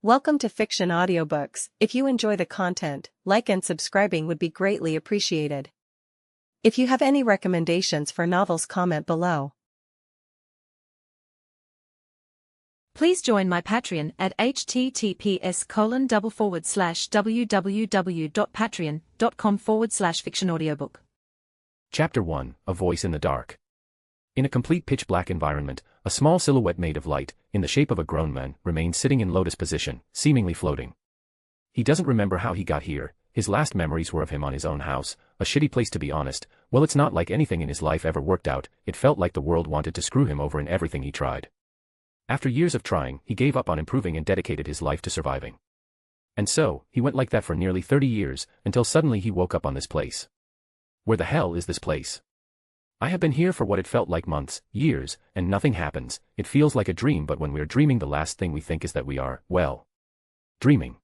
Welcome to Fiction Audiobooks. If you enjoy the content, like and subscribing would be greatly appreciated. If you have any recommendations for novels, comment below. Please join my Patreon at https://www.patreon.com/fictionaudiobook. Chapter 1, A Voice in the Dark. In a complete pitch-black environment, a small silhouette made of light, in the shape of a grown man, remained sitting in lotus position, seemingly floating. He doesn't remember how he got here. His last memories were of him on his own house, a shitty place to be honest. Well, it's not like anything in his life ever worked out. It felt like the world wanted to screw him over in everything he tried. After years of trying, he gave up on improving and dedicated his life to surviving. And so, he went like that for nearly 30 years, until suddenly he woke up on this place. Where the hell is this place? I have been here for what it felt like months, years, and nothing happens. It feels like a dream, but when we're dreaming, the last thing we think is that we are, well, dreaming.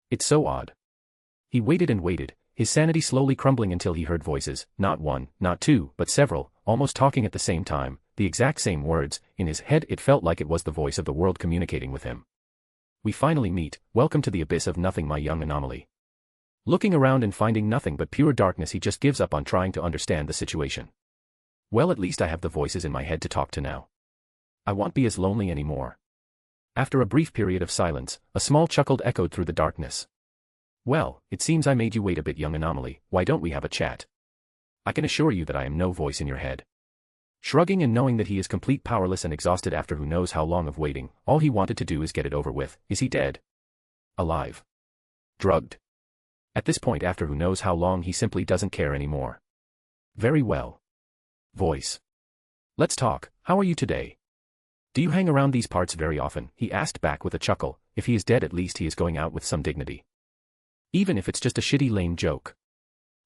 It's so odd. He waited and waited, his sanity slowly crumbling until he heard voices, not one, not two, but several, almost talking at the same time, the exact same words. In his head it felt like it was the voice of the world communicating with him. We finally meet. Welcome to the abyss of nothing, my young anomaly. Looking around and finding nothing but pure darkness, he just gives up on trying to understand the situation. Well, at least I have the voices in my head to talk to now. I won't be as lonely anymore. After a brief period of silence, a small chuckle echoed through the darkness. Well, it seems I made you wait a bit, young anomaly. Why don't we have a chat? I can assure you that I am no voice in your head. Shrugging and knowing that he is complete powerless and exhausted after who knows how long of waiting, all he wanted to do is get it over with. Is he dead? Alive? Drugged? At this point, after who knows how long, he simply doesn't care anymore. Very well. Voice. Let's talk. How are you today? Do you hang around these parts very often? He asked back with a chuckle. If he is dead, at least he is going out with some dignity. Even if it's just a shitty lame joke.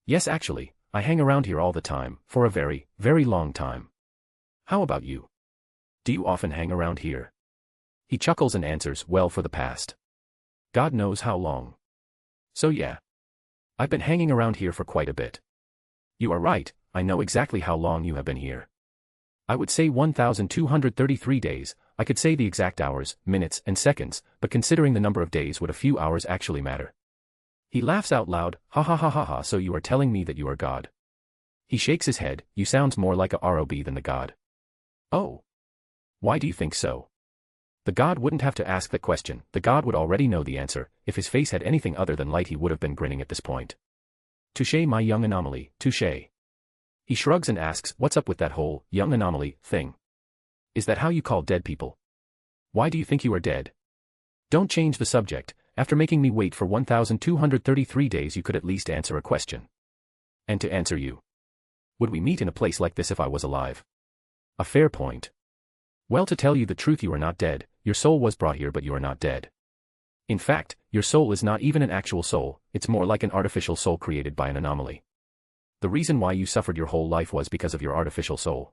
Yes, actually, I hang around here all the time, for a very, very long time. How about you? Do you often hang around here? He chuckles and answers, well, for the past God knows how long. So yeah. I've been hanging around here for quite a bit. You are right, I know exactly how long you have been here. I would say 1,233 days. I could say the exact hours, minutes, and seconds, but considering the number of days, would a few hours actually matter? He laughs out loud, ha ha ha ha ha, so you are telling me that you are God? He shakes his head, you sounds more like a ROB than the God. Oh. Why do you think so? The God wouldn't have to ask that question, the God would already know the answer. If his face had anything other than light, he would have been grinning at this point. Touché, my young anomaly, touché. He shrugs and asks, what's up with that whole young anomaly thing? Is that how you call dead people? Why do you think you are dead? Don't change the subject. After making me wait for 1,233 days, you could at least answer a question. And to answer you. Would we meet in a place like this if I was alive? A fair point. Well, to tell you the truth, you are not dead. Your soul was brought here, but you are not dead. In fact, your soul is not even an actual soul, it's more like an artificial soul created by an anomaly. The reason why you suffered your whole life was because of your artificial soul.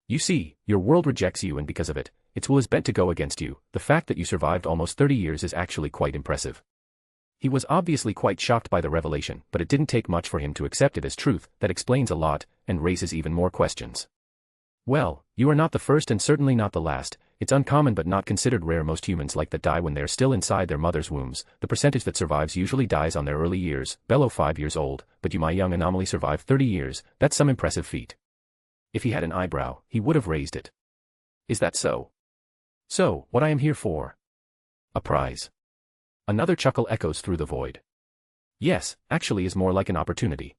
You see, your world rejects you, and because of it, its will is bent to go against you. The fact that you survived almost 30 years is actually quite impressive. He was obviously quite shocked by the revelation, but it didn't take much for him to accept it as truth. That explains a lot, and raises even more questions. Well, you are not the first and certainly not the last. It's uncommon but not considered rare. Most humans like that die when they're still inside their mother's wombs. The percentage that survives usually dies on their early years, below 5 years old, but you, my young anomaly, survived 30 years, that's some impressive feat. If he had an eyebrow, he would have raised it. Is that so? So, what I am here for? A prize. Another chuckle echoes through the void. Yes, actually is more like an opportunity.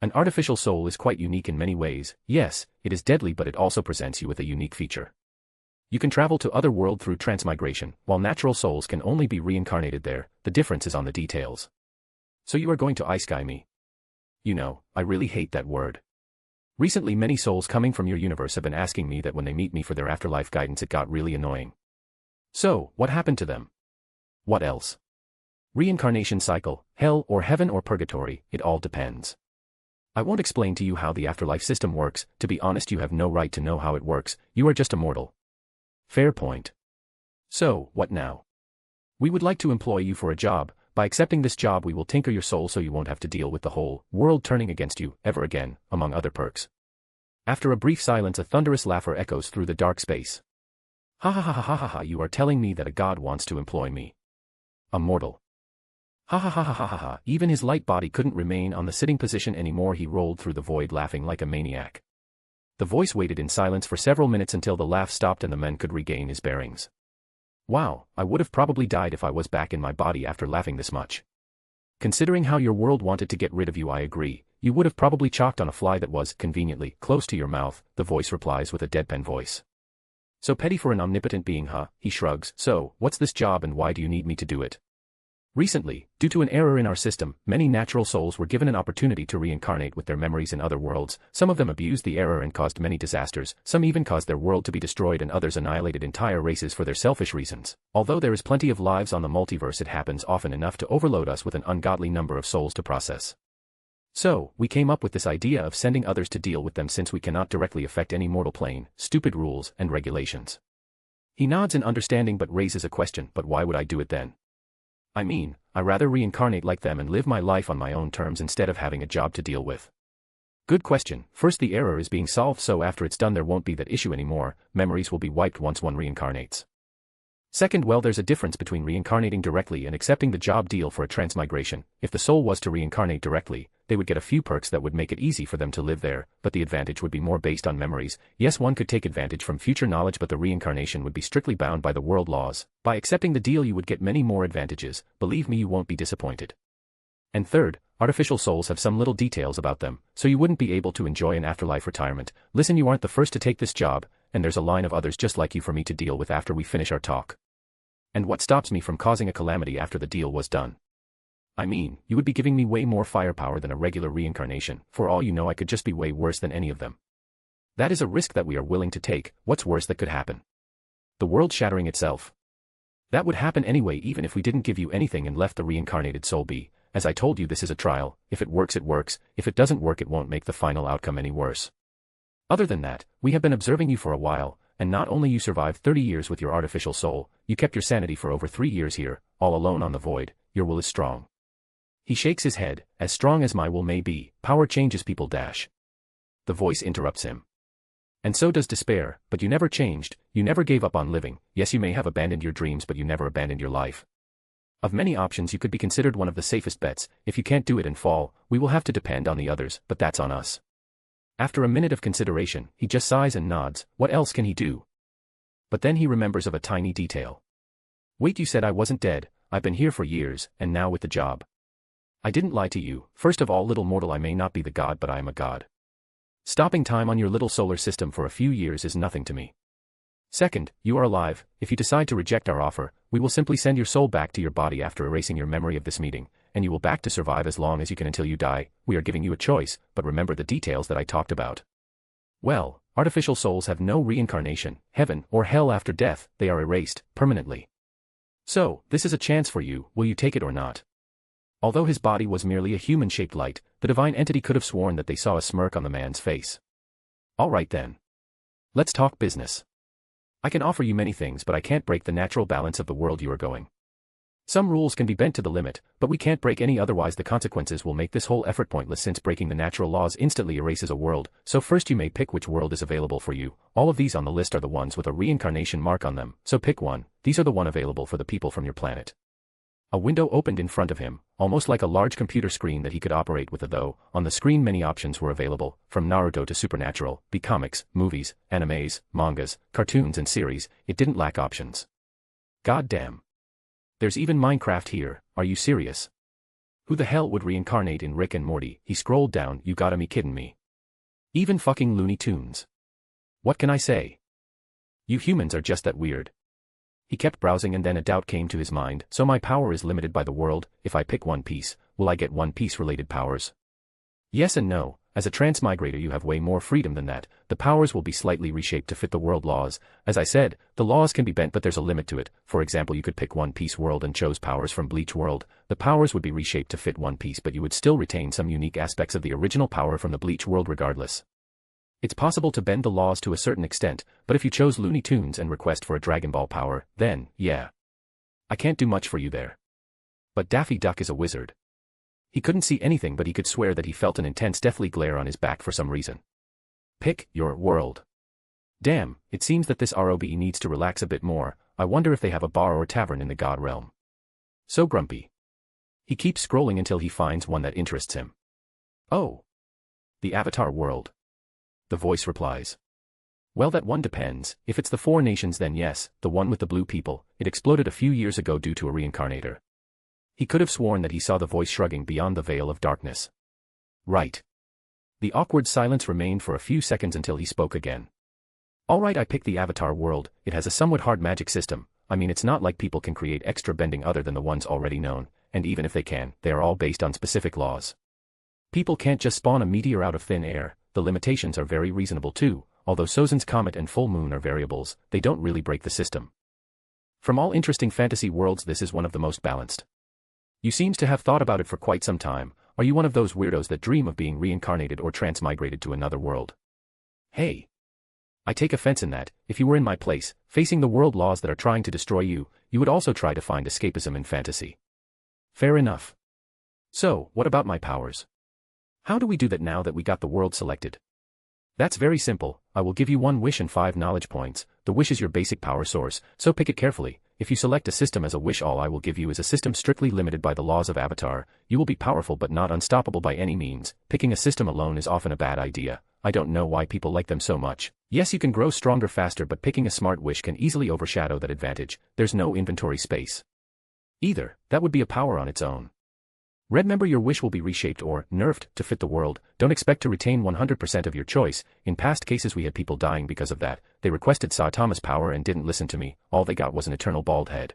An artificial soul is quite unique in many ways. Yes, it is deadly, but it also presents you with a unique feature. You can travel to other world through transmigration, while natural souls can only be reincarnated there. The difference is on the details. So you are going to ice-guy me? You know, I really hate that word. Recently, many souls coming from your universe have been asking me that when they meet me for their afterlife guidance. It got really annoying. So, what happened to them? What else? Reincarnation cycle, hell or heaven or purgatory, it all depends. I won't explain to you how the afterlife system works. To be honest, you have no right to know how it works. You are just a mortal. Fair point. So, what now? We would like to employ you for a job. By accepting this job, we will tinker your soul so you won't have to deal with the whole world turning against you ever again, among other perks. After a brief silence, a thunderous laughter echoes through the dark space. Ha ha ha ha ha ha ha, you are telling me that a god wants to employ me? A mortal. Ha ha ha ha ha ha ha. Even his light body couldn't remain on the sitting position anymore. He rolled through the void laughing like a maniac. The voice waited in silence for several minutes until the laugh stopped and the man could regain his bearings. Wow, I would have probably died if I was back in my body after laughing this much. Considering how your world wanted to get rid of you, I agree. You would have probably chalked on a fly that was, conveniently, close to your mouth, the voice replies with a deadpan voice. So petty for an omnipotent being, huh? He shrugs. So, what's this job and why do you need me to do it? Recently, due to an error in our system, many natural souls were given an opportunity to reincarnate with their memories in other worlds. Some of them abused the error and caused many disasters, some even caused their world to be destroyed and others annihilated entire races for their selfish reasons. Although there is plenty of lives on the multiverse, it happens often enough to overload us with an ungodly number of souls to process. So, we came up with this idea of sending others to deal with them since we cannot directly affect any mortal plane, stupid rules and regulations. He nods in understanding but raises a question, but why would I do it then? I mean, I rather reincarnate like them and live my life on my own terms instead of having a job to deal with. Good question. First, the error is being solved, so after it's done there won't be that issue anymore. Memories will be wiped once one reincarnates. Second, well, there's a difference between reincarnating directly and accepting the job deal for a transmigration. If the soul was to reincarnate directly, they would get a few perks that would make it easy for them to live there, but the advantage would be more based on memories. Yes, one could take advantage from future knowledge, but the reincarnation would be strictly bound by the world laws. By accepting the deal you would get many more advantages. Believe me, you won't be disappointed. And third, artificial souls have some little details about them, so you wouldn't be able to enjoy an afterlife retirement. Listen, you aren't the first to take this job, and there's a line of others just like you for me to deal with after we finish our talk. And what stops me from causing a calamity after the deal was done? I mean, you would be giving me way more firepower than a regular reincarnation. For all you know, I could just be way worse than any of them. That is a risk that we are willing to take. What's worse that could happen? The world shattering itself. That would happen anyway even if we didn't give you anything and left the reincarnated soul be. As I told you, this is a trial. If it works, it works. If it doesn't work, it won't make the final outcome any worse. Other than that, we have been observing you for a while, and not only you survived 30 years with your artificial soul, you kept your sanity for over 3 years here, all alone on the void. Your will is strong. He shakes his head, as strong as my will may be. Power changes people. The voice interrupts him. And so does despair, but you never changed, you never gave up on living. Yes, you may have abandoned your dreams, but you never abandoned your life. Of many options, you could be considered one of the safest bets. If you can't do it and fall, we will have to depend on the others, but that's on us. After a minute of consideration, he just sighs and nods. What else can he do? But then he remembers of a tiny detail. Wait, you said I wasn't dead. I've been here for years, and now with the job. I didn't lie to you. First of all, little mortal, I may not be the god, but I am a god. Stopping time on your little solar system for a few years is nothing to me. Second, you are alive. If you decide to reject our offer, we will simply send your soul back to your body after erasing your memory of this meeting, and you will back to survive as long as you can until you die. We are giving you a choice, but remember the details that I talked about. Well, artificial souls have no reincarnation, heaven, or hell after death. They are erased, permanently. So, this is a chance for you. Will you take it or not? Although his body was merely a human-shaped light, the divine entity could have sworn that they saw a smirk on the man's face. All right then. Let's talk business. I can offer you many things, but I can't break the natural balance of the world you are going. Some rules can be bent to the limit, but we can't break any, otherwise the consequences will make this whole effort pointless, since breaking the natural laws instantly erases a world. So first you may pick which world is available for you. All of these on the list are the ones with a reincarnation mark on them, so pick one. These are the one available for the people from your planet. A window opened in front of him, almost like a large computer screen that he could operate with, though on the screen many options were available, from Naruto to Supernatural, be comics, movies, animes, mangas, cartoons and series. It didn't lack options. God damn. There's even Minecraft here. Are you serious? Who the hell would reincarnate in Rick and Morty? He scrolled down. You gotta be kidding me. Even fucking Looney Tunes. What can I say? You humans are just that weird. He kept browsing and then a doubt came to his mind. So my power is limited by the world. If I pick One Piece, will I get One Piece related powers? Yes and no. As a transmigrator you have way more freedom than that. The powers will be slightly reshaped to fit the world laws. As I said, the laws can be bent, but there's a limit to it. For example, you could pick One Piece world and chose powers from Bleach world. The powers would be reshaped to fit One Piece, but you would still retain some unique aspects of the original power from the Bleach world regardless. It's possible to bend the laws to a certain extent, but if you chose Looney Tunes and request for a Dragon Ball power, then, yeah. I can't do much for you there. But Daffy Duck is a wizard. He couldn't see anything, but he could swear that he felt an intense deathly glare on his back for some reason. Pick your world. Damn, it seems that this ROB needs to relax a bit more. I wonder if they have a bar or tavern in the God realm. So grumpy. He keeps scrolling until he finds one that interests him. Oh. The Avatar world. The voice replies. Well, that one depends. If it's the Four Nations, then yes, the one with the blue people. It exploded a few years ago due to a reincarnator. He could have sworn that he saw the voice shrugging beyond the veil of darkness. Right. The awkward silence remained for a few seconds until he spoke again. All right, I picked the Avatar world. It has a somewhat hard magic system. I mean, it's not like people can create extra bending other than the ones already known, and even if they can, they are all based on specific laws. People can't just spawn a meteor out of thin air. The limitations are very reasonable too. Although Sozin's comet and full moon are variables, they don't really break the system. From all interesting fantasy worlds, this is one of the most balanced. You seems to have thought about it for quite some time. Are you one of those weirdos that dream of being reincarnated or transmigrated to another world? Hey. I take offense in that. If you were in my place, facing the world laws that are trying to destroy you, you would also try to find escapism in fantasy. Fair enough. So, what about my powers? How do we do that now that we got the world selected? That's very simple. I will give you 1 wish and 5 knowledge points. The wish is your basic power source, so pick it carefully. If you select a system as a wish, all I will give you is a system strictly limited by the laws of Avatar. You will be powerful but not unstoppable by any means. Picking a system alone is often a bad idea. I don't know why people like them so much. Yes, you can grow stronger faster, but picking a smart wish can easily overshadow that advantage. There's no inventory space. Either, that would be a power on its own. Remember, your wish will be reshaped or nerfed to fit the world. Don't expect to retain 100% of your choice. In past cases we had people dying because of that. They requested Saitama's power and didn't listen to me. All they got was an eternal bald head.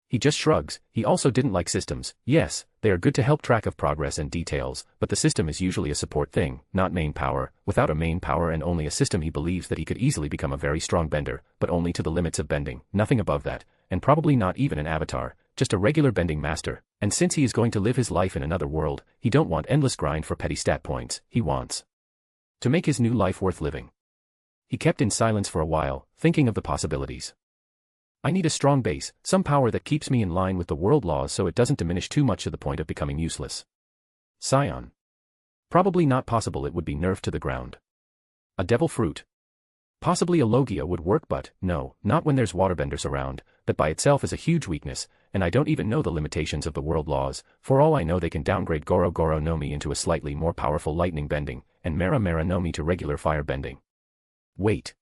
He just shrugs. He also didn't like systems. Yes, they are good to help track of progress and details, but the system is usually a support thing, not main power. Without a main power and only a system, he believes that he could easily become a very strong bender, but only to the limits of bending, nothing above that, and probably not even an avatar, just a regular bending master. And since he is going to live his life in another world, he don't want endless grind for petty stat points. He wants to make his new life worth living. He kept in silence for a while, thinking of the possibilities. I need a strong base, some power that keeps me in line with the world laws so it doesn't diminish too much to the point of becoming useless. Scion. Probably not possible. It would be nerfed to the ground. A devil fruit. Possibly a Logia would work, but no, not when there's waterbenders around. That by itself is a huge weakness, and I don't even know the limitations of the world laws. For all I know, they can downgrade Goro Goro no Mi into a slightly more powerful lightning bending, and Mera Mera no Mi to regular fire bending. Wait.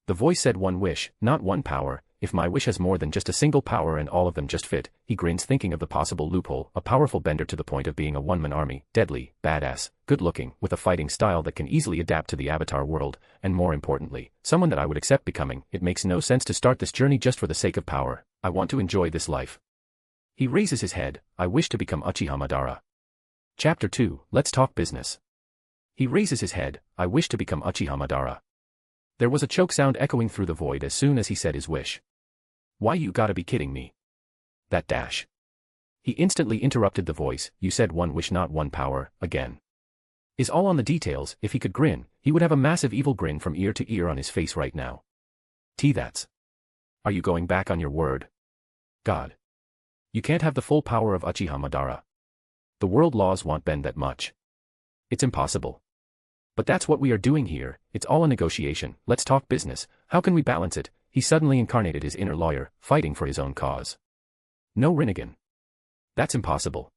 The voice said 1 wish, not 1 power. If my wish has more than just a single power and all of them just fit, he grins, thinking of the possible loophole. A powerful bender to the point of being a one-man army, deadly, badass, good-looking, with a fighting style that can easily adapt to the Avatar world, and more importantly, someone that I would accept becoming. It makes no sense to start this journey just for the sake of power. I want to enjoy this life. He raises his head. I wish to become Uchiha Madara. Chapter 2, Let's Talk Business. He raises his head. I wish to become Uchiha Madara. There was a choke sound echoing through the void as soon as he said his wish. Why, you gotta be kidding me. That dash. He instantly interrupted the voice. You said 1 wish, not 1 power, again. Is all on the details. If he could grin, he would have a massive evil grin from ear to ear on his face right now. That's. Are you going back on your word? God. You can't have the full power of Uchiha Madara. The world laws won't bend that much. It's impossible. But that's what we are doing here. It's all a negotiation. Let's talk business. How can we balance it? He suddenly incarnated his inner lawyer, fighting for his own cause. No, Rinnegan. That's impossible.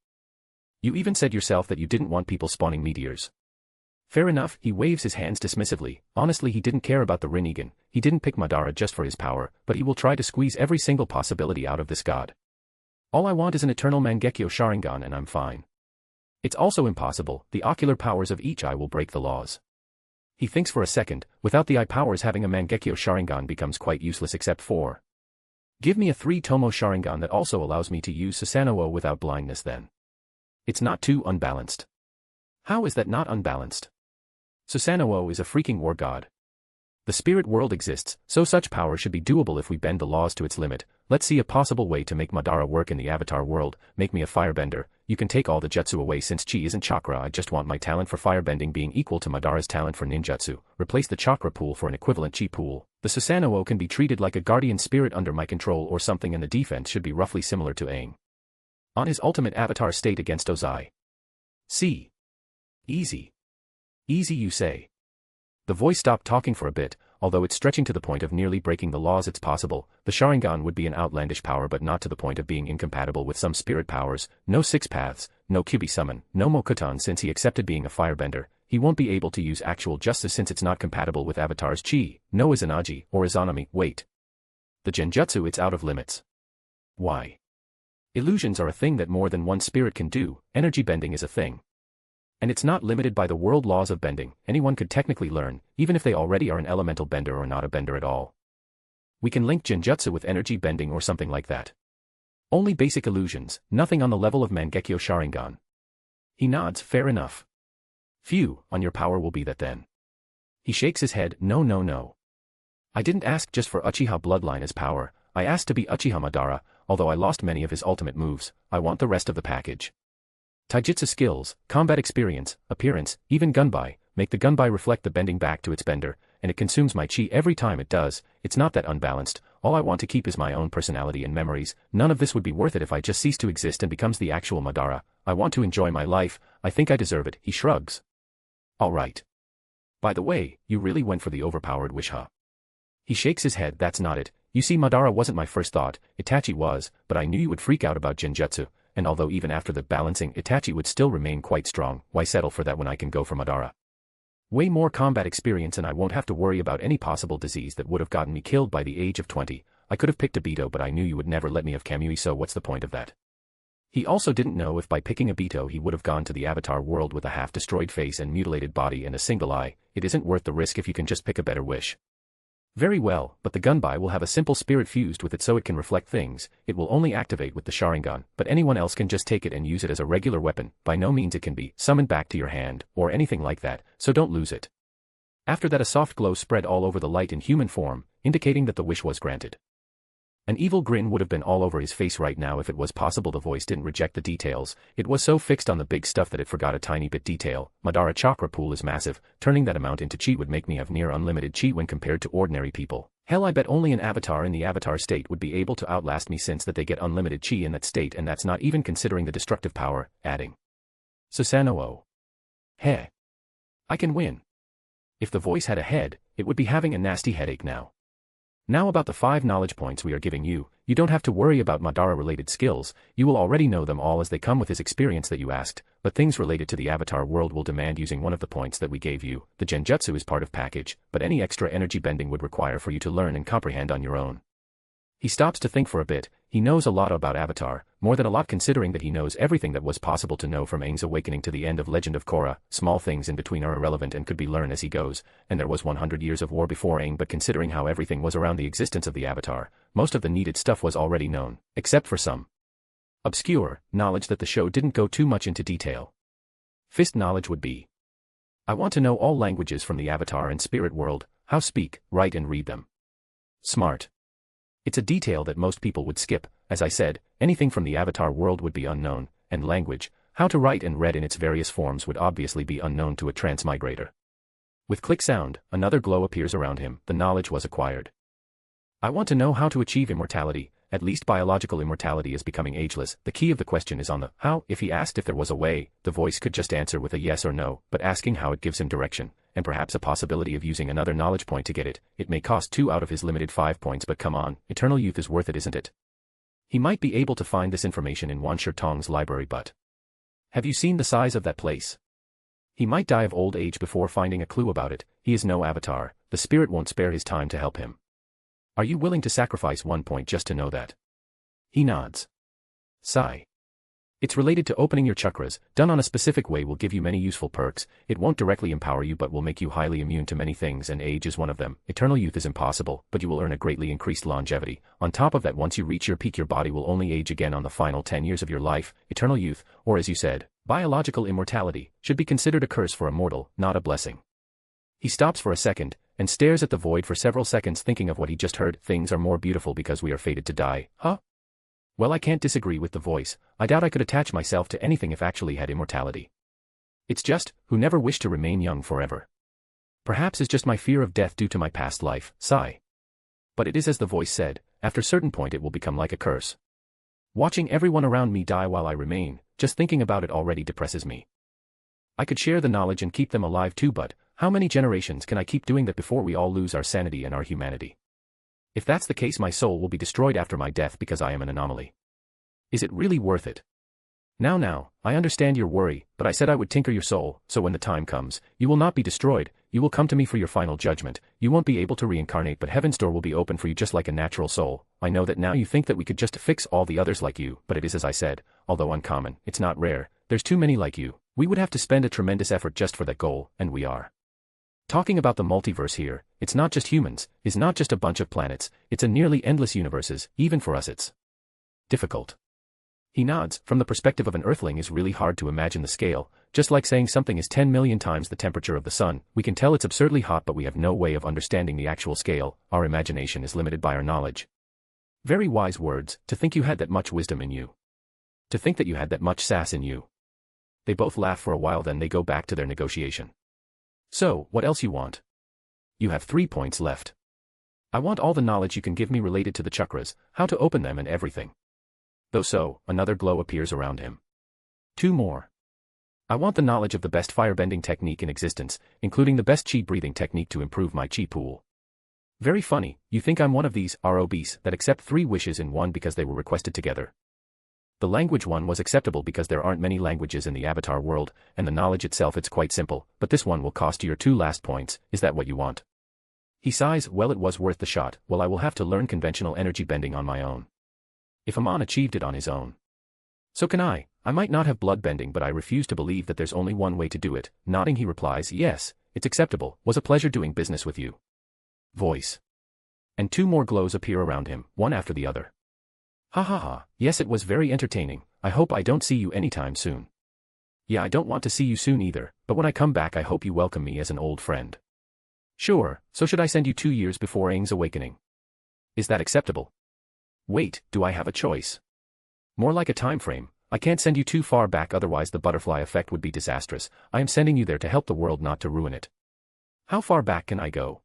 You even said yourself that you didn't want people spawning meteors. Fair enough. He waves his hands dismissively. Honestly, he didn't care about the Rinnegan. He didn't pick Madara just for his power, but he will try to squeeze every single possibility out of this god. All I want is an eternal Mangekyo Sharingan and I'm fine. It's also impossible. The ocular powers of each eye will break the laws. He thinks for a second. Without the eye powers, having a Mangekyo Sharingan becomes quite useless except for. Give me a 3-Tomo Sharingan that also allows me to use Susanoo without blindness then. It's not too unbalanced. How is that not unbalanced? Susanoo is a freaking war god. The spirit world exists, so such power should be doable if we bend the laws to its limit. Let's see a possible way to make Madara work in the Avatar world. Make me a firebender. You can take all the jutsu away since chi isn't chakra. I just want my talent for firebending being equal to Madara's talent for ninjutsu. Replace the chakra pool for an equivalent chi pool. The Susanoo can be treated like a guardian spirit under my control or something, and the defense should be roughly similar to Aang on his ultimate Avatar state against Ozai. See. Easy. Easy, you say. The voice stopped talking for a bit. although it's stretching to the point of nearly breaking the laws. It's possible, the Sharingan would be an outlandish power but not to the point of being incompatible with some spirit powers. No six paths, no Kyubi summon, no Mokuton. Since he accepted being a firebender, he won't be able to use actual justice since it's not compatible with Avatar's chi, no Izanagi or Izanami. Wait. The Genjutsu, it's out of limits. Why? Illusions are a thing that more than one spirit can do, energy bending is a thing. And it's not limited by the world laws of bending. Anyone could technically learn, even if they already are an elemental bender or not a bender at all. We can link Genjutsu with energy bending or something like that. Only basic illusions, nothing on the level of Mangekyo Sharingan. He nods. Fair enough. Phew, on your power will be that then. He shakes his head. No no no. I didn't ask just for Uchiha bloodline as power, I asked to be Uchiha Madara. Although I lost many of his ultimate moves, I want the rest of the package. Taijutsu skills, combat experience, appearance, even gunbai, make the gunbai reflect the bending back to its bender, and it consumes my chi every time it does. It's not that unbalanced. All I want to keep is my own personality and memories. None of this would be worth it if I just cease to exist and becomes the actual Madara. I want to enjoy my life. I think I deserve it. He shrugs. All right. By the way, you really went for the overpowered wish, huh? He shakes his head. That's not it. You see, Madara wasn't my first thought. Itachi was, but I knew you would freak out about Genjutsu. And although even after the balancing Itachi would still remain quite strong, why settle for that when I can go for Madara? Way more combat experience and I won't have to worry about any possible disease that would have gotten me killed by the age of 20. I could have picked Obito but I knew you would never let me have Kamui, so what's the point of that? He also didn't know if by picking Obito he would have gone to the Avatar world with a half-destroyed face and mutilated body and a single eye. It isn't worth the risk if you can just pick a better wish. Very well, but the gunbai will have a simple spirit fused with it so it can reflect things. It will only activate with the Sharingan, but anyone else can just take it and use it as a regular weapon. By no means it can be summoned back to your hand, or anything like that, so don't lose it. After that a soft glow spread all over the light in human form, indicating that the wish was granted. An evil grin would have been all over his face right now if it was possible the voice didn't reject the details. It was so fixed on the big stuff that it forgot a tiny bit detail. Madara chakra pool is massive. Turning that amount into chi would make me have near unlimited chi when compared to ordinary people. Hell, I bet only an avatar in the avatar state would be able to outlast me since that they get unlimited chi in that state, and that's not even considering the destructive power, adding. Susanoo. Heh. I can win. If the voice had a head, it would be having a nasty headache now. Now about the 5 knowledge points we are giving you, you don't have to worry about Madara-related skills, you will already know them all as they come with his experience that you asked, but things related to the Avatar world will demand using one of the points that we gave you. The Genjutsu is part of package, but any extra energy bending would require for you to learn and comprehend on your own. He stops to think for a bit. He knows a lot about Avatar, more than a lot considering that he knows everything that was possible to know from Aang's awakening to the end of Legend of Korra. Small things in between are irrelevant and could be learned as he goes, and there was 100 years of war before Aang, but considering how everything was around the existence of the Avatar, most of the needed stuff was already known, except for some obscure knowledge that the show didn't go too much into detail. Fist knowledge would be. I want to know all languages from the Avatar and spirit world, how speak, write and read them. Smart. It's a detail that most people would skip. As I said, anything from the Avatar world would be unknown, and language, how to write and read in its various forms would obviously be unknown to a transmigrator. With click sound, another glow appears around him. The knowledge was acquired. I want to know how to achieve immortality. At least biological immortality is becoming ageless. The key of the question is on the how. If he asked if there was a way, the voice could just answer with a yes or no, but asking how it gives him direction, and perhaps a possibility of using another knowledge point to get it. It may cost 2 out of his limited 5 points, but come on, eternal youth is worth it, isn't it? He might be able to find this information in Wan Tong's library, but have you seen the size of that place? He might die of old age before finding a clue about it. He is no avatar. The spirit won't spare his time to help him. Are you willing to sacrifice 1 point just to know that? He nods. Sigh. It's related to opening your chakras. Done on a specific way will give you many useful perks. It won't directly empower you but will make you highly immune to many things, and age is one of them. Eternal youth is impossible, but you will earn a greatly increased longevity. On top of that, once you reach your peak, your body will only age again on the final 10 years of your life. Eternal youth, or as you said, biological immortality, should be considered a curse for a mortal, not a blessing. He stops for a second, and stares at the void for several seconds thinking of what he just heard. Things are more beautiful because we are fated to die, huh? Well, I can't disagree with the voice. I doubt I could attach myself to anything if actually had immortality. It's just, who never wished to remain young forever. Perhaps it's just my fear of death due to my past life. Sigh. But it is as the voice said, after a certain point it will become like a curse. Watching everyone around me die while I remain, just thinking about it already depresses me. I could share the knowledge and keep them alive too, but How many generations can I keep doing that before we all lose our sanity and our humanity? If that's the case, my soul will be destroyed after my death because I am an anomaly. Is it really worth it? Now, I understand your worry, but I said I would tinker your soul, so when the time comes, you will not be destroyed, you will come to me for your final judgment, you won't be able to reincarnate but heaven's door will be open for you just like a natural soul. I know that now you think that we could just fix all the others like you, but it is as I said, although uncommon, it's not rare, there's too many like you, we would have to spend a tremendous effort just for that goal, and we are. Talking about the multiverse here, it's not just humans, it's not just a bunch of planets, it's a nearly endless universes, even for us it's difficult. He nods. From the perspective of an earthling is really hard to imagine the scale, just like saying something is 10 million times the temperature of the sun, we can tell it's absurdly hot but we have no way of understanding the actual scale, our imagination is limited by our knowledge. Very wise words, to think you had that much wisdom in you. To think that you had that much sass in you. They both laugh for a while, then they go back to their negotiation. So, what else you want? You have 3 points left. I want all the knowledge you can give me related to the chakras, how to open them and everything. Though so, another glow appears around him. 2 more. I want the knowledge of the best firebending technique in existence, including the best chi breathing technique to improve my chi pool. Very funny, you think I'm one of these ROBs that accept 3 wishes in one because they were requested together. The language one was acceptable because there aren't many languages in the Avatar world, and the knowledge itself it's quite simple, but this one will cost you your 2 last points, is that what you want? He sighs, well it was worth the shot, well I will have to learn conventional energy bending on my own. If Amon achieved it on his own, so can I. I might not have blood bending but I refuse to believe that there's only one way to do it. Nodding he replies, yes, it's acceptable, was a pleasure doing business with you. Voice. And 2 more glows appear around him, one after the other. Ha ha ha, yes it was very entertaining, I hope I don't see you anytime soon. Yeah I don't want to see you soon either, but when I come back I hope you welcome me as an old friend. Sure, so should I send you 2 years before Aang's awakening? Is that acceptable? Wait, do I have a choice? More like a time frame. I can't send you too far back otherwise the butterfly effect would be disastrous. I am sending you there to help the world not to ruin it. How far back can I go?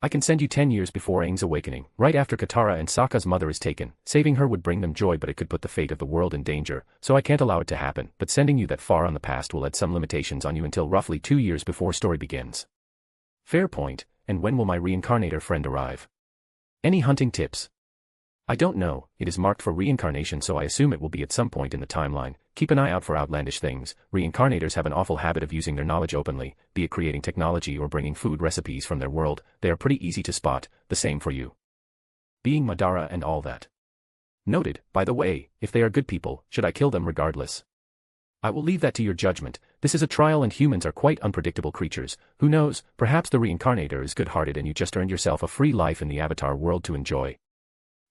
I can send you 10 years before Aang's awakening, right after Katara and Sokka's mother is taken. Saving her would bring them joy but it could put the fate of the world in danger, so I can't allow it to happen, but sending you that far on the past will add some limitations on you until roughly 2 years before story begins. Fair point, and when will my reincarnator friend arrive? Any hunting tips? I don't know, it is marked for reincarnation so I assume it will be at some point in the timeline. Keep an eye out for outlandish things. Reincarnators have an awful habit of using their knowledge openly, be it creating technology or bringing food recipes from their world. They are pretty easy to spot, the same for you. Being Madara and all that. Noted, by the way, if they are good people, should I kill them regardless? I will leave that to your judgment. This is a trial and humans are quite unpredictable creatures. Who knows, perhaps the reincarnator is good-hearted and you just earned yourself a free life in the Avatar world to enjoy.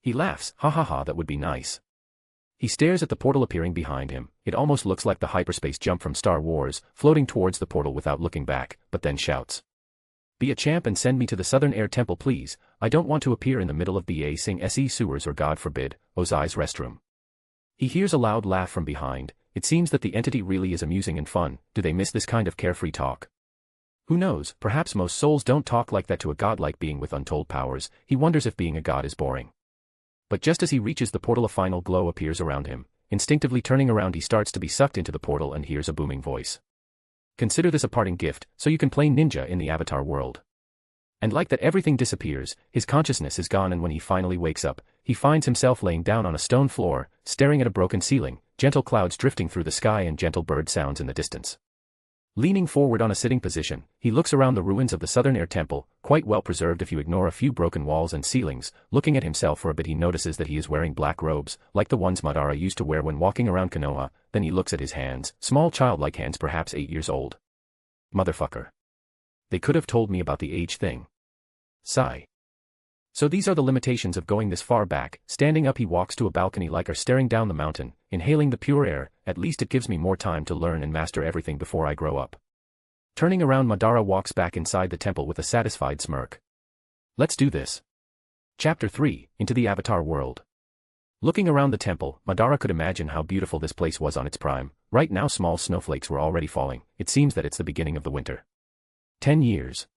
He laughs, ha ha ha, that would be nice. He stares at the portal appearing behind him. It almost looks like the hyperspace jump from Star Wars, floating towards the portal without looking back, but then shouts. Be a champ and send me to the Southern Air Temple please. I don't want to appear in the middle of Ba Sing Se sewers or God forbid, Ozai's restroom. He hears a loud laugh from behind. It seems that the entity really is amusing and fun. Do they miss this kind of carefree talk? Who knows, perhaps most souls don't talk like that to a godlike being with untold powers. He wonders if being a god is boring. But just as he reaches the portal a final glow appears around him. Instinctively turning around he starts to be sucked into the portal and hears a booming voice. Consider this a parting gift, so you can play ninja in the Avatar world. And like that everything disappears, his consciousness is gone and when he finally wakes up, he finds himself laying down on a stone floor, staring at a broken ceiling, gentle clouds drifting through the sky and gentle bird sounds in the distance. Leaning forward on a sitting position, he looks around the ruins of the Southern Air Temple, quite well preserved if you ignore a few broken walls and ceilings. Looking at himself for a bit he notices that he is wearing black robes, like the ones Madara used to wear when walking around Konoha. Then he looks at his hands, small childlike hands perhaps 8 years old. Motherfucker. They could have told me about the age thing. Sigh. So these are the limitations of going this far back. Standing up he walks to a balcony like staring down the mountain, inhaling the pure air. At least it gives me more time to learn and master everything before I grow up. Turning around Madara walks back inside the temple with a satisfied smirk. Let's do this. Chapter 3, Into the Avatar World. Looking around the temple, Madara could imagine how beautiful this place was on its prime. Right now small snowflakes were already falling. It seems that it's the beginning of the winter. 10 years.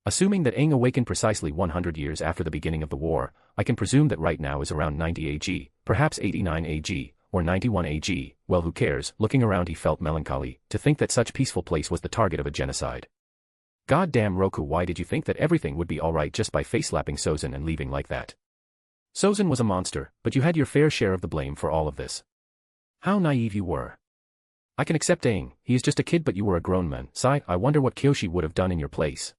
Assuming that Aang awakened precisely 100 years after the beginning of the war, I can presume that right now is around 90 AG, perhaps 89 AG, or 91 AG, well who cares? Looking around he felt melancholy, to think that such peaceful place was the target of a genocide. God damn Roku, why did you think that everything would be alright just by face-slapping Sozin and leaving like that? Sozin was a monster, but you had your fair share of the blame for all of this. How naive you were. I can accept Aang, he is just a kid, but you were a grown man. Sigh, I wonder what Kyoshi would have done in your place.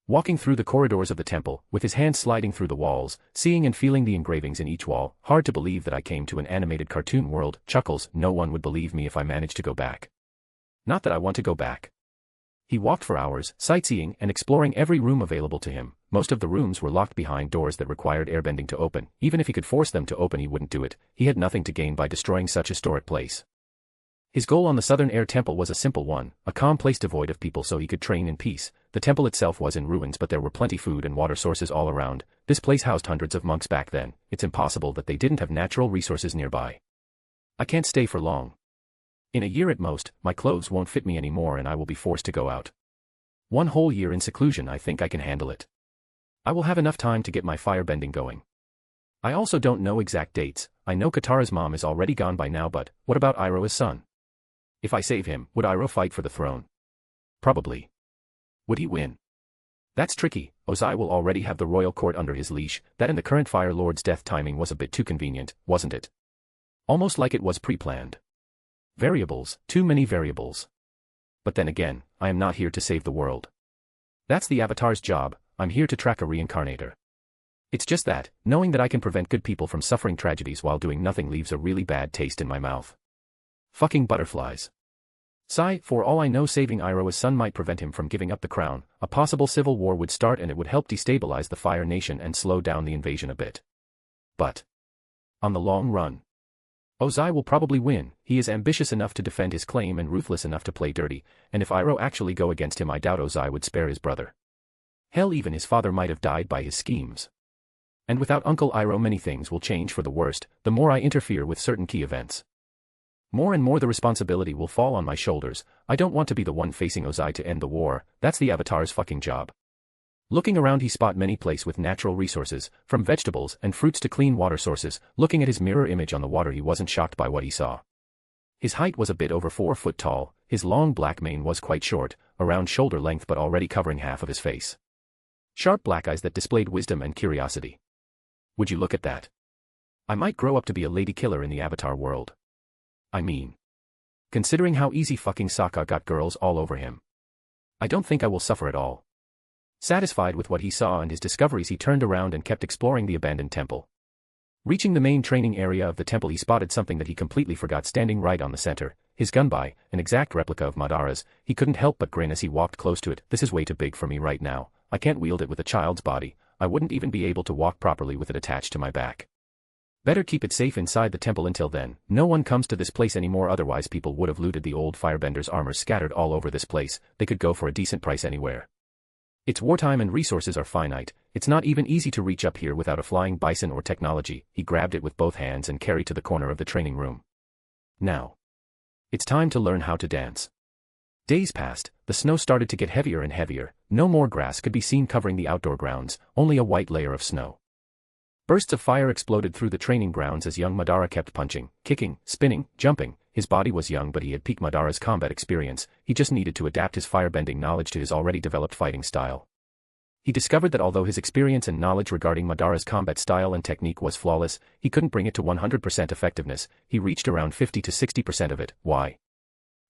Walking through the corridors of the temple, with his hands sliding through the walls, seeing and feeling the engravings in each wall, hard to believe that I came to an animated cartoon world, chuckles, no one would believe me if I managed to go back. Not that I want to go back. He walked for hours, sightseeing and exploring every room available to him. Most of the rooms were locked behind doors that required airbending to open. Even if he could force them to open, he wouldn't do it. He had nothing to gain by destroying such a historic place. His goal on the Southern Air Temple was a simple one, a calm place devoid of people so he could train in peace. The temple itself was in ruins, but there were plenty food and water sources all around. This place housed hundreds of monks back then. It's impossible that they didn't have natural resources nearby. I can't stay for long. In a year at most, my clothes won't fit me anymore and I will be forced to go out. 1 whole year in seclusion, I think I can handle it. I will have enough time to get my firebending going. I also don't know exact dates. I know Katara's mom is already gone by now, but what about Iroha's son? If I save him, would Iroha fight for the throne? Probably. Would he win? That's tricky. Ozai will already have the royal court under his leash. That and the current Fire Lord's death timing was a bit too convenient, wasn't it? Almost like it was pre-planned. Variables, too many variables. But then again, I am not here to save the world. That's the Avatar's job. I'm here to track a reincarnator. It's just that, knowing that I can prevent good people from suffering tragedies while doing nothing leaves a really bad taste in my mouth. Fucking butterflies. Sigh, for all I know, saving Iroha's son might prevent him from giving up the crown. A possible civil war would start and it would help destabilize the Fire Nation and slow down the invasion a bit. But on the long run, Ozai will probably win. He is ambitious enough to defend his claim and ruthless enough to play dirty, and if Iroha actually go against him, I doubt Ozai would spare his brother. Hell, even his father might have died by his schemes. And without Uncle Iroha, many things will change for the worst, the more I interfere with certain key events. More and more the responsibility will fall on my shoulders. I don't want to be the one facing Ozai to end the war. That's the Avatar's fucking job. Looking around, he spot many places with natural resources, from vegetables and fruits to clean water sources. Looking at his mirror image on the water, he wasn't shocked by what he saw. His height was a bit over 4 foot tall, his long black mane was quite short, around shoulder length but already covering half of his face. Sharp black eyes that displayed wisdom and curiosity. Would you look at that? I might grow up to be a lady killer in the Avatar world. I mean, considering how easy fucking Sokka got girls all over him. I don't think I will suffer at all. Satisfied with what he saw and his discoveries, he turned around and kept exploring the abandoned temple. Reaching the main training area of the temple, he spotted something that he completely forgot standing right on the center, his gunbai, an exact replica of Madara's. He couldn't help but grin as he walked close to it. This is way too big for me right now. I can't wield it with a child's body. I wouldn't even be able to walk properly with it attached to my back. Better keep it safe inside the temple until then. No one comes to this place anymore, otherwise people would have looted the old firebender's armor scattered all over this place. They could go for a decent price anywhere. It's wartime and resources are finite. It's not even easy to reach up here without a flying bison or technology. He grabbed it with both hands and carried to the corner of the training room. Now, it's time to learn how to dance. Days passed, the snow started to get heavier and heavier. No more grass could be seen covering the outdoor grounds, only a white layer of snow. Bursts of fire exploded through the training grounds as young Madara kept punching, kicking, spinning, jumping. His body was young, but he had peak Madara's combat experience. He just needed to adapt his firebending knowledge to his already developed fighting style. He discovered that although his experience and knowledge regarding Madara's combat style and technique was flawless, he couldn't bring it to 100% effectiveness. He reached around 50 to 60% of it. Why?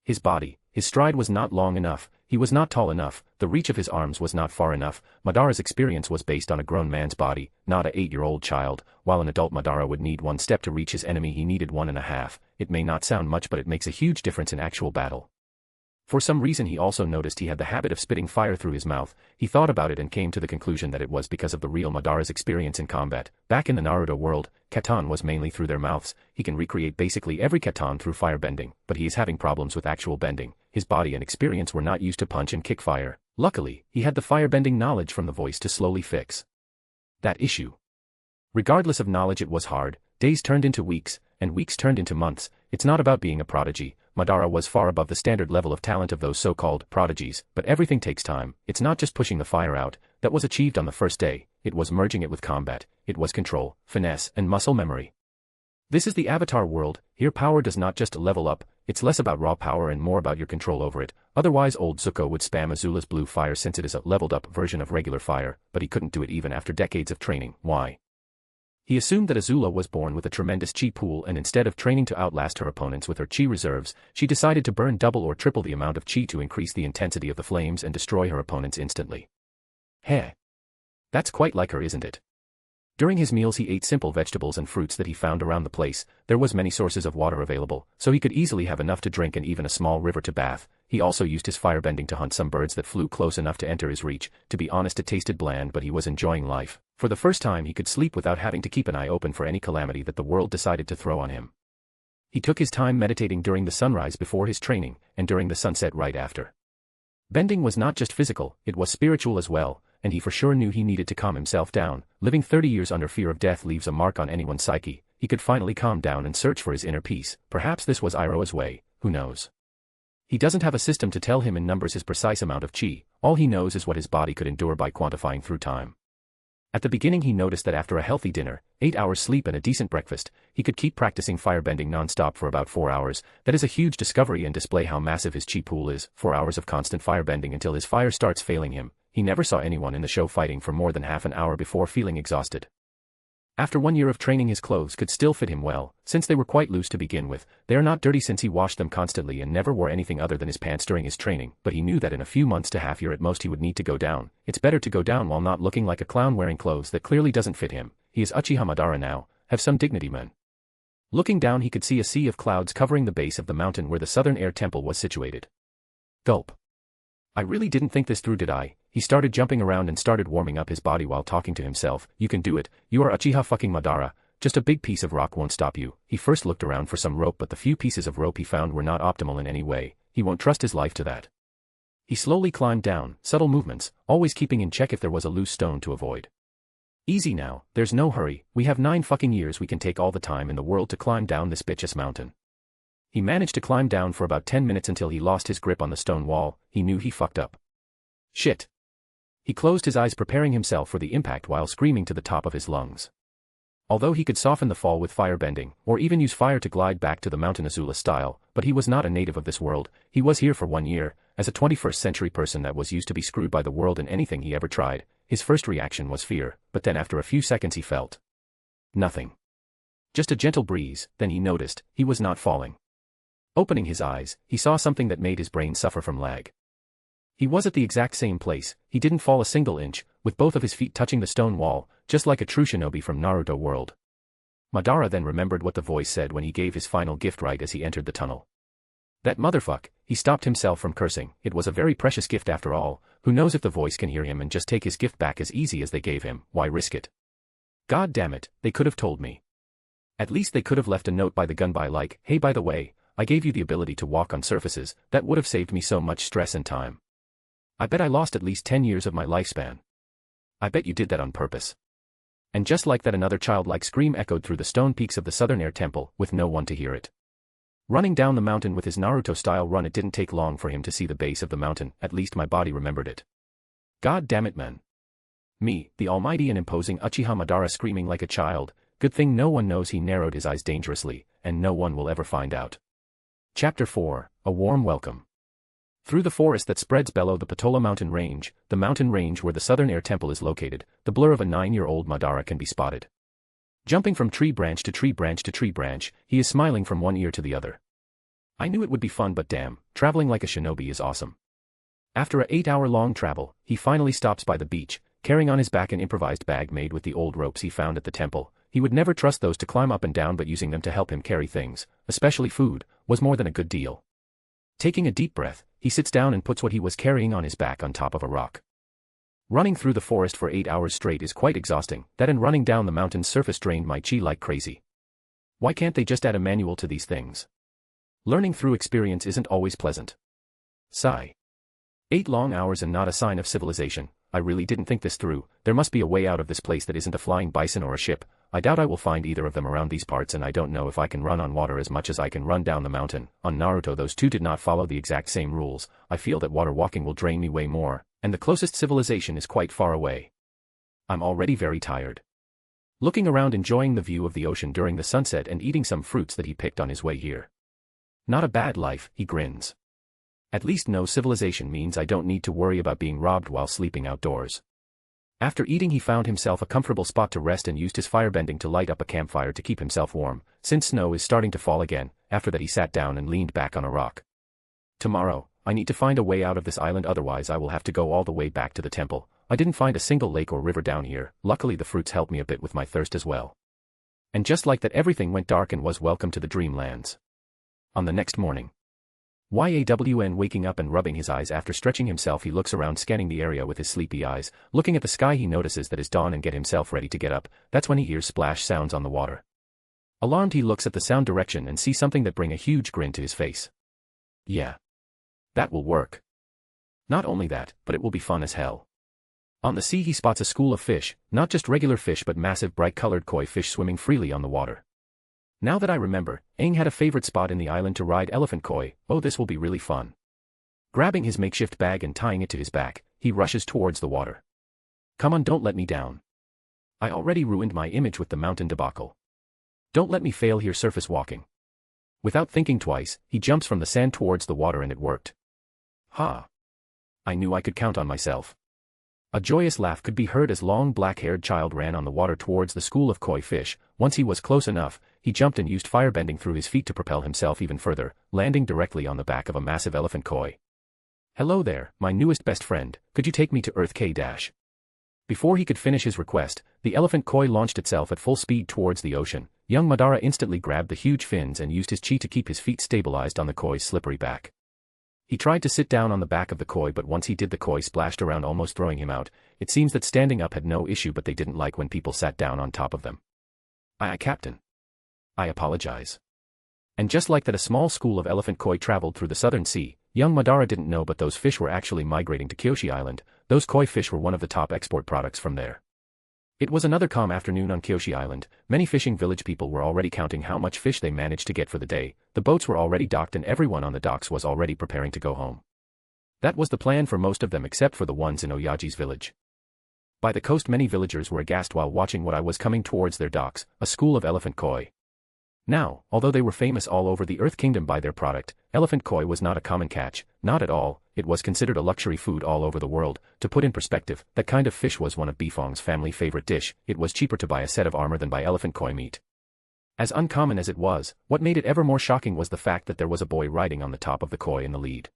His body, his stride was not long enough. He was not tall enough, the reach of his arms was not far enough. Madara's experience was based on a grown man's body, not a 8-year-old child. While an adult Madara would need 1 step to reach his enemy, he needed 1.5. It may not sound much, but it makes a huge difference in actual battle. For some reason he also noticed he had the habit of spitting fire through his mouth. He thought about it and came to the conclusion that it was because of the real Madara's experience in combat. Back in the Naruto world, katan was mainly through their mouths. He can recreate basically every katan through firebending, but he is having problems with actual bending. His body and experience were not used to punch and kick fire. Luckily, he had the firebending knowledge from the voice to slowly fix that issue. Regardless of knowledge, it was hard. Days turned into weeks, and weeks turned into months. It's not about being a prodigy. Madara was far above the standard level of talent of those so-called prodigies, but everything takes time. It's not just pushing the fire out that was achieved on the first day. It was merging it with combat. It was control, finesse, and muscle memory. This is the Avatar world. Here power does not just level up, it's less about raw power and more about your control over it. Otherwise old Zuko would spam Azula's blue fire since it is a leveled up version of regular fire, but he couldn't do it even after decades of training. Why? He assumed that Azula was born with a tremendous chi pool, and instead of training to outlast her opponents with her chi reserves, she decided to burn double or triple the amount of chi to increase the intensity of the flames and destroy her opponents instantly. Heh. That's quite like her, isn't it? During his meals he ate simple vegetables and fruits that he found around the place. There was many sources of water available, so he could easily have enough to drink and even a small river to bath. He also used his firebending to hunt some birds that flew close enough to enter his reach. To be honest, it tasted bland, but he was enjoying life. For the first time he could sleep without having to keep an eye open for any calamity that the world decided to throw on him. He took his time meditating during the sunrise before his training, and during the sunset right after. Bending was not just physical, it was spiritual as well, and he for sure knew he needed to calm himself down. Living 30 years under fear of death leaves a mark on anyone's psyche. He could finally calm down and search for his inner peace. Perhaps this was Iroha's way, who knows? He doesn't have a system to tell him in numbers his precise amount of chi. All he knows is what his body could endure by quantifying through time. At the beginning he noticed that after a healthy dinner, 8 hours sleep and a decent breakfast, he could keep practicing firebending non-stop for about 4 hours. That is a huge discovery and display how massive his chi pool is. 4 hours of constant firebending until his fire starts failing him. He never saw anyone in the show fighting for more than half an hour before feeling exhausted. After 1 year of training his clothes could still fit him well, since they were quite loose to begin with. They are not dirty since he washed them constantly and never wore anything other than his pants during his training, but he knew that in a few months to half year at most he would need to go down. It's better to go down while not looking like a clown wearing clothes that clearly doesn't fit him. He is Uchiha Madara now. Have some dignity, man. Looking down he could see a sea of clouds covering the base of the mountain where the Southern Air Temple was situated. Gulp. I really didn't think this through, did I? He started jumping around and started warming up his body while talking to himself. You can do it. You are Uchiha fucking Madara. Just a big piece of rock won't stop you. He first looked around for some rope, but the few pieces of rope he found were not optimal in any way. He won't trust his life to that. He slowly climbed down, subtle movements, always keeping in check if there was a loose stone to avoid. Easy now, there's no hurry. We have 9 fucking years. We can take all the time in the world to climb down this bitch-ass mountain. He managed to climb down for about 10 minutes until he lost his grip on the stone wall. He knew he fucked up. Shit. He closed his eyes, preparing himself for the impact while screaming to the top of his lungs. Although he could soften the fall with firebending, or even use fire to glide back to the mountain Azula style, but he was not a native of this world. He was here for 1 year, as a 21st century person that was used to be screwed by the world in anything he ever tried. His first reaction was fear, but then after a few seconds he felt nothing. Just a gentle breeze. Then he noticed he was not falling. Opening his eyes, he saw something that made his brain suffer from lag. He was at the exact same place. He didn't fall a single inch, with both of his feet touching the stone wall, just like a true shinobi from Naruto world. Madara then remembered what the voice said when he gave his final gift right as he entered the tunnel. That motherfuck, he stopped himself from cursing. It was a very precious gift after all. Who knows if the voice can hear him and just take his gift back as easy as they gave him. Why risk it? God damn it, they could have told me. At least they could have left a note by the gunby like, hey, by the way, I gave you the ability to walk on surfaces. That would have saved me so much stress and time. I bet I lost at least 10 years of my lifespan. I bet you did that on purpose. And just like that, another childlike scream echoed through the stone peaks of the Southern Air Temple, with no one to hear it. Running down the mountain with his Naruto-style run, it didn't take long for him to see the base of the mountain. At least my body remembered it. God damn it, man. Me, the almighty and imposing Uchiha Madara, screaming like a child. Good thing no one knows. He narrowed his eyes dangerously, and no one will ever find out. Chapter 4, A Warm Welcome. Through the forest that spreads below the Patola mountain range, the mountain range where the Southern Air Temple is located, the blur of a 9-year-old Madara can be spotted. Jumping from tree branch to tree branch to tree branch, he is smiling from one ear to the other. I knew it would be fun, but damn, traveling like a shinobi is awesome. After a 8-hour-long travel, he finally stops by the beach, carrying on his back an improvised bag made with the old ropes he found at the temple. He would never trust those to climb up and down, but using them to help him carry things, especially food, was more than a good deal. Taking a deep breath, he sits down and puts what he was carrying on his back on top of a rock. Running through the forest for 8 hours straight is quite exhausting. That and running down the mountain's surface drained my chi like crazy. Why can't they just add a manual to these things? Learning through experience isn't always pleasant. Sigh. 8 long hours and not a sign of civilization. I really didn't think this through. There must be a way out of this place that isn't a flying bison or a ship. I doubt I will find either of them around these parts, and I don't know if I can run on water as much as I can run down the mountain. On Naruto those two did not follow the exact same rules. I feel that water walking will drain me way more, and the closest civilization is quite far away. I'm already very tired. looking around enjoying the view of the ocean during the sunset and eating some fruits that he picked on his way here. Not a bad life, he grins. At least no civilization means I don't need to worry about being robbed while sleeping outdoors. After eating he found himself a comfortable spot to rest and used his firebending to light up a campfire to keep himself warm, since snow is starting to fall again. After that he sat down and leaned back on a rock. Tomorrow, I need to find a way out of this island, otherwise I will have to go all the way back to the temple. I didn't find a single lake or river down here. Luckily the fruits helped me a bit with my thirst as well. And just like that everything went dark and was welcome to the dreamlands. On the next morning, YAWN waking up and rubbing his eyes after stretching himself, he looks around scanning the area with his sleepy eyes. Looking at the sky he notices that it's dawn and get himself ready to get up. That's when he hears splash sounds on the water. Alarmed he looks at the sound direction and sees something that bring a huge grin to his face. Yeah. That will work. Not only that, but it will be fun as hell. On the sea he spots a school of fish, not just regular fish but massive bright-colored koi fish swimming freely on the water. Now that I remember, Aang had a favorite spot in the island to ride elephant koi. Oh, this will be really fun. Grabbing his makeshift bag and tying it to his back, he rushes towards the water. Come on, don't let me down. I already ruined my image with the mountain debacle. Don't let me fail here surface walking. Without thinking twice, he jumps from the sand towards the water and it worked. Ha! I knew I could count on myself. A joyous laugh could be heard as long black-haired child ran on the water towards the school of koi fish. Once he was close enough, he jumped and used firebending through his feet to propel himself even further, landing directly on the back of a massive elephant koi. Hello there, my newest best friend, could you take me to Earth K-? Before he could finish his request, the elephant koi launched itself at full speed towards the ocean. Young Madara instantly grabbed the huge fins and used his chi to keep his feet stabilized on the koi's slippery back. He tried to sit down on the back of the koi, but once he did the koi splashed around, almost throwing him out. It seems that standing up had no issue, but they didn't like when people sat down on top of them. Captain. I apologize. And just like that, a small school of elephant koi traveled through the southern sea. Young Madara didn't know, but those fish were actually migrating to Kyoshi Island. Those koi fish were one of the top export products from there. It was another calm afternoon on Kyoshi Island. Many fishing village people were already counting how much fish they managed to get for the day. The boats were already docked and everyone on the docks was already preparing to go home. That was the plan for most of them except for the ones in Oyaji's village. By the coast many villagers were aghast while watching what I was coming towards their docks, a school of elephant koi. Now, although they were famous all over the Earth Kingdom by their product, elephant koi was not a common catch, not at all. It was considered a luxury food all over the world. To put in perspective, that kind of fish was one of Bifong's family favorite dish. It was cheaper to buy a set of armor than buy elephant koi meat. As uncommon as it was, what made it ever more shocking was the fact that there was a boy riding on the top of the koi in the lead.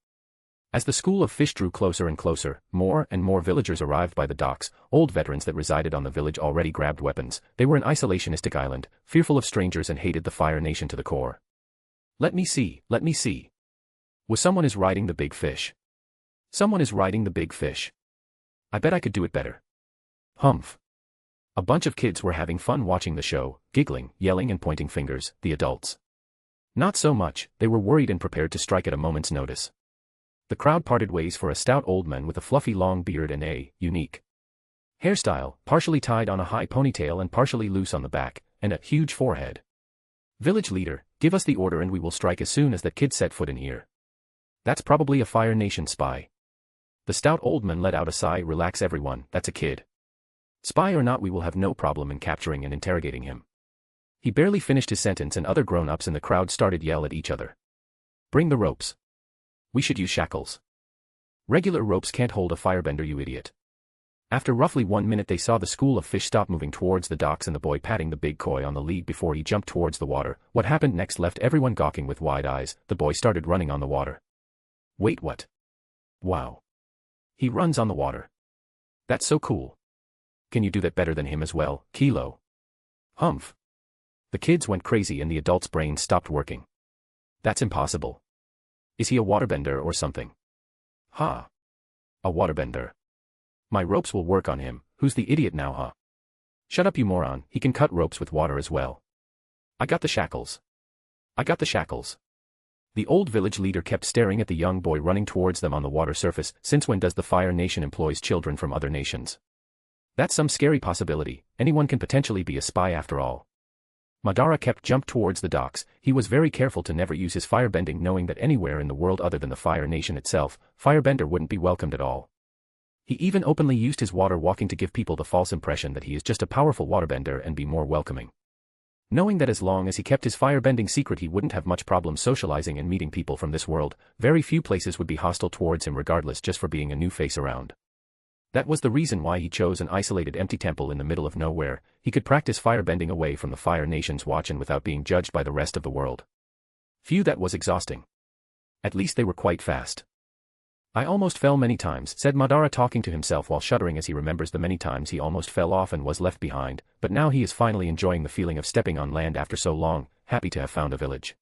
As the school of fish drew closer and closer, more and more villagers arrived by the docks. Old veterans that resided on the village already grabbed weapons. They were an isolationistic island, fearful of strangers and hated the Fire Nation to the core. Let me see, let me see. Someone is riding the big fish. Someone is riding the big fish. I bet I could do it better. Humph. A bunch of kids were having fun watching the show, giggling, yelling and pointing fingers. The adults, not so much. They were worried and prepared to strike at a moment's notice. The crowd parted ways for a stout old man with a fluffy long beard and a unique hairstyle, partially tied on a high ponytail and partially loose on the back, and a huge forehead. Village leader, give us the order and we will strike as soon as that kid set foot in here. That's probably a Fire Nation spy. The stout old man let out a sigh. Relax everyone, that's a kid. Spy or not, we will have no problem in capturing and interrogating him. He barely finished his sentence and other grown-ups in the crowd started yell at each other. Bring the ropes. We should use shackles. Regular ropes can't hold a firebender, you idiot. After roughly 1 minute they saw the school of fish stop moving towards the docks and the boy patting the big koi on the lead before he jumped towards the water. What happened next left everyone gawking with wide eyes. The boy started running on the water. Wait, what? Wow. He runs on the water. That's so cool. Can you do that better than him as well, Kilo? Humph. The kids went crazy and the adults' brains stopped working. That's impossible. Is he a waterbender or something? Ha. A waterbender. My ropes will work on him. Who's the idiot now, huh? Shut up, you moron. He can cut ropes with water as well. I got the shackles. I got the shackles. The old village leader kept staring at the young boy running towards them on the water surface. Since when does the Fire Nation employs children from other nations? That's some scary possibility. Anyone can potentially be a spy after all. Madara kept jumped towards the docks. He was very careful to never use his firebending, knowing that anywhere in the world other than the Fire Nation itself, firebender wouldn't be welcomed at all. He even openly used his water walking to give people the false impression that he is just a powerful waterbender and be more welcoming. Knowing that as long as he kept his firebending secret he wouldn't have much problem socializing and meeting people from this world, very few places would be hostile towards him regardless just for being a new face around. That was the reason why he chose an isolated empty temple in the middle of nowhere. He could practice firebending away from the Fire Nation's watch and without being judged by the rest of the world. Phew, that was exhausting. At least they were quite fast. I almost fell many times, said Madara talking to himself while shuddering as he remembers the many times he almost fell off and was left behind, but now he is finally enjoying the feeling of stepping on land after so long, happy to have found a village.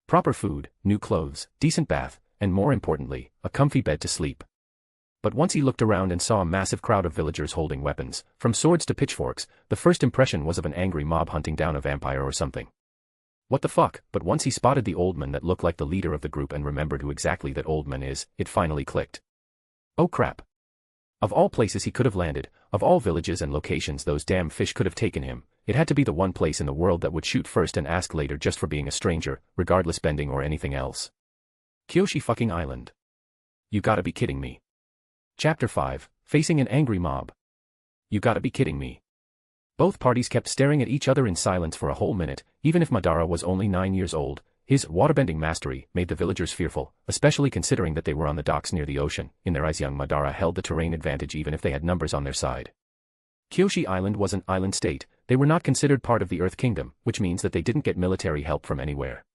Proper food, new clothes, decent bath, and more importantly, a comfy bed to sleep. But once he looked around and saw a massive crowd of villagers holding weapons, from swords to pitchforks, the first impression was of an angry mob hunting down a vampire or something. What the fuck? But once he spotted the old man that looked like the leader of the group and remembered who exactly that old man is, it finally clicked. Oh crap. Of all places he could have landed, of all villages and locations those damn fish could have taken him, it had to be the one place in the world that would shoot first and ask later just for being a stranger, regardless bending or anything else. Kyoshi fucking Island. You gotta be kidding me. Chapter 5, Facing an Angry Mob. You gotta be kidding me. Both parties kept staring at each other in silence for a whole minute. Even if Madara was only 9 years old, his waterbending mastery made the villagers fearful, especially considering that they were on the docks near the ocean. In their eyes young Madara held the terrain advantage even if they had numbers on their side. Kyoshi Island was an island state. They were not considered part of the Earth Kingdom, which means that they didn't get military help from anywhere.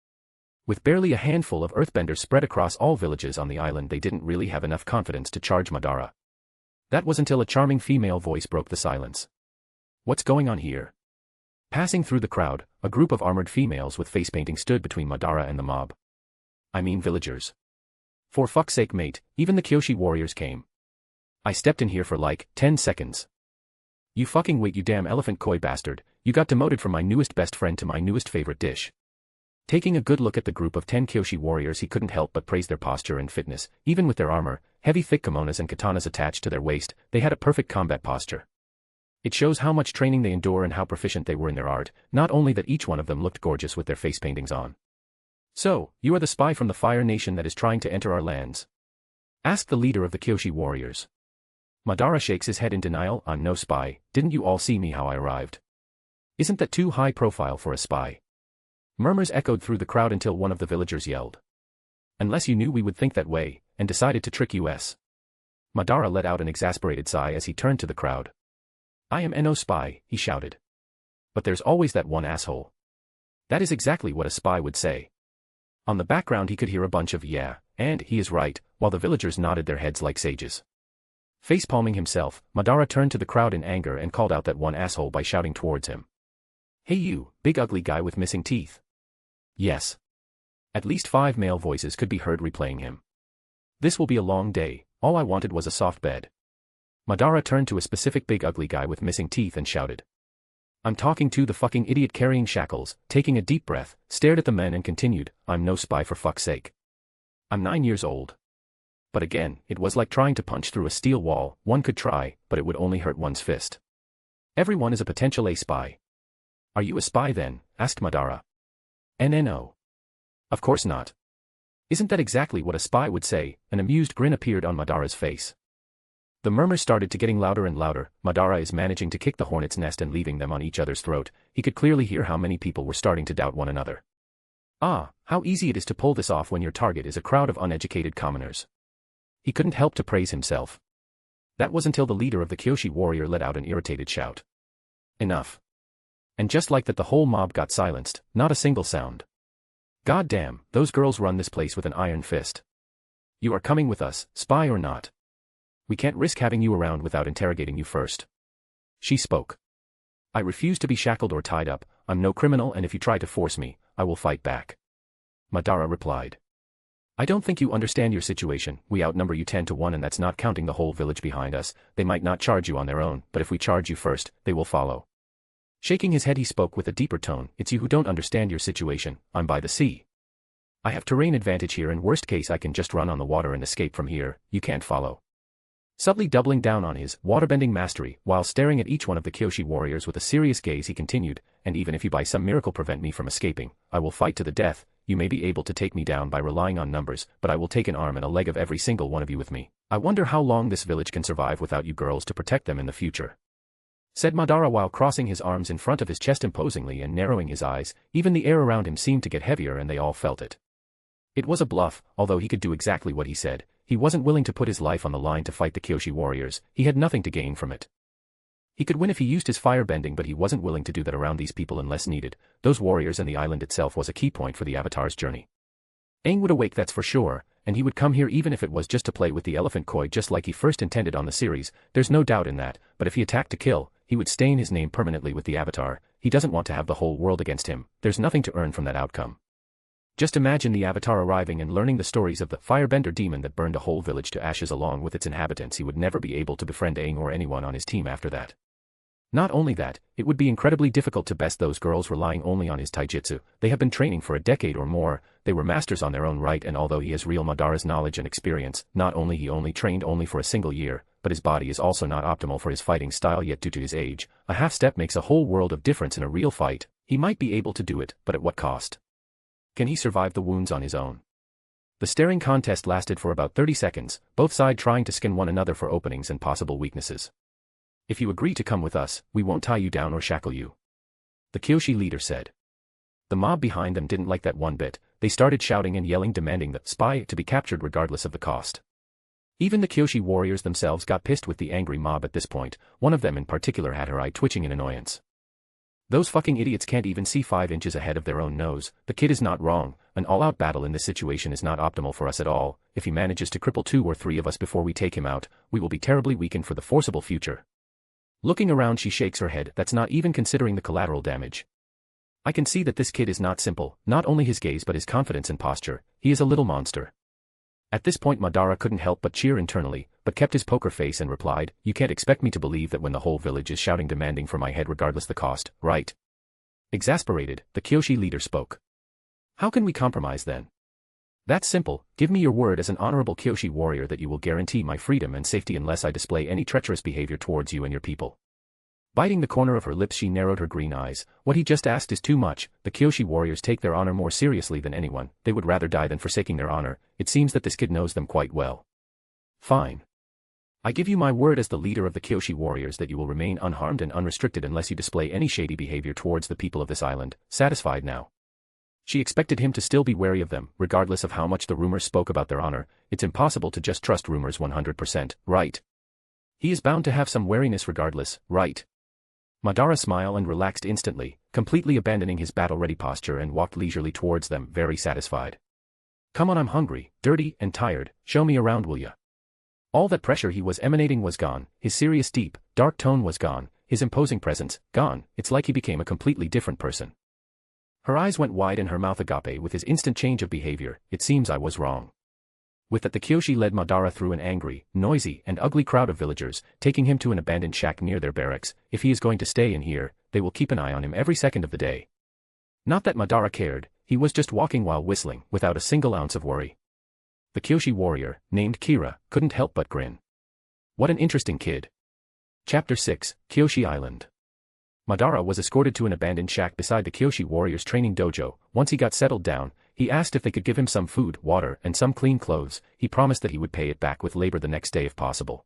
With barely a handful of earthbenders spread across all villages on the island they didn't really have enough confidence to charge Madara. That was until a charming female voice broke the silence. What's going on here? Passing through the crowd, a group of armored females with face painting stood between Madara and the mob. I mean villagers. For fuck's sake mate, even the Kyoshi warriors came. I stepped in here for like 10 seconds. You fucking wait you damn elephant koi bastard, you got demoted from my newest best friend to my newest favorite dish. Taking a good look at the group of 10 Kyoshi warriors he couldn't help but praise their posture and fitness. Even with their armor, heavy thick kimonos and katanas attached to their waist, they had a perfect combat posture. It shows how much training they endure and how proficient they were in their art, not only that each one of them looked gorgeous with their face paintings on. So, you are the spy from the Fire Nation that is trying to enter our lands? Asked the leader of the Kyoshi warriors. Madara shakes his head in denial. I'm no spy, didn't you all see me how I arrived? Isn't that too high profile for a spy? Murmurs echoed through the crowd until one of the villagers yelled. Unless you knew we would think that way, and decided to trick us. Madara let out an exasperated sigh as he turned to the crowd. I am no spy, he shouted. But there's always that one asshole. That is exactly what a spy would say. On the background he could hear a bunch of yeah, and he is right, while the villagers nodded their heads like sages. Face-palming himself, Madara turned to the crowd in anger and called out that one asshole by shouting towards him. Hey you, big ugly guy with missing teeth. Yes. At least 5 male voices could be heard replaying him. This will be a long day, all I wanted was a soft bed. Madara turned to a specific big ugly guy with missing teeth and shouted. I'm talking to the fucking idiot carrying shackles, taking a deep breath, stared at the men and continued, I'm no spy for fuck's sake. I'm 9 years old. But again, it was like trying to punch through a steel wall. One could try, but it would only hurt one's fist. Everyone is a potential spy. Are you a spy then? Asked Madara. No. Of course not. Isn't that exactly what a spy would say? An amused grin appeared on Madara's face. The murmurs started to getting louder and louder. Madara is managing to kick the hornet's nest and leaving them on each other's throat. He could clearly hear how many people were starting to doubt one another. Ah, how easy it is to pull this off when your target is a crowd of uneducated commoners. He couldn't help to praise himself. That was until the leader of the Kyoshi warrior let out an irritated shout. Enough. And just like that the whole mob got silenced, not a single sound. God damn, those girls run this place with an iron fist. You are coming with us, spy or not. We can't risk having you around without interrogating you first. She spoke. I refuse to be shackled or tied up, I'm no criminal and if you try to force me, I will fight back. Madara replied. I don't think you understand your situation, we outnumber you 10 to 1 and that's not counting the whole village behind us, they might not charge you on their own, but if we charge you first, they will follow. Shaking his head he spoke with a deeper tone, it's you who don't understand your situation, I'm by the sea. I have terrain advantage here and worst case I can just run on the water and escape from here, you can't follow. Subtly doubling down on his waterbending mastery, while staring at each one of the Kyoshi warriors with a serious gaze he continued, and even if you by some miracle prevent me from escaping, I will fight to the death, you may be able to take me down by relying on numbers, but I will take an arm and a leg of every single one of you with me. I wonder how long this village can survive without you girls to protect them in the future," said Madara while crossing his arms in front of his chest imposingly and narrowing his eyes. Even the air around him seemed to get heavier and they all felt it. It was a bluff, although he could do exactly what he said. He wasn't willing to put his life on the line to fight the Kyoshi warriors. He had nothing to gain from it. He could win if he used his firebending, but he wasn't willing to do that around these people unless needed. Those warriors and the island itself was a key point for the Avatar's journey. Aang would awake, that's for sure, and he would come here even if it was just to play with the elephant koi just like he first intended on the series. There's no doubt in that, but if he attacked to kill, he would stain his name permanently with the Avatar. He doesn't want to have the whole world against him. There's nothing to earn from that outcome. Just imagine the Avatar arriving and learning the stories of the firebender demon that burned a whole village to ashes along with its inhabitants. He would never be able to befriend Aang or anyone on his team after that. Not only that, it would be incredibly difficult to best those girls relying only on his taijutsu. They have been training for a decade or more. They were masters on their own right, and although he has real Madara's knowledge and experience, not only he only trained only for a single year, but his body is also not optimal for his fighting style yet due to his age. A half step makes a whole world of difference in a real fight. He might be able to do it, but at what cost? Can he survive the wounds on his own? The staring contest lasted for about 30 seconds, both sides trying to skin one another for openings and possible weaknesses. "If you agree to come with us, we won't tie you down or shackle you," the Kyoshi leader said. The mob behind them didn't like that one bit. They started shouting and yelling, demanding the spy to be captured regardless of the cost. Even the Kyoshi warriors themselves got pissed with the angry mob at this point. One of them in particular had her eye twitching in annoyance. Those fucking idiots can't even see 5 inches ahead of their own nose. The kid is not wrong. An all-out battle in this situation is not optimal for us at all. If he manages to cripple 2 or 3 of us before we take him out, we will be terribly weakened for the foreseeable future. Looking around, she shakes her head. That's not even considering the collateral damage. I can see that this kid is not simple, not only his gaze but his confidence and posture. He is a little monster. At this point Madara couldn't help but cheer internally, but kept his poker face and replied, "You can't expect me to believe that when the whole village is shouting demanding for my head regardless the cost, right?" Exasperated, the Kyoshi leader spoke. "How can we compromise then?" "That's simple. Give me your word as an honorable Kyoshi warrior that you will guarantee my freedom and safety unless I display any treacherous behavior towards you and your people." Biting the corner of her lips, she narrowed her green eyes. What he just asked is too much. The Kyoshi warriors take their honor more seriously than anyone. They would rather die than forsaking their honor. It seems that this kid knows them quite well. "Fine. I give you my word as the leader of the Kyoshi warriors that you will remain unharmed and unrestricted unless you display any shady behavior towards the people of this island." Satisfied now? She expected him to still be wary of them, regardless of how much the rumors spoke about their honor. It's impossible to just trust rumors 100%, right? He is bound to have some wariness regardless, right? Madara smiled and relaxed instantly, completely abandoning his battle-ready posture and walked leisurely towards them, very satisfied. "Come on, I'm hungry, dirty, and tired. Show me around, will ya?" All that pressure he was emanating was gone. His serious, deep, dark tone was gone. His imposing presence, gone. It's like he became a completely different person. Her eyes went wide and her mouth agape with his instant change of behavior. "It seems I was wrong." With that, the Kyoshi led Madara through an angry, noisy, and ugly crowd of villagers, taking him to an abandoned shack near their barracks. If he is going to stay in here, they will keep an eye on him every second of the day. Not that Madara cared. He was just walking while whistling, without a single ounce of worry. The Kyoshi warrior, named Kira, couldn't help but grin. What an interesting kid. Chapter 6, Kyoshi Island. Madara was escorted to an abandoned shack beside the Kyoshi warriors' training dojo. Once he got settled down, he asked if they could give him some food, water, and some clean clothes. He promised that he would pay it back with labor the next day if possible.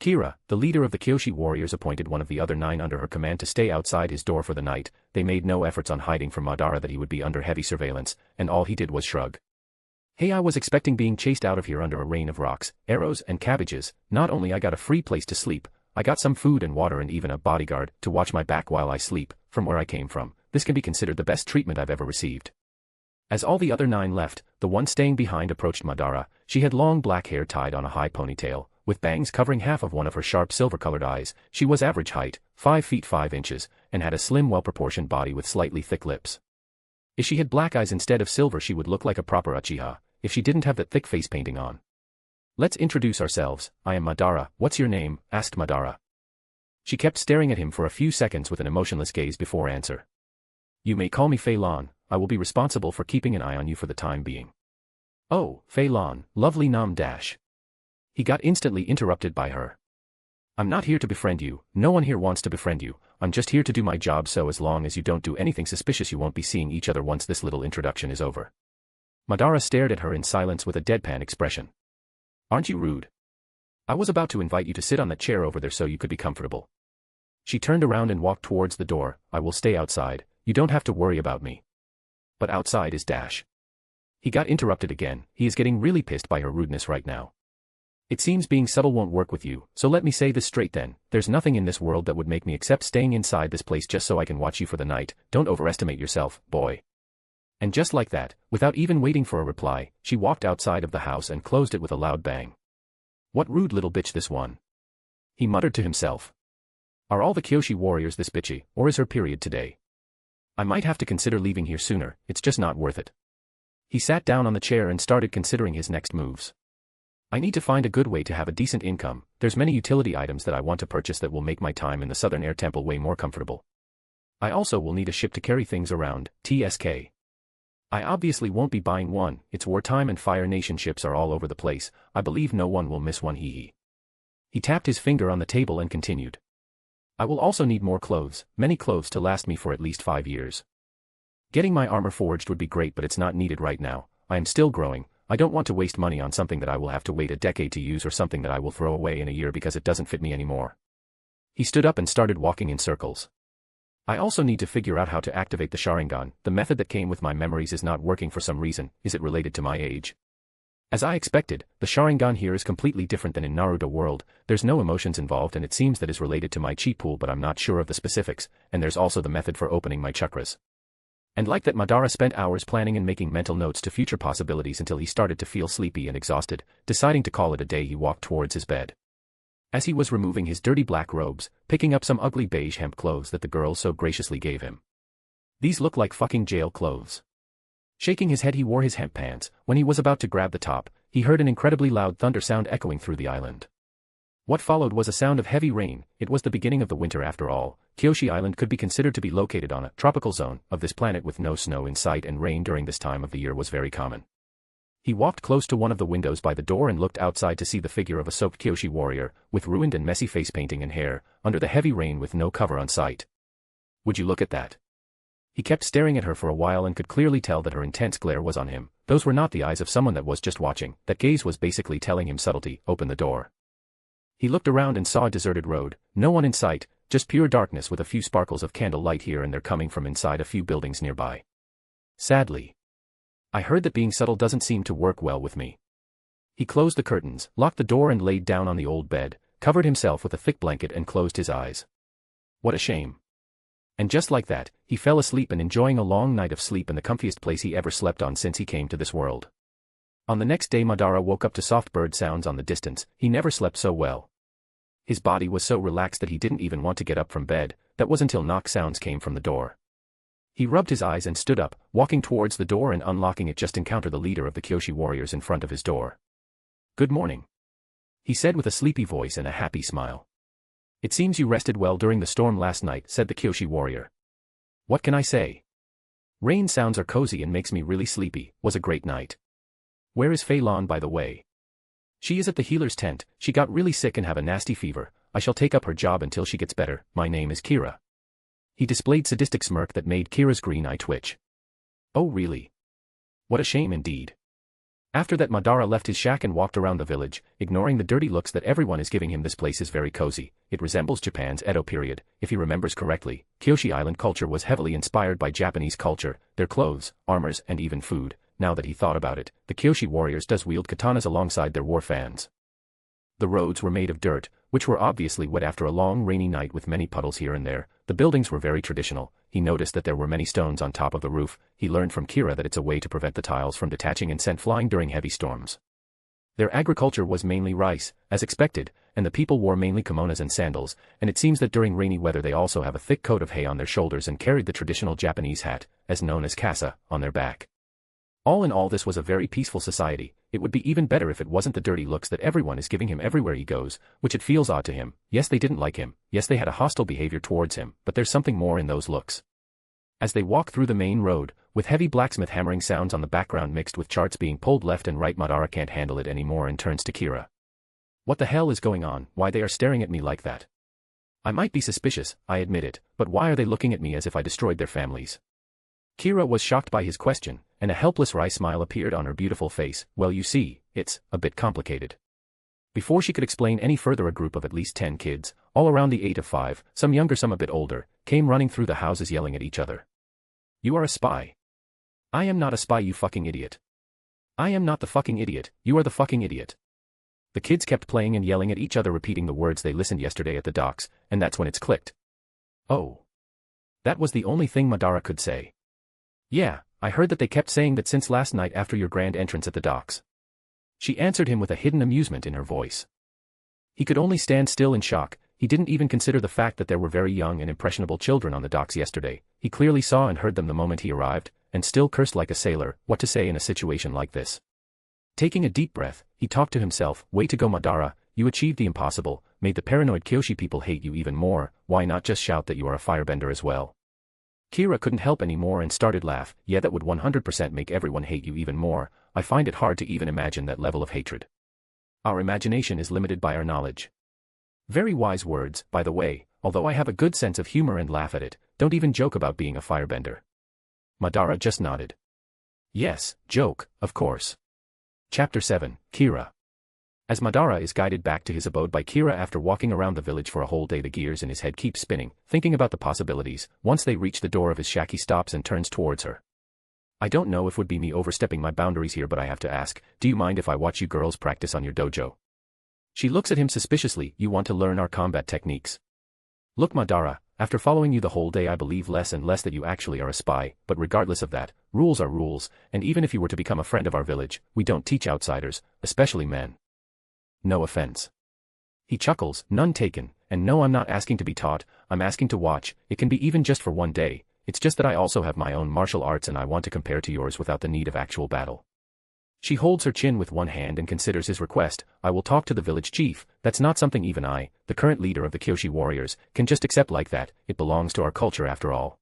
Kira, the leader of the Kyoshi warriors, appointed one of the other 9 under her command to stay outside his door for the night. They made no efforts on hiding from Madara that he would be under heavy surveillance, and all he did was shrug. "Hey, I was expecting being chased out of here under a rain of rocks, arrows, and cabbages. Not only I got a free place to sleep, I got some food and water and even a bodyguard to watch my back while I sleep. From where I came from, this can be considered the best treatment I've ever received." As all the other 9 left, the one staying behind approached Madara. She had long black hair tied on a high ponytail, with bangs covering half of one of her sharp silver-colored eyes. She was average height, 5 feet 5 inches, and had a slim, well-proportioned body with slightly thick lips. If she had black eyes instead of silver, she would look like a proper Uchiha, if she didn't have that thick face painting on. "Let's introduce ourselves. I am Madara. What's your name?" asked Madara. She kept staring at him for a few seconds with an emotionless gaze before answer. "You may call me Fei Lan. I will be responsible for keeping an eye on you for the time being." "Oh, Fei Lan, lovely Nam dash." He got instantly interrupted by her. "I'm not here to befriend you. No one here wants to befriend you. I'm just here to do my job, so as long as you don't do anything suspicious you won't be seeing each other once this little introduction is over. Madara stared at her in silence with a deadpan expression. Aren't you rude? I was about to invite you to sit on that chair over there so you could be comfortable. She turned around and walked towards the door. I will stay outside, you don't have to worry about me. But outside is Dash. He got interrupted again. He is getting really pissed by her rudeness right now. It seems being subtle won't work with you, so let me say this straight then, there's nothing in this world that would make me accept staying inside this place just so I can watch you for the night. Don't overestimate yourself, boy. And just like that, without even waiting for a reply, she walked outside of the house and closed it with a loud bang. What rude little bitch this one. He muttered to himself. Are all the Kyoshi warriors this bitchy, or is her period today? I might have to consider leaving here sooner, it's just not worth it. He sat down on the chair and started considering his next moves. I need to find a good way to have a decent income. There's many utility items that I want to purchase that will make my time in the Southern Air Temple way more comfortable. I also will need a ship to carry things around, TSK. I obviously won't be buying one, it's wartime and Fire Nation ships are all over the place, I believe no one will miss one hee. He tapped his finger on the table and continued. I will also need more clothes, many clothes to last me for at least 5 years. Getting my armor forged would be great, but it's not needed right now. I am still growing. I don't want to waste money on something that I will have to wait a decade to use or something that I will throw away in a year because it doesn't fit me anymore. He stood up and started walking in circles. I also need to figure out how to activate the Sharingan. The method that came with my memories is not working for some reason. Is it related to my age? As I expected, the Sharingan here is completely different than in Naruto world. There's no emotions involved and it seems that is related to my chi pool, but I'm not sure of the specifics, and there's also the method for opening my chakras. And like that, Madara spent hours planning and making mental notes to future possibilities until he started to feel sleepy and exhausted. Deciding to call it a day, he walked towards his bed. As he was removing his dirty black robes, picking up some ugly beige hemp clothes that the girl so graciously gave him. These look like fucking jail clothes. Shaking his head, he wore his hemp pants. When he was about to grab the top, he heard an incredibly loud thunder sound echoing through the island. What followed was a sound of heavy rain. It was the beginning of the winter after all. Kyoshi Island could be considered to be located on a tropical zone of this planet with no snow in sight, and rain during this time of the year was very common. He walked close to one of the windows by the door and looked outside to see the figure of a soaked Kyoshi warrior, with ruined and messy face painting and hair, under the heavy rain with no cover on sight. Would you look at that? He kept staring at her for a while and could clearly tell that her intense glare was on him. Those were not the eyes of someone that was just watching. That gaze was basically telling him subtlety, open the door. He looked around and saw a deserted road, no one in sight, just pure darkness with a few sparkles of candle light here and there coming from inside a few buildings nearby. Sadly, I heard that being subtle doesn't seem to work well with me. He closed the curtains, locked the door and laid down on the old bed, covered himself with a thick blanket and closed his eyes. What a shame. And just like that, he fell asleep and enjoying a long night of sleep in the comfiest place he ever slept on since he came to this world. On the next day, Madara woke up to soft bird sounds on the distance. He never slept so well. His body was so relaxed that he didn't even want to get up from bed. That was until knock sounds came from the door. He rubbed his eyes and stood up, walking towards the door and unlocking it, just encounter the leader of the Kyoshi warriors in front of his door. Good morning, he said with a sleepy voice and a happy smile. It seems you rested well during the storm last night, said the Kyoshi warrior. What can I say? Rain sounds are cozy and makes me really sleepy. Was a great night. Where is Fei Lan, by the way? She is at the healer's tent. She got really sick and have a nasty fever. I shall take up her job until she gets better. My name is Kira. He displayed sadistic smirk that made Kira's green eye twitch. Oh really? What a shame indeed. After that, Madara left his shack and walked around the village, ignoring the dirty looks that everyone is giving him. This place is very cozy. It resembles Japan's Edo period. If he remembers correctly, Kyoshi Island culture was heavily inspired by Japanese culture, their clothes, armors and even food. Now that he thought about it, the Kyoshi warriors does wield katanas alongside their war fans. The roads were made of dirt, which were obviously wet after a long rainy night with many puddles here and there. The buildings were very traditional. He noticed that there were many stones on top of the roof. He learned from Kira that it's a way to prevent the tiles from detaching and sent flying during heavy storms. Their agriculture was mainly rice, as expected, and the people wore mainly kimonos and sandals, and it seems that during rainy weather they also have a thick coat of hay on their shoulders and carried the traditional Japanese hat, as known as kasa, on their back. All in all, this was a very peaceful society. It would be even better if it wasn't the dirty looks that everyone is giving him everywhere he goes, which it feels odd to him. Yes, they didn't like him. Yes, they had a hostile behavior towards him, but there's something more in those looks. As they walk through the main road, with heavy blacksmith hammering sounds on the background mixed with charts being pulled left and right, Madara can't handle it anymore and turns to Kira. What the hell is going on? Why they are staring at me like that? I might be suspicious, I admit it, but why are they looking at me as if I destroyed their families? Kira was shocked by his question, and a helpless wry smile appeared on her beautiful face. Well, you see, it's a bit complicated. Before she could explain any further, a group of at least 10 kids, all around the age of 5, some younger some a bit older, came running through the houses yelling at each other. You are a spy. I am not a spy, you fucking idiot. I am not the fucking idiot, you are the fucking idiot. The kids kept playing and yelling at each other, repeating the words they listened yesterday at the docks, and that's when it's clicked. Oh. That was the only thing Madara could say. Yeah, I heard that they kept saying that since last night after your grand entrance at the docks. She answered him with a hidden amusement in her voice. He could only stand still in shock. He didn't even consider the fact that there were very young and impressionable children on the docks yesterday. He clearly saw and heard them the moment he arrived, and still cursed like a sailor. What to say in a situation like this? Taking a deep breath, he talked to himself. Way to go, Madara, you achieved the impossible, made the paranoid Kyoshi people hate you even more. Why not just shout that you are a firebender as well? Kira couldn't help anymore and started laugh. Yeah, that would 100% make everyone hate you even more. I find it hard to even imagine that level of hatred. Our imagination is limited by our knowledge. Very wise words, by the way, although I have a good sense of humor and laugh at it. Don't even joke about being a firebender. Madara just nodded. Yes, joke, of course. Chapter 7, Kira. As Madara is guided back to his abode by Kira after walking around the village for a whole day, the gears in his head keep spinning, thinking about the possibilities. Once they reach the door of his shack, he stops and turns towards her. I don't know if would be me overstepping my boundaries here, but I have to ask, do you mind if I watch you girls practice on your dojo? She looks at him suspiciously. You want to learn our combat techniques? Look, Madara, after following you the whole day, I believe less and less that you actually are a spy, but regardless of that, rules are rules, and even if you were to become a friend of our village, we don't teach outsiders, especially men. No offense. He chuckles, none taken, and no, I'm not asking to be taught, I'm asking to watch. It can be even just for one day. It's just that I also have my own martial arts and I want to compare to yours without the need of actual battle. She holds her chin with one hand and considers his request. I will talk to the village chief. That's not something even I, the current leader of the Kyoshi warriors, can just accept like that. It belongs to our culture after all.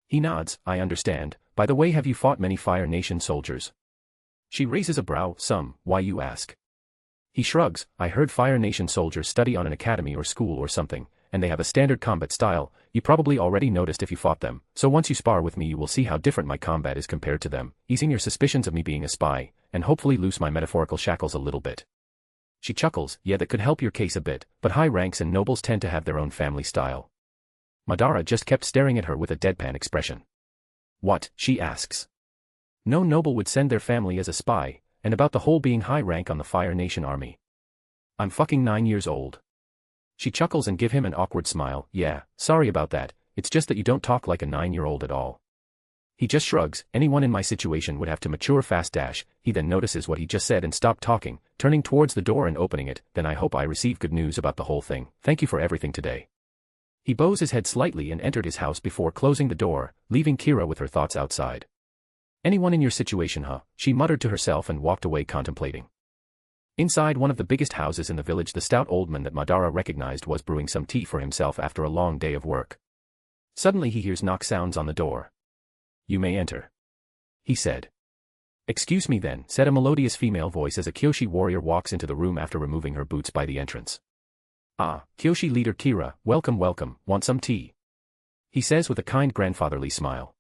He nods. I understand. By the way, have you fought many Fire Nation soldiers? She raises a brow. Some. Why, you ask? He shrugs. I heard Fire Nation soldiers study on an academy or school or something, and they have a standard combat style. You probably already noticed if you fought them, so once you spar with me you will see how different my combat is compared to them, easing your suspicions of me being a spy, and hopefully loose my metaphorical shackles a little bit. She chuckles. Yeah, that could help your case a bit, but high ranks and nobles tend to have their own family style. Madara just kept staring at her with a deadpan expression. What? She asks. No noble would send their family as a spy, and about the whole being high rank on the Fire Nation army. I'm fucking 9 years old. She chuckles and give him an awkward smile. Yeah, sorry about that, it's just that you don't talk like a 9-year-old at all. He just shrugs. Anyone in my situation would have to mature fast. He then notices what he just said and stopped talking, turning towards the door and opening it. Then I hope I receive good news about the whole thing. Thank you for everything today. He bows his head slightly and entered his house before closing the door, leaving Kira with her thoughts outside. Anyone in your situation, huh? She muttered to herself and walked away contemplating. Inside one of the biggest houses in the village, the stout old man that Madara recognized was brewing some tea for himself after a long day of work. Suddenly he hears knock sounds on the door. You may enter, he said. Excuse me then, said a melodious female voice as a Kyoshi warrior walks into the room after removing her boots by the entrance. Ah, Kyoshi leader Kira, welcome, welcome, want some tea? He says with a kind grandfatherly smile.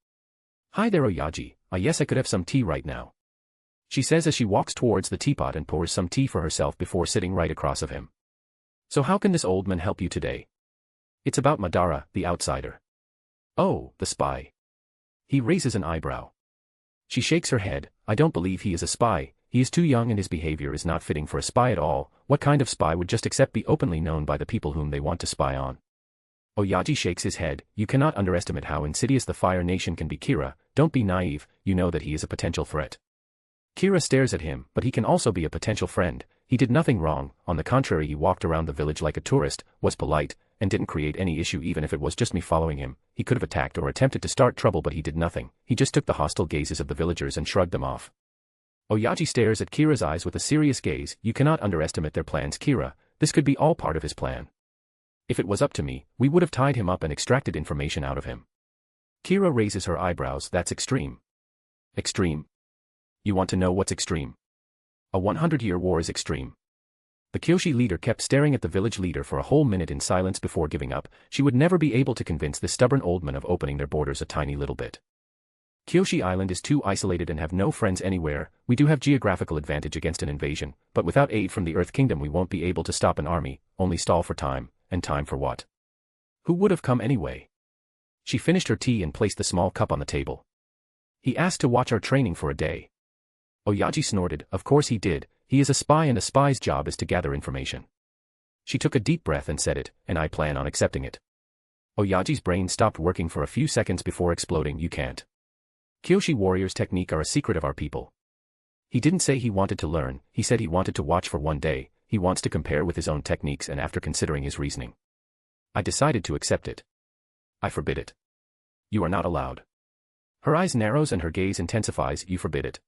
Hi there, Oyaji. Yes, I could have some tea right now, she says as she walks towards the teapot and pours some tea for herself before sitting right across of him. So how can this old man help you today? It's about Madara, the outsider. Oh, the spy. He raises an eyebrow. She shakes her head. I don't believe he is a spy. He is too young and his behavior is not fitting for a spy at all. What kind of spy would just accept be openly known by the people whom they want to spy on? Oyaji shakes his head. You cannot underestimate how insidious the Fire Nation can be, Kira. Don't be naive, you know that he is a potential threat. Kira stares at him, but he can also be a potential friend. He did nothing wrong, on the contrary he walked around the village like a tourist, was polite, and didn't create any issue even if it was just me following him. He could have attacked or attempted to start trouble but he did nothing. He just took the hostile gazes of the villagers and shrugged them off. Oyaji stares at Kira's eyes with a serious gaze. You cannot underestimate their plans, Kira. This could be all part of his plan. If it was up to me, we would have tied him up and extracted information out of him. Kira raises her eyebrows. That's extreme. Extreme? You want to know what's extreme? A 100-year war is extreme. The Kyoshi leader kept staring at the village leader for a whole minute in silence before giving up. She would never be able to convince this stubborn old man of opening their borders a tiny little bit. Kyoshi Island is too isolated and have no friends anywhere. We do have geographical advantage against an invasion, but without aid from the Earth Kingdom we won't be able to stop an army, only stall for time, and time for what? Who would have come anyway? She finished her tea and placed the small cup on the table. He asked to watch our training for a day. Oyaji snorted. Of course he did. He is a spy and a spy's job is to gather information. She took a deep breath and said it, and I plan on accepting it. Oyaji's brain stopped working for a few seconds before exploding. You can't. Kyoshi warriors' technique are a secret of our people. He didn't say he wanted to learn, he said he wanted to watch for one day, he wants to compare with his own techniques and after considering his reasoning. I decided to accept it. I forbid it. You are not allowed. Her eyes narrows and her gaze intensifies. You forbid it.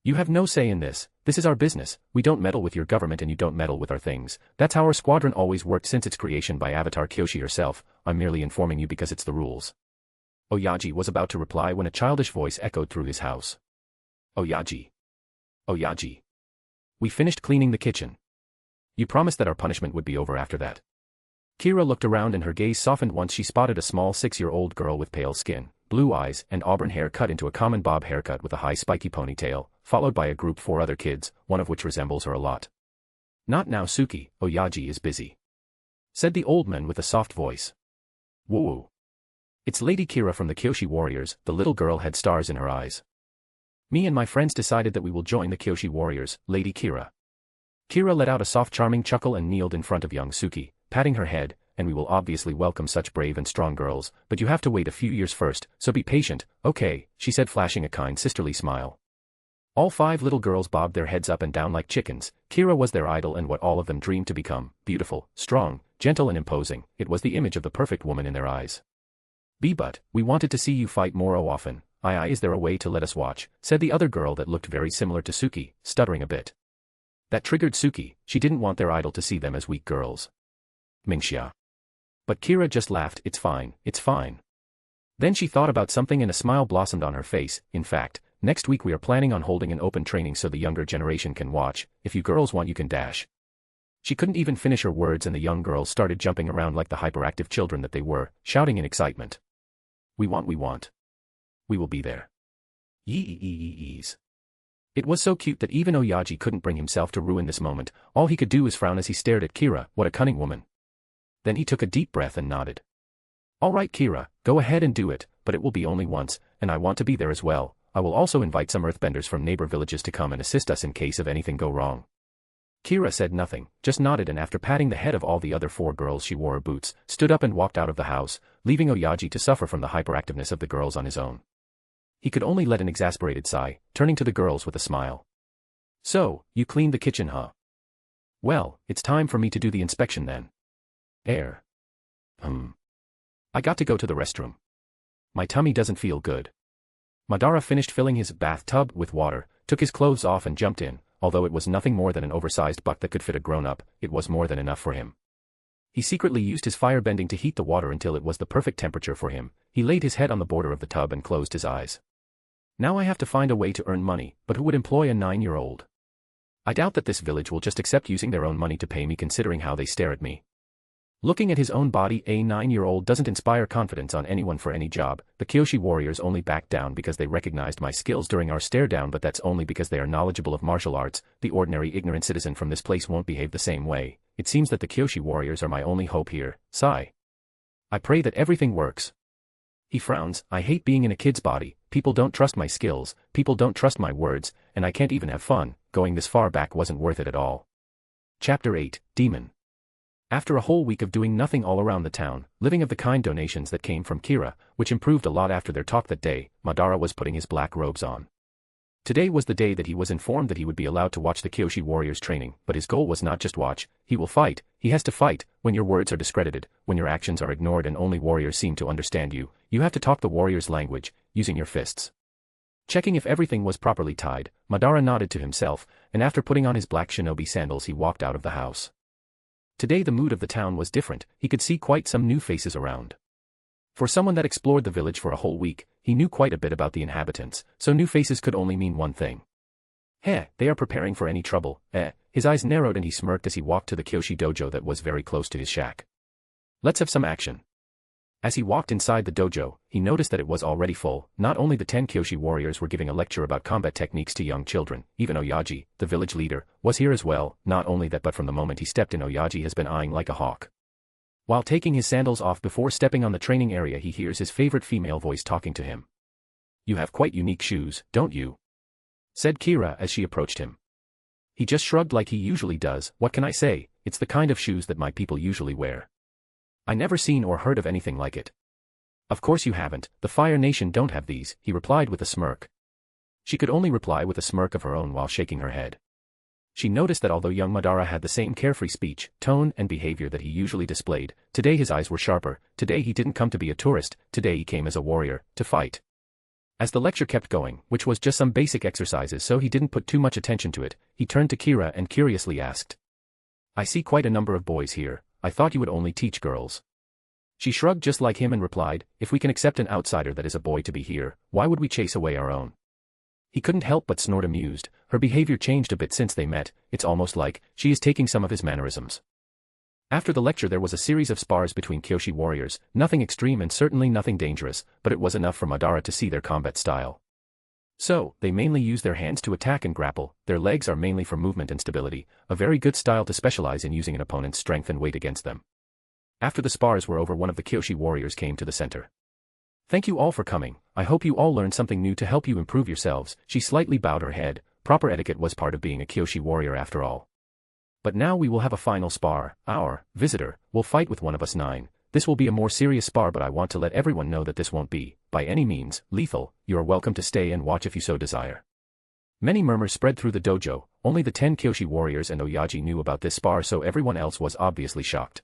You have no say in this. This is our business. We don't meddle with your government and you don't meddle with our things. That's how our squadron always worked since its creation by Avatar Kyoshi herself. I'm merely informing you because it's the rules. Oyaji was about to reply when a childish voice echoed through his house. Oyaji. Oyaji. We finished cleaning the kitchen. You promised that our punishment would be over after that. Kira looked around and her gaze softened once she spotted a small 6-year-old girl with pale skin, blue eyes, and auburn hair cut into a common bob haircut with a high spiky ponytail, followed by a group 4 other kids, one of which resembles her a lot. Not now, Suki, Oyaji is busy, said the old man with a soft voice. Woo-woo. It's Lady Kira from the Kyoshi warriors. The little girl had stars in her eyes. Me and my friends decided that we will join the Kyoshi warriors, Lady Kira. Kira let out a soft charming chuckle and kneeled in front of young Suki, patting her head, and we will obviously welcome such brave and strong girls, but you have to wait a few years first, so be patient, okay, she said flashing a kind sisterly smile. All 5 little girls bobbed their heads up and down like chickens. Kira was their idol and what all of them dreamed to become, beautiful, strong, gentle and imposing. It was the image of the perfect woman in their eyes. But, we wanted to see you fight more often. Is there a way to let us watch, said the other girl that looked very similar to Suki, stuttering a bit. That triggered Suki, she didn't want their idol to see them as weak girls. Mingxia. But Kira just laughed. It's fine, it's fine. Then she thought about something and a smile blossomed on her face. In fact, next week we are planning on holding an open training so the younger generation can watch. If you girls want you can dash. She couldn't even finish her words and the young girls started jumping around like the hyperactive children that they were, shouting in excitement. We want. We will be there. Yees. It was so cute that even Oyaji couldn't bring himself to ruin this moment. All he could do was frown as he stared at Kira. What a cunning woman. Then he took a deep breath and nodded. All right, Kira, go ahead and do it, but it will be only once, and I want to be there as well. I will also invite some earthbenders from neighbor villages to come and assist us in case of anything go wrong. Kira said nothing, just nodded and after patting the head of all the other 4 girls she wore her boots, stood up and walked out of the house, leaving Oyaji to suffer from the hyperactiveness of the girls on his own. He could only let an exasperated sigh, turning to the girls with a smile. So, you cleaned the kitchen, huh? Well, it's time for me to do the inspection then. I got to go to the restroom. My tummy doesn't feel good. Madara finished filling his bathtub with water, took his clothes off and jumped in. Although it was nothing more than an oversized bucket that could fit a grown-up, it was more than enough for him. He secretly used his firebending to heat the water until it was the perfect temperature for him. He laid his head on the border of the tub and closed his eyes. Now I have to find a way to earn money, but who would employ a 9-year-old? I doubt that this village will just accept using their own money to pay me considering how they stare at me. Looking at his own body, a 9-year-old doesn't inspire confidence on anyone for any job. The Kyoshi warriors only backed down because they recognized my skills during our stare down, but that's only because they are knowledgeable of martial arts. The ordinary ignorant citizen from this place won't behave the same way. It seems that the Kyoshi warriors are my only hope here. Sigh. I pray that everything works. He frowns. I hate being in a kid's body. People don't trust my skills, people don't trust my words, and I can't even have fun. Going this far back wasn't worth it at all. Chapter 8, Demon. After a whole week of doing nothing all around the town, living of the kind donations that came from Kira, which improved a lot after their talk that day, Madara was putting his black robes on. Today was the day that he was informed that he would be allowed to watch the Kyoshi warriors training, but his goal was not just watch, he will fight. He has to fight. When your words are discredited, when your actions are ignored and only warriors seem to understand you, you have to talk the warriors' language, using your fists. Checking if everything was properly tied, Madara nodded to himself, and after putting on his black shinobi sandals he walked out of the house. Today the mood of the town was different. He could see quite some new faces around. For someone that explored the village for a whole week, he knew quite a bit about the inhabitants, so new faces could only mean one thing. They are preparing for any trouble. His eyes narrowed and he smirked as he walked to the Kyoshi dojo that was very close to his shack. Let's have some action. As he walked inside the dojo, he noticed that it was already full. Not only the 10 Kyoshi warriors were giving a lecture about combat techniques to young children, even Oyaji, the village leader, was here as well. Not only that, but from the moment he stepped in, Oyaji has been eyeing like a hawk. While taking his sandals off before stepping on the training area, he hears his favorite female voice talking to him. "You have quite unique shoes, don't you?" said Kira as she approached him. He just shrugged like he usually does. "What can I say? It's the kind of shoes that my people usually wear. I never seen or heard of anything like it." "Of course you haven't, the Fire Nation don't have these," he replied with a smirk. She could only reply with a smirk of her own while shaking her head. She noticed that although young Madara had the same carefree speech, tone, and behavior that he usually displayed, today his eyes were sharper. Today he didn't come to be a tourist, today he came as a warrior, to fight. As the lecture kept going, which was just some basic exercises so he didn't put too much attention to it, he turned to Kira and curiously asked. "I see quite a number of boys here. I thought you would only teach girls." She shrugged just like him and replied, "If we can accept an outsider that is a boy to be here, why would we chase away our own?" He couldn't help but snort amused. Her behavior changed a bit since they met. It's almost like she is taking some of his mannerisms. After the lecture there was a series of spars between Kyoshi warriors, nothing extreme and certainly nothing dangerous, but it was enough for Madara to see their combat style. So, they mainly use their hands to attack and grapple, their legs are mainly for movement and stability, a very good style to specialize in using an opponent's strength and weight against them. After the spars were over, one of the Kyoshi warriors came to the center. "Thank you all for coming, I hope you all learned something new to help you improve yourselves." She slightly bowed her head. Proper etiquette was part of being a Kyoshi warrior after all. "But now we will have a final spar. Our visitor will fight with one of us 9. This will be a more serious spar, but I want to let everyone know that this won't be, by any means, lethal. You are welcome to stay and watch if you so desire." Many murmurs spread through the dojo. Only the 10 Kyoshi warriors and Oyaji knew about this spar, so everyone else was obviously shocked.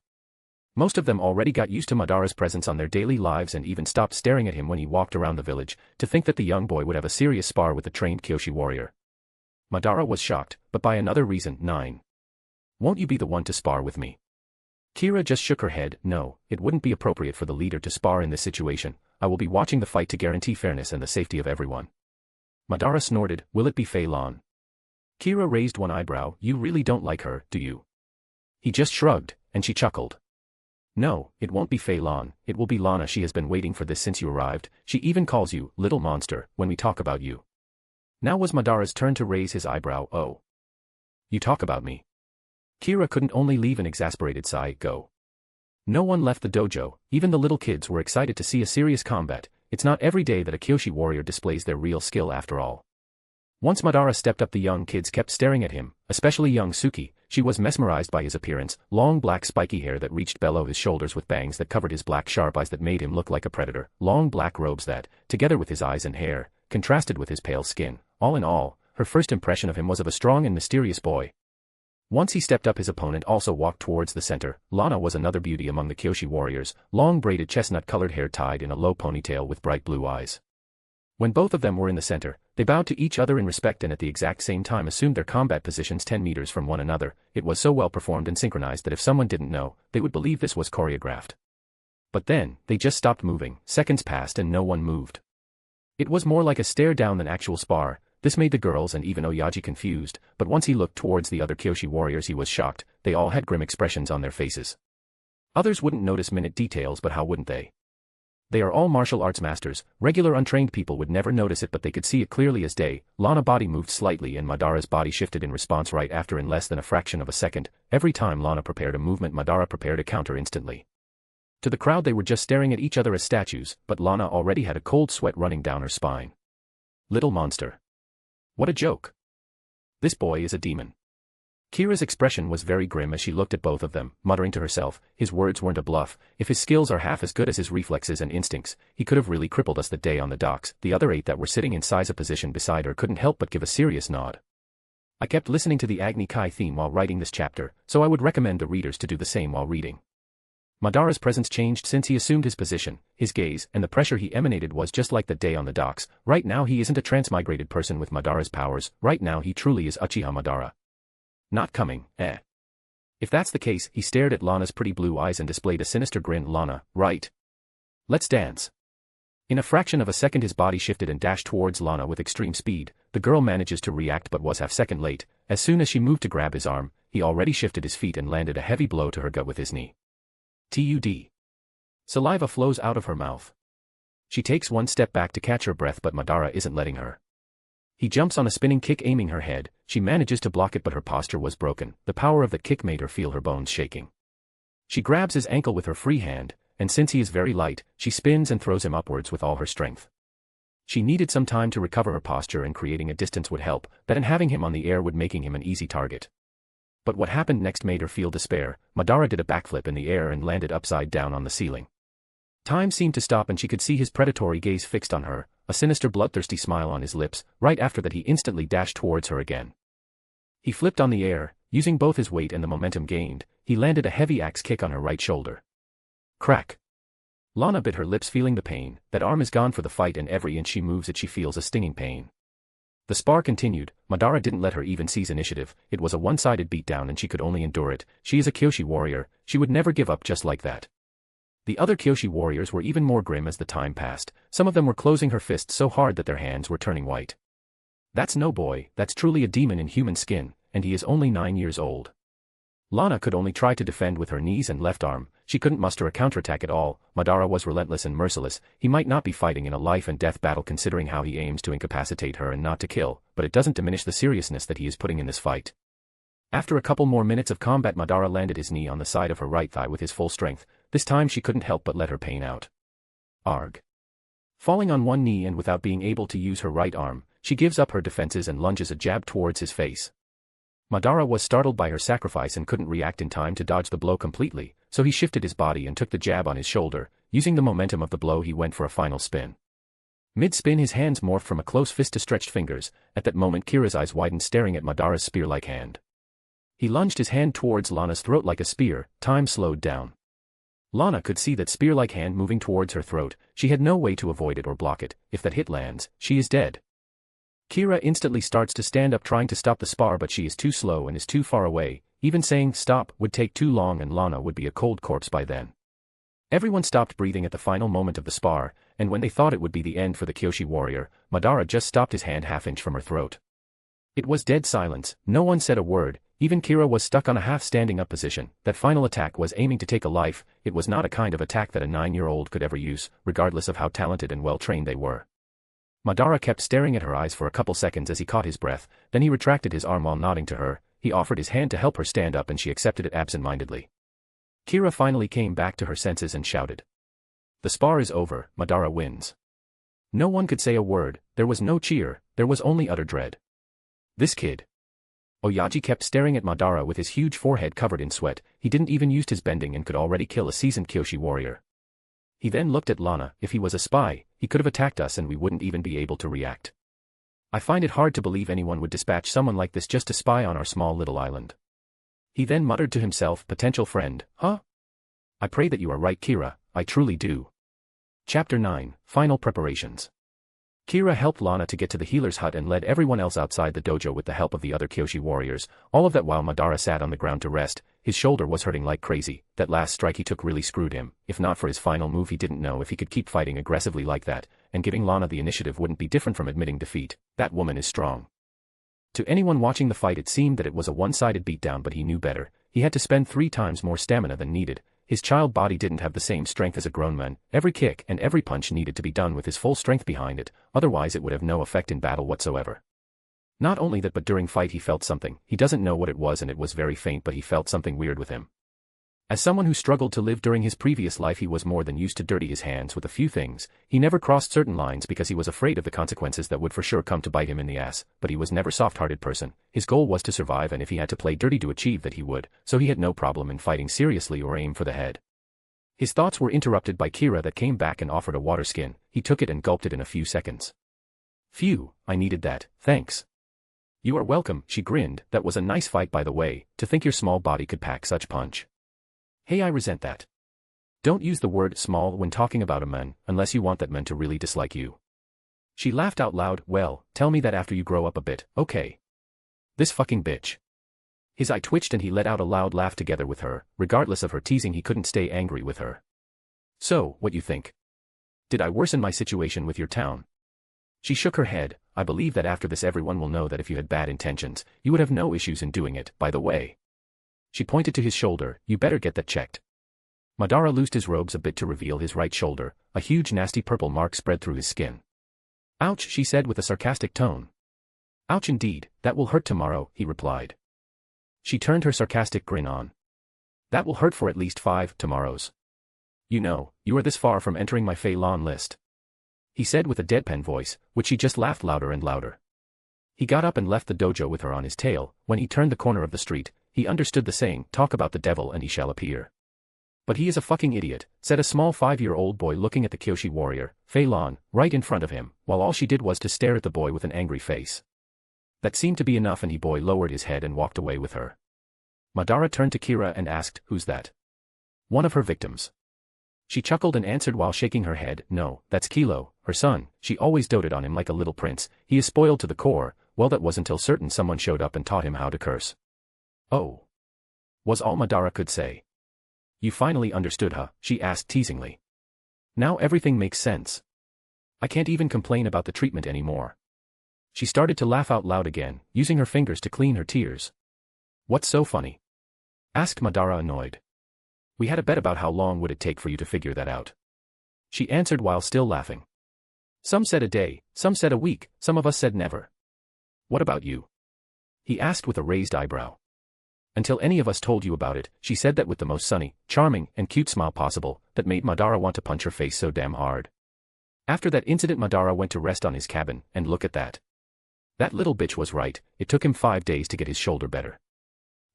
Most of them already got used to Madara's presence on their daily lives and even stopped staring at him when he walked around the village. To think that the young boy would have a serious spar with a trained Kyoshi warrior. Madara was shocked, but by another reason. 9. "Won't you be the one to spar with me?" Kira just shook her head. "No, it wouldn't be appropriate for the leader to spar in this situation. I will be watching the fight to guarantee fairness and the safety of everyone." Madara snorted. "Will it be Fei Lan?" Kira raised one eyebrow. "You really don't like her, do you?" He just shrugged, and she chuckled. "No, it won't be Fei Lan, it will be Lana. She has been waiting for this since you arrived. She even calls you, little monster, when we talk about you." Now was Madara's turn to raise his eyebrow. "Oh. You talk about me?" Kira couldn't only leave an exasperated sigh. "Go." No one left the dojo, even the little kids were excited to see a serious combat. It's not every day that a Kyoshi warrior displays their real skill after all. Once Madara stepped up, the young kids kept staring at him, especially young Suki. She was mesmerized by his appearance, long black spiky hair that reached below his shoulders with bangs that covered his black sharp eyes that made him look like a predator, long black robes that, together with his eyes and hair, contrasted with his pale skin. All in all, her first impression of him was of a strong and mysterious boy. Once he stepped up, his opponent also walked towards the center. Lana was another beauty among the Kyoshi warriors, long braided chestnut-colored hair tied in a low ponytail with bright blue eyes. When both of them were in the center, they bowed to each other in respect and at the exact same time assumed their combat positions 10 meters from one another. It was so well performed and synchronized that if someone didn't know, they would believe this was choreographed. But then, they just stopped moving. Seconds passed and no one moved. It was more like a stare down than actual spar. This made the girls and even Oyaji confused, but once he looked towards the other Kyoshi warriors he was shocked. They all had grim expressions on their faces. Others wouldn't notice minute details, but how wouldn't they? They are all martial arts masters. Regular untrained people would never notice it, but they could see it clearly as day. Lana's body moved slightly and Madara's body shifted in response right after in less than a fraction of a second. Every time Lana prepared a movement, Madara prepared a counter instantly. To the crowd they were just staring at each other as statues, but Lana already had a cold sweat running down her spine. Little monster. What a joke. This boy is a demon. Kira's expression was very grim as she looked at both of them, muttering to herself, his words weren't a bluff. If his skills are half as good as his reflexes and instincts, he could have really crippled us that day on the docks. The other 8 that were sitting in Saiza position beside her couldn't help but give a serious nod. I kept listening to the Agni Kai theme while writing this chapter, so I would recommend the readers to do the same while reading. Madara's presence changed since he assumed his position. His gaze and the pressure he emanated was just like that day on the docks. Right now he isn't a transmigrated person with Madara's powers. Right now he truly is Uchiha Madara. Not coming, eh? If that's the case, he stared at Lana's pretty blue eyes and displayed a sinister grin. Lana, right? Let's dance. In a fraction of a second his body shifted and dashed towards Lana with extreme speed. The girl manages to react but was half-second late. As soon as she moved to grab his arm, he already shifted his feet and landed a heavy blow to her gut with his knee. TUD. Saliva flows out of her mouth. She takes one step back to catch her breath, but Madara isn't letting her. He jumps on a spinning kick aiming her head. She manages to block it, but her posture was broken. The power of that kick made her feel her bones shaking. She grabs his ankle with her free hand, and since he is very light, she spins and throws him upwards with all her strength. She needed some time to recover her posture, and creating a distance would help, but in having him on the air would making him an easy target. But what happened next made her feel despair. Madara did a backflip in the air and landed upside down on the ceiling. Time seemed to stop and she could see his predatory gaze fixed on her, a sinister bloodthirsty smile on his lips. Right after that he instantly dashed towards her again. He flipped on the air, using both his weight and the momentum gained. He landed a heavy axe kick on her right shoulder. Crack. Lana bit her lips, feeling the pain. That arm is gone for the fight, and every inch she moves it she feels a stinging pain. The spar continued. Madara didn't let her even seize initiative. It was a one-sided beatdown and she could only endure it. She is a Kyoshi warrior. She would never give up just like that. The other Kyoshi warriors were even more grim as the time passed. Some of them were closing her fists so hard that their hands were turning white. That's no boy, that's truly a demon in human skin, and he is only 9 years old. Lana could only try to defend with her knees and left arm. She couldn't muster a counterattack at all. Madara was relentless and merciless. He might not be fighting in a life and death battle considering how he aims to incapacitate her and not to kill, but it doesn't diminish the seriousness that he is putting in this fight. After a couple more minutes of combat, Madara landed his knee on the side of her right thigh with his full strength. This time she couldn't help but let her pain out. Arg. Falling on one knee and without being able to use her right arm, she gives up her defenses and lunges a jab towards his face. Madara was startled by her sacrifice and couldn't react in time to dodge the blow completely, so he shifted his body and took the jab on his shoulder. Using the momentum of the blow he went for a final spin. Mid-spin his hands morphed from a close fist to stretched fingers. At that moment Kira's eyes widened, staring at Madara's spear-like hand. He lunged his hand towards Lana's throat like a spear. Time slowed down. Lana could see that spear-like hand moving towards her throat. She had no way to avoid it or block it. If that hit lands, she is dead. Kira instantly starts to stand up trying to stop the spar, but she is too slow and is too far away. Even saying stop would take too long and Lana would be a cold corpse by then. Everyone stopped breathing at the final moment of the spar, and when they thought it would be the end for the Kyoshi warrior, Madara just stopped his hand half-inch from her throat. It was dead silence. No one said a word. Even Kira was stuck on a half-standing up position. That final attack was aiming to take a life. It was not a kind of attack that a 9-year-old could ever use, regardless of how talented and well-trained they were. Madara kept staring at her eyes for a couple seconds as he caught his breath, then he retracted his arm while nodding to her. He offered his hand to help her stand up and she accepted it absent-mindedly. Kira finally came back to her senses and shouted. The spar is over, Madara wins. No one could say a word. There was no cheer, there was only utter dread. This kid. Oyaji kept staring at Madara with his huge forehead covered in sweat. He didn't even use his bending and could already kill a seasoned Kyoshi warrior. He then looked at Lana. If he was a spy, he could have attacked us and we wouldn't even be able to react. I find it hard to believe anyone would dispatch someone like this just to spy on our small little island. He then muttered to himself, potential friend, huh? I pray that you are right, Kira, I truly do. Chapter 9, Final Preparations. Kira helped Lana to get to the healer's hut and led everyone else outside the dojo with the help of the other Kyoshi warriors, all of that while Madara sat on the ground to rest. His shoulder was hurting like crazy. That last strike he took really screwed him. If not for his final move, he didn't know if he could keep fighting aggressively like that, and giving Lana the initiative wouldn't be different from admitting defeat. That woman is strong. To anyone watching the fight it seemed that it was a one-sided beatdown, but he knew better. He had to spend 3 times more stamina than needed. His child body didn't have the same strength as a grown man. Every kick and every punch needed to be done with his full strength behind it, otherwise it would have no effect in battle whatsoever. Not only that, but during fight he felt something. He doesn't know what it was and it was very faint, but he felt something weird with him. As someone who struggled to live during his previous life, he was more than used to dirty his hands with a few things. He never crossed certain lines because he was afraid of the consequences that would for sure come to bite him in the ass, but he was never a soft-hearted person. His goal was to survive, and if he had to play dirty to achieve that he would, so he had no problem in fighting seriously or aim for the head. His thoughts were interrupted by Kira that came back and offered a water skin. He took it and gulped it in a few seconds. Phew, I needed that, thanks. You are welcome, she grinned. That was a nice fight, by the way. To think your small body could pack such punch. Hey, I resent that. Don't use the word small when talking about a man, unless you want that man to really dislike you. She laughed out loud. Well, tell me that after you grow up a bit, okay? This fucking bitch. His eye twitched and he let out a loud laugh together with her. Regardless of her teasing, he couldn't stay angry with her. So, what you think? Did I worsen my situation with your town? She shook her head. I believe that after this everyone will know that if you had bad intentions, you would have no issues in doing it, by the way. She pointed to his shoulder. You better get that checked. Madara loosed his robes a bit to reveal his right shoulder. A huge nasty purple mark spread through his skin. Ouch, she said with a sarcastic tone. Ouch indeed, that will hurt tomorrow, he replied. She turned her sarcastic grin on. That will hurt for at least 5 tomorrows. You know, you are this far from entering my Fei Lan list. He said with a deadpan voice, which she just laughed louder and louder. He got up and left the dojo with her on his tail. When he turned the corner of the street, he understood the saying, talk about the devil and he shall appear. But he is a fucking idiot, said a small 5-year-old boy looking at the Kyoshi warrior, Fei Lan, right in front of him, while all she did was to stare at the boy with an angry face. That seemed to be enough and the boy lowered his head and walked away with her. Madara turned to Kira and asked, who's that? One of her victims. She chuckled and answered while shaking her head, no, that's Kilo, her son. She always doted on him like a little prince. He is spoiled to the core. Well, that was until someone showed up and taught him how to curse. Oh. Was all Madara could say. You finally understood, huh? She asked teasingly. Now everything makes sense. I can't even complain about the treatment anymore. She started to laugh out loud again, using her fingers to clean her tears. What's so funny? Asked Madara annoyed. We had a bet about how long would it take for you to figure that out. She answered while still laughing. Some said a day, some said a week, some of us said never. What about you? He asked with a raised eyebrow. Until any of us told you about it, she said that with the most sunny, charming, and cute smile possible, that made Madara want to punch her face so damn hard. After that incident Madara went to rest on his cabin, and look at that. That little bitch was right, it took him 5 days to get his shoulder better.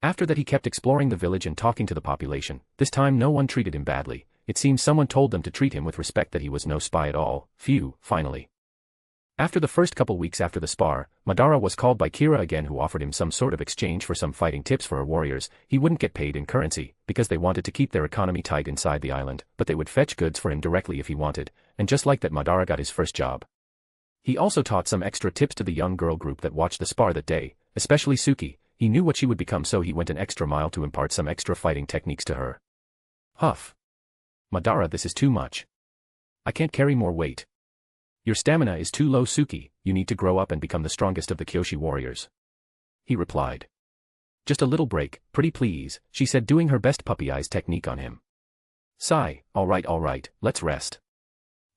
After that he kept exploring the village and talking to the population. This time no one treated him badly. It seems someone told them to treat him with respect, that he was no spy at all. Phew, finally. After the first couple weeks after the spar, Madara was called by Kira again, who offered him some sort of exchange for some fighting tips for her warriors. He wouldn't get paid in currency, because they wanted to keep their economy tight inside the island, but they would fetch goods for him directly if he wanted, and just like that Madara got his first job. He also taught some extra tips to the young girl group that watched the spar that day, especially Suki. He knew what she would become, so he went an extra mile to impart some extra fighting techniques to her. Huff. Madara, this is too much. I can't carry more weight. Your stamina is too low, Suki. You need to grow up and become the strongest of the Kyoshi warriors. He replied. Just a little break, pretty please, she said, doing her best puppy eyes technique on him. Sigh, all right, let's rest.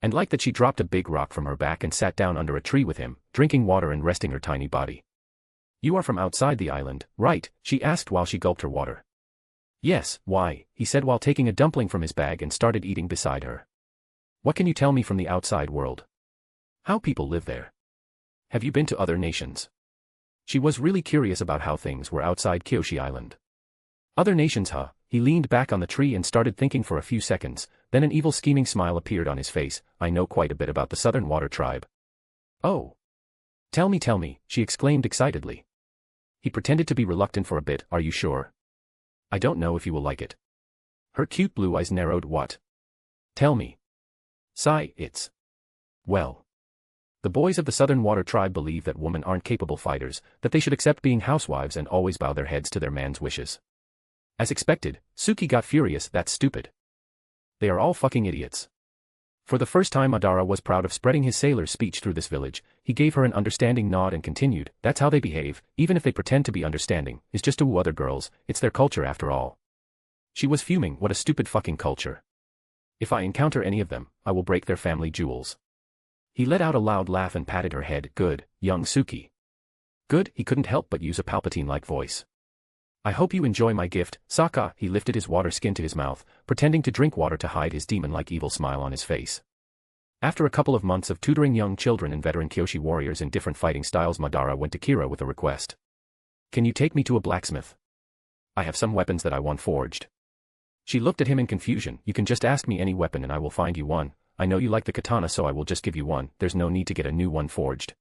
And like that she dropped a big rock from her back and sat down under a tree with him, drinking water and resting her tiny body. You are from outside the island, right? She asked while she gulped her water. Yes, why? He said while taking a dumpling from his bag and started eating beside her. What can you tell me from the outside world? How people live there? Have you been to other nations? She was really curious about how things were outside Kyoshi Island. Other nations, huh? He leaned back on the tree and started thinking for a few seconds, then an evil scheming smile appeared on his face. I know quite a bit about the Southern Water Tribe. Oh. Tell me, she exclaimed excitedly. He pretended to be reluctant for a bit. Are you sure? I don't know if you will like it. Her cute blue eyes narrowed. What? Tell me. Sigh, it's. Well. The boys of the Southern Water Tribe believe that women aren't capable fighters, that they should accept being housewives and always bow their heads to their man's wishes. As expected, Suki got furious. That's stupid. They are all fucking idiots. For the first time Madara was proud of spreading his sailor's speech through this village. He gave her an understanding nod and continued, that's how they behave, even if they pretend to be understanding, is just to woo other girls, it's their culture after all. She was fuming. What a stupid fucking culture. If I encounter any of them, I will break their family jewels. He let out a loud laugh and patted her head. Good, young Suki. Good, he couldn't help but use a Palpatine-like voice. I hope you enjoy my gift, Sokka. He lifted his water skin to his mouth, pretending to drink water to hide his demon-like evil smile on his face. After a couple of months of tutoring young children and veteran Kyoshi warriors in different fighting styles, Madara went to Kira with a request. Can you take me to a blacksmith? I have some weapons that I want forged. She looked at him in confusion. You can just ask me any weapon and I will find you one. I know you like the katana, so I will just give you one. There's no need to get a new one forged.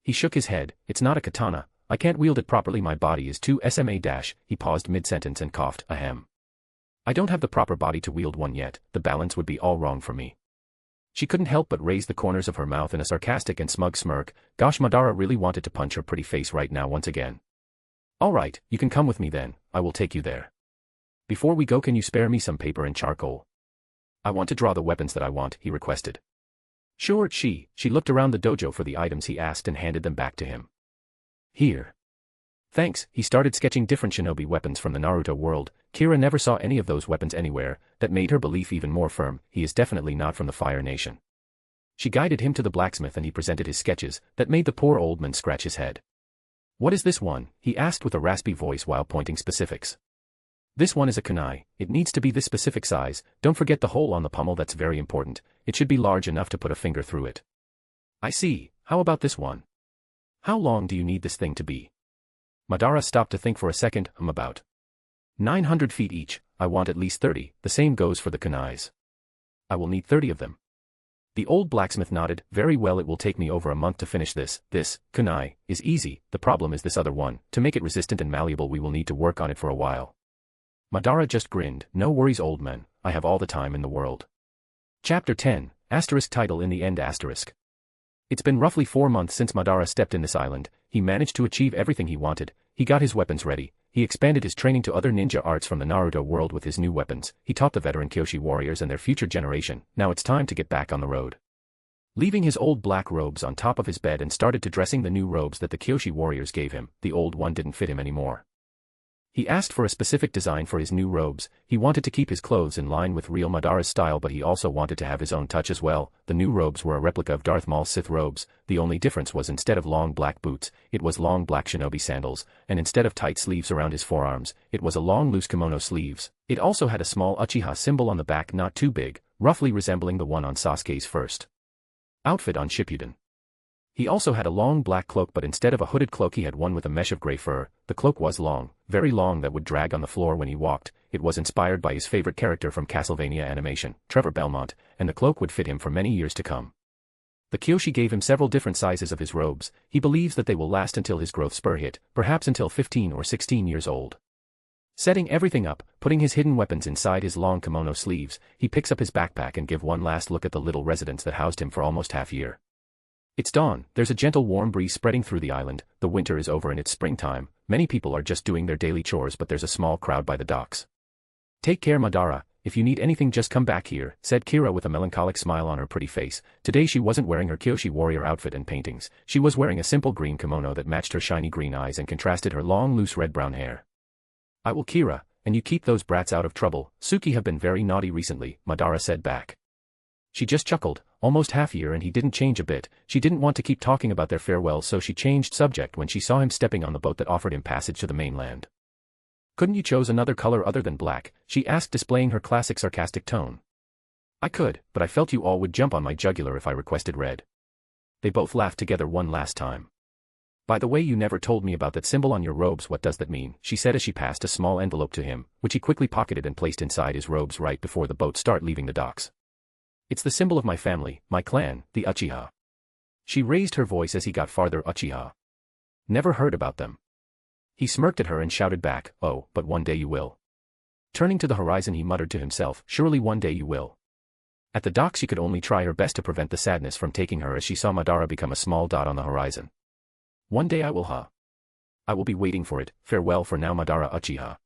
He shook his head. It's not a katana. I can't wield it properly. My body is too SMA-. He paused mid-sentence and coughed. Ahem. I don't have the proper body to wield one yet. The balance would be all wrong for me. She couldn't help but raise the corners of her mouth in a sarcastic and smug smirk. Gosh, Madara really wanted to punch her pretty face right now once again. All right, you can come with me then. I will take you there. Before we go, can you spare me some paper and charcoal? I want to draw the weapons that I want, he requested. Sure, she looked around the dojo for the items he asked and handed them back to him. Here. Thanks. He started sketching different shinobi weapons from the Naruto world. Kira never saw any of those weapons anywhere. That made her belief even more firm. He is definitely not from the Fire Nation. She guided him to the blacksmith and he presented his sketches. That made the poor old man scratch his head. What is this one? He asked with a raspy voice while pointing specifics. This one is a kunai. It needs to be this specific size. Don't forget the hole on the pommel, that's very important. It should be large enough to put a finger through it. I see. How about this one? How long do you need this thing to be? Madara stopped to think for a second. About 900 feet each. I want at least 30. The same goes for the kunais. I will need 30 of them. The old blacksmith nodded. Very well, it will take me over a month to finish this. This kunai is easy. The problem is this other one. To make it resistant and malleable we will need to work on it for a while. Madara just grinned. No worries, old man. I have all the time in the world. Chapter 10. Asterisk title in the end asterisk. It's been roughly 4 months since Madara stepped in this island. He managed to achieve everything he wanted. He got his weapons ready. He expanded his training to other ninja arts from the Naruto world with his new weapons. He taught the veteran Kyoshi warriors and their future generation. Now it's time to get back on the road. Leaving his old black robes on top of his bed and started to dressing the new robes that the Kyoshi warriors gave him. The old one didn't fit him anymore. He asked for a specific design for his new robes. He wanted to keep his clothes in line with real Madara's style, but he also wanted to have his own touch as well. The new robes were a replica of Darth Maul's Sith robes. The only difference was instead of long black boots, it was long black shinobi sandals, and instead of tight sleeves around his forearms, it was a long loose kimono sleeves. It also had a small Uchiha symbol on the back, not too big, roughly resembling the one on Sasuke's first outfit on Shippuden. He also had a long black cloak, but instead of a hooded cloak he had one with a mesh of gray fur. The cloak was long, very long, that would drag on the floor when he walked. It was inspired by his favorite character from Castlevania animation, Trevor Belmont, and the cloak would fit him for many years to come. The Kyoshi gave him several different sizes of his robes. He believes that they will last until his growth spur hit, perhaps until 15 or 16 years old. Setting everything up, putting his hidden weapons inside his long kimono sleeves, he picks up his backpack and gives one last look at the little residence that housed him for almost half a year. It's dawn. There's a gentle warm breeze spreading through the island. The winter is over and it's springtime. Many people are just doing their daily chores, but there's a small crowd by the docks. Take care, Madara. If you need anything, just come back here, said Kira with a melancholic smile on her pretty face. Today she wasn't wearing her Kyoshi warrior outfit and paintings. She was wearing a simple green kimono that matched her shiny green eyes and contrasted her long loose red-brown hair. I will, Kira, and you keep those brats out of trouble. Suki have been very naughty recently, Madara said back. She just chuckled. Almost half a year and he didn't change a bit. She didn't want to keep talking about their farewell, so she changed subject when she saw him stepping on the boat that offered him passage to the mainland. Couldn't you chose another color other than black? She asked, displaying her classic sarcastic tone. I could, but I felt you all would jump on my jugular if I requested red. They both laughed together one last time. By the way, you never told me about that symbol on your robes. What does that mean? She said as she passed a small envelope to him, which he quickly pocketed and placed inside his robes right before the boat started leaving the docks. It's the symbol of my family, my clan, the Uchiha. She raised her voice as he got farther. Uchiha. Never heard about them. He smirked at her and shouted back, oh, but one day you will. Turning to the horizon he muttered to himself, surely one day you will. At the docks she could only try her best to prevent the sadness from taking her as she saw Madara become a small dot on the horizon. One day I will, huh? I will be waiting for it. Farewell for now, Madara Uchiha.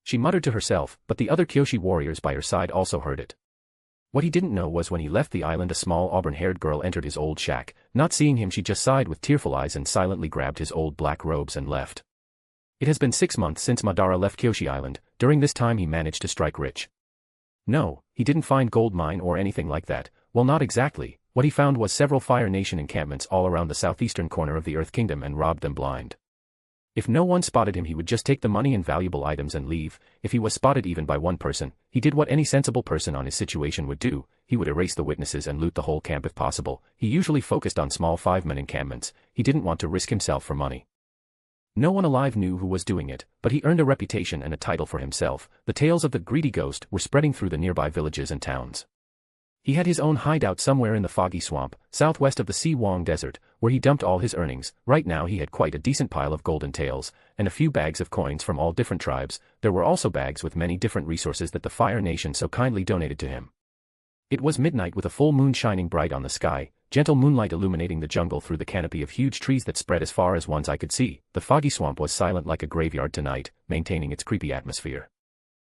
She muttered to herself, but the other Kyoshi warriors by her side also heard it. What he didn't know was when he left the island a small auburn-haired girl entered his old shack. Not seeing him she just sighed with tearful eyes and silently grabbed his old black robes and left. It has been 6 months since Madara left Kyoshi Island. During this time he managed to strike rich. No, he didn't find gold mine or anything like that. Well, not exactly. What he found was several Fire Nation encampments all around the southeastern corner of the Earth Kingdom and robbed them blind. If no one spotted him he would just take the money and valuable items and leave. If he was spotted even by one person, he did what any sensible person on his situation would do. He would erase the witnesses and loot the whole camp if possible. He usually focused on small 5-man encampments. He didn't want to risk himself for money. No one alive knew who was doing it, but he earned a reputation and a title for himself. The tales of the greedy ghost were spreading through the nearby villages and towns. He had his own hideout somewhere in the foggy swamp, southwest of the Siwang Desert, where he dumped all his earnings. Right now he had quite a decent pile of golden tails, and a few bags of coins from all different tribes. There were also bags with many different resources that the Fire Nation so kindly donated to him. It was midnight with a full moon shining bright on the sky, gentle moonlight illuminating the jungle through the canopy of huge trees that spread as far as one's eye could see. The foggy swamp was silent like a graveyard tonight, maintaining its creepy atmosphere.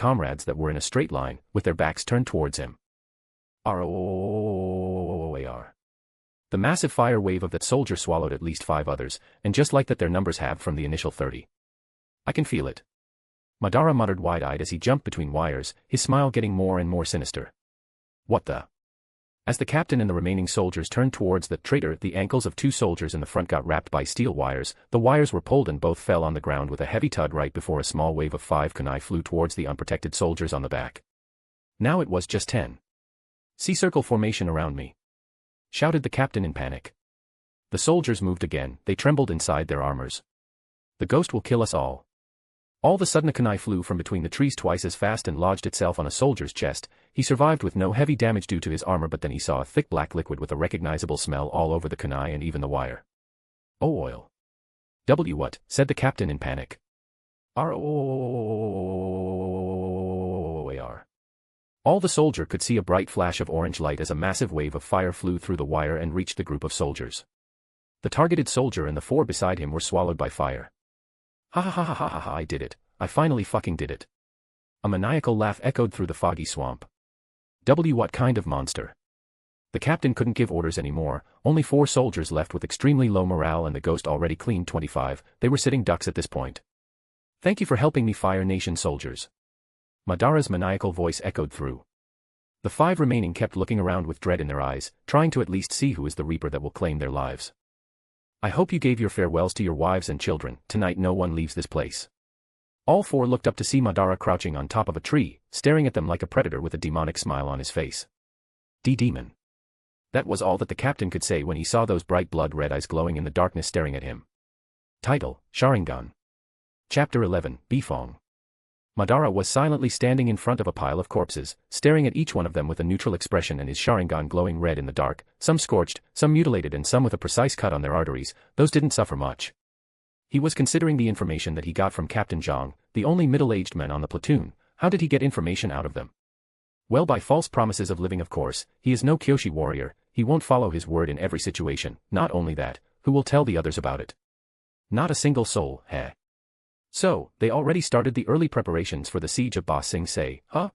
comrades that were in a straight line, with their backs turned towards him. ROAR. The massive fire wave of that soldier swallowed at least 5 others, and just like that their numbers halved from the initial 30. I can feel it. Madara muttered wide-eyed as he jumped between wires, his smile getting more and more sinister. What the? As the captain and the remaining soldiers turned towards the traitor, the ankles of 2 soldiers in the front got wrapped by steel wires, the wires were pulled and both fell on the ground with a heavy thud right before a small wave of 5 kunai flew towards the unprotected soldiers on the back. Now it was just 10. "See circle formation around me," shouted the captain in panic. The soldiers moved again, they trembled inside their armors. "The ghost will kill us all." All of a sudden a kunai flew from between the trees twice as fast and lodged itself on a soldier's chest. He survived with no heavy damage due to his armor, but then he saw a thick black liquid with a recognizable smell all over the kunai and even the wire. "Oh, oil." What?" said the captain in panic. ROAR. All the soldier could see a bright flash of orange light as a massive wave of fire flew through the wire and reached the group of soldiers. The targeted soldier and the 4 beside him were swallowed by fire. "Ha ha ha ha ha ha, I did it. I finally fucking did it." A maniacal laugh echoed through the foggy swamp. What kind of monster? The captain couldn't give orders anymore, only 4 soldiers left with extremely low morale and the ghost already cleaned 25, they were sitting ducks at this point. "Thank you for helping me, Fire Nation soldiers." Madara's maniacal voice echoed through. The 5 remaining kept looking around with dread in their eyes, trying to at least see who is the reaper that will claim their lives. "I hope you gave your farewells to your wives and children, tonight no one leaves this place." All 4 looked up to see Madara crouching on top of a tree, staring at them like a predator with a demonic smile on his face. Demon. That was all that the captain could say when he saw those bright blood-red eyes glowing in the darkness staring at him. Title: Sharingan. Chapter 11, Bifong. Madara was silently standing in front of a pile of corpses, staring at each one of them with a neutral expression and his Sharingan glowing red in the dark, some scorched, some mutilated and some with a precise cut on their arteries. Those didn't suffer much. He was considering the information that he got from Captain Zhang, the only middle-aged man on the platoon. How did he get information out of them? Well, by false promises of living, of course. He is no Kyoshi warrior, He won't follow his word in every situation. Not only that, who will tell the others about it? Not a single soul, heh. So, they already started the early preparations for the siege of Ba Sing Se, huh?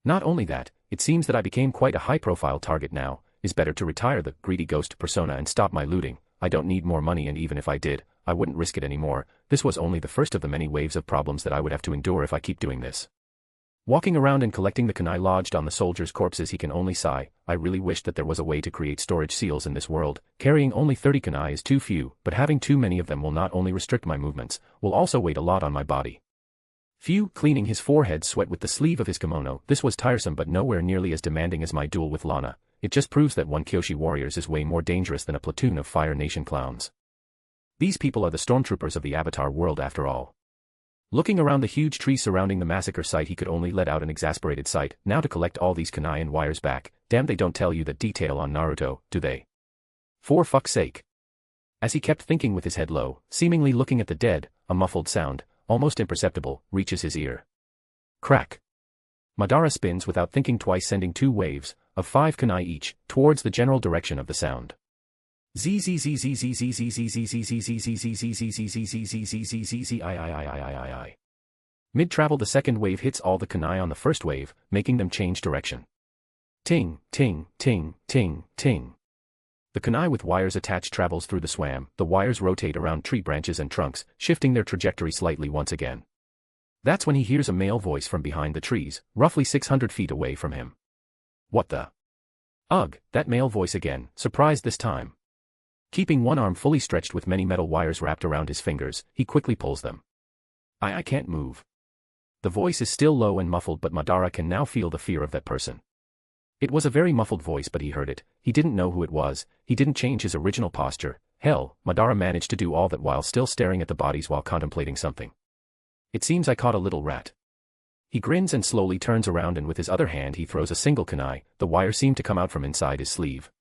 Not only that, it seems that I became quite a high-profile target now. Is better to retire the greedy ghost persona and stop my looting. I don't need more money, and even if I did, I wouldn't risk it anymore. This was only the first of the many waves of problems that I would have to endure if I keep doing this. Walking around and collecting the kunai lodged on the soldiers' corpses, he can only sigh. I really wish that there was a way to create storage seals in this world. Carrying only 30 kunai is too few, but having too many of them will not only restrict my movements, will also weight a lot on my body. Phew, cleaning his forehead sweat with the sleeve of his kimono. This was tiresome but nowhere nearly as demanding as my duel with Lana. It just proves that one Kyoshi warriors is way more dangerous than a platoon of Fire Nation clowns. These people are the stormtroopers of the Avatar world after all. Looking around the huge tree surrounding the massacre site, he could only let out an exasperated sigh. Now to collect all these kunai and wires back. Damn, they don't tell you that detail on Naruto, do they? For fuck's sake. As he kept thinking with his head low, seemingly looking at the dead, a muffled sound, almost imperceptible, reaches his ear. Crack. Madara spins without thinking twice, sending 2 waves, of 5 kunai each, towards the general direction of the sound. Mid-travel, the second wave hits all the kunai on the first wave, making them change direction. Ting, ting, ting, ting, ting. The kunai with wires attached travels through the swam. The wires rotate around tree branches and trunks, shifting their trajectory slightly once again. That's when he hears a male voice from behind the trees, roughly 600 feet away from him. What the? Ugh, that male voice again, surprised this time. Keeping one arm fully stretched with many metal wires wrapped around his fingers, he quickly pulls them. I can't move. The voice is still low and muffled, but Madara can now feel the fear of that person. It was a very muffled voice, but he heard it. He didn't know who it was. He didn't change his original posture. Hell, Madara managed to do all that while still staring at the bodies while contemplating something. It seems I caught a little rat. He grins and slowly turns around, and with his other hand he throws a single kunai. The wire seemed to come out from inside his sleeve.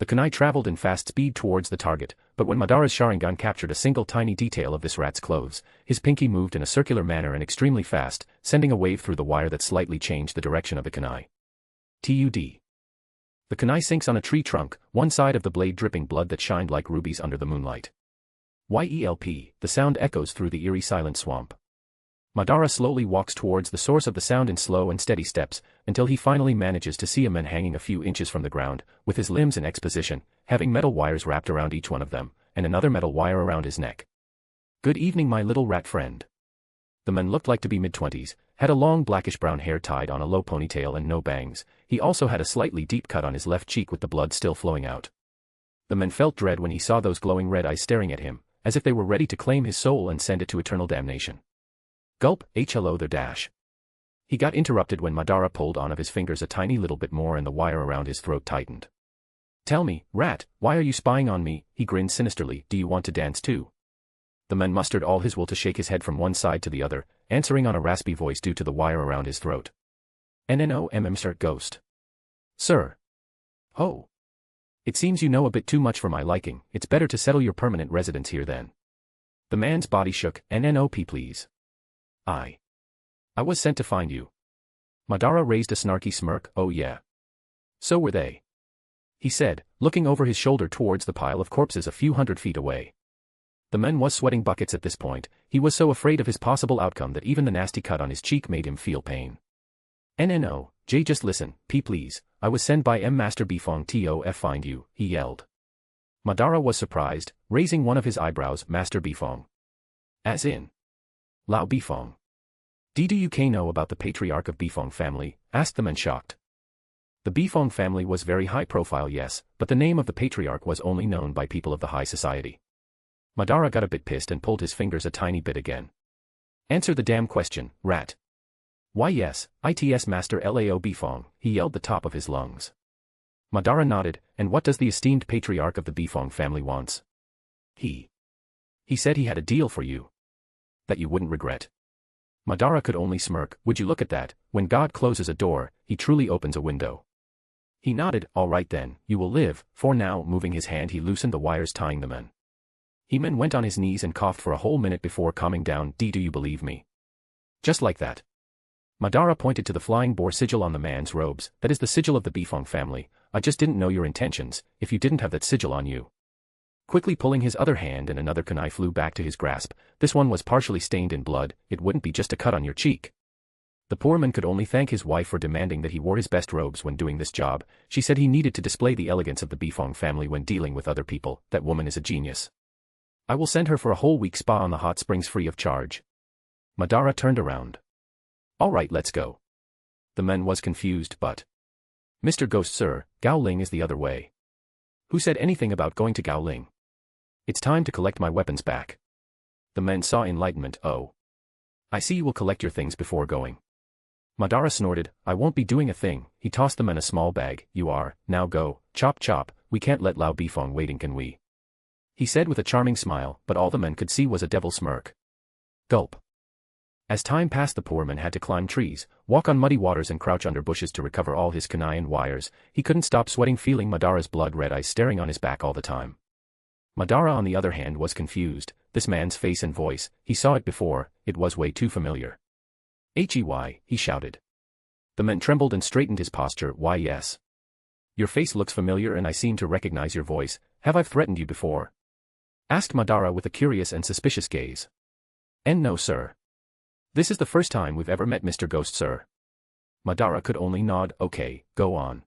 The kunai traveled in fast speed towards the target, but when Madara's Sharingan captured a single tiny detail of this rat's clothes, his pinky moved in a circular manner and extremely fast, sending a wave through the wire that slightly changed the direction of the kunai. TUD. The kunai sinks on a tree trunk, one side of the blade dripping blood that shined like rubies under the moonlight. YELP, the sound echoes through the eerie silent swamp. Madara slowly walks towards the source of the sound in slow and steady steps, until he finally manages to see a man hanging a few inches from the ground, with his limbs in X position, having metal wires wrapped around each one of them, and another metal wire around his neck. Good evening, my little rat friend. The man looked like to be mid-20s, had a long blackish-brown hair tied on a low ponytail and no bangs. He also had a slightly deep cut on his left cheek with the blood still flowing out. The man felt dread when he saw those glowing red eyes staring at him, as if they were ready to claim his soul and send it to eternal damnation. Gulp, hello there dash. He got interrupted when Madara pulled on of his fingers a tiny little bit more and the wire around his throat tightened. Tell me, rat, why are you spying on me? He grinned sinisterly. Do you want to dance too? The man mustered all his will to shake his head from one side to the other, answering on a raspy voice due to the wire around his throat. Sir Ghost. Sir. Oh. It seems you know a bit too much for my liking. It's better to settle your permanent residence here then. The man's body shook. NNOP please. I was sent to find you. Madara raised a snarky smirk. Oh yeah. So were they. He said, looking over his shoulder towards the pile of corpses a few hundred feet away. The man was sweating buckets at this point. He was so afraid of his possible outcome that even the nasty cut on his cheek made him feel pain. NNO, Jay, just listen, P please. I was sent by Master Bifong to find you, he yelled. Madara was surprised, raising one of his eyebrows. Master Bifong. As in? Lao Bifong. Do you know about the patriarch of Bifong family? Asked the man shocked. The Bifong family was very high profile, yes, but the name of the patriarch was only known by people of the high society. Madara got a bit pissed and pulled his fingers a tiny bit again. Answer the damn question, rat. Why yes, ITS Master Lao Bifong, he yelled the top of his lungs. Madara nodded. And what does the esteemed patriarch of the Bifong family wants? He said he had a deal for you that you wouldn't regret. Madara could only smirk. Would you look at that? When God closes a door, he truly opens a window. He nodded. All right then, you will live. For now, moving his hand, he loosened the wires tying the man. He went on his knees and coughed for a whole minute before calming down. Do you believe me? Just like that. Madara pointed to the flying boar sigil on the man's robes. That is the sigil of the Bifong family. I just didn't know your intentions, if you didn't have that sigil on you. Quickly pulling his other hand and another kunai flew back to his grasp. This one was partially stained in blood, it wouldn't be just a cut on your cheek. The poor man could only thank his wife for demanding that he wore his best robes when doing this job. She said he needed to display the elegance of the Bifong family when dealing with other people. That woman is a genius. I will send her for a whole week spa on the hot springs free of charge. Madara turned around. Alright, let's go. The man was confused, but... Mr. Ghost sir, Gaoling is the other way. Who said anything about going to Gaoling? It's time to collect my weapons back. The man saw enlightenment. Oh. I see you will collect your things before going. Madara snorted, I won't be doing a thing. He tossed the man a small bag. You are, now go, chop chop, we can't let Lao Bifong waiting can we? He said with a charming smile, but all the men could see was a devil smirk. Gulp. As time passed, the poor man had to climb trees, walk on muddy waters and crouch under bushes to recover all his kunai and wires. He couldn't stop sweating, feeling Madara's blood-red eyes staring on his back all the time. Madara on the other hand was confused. This man's face and voice, he saw it before, it was way too familiar. Hey, he shouted. The man trembled and straightened his posture. Why yes. Your face looks familiar and I seem to recognize your voice. Have I threatened you before? Asked Madara with a curious and suspicious gaze. And no sir. This is the first time we've ever met, Mr. Ghost sir. Madara could only nod. Okay, go on.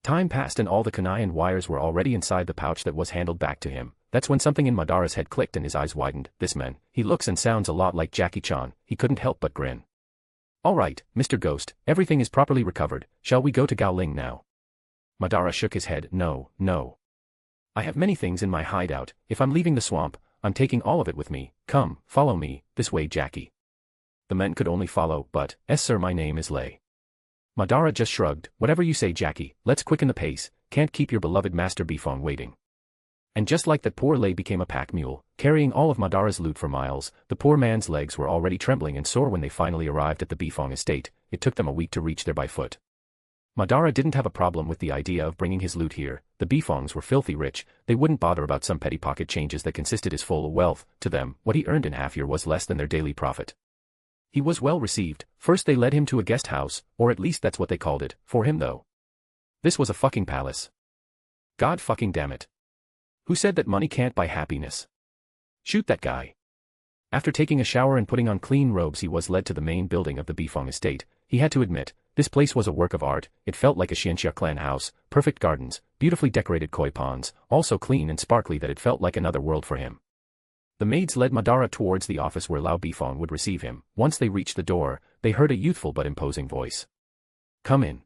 Time passed and all the kunai and wires were already inside the pouch that was handed back to him. That's when something in Madara's head clicked and his eyes widened. This man, he looks and sounds a lot like Jackie Chan. He couldn't help but grin. Alright, Mr. Ghost, everything is properly recovered. Shall we go to Gaoling now? Madara shook his head. No, no. I have many things in my hideout. If I'm leaving the swamp, I'm taking all of it with me. Come, follow me, this way Jackie. The men could only follow, but, sir, my name is Lei. Madara just shrugged. Whatever you say Jackie, let's quicken the pace, can't keep your beloved Master Bifong waiting. And just like that, poor Lei became a pack mule, carrying all of Madara's loot for miles. The poor man's legs were already trembling and sore when they finally arrived at the Bifong estate. It took them a week to reach there by foot. Madara didn't have a problem with the idea of bringing his loot here. The Bifongs were filthy rich, they wouldn't bother about some petty pocket changes that consisted his full wealth. To them, what he earned in half year was less than their daily profit. He was well received. First they led him to a guest house, or at least that's what they called it, for him though. This was a fucking palace. God fucking damn it. Who said that money can't buy happiness? Shoot that guy. After taking a shower and putting on clean robes, he was led to the main building of the Bifong estate. He had to admit, this place was a work of art. It felt like a Xianxia clan house, perfect gardens, beautifully decorated koi ponds, all so clean and sparkly that it felt like another world for him. The maids led Madara towards the office where Lao Bifong would receive him. Once they reached the door, they heard a youthful but imposing voice. Come in.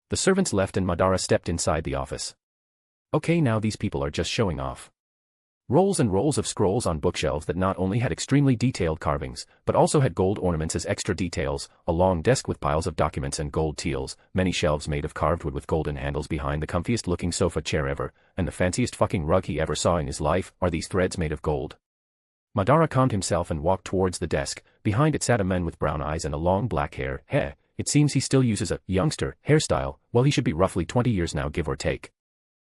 The servants left and Madara stepped inside the office. Okay, now these people are just showing off. Rolls and rolls of scrolls on bookshelves that not only had extremely detailed carvings, but also had gold ornaments as extra details, a long desk with piles of documents and gold teals, many shelves made of carved wood with golden handles behind the comfiest looking sofa chair ever, and the fanciest fucking rug he ever saw in his life. Are these threads made of gold? Madara calmed himself and walked towards the desk. Behind it sat a man with brown eyes and a long black hair. It seems he still uses a youngster hairstyle. Well, he should be roughly 20 years now, give or take.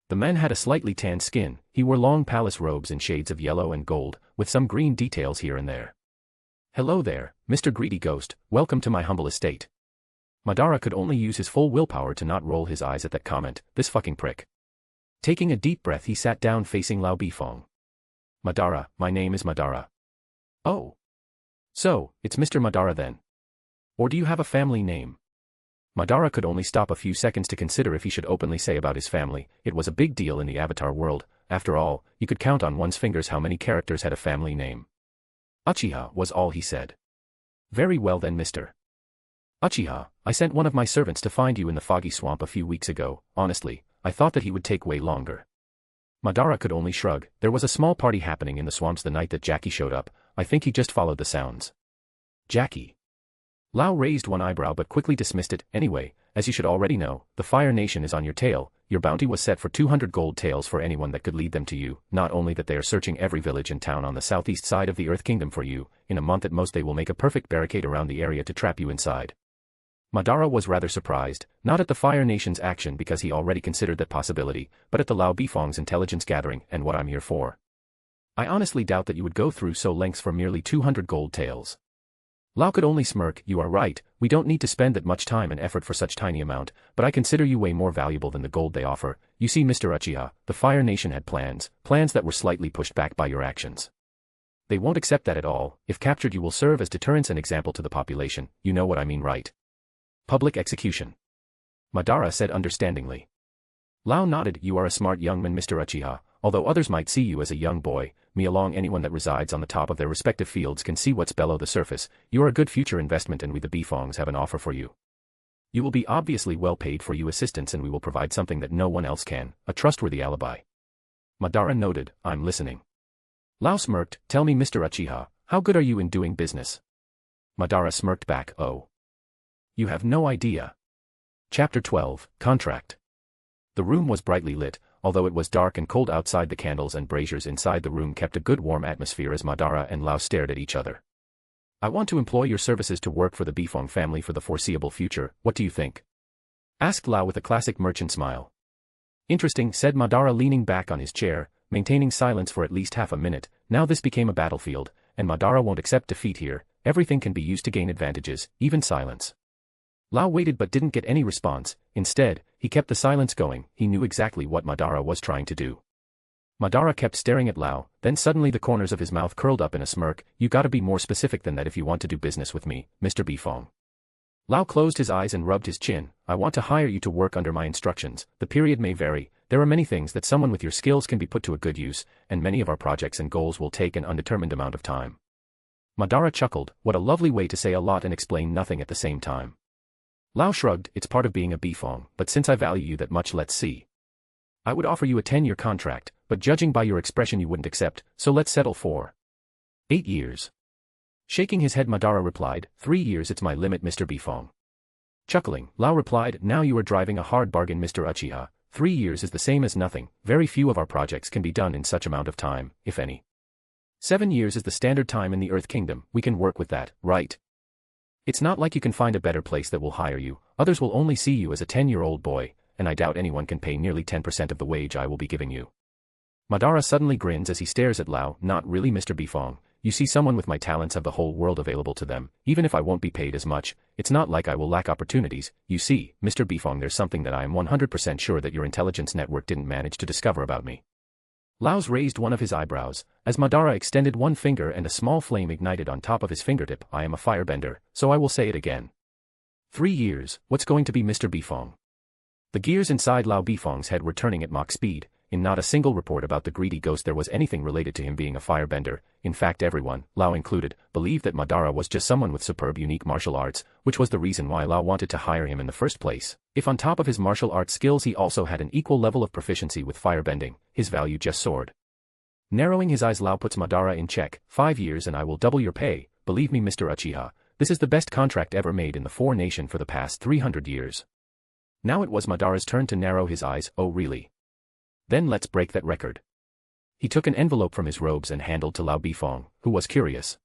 The man had a slightly tanned skin. He wore long palace robes in shades of yellow and gold, with some green details here and there. Hello there, Mr. Greedy Ghost, welcome to my humble estate. Madara could only use his full willpower to not roll his eyes at that comment. This fucking prick. Taking a deep breath, he sat down facing Lao Bifong. Madara, my name is Madara. Oh. So, it's Mr. Madara then. Or do you have a family name? Madara could only stop a few seconds to consider if he should openly say about his family. It was a big deal in the Avatar world. After all, you could count on one's fingers how many characters had a family name. Uchiha was all he said. Very well then, Mr. Uchiha, I sent one of my servants to find you in the foggy swamp a few weeks ago. Honestly, I thought that he would take way longer. Madara could only shrug. There was a small party happening in the swamps the night that Jackie showed up. I think he just followed the sounds. Jackie. Lao raised one eyebrow but quickly dismissed it. Anyway, as you should already know, the Fire Nation is on your tail. Your bounty was set for 200 gold taels for anyone that could lead them to you. Not only that, they are searching every village and town on the southeast side of the Earth Kingdom for you. In a month at most they will make a perfect barricade around the area to trap you inside. Madara was rather surprised, not at the Fire Nation's action because he already considered that possibility, but at the Lao Bifong's intelligence gathering and what I'm here for. I honestly doubt that you would go through so lengths for merely 200 gold taels. Lao could only smirk. You are right, we don't need to spend that much time and effort for such tiny amount, but I consider you way more valuable than the gold they offer. You see, Mr. Uchiha, the Fire Nation had plans that were slightly pushed back by your actions. They won't accept that at all. If captured, you will serve as deterrence and example to the population. You know what I mean, right? Public execution. Madara said understandingly. Lao nodded. You are a smart young man, Mr. Uchiha. Although others might see you as a young boy, me along anyone that resides on the top of their respective fields can see what's below the surface. You are a good future investment and we the Bifongs have an offer for you. You will be obviously well paid for your assistance and we will provide something that no one else can, a trustworthy alibi. Madara nodded. I'm listening. Lao smirked. Tell me, Mr. Uchiha, how good are you in doing business? Madara smirked back. Oh. You have no idea. Chapter 12, Contract. The room was brightly lit, although it was dark and cold outside. The candles and braziers inside the room kept a good warm atmosphere as Madara and Lao stared at each other. I want to employ your services to work for the Bifong family for the foreseeable future. What do you think? Asked Lao with a classic merchant smile. Interesting, said Madara, leaning back on his chair, maintaining silence for at least half a minute. Now this became a battlefield, and Madara won't accept defeat here. Everything can be used to gain advantages, even silence. Lao waited but didn't get any response. Instead, he kept the silence going. He knew exactly what Madara was trying to do. Madara kept staring at Lao, then suddenly the corners of his mouth curled up in a smirk. You gotta be more specific than that if you want to do business with me, Mr. Bifong. Lao closed his eyes and rubbed his chin. I want to hire you to work under my instructions. The period may vary. There are many things that someone with your skills can be put to a good use, and many of our projects and goals will take an undetermined amount of time. Madara chuckled. What a lovely way to say a lot and explain nothing at the same time. Lao shrugged. It's part of being a Bifong, but since I value you that much, let's see. I would offer you a 10-year contract, but judging by your expression you wouldn't accept, so let's settle for 8 years. Shaking his head, Madara replied, 3 years it's my limit, Mr. Bifong. Chuckling, Lao replied, now you are driving a hard bargain, Mr. Uchiha. 3 years is the same as nothing. Very few of our projects can be done in such amount of time, if any. 7 years is the standard time in the Earth Kingdom. We can work with that, right? It's not like you can find a better place that will hire you. Others will only see you as a 10-year-old boy, and I doubt anyone can pay nearly 10% of the wage I will be giving you. Madara suddenly grins as he stares at Lao. Not really, Mr. Bifong. You see, someone with my talents have the whole world available to them. Even if I won't be paid as much, it's not like I will lack opportunities. You see, Mr. Bifong, there's something that I am 100% sure that your intelligence network didn't manage to discover about me. Laos raised one of his eyebrows, as Madara extended one finger and a small flame ignited on top of his fingertip. I am a firebender, so I will say it again. 3 years, what's going to be, Mr. Bifong? The gears inside Lao Bifong's head were turning at Mach speed. In not a single report about the greedy ghost there was anything related to him being a firebender. In fact, everyone, Lao included, believed that Madara was just someone with superb unique martial arts, which was the reason why Lao wanted to hire him in the first place. If on top of his martial arts skills he also had an equal level of proficiency with firebending, his value just soared. Narrowing his eyes, Lao puts Madara in check. 5 years and I will double your pay. Believe me, Mr. Uchiha, this is the best contract ever made in the Four Nation for the past 300 years. Now it was Madara's turn to narrow his eyes. Oh really? Then let's break that record. He took an envelope from his robes and handed to Lao Bifong, who was curious.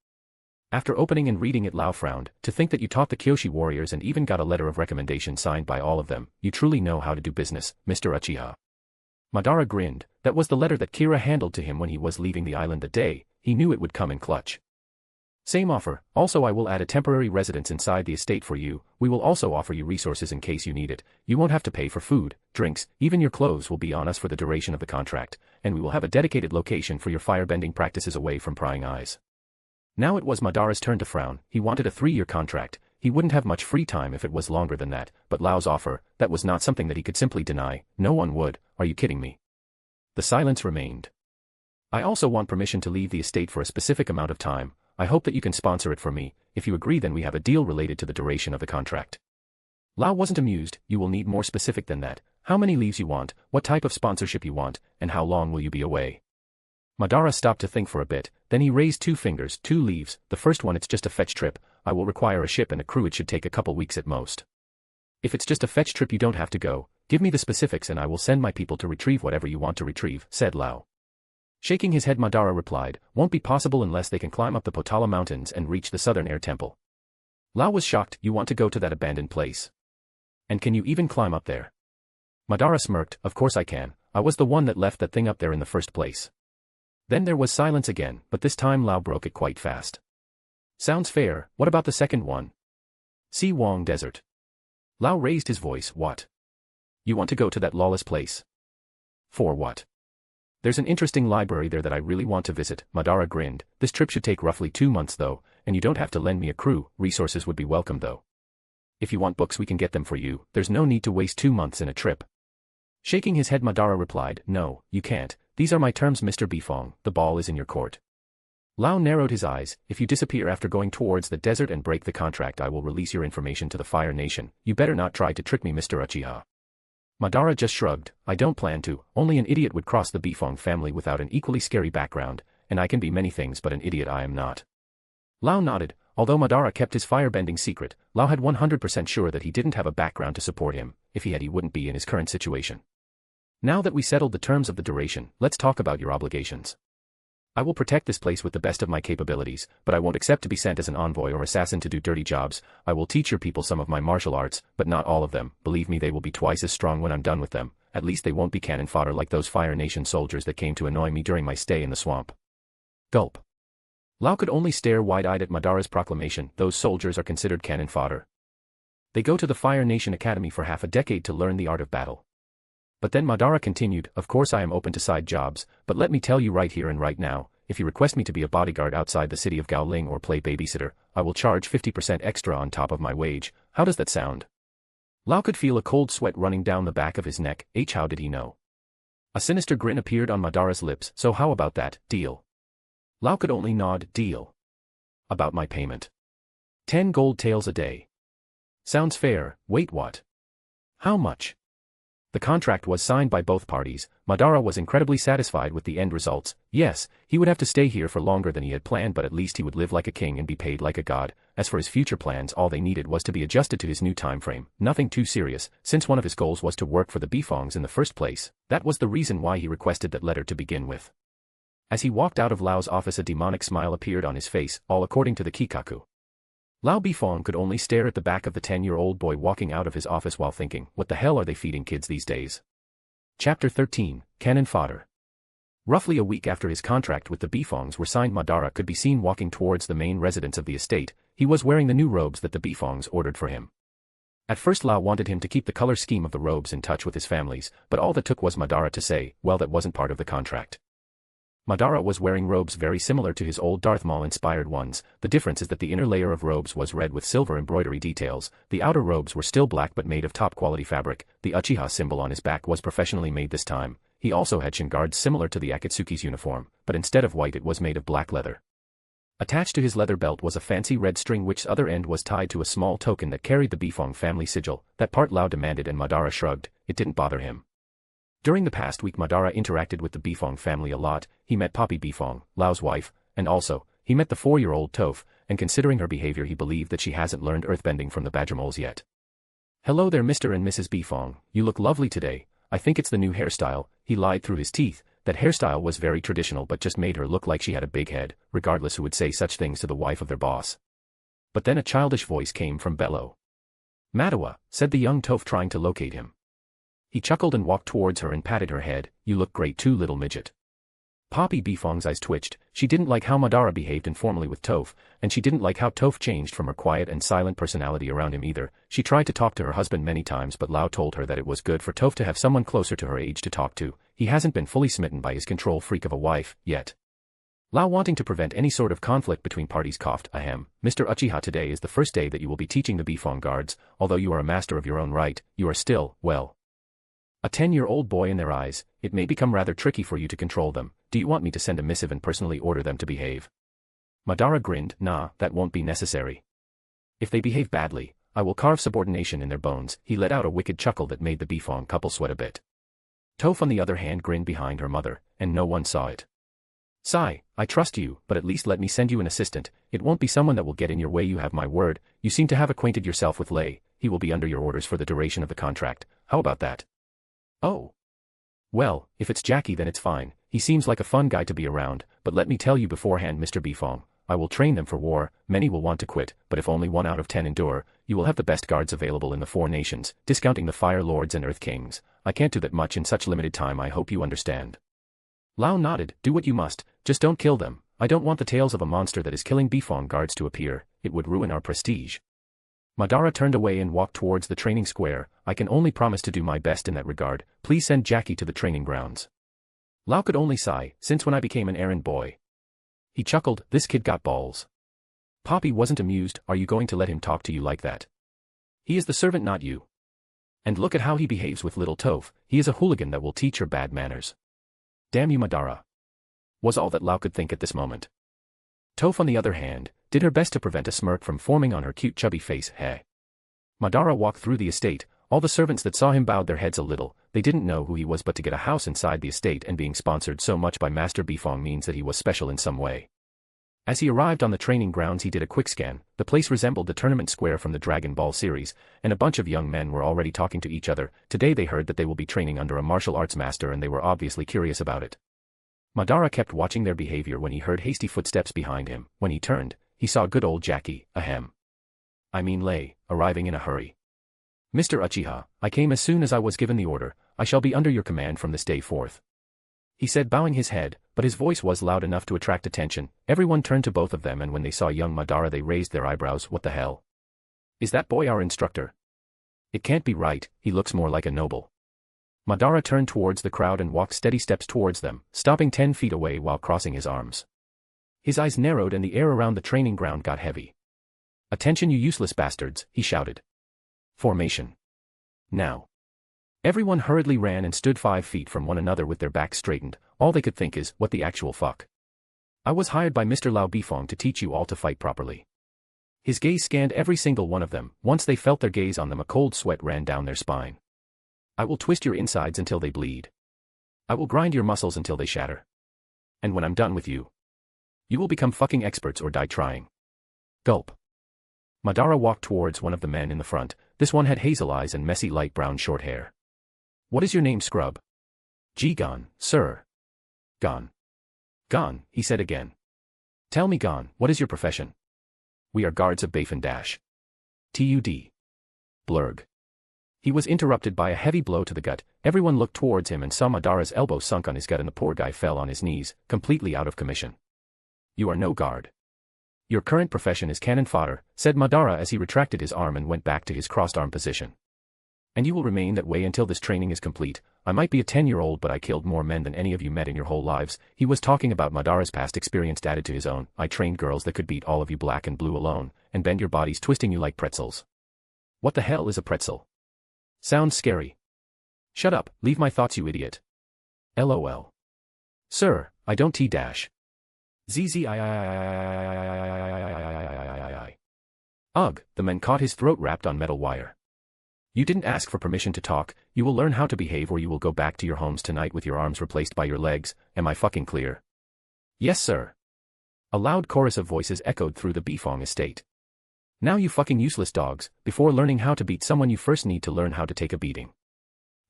After opening and reading it, Lao frowned. To think that you taught the Kyoshi warriors and even got a letter of recommendation signed by all of them. You truly know how to do business, Mr. Uchiha. Madara grinned. That was the letter that Kira handed to him when he was leaving the island that day. He knew it would come in clutch. Same offer. Also, I will add a temporary residence inside the estate for you. We will also offer you resources in case you need it. You won't have to pay for food, drinks, even your clothes will be on us for the duration of the contract, and we will have a dedicated location for your firebending practices away from prying eyes. Now it was Madara's turn to frown. He wanted a 3-year contract. He wouldn't have much free time if it was longer than that, but Lao's offer, that was not something that he could simply deny. No one would. Are you kidding me? The silence remained. I also want permission to leave the estate for a specific amount of time. I hope that you can sponsor it for me. If you agree, then we have a deal related to the duration of the contract. Lao wasn't amused. You will need more specific than that. How many leaves you want, what type of sponsorship you want, and how long will you be away? Madara stopped to think for a bit, then he raised 2 fingers. 2 leaves. The first one, it's just a fetch trip. I will require a ship and a crew. It should take a couple weeks at most. If it's just a fetch trip, you don't have to go. Give me the specifics and I will send my people to retrieve whatever you want to retrieve, said Lao. Shaking his head, Madara replied, won't be possible unless they can climb up the Potala Mountains and reach the Southern Air Temple. Lao was shocked. You want to go to that abandoned place? And can you even climb up there? Madara smirked. Of course I can. I was the one that left that thing up there in the first place. Then there was silence again, but this time Lao broke it quite fast. Sounds fair, what about the second one? Si Wong Desert. Lao raised his voice, what? You want to go to that lawless place? For what? There's an interesting library there that I really want to visit, Madara grinned. This trip should take roughly 2 months though, and you don't have to lend me a crew, resources would be welcome though. If you want books we can get them for you, there's no need to waste 2 months in a trip. Shaking his head Madara replied, no, you can't, these are my terms Mr. Bifong, the ball is in your court. Lao narrowed his eyes, if you disappear after going towards the desert and break the contract I will release your information to the Fire Nation, you better not try to trick me Mr. Uchiha. Madara just shrugged, I don't plan to, only an idiot would cross the Bifong family without an equally scary background, and I can be many things but an idiot I am not. Lao nodded, although Madara kept his firebending secret, Lao had 100% sure that he didn't have a background to support him, if he had he wouldn't be in his current situation. Now that we settled the terms of the duration, let's talk about your obligations. I will protect this place with the best of my capabilities, but I won't accept to be sent as an envoy or assassin to do dirty jobs. I will teach your people some of my martial arts, but not all of them. Believe me, they will be twice as strong when I'm done with them. At least they won't be cannon fodder like those Fire Nation soldiers that came to annoy me during my stay in the swamp. Gulp. Lao could only stare wide-eyed at Madara's proclamation. Those soldiers are considered cannon fodder. They go to the Fire Nation Academy for half a decade to learn the art of battle. But then Madara continued, of course I am open to side jobs, but let me tell you right here and right now, if you request me to be a bodyguard outside the city of Gaoling or play babysitter, I will charge 50% extra on top of my wage. How does that sound? Lao could feel a cold sweat running down the back of his neck. How did he know? A sinister grin appeared on Madara's lips. So how about that, deal? Lao could only nod, deal. About my payment. 10 gold taels a day. Sounds fair. Wait, what? How much? The contract was signed by both parties. Madara was incredibly satisfied with the end results. Yes, he would have to stay here for longer than he had planned, but at least he would live like a king and be paid like a god. As for his future plans, all they needed was to be adjusted to his new time frame. Nothing too serious, since one of his goals was to work for the Bifongs in the first place. That was the reason why he requested that letter to begin with. As he walked out of Lao's office, a demonic smile appeared on his face, all according to the Kikaku. Lao Bifong could only stare at the back of the 10-year-old boy walking out of his office while thinking, what the hell are they feeding kids these days? Chapter 13, Cannon Fodder. Roughly a week after his contract with the Bifongs were signed, Madara could be seen walking towards the main residence of the estate. He was wearing the new robes that the Bifongs ordered for him. At first Lao wanted him to keep the color scheme of the robes in touch with his families, but all that took was Madara to say, well, that wasn't part of the contract. Madara was wearing robes very similar to his old Darth Maul-inspired ones. The difference is that the inner layer of robes was red with silver embroidery details. The outer robes were still black but made of top-quality fabric. The Uchiha symbol on his back was professionally made this time. He also had shin guards similar to the Akatsuki's uniform, but instead of white it was made of black leather. Attached to his leather belt was a fancy red string which other end was tied to a small token that carried the Bifong family sigil. That part Lao demanded and Madara shrugged. It didn't bother him. During the past week Madara interacted with the Bifong family a lot. He met Poppy Bifong, Lao's wife, and also, he met the 4-year-old Toph, and considering her behavior he believed that she hasn't learned earthbending from the badger moles yet. Hello there Mr. and Mrs. Bifong, you look lovely today. I think it's the new hairstyle. He lied through his teeth. That hairstyle was very traditional but just made her look like she had a big head, regardless who would say such things to the wife of their boss. But then a childish voice came from below. Madawa, said the young Toph trying to locate him. He chuckled and walked towards her and patted her head. You look great too, little midget. Poppy Bifong's eyes twitched. She didn't like how Madara behaved informally with Toph, and she didn't like how Toph changed from her quiet and silent personality around him either. She tried to talk to her husband many times but Lao told her that it was good for Toph to have someone closer to her age to talk to. He hasn't been fully smitten by his control freak of a wife, yet. Lao, wanting to prevent any sort of conflict between parties, coughed, Ahem, Mr. Uchiha, today is the first day that you will be teaching the Bifong guards. Although you are a master of your own right, you are still, well, a 10-year-old boy in their eyes. It may become rather tricky for you to control them. Do you want me to send a missive and personally order them to behave? Madara grinned. Nah, that won't be necessary. If they behave badly, I will carve subordination in their bones. He let out a wicked chuckle that made the Bifong couple sweat a bit. Toph on the other hand grinned behind her mother, and no one saw it. Sigh, I trust you, but at least let me send you an assistant. It won't be someone that will get in your way, you have my word. You seem to have acquainted yourself with Lei. He will be under your orders for the duration of the contract. How about that? Oh. Well, if it's Jackie then it's fine. He seems like a fun guy to be around, but let me tell you beforehand, Mr. Bifong, I will train them for war. Many will want to quit, but if only 1 out of 10 endure, you will have the best guards available in the 4 nations, discounting the Fire Lords and Earth Kings. I can't do that much in such limited time, I hope you understand. Lao nodded. Do what you must, just don't kill them. I don't want the tales of a monster that is killing Bifong guards to appear, it would ruin our prestige. Madara turned away and walked towards the training square. I can only promise to do my best in that regard, please send Jackie to the training grounds. Lau could only sigh, since when I became an errand boy. He chuckled, this kid got balls. Poppy wasn't amused, are you going to let him talk to you like that? He is the servant, not you. And look at how he behaves with little Toph, he is a hooligan that will teach her bad manners. Damn you, Madara. Was all that Lau could think at this moment. Toph, on the other hand, did her best to prevent a smirk from forming on her cute chubby face. Hey. Madara walked through the estate. All the servants that saw him bowed their heads a little. They didn't know who he was, but to get a house inside the estate and being sponsored so much by Master Bifong means that he was special in some way. As he arrived on the training grounds, he did a quick scan. The place resembled the tournament square from the Dragon Ball series, and a bunch of young men were already talking to each other. Today they heard that they will be training under a martial arts master, and they were obviously curious about it. Madara kept watching their behavior when he heard hasty footsteps behind him. When he turned, he saw good old Jackie, Lei, arriving in a hurry. Mr. Uchiha, I came as soon as I was given the order. I shall be under your command from this day forth. He said, bowing his head, but his voice was loud enough to attract attention. Everyone turned to both of them, and when they saw young Madara they raised their eyebrows. What the hell? Is that boy our instructor? It can't be right, he looks more like a noble. Madara turned towards the crowd and walked steady steps towards them, stopping 10 feet away while crossing his arms. His eyes narrowed and the air around the training ground got heavy. Attention, you useless bastards, he shouted. Formation. Now. Everyone hurriedly ran and stood 5 feet from one another with their backs straightened. All they could think is, what the actual fuck? I was hired by Mr. Lau Bifong to teach you all to fight properly. His gaze scanned every single one of them. Once they felt their gaze on them, a cold sweat ran down their spine. I will twist your insides until they bleed. I will grind your muscles until they shatter. And when I'm done with you, you will become fucking experts or die trying. Gulp. Madara walked towards one of the men in the front. This one had hazel eyes and messy light brown short hair. What is your name, scrub? Gon, sir. Gon. Gon, he said again. Tell me, Gon, what is your profession? We are guards of Bafin Dash. Tud. Blurg. He was interrupted by a heavy blow to the gut. Everyone looked towards him and saw Madara's elbow sunk on his gut, and the poor guy fell on his knees, completely out of commission. You are no guard. Your current profession is cannon fodder, said Madara as he retracted his arm and went back to his crossed arm position. And you will remain that way until this training is complete. I might be a 10-year-old, but I killed more men than any of you met in your whole lives. He was talking about Madara's past experience added to his own. I trained girls that could beat all of you black and blue alone, and bend your bodies, twisting you like pretzels. What the hell is a pretzel? Sounds scary. Shut up, leave my thoughts, you idiot. LOL. Sir, I don't T-dash. ZZII. Ugh, the man caught his throat wrapped on metal wire. You didn't ask for permission to talk. You will learn how to behave or you will go back to your homes tonight with your arms replaced by your legs. Am I fucking clear? Yes, sir. A loud chorus of voices echoed through the Bifong estate. Now you fucking useless dogs, before learning how to beat someone you first need to learn how to take a beating.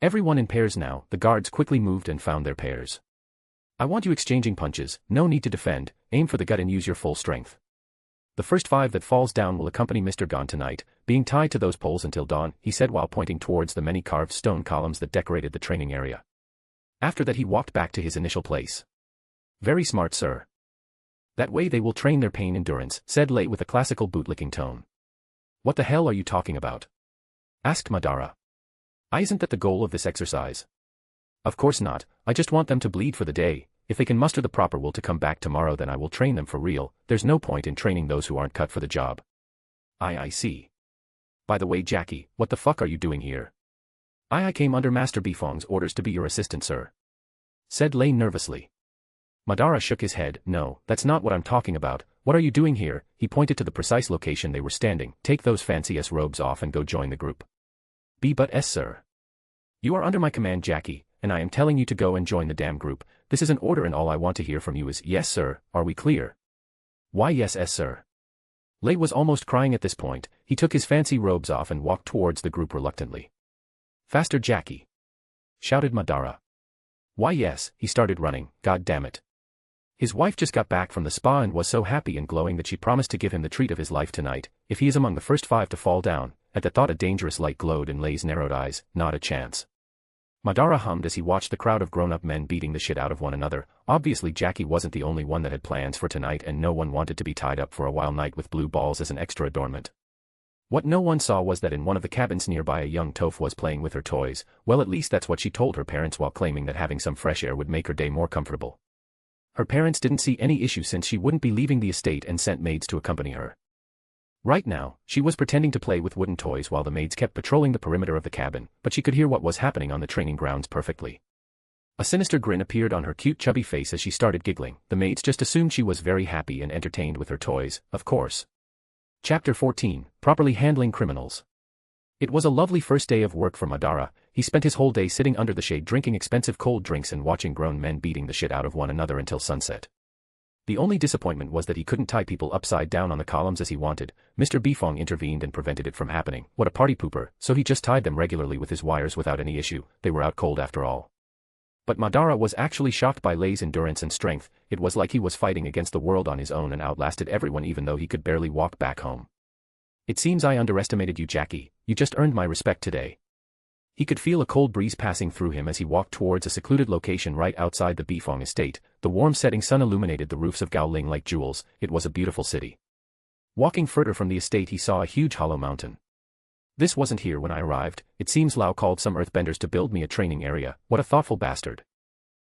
Everyone in pairs now. The guards quickly moved and found their pairs. I want you exchanging punches, no need to defend, aim for the gut and use your full strength. The first 5 that falls down will accompany Mr. Gon tonight, being tied to those poles until dawn, he said while pointing towards the many carved stone columns that decorated the training area. After that he walked back to his initial place. Very smart, sir. That way they will train their pain endurance, said Lei with a classical bootlicking tone. What the hell are you talking about? Asked Madara. Isn't that the goal of this exercise? Of course not, I just want them to bleed for the day. If they can muster the proper will to come back tomorrow, then I will train them for real. There's no point in training those who aren't cut for the job. I see. By the way, Jackie, what the fuck are you doing here? I came under Master Bifong's orders to be your assistant, sir. Said Lei nervously. Madara shook his head. No, that's not what I'm talking about. What are you doing here? He pointed to the precise location they were standing. Take those fancy-ass robes off and go join the group. But sir. You are under my command, Jackie, and I am telling you to go and join the damn group. This is an order and all I want to hear from you is, yes sir, are we clear? Why yes sir. Lei was almost crying at this point. He took his fancy robes off and walked towards the group reluctantly. Faster, Jackie! Shouted Madara. Why yes, he started running, god damn it. His wife just got back from the spa and was so happy and glowing that she promised to give him the treat of his life tonight, if he is among the first 5 to fall down. At the thought a dangerous light glowed in Lei's narrowed eyes. Not a chance. Madara hummed as he watched the crowd of grown-up men beating the shit out of one another. Obviously Jackie wasn't the only one that had plans for tonight and no one wanted to be tied up for a wild night with blue balls as an extra adornment. What no one saw was that in one of the cabins nearby a young Toph was playing with her toys. Well, at least that's what she told her parents while claiming that having some fresh air would make her day more comfortable. Her parents didn't see any issue since she wouldn't be leaving the estate and sent maids to accompany her. Right now, she was pretending to play with wooden toys while the maids kept patrolling the perimeter of the cabin, but she could hear what was happening on the training grounds perfectly. A sinister grin appeared on her cute chubby face as she started giggling. The maids just assumed she was very happy and entertained with her toys, of course. Chapter 14, Properly Handling Criminals. It was a lovely first day of work for Madara. He spent his whole day sitting under the shade drinking expensive cold drinks and watching grown men beating the shit out of one another until sunset. The only disappointment was that he couldn't tie people upside down on the columns as he wanted. Mr. Bifong intervened and prevented it from happening. What a party pooper, so he just tied them regularly with his wires without any issue. They were out cold after all. But Madara was actually shocked by Lei's endurance and strength. It was like he was fighting against the world on his own and outlasted everyone even though he could barely walk back home. It seems I underestimated you, Jackie. You just earned my respect today. He could feel a cold breeze passing through him as he walked towards a secluded location right outside the Bifong estate. The warm setting sun illuminated the roofs of Gaoling like jewels. It was a beautiful city. Walking further from the estate he saw a huge hollow mountain. This wasn't here when I arrived. It seems Lao called some earthbenders to build me a training area. What a thoughtful bastard.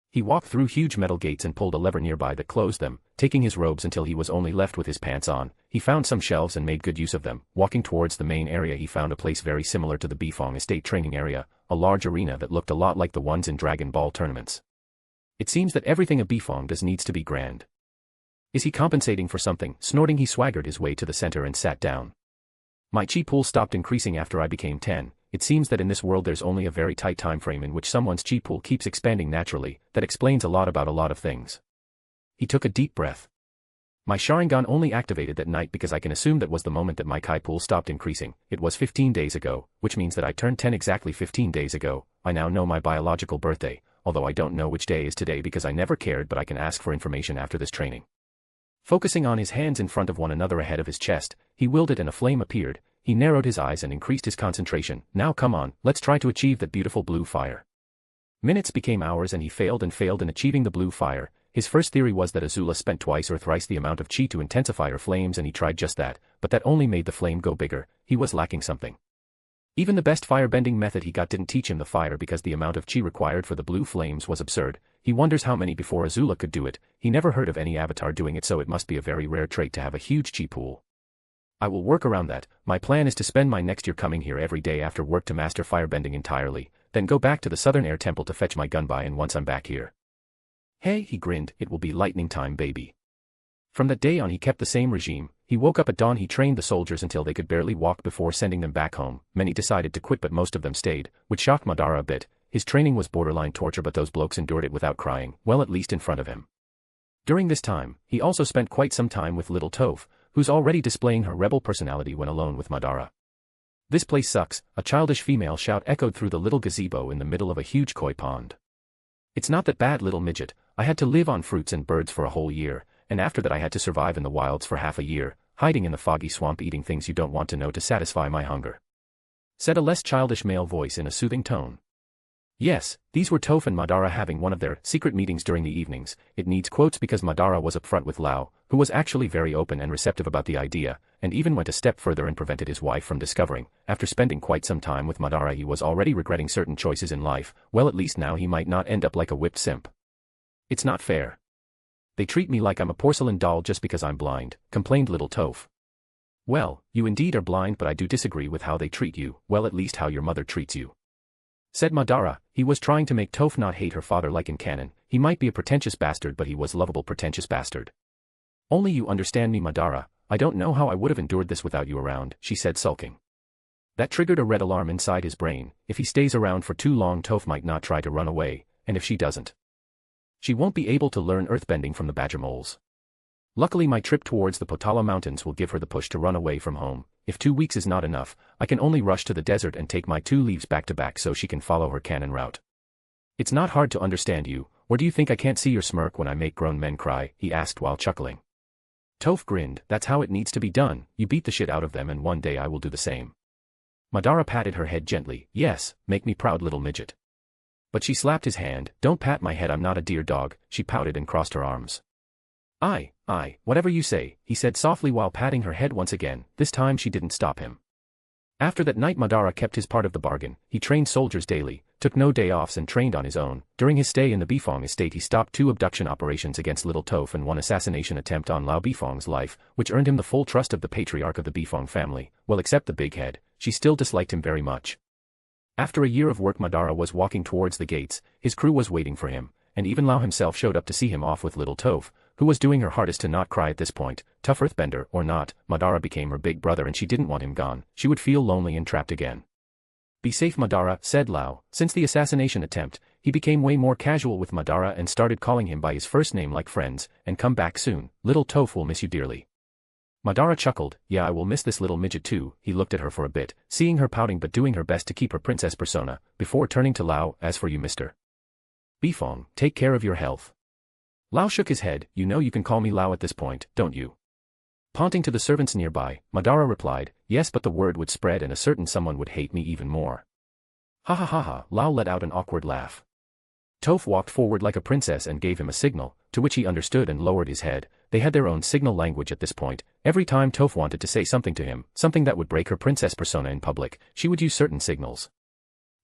He walked through huge metal gates and pulled a lever nearby that closed them, taking his robes until he was only left with his pants on. He found some shelves and made good use of them. Walking towards the main area he found a place very similar to the Bifong estate training area, a large arena that looked a lot like the ones in Dragon Ball tournaments. It seems that everything a Bifong does needs to be grand. Is he compensating for something? Snorting he swaggered his way to the center and sat down. My chi pool stopped increasing after I became 10. It seems that in this world there's only a very tight time frame in which someone's chi pool keeps expanding naturally. That explains a lot about a lot of things. He took a deep breath. My Sharingan only activated that night because I can assume that was the moment that my chi pool stopped increasing. It was 15 days ago, which means that I turned 10 exactly 15 days ago. I now know my biological birthday, although I don't know which day is today because I never cared, but I can ask for information after this training. Focusing on his hands in front of one another ahead of his chest, he willed it and a flame appeared. He narrowed his eyes and increased his concentration. Now come on, let's try to achieve that beautiful blue fire. Minutes became hours and he failed in achieving the blue fire. His first theory was that Azula spent twice or thrice the amount of chi to intensify her flames and he tried just that, but that only made the flame go bigger. He was lacking something. Even the best firebending method he got didn't teach him the fire because the amount of chi required for the blue flames was absurd. He wonders how many before Azula could do it. He never heard of any avatar doing it, so it must be a very rare trait to have a huge chi pool. I will work around that. My plan is to spend my next year coming here every day after work to master firebending entirely, then go back to the Southern Air Temple to fetch my gunbai, and once I'm back here. Hey, he grinned, it will be lightning time, baby. From that day on he kept the same regime. He woke up at dawn, he trained the soldiers until they could barely walk before sending them back home. Many decided to quit but most of them stayed, which shocked Madara a bit. His training was borderline torture but those blokes endured it without crying, well, at least in front of him. During this time, he also spent quite some time with little Toph, who's already displaying her rebel personality when alone with Madara. This place sucks, a childish female shout echoed through the little gazebo in the middle of a huge koi pond. It's not that bad, little midget. I had to live on fruits and birds for a whole year, and after that I had to survive in the wilds for half a year, hiding in the foggy swamp eating things you don't want to know to satisfy my hunger. Said a less childish male voice in a soothing tone. Yes, these were Toph and Madara having one of their secret meetings during the evenings. It needs quotes because Madara was upfront with Lao, who was actually very open and receptive about the idea, and even went a step further and prevented his wife from discovering. After spending quite some time with Madara he was already regretting certain choices in life. Well, at least now he might not end up like a whipped simp. It's not fair. They treat me like I'm a porcelain doll just because I'm blind, complained little Toph. Well, you indeed are blind, but I do disagree with how they treat you, well, at least how your mother treats you. Said Madara. He was trying to make Toph not hate her father like in canon. He might be a pretentious bastard, but he was lovable pretentious bastard. Only you understand me, Madara. I don't know how I would have endured this without you around, she said sulking. That triggered a red alarm inside his brain. If he stays around for too long Toph might not try to run away, and if she doesn't, she won't be able to learn earthbending from the badger moles. Luckily my trip towards the Potala Mountains will give her the push to run away from home. If 2 weeks is not enough, I can only rush to the desert and take my 2 leaves back to back so she can follow her canon route. It's not hard to understand you, or do you think I can't see your smirk when I make grown men cry? He asked while chuckling. Toph grinned. That's how it needs to be done. You beat the shit out of them and one day I will do the same. Madara patted her head gently. Yes, make me proud, little midget. But she slapped his hand. "Don't pat my head, I'm not a dear dog," she pouted and crossed her arms. "Aye, whatever you say," he said softly while patting her head once again. This time she didn't stop him. After that night Madara kept his part of the bargain. He trained soldiers daily, took no day offs and trained on his own. During his stay in the Bifong estate he stopped 2 abduction operations against Little Toph and 1 assassination attempt on Lao Bifong's life, which earned him the full trust of the patriarch of the Bifong family. Well, except the big head, she still disliked him very much. After a year of work Madara was walking towards the gates, his crew was waiting for him, and even Lao himself showed up to see him off with Little Toph, who was doing her hardest to not cry at this point. Tough earthbender or not, Madara became her big brother and she didn't want him gone. She would feel lonely and trapped again. "Be safe, Madara," said Lao. Since the assassination attempt, he became way more casual with Madara and started calling him by his first name like friends. "And come back soon. Little Toph will miss you dearly." Madara chuckled. "Yeah, I will miss this little midget too." He looked at her for a bit, seeing her pouting but doing her best to keep her princess persona, before turning to Lao. "As for you, Mr. Bifong, take care of your health." Lao shook his head. "You know you can call me Lao at this point, don't you?" Pointing to the servants nearby, Madara replied, "Yes, but the word would spread and a certain someone would hate me even more." "Ha ha ha ha." Lao let out an awkward laugh. Toph walked forward like a princess and gave him a signal, to which he understood and lowered his head. They had their own signal language at this point. Every time Toph wanted to say something to him, something that would break her princess persona in public, she would use certain signals.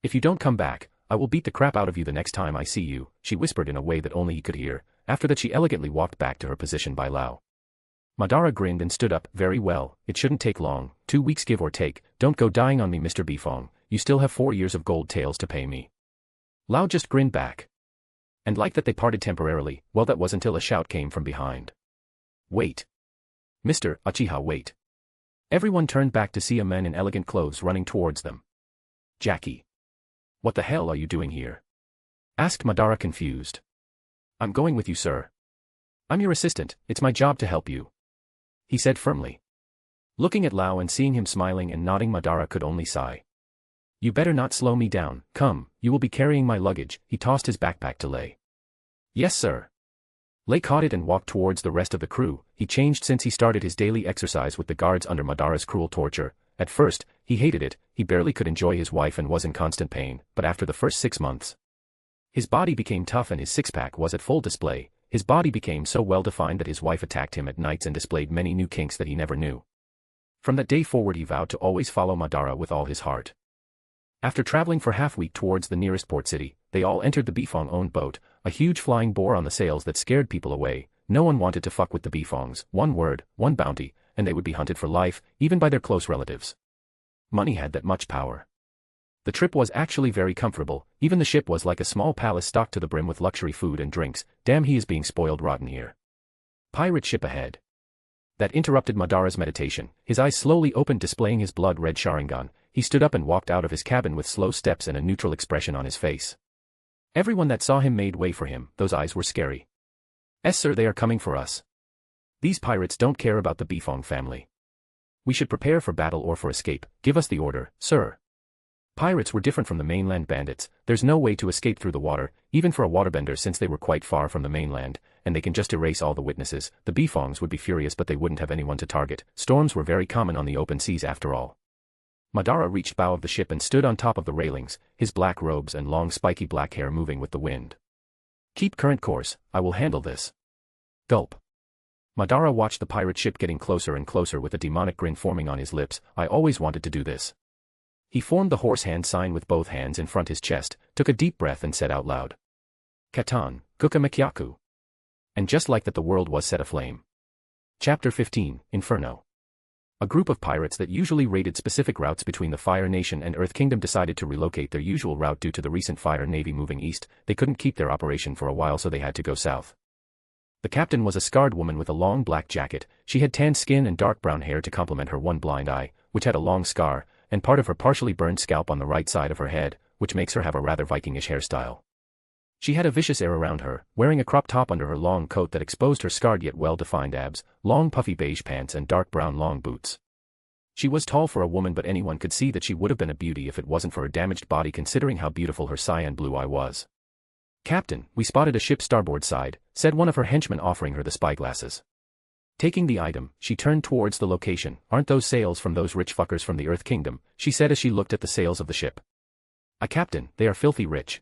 "If you don't come back, I will beat the crap out of you the next time I see you," she whispered in a way that only he could hear. After that she elegantly walked back to her position by Lao. Madara grinned and stood up. "Very well, it shouldn't take long, 2 weeks give or take. Don't go dying on me, Mr. Bifong. You still have 4 years of gold tails to pay me." Lao just grinned back. And like that they parted temporarily. Well, that was until a shout came from behind. "Wait. Mr. Uchiha, wait." Everyone turned back to see a man in elegant clothes running towards them. "Jackie. What the hell are you doing here?" asked Madara confused. "I'm going with you, sir. I'm your assistant, it's my job to help you," he said firmly. Looking at Lao and seeing him smiling and nodding, Madara could only sigh. "You better not slow me down. Come, you will be carrying my luggage." He tossed his backpack to Lei. "Yes, sir." Lei caught it and walked towards the rest of the crew. He changed since he started his daily exercise with the guards under Madara's cruel torture. At first, he hated it, he barely could enjoy his wife and was in constant pain, but after the first 6 months, his body became tough and his six-pack was at full display. His body became so well-defined that his wife attacked him at nights and displayed many new kinks that he never knew. From that day forward he vowed to always follow Madara with all his heart. After traveling for half-week towards the nearest port city, they all entered the Bifong-owned boat, a huge flying boar on the sails that scared people away. No one wanted to fuck with the Bifongs. One word, one bounty, and they would be hunted for life, even by their close relatives. Money had that much power. The trip was actually very comfortable. Even the ship was like a small palace stocked to the brim with luxury food and drinks. Damn, he is being spoiled rotten here. Pirate ship ahead. That interrupted Madara's meditation. His eyes slowly opened, displaying his blood-red Sharingan. He stood up and walked out of his cabin with slow steps and a neutral expression on his face. Everyone that saw him made way for him. Those eyes were scary. "Yes, sir, they are coming for us. These pirates don't care about the Bifong family. We should prepare for battle or for escape. Give us the order, sir." Pirates were different from the mainland bandits. There's no way to escape through the water, even for a waterbender, since they were quite far from the mainland, and they can just erase all the witnesses. The Bifongs would be furious, but they wouldn't have anyone to target. Storms were very common on the open seas after all. Madara reached bow of the ship and stood on top of the railings, his black robes and long spiky black hair moving with the wind. "Keep current course, I will handle this." Gulp. Madara watched the pirate ship getting closer and closer with a demonic grin forming on his lips. "I always wanted to do this." He formed the horse hand sign with both hands in front his chest, took a deep breath and said out loud, "Katan, Kuka Mekyaku." And just like that the world was set aflame. Chapter 15, Inferno. A group of pirates that usually raided specific routes between the Fire Nation and Earth Kingdom decided to relocate their usual route due to the recent Fire Navy moving east. They couldn't keep their operation for a while, so they had to go south. The captain was a scarred woman with a long black jacket. She had tanned skin and dark brown hair to complement her one blind eye, which had a long scar, and part of her partially burned scalp on the right side of her head, which makes her have a rather Vikingish hairstyle. She had a vicious air around her, wearing a crop top under her long coat that exposed her scarred yet well-defined abs, long puffy beige pants and dark brown long boots. She was tall for a woman, but anyone could see that she would have been a beauty if it wasn't for her damaged body, considering how beautiful her cyan blue eye was. "Captain, we spotted a ship starboard side," said one of her henchmen, offering her the spyglasses. Taking the item, she turned towards the location. "Aren't those sails from those rich fuckers from the Earth Kingdom?" she said as she looked at the sails of the ship. Captain, they are filthy rich."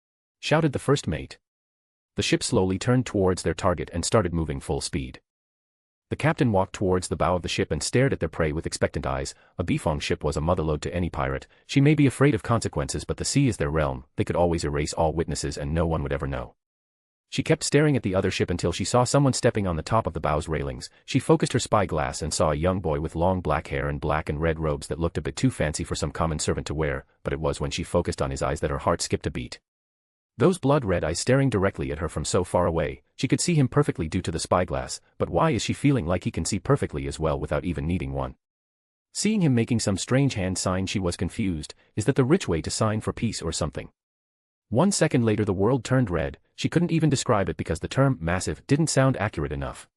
shouted the first mate. The ship slowly turned towards their target and started moving full speed. The captain walked towards the bow of the ship and stared at their prey with expectant eyes. A Bifong ship was a motherlode to any pirate. She may be afraid of consequences, but the sea is their realm. They could always erase all witnesses and no one would ever know. She kept staring at the other ship until she saw someone stepping on the top of the bow's railings. She focused her spyglass and saw a young boy with long black hair and black and red robes that looked a bit too fancy for some common servant to wear, but it was when she focused on his eyes that her heart skipped a beat. Those blood-red eyes staring directly at her from so far away, she could see him perfectly due to the spyglass, but why is she feeling like he can see perfectly as well without even needing one? Seeing him making some strange hand sign, she was confused. Is that the rich way to sign for peace or something? 1 second later the world turned red. She couldn't even describe it because the term massive didn't sound accurate enough.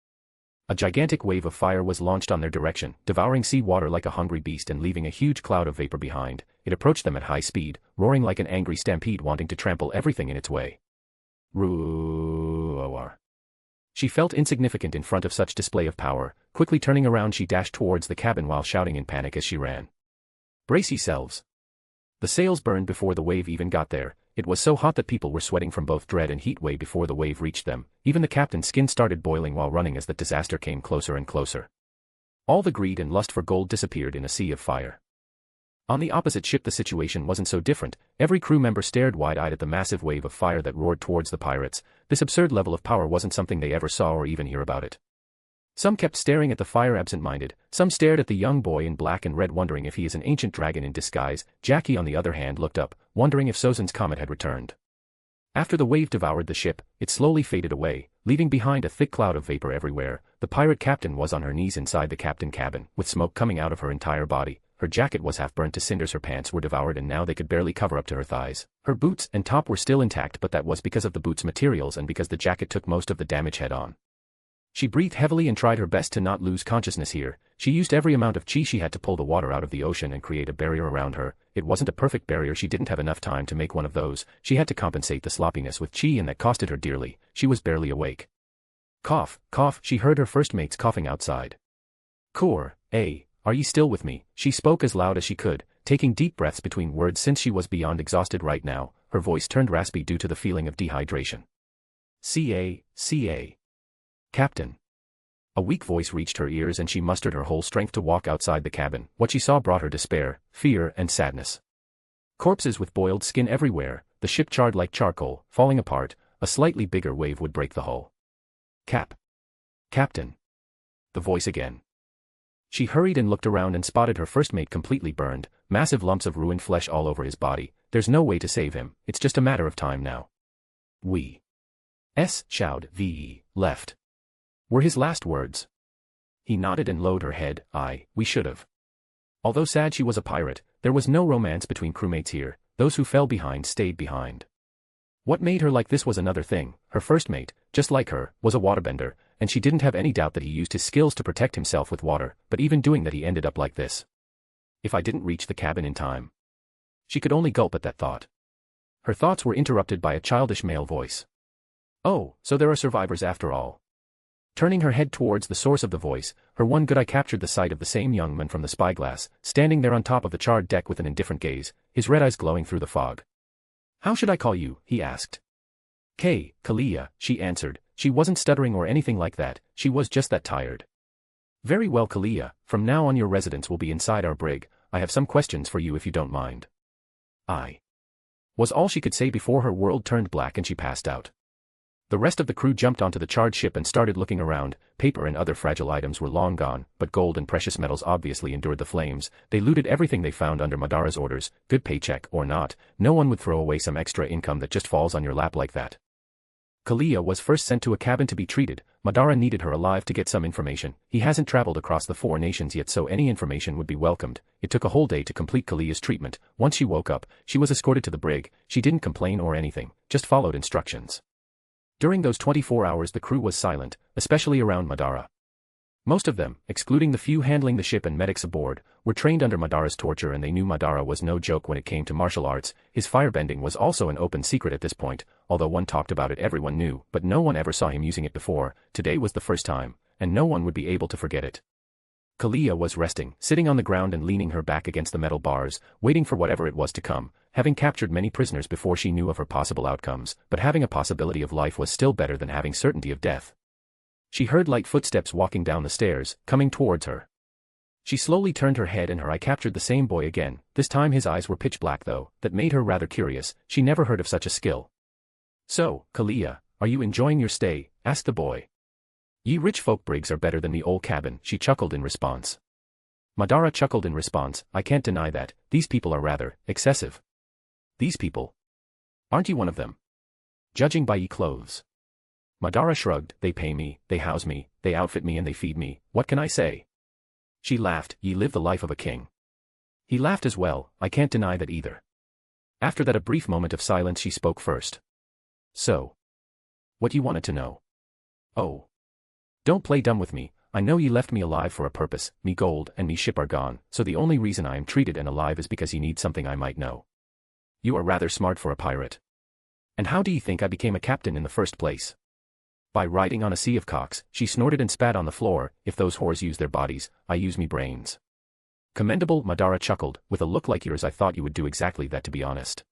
A gigantic wave of fire was launched on their direction, devouring sea water like a hungry beast and leaving a huge cloud of vapor behind. It approached them at high speed, roaring like an angry stampede wanting to trample everything in its way. Roar. She felt insignificant in front of such display of power. Quickly turning around, she dashed towards the cabin while shouting in panic as she ran. Brace yourselves. The sails burned before the wave even got there. It was so hot that people were sweating from both dread and heat way before the wave reached them. Even the captain's skin started boiling while running as the disaster came closer and closer. All the greed and lust for gold disappeared in a sea of fire. On the opposite ship the situation wasn't so different. Every crew member stared wide-eyed at the massive wave of fire that roared towards the pirates. This absurd level of power wasn't something they ever saw or even hear about it. Some kept staring at the fire absent-minded, some stared at the young boy in black and red wondering if he is an ancient dragon in disguise. Jackie on the other hand looked up, wondering if Sozan's comet had returned. After the wave devoured the ship, it slowly faded away, leaving behind a thick cloud of vapor everywhere. The pirate captain was on her knees inside the captain cabin, with smoke coming out of her entire body. Her jacket was half burnt to cinders, her pants were devoured and now they could barely cover up to her thighs. Her boots and top were still intact, but that was because of the boots' materials and because the jacket took most of the damage head on. She breathed heavily and tried her best to not lose consciousness here. She used every amount of chi she had to pull the water out of the ocean and create a barrier around her. It wasn't a perfect barrier, she didn't have enough time to make one of those. She had to compensate the sloppiness with chi and that costed her dearly. She was barely awake. Cough, cough, she heard her first mates coughing outside. Core, are ye still with me? She spoke as loud as she could, taking deep breaths between words since she was beyond exhausted right now. Her voice turned raspy due to the feeling of dehydration. Ca. Captain. A weak voice reached her ears and she mustered her whole strength to walk outside the cabin. What she saw brought her despair, fear and sadness. Corpses with boiled skin everywhere, the ship charred like charcoal, falling apart. A slightly bigger wave would break the hull. Captain. The voice again. She hurried and looked around and spotted her first mate completely burned, massive lumps of ruined flesh all over his body. There's no way to save him, it's just a matter of time now. We. Shouted V. Left. Were his last words. He nodded and lowered her head. We should've. Although sad she was a pirate, there was no romance between crewmates here. Those who fell behind stayed behind. What made her like this was another thing. Her first mate, just like her, was a waterbender, and she didn't have any doubt that he used his skills to protect himself with water, but even doing that he ended up like this. If I didn't reach the cabin in time. She could only gulp at that thought. Her thoughts were interrupted by a childish male voice. Oh, so there are survivors after all. Turning her head towards the source of the voice, her one good eye captured the sight of the same young man from the spyglass, standing there on top of the charred deck with an indifferent gaze, his red eyes glowing through the fog. How should I call you? He asked. Kalia, she answered. She wasn't stuttering or anything like that, she was just that tired. Very well, Kalia, from now on your residence will be inside our brig. I have some questions for you if you don't mind. Was all she could say before her world turned black and she passed out. The rest of the crew jumped onto the charred ship and started looking around. Paper and other fragile items were long gone, but gold and precious metals obviously endured the flames. They looted everything they found under Madara's orders, good paycheck or not. No one would throw away some extra income that just falls on your lap like that. Kalia was first sent to a cabin to be treated. Madara needed her alive to get some information. He hasn't traveled across the 4 nations yet, so any information would be welcomed. It took a whole day to complete Kalia's treatment. Once she woke up, she was escorted to the brig. She didn't complain or anything, just followed instructions. During those 24 hours the crew was silent, especially around Madara. Most of them, excluding the few handling the ship and medics aboard, were trained under Madara's torture, and they knew Madara was no joke when it came to martial arts. His firebending was also an open secret at this point. Although one talked about it, everyone knew, but no one ever saw him using it before. Today was the first time, and no one would be able to forget it. Kalia was resting, sitting on the ground and leaning her back against the metal bars, waiting for whatever it was to come. Having captured many prisoners before she knew of her possible outcomes, but having a possibility of life was still better than having certainty of death. She heard light footsteps walking down the stairs, coming towards her. She slowly turned her head and her eye captured the same boy again. This time his eyes were pitch black though, that made her rather curious. She never heard of such a skill. "So, Kalia, are you enjoying your stay?" asked the boy. "Ye rich folk brigs are better than the old cabin," she chuckled in response. Madara chuckled in response. "I can't deny that, these people are rather excessive." "These people? Aren't you one of them? Judging by ye clothes." Madara shrugged. "They pay me, they house me, they outfit me and they feed me, what can I say?" She laughed. "Ye live the life of a king." He laughed as well. "I can't deny that either." After that a brief moment of silence she spoke first. "So, what you wanted to know?" "Oh. Don't play dumb with me. I know ye left me alive for a purpose. Me gold and me ship are gone, so the only reason I am treated and alive is because ye need something I might know. You are rather smart for a pirate. And how do ye think I became a captain in the first place?" "By riding on a sea of cocks," she snorted and spat on the floor. "If those whores use their bodies, I use me brains." "Commendable," Madara chuckled. "With a look like yours I thought you would do exactly that, to be honest."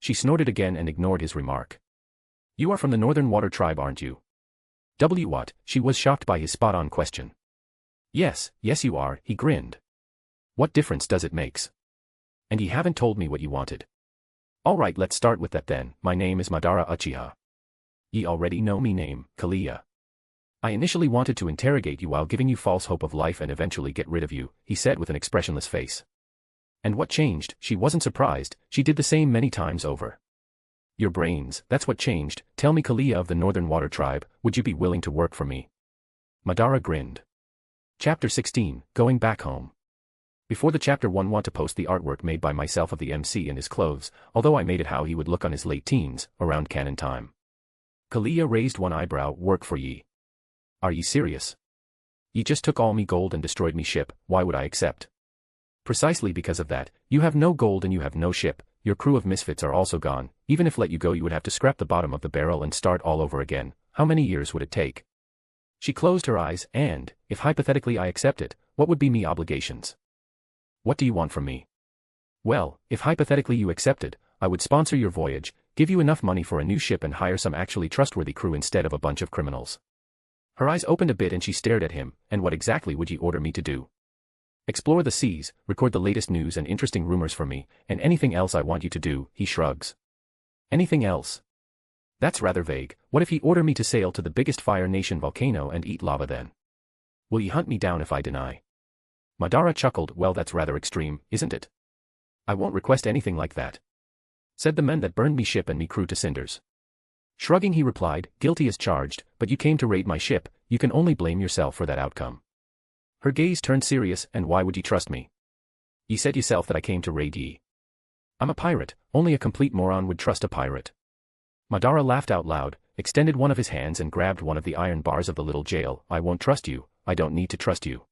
She snorted again and ignored his remark. "You are from the Northern Water Tribe, aren't you?" What? She was shocked by his spot-on question. Yes you are," he grinned. "What difference does it makes? And ye haven't told me what ye wanted." "Alright, let's start with that then. My name is Madara Uchiha." "Ye already know me name, Kalia." "I initially wanted to interrogate you while giving you false hope of life and eventually get rid of you," he said with an expressionless face. And what changed? She wasn't surprised. She did the same many times over. "Your brains, that's what changed. Tell me, Kalia of the Northern Water Tribe, would you be willing to work for me?" Madara grinned. Chapter 16, Going Back Home. Before the chapter 1 want to post the artwork made by myself of the MC in his clothes, although I made it how he would look on his late teens, around canon time. Kalia raised one eyebrow. "Work for ye? Are ye serious? Ye just took all me gold and destroyed me ship, why would I accept?" "Precisely because of that. You have no gold and you have no ship. Your crew of misfits are also gone. Even if let you go you would have to scrap the bottom of the barrel and start all over again. How many years would it take?" She closed her eyes. "And, if hypothetically I accept it, what would be me obligations?" "What do you want from me?" "Well, if hypothetically you accepted, I would sponsor your voyage, give you enough money for a new ship and hire some actually trustworthy crew instead of a bunch of criminals." Her eyes opened a bit and she stared at him. "And what exactly would ye order me to do?" "Explore the seas, record the latest news and interesting rumors for me, and anything else I want you to do," he shrugs. "Anything else? That's rather vague. What if ye order me to sail to the biggest fire nation volcano and eat lava then? Will ye hunt me down if I deny?" Madara chuckled. "Well, that's rather extreme, isn't it?" "I won't request anything like that," said the men that burned me ship and me crew to cinders. Shrugging he replied, "Guilty as charged, but you came to raid my ship, you can only blame yourself for that outcome." Her gaze turned serious. "And why would ye trust me? Ye said yourself that I came to raid ye." "I'm a pirate, only a complete moron would trust a pirate." Madara laughed out loud, extended one of his hands and grabbed one of the iron bars of the little jail. "I won't trust you, I don't need to trust you.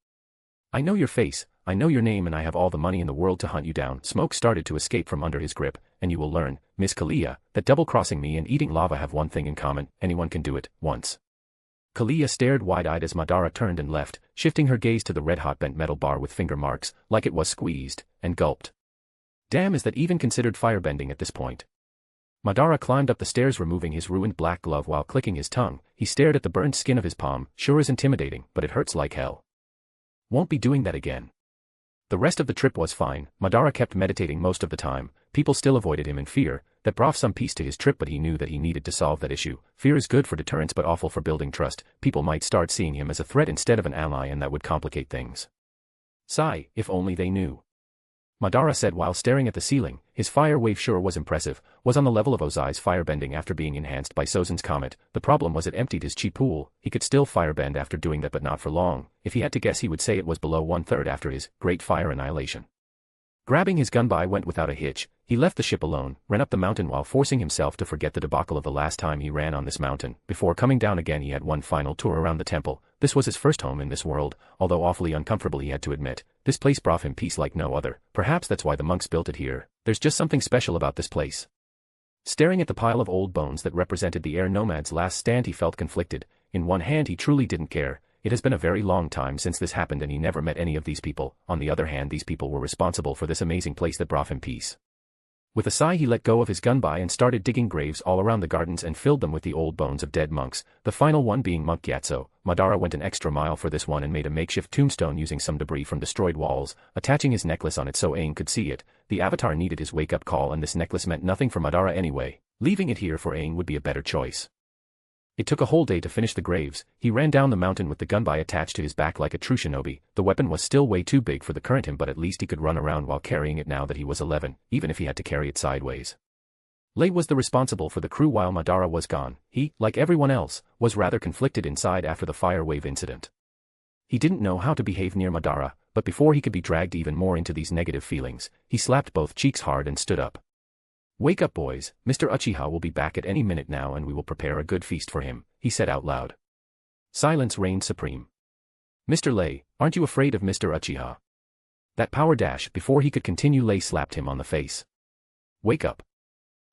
I know your face, I know your name and I have all the money in the world to hunt you down." Smoke started to escape from under his grip. "And you will learn, Miss Kalia, that double-crossing me and eating lava have one thing in common: anyone can do it, once." Kalia stared wide-eyed as Madara turned and left, shifting her gaze to the red-hot bent metal bar with finger marks, like it was squeezed, and gulped. Damn, is that even considered firebending at this point? Madara climbed up the stairs, removing his ruined black glove while clicking his tongue. He stared at the burned skin of his palm. "Sure is intimidating, but it hurts like hell. Won't be doing that again." The rest of the trip was fine. Madara kept meditating most of the time, people still avoided him in fear. That brought some peace to his trip, but he knew that he needed to solve that issue. Fear is good for deterrence but awful for building trust. People might start seeing him as a threat instead of an ally, and that would complicate things. Sigh, if only they knew. Madara said while staring at the ceiling. His fire wave sure was impressive, was on the level of Ozai's firebending after being enhanced by Sozen's comet. The problem was it emptied his chi pool. He could still firebend after doing that, but not for long. If he had to guess, he would say it was below 1/3 after his great fire annihilation. Grabbing his gunbai went without a hitch. He left the ship alone, ran up the mountain while forcing himself to forget the debacle of the last time he ran on this mountain. Before coming down again, he had one final tour around the temple. This was his first home in this world, although awfully uncomfortable, he had to admit. This place brought him peace like no other. Perhaps that's why the monks built it here. There's just something special about this place. Staring at the pile of old bones that represented the air nomad's last stand, he felt conflicted. In one hand, he truly didn't care. It has been a very long time since this happened and he never met any of these people. On the other hand, these people were responsible for this amazing place that brought him peace. With a sigh, he let go of his gunbai and started digging graves all around the gardens and filled them with the old bones of dead monks, the final one being Monk Gyatso. Madara went an extra mile for this one and made a makeshift tombstone using some debris from destroyed walls, attaching his necklace on it so Aang could see it. The Avatar needed his wake-up call, and this necklace meant nothing for Madara anyway. Leaving it here for Aang would be a better choice. It took a whole day to finish the graves. He ran down the mountain with the gunbai attached to his back like a true shinobi. The weapon was still way too big for the current him, but at least he could run around while carrying it now that he was 11, even if he had to carry it sideways. Lei was the responsible for the crew while Madara was gone. He, like everyone else, was rather conflicted inside after the fire wave incident. He didn't know how to behave near Madara, but before he could be dragged even more into these negative feelings, he slapped both cheeks hard and stood up. "Wake up, boys, Mr. Uchiha will be back at any minute now and we will prepare a good feast for him," he said out loud. Silence reigned supreme. "Mr. Lei, aren't you afraid of Mr. Uchiha?" That power dash. Before he could continue, Lei slapped him on the face. "Wake up.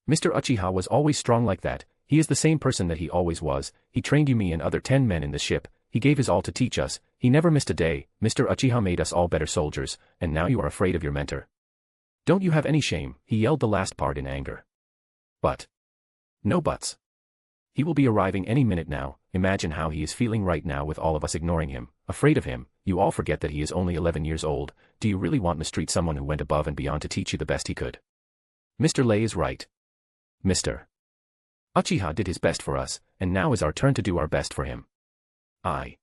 Mr. Uchiha was always strong like that. He is the same person that he always was. He trained you, me and other 10 men in the ship. He gave his all to teach us. He never missed a day. Mr. Uchiha made us all better soldiers, and now you are afraid of your mentor. Don't you have any shame?" He yelled the last part in anger. "But. No buts. He will be arriving any minute now. Imagine how he is feeling right now with all of us ignoring him, afraid of him. You all forget that he is only 11 years old. Do you really want to mistreat someone who went above and beyond to teach you the best he could? Mr. Lei is right. Mr. Uchiha did his best for us, and now is our turn to do our best for him. I.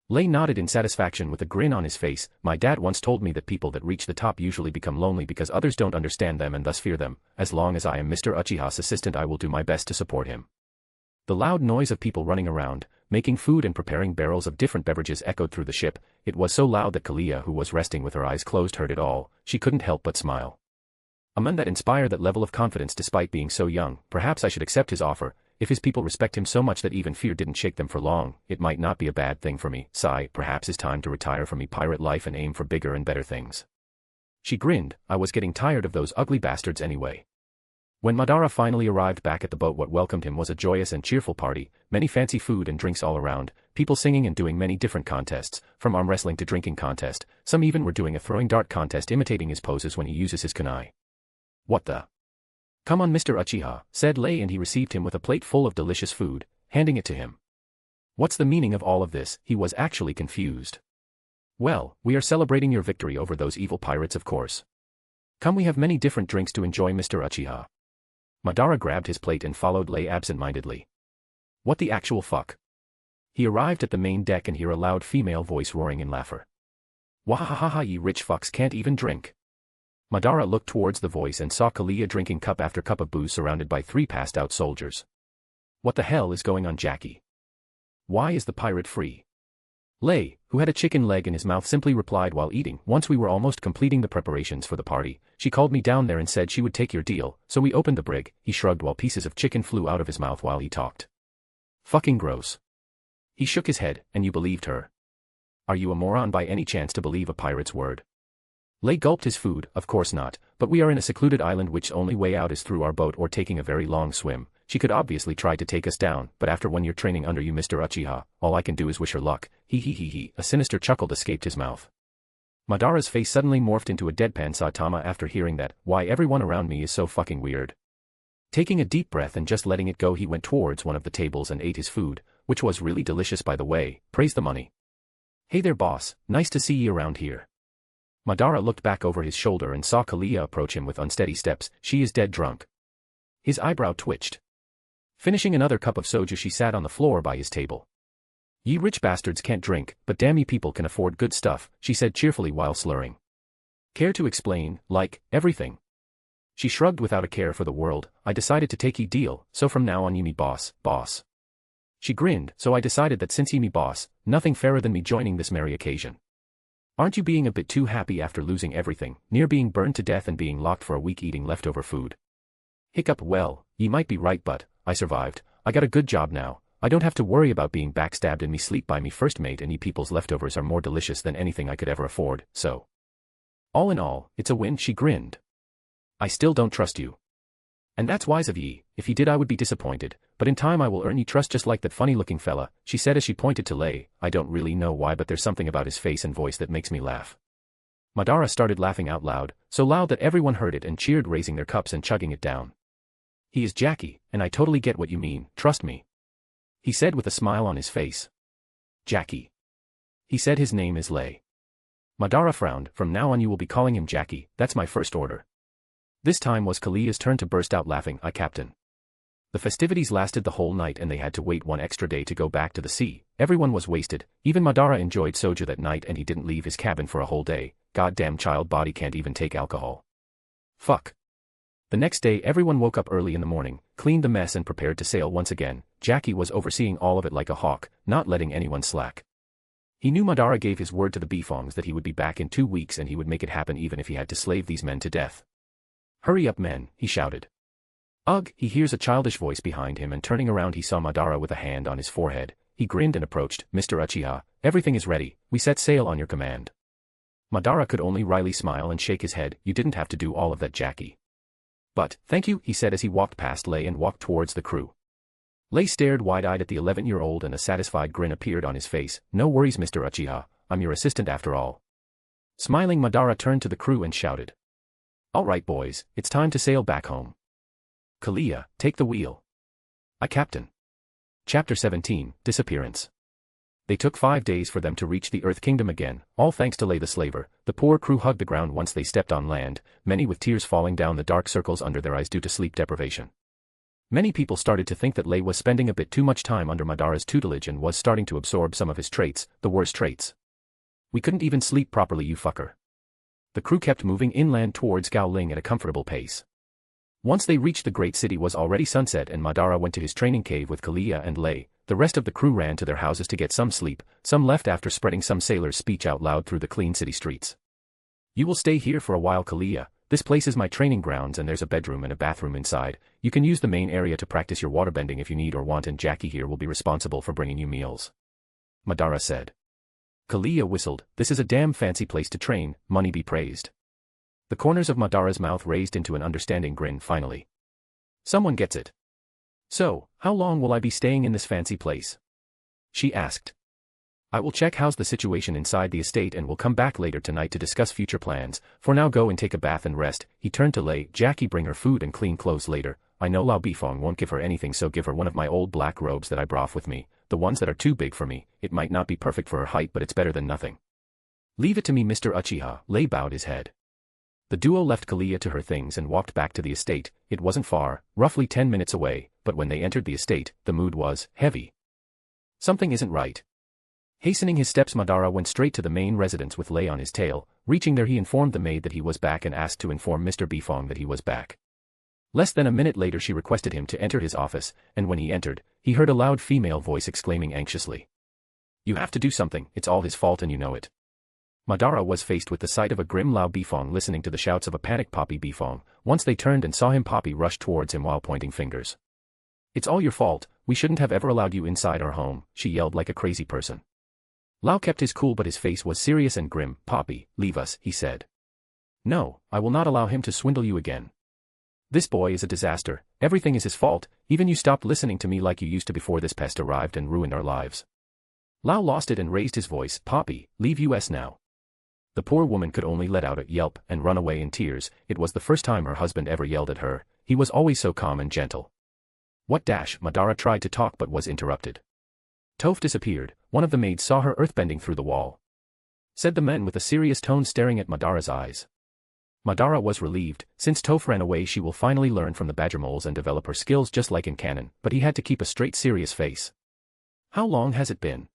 Lei nodded in satisfaction with a grin on his face. "My dad once told me that people that reach the top usually become lonely because others don't understand them and thus fear them. As long as I am Mr. Uchiha's assistant, I will do my best to support him." The loud noise of people running around, making food and preparing barrels of different beverages echoed through the ship. It was so loud that Kalia, who was resting with her eyes closed, heard it all. She couldn't help but smile. A man that inspired that level of confidence despite being so young. Perhaps I should accept his offer. If his people respect him so much that even fear didn't shake them for long, it might not be a bad thing for me. Sigh, perhaps it's time to retire from pirate life and aim for bigger and better things. She grinned. I was getting tired of those ugly bastards anyway. When Madara finally arrived back at the boat, what welcomed him was a joyous and cheerful party, many fancy food and drinks all around, people singing and doing many different contests, from arm wrestling to drinking contest. Some even were doing a throwing dart contest imitating his poses when he uses his kunai. "What the? Come on, Mr. Uchiha," said Lei, and he received him with a plate full of delicious food, handing it to him. What's the meaning of all of this? He was actually confused. "Well, we are celebrating your victory over those evil pirates, of course. Come, we have many different drinks to enjoy, Mr. Uchiha." Madara grabbed his plate and followed Lei absent-mindedly. What the actual fuck? He arrived at the main deck and heard a loud female voice roaring in laughter. "Wahahaha, ye rich fucks can't even drink." Madara looked towards the voice and saw Kalia drinking cup after cup of booze surrounded by 3 passed-out soldiers. "What the hell is going on, Jackie? Why is the pirate free?" Lei, who had a chicken leg in his mouth, simply replied while eating. "Once we were almost completing the preparations for the party, she called me down there and said she would take your deal, so we opened the brig." He shrugged while pieces of chicken flew out of his mouth while he talked. "Fucking gross." He shook his head. "And you believed her? Are you a moron by any chance to believe a pirate's word?" Lei gulped his food. "Of course not, but we are in a secluded island which only way out is through our boat or taking a very long swim. She could obviously try to take us down, but after 1 year training under you, Mr. Uchiha, all I can do is wish her luck." He. A sinister chuckle escaped his mouth. Madara's face suddenly morphed into a deadpan Saitama after hearing that. "Why, everyone around me is so fucking weird." Taking a deep breath and just letting it go, he went towards one of the tables and ate his food, which was really delicious by the way. Praise the money. "Hey there, boss, nice to see ye around here." Madara looked back over his shoulder and saw Kalia approach him with unsteady steps. She is dead drunk. His eyebrow twitched. Finishing another cup of soju, she sat on the floor by his table. Ye rich bastards can't drink, but damn ye people can afford good stuff, she said cheerfully while slurring. Care to explain, like, everything? She shrugged without a care for the world. I decided to take ye deal, so from now on ye me boss. She grinned, so I decided that since ye me boss, nothing fairer than me joining this merry occasion. Aren't you being a bit too happy after losing everything, near being burned to death and being locked for a week eating leftover food? Hiccup. Well, ye might be right, but I survived. I got a good job now. I don't have to worry about being backstabbed in me sleep by me first mate, and ye people's leftovers are more delicious than anything I could ever afford, so. All in all, it's a win, she grinned. I still don't trust you. And that's wise of ye. If ye did, I would be disappointed, but in time I will earn ye trust just like that funny-looking fella, she said as she pointed to Lei. I don't really know why, but there's something about his face and voice that makes me laugh. Madara started laughing out loud, so loud that everyone heard it and cheered, raising their cups and chugging it down. He is Jackie, and I totally get what you mean, trust me. He said with a smile on his face. Jackie. He said his name is Lei. Madara frowned. From now on you will be calling him Jackie, that's my first order. This time was Kalia's turn to burst out laughing. Aye, Captain. The festivities lasted the whole night and they had to wait one extra day to go back to the sea. Everyone was wasted. Even Madara enjoyed soju that night and he didn't leave his cabin for a whole day. Goddamn child body can't even take alcohol. Fuck. The next day everyone woke up early in the morning, cleaned the mess and prepared to sail once again. Jackie was overseeing all of it like a hawk, not letting anyone slack. He knew Madara gave his word to the Beefongs that he would be back in 2 weeks and he would make it happen even if he had to slave these men to death. Hurry up, men, he shouted. Ugh, he hears a childish voice behind him, and turning around he saw Madara with a hand on his forehead. He grinned and approached. Mr. Uchiha, everything is ready, we set sail on your command. Madara could only wryly smile and shake his head. You didn't have to do all of that, Jackie. But, thank you, he said as he walked past Lei and walked towards the crew. Lei stared wide-eyed at the 11-year-old and a satisfied grin appeared on his face. No worries, Mr. Uchiha, I'm your assistant after all. Smiling, Madara turned to the crew and shouted. All right, boys, it's time to sail back home. Kalia, take the wheel. Aye, Captain. Chapter 17, Disappearance. They took 5 days for them to reach the Earth Kingdom again, all thanks to Lei the slaver. The poor crew hugged the ground once they stepped on land, many with tears falling down the dark circles under their eyes due to sleep deprivation. Many people started to think that Lei was spending a bit too much time under Madara's tutelage and was starting to absorb some of his traits, the worst traits. We couldn't even sleep properly, you fucker. The crew kept moving inland towards Gaoling at a comfortable pace. Once they reached the great city was already sunset and Madara went to his training cave with Kalia and Lei. The rest of the crew ran to their houses to get some sleep, some left after spreading some sailor's speech out loud through the clean city streets. You will stay here for a while, Kalia. This place is my training grounds and there's a bedroom and a bathroom inside. You can use the main area to practice your waterbending if you need or want, and Jackie here will be responsible for bringing you meals. Madara said. Kalia whistled. This is a damn fancy place to train, money be praised. The corners of Madara's mouth raised into an understanding grin finally. Someone gets it. So, how long will I be staying in this fancy place? She asked. I will check how's the situation inside the estate and will come back later tonight to discuss future plans. For now go and take a bath and rest. He turned to Lei. Jackie, bring her food and clean clothes later. I know Lao Bifong won't give her anything, so give her one of my old black robes that I brought with me. The ones that are too big for me. It might not be perfect for her height, but it's better than nothing. Leave it to me, Mr. Uchiha. Lei bowed his head. The duo left Kalia to her things and walked back to the estate. It wasn't far, roughly 10 minutes away, but when they entered the estate, the mood was heavy. Something isn't right. Hastening his steps, Madara went straight to the main residence with Lei on his tail. Reaching there, he informed the maid that he was back and asked to inform Mr. Bifong that he was back. Less than a minute later she requested him to enter his office, and when he entered, he heard a loud female voice exclaiming anxiously. You have to do something, it's all his fault and you know it. Madara was faced with the sight of a grim Lao Bifong listening to the shouts of a panicked Poppy Bifong. Once they turned and saw him, Poppy rushed towards him while pointing fingers. It's all your fault, we shouldn't have ever allowed you inside our home, she yelled like a crazy person. Lao kept his cool but his face was serious and grim. Poppy, leave us, he said. No, I will not allow him to swindle you again. This boy is a disaster, everything is his fault, even you stopped listening to me like you used to before this pest arrived and ruined our lives. Lao lost it and raised his voice. Poppy, leave us now. The poor woman could only let out a yelp and run away in tears. It was the first time her husband ever yelled at her. He was always so calm and gentle. What dash? Madara tried to talk but was interrupted. Toph disappeared. One of the maids saw her earthbending through the wall. said the men with a serious tone staring at Madara's eyes. Madara was relieved. Since Toph ran away, she will finally learn from the badger moles and develop her skills just like in canon, but he had to keep a straight serious face. How long has it been?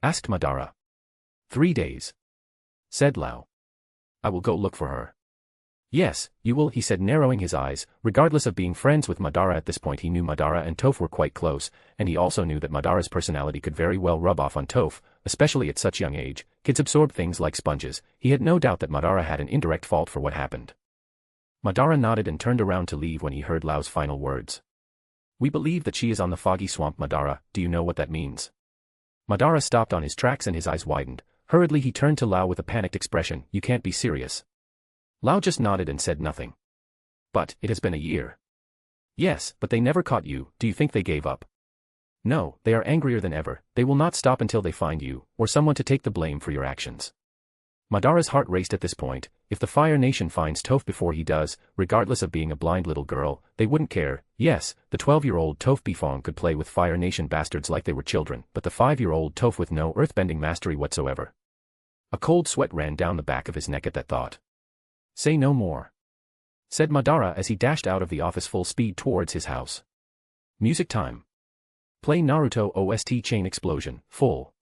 Asked Madara. 3 days. Said Lao. I will go look for her. Yes, you will, he said, narrowing his eyes. Regardless of being friends with Madara at this point, he knew Madara and Toph were quite close, and he also knew that Madara's personality could very well rub off on Toph, especially at such young age. Kids absorb things like sponges. He had no doubt that Madara had an indirect fault for what happened. Madara nodded and turned around to leave when he heard Lao's final words. We believe that she is on the foggy swamp. Madara, do you know what that means? Madara stopped on his tracks and his eyes widened. Hurriedly he turned to Lao with a panicked expression. You can't be serious. Lao just nodded and said nothing. But, it has been a year. Yes, but they never caught you. Do you think they gave up? No, they are angrier than ever. They will not stop until they find you, or someone to take the blame for your actions. Madara's heart raced at this point. If the Fire Nation finds Toph before he does, regardless of being a blind little girl, they wouldn't care. Yes, the 12-year-old Toph Bifong could play with Fire Nation bastards like they were children, but the 5-year-old Toph with no earthbending mastery whatsoever. A cold sweat ran down the back of his neck at that thought. Say no more, said Madara as he dashed out of the office full speed towards his house. Music time. Play Naruto OST Chain Explosion, full.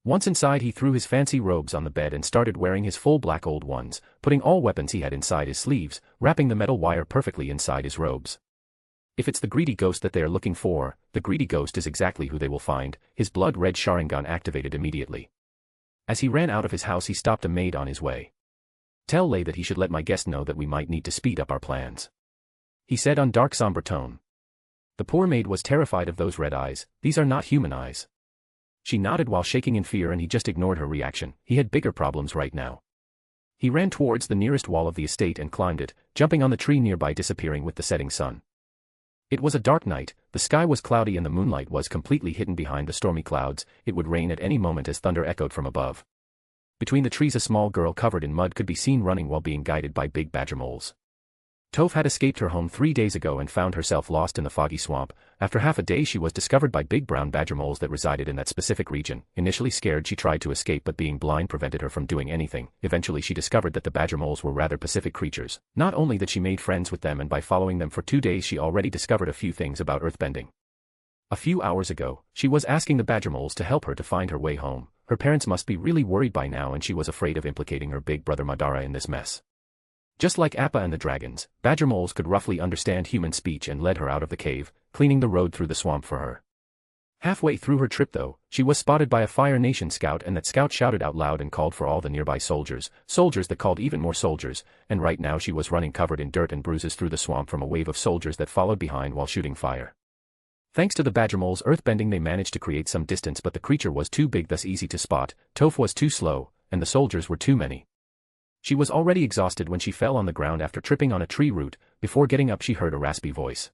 Once inside, he threw his fancy robes on the bed and started wearing his full black old ones, putting all weapons he had inside his sleeves, wrapping the metal wire perfectly inside his robes. If it's the greedy ghost that they are looking for, the greedy ghost is exactly who they will find. His blood-red Sharingan activated immediately. As he ran out of his house, he stopped a maid on his way. Tell Lei that he should let my guest know that we might need to speed up our plans, he said on dark somber tone. The poor maid was terrified of those red eyes. These are not human eyes. She nodded while shaking in fear, and he just ignored her reaction. He had bigger problems right now. He ran towards the nearest wall of the estate and climbed it, jumping on the tree nearby, disappearing with the setting sun. It was a dark night. The sky was cloudy and the moonlight was completely hidden behind the stormy clouds. It would rain at any moment as thunder echoed from above. Between the trees, a small girl covered in mud could be seen running while being guided by big badger moles. Toph had escaped her home 3 days ago and found herself lost in the foggy swamp. After half a day, she was discovered by big brown badger moles that resided in that specific region. Initially scared, she tried to escape, but being blind prevented her from doing anything. Eventually she discovered that the badger moles were rather pacific creatures. Not only that, she made friends with them, and by following them for 2 days she already discovered a few things about earthbending. A few hours ago, she was asking the badger moles to help her to find her way home. Her parents must be really worried by now, and she was afraid of implicating her big brother Madara in this mess. Just like Appa and the dragons, badger moles could roughly understand human speech and led her out of the cave, cleaning the road through the swamp for her. Halfway through her trip though, she was spotted by a Fire Nation scout, and that scout shouted out loud and called for all the nearby soldiers that called even more soldiers, and right now she was running covered in dirt and bruises through the swamp from a wave of soldiers that followed behind while shooting fire. Thanks to the badger moles' earthbending, they managed to create some distance, but the creature was too big, thus easy to spot. Toph was too slow, and the soldiers were too many. She was already exhausted when she fell on the ground after tripping on a tree root. Before getting up, she heard a raspy voice.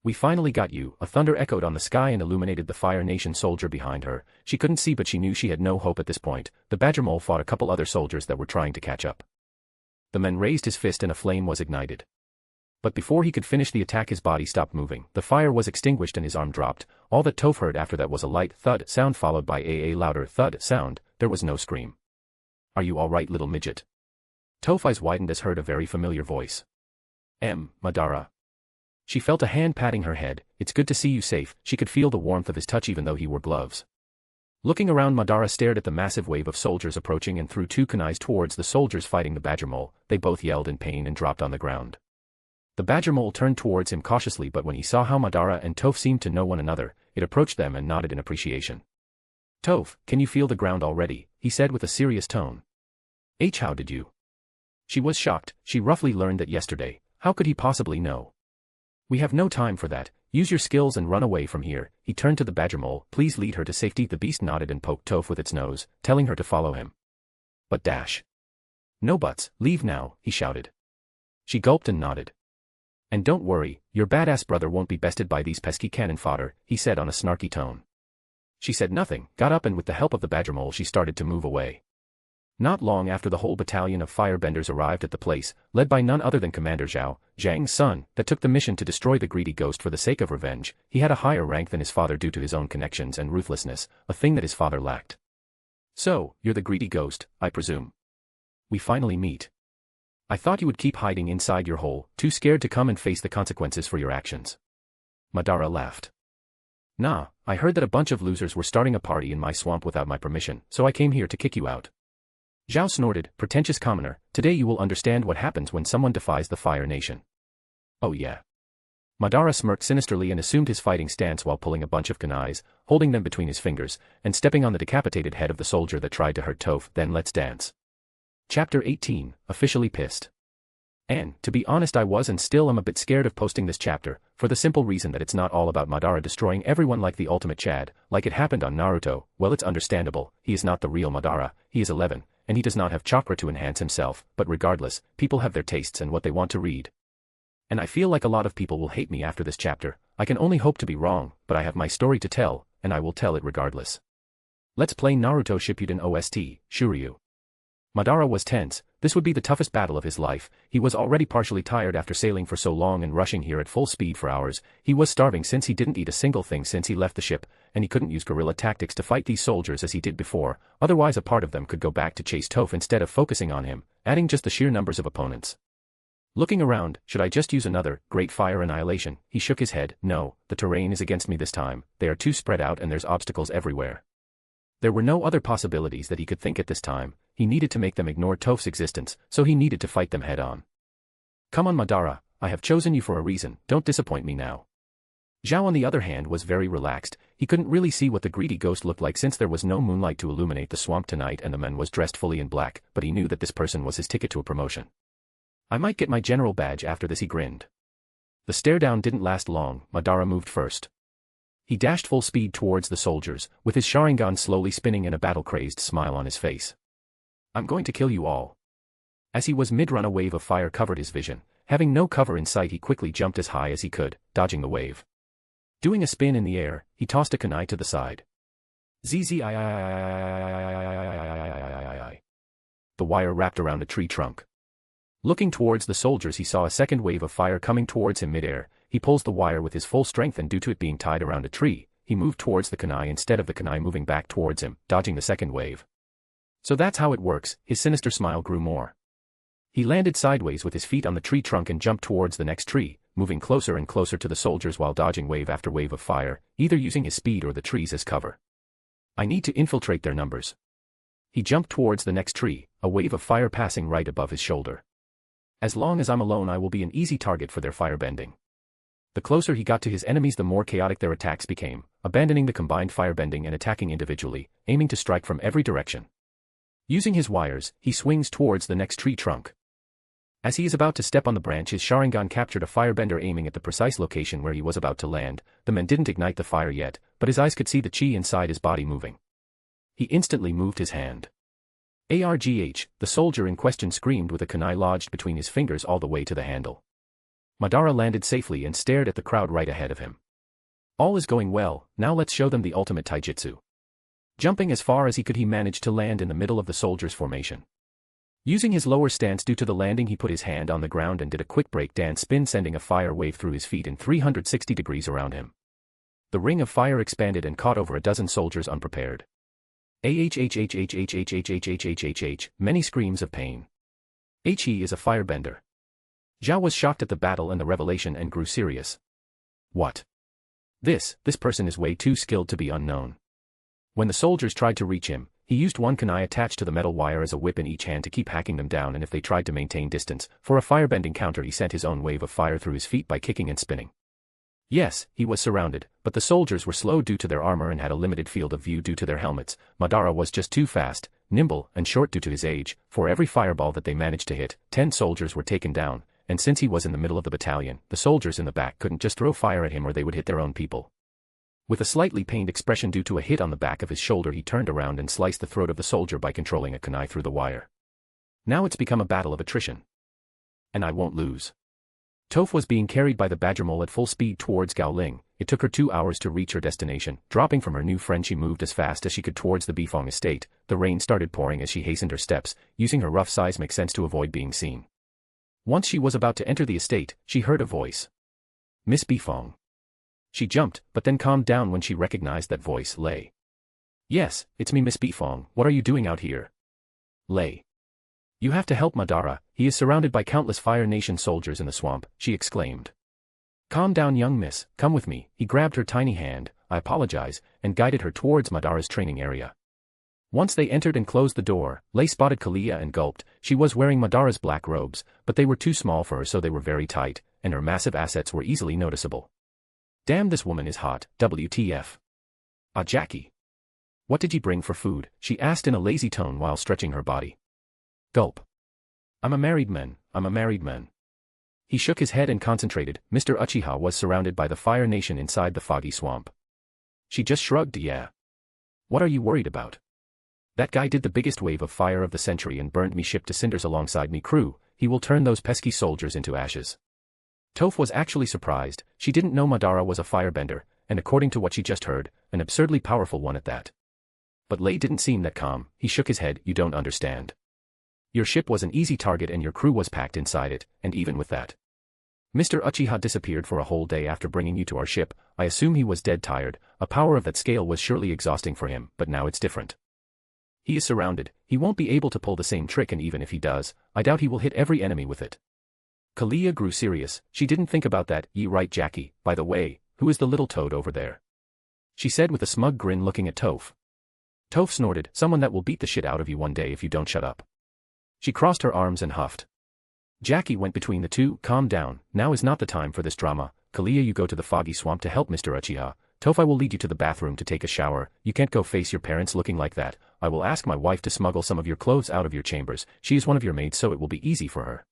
We finally got you. A thunder echoed on the sky and illuminated the Fire Nation soldier behind her. She couldn't see, but she knew she had no hope at this point. The badger mole fought a couple other soldiers that were trying to catch up. The man raised his fist and a flame was ignited. But before he could finish the attack, his body stopped moving. The fire was extinguished and his arm dropped. All that Toph heard after that was a light thud sound followed by a louder thud sound. There was no scream. Are you all right, little midget? Toph's eyes widened as heard a very familiar voice. Madara. She felt a hand patting her head. It's good to see you safe. She could feel the warmth of his touch even though he wore gloves. Looking around, Madara stared at the massive wave of soldiers approaching and threw 2 kunais towards the soldiers fighting the badger mole. They both yelled in pain and dropped on the ground. The badger mole turned towards him cautiously, but when he saw how Madara and Toph seemed to know one another, it approached them and nodded in appreciation. Toph, can you feel the ground already? He said with a serious tone. How did you? She was shocked. She roughly learned that yesterday. How could he possibly know? We have no time for that. Use your skills and run away from here. He turned to the badger mole. Please lead her to safety. The beast nodded and poked Toph with its nose, telling her to follow him. But dash. No buts. Leave now, he shouted. She gulped and nodded. And don't worry, your badass brother won't be bested by these pesky cannon fodder, he said on a snarky tone. She said nothing, got up, and with the help of the badger mole she started to move away. Not long after, the whole battalion of firebenders arrived at the place, led by none other than Commander Zhao, Zhang's son, that took the mission to destroy the greedy ghost for the sake of revenge. He had a higher rank than his father due to his own connections and ruthlessness, a thing that his father lacked. So, you're the greedy ghost, I presume. We finally meet. I thought you would keep hiding inside your hole, too scared to come and face the consequences for your actions. Madara laughed. Nah, I heard that a bunch of losers were starting a party in my swamp without my permission, so I came here to kick you out. Zhao snorted, pretentious commoner, today you will understand what happens when someone defies the Fire Nation. Oh yeah. Madara smirked sinisterly and assumed his fighting stance while pulling a bunch of kunais, holding them between his fingers, and stepping on the decapitated head of the soldier that tried to hurt Toph. Then let's dance. Chapter 18, Officially Pissed. And, to be honest, I was and still am a bit scared of posting this chapter, for the simple reason that it's not all about Madara destroying everyone like the ultimate Chad, like it happened on Naruto. Well, it's understandable, he is not the real Madara, he is 11, and he does not have chakra to enhance himself, but regardless, people have their tastes and what they want to read. And I feel like a lot of people will hate me after this chapter. I can only hope to be wrong, but I have my story to tell, and I will tell it regardless. Let's play Naruto Shippuden OST, Shuryu. Madara was tense. This would be the toughest battle of his life. He was already partially tired after sailing for so long and rushing here at full speed for hours. He was starving since he didn't eat a single thing since he left the ship, and he couldn't use guerrilla tactics to fight these soldiers as he did before, otherwise a part of them could go back to chase Toph instead of focusing on him, adding just the sheer numbers of opponents. Looking around, should I just use another Great Fire Annihilation? He shook his head. No, the terrain is against me this time, they are too spread out and there's obstacles everywhere. There were no other possibilities that he could think at this time. He needed to make them ignore Toph's existence, so he needed to fight them head-on. Come on Madara, I have chosen you for a reason, don't disappoint me now. Zhao on the other hand was very relaxed. He couldn't really see what the greedy ghost looked like since there was no moonlight to illuminate the swamp tonight and the man was dressed fully in black, but he knew that this person was his ticket to a promotion. I might get my general badge after this, he grinned. The stare down didn't last long. Madara moved first. He dashed full speed towards the soldiers, with his Sharingan slowly spinning and a battle-crazed smile on his face. I'm going to kill you all. As he was mid-run, a wave of fire covered his vision. Having no cover in sight, he quickly jumped as high as he could, dodging the wave. Doing a spin in the air, he tossed a kunai to the side. The wire wrapped around a tree trunk. Looking towards the soldiers, he saw a second wave of fire coming towards him mid-air. He pulls the wire with his full strength and due to it being tied around a tree, he moved towards the kunai instead of the kunai moving back towards him, dodging the second wave. So that's how it works. His sinister smile grew more. He landed sideways with his feet on the tree trunk and jumped towards the next tree, moving closer and closer to the soldiers while dodging wave after wave of fire, either using his speed or the trees as cover. I need to infiltrate their numbers. He jumped towards the next tree, a wave of fire passing right above his shoulder. As long as I'm alone, I will be an easy target for their firebending. The closer he got to his enemies, the more chaotic their attacks became, abandoning the combined firebending and attacking individually, aiming to strike from every direction. Using his wires, he swings towards the next tree trunk. As he is about to step on the branch, his Sharingan captured a firebender aiming at the precise location where he was about to land. The man didn't ignite the fire yet, but his eyes could see the chi inside his body moving. He instantly moved his hand. Argh, the soldier in question screamed with a kunai lodged between his fingers all the way to the handle. Madara landed safely and stared at the crowd right ahead of him. All is going well, now let's show them the ultimate taijutsu. Jumping as far as he could, he managed to land in the middle of the soldiers' formation. Using his lower stance due to the landing, he put his hand on the ground and did a quick break dance spin, sending a fire wave through his feet in 360 degrees around him. The ring of fire expanded and caught over a dozen soldiers unprepared. Many screams of pain. He is a firebender. Zhao was shocked at the battle and the revelation and grew serious. What? This person is way too skilled to be unknown. When the soldiers tried to reach him, he used one kunai attached to the metal wire as a whip in each hand to keep hacking them down, and if they tried to maintain distance, for a firebending counter he sent his own wave of fire through his feet by kicking and spinning. Yes, he was surrounded, but the soldiers were slow due to their armor and had a limited field of view due to their helmets. Madara was just too fast, nimble, and short due to his age. For every fireball that they managed to hit, 10 soldiers were taken down, and since he was in the middle of the battalion, the soldiers in the back couldn't just throw fire at him or they would hit their own people. With a slightly pained expression due to a hit on the back of his shoulder, he turned around and sliced the throat of the soldier by controlling a kunai through the wire. Now it's become a battle of attrition. And I won't lose. Toph was being carried by the badger mole at full speed towards Gaoling. It took her 2 hours to reach her destination. Dropping from her new friend, she moved as fast as she could towards the Bifong estate. The rain started pouring as she hastened her steps, using her rough seismic sense to avoid being seen. Once she was about to enter the estate, she heard a voice. Miss Bifong. She jumped, but then calmed down when she recognized that voice. Lei. Yes, it's me Miss Bifong, what are you doing out here? Lei. You have to help Madara, he is surrounded by countless Fire Nation soldiers in the swamp, she exclaimed. Calm down young miss, come with me, he grabbed her tiny hand, I apologize, and guided her towards Madara's training area. Once they entered and closed the door, Lei spotted Kalia and gulped. She was wearing Madara's black robes, but they were too small for her so they were very tight, and her massive assets were easily noticeable. Damn, this woman is hot, WTF. Ah, Jackie. What did you bring for food? She asked in a lazy tone while stretching her body. Gulp. I'm a married man. He shook his head and concentrated. Mr. Uchiha was surrounded by the Fire Nation inside the foggy swamp. She just shrugged. Yeah. What are you worried about? That guy did the biggest wave of fire of the century and burned me ship to cinders alongside me crew. He will turn those pesky soldiers into ashes. Toph was actually surprised. She didn't know Madara was a firebender, and according to what she just heard, an absurdly powerful one at that. But Lei didn't seem that calm. He shook his head. You don't understand. Your ship was an easy target and your crew was packed inside it, and even with that, Mr. Uchiha disappeared for a whole day after bringing you to our ship. I assume he was dead tired. A power of that scale was surely exhausting for him, but now it's different. He is surrounded. He won't be able to pull the same trick, and even if he does, I doubt he will hit every enemy with it. Kalia grew serious. She didn't think about that. Ye right, Jackie. By the way, who is the little toad over there? She said with a smug grin, looking at Toph. Toph snorted. Someone that will beat the shit out of you one day if you don't shut up. She crossed her arms and huffed. Jackie went between the two. Calm down, now is not the time for this drama. Kalia, you go to the foggy swamp to help Mr. Uchiha. Toph, I will lead you to the bathroom to take a shower. You can't go face your parents looking like that. I will ask my wife to smuggle some of your clothes out of your chambers. She is one of your maids, so it will be easy for her.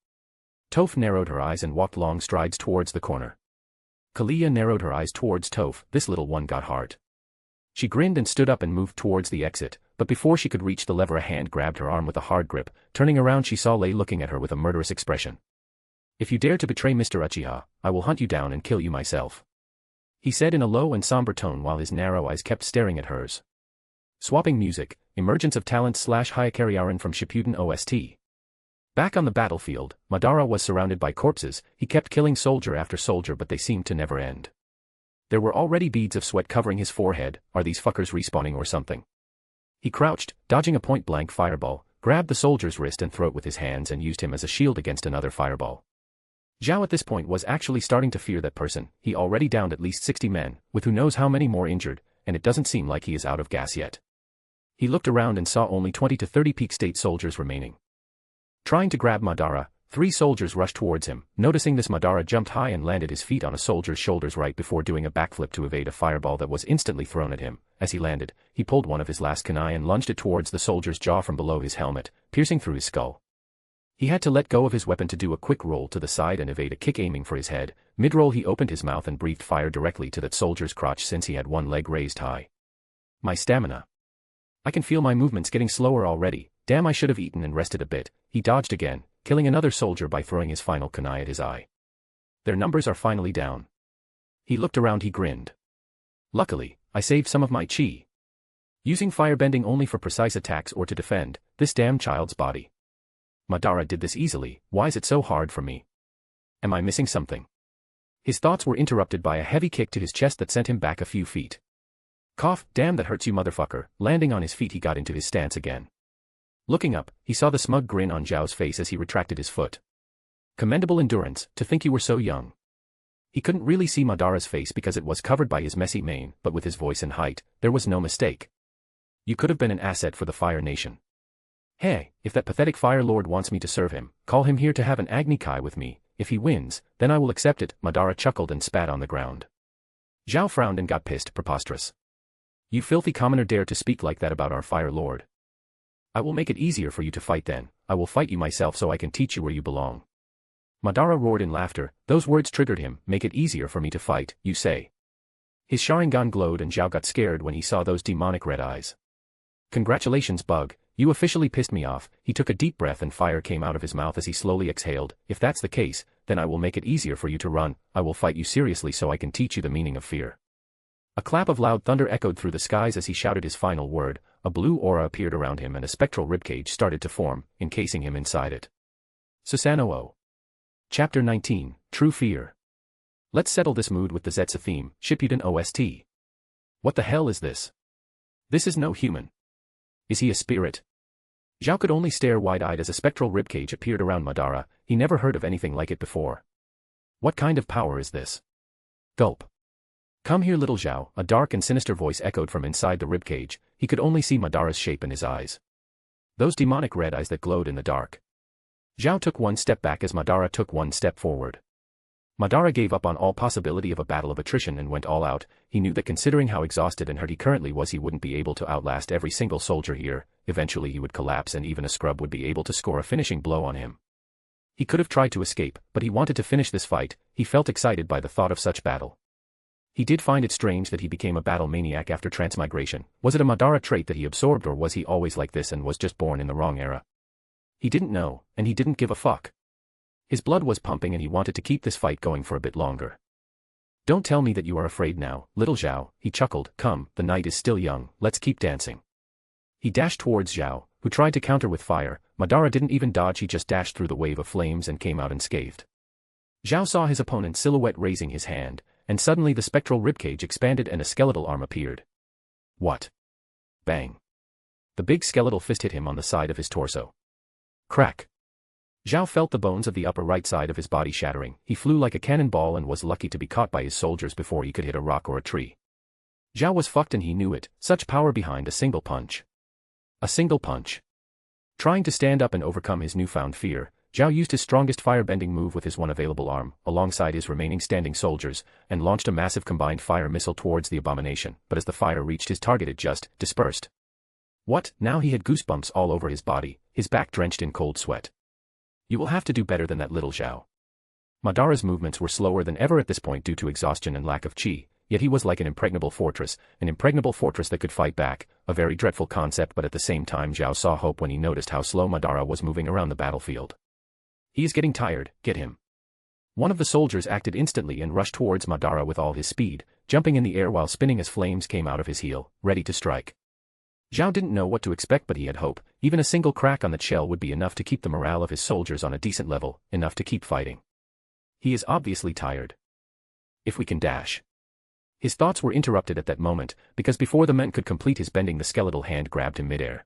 Toph narrowed her eyes and walked long strides towards the corner. Kalia narrowed her eyes towards Toph. This little one got heart. She grinned and stood up and moved towards the exit, but before she could reach the lever, a hand grabbed her arm with a hard grip. Turning around, she saw Lei looking at her with a murderous expression. If you dare to betray Mr. Uchiha, I will hunt you down and kill you myself, he said in a low and somber tone while his narrow eyes kept staring at hers. Swapping music, emergence of talent / Hyakariaren from Shippuden OST. Back on the battlefield, Madara was surrounded by corpses. He kept killing soldier after soldier, but they seemed to never end. There were already beads of sweat covering his forehead. Are these fuckers respawning or something? He crouched, dodging a point-blank fireball, grabbed the soldier's wrist and throat with his hands and used him as a shield against another fireball. Zhao at this point was actually starting to fear that person. He already downed at least 60 men, with who knows how many more injured, and it doesn't seem like he is out of gas yet. He looked around and saw only 20 to 30 peak state soldiers remaining. Trying to grab Madara, 3 soldiers rushed towards him. Noticing this, Madara jumped high and landed his feet on a soldier's shoulders right before doing a backflip to evade a fireball that was instantly thrown at him. As he landed, he pulled one of his last kunai and lunged it towards the soldier's jaw from below his helmet, piercing through his skull. He had to let go of his weapon to do a quick roll to the side and evade a kick aiming for his head. Mid-roll, he opened his mouth and breathed fire directly to that soldier's crotch since he had one leg raised high. My stamina. I can feel my movements getting slower already. Damn, I should have eaten and rested a bit. He dodged again, killing another soldier by throwing his final kunai at his eye. Their numbers are finally down. He looked around, he grinned. Luckily, I saved some of my chi. Using firebending only for precise attacks or to defend this damn child's body. Madara did this easily. Why is it so hard for me? Am I missing something? His thoughts were interrupted by a heavy kick to his chest that sent him back a few feet. Cough, damn, that hurts you motherfucker. Landing on his feet, he got into his stance again. Looking up, he saw the smug grin on Zhao's face as he retracted his foot. Commendable endurance, to think you were so young. He couldn't really see Madara's face because it was covered by his messy mane, but with his voice and height, there was no mistake. You could have been an asset for the Fire Nation. Hey, if that pathetic Fire Lord wants me to serve him, call him here to have an Agni Kai with me. If he wins, then I will accept it. Madara chuckled and spat on the ground. Zhao frowned and got pissed. Preposterous. You filthy commoner dare to speak like that about our Fire Lord. I will make it easier for you to fight then. I will fight you myself so I can teach you where you belong. Madara roared in laughter. Those words triggered him. Make it easier for me to fight, you say? His Sharingan glowed and Zhao got scared when he saw those demonic red eyes. Congratulations, Bug. You officially pissed me off. He took a deep breath and fire came out of his mouth as he slowly exhaled. If that's the case, then I will make it easier for you to run. I will fight you seriously so I can teach you the meaning of fear. A clap of loud thunder echoed through the skies as he shouted his final word. A blue aura appeared around him and a spectral ribcage started to form, encasing him inside it. Susanoo. Chapter 19, True Fear. Let's settle this mood with the Zetsu theme, Shippuden OST. What the hell is this? This is no human. Is he a spirit? Zhao could only stare wide-eyed as a spectral ribcage appeared around Madara. He never heard of anything like it before. What kind of power is this? Gulp. Come here, little Zhao, a dark and sinister voice echoed from inside the ribcage. He could only see Madara's shape in his eyes. Those demonic red eyes that glowed in the dark. Zhao took one step back as Madara took one step forward. Madara gave up on all possibility of a battle of attrition and went all out. He knew that considering how exhausted and hurt he currently was, he wouldn't be able to outlast every single soldier here. Eventually he would collapse and even a scrub would be able to score a finishing blow on him. He could have tried to escape, but he wanted to finish this fight. He felt excited by the thought of such battle. He did find it strange that he became a battle maniac after transmigration. Was it a Madara trait that he absorbed, or was he always like this and was just born in the wrong era? He didn't know, and he didn't give a fuck. His blood was pumping and he wanted to keep this fight going for a bit longer. Don't tell me that you are afraid now, little Zhao, he chuckled. Come, the night is still young, let's keep dancing. He dashed towards Zhao, who tried to counter with fire. Madara didn't even dodge, he just dashed through the wave of flames and came out unscathed. Zhao saw his opponent's silhouette raising his hand, and suddenly the spectral ribcage expanded and a skeletal arm appeared. What? Bang. The big skeletal fist hit him on the side of his torso. Crack. Zhao felt the bones of the upper right side of his body shattering. He flew like a cannonball and was lucky to be caught by his soldiers before he could hit a rock or a tree. Zhao was fucked and he knew it. Such power behind a single punch. A single punch. Trying to stand up and overcome his newfound fear, Zhao used his strongest firebending move with his one available arm, alongside his remaining standing soldiers, and launched a massive combined fire missile towards the abomination, but as the fire reached his target it just dispersed. What? Now he had goosebumps all over his body, his back drenched in cold sweat. You will have to do better than that, little Zhao. Madara's movements were slower than ever at this point due to exhaustion and lack of chi, yet he was like an impregnable fortress that could fight back, a very dreadful concept, but at the same time Zhao saw hope when he noticed how slow Madara was moving around the battlefield. He is getting tired, get him. One of the soldiers acted instantly and rushed towards Madara with all his speed, jumping in the air while spinning as flames came out of his heel, ready to strike. Zhao didn't know what to expect, but he had hope. Even a single crack on the shell would be enough to keep the morale of his soldiers on a decent level, enough to keep fighting. He is obviously tired. If we can dash. His thoughts were interrupted at that moment, because before the man could complete his bending, the skeletal hand grabbed him midair.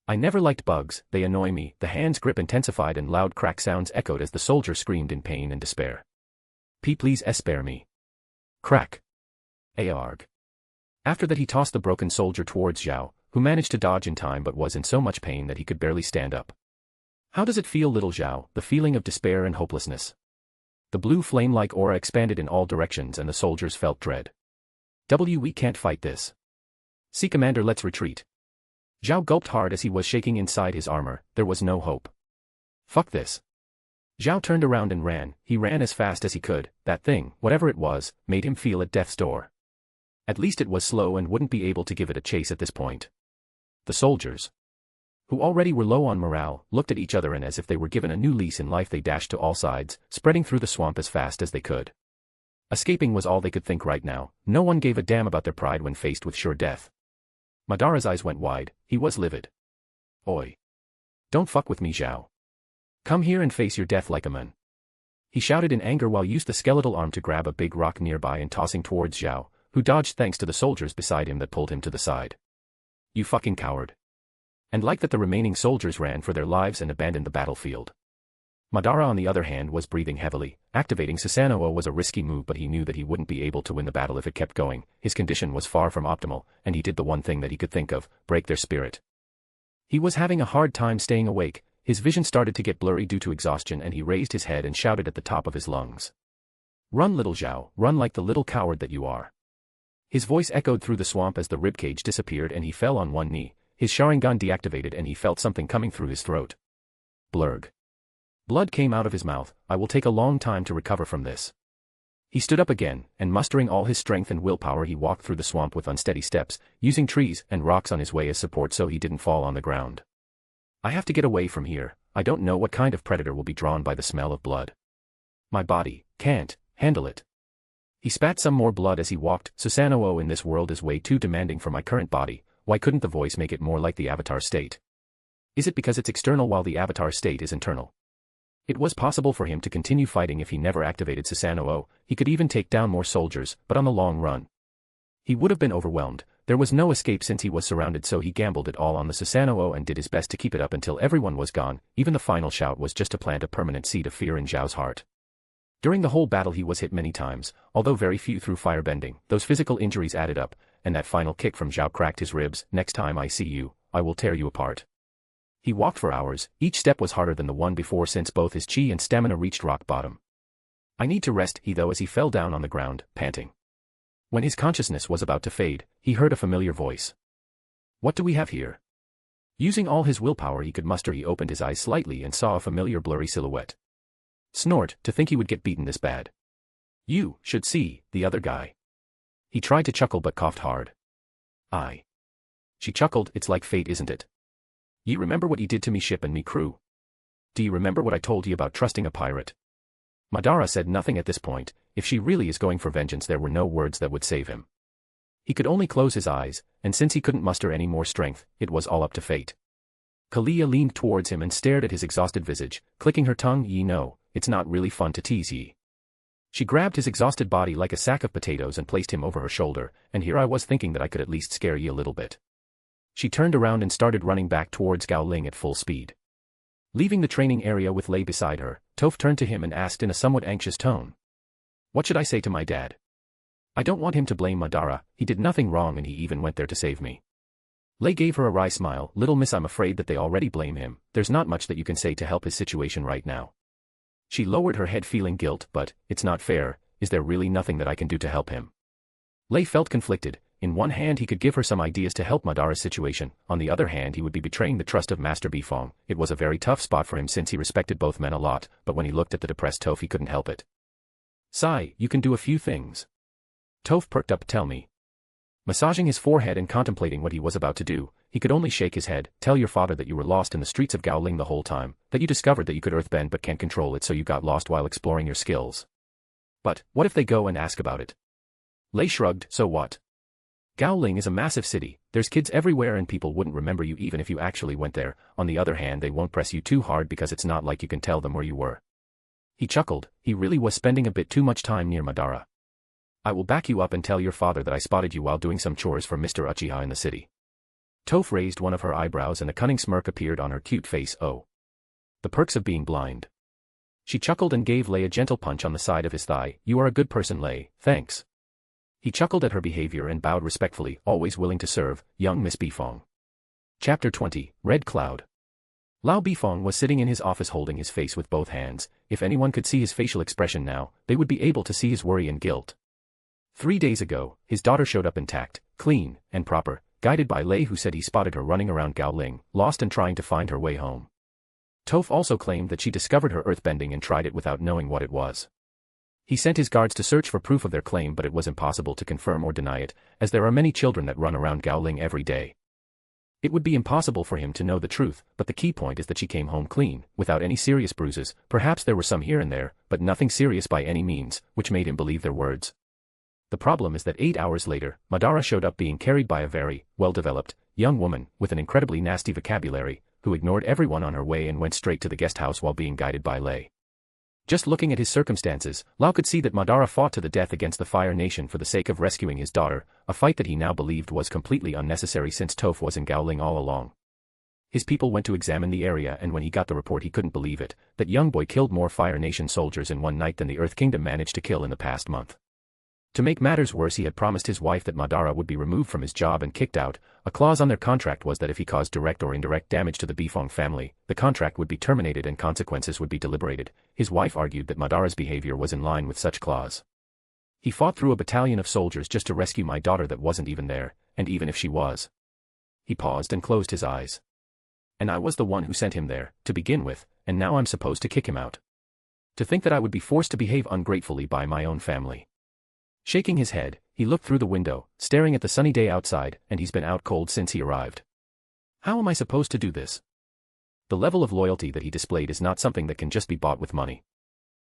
I never liked bugs, they annoy me. The hand's grip intensified and loud crack sounds echoed as the soldier screamed in pain and despair. Please spare me. Crack. Arg. After that he tossed the broken soldier towards Zhao, who managed to dodge in time but was in so much pain that he could barely stand up. How does it feel, little Zhao? The feeling of despair and hopelessness. The blue flame-like aura expanded in all directions and the soldiers felt dread. We can't fight this. See, Commander, let's retreat. Zhao gulped hard as he was shaking inside his armor. There was no hope. Fuck this. Zhao turned around and ran. He ran as fast as he could. That thing, whatever it was, made him feel at death's door. At least it was slow and wouldn't be able to give it a chase at this point. The soldiers, who already were low on morale, looked at each other and as if they were given a new lease in life they dashed to all sides, spreading through the swamp as fast as they could. Escaping was all they could think right now. No one gave a damn about their pride when faced with sure death. Madara's eyes went wide. He was livid. Oi. Don't fuck with me, Zhao. Come here and face your death like a man. He shouted in anger while used the skeletal arm to grab a big rock nearby and tossing towards Zhao, who dodged thanks to the soldiers beside him that pulled him to the side. You fucking coward. And like that the remaining soldiers ran for their lives and abandoned the battlefield. Madara on the other hand was breathing heavily. Activating Susanoo was a risky move, but he knew that he wouldn't be able to win the battle if it kept going. His condition was far from optimal, and he did the one thing that he could think of, break their spirit. He was having a hard time staying awake. His vision started to get blurry due to exhaustion and he raised his head and shouted at the top of his lungs. Run, little Zhao, run like the little coward that you are. His voice echoed through the swamp as the ribcage disappeared and he fell on one knee. His Sharingan deactivated and he felt something coming through his throat. Blurg. Blood came out of his mouth. I will take a long time to recover from this. He stood up again, and mustering all his strength and willpower he walked through the swamp with unsteady steps, using trees and rocks on his way as support so he didn't fall on the ground. I have to get away from here. I don't know what kind of predator will be drawn by the smell of blood. My body can't handle it. He spat some more blood as he walked. Susanoo in this world is way too demanding for my current body. Why couldn't the voice make it more like the avatar state? Is it because it's external while the avatar state is internal? It was possible for him to continue fighting if he never activated Susanoo. He could even take down more soldiers, but on the long run, he would have been overwhelmed. There was no escape since he was surrounded, so he gambled it all on the Susanoo and did his best to keep it up until everyone was gone. Even the final shout was just to plant a permanent seed of fear in Zhao's heart. During the whole battle he was hit many times, although very few through firebending. Those physical injuries added up, and that final kick from Zhao cracked his ribs. Next time I see you, I will tear you apart. He walked for hours. Each step was harder than the one before since both his chi and stamina reached rock bottom. I need to rest, he thought as he fell down on the ground, panting. When his consciousness was about to fade, he heard a familiar voice. What do we have here? Using all his willpower he could muster, he opened his eyes slightly and saw a familiar blurry silhouette. Snort, to think he would get beaten this bad. You should see the other guy. He tried to chuckle but coughed hard. I. She chuckled. It's like fate, isn't it? You remember what he did to me ship and me crew? Do you remember what I told you about trusting a pirate? Madara said nothing at this point. If she really is going for vengeance, there were no words that would save him. He could only close his eyes, and since he couldn't muster any more strength, it was all up to fate. Kalia leaned towards him and stared at his exhausted visage, clicking her tongue. Ye know, it's not really fun to tease ye. She grabbed his exhausted body like a sack of potatoes and placed him over her shoulder, and here I was thinking that I could at least scare ye a little bit. She turned around and started running back towards Gao Ling at full speed. Leaving the training area with Lei beside her, Toph turned to him and asked in a somewhat anxious tone. What should I say to my dad? I don't want him to blame Madara, he did nothing wrong and he even went there to save me. Lei gave her a wry smile. Little miss, I'm afraid that they already blame him. There's not much that you can say to help his situation right now. She lowered her head feeling guilt, but, it's not fair, is there really nothing that I can do to help him? Lei felt conflicted. In one hand he could give her some ideas to help Madara's situation, on the other hand he would be betraying the trust of Master Bifong. It was a very tough spot for him since he respected both men a lot, but when he looked at the depressed Toph he couldn't help it. Sigh, you can do a few things. Toph perked up. Tell me. Massaging his forehead and contemplating what he was about to do, he could only shake his head. Tell your father that you were lost in the streets of Gaoling the whole time, that you discovered that you could earthbend but can't control it, so you got lost while exploring your skills. But, what if they go and ask about it? Lei shrugged. So what? Gaoling is a massive city, there's kids everywhere and people wouldn't remember you even if you actually went there. On the other hand, they won't press you too hard because it's not like you can tell them where you were. He chuckled. He really was spending a bit too much time near Madara. I will back you up and tell your father that I spotted you while doing some chores for Mr. Uchiha in the city. Toph raised one of her eyebrows and a cunning smirk appeared on her cute face. Oh. The perks of being blind. She chuckled and gave Lei a gentle punch on the side of his thigh. You are a good person, Lei, thanks. He chuckled at her behavior and bowed respectfully, always willing to serve, young Miss Bifong. Chapter 20, Red Cloud. Lao Bifong was sitting in his office holding his face with both hands. If anyone could see his facial expression now, they would be able to see his worry and guilt. 3 days ago, his daughter showed up intact, clean, and proper, guided by Lei, who said he spotted her running around Gaoling, lost and trying to find her way home. Toph also claimed that she discovered her earthbending and tried it without knowing what it was. He sent his guards to search for proof of their claim, but it was impossible to confirm or deny it, as there are many children that run around Gaoling every day. It would be impossible for him to know the truth, but the key point is that she came home clean, without any serious bruises. Perhaps there were some here and there, but nothing serious by any means, which made him believe their words. The problem is that 8 hours later, Madara showed up being carried by a very well-developed, young woman, with an incredibly nasty vocabulary, who ignored everyone on her way and went straight to the guest house while being guided by Lei. Just looking at his circumstances, Lao could see that Madara fought to the death against the Fire Nation for the sake of rescuing his daughter, a fight that he now believed was completely unnecessary since Toph was in Gaoling all along. His people went to examine the area, and when he got the report he couldn't believe it, that young boy killed more Fire Nation soldiers in one night than the Earth Kingdom managed to kill in the past month. To make matters worse, he had promised his wife that Madara would be removed from his job and kicked out. A clause on their contract was that if he caused direct or indirect damage to the Bifong family, the contract would be terminated and consequences would be deliberated. His wife argued that Madara's behavior was in line with such clause. He fought through a battalion of soldiers just to rescue my daughter that wasn't even there, and even if she was. He paused and closed his eyes. And I was the one who sent him there, to begin with, and now I'm supposed to kick him out. To think that I would be forced to behave ungratefully by my own family. Shaking his head, he looked through the window, staring at the sunny day outside, and he's been out cold since he arrived. How am I supposed to do this? The level of loyalty that he displayed is not something that can just be bought with money.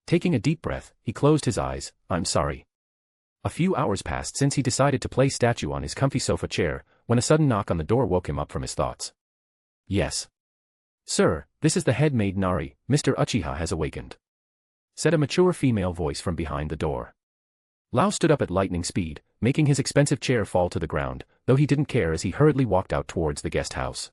Taking a deep breath, he closed his eyes. I'm sorry. A few hours passed since he decided to play statue on his comfy sofa chair, when a sudden knock on the door woke him up from his thoughts. Yes. Sir, this is the head maid Nari, Mr. Uchiha has awakened. Said a mature female voice from behind the door. Lao stood up at lightning speed, making his expensive chair fall to the ground, though he didn't care as he hurriedly walked out towards the guest house.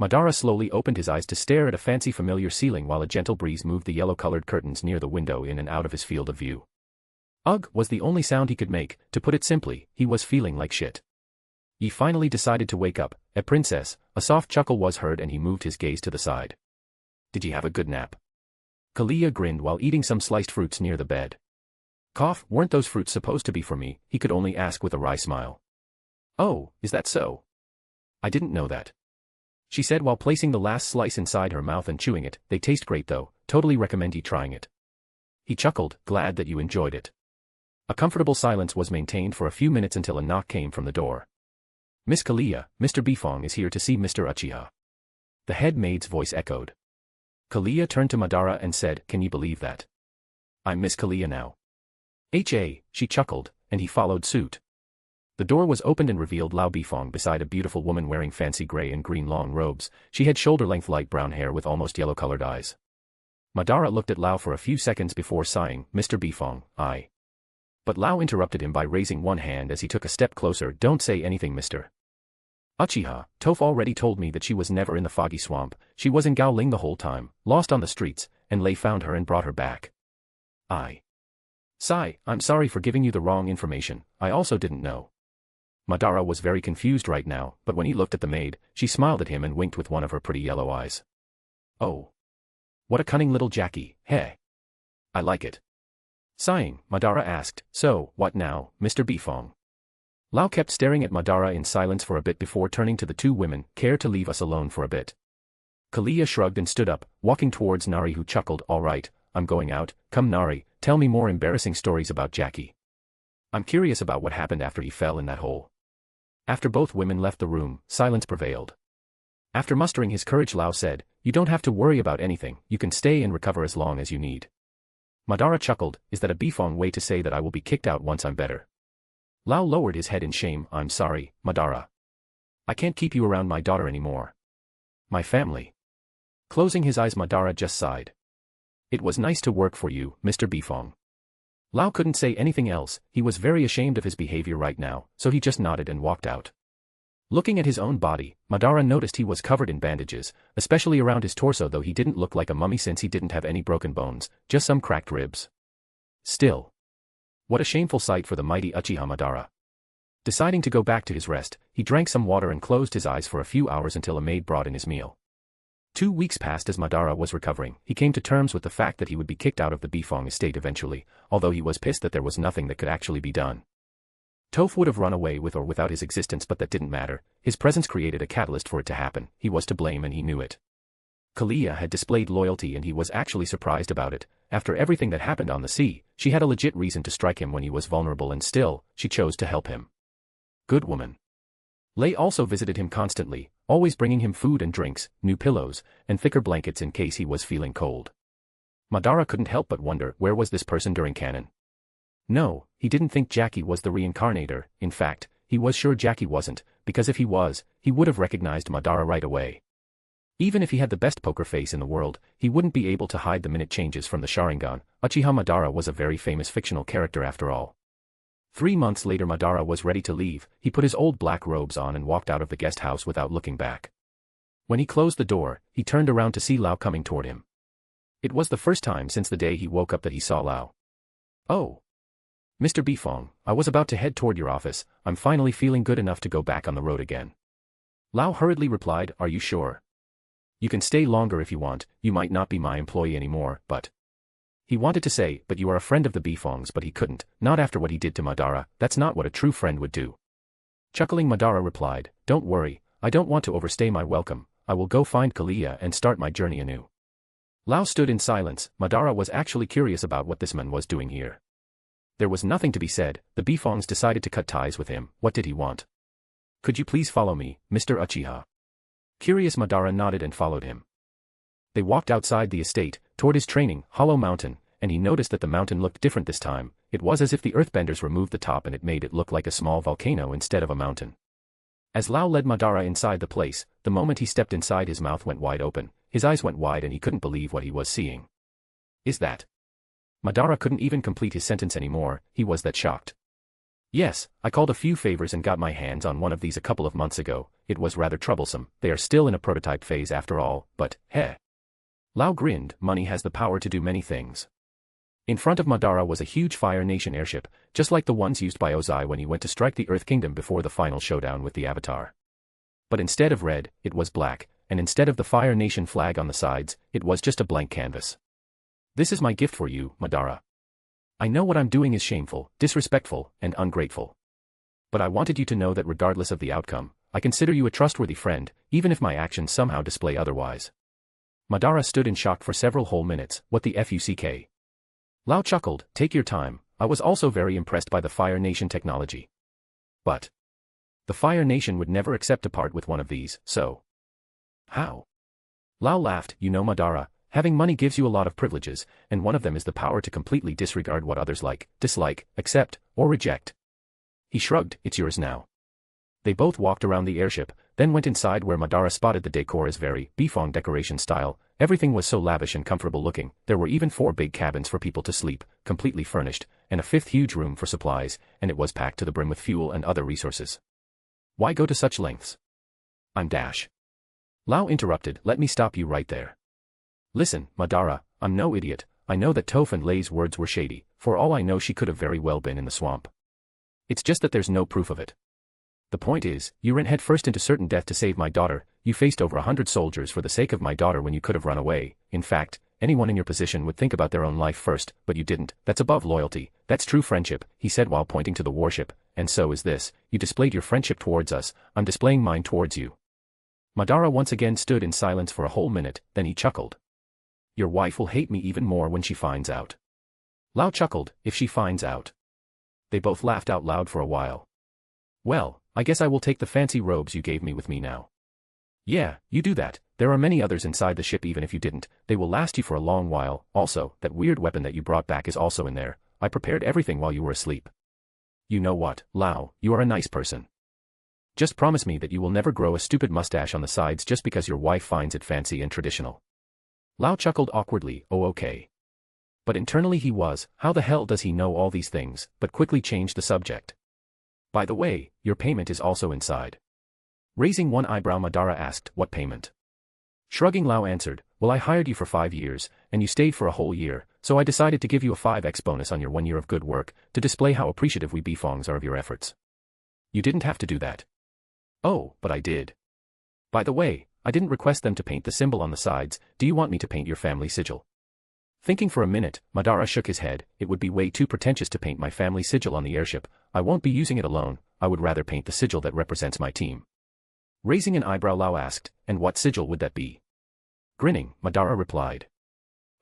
Madara slowly opened his eyes to stare at a fancy familiar ceiling while a gentle breeze moved the yellow-colored curtains near the window in and out of his field of view. Ugh was the only sound he could make. To put it simply, he was feeling like shit. He finally decided to wake up. A princess, a soft chuckle was heard and he moved his gaze to the side. Did you have a good nap? Kalia grinned while eating some sliced fruits near the bed. Cough, weren't those fruits supposed to be for me? He could only ask with a wry smile. Oh, is that so? I didn't know that. She said while placing the last slice inside her mouth and chewing it. They taste great though, totally recommend you trying it. He chuckled, glad that you enjoyed it. A comfortable silence was maintained for a few minutes until a knock came from the door. Miss Kalia, Mr. Bifong is here to see Mr. Uchiha. The head maid's voice echoed. Kalia turned to Madara and said, can you believe that? I'm Miss Kalia now. She chuckled, and he followed suit. The door was opened and revealed Lao Bifong beside a beautiful woman wearing fancy gray and green long robes. She had shoulder-length light brown hair with almost yellow-colored eyes. Madara looked at Lao for a few seconds before sighing, Mr. Bifong, I. But Lao interrupted him by raising one hand as he took a step closer. Don't say anything, Mr. Uchiha. Toph already told me that she was never in the foggy swamp. She was in Gaoling the whole time, lost on the streets, and Lei found her and brought her back. Sigh, I'm sorry for giving you the wrong information. I also didn't know. Madara was very confused right now, but when he looked at the maid, she smiled at him and winked with one of her pretty yellow eyes. Oh. What a cunning little Jackie, heh. I like it. Sighing, Madara asked, so, what now, Mr. Bifong? Lao kept staring at Madara in silence for a bit before turning to the two women. Care to leave us alone for a bit? Kalia shrugged and stood up, walking towards Nari who chuckled, all right, I'm going out. Come Nari, tell me more embarrassing stories about Jackie. I'm curious about what happened after he fell in that hole. After both women left the room, silence prevailed. After mustering his courage, Lao said, you don't have to worry about anything, you can stay and recover as long as you need. Madara chuckled, is that a Bifong way to say that I will be kicked out once I'm better? Lao lowered his head in shame, I'm sorry, Madara. I can't keep you around my daughter anymore. My family. Closing his eyes, Madara just sighed. It was nice to work for you, Mr. Bifong. Lao couldn't say anything else. He was very ashamed of his behavior right now, so he just nodded and walked out. Looking at his own body, Madara noticed he was covered in bandages, especially around his torso, though he didn't look like a mummy since he didn't have any broken bones, just some cracked ribs. Still. What a shameful sight for the mighty Uchiha Madara. Deciding to go back to his rest, he drank some water and closed his eyes for a few hours until a maid brought in his meal. 2 weeks passed as Madara was recovering. He came to terms with the fact that he would be kicked out of the Bifong estate eventually, although he was pissed that there was nothing that could actually be done. Toph would have run away with or without his existence, but that didn't matter. His presence created a catalyst for it to happen. He was to blame and he knew it. Kalia had displayed loyalty and he was actually surprised about it. After everything that happened on the sea, she had a legit reason to strike him when he was vulnerable, and still, she chose to help him. Good woman. Lei also visited him constantly, always bringing him food and drinks, new pillows, and thicker blankets in case he was feeling cold. Madara couldn't help but wonder, where was this person during canon? No, he didn't think Jackie was the reincarnator. In fact, he was sure Jackie wasn't, because if he was, he would have recognized Madara right away. Even if he had the best poker face in the world, he wouldn't be able to hide the minute changes from the Sharingan. Uchiha Madara was a very famous fictional character after all. 3 months later, Madara was ready to leave. He put his old black robes on and walked out of the guest house without looking back. When he closed the door, he turned around to see Lao coming toward him. It was the first time since the day he woke up that he saw Lao. Oh. Mr. Bifong, I was about to head toward your office. I'm finally feeling good enough to go back on the road again. Lao hurriedly replied, are you sure? You can stay longer if you want. You might not be my employee anymore, but... He wanted to say, but you are a friend of the Bifongs, but he couldn't, not after what he did to Madara. That's not what a true friend would do. Chuckling, Madara replied, don't worry, I don't want to overstay my welcome. I will go find Kalia and start my journey anew. Lao stood in silence. Madara was actually curious about what this man was doing here. There was nothing to be said. The Bifongs decided to cut ties with him. What did he want? Could you please follow me, Mr. Uchiha? Curious, Madara nodded and followed him. They walked outside the estate, toward his training, Hollow Mountain, and he noticed that the mountain looked different this time. It was as if the earthbenders removed the top and it made it look like a small volcano instead of a mountain. As Lao led Madara inside the place, the moment he stepped inside, his mouth went wide open, his eyes went wide and he couldn't believe what he was seeing. Is that? Madara couldn't even complete his sentence anymore, he was that shocked. Yes, I called a few favors and got my hands on one of these a couple of months ago. It was rather troublesome. They are still in a prototype phase after all, but, heh. Lao grinned. Money has the power to do many things. In front of Madara was a huge Fire Nation airship, just like the ones used by Ozai when he went to strike the Earth Kingdom before the final showdown with the Avatar. But instead of red, it was black, and instead of the Fire Nation flag on the sides, it was just a blank canvas. This is my gift for you, Madara. I know what I'm doing is shameful, disrespectful, and ungrateful. But I wanted you to know that regardless of the outcome, I consider you a trustworthy friend, even if my actions somehow display otherwise. Madara stood in shock for several whole minutes. What the fuck? Lao chuckled. Take your time. I was also very impressed by the Fire Nation technology. But the Fire Nation would never accept to part with one of these, so. How? Lao laughed. You know, Madara, having money gives you a lot of privileges, and one of them is the power to completely disregard what others like, dislike, accept, or reject. He shrugged. It's yours now. They both walked around the airship, then went inside where Madara spotted the decor as very Bifong decoration style. Everything was so lavish and comfortable looking. There were even 4 big cabins for people to sleep, completely furnished, and a 5th huge room for supplies, and it was packed to the brim with fuel and other resources. Why go to such lengths? I'm dash. Lao interrupted. Let me stop you right there. Listen, Madara, I'm no idiot. I know that Toph and Lei's words were shady. For all I know, she could have very well been in the swamp. It's just that there's no proof of it. The point is, you ran headfirst into certain death to save my daughter. You faced over 100 soldiers for the sake of my daughter when you could have run away. In fact, anyone in your position would think about their own life first, but you didn't. That's above loyalty. That's true friendship, he said while pointing to the warship. And so is this. You displayed your friendship towards us. I'm displaying mine towards you. Madara once again stood in silence for a whole minute, then he chuckled. Your wife will hate me even more when she finds out. Lao chuckled. If she finds out. They both laughed out loud for a while. Well, I guess I will take the fancy robes you gave me with me now. Yeah, you do that. There are many others inside the ship. Even if you didn't, they will last you for a long while. Also, that weird weapon that you brought back is also in there. I prepared everything while you were asleep. You know what, Lao, you are a nice person. Just promise me that you will never grow a stupid mustache on the sides just because your wife finds it fancy and traditional. Lao chuckled awkwardly. Oh, okay. But internally he was, how the hell does he know all these things, but quickly changed the subject. By the way, your payment is also inside. Raising one eyebrow, Madara asked, what payment? Shrugging, Lao answered, well, I hired you for 5 years, and you stayed for a whole year, so I decided to give you a 5x bonus on your 1 year of good work, to display how appreciative we Bifongs are of your efforts. You didn't have to do that. Oh, but I did. By the way, I didn't request them to paint the symbol on the sides. Do you want me to paint your family sigil? Thinking for a minute, Madara shook his head. It would be way too pretentious to paint my family sigil on the airship. I won't be using it alone. I would rather paint the sigil that represents my team. Raising an eyebrow, Lao asked, and what sigil would that be? Grinning, Madara replied.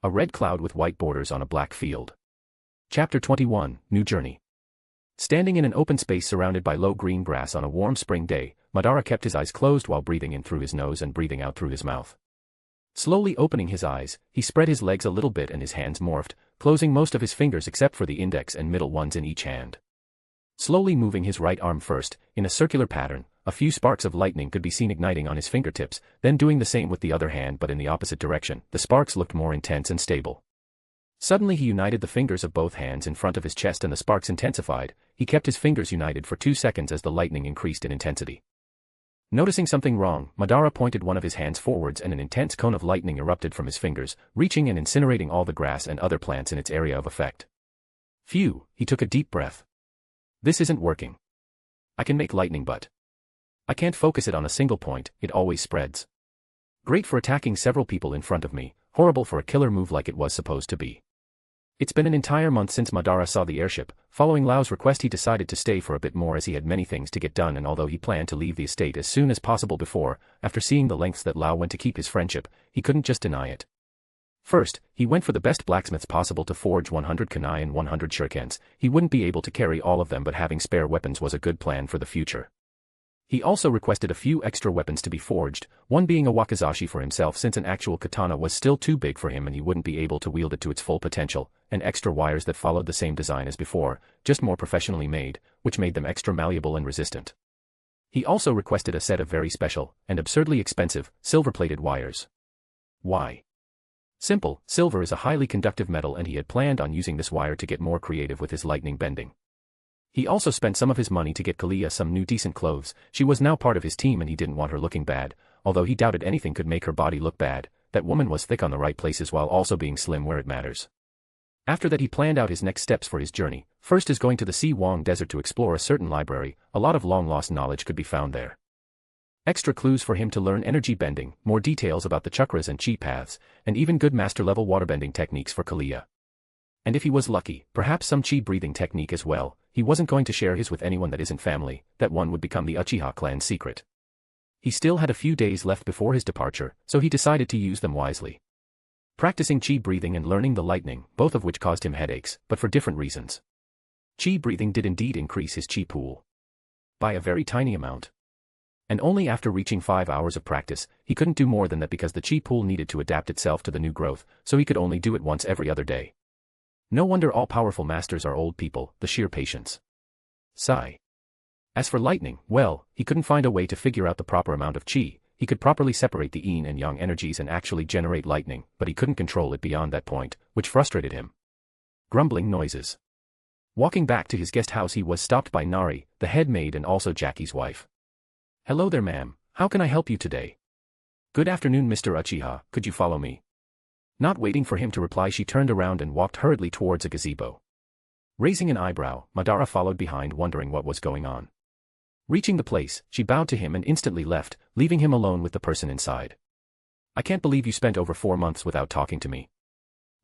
A red cloud with white borders on a black field. Chapter 21, New Journey. Standing in an open space surrounded by low green grass on a warm spring day, Madara kept his eyes closed while breathing in through his nose and breathing out through his mouth. Slowly opening his eyes, he spread his legs a little bit and his hands morphed, closing most of his fingers except for the index and middle ones in each hand. Slowly moving his right arm first, in a circular pattern, a few sparks of lightning could be seen igniting on his fingertips, then doing the same with the other hand but in the opposite direction. The sparks looked more intense and stable. Suddenly he united the fingers of both hands in front of his chest and the sparks intensified. He kept his fingers united for 2 seconds as the lightning increased in intensity. Noticing something wrong, Madara pointed one of his hands forwards and an intense cone of lightning erupted from his fingers, reaching and incinerating all the grass and other plants in its area of effect. Phew, he took a deep breath. This isn't working. I can make lightning but I can't focus it on a single point, it always spreads. Great for attacking several people in front of me, horrible for a killer move like it was supposed to be. It's been an entire month since Madara saw the airship. Following Lao's request, he decided to stay for a bit more as he had many things to get done, and although he planned to leave the estate as soon as possible after seeing the lengths that Lao went to keep his friendship, he couldn't just deny it. First, he went for the best blacksmiths possible to forge 100 kunai and 100 shurikens. He wouldn't be able to carry all of them, but having spare weapons was a good plan for the future. He also requested a few extra weapons to be forged, one being a wakizashi for himself since an actual katana was still too big for him and he wouldn't be able to wield it to its full potential, and extra wires that followed the same design as before, just more professionally made, which made them extra malleable and resistant. He also requested a set of very special, and absurdly expensive, silver-plated wires. Why? Simple, silver is a highly conductive metal and he had planned on using this wire to get more creative with his lightning bending. He also spent some of his money to get Kalia some new decent clothes. She was now part of his team and he didn't want her looking bad, although he doubted anything could make her body look bad. That woman was thick on the right places while also being slim where it matters. After that he planned out his next steps for his journey. First is going to the Si Wong Desert to explore a certain library. A lot of long-lost knowledge could be found there. Extra clues for him to learn energy bending, more details about the chakras and chi paths, and even good master-level waterbending techniques for Kalia. And if he was lucky, perhaps some chi breathing technique as well. He wasn't going to share his with anyone that isn't family. That one would become the Uchiha clan's secret. He still had a few days left before his departure, so he decided to use them wisely. Practicing chi breathing and learning the lightning, both of which caused him headaches, but for different reasons. Chi breathing did indeed increase his chi pool. By a very tiny amount. And only after reaching 5 hours of practice, he couldn't do more than that because the chi pool needed to adapt itself to the new growth, so he could only do it once every other day. No wonder all-powerful masters are old people, the sheer patience. Sigh. As for lightning, well, he couldn't find a way to figure out the proper amount of chi. He could properly separate the yin and yang energies and actually generate lightning, but he couldn't control it beyond that point, which frustrated him. Grumbling noises. Walking back to his guest house he was stopped by Nari, the head maid and also Jackie's wife. "Hello there ma'am, how can I help you today?" "Good afternoon Mr. Uchiha, could you follow me?" Not waiting for him to reply she turned around and walked hurriedly towards a gazebo. Raising an eyebrow, Madara followed behind wondering what was going on. Reaching the place, she bowed to him and instantly left, leaving him alone with the person inside. "I can't believe you spent over 4 months without talking to me."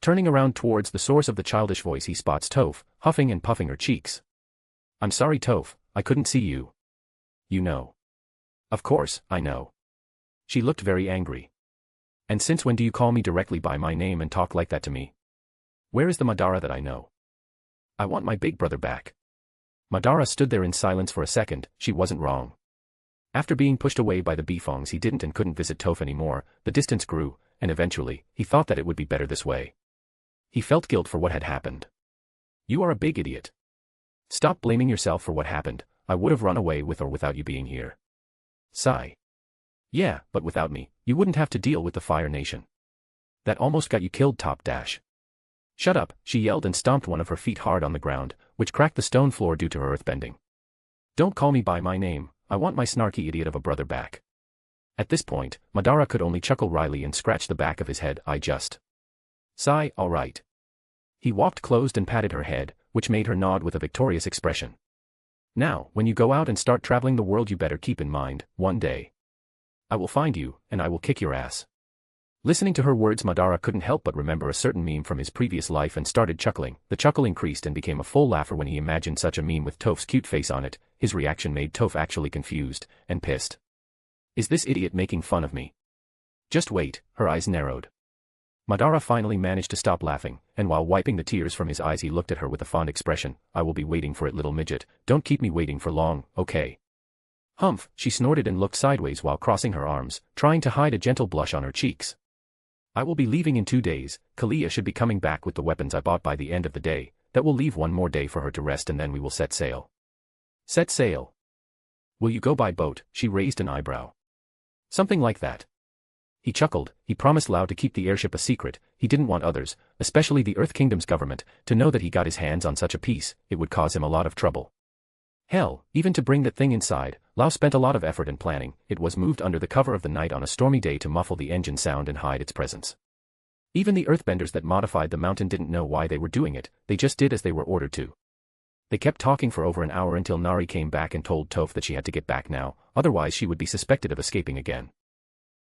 Turning around towards the source of the childish voice he spots Toph, huffing and puffing her cheeks. "I'm sorry Toph, I couldn't see you." "You know." "Of course, I know." She looked very angry. "And since when do you call me directly by my name and talk like that to me? Where is the Madara that I know? I want my big brother back." Madara stood there in silence for a second. She wasn't wrong. After being pushed away by the Bifongs he didn't and couldn't visit Toph anymore. The distance grew, and eventually, he thought that it would be better this way. He felt guilt for what had happened. "You are a big idiot. Stop blaming yourself for what happened. I would have run away with or without you being here." Sigh. "Yeah, but without me, you wouldn't have to deal with the Fire Nation. That almost got you killed top dash." "Shut up," she yelled and stomped one of her feet hard on the ground, which cracked the stone floor due to her earthbending. "Don't call me by my name, I want my snarky idiot of a brother back." At this point, Madara could only chuckle wryly and scratch the back of his head. "I just..." "Sigh, all right." He walked closed and patted her head, which made her nod with a victorious expression. "Now, when you go out and start traveling the world you better keep in mind, one day I will find you, and I will kick your ass." Listening to her words Madara couldn't help but remember a certain meme from his previous life and started chuckling. The chuckle increased and became a full laugher when he imagined such a meme with Toph's cute face on it. His reaction made Toph actually confused and pissed. "Is this idiot making fun of me?" "Just wait," her eyes narrowed. Madara finally managed to stop laughing, and while wiping the tears from his eyes he looked at her with a fond expression. "I will be waiting for it little midget, don't keep me waiting for long, okay?" "Humph," she snorted and looked sideways while crossing her arms, trying to hide a gentle blush on her cheeks. "I will be leaving in 2 days, Kalia should be coming back with the weapons I bought by the end of the day. That will leave 1 more day for her to rest and then we will set sail." "Set sail? Will you go by boat?" She raised an eyebrow. "Something like that." He chuckled. He promised loud to keep the airship a secret. He didn't want others, especially the Earth Kingdom's government, to know that he got his hands on such a piece. It would cause him a lot of trouble. Hell, even to bring that thing inside, Lao spent a lot of effort and planning. It was moved under the cover of the night on a stormy day to muffle the engine sound and hide its presence. Even the earthbenders that modified the mountain didn't know why they were doing it, they just did as they were ordered to. They kept talking for over an hour until Nari came back and told Toph that she had to get back now, otherwise she would be suspected of escaping again.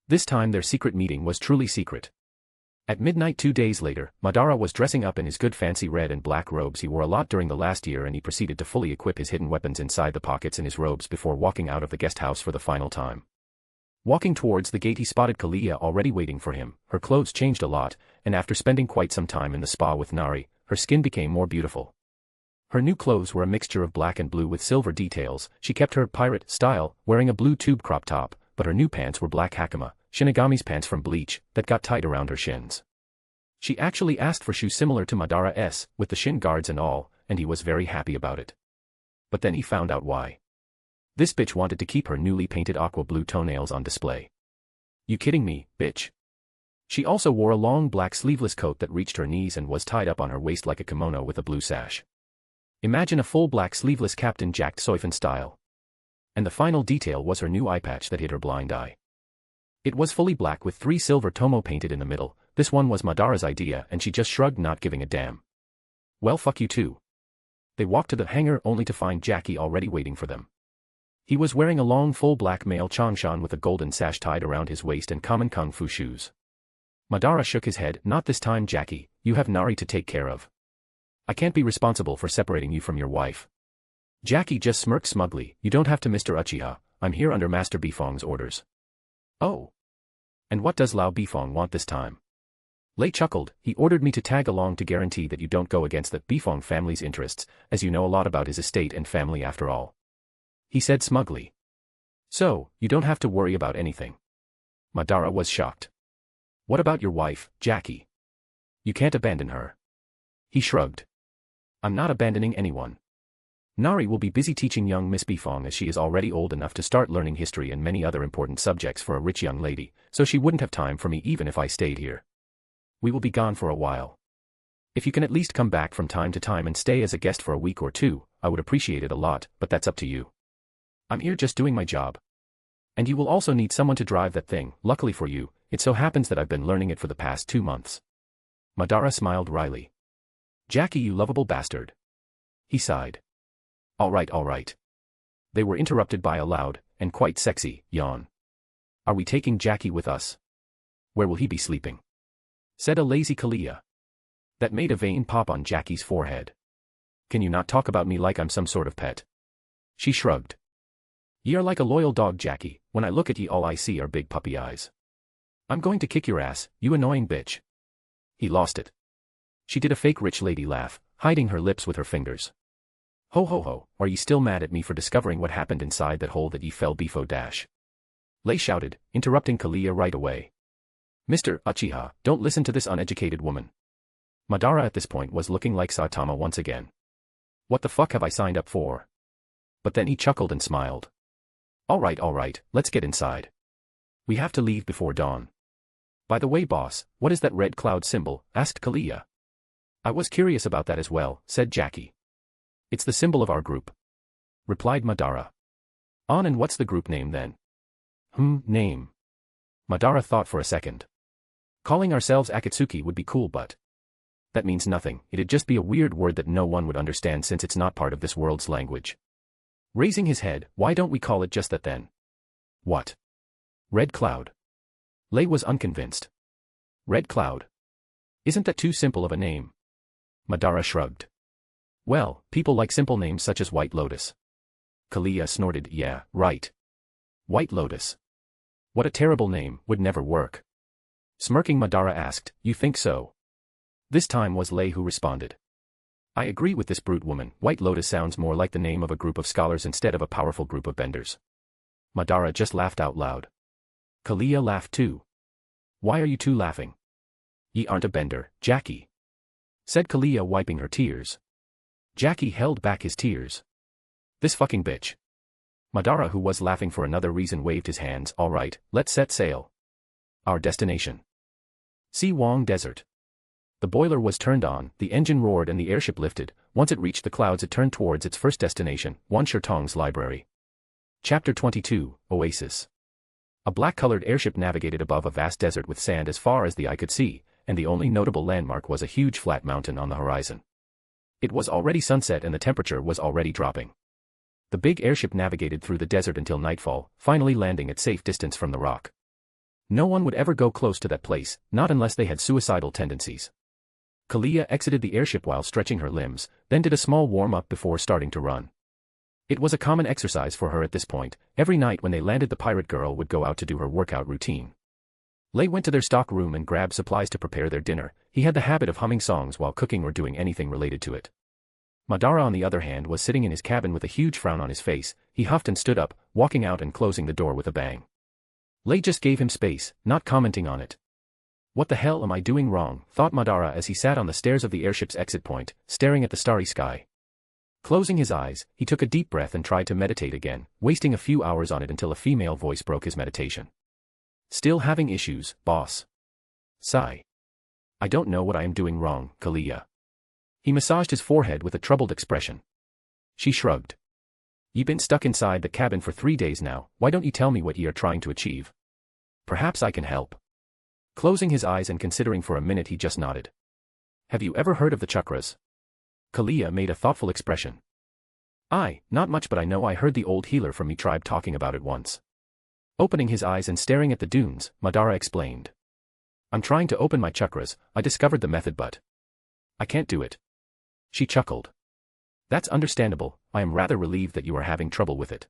This time their secret meeting was truly secret. At midnight 2 days later, Madara was dressing up in his good fancy red and black robes he wore a lot during the last year and he proceeded to fully equip his hidden weapons inside the pockets in his robes before walking out of the guest house for the final time. Walking towards the gate he spotted Kalia already waiting for him. Her clothes changed a lot, and after spending quite some time in the spa with Nari, her skin became more beautiful. Her new clothes were a mixture of black and blue with silver details. She kept her pirate style, wearing a blue tube crop top, but her new pants were black hakama, Shinigami's pants from Bleach, that got tight around her shins. She actually asked for shoes similar to Madara's, with the shin guards and all, and he was very happy about it. But then he found out why. This bitch wanted to keep her newly painted aqua blue toenails on display. You kidding me, bitch? She also wore a long black sleeveless coat that reached her knees and was tied up on her waist like a kimono with a blue sash. Imagine a full black sleeveless Captain Jack Soifan style. And the final detail was her new eye patch that hid her blind eye. It was fully black with 3 silver tomo painted in the middle. This one was Madara's idea and she just shrugged, not giving a damn. Well, fuck you too. They walked to the hangar only to find Jackie already waiting for them. He was wearing a long full black male changshan with a golden sash tied around his waist and common kung fu shoes. Madara shook his head. Not this time, Jackie, you have Nari to take care of. I can't be responsible for separating you from your wife. Jackie just smirked smugly. You don't have to, Mr. Uchiha, I'm here under Master Bifong's orders. Oh. And what does Lao Bifong want this time? Lei chuckled. He ordered me to tag along to guarantee that you don't go against the Bifong family's interests, as you know a lot about his estate and family after all. He said smugly. So, you don't have to worry about anything. Madara was shocked. What about your wife, Jackie? You can't abandon her. He shrugged. I'm not abandoning anyone. Nari will be busy teaching young Miss Bifong as she is already old enough to start learning history and many other important subjects for a rich young lady, so she wouldn't have time for me even if I stayed here. We will be gone for a while. If you can at least come back from time to time and stay as a guest for a week or 2, I would appreciate it a lot, but that's up to you. I'm here just doing my job. And you will also need someone to drive that thing. Luckily for you, it so happens that I've been learning it for the past 2 months. Madara smiled wryly. Jackie, you lovable bastard. He sighed. All right. They were interrupted by a loud, and quite sexy, yawn. Are we taking Jackie with us? Where will he be sleeping? Said a lazy Kalia. That made a vein pop on Jackie's forehead. Can you not talk about me like I'm some sort of pet? She shrugged. Ye are like a loyal dog, Jackie. When I look at ye all I see are big puppy eyes. I'm going to kick your ass, you annoying bitch. He lost it. She did a fake rich lady laugh, hiding her lips with her fingers. Ho ho ho, are ye still mad at me for discovering what happened inside that hole that ye fell befo dash? Lei shouted, interrupting Kalia right away. Mr. Uchiha, don't listen to this uneducated woman. Madara at this point was looking like Saitama once again. What the fuck have I signed up for? But then he chuckled and smiled. All right, let's get inside. We have to leave before dawn. By the way, boss, what is that red cloud symbol? Asked Kalia. I was curious about that as well, said Jackie. It's the symbol of our group. Replied Madara. And what's the group name then? Name. Madara thought for a second. Calling ourselves Akatsuki would be cool, but that means nothing. It'd just be a weird word that no one would understand since it's not part of this world's language. Raising his head, why don't we call it just that then? What? Red Cloud. Lei was unconvinced. Red Cloud. Isn't that too simple of a name? Madara shrugged. Well, people like simple names such as White Lotus. Kalia snorted. Yeah, right. White Lotus. What a terrible name, would never work. Smirking, Madara asked, you think so? This time was Lei who responded. I agree with this brute woman. White Lotus sounds more like the name of a group of scholars instead of a powerful group of benders. Madara just laughed out loud. Kalia laughed too. Why are you two laughing? Ye aren't a bender, Jackie. Said Kalia, wiping her tears. Jackie held back his tears. This fucking bitch. Madara, who was laughing for another reason, waved his hands. All right, let's set sail. Our destination. Si Wong Desert. The boiler was turned on, the engine roared and the airship lifted. Once it reached the clouds it turned towards its first destination, Wan Shirtong's library. Chapter 22, Oasis. A black-colored airship navigated above a vast desert with sand as far as the eye could see, and the only notable landmark was a huge flat mountain on the horizon. It was already sunset and the temperature was already dropping. The big airship navigated through the desert until nightfall, finally landing at safe distance from the rock. No one would ever go close to that place, not unless they had suicidal tendencies. Kalia exited the airship while stretching her limbs, then did a small warm-up before starting to run. It was a common exercise for her at this point. Every night when they landed, the pirate girl would go out to do her workout routine. Lei went to their stock room and grabbed supplies to prepare their dinner. He had the habit of humming songs while cooking or doing anything related to it. Madara, on the other hand, was sitting in his cabin with a huge frown on his face. He huffed and stood up, walking out and closing the door with a bang. Lei just gave him space, not commenting on it. What the hell am I doing wrong? Thought Madara as he sat on the stairs of the airship's exit point, staring at the starry sky. Closing his eyes, he took a deep breath and tried to meditate again, wasting a few hours on it until a female voice broke his meditation. Still having issues, boss? Sigh. I don't know what I am doing wrong, Kalia. He massaged his forehead with a troubled expression. She shrugged. "Ye been stuck inside the cabin for 3 days now, why don't ye tell me what ye are trying to achieve? Perhaps I can help." Closing his eyes and considering for a minute, he just nodded. "Have you ever heard of the chakras?" Kalia made a thoughtful expression. Not much, but I know I heard the old healer from me tribe talking about it once." Opening his eyes and staring at the dunes, Madara explained. "I'm trying to open my chakras, I discovered the method but I can't do it." She chuckled. "That's understandable, I am rather relieved that you are having trouble with it."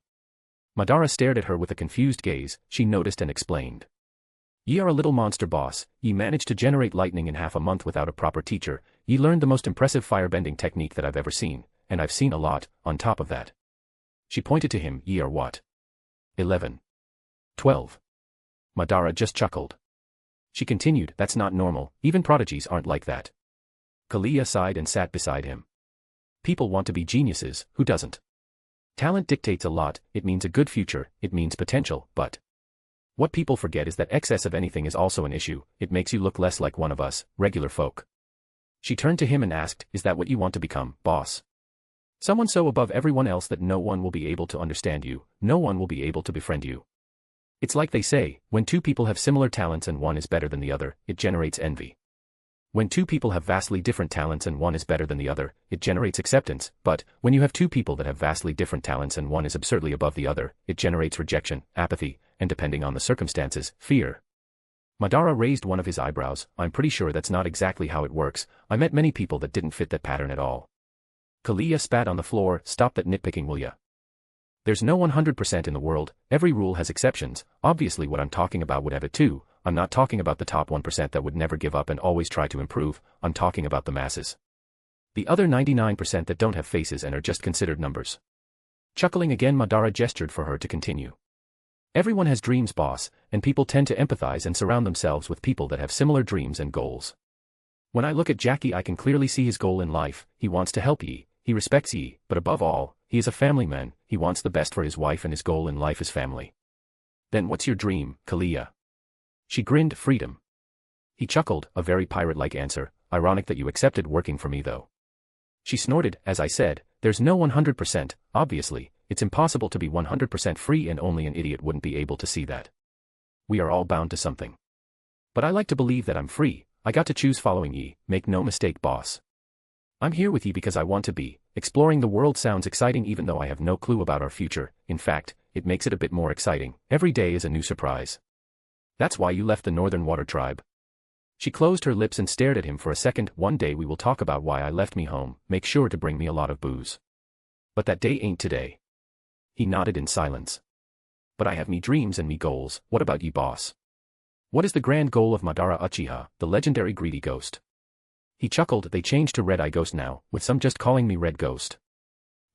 Madara stared at her with a confused gaze, she noticed and explained. "Ye are a little monster, boss, ye managed to generate lightning in half a month without a proper teacher, ye learned the most impressive firebending technique that I've ever seen, and I've seen a lot, on top of that." She pointed to him. "Ye are what? 11. 12. Madara just chuckled. She continued, "That's not normal, even prodigies aren't like that." Kalia sighed and sat beside him. "People want to be geniuses, who doesn't? Talent dictates a lot, it means a good future, it means potential, but what people forget is that excess of anything is also an issue, it makes you look less like one of us, regular folk." She turned to him and asked, "Is that what you want to become, boss? Someone so above everyone else that no one will be able to understand you, no one will be able to befriend you? It's like they say, when two people have similar talents and one is better than the other, it generates envy. When two people have vastly different talents and one is better than the other, it generates acceptance, but when you have two people that have vastly different talents and one is absurdly above the other, it generates rejection, apathy, and depending on the circumstances, fear." Madara raised one of his eyebrows. "I'm pretty sure that's not exactly how it works, I met many people that didn't fit that pattern at all." Kalia spat on the floor. "Stop that nitpicking, will ya? There's no 100% in the world, every rule has exceptions, obviously what I'm talking about would have it too, I'm not talking about the top 1% that would never give up and always try to improve, I'm talking about the masses. The other 99% that don't have faces and are just considered numbers." Chuckling again, Madara gestured for her to continue. "Everyone has dreams, boss, and people tend to empathize and surround themselves with people that have similar dreams and goals. When I look at Jackie, I can clearly see his goal in life, he wants to help ye, he respects ye, but above all, he is a family man, he wants the best for his wife and his goal in life is family." "Then what's your dream, Kalia?" She grinned. "Freedom." He chuckled, "A very pirate-like answer, ironic that you accepted working for me though." She snorted, "As I said, there's no 100%, obviously, it's impossible to be 100% free and only an idiot wouldn't be able to see that. We are all bound to something. But I like to believe that I'm free, I got to choose following ye, make no mistake, boss. I'm here with ye because I want to be. Exploring the world sounds exciting even though I have no clue about our future, in fact, it makes it a bit more exciting, every day is a new surprise. That's why you left the Northern Water Tribe." She closed her lips and stared at him for a second. "One day we will talk about why I left me home, make sure to bring me a lot of booze. But that day ain't today." He nodded in silence. "But I have me dreams and me goals, what about ye, boss? What is the grand goal of Madara Uchiha, the legendary greedy ghost?" He chuckled. "They changed to Red Eye Ghost now, with some just calling me Red Ghost.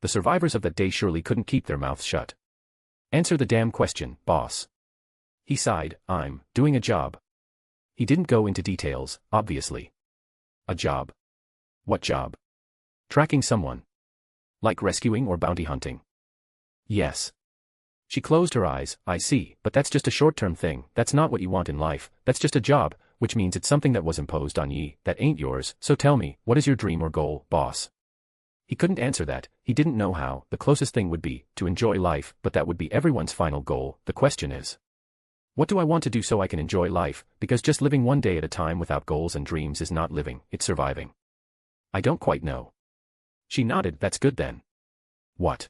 The survivors of that day surely couldn't keep their mouths shut. Answer the damn question, boss." He sighed. "I'm doing a job." He didn't go into details, obviously. "A job? What job? Tracking someone? Like rescuing or bounty hunting?" "Yes." She closed her eyes. "I see, but that's just a short-term thing, that's not what you want in life, that's just a job, which means it's something that was imposed on ye, that ain't yours, so tell me, what is your dream or goal, boss?" He couldn't answer that, he didn't know how. The closest thing would be to enjoy life, but that would be everyone's final goal. The question is, what do I want to do so I can enjoy life, because just living one day at a time without goals and dreams is not living, it's surviving. I don't quite know. She nodded. "That's good then." "What?"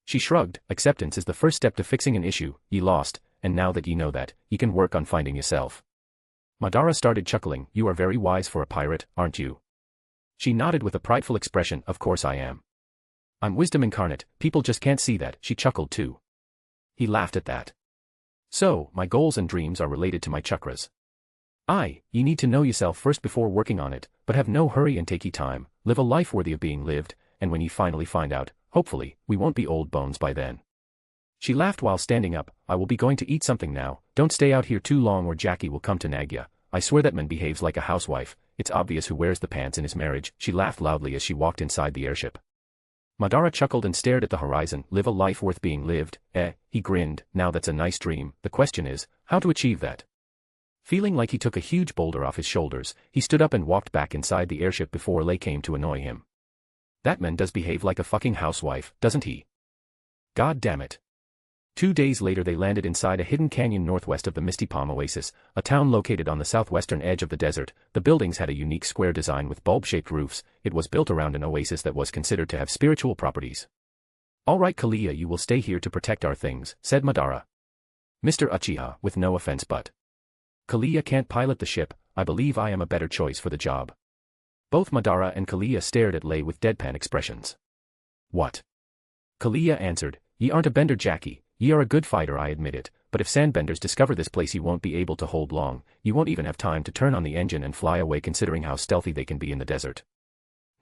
She shrugged. "Acceptance is the first step to fixing an issue, ye lost, and now that ye know that, ye can work on finding yourself." Madara started chuckling. "You are very wise for a pirate, aren't you?" She nodded with a prideful expression. "Of course I am. I'm wisdom incarnate, people just can't see that." She chuckled too. He laughed at that. "So, my goals and dreams are related to my chakras. Ye need to know yourself first before working on it, but have no hurry and take ye time, live a life worthy of being lived, and when ye finally find out, hopefully, we won't be old bones by then." She laughed while standing up. "I will be going to eat something now, don't stay out here too long or Jackie will come to nag ya. I swear that man behaves like a housewife, it's obvious who wears the pants in his marriage." She laughed loudly as she walked inside the airship. Madara chuckled and stared at the horizon. "Live a life worth being lived, He grinned. "Now that's a nice dream, the question is, how to achieve that?" Feeling like he took a huge boulder off his shoulders, he stood up and walked back inside the airship before Lei came to annoy him. That man does behave like a fucking housewife, doesn't he? God damn it. 2 days later they landed inside a hidden canyon northwest of the Misty Palm Oasis, a town located on the southwestern edge of the desert. The buildings had a unique square design with bulb-shaped roofs. It was built around an oasis that was considered to have spiritual properties. All right, Kalia, you will stay here to protect our things, said Madara. Mr. Uchiha, with no offense but. Kalia can't pilot the ship. I believe I am a better choice for the job. Both Madara and Kalia stared at Lei with deadpan expressions. What? Kalia answered, Ye aren't a bender, Jackie. Ye are a good fighter, I admit it, but if sandbenders discover this place, you won't be able to hold long. You won't even have time to turn on the engine and fly away, considering how stealthy they can be in the desert.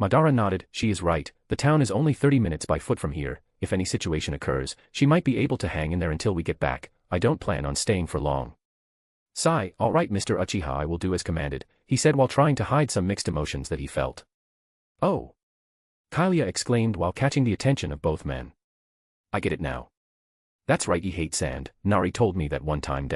Madara nodded. She is right. The town is only 30 minutes by foot from here. If any situation occurs, she might be able to hang in there until we get back. I don't plan on staying for long. Sigh. All right, Mr. Uchiha, I will do as commanded, he said while trying to hide some mixed emotions that he felt. Oh! Kalia exclaimed while catching the attention of both men. I get it now. That's right, ye hate sand. Nari told me that one time.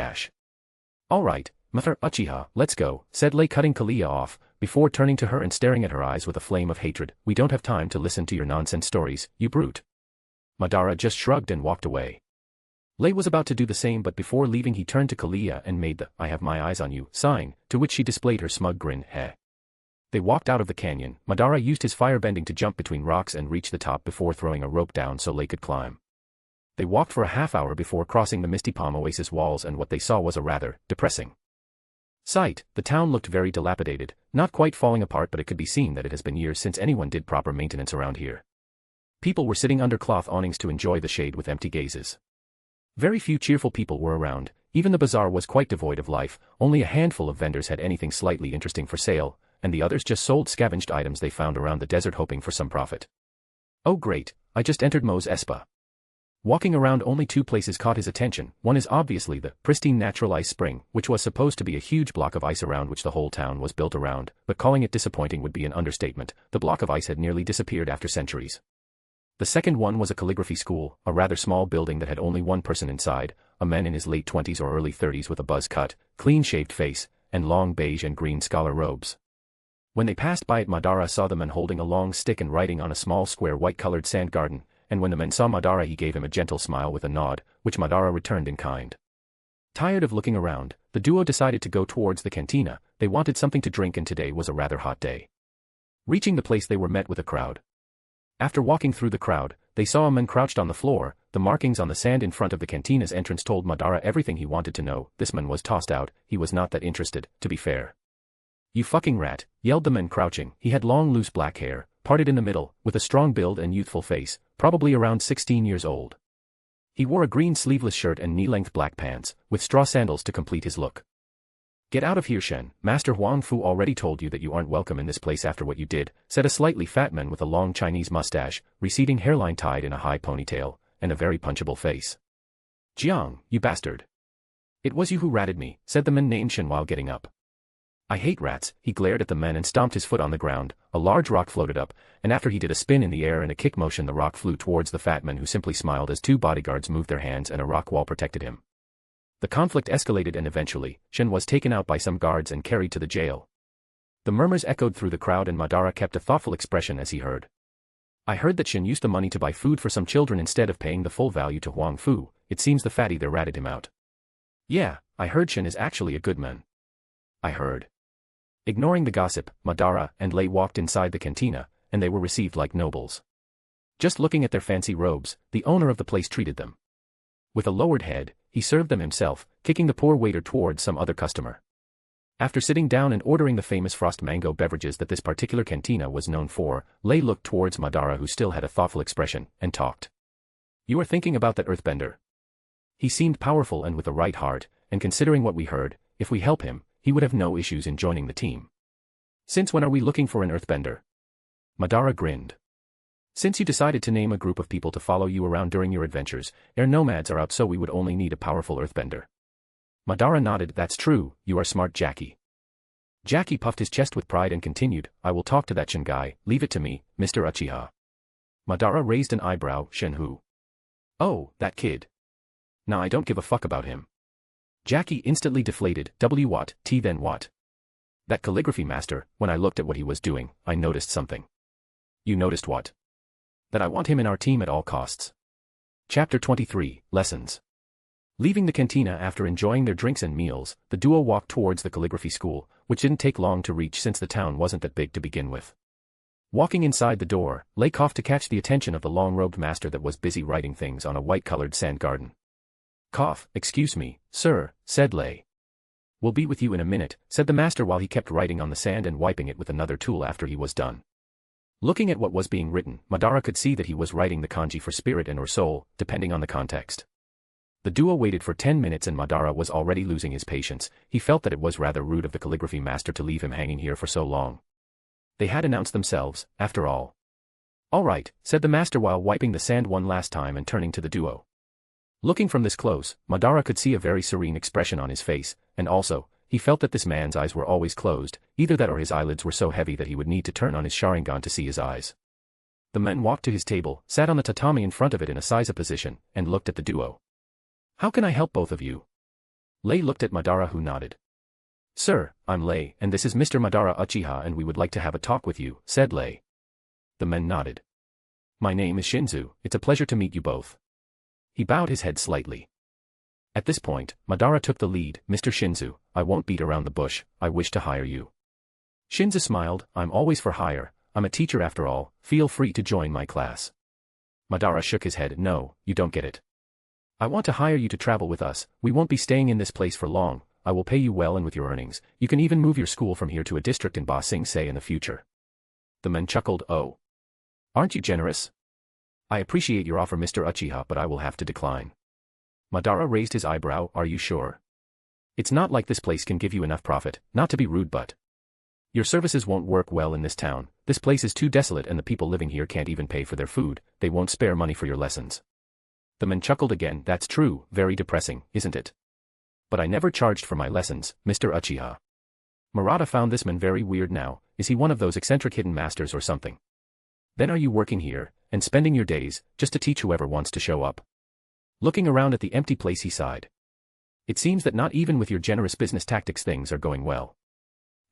All right, Mr. Uchiha, let's go, said Lei, cutting Kalia off, before turning to her and staring at her eyes with a flame of hatred. We don't have time to listen to your nonsense stories, you brute. Madara just shrugged and walked away. Lei was about to do the same, but before leaving he turned to Kalia and made the "I have my eyes on you" sign, to which she displayed her smug grin. Heh. They walked out of the canyon. Madara used his firebending to jump between rocks and reach the top before throwing a rope down so Lei could climb. They walked for a half-hour before crossing the Misty Palm Oasis walls, and what they saw was a rather depressing sight. The town looked very dilapidated, not quite falling apart, but it could be seen that it has been years since anyone did proper maintenance around here. People were sitting under cloth awnings to enjoy the shade with empty gazes. Very few cheerful people were around. Even the bazaar was quite devoid of life. Only a handful of vendors had anything slightly interesting for sale, and the others just sold scavenged items they found around the desert, hoping for some profit. Oh great, I just entered Mos Espa. Walking around, only 2 places caught his attention. One is obviously the pristine natural ice spring, which was supposed to be a huge block of ice around which the whole town was built around, but calling it disappointing would be an understatement. The block of ice had nearly disappeared after centuries. The second one was a calligraphy school, a rather small building that had only one person inside, a man in his late 20s or early 30s with a buzz cut, clean-shaved face, and long beige and green scholar robes. When they passed by it, Madara saw the man holding a long stick and writing on a small square white-colored sand garden, and when the man saw Madara he gave him a gentle smile with a nod, which Madara returned in kind. Tired of looking around, the duo decided to go towards the cantina. They wanted something to drink and today was a rather hot day. Reaching the place they were met with a crowd. After walking through the crowd, they saw a man crouched on the floor. The markings on the sand in front of the cantina's entrance told Madara everything he wanted to know. This man was tossed out. He was not that interested, to be fair. You fucking rat, yelled the man crouching. He had long loose black hair, parted in the middle, with a strong build and youthful face, probably around 16 years old. He wore a green sleeveless shirt and knee-length black pants, with straw sandals to complete his look. Get out of here, Shen. Master Huang Fu already told you that you aren't welcome in this place after what you did, said a slightly fat man with a long Chinese mustache, receding hairline tied in a high ponytail, and a very punchable face. Jiang, you bastard. It was you who ratted me, said the man named Shen while getting up. I hate rats. He glared at the men and stomped his foot on the ground. A large rock floated up, and after he did a spin in the air and a kick motion, the rock flew towards the fat man, who simply smiled as 2 bodyguards moved their hands and a rock wall protected him. The conflict escalated and eventually, Shen was taken out by some guards and carried to the jail. The murmurs echoed through the crowd and Madara kept a thoughtful expression as he heard. I heard that Shen used the money to buy food for some children instead of paying the full value to Huang Fu. It seems the fatty there ratted him out. Yeah, I heard Shen is actually a good man. I heard. Ignoring the gossip, Madara and Lei walked inside the cantina, and they were received like nobles. Just looking at their fancy robes, the owner of the place treated them. With a lowered head, he served them himself, kicking the poor waiter towards some other customer. After sitting down and ordering the famous frost mango beverages that this particular cantina was known for, Lei looked towards Madara, who still had a thoughtful expression, and talked. You are thinking about that earthbender. He seemed powerful and with the right heart, and considering what we heard, if we help him, he would have no issues in joining the team. Since when are we looking for an earthbender? Madara grinned. Since you decided to name a group of people to follow you around during your adventures, air nomads are out, so we would only need a powerful earthbender. Madara nodded. That's true, you are smart, Jackie. Jackie puffed his chest with pride and continued, I will talk to that Shen guy, leave it to me, Mr. Uchiha. Madara raised an eyebrow. Shen who? Oh, that kid. Nah, I don't give a fuck about him. Jackie instantly deflated. What, then what? That calligraphy master, when I looked at what he was doing, I noticed something. You noticed what? That I want him in our team at all costs. Chapter 23, Lessons. Leaving the cantina after enjoying their drinks and meals, the duo walked towards the calligraphy school, which didn't take long to reach since the town wasn't that big to begin with. Walking inside the door, Lei coughed to catch the attention of the long-robed master that was busy writing things on a white-colored sand garden. Cough, excuse me, sir, said Lei. We'll be with you in a minute, said the master while he kept writing on the sand and wiping it with another tool after he was done. Looking at what was being written, Madara could see that he was writing the kanji for spirit and or soul, depending on the context. The duo waited for 10 minutes and Madara was already losing his patience. He felt that it was rather rude of the calligraphy master to leave him hanging here for so long. They had announced themselves, after all. All right, said the master while wiping the sand one last time and turning to the duo. Looking from this close, Madara could see a very serene expression on his face, and also, he felt that this man's eyes were always closed, either that or his eyelids were so heavy that he would need to turn on his Sharingan to see his eyes. The man walked to his table, sat on the tatami in front of it in a seiza position, and looked at the duo. How can I help both of you? Lei looked at Madara who nodded. Sir, I'm Lei, and this is Mr. Madara Uchiha and we would like to have a talk with you, said Lei. The men nodded. My name is Shinzu, it's a pleasure to meet you both. He bowed his head slightly. At this point, Madara took the lead. Mr. Shinzu, I won't beat around the bush, I wish to hire you. Shinzu smiled, I'm always for hire, I'm a teacher after all, feel free to join my class. Madara shook his head. No, you don't get it. I want to hire you to travel with us, we won't be staying in this place for long, I will pay you well and with your earnings, you can even move your school from here to a district in Ba Sing Se in the future. The men chuckled. Oh. Aren't you generous? I appreciate your offer Mr. Uchiha but I will have to decline. Madara raised his eyebrow. Are you sure? It's not like this place can give you enough profit, not to be rude but. Your services won't work well in this town, this place is too desolate and the people living here can't even pay for their food, they won't spare money for your lessons. The man chuckled again. That's true, very depressing, isn't it? But I never charged for my lessons, Mr. Uchiha. Murata found this man very weird now, is he one of those eccentric hidden masters or something? Then are you working here, and spending your days, just to teach whoever wants to show up? Looking around at the empty place he sighed. It seems that not even with your generous business tactics things are going well.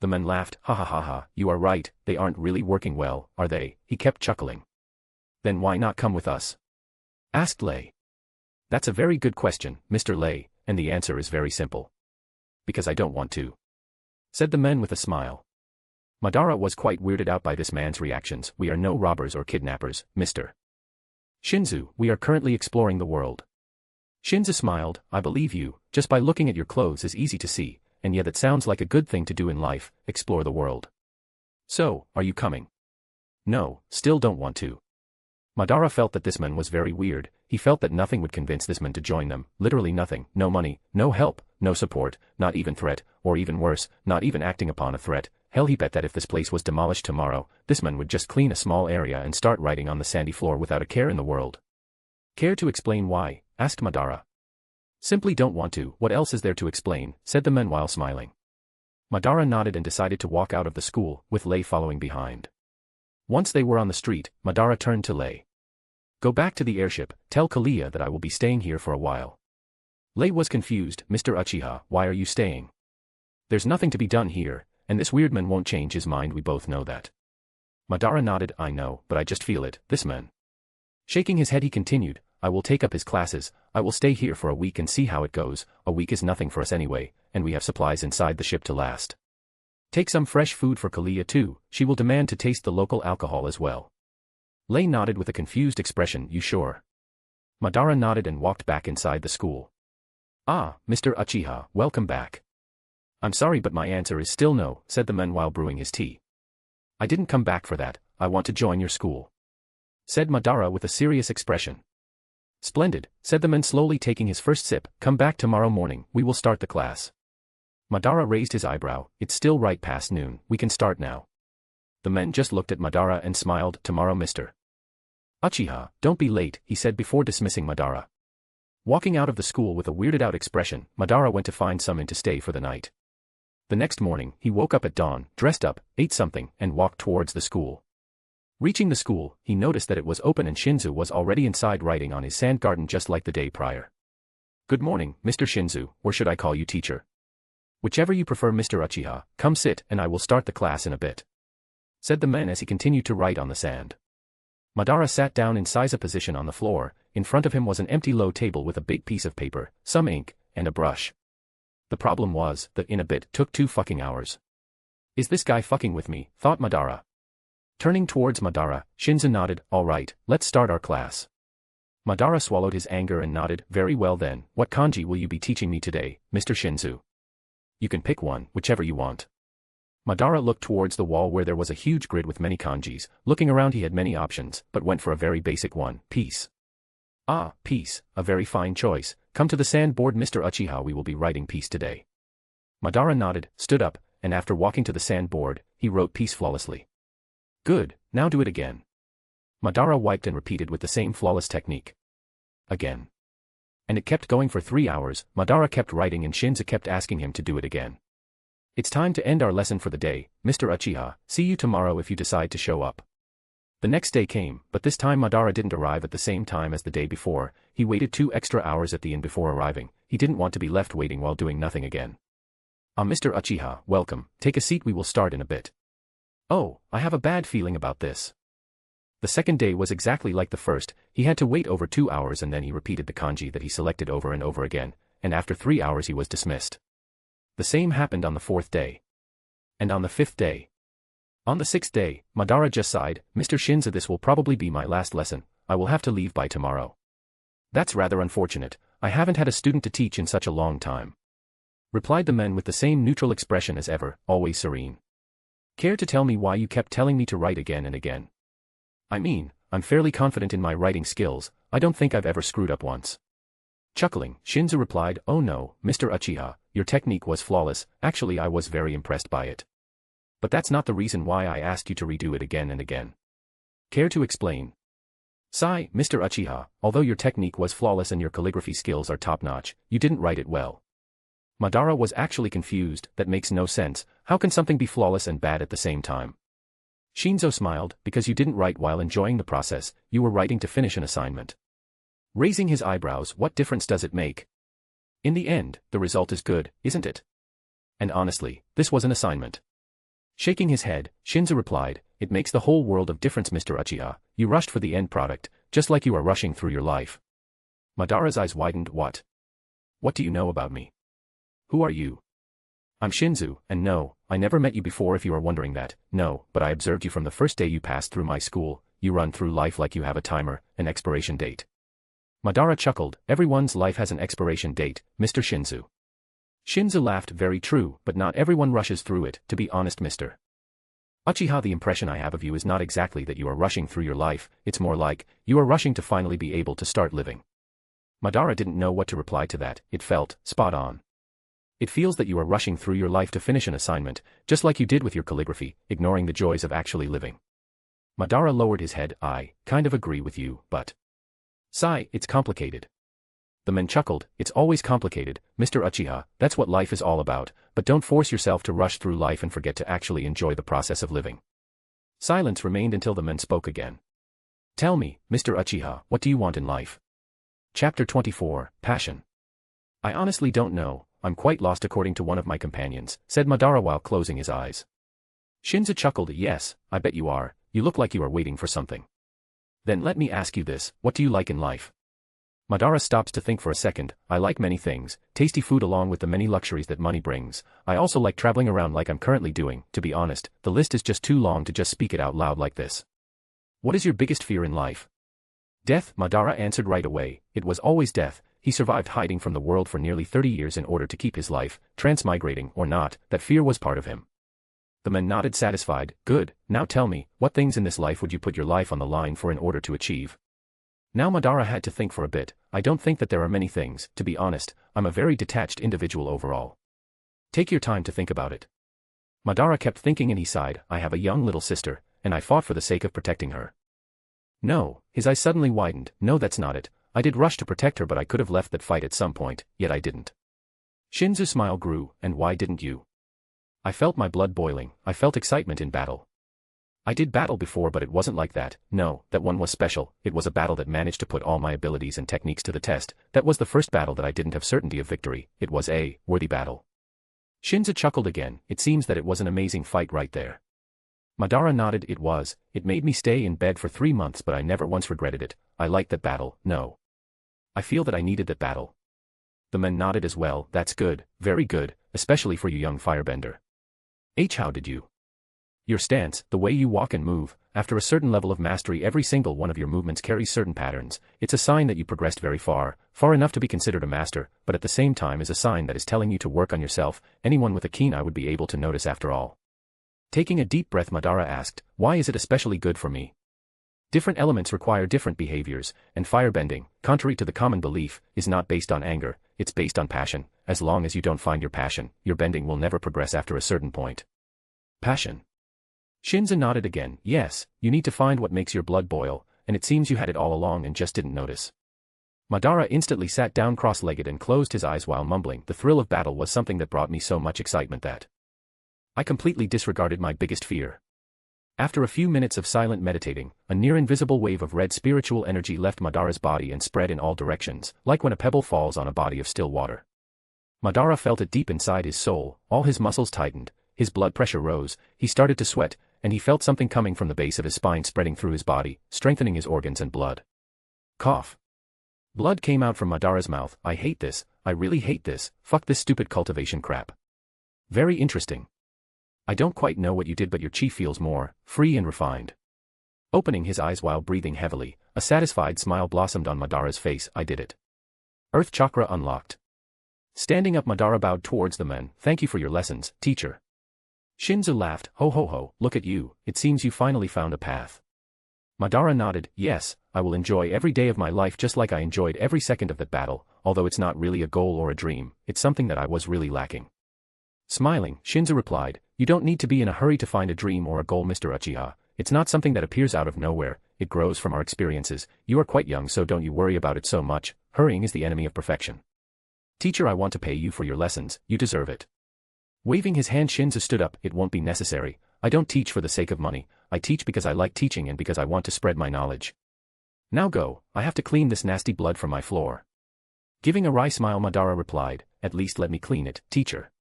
The man laughed. Ha ha ha ha, you are right, they aren't really working well, are they? He kept chuckling. Then why not come with us? Asked Lei. That's a very good question, Mr. Lei, and the answer is very simple. Because I don't want to. Said the man with a smile. Madara was quite weirded out by this man's reactions. We are no robbers or kidnappers, Mr. Shinzu, we are currently exploring the world. Shinzu smiled. I believe you, just by looking at your clothes is easy to see, and yet it sounds like a good thing to do in life, explore the world. So, are you coming? No, still don't want to. Madara felt that this man was very weird, he felt that nothing would convince this man to join them, literally nothing, no money, no help, no support, not even threat, or even worse, not even acting upon a threat. Hell, he bet that if this place was demolished tomorrow, this man would just clean a small area and start writing on the sandy floor without a care in the world. Care to explain why? Asked Madara. Simply don't want to. What else is there to explain? Said the man while smiling. Madara nodded and decided to walk out of the school, with Lei following behind. Once they were on the street, Madara turned to Lei. Go back to the airship, tell Kalia that I will be staying here for a while. Lei was confused. Mr. Uchiha, why are you staying? There's nothing to be done here, and this weird man won't change his mind, we both know that. Madara nodded. I know, but I just feel it, this man. Shaking his head he continued, I will take up his classes, I will stay here for a week and see how it goes, a week is nothing for us anyway, and we have supplies inside the ship to last. Take some fresh food for Kalia too, she will demand to taste the local alcohol as well. Lei nodded with a confused expression. You sure? Madara nodded and walked back inside the school. Ah, Mr. Uchiha, welcome back. I'm sorry but my answer is still no, said the man while brewing his tea. I didn't come back for that, I want to join your school. Said Madara with a serious expression. Splendid, said the man slowly taking his first sip, come back tomorrow morning, we will start the class. Madara raised his eyebrow, it's still right past noon, we can start now. The man just looked at Madara and smiled. Tomorrow Mr. Uchiha, don't be late, he said before dismissing Madara. Walking out of the school with a weirded out expression, Madara went to find some inn to stay for the night. The next morning, he woke up at dawn, dressed up, ate something, and walked towards the school. Reaching the school, he noticed that it was open and Shinzu was already inside writing on his sand garden just like the day prior. Good morning, Mr. Shinzu, or should I call you teacher? Whichever you prefer, Mr. Uchiha, come sit and I will start the class in a bit, said the man as he continued to write on the sand. Madara sat down in Saiza position on the floor. In front of him was an empty low table with a big piece of paper, some ink, and a brush. The problem was, that in a bit took 2 fucking hours. Is this guy fucking with me, thought Madara. Turning towards Madara, Shinzu nodded, all right, let's start our class. Madara swallowed his anger and nodded, very well then, what kanji will you be teaching me today, Mr. Shinzu? You can pick one, whichever you want. Madara looked towards the wall where there was a huge grid with many kanjis. Looking around he had many options, but went for a very basic one, peace. Ah, peace, a very fine choice. Come to the sandboard, Mr. Uchiha, we will be writing peace today. Madara nodded, stood up, and after walking to the sandboard, he wrote peace flawlessly. Good, now do it again. Madara wiped and repeated with the same flawless technique. Again. And it kept going for 3 hours. Madara kept writing and Shinzu kept asking him to do it again. It's time to end our lesson for the day, Mr. Uchiha, see you tomorrow if you decide to show up. The next day came, but this time Madara didn't arrive at the same time as the day before. He waited 2 extra hours at the inn before arriving. He didn't want to be left waiting while doing nothing again. Mr. Uchiha, welcome, take a seat, we will start in a bit. Oh, I have a bad feeling about this. The second day was exactly like the first. He had to wait over 2 hours and then he repeated the kanji that he selected over and over again, and after 3 hours he was dismissed. The same happened on the 4th day. And on the 5th day. On the 6th day, Madara just sighed, Mr. Shinzu, this will probably be my last lesson, I will have to leave by tomorrow. That's rather unfortunate, I haven't had a student to teach in such a long time. Replied the man with the same neutral expression as ever, always serene. Care to tell me why you kept telling me to write again and again? I mean, I'm fairly confident in my writing skills, I don't think I've ever screwed up once. Chuckling, Shinzu replied, oh no, Mr. Uchiha, your technique was flawless, actually I was very impressed by it. But that's not the reason why I asked you to redo it again and again. Care to explain? Sigh, Mr. Uchiha, although your technique was flawless and your calligraphy skills are top-notch, you didn't write it well. Madara was actually confused, that makes no sense, how can something be flawless and bad at the same time? Shinzo smiled, because you didn't write while enjoying the process, you were writing to finish an assignment. Raising his eyebrows, what difference does it make? In the end, the result is good, isn't it? And honestly, this was an assignment. Shaking his head, Shinzo replied, it makes the whole world of difference, Mr. Uchiha, you rushed for the end product, just like you are rushing through your life. Madara's eyes widened, what? What do you know about me? Who are you? I'm Shinzu, and no, I never met you before if you are wondering that, no, but I observed you from the first day you passed through my school, you run through life like you have a timer, an expiration date. Madara chuckled, everyone's life has an expiration date, Mr. Shinzu. Shinzu laughed, very true, but not everyone rushes through it, to be honest, Mr. Uchiha, the impression I have of you is not exactly that you are rushing through your life, it's more like, you are rushing to finally be able to start living. Madara didn't know what to reply to that, it felt, spot on. It feels that you are rushing through your life to finish an assignment, just like you did with your calligraphy, ignoring the joys of actually living. Madara lowered his head, I kind of agree with you, but... Sigh, it's complicated. The man chuckled, it's always complicated, Mr. Uchiha, that's what life is all about, but don't force yourself to rush through life and forget to actually enjoy the process of living. Silence remained until the man spoke again. Tell me, Mr. Uchiha, what do you want in life? Chapter 24, Passion. I honestly don't know, I'm quite lost according to one of my companions, said Madara while closing his eyes. Shinzu chuckled, yes, I bet you are, you look like you are waiting for something. Then let me ask you this, what do you like in life? Madara stops to think for a second, I like many things, tasty food along with the many luxuries that money brings, I also like traveling around like I'm currently doing, to be honest, the list is just too long to just speak it out loud like this. What is your biggest fear in life? Death, Madara answered right away, it was always death, he survived hiding from the world for nearly 30 years in order to keep his life, transmigrating or not, that fear was part of him. The man nodded satisfied, good, now tell me, what things in this life would you put your life on the line for in order to achieve? Now Madara had to think for a bit, I don't think that there are many things, to be honest, I'm a very detached individual overall. Take your time to think about it. Madara kept thinking and he sighed, I have a young little sister, and I fought for the sake of protecting her. No, his eyes suddenly widened, no that's not it, I did rush to protect her but I could have left that fight at some point, yet I didn't. Shinzu's smile grew, and why didn't you? I felt my blood boiling, I felt excitement in battle. I did battle before, but it wasn't like that. No, that one was special. It was a battle that managed to put all my abilities and techniques to the test. That was the first battle that I didn't have certainty of victory. It was a worthy battle. Shinzo chuckled again. It seems that it was an amazing fight right there. Madara nodded. It was. It made me stay in bed for 3 months, but I never once regretted it. I liked that battle. No. I feel that I needed that battle. The men nodded as well. That's good. Very good, especially for you young firebender. How did you? Your stance, the way you walk and move, after a certain level of mastery, every single one of your movements carries certain patterns. It's a sign that you progressed very far, far enough to be considered a master, but at the same time is a sign that is telling you to work on yourself. Anyone with a keen eye would be able to notice after all. Taking a deep breath, Madara asked, why is it especially good for me? Different elements require different behaviors, and firebending, contrary to the common belief, is not based on anger, it's based on passion. As long as you don't find your passion, your bending will never progress after a certain point. Passion. Shinzo nodded again. Yes, you need to find what makes your blood boil, and it seems you had it all along and just didn't notice. Madara instantly sat down cross-legged and closed his eyes while mumbling. The thrill of battle was something that brought me so much excitement that I completely disregarded my biggest fear. After a few minutes of silent meditating, a near-invisible wave of red spiritual energy left Madara's body and spread in all directions, like when a pebble falls on a body of still water. Madara felt it deep inside his soul. All his muscles tightened, his blood pressure rose, he started to sweat, and he felt something coming from the base of his spine spreading through his body, strengthening his organs and blood. Cough. Blood came out from Madara's mouth. I hate this, I really hate this, fuck this stupid cultivation crap. Very interesting. I don't quite know what you did, but your chi feels more free and refined. Opening his eyes while breathing heavily, a satisfied smile blossomed on Madara's face. I did it. Earth chakra unlocked. Standing up, Madara bowed towards the men. Thank you for your lessons, teacher. Shinzo laughed. Ho ho ho, look at you, it seems you finally found a path. Madara nodded. Yes, I will enjoy every day of my life just like I enjoyed every second of that battle, although it's not really a goal or a dream, it's something that I was really lacking. Smiling, Shinzo replied, you don't need to be in a hurry to find a dream or a goal, Mr. Uchiha. It's not something that appears out of nowhere, it grows from our experiences. You are quite young, so don't you worry about it so much. Hurrying is the enemy of perfection. Teacher, I want to pay you for your lessons, you deserve it. Waving his hand, Shinzo stood up. It won't be necessary. I don't teach for the sake of money. I teach because I like teaching and because I want to spread my knowledge. Now go, I have to clean this nasty blood from my floor. Giving a wry smile, Madara replied, at least let me clean it, teacher.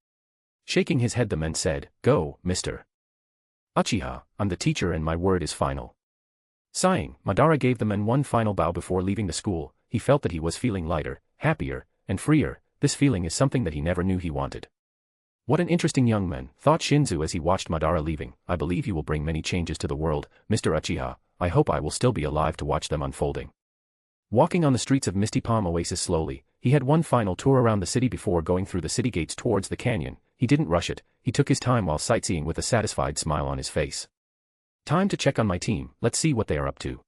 Shaking his head, the men said, go, Mr. Uchiha, I'm the teacher and my word is final. Sighing, Madara gave the men one final bow before leaving the school. He felt that he was feeling lighter, happier, and freer. This feeling is something that he never knew he wanted. What an interesting young man, thought Shinzo as he watched Madara leaving. I believe you will bring many changes to the world, Mr. Uchiha. I hope I will still be alive to watch them unfolding. Walking on the streets of Misty Palm Oasis slowly, he had one final tour around the city before going through the city gates towards the canyon. He didn't rush it, he took his time while sightseeing with a satisfied smile on his face. Time to check on my team, let's see what they are up to.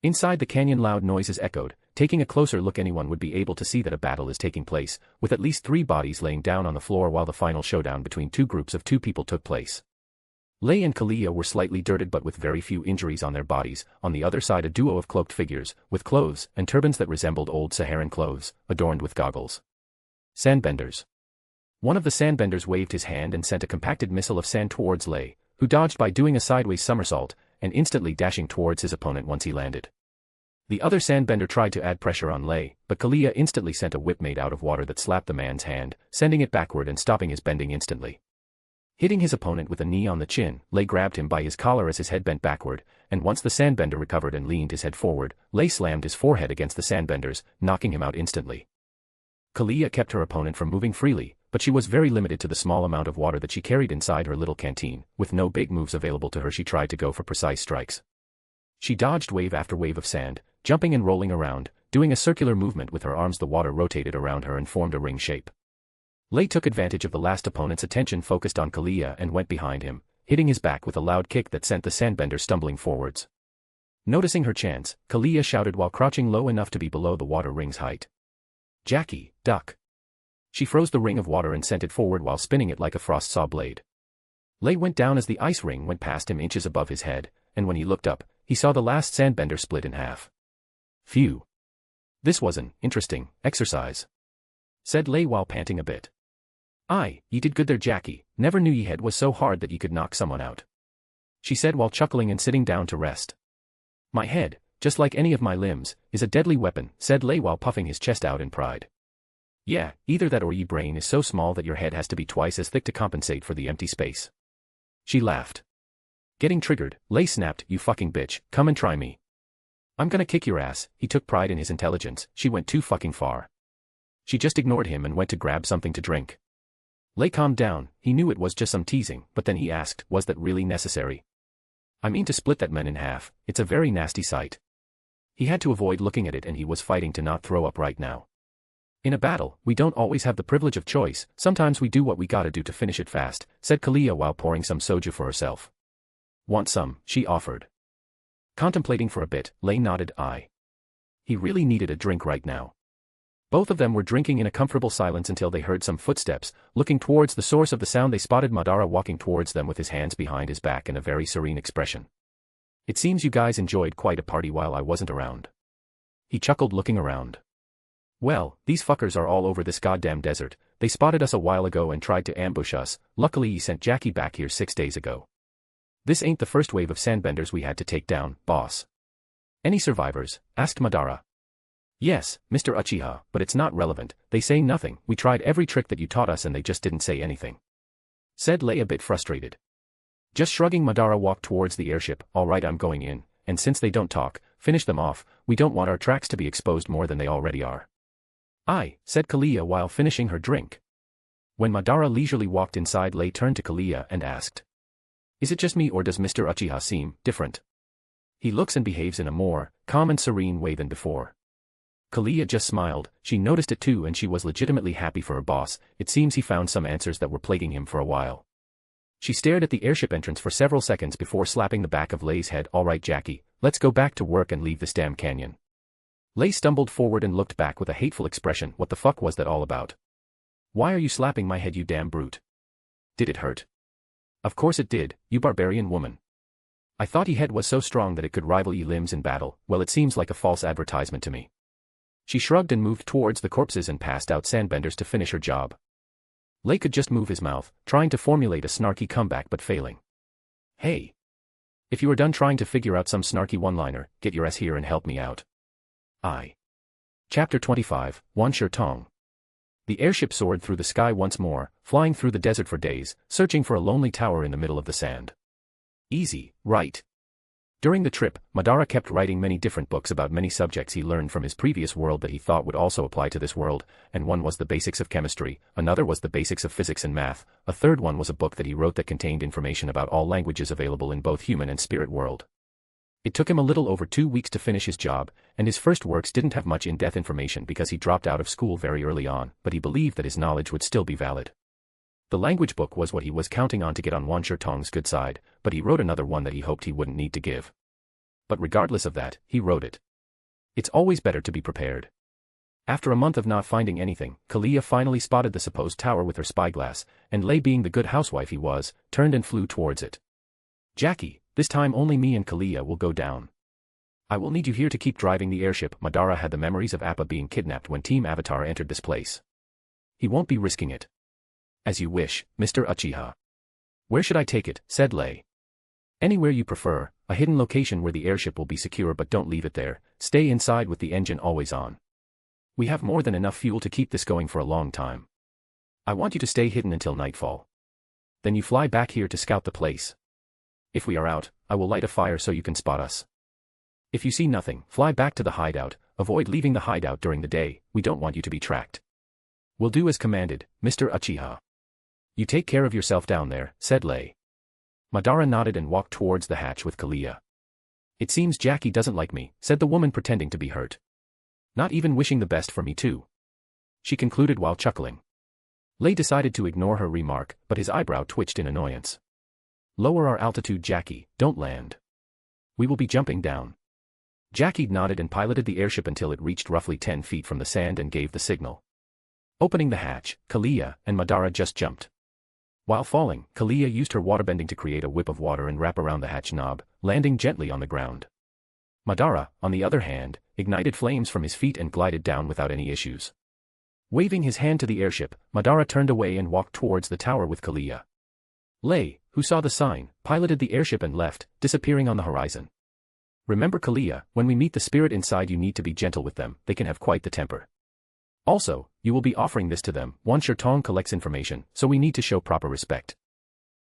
Inside the canyon, loud noises echoed. Taking a closer look, anyone would be able to see that a battle is taking place, with at least 3 bodies laying down on the floor while the final showdown between 2 groups of 2 people took place. Lei and Kalia were slightly dirted but with very few injuries on their bodies. On the other side, a duo of cloaked figures, with clothes and turbans that resembled old Saharan clothes, adorned with goggles. Sandbenders. One of the sandbenders waved his hand and sent a compacted missile of sand towards Lei, who dodged by doing a sideways somersault, and instantly dashing towards his opponent once he landed. The other sandbender tried to add pressure on Lei, but Kalia instantly sent a whip made out of water that slapped the man's hand, sending it backward and stopping his bending instantly. Hitting his opponent with a knee on the chin, Lei grabbed him by his collar as his head bent backward, and once the sandbender recovered and leaned his head forward, Lei slammed his forehead against the sandbender's, knocking him out instantly. Kalia kept her opponent from moving freely, but she was very limited to the small amount of water that she carried inside her little canteen. With no big moves available to her, she tried to go for precise strikes. She dodged wave after wave of sand, jumping and rolling around, doing a circular movement with her arms. The water rotated around her and formed a ring shape. Lei took advantage of the last opponent's attention focused on Kalia and went behind him, hitting his back with a loud kick that sent the sandbender stumbling forwards. Noticing her chance, Kalia shouted while crouching low enough to be below the water ring's height. Jackie, duck. She froze the ring of water and sent it forward while spinning it like a frost saw blade. Lei went down as the ice ring went past him inches above his head, and when he looked up, he saw the last sandbender split in half. Phew. This was an interesting exercise, said Lei while panting a bit. Aye, ye did good there, Jackie. Never knew ye head was so hard that ye could knock someone out. she said while chuckling and sitting down to rest. My head, just like any of my limbs, is a deadly weapon, said Lei while puffing his chest out in pride. Yeah, either that or your brain is so small that your head has to be twice as thick to compensate for the empty space. She laughed. Getting triggered, Lei snapped, you fucking bitch, come and try me. I'm gonna kick your ass. He took pride in his intelligence, she went too fucking far. She just ignored him and went to grab something to drink. Lei calmed down, he knew it was just some teasing, but then he asked, was that really necessary? I mean to split that man in half, it's a very nasty sight. He had to avoid looking at it and he was fighting to not throw up right now. In a battle, we don't always have the privilege of choice, sometimes we do what we gotta do to finish it fast, said Kalia while pouring some soju for herself. Want some, she offered. Contemplating for a bit, Lei nodded, aye. He really needed a drink right now. Both of them were drinking in a comfortable silence until they heard some footsteps. Looking towards the source of the sound, they spotted Madara walking towards them with his hands behind his back and a very serene expression. It seems you guys enjoyed quite a party while I wasn't around. He chuckled looking around. Well, these fuckers are all over this goddamn desert. They spotted us a while ago and tried to ambush us. Luckily he sent Jackie back here 6 days ago. This ain't the first wave of sandbenders we had to take down, boss. Any survivors? Asked Madara. Yes, Mr. Uchiha, but it's not relevant, they say nothing, we tried every trick that you taught us and they just didn't say anything. Said Lei a bit frustrated. Just shrugging, Madara walked towards the airship, alright, I'm going in, and since they don't talk, finish them off, we don't want our tracks to be exposed more than they already are. Aye, said Kalia while finishing her drink. When Madara leisurely walked inside, Lei turned to Kalia and asked. Is it just me or does Mr. Uchiha seem different? He looks and behaves in a more calm and serene way than before. Kalia just smiled, she noticed it too and she was legitimately happy for her boss, it seems he found some answers that were plaguing him for a while. She stared at the airship entrance for several seconds before slapping the back of Lei's head. Alright Jackie, let's go back to work and leave this damn canyon. Lei stumbled forward and looked back with a hateful expression. What the fuck was that all about? Why are you slapping my head, you damn brute? Did it hurt? Of course it did, you barbarian woman. I thought your head was so strong that it could rival your limbs in battle. Well, it seems like a false advertisement to me. She shrugged and moved towards the corpses and passed out sandbenders to finish her job. Lei could just move his mouth, trying to formulate a snarky comeback but failing. Hey. If you are done trying to figure out some snarky one-liner, get your ass here and help me out. Aye. Chapter 25, Wan Shi Tong. The airship soared through the sky once more, flying through the desert for days, searching for a lonely tower in the middle of the sand. Easy, right? During the trip, Madara kept writing many different books about many subjects he learned from his previous world that he thought would also apply to this world, and one was the basics of chemistry, another was the basics of physics and math, a third one was a book that he wrote that contained information about all languages available in both human and spirit world. It took him a little over 2 weeks to finish his job, and his first works didn't have much in-depth information because he dropped out of school very early on, but he believed that his knowledge would still be valid. The language book was what he was counting on to get on Wan Shi Tong's good side, but he wrote another one that he hoped he wouldn't need to give. But regardless of that, he wrote it. It's always better to be prepared. After a month of not finding anything, Kalia finally spotted the supposed tower with her spyglass, and Lei, being the good housewife he was, turned and flew towards it. Jackie, this time only me and Kalia will go down. I will need you here to keep driving the airship. Madara had the memories of Appa being kidnapped when Team Avatar entered this place. He won't be risking it. As you wish, Mr. Uchiha. Where should I take it? Said Lei. Anywhere you prefer, a hidden location where the airship will be secure, but don't leave it there, stay inside with the engine always on. We have more than enough fuel to keep this going for a long time. I want you to stay hidden until nightfall. Then you fly back here to scout the place. If we are out, I will light a fire so you can spot us. If you see nothing, fly back to the hideout, avoid leaving the hideout during the day, we don't want you to be tracked. Will do as commanded, Mr. Uchiha. You take care of yourself down there, said Lei. Madara nodded and walked towards the hatch with Kalia. It seems Jackie doesn't like me, said the woman pretending to be hurt. Not even wishing the best for me too. She concluded while chuckling. Lei decided to ignore her remark, but his eyebrow twitched in annoyance. Lower our altitude, Jackie, don't land. We will be jumping down. Jackie nodded and piloted the airship until it reached roughly 10 feet from the sand and gave the signal. Opening the hatch, Kalia and Madara just jumped. While falling, Kalia used her waterbending to create a whip of water and wrap around the hatch knob, landing gently on the ground. Madara, on the other hand, ignited flames from his feet and glided down without any issues. Waving his hand to the airship, Madara turned away and walked towards the tower with Kalia. Lei, who saw the sign, piloted the airship and left, disappearing on the horizon. Remember Kalia, when we meet the spirit inside you need to be gentle with them, they can have quite the temper. Also, you will be offering this to them once your Tong collects information, so we need to show proper respect.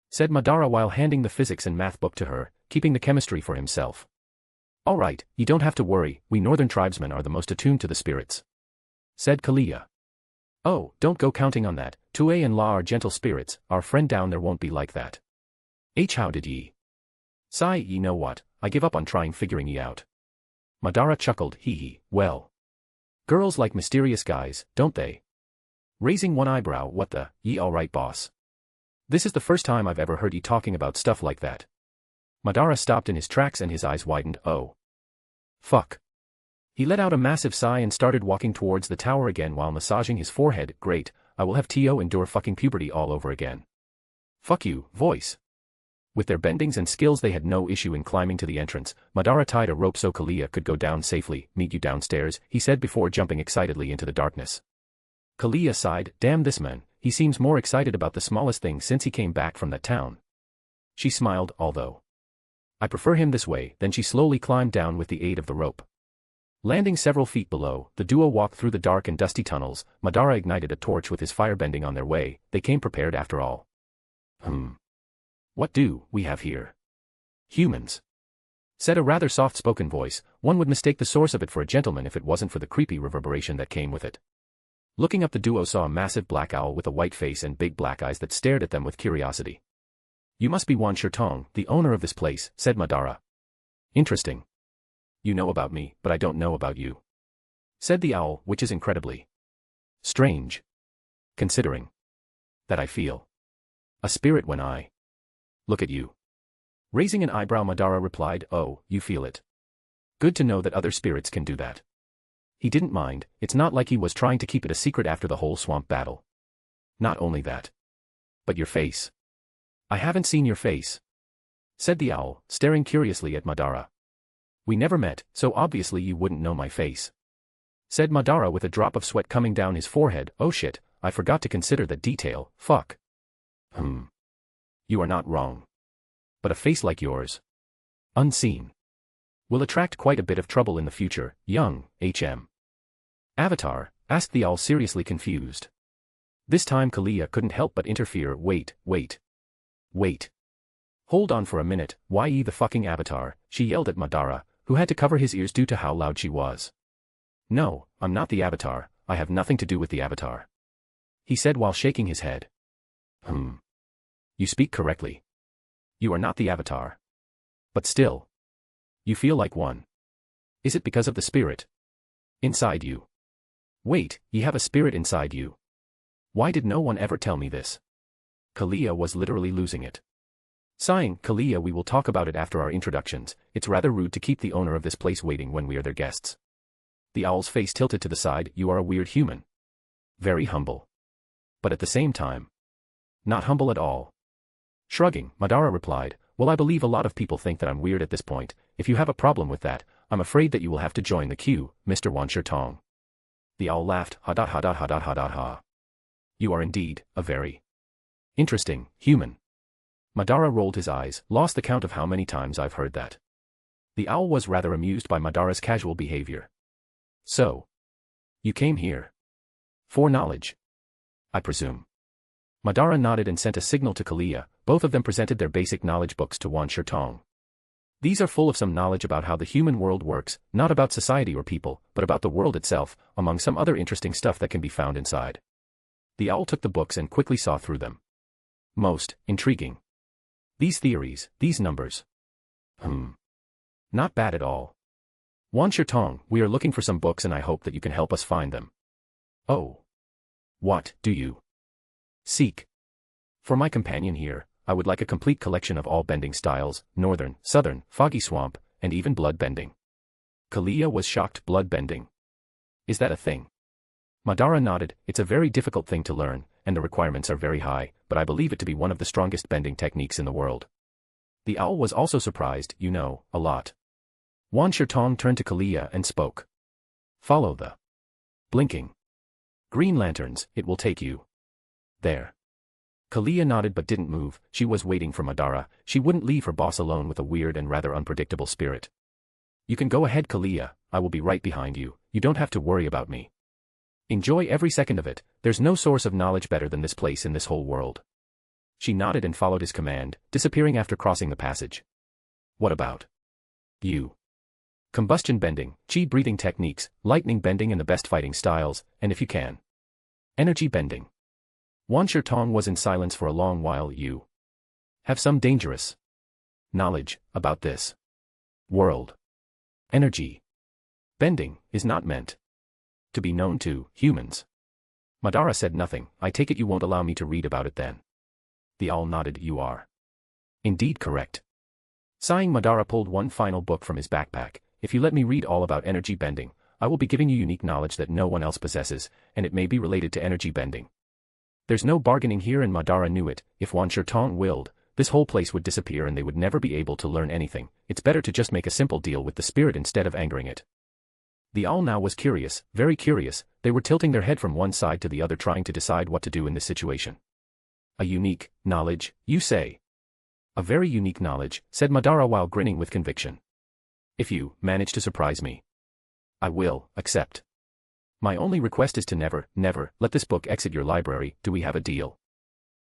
Said Madara while handing the physics and math book to her, keeping the chemistry for himself. Alright, you don't have to worry, we northern tribesmen are the most attuned to the spirits. Said Kalia. Oh, don't go counting on that, Tue and La are gentle spirits, our friend down there won't be like that. How did ye? Sigh, ye know what, I give up on trying figuring ye out. Madara chuckled, hee, well. Girls like mysterious guys, don't they? Raising one eyebrow, what the, ye alright boss? This is the first time I've ever heard ye talking about stuff like that. Madara stopped in his tracks and his eyes widened, oh. Fuck. He let out a massive sigh and started walking towards the tower again while massaging his forehead, great, I will have Tio endure fucking puberty all over again. Fuck you, voice. With their bendings and skills they had no issue in climbing to the entrance. Madara tied a rope so Kalia could go down safely. Meet you downstairs, he said before jumping excitedly into the darkness. Kalia sighed, damn this man, he seems more excited about the smallest thing since he came back from that town. She smiled, although I prefer him this way. Then she slowly climbed down with the aid of the rope. Landing several feet below, the duo walked through the dark and dusty tunnels. Madara ignited a torch with his firebending on their way. They came prepared after all. What do we have here? Humans. Said a rather soft-spoken voice. One would mistake the source of it for a gentleman if it wasn't for the creepy reverberation that came with it. Looking up, the duo saw a massive black owl with a white face and big black eyes that stared at them with curiosity. You must be Wan Shirtong, the owner of this place, said Madara. Interesting. You know about me, but I don't know about you. Said the owl, which is incredibly strange. Considering that I feel a spirit when I look at you. Raising an eyebrow, Madara replied, oh, you feel it. Good to know that other spirits can do that. He didn't mind, it's not like he was trying to keep it a secret after the whole swamp battle. Not only that. But your face. I haven't seen your face. Said the owl, staring curiously at Madara. We never met, so obviously you wouldn't know my face. Said Madara with a drop of sweat coming down his forehead, oh shit, I forgot to consider that detail, fuck. You are not wrong. But a face like yours, unseen, will attract quite a bit of trouble in the future, young HM. Avatar, asked the owl seriously confused. This time Kalia couldn't help but interfere, wait. Hold on for a minute, why ye the fucking avatar, she yelled at Madara, who had to cover his ears due to how loud she was. No, I'm not the avatar, I have nothing to do with the avatar. He said while shaking his head. You speak correctly. You are not the avatar. But still. You feel like one. Is it because of the spirit inside you? Wait, ye have a spirit inside you. Why did no one ever tell me this? Kalia was literally losing it. Sighing, Kalia, we will talk about it after our introductions, it's rather rude to keep the owner of this place waiting when we are their guests. The owl's face tilted to the side, you are a weird human. Very humble. But at the same time, not humble at all. Shrugging, Madara replied, well, I believe a lot of people think that I'm weird at this point. If you have a problem with that, I'm afraid that you will have to join the queue, Mr. Wan Shirtong. The owl laughed, ha. You are indeed a very interesting human. Madara rolled his eyes, lost the count of how many times I've heard that. The owl was rather amused by Madara's casual behavior. So, you came here for knowledge, I presume. Madara nodded and sent a signal to Kalia. Both of them presented their basic knowledge books to Wan Shirtong. These are full of some knowledge about how the human world works, not about society or people, but about the world itself, among some other interesting stuff that can be found inside. The owl took the books and quickly saw through them. Most intriguing. These theories, these numbers. Not bad at all. Wan Shirtong, we are looking for some books and I hope that you can help us find them. Oh. What do you seek? For my companion here, I would like a complete collection of all bending styles, northern, southern, foggy swamp, and even blood bending. Kalia was shocked. Blood bending. Is that a thing? Madara nodded, it's a very difficult thing to learn, and the requirements are very high, but I believe it to be one of the strongest bending techniques in the world. The owl was also surprised, you know, a lot. Wan Shirtong turned to Kalia and spoke. Follow the blinking green lanterns, it will take you there. Kalia nodded but didn't move. She was waiting for Madara. She wouldn't leave her boss alone with a weird and rather unpredictable spirit. You can go ahead, Kalia. I will be right behind you. You don't have to worry about me. Enjoy every second of it. There's no source of knowledge better than this place in this whole world. She nodded and followed his command, disappearing after crossing the passage. What about you? Combustion bending, chi breathing techniques, lightning bending and the best fighting styles, and if you can, energy bending. Wan Shirtong was in silence for a long while. You have some dangerous knowledge about this world. Energy bending is not meant to be known to humans. Madara said nothing. I take it you won't allow me to read about it then. The owl nodded. You are indeed correct. Sighing, Madara pulled one final book from his backpack. If you let me read all about energy bending, I will be giving you unique knowledge that no one else possesses, and it may be related to energy bending. There's no bargaining here, and Madara knew it. If Wan Shirtong willed, this whole place would disappear and they would never be able to learn anything. It's better to just make a simple deal with the spirit instead of angering it. The owl now was curious, very curious. They were tilting their head from one side to the other, trying to decide what to do in this situation. A unique knowledge, you say? A very unique knowledge, said Madara while grinning with conviction. If you manage to surprise me, I will accept. My only request is to never, never let this book exit your library. Do we have a deal?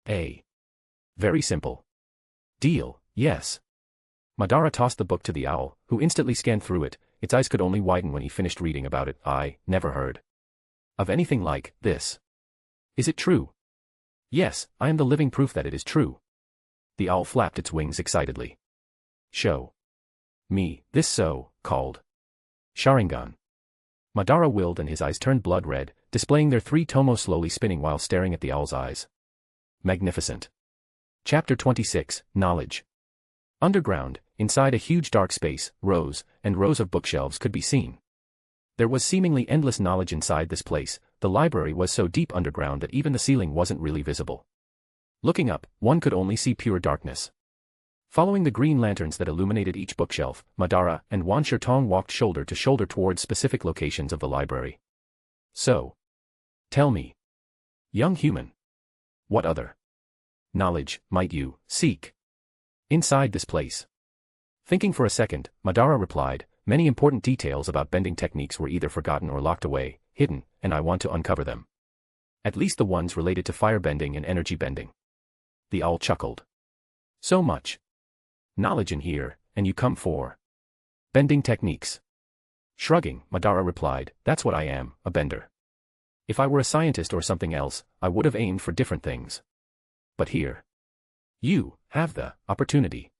A very simple deal, yes. Madara tossed the book to the owl, who instantly scanned through it. Its eyes could only widen when he finished reading about it. I never heard of anything like this. Is it true? Yes, I am the living proof that it is true. The owl flapped its wings excitedly. Show me this so-called Sharingan. Madara willed and his eyes turned blood red, displaying their three tomos slowly spinning while staring at the owl's eyes. Magnificent. Chapter 26, Knowledge. Underground, inside a huge dark space, rows and rows of bookshelves could be seen. There was seemingly endless knowledge inside this place. The library was so deep underground that even the ceiling wasn't really visible. Looking up, one could only see pure darkness. Following the green lanterns that illuminated each bookshelf, Madara and Wan Shirtong walked shoulder to shoulder towards specific locations of the library. So, tell me, young human, what other knowledge might you seek inside this place? Thinking for a second, Madara replied, many important details about bending techniques were either forgotten or locked away, hidden, and I want to uncover them. At least the ones related to fire bending and energy bending. The owl chuckled. So much knowledge in here, and you come for bending techniques. Shrugging, Madara replied, that's what I am, a bender. If I were a scientist or something else, I would have aimed for different things. But here, you have the opportunity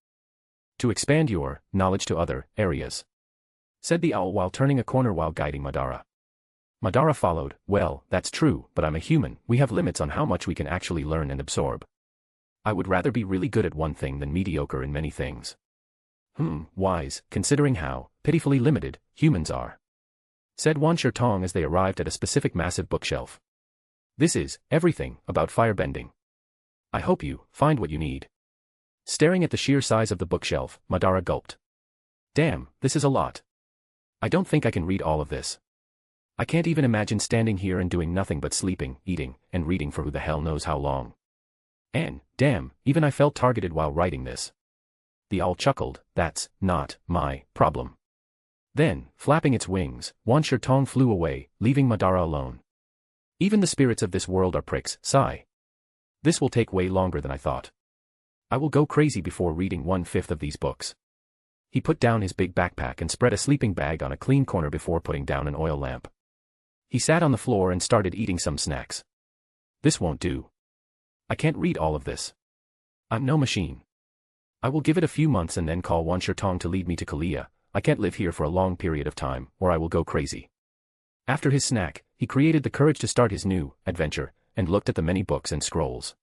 to expand your knowledge to other areas, said the owl while turning a corner while guiding Madara. Madara followed, well, that's true, but I'm a human. We have limits on how much we can actually learn and absorb. I would rather be really good at one thing than mediocre in many things. Wise, considering how pitifully limited humans are, said Wan Shirtong as they arrived at a specific massive bookshelf. This is everything about firebending. I hope you find what you need. Staring at the sheer size of the bookshelf, Madara gulped. Damn, this is a lot. I don't think I can read all of this. I can't even imagine standing here and doing nothing but sleeping, eating, and reading for who the hell knows how long. And, damn, even I felt targeted while writing this. The owl chuckled, that's not my problem. Then, flapping its wings, Wan Shirtong flew away, leaving Madara alone. Even the spirits of this world are pricks, sigh. This will take way longer than I thought. I will go crazy before reading 1/5 of these books. He put down his big backpack and spread a sleeping bag on a clean corner before putting down an oil lamp. He sat on the floor and started eating some snacks. This won't do. I can't read all of this. I'm no machine. I will give it a few months and then call Wan Shirtong to lead me to Kalia. I can't live here for a long period of time, or I will go crazy. After his snack, he created the courage to start his new adventure, and looked at the many books and scrolls.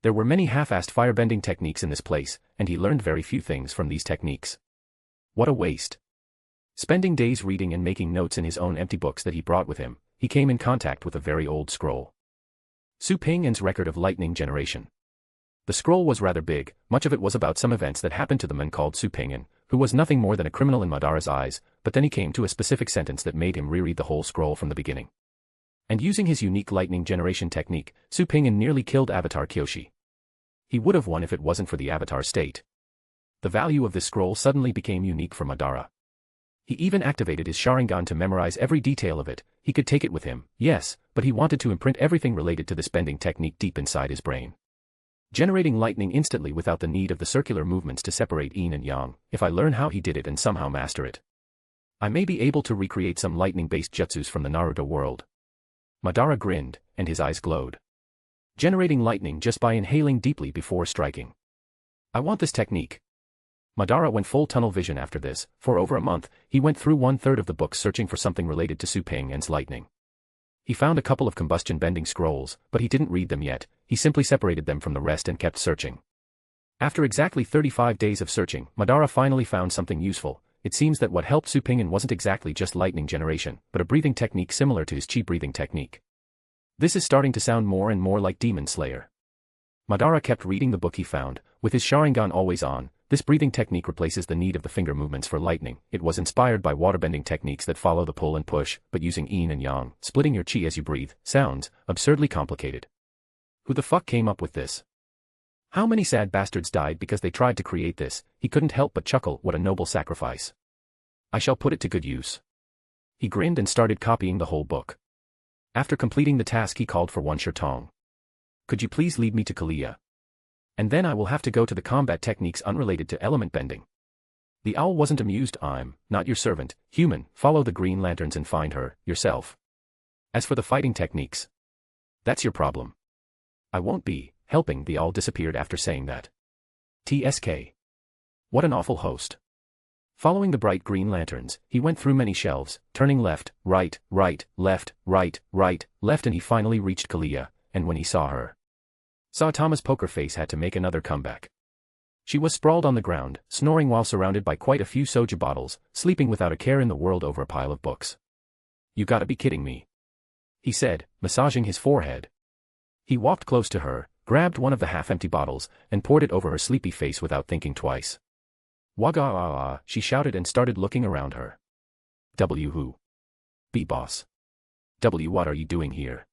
There were many half-assed firebending techniques in this place, and he learned very few things from these techniques. What a waste. Spending days reading and making notes in his own empty books that he brought with him, he came in contact with a very old scroll. Su Ping'an's record of lightning generation. The scroll was rather big. Much of it was about some events that happened to the man called Su Ping'an, who was nothing more than a criminal in Madara's eyes, but then he came to a specific sentence that made him reread the whole scroll from the beginning. And using his unique lightning generation technique, Su Ping'an nearly killed Avatar Kyoshi. He would have won if it wasn't for the avatar state. The value of this scroll suddenly became unique for Madara. He even activated his Sharingan to memorize every detail of it. He could take it with him, yes, but he wanted to imprint everything related to this bending technique deep inside his brain. Generating lightning instantly without the need of the circular movements to separate yin and yang. If I learn how he did it and somehow master it, I may be able to recreate some lightning-based jutsus from the Naruto world. Madara grinned, and his eyes glowed. Generating lightning just by inhaling deeply before striking. I want this technique. Madara went full tunnel vision after this. For over a month, he went through 1/3 of the book searching for something related to Su Ping's lightning. He found a couple of combustion bending scrolls, but he didn't read them yet. He simply separated them from the rest and kept searching. After exactly 35 days of searching, Madara finally found something useful. It seems that what helped Su Ping wasn't exactly just lightning generation, but a breathing technique similar to his chi breathing technique. This is starting to sound more and more like Demon Slayer. Madara kept reading the book he found. With his Sharingan always on, this breathing technique replaces the need of the finger movements for lightning. It was inspired by waterbending techniques that follow the pull and push, but using yin and yang, splitting your chi as you breathe. Sounds absurdly complicated. Who the fuck came up with this? How many sad bastards died because they tried to create this? He couldn't help but chuckle. What a noble sacrifice. I shall put it to good use. He grinned and started copying the whole book. After completing the task he called for one Shirtong. Could you please lead me to Kalia? And then I will have to go to the combat techniques unrelated to element bending. The owl wasn't amused. I'm not your servant, human. Follow the green lanterns and find her, yourself. As for the fighting techniques, that's your problem. I won't be helping. The owl disappeared after saying that. TSK. What an awful host. Following the bright green lanterns, he went through many shelves, turning left, right, left, left, and he finally reached Kalia, and when he saw her, Saitama's poker face had to make another comeback. She was sprawled on the ground, snoring while surrounded by quite a few soju bottles, sleeping without a care in the world over a pile of books. You gotta be kidding me, he said, massaging his forehead. He walked close to her, grabbed one of the half-empty bottles, and poured it over her sleepy face without thinking twice. Waga, she shouted and started looking around her. W who? B boss. W what are you doing here?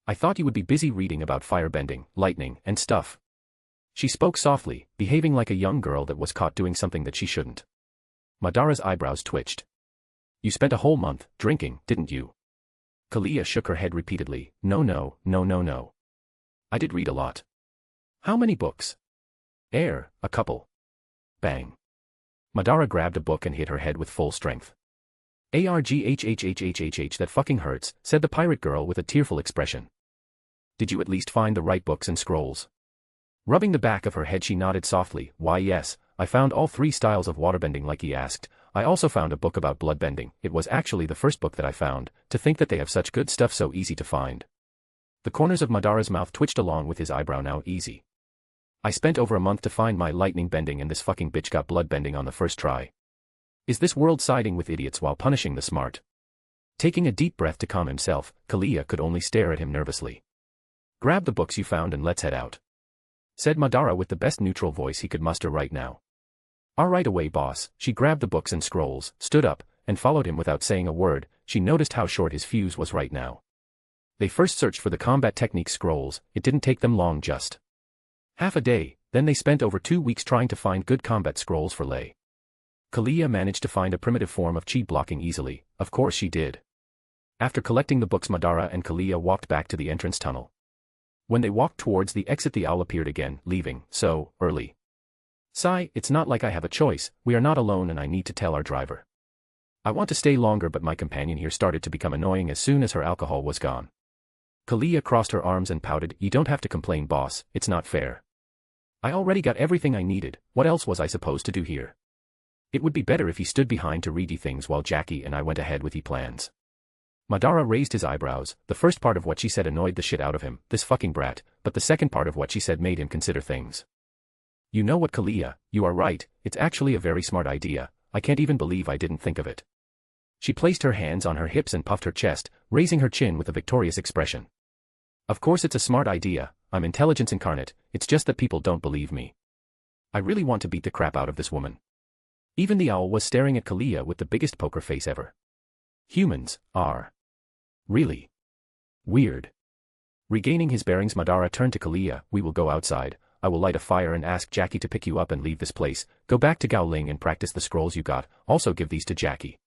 I thought you would be busy reading about firebending, lightning, and stuff. She spoke softly, behaving like a young girl that was caught doing something that she shouldn't. Madara's eyebrows twitched. You spent a whole month drinking, didn't you? Kalia shook her head repeatedly. No. I did read a lot. How many books? A couple. Bang. Madara grabbed a book and hit her head with full strength. Arghhhhhhh, that fucking hurts, said the pirate girl with a tearful expression. Did you at least find the right books and scrolls? Rubbing the back of her head she nodded softly. Why yes, I found all 3 styles of waterbending like he asked. I also found a book about bloodbending. It was actually the first book that I found. To think that they have such good stuff so easy to find. The corners of Madara's mouth twitched along with his eyebrow. Now easy. I spent over a month to find my lightning bending and this fucking bitch got bloodbending on the first try. Is this world siding with idiots while punishing the smart? Taking a deep breath to calm himself, Kalia could only stare at him nervously. Grab the books you found and let's head out, said Madara with the best neutral voice he could muster right now. All right away boss. She grabbed the books and scrolls, stood up, and followed him without saying a word. She noticed how short his fuse was right now. They first searched for the combat technique scrolls. It didn't take them long, just half a day, then they spent over 2 weeks trying to find good combat scrolls for Lei. Kalia managed to find a primitive form of chi blocking easily. Of course she did. After collecting the books, Madara and Kalia walked back to the entrance tunnel. When they walked towards the exit, the owl appeared again, leaving so early. Sigh, it's not like I have a choice. We are not alone and I need to tell our driver. I want to stay longer, but my companion here started to become annoying as soon as her alcohol was gone. Kalia crossed her arms and pouted. You don't have to complain boss, it's not fair. I already got everything I needed. What else was I supposed to do here? It would be better if he stood behind to read things while Jackie and I went ahead with plans. Madara raised his eyebrows. The first part of what she said annoyed the shit out of him, this fucking brat, but the second part of what she said made him consider things. You know what, Kalia, you are right, it's actually a very smart idea. I can't even believe I didn't think of it. She placed her hands on her hips and puffed her chest, raising her chin with a victorious expression. Of course it's a smart idea, I'm intelligence incarnate, it's just that people don't believe me. I really want to beat the crap out of this woman. Even the owl was staring at Kalia with the biggest poker face ever. Humans are really weird. Regaining his bearings, Madara turned to Kalia. We will go outside. I will light a fire and ask Jackie to pick you up and leave this place. Go back to Gaoling and practice the scrolls you got, also give these to Jackie,"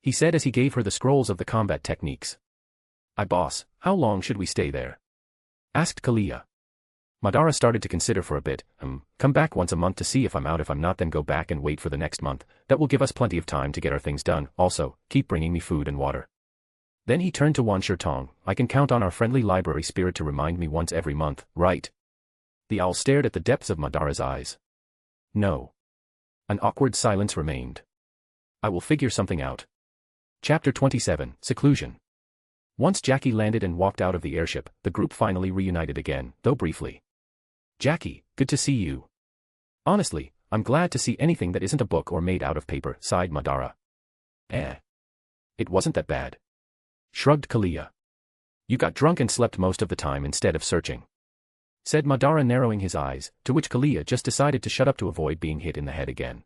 he said as he gave her the scrolls of the combat techniques. "Boss, how long should we stay there?" asked Kalia. Madara started to consider for a bit. Come back once a month to see if I'm out. If I'm not, then go back and wait for the next month. That will give us plenty of time to get our things done. Also, keep bringing me food and water." Then he turned to Wan Shirtong. "I can count on our friendly library spirit to remind me once every month, right?" The owl stared at the depths of Madara's eyes. "No." An awkward silence remained. "I will figure something out." Chapter 27, Seclusion. Once Jackie landed and walked out of the airship, the group finally reunited again, though briefly. "Jackie, good to see you." "Honestly, I'm glad to see anything that isn't a book or made out of paper," sighed Madara. It wasn't that bad," shrugged Kalia. "You got drunk and slept most of the time instead of searching," said Madara, narrowing his eyes, to which Kalia just decided to shut up to avoid being hit in the head again.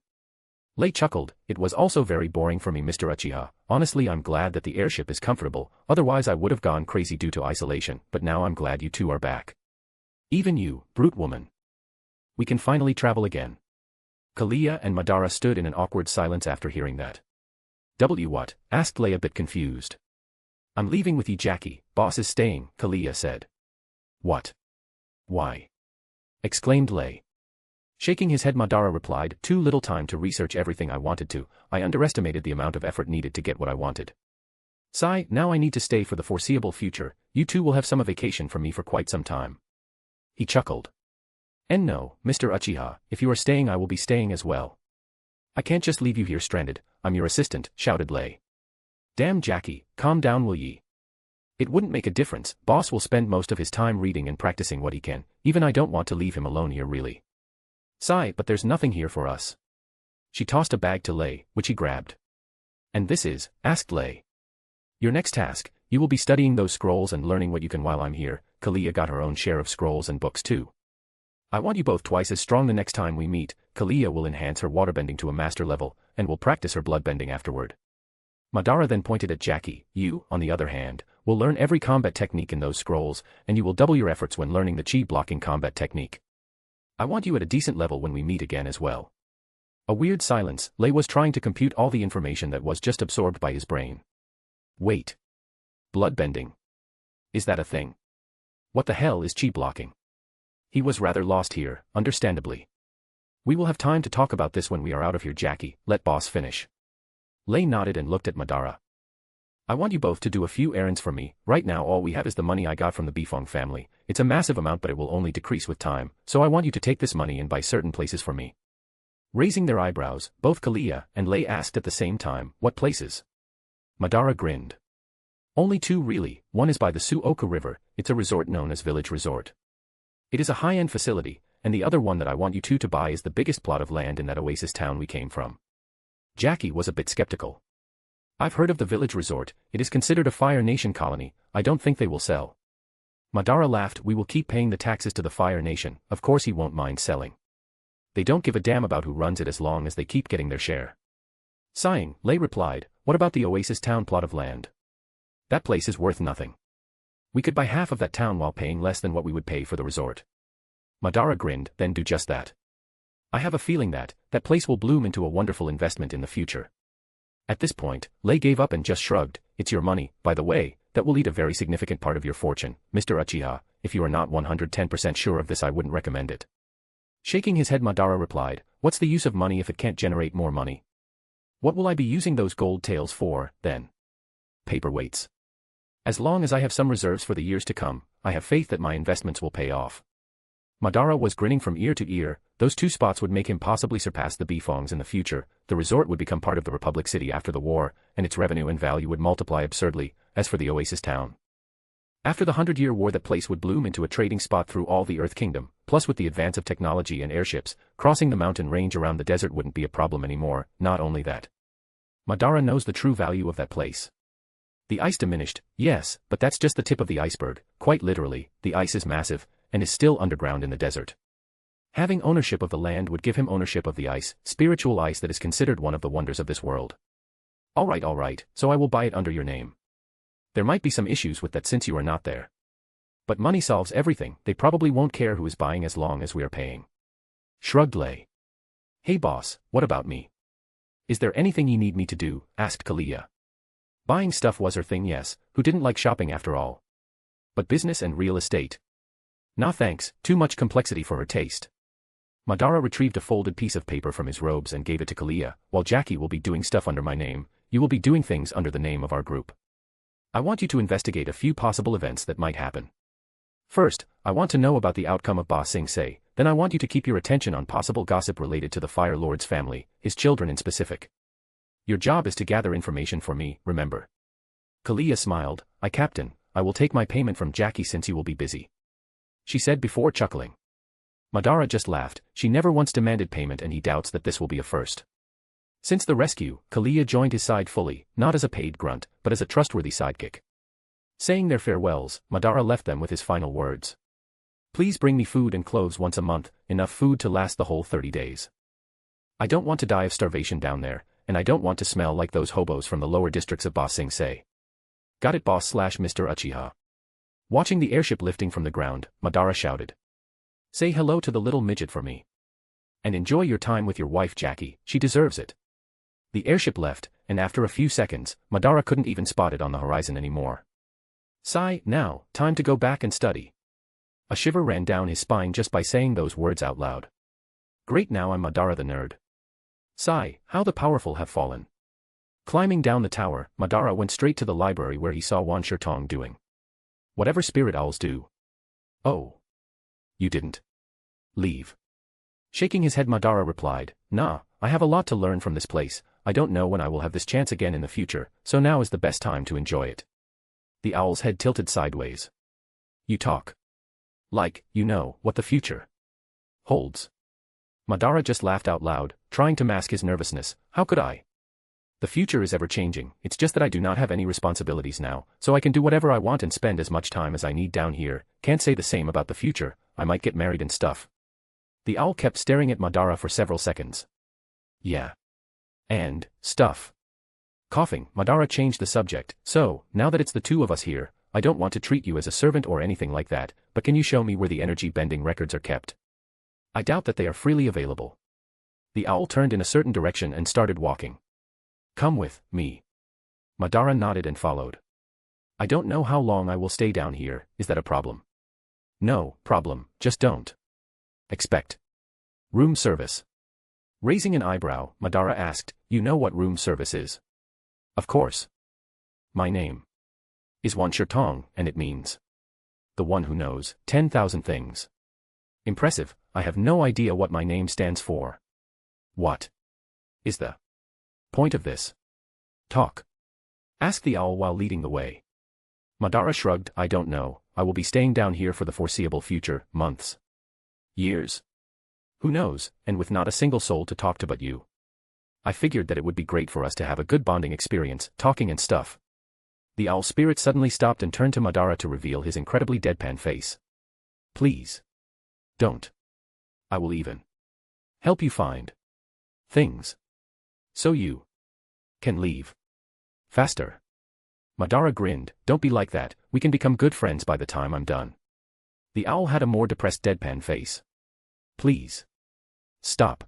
Lei chuckled. "It was also very boring for me, Mr. Uchiha. Honestly, I'm glad that the airship is comfortable, otherwise I would have gone crazy due to isolation, but now I'm glad you two are back. Even you, brute woman. We can finally travel again." Kalia and Madara stood in an awkward silence after hearing that. What?" asked Lei, a bit confused. "I'm leaving with you, Jackie. Boss is staying," Kalia said. "What? Why?" exclaimed Lei. Shaking his head, Madara replied, "Too little time to research everything I wanted to. I underestimated the amount of effort needed to get what I wanted. Sigh, now I need to stay for the foreseeable future. You two will have some vacation from me for quite some time." He chuckled. "And no, Mr. Uchiha, if you are staying I will be staying as well. I can't just leave you here stranded. I'm your assistant," shouted Lei. "Damn, Jackie, calm down will ye? It wouldn't make a difference. Boss will spend most of his time reading and practicing what he can. Even I don't want to leave him alone here really. Sigh, but there's nothing here for us." She tossed a bag to Lei, which he grabbed. "And this is?" asked Lei. "Your next task. You will be studying those scrolls and learning what you can while I'm here." Kalia got her own share of scrolls and books too. "I want you both twice as strong the next time we meet." Kalia will enhance her waterbending to a master level, and will practice her bloodbending afterward. Madara then pointed at Jackie. "You, on the other hand, will learn every combat technique in those scrolls, and you will double your efforts when learning the chi blocking combat technique. I want you at a decent level when we meet again as well." A weird silence. Lei was trying to compute all the information that was just absorbed by his brain. Wait. Bloodbending. Is that a thing? What the hell is chi blocking? He was rather lost here, understandably. "We will have time to talk about this when we are out of here, Jackie. Let boss finish." Lei nodded and looked at Madara. "I want you both to do a few errands for me. Right now all we have is the money I got from the Bifong family. It's a massive amount but it will only decrease with time, so I want you to take this money and buy certain places for me." Raising their eyebrows, both Kalia and Lei asked at the same time, "What places?" Madara grinned. "Only two really. One is by the Suoka River. It's a resort known as Village Resort. It is a high-end facility, and the other one that I want you two to buy is the biggest plot of land in that oasis town we came from." Jackie was a bit skeptical. "I've heard of the Village Resort. It is considered a Fire Nation colony. I don't think they will sell." Madara laughed. "We will keep paying the taxes to the Fire Nation. Of course he won't mind selling. They don't give a damn about who runs it as long as they keep getting their share." Sighing, Lei replied, "What about the oasis town plot of land? That place is worth nothing. We could buy half of that town while paying less than what we would pay for the resort." Madara grinned. "Then do just that. I have a feeling that place will bloom into a wonderful investment in the future." At this point, Lei gave up and just shrugged. "It's your money, by the way, that will eat a very significant part of your fortune, Mr. Uchiha. If you are not 110% sure of this, I wouldn't recommend it." Shaking his head, Madara replied, "What's the use of money if it can't generate more money? What will I be using those gold tails for, then? Paperweights. As long as I have some reserves for the years to come, I have faith that my investments will pay off." Madara was grinning from ear to ear. Those two spots would make him possibly surpass the Bifongs in the future. The resort would become part of the Republic City after the war, and its revenue and value would multiply absurdly. As for the Oasis Town, after the 100-year war, that place would bloom into a trading spot through all the Earth Kingdom. Plus, with the advance of technology and airships, crossing the mountain range around the desert wouldn't be a problem anymore. Not only that, Madara knows the true value of that place. The ice diminished, yes, but that's just the tip of the iceberg. Quite literally, the ice is massive, and is still underground in the desert. Having ownership of the land would give him ownership of the ice, spiritual ice that is considered one of the wonders of this world. All right, so I will buy it under your name. There might be some issues with that since you are not there. But money solves everything, they probably won't care who is buying as long as we are paying. Shrugged Lei. Hey boss, what about me? Is there anything you need me to do? Asked Kalia. Buying stuff was her thing, yes, who didn't like shopping after all? But business and real estate? Nah thanks, too much complexity for her taste. Madara retrieved a folded piece of paper from his robes and gave it to Kalia. While Jackie will be doing stuff under my name, you will be doing things under the name of our group. I want you to investigate a few possible events that might happen. First, I want to know about the outcome of Ba Sing Se, then I want you to keep your attention on possible gossip related to the Fire Lord's family, his children in specific. Your job is to gather information for me, remember? Kalia smiled. Captain, I will take my payment from Jackie since you will be busy. She said before chuckling. Madara just laughed. She never once demanded payment and he doubts that this will be a first. Since the rescue, Kalia joined his side fully, not as a paid grunt, but as a trustworthy sidekick. Saying their farewells, Madara left them with his final words. Please bring me food and clothes once a month, enough food to last the whole 30 days. I don't want to die of starvation down there, and I don't want to smell like those hobos from the lower districts of Ba Sing Se. Got it boss/Mr. Uchiha. Watching the airship lifting from the ground, Madara shouted. Say hello to the little midget for me. And enjoy your time with your wife Jackie, she deserves it. The airship left, and after a few seconds, Madara couldn't even spot it on the horizon anymore. Sigh, now, time to go back and study. A shiver ran down his spine just by saying those words out loud. Great, now I'm Madara the nerd. Sigh, how the powerful have fallen. Climbing down the tower, Madara went straight to the library where he saw Wan Shirtong doing whatever spirit owls do. Oh. You didn't leave. Shaking his head, Madara replied, Nah, I have a lot to learn from this place, I don't know when I will have this chance again in the future, so now is the best time to enjoy it. The owl's head tilted sideways. You talk like you know what the future holds. Madara just laughed out loud, trying to mask his nervousness. How could I? The future is ever-changing, it's just that I do not have any responsibilities now, so I can do whatever I want and spend as much time as I need down here. Can't say the same about the future, I might get married and stuff. The owl kept staring at Madara for several seconds. Yeah. And stuff. Coughing, Madara changed the subject. So, now that it's the two of us here, I don't want to treat you as a servant or anything like that, but can you show me where the energy bending records are kept? I doubt that they are freely available. The owl turned in a certain direction and started walking. Come with me. Madara nodded and followed. I don't know how long I will stay down here, is that a problem? No problem, just don't expect room service. Raising an eyebrow, Madara asked, You know what room service is? Of course. My name is Wan Shirtong, and it means the one who knows 10,000 things. Impressive, I have no idea what my name stands for. What is the point of this talk? Asked the owl while leading the way. Madara shrugged, I don't know, I will be staying down here for the foreseeable future, months. Years. Who knows, and with not a single soul to talk to but you. I figured that it would be great for us to have a good bonding experience, talking and stuff. The owl spirit suddenly stopped and turned to Madara to reveal his incredibly deadpan face. Please. Don't. I will even help you find things. So you can leave faster. Madara grinned, Don't be like that, we can become good friends by the time I'm done. The owl had a more depressed deadpan face. Please. Stop.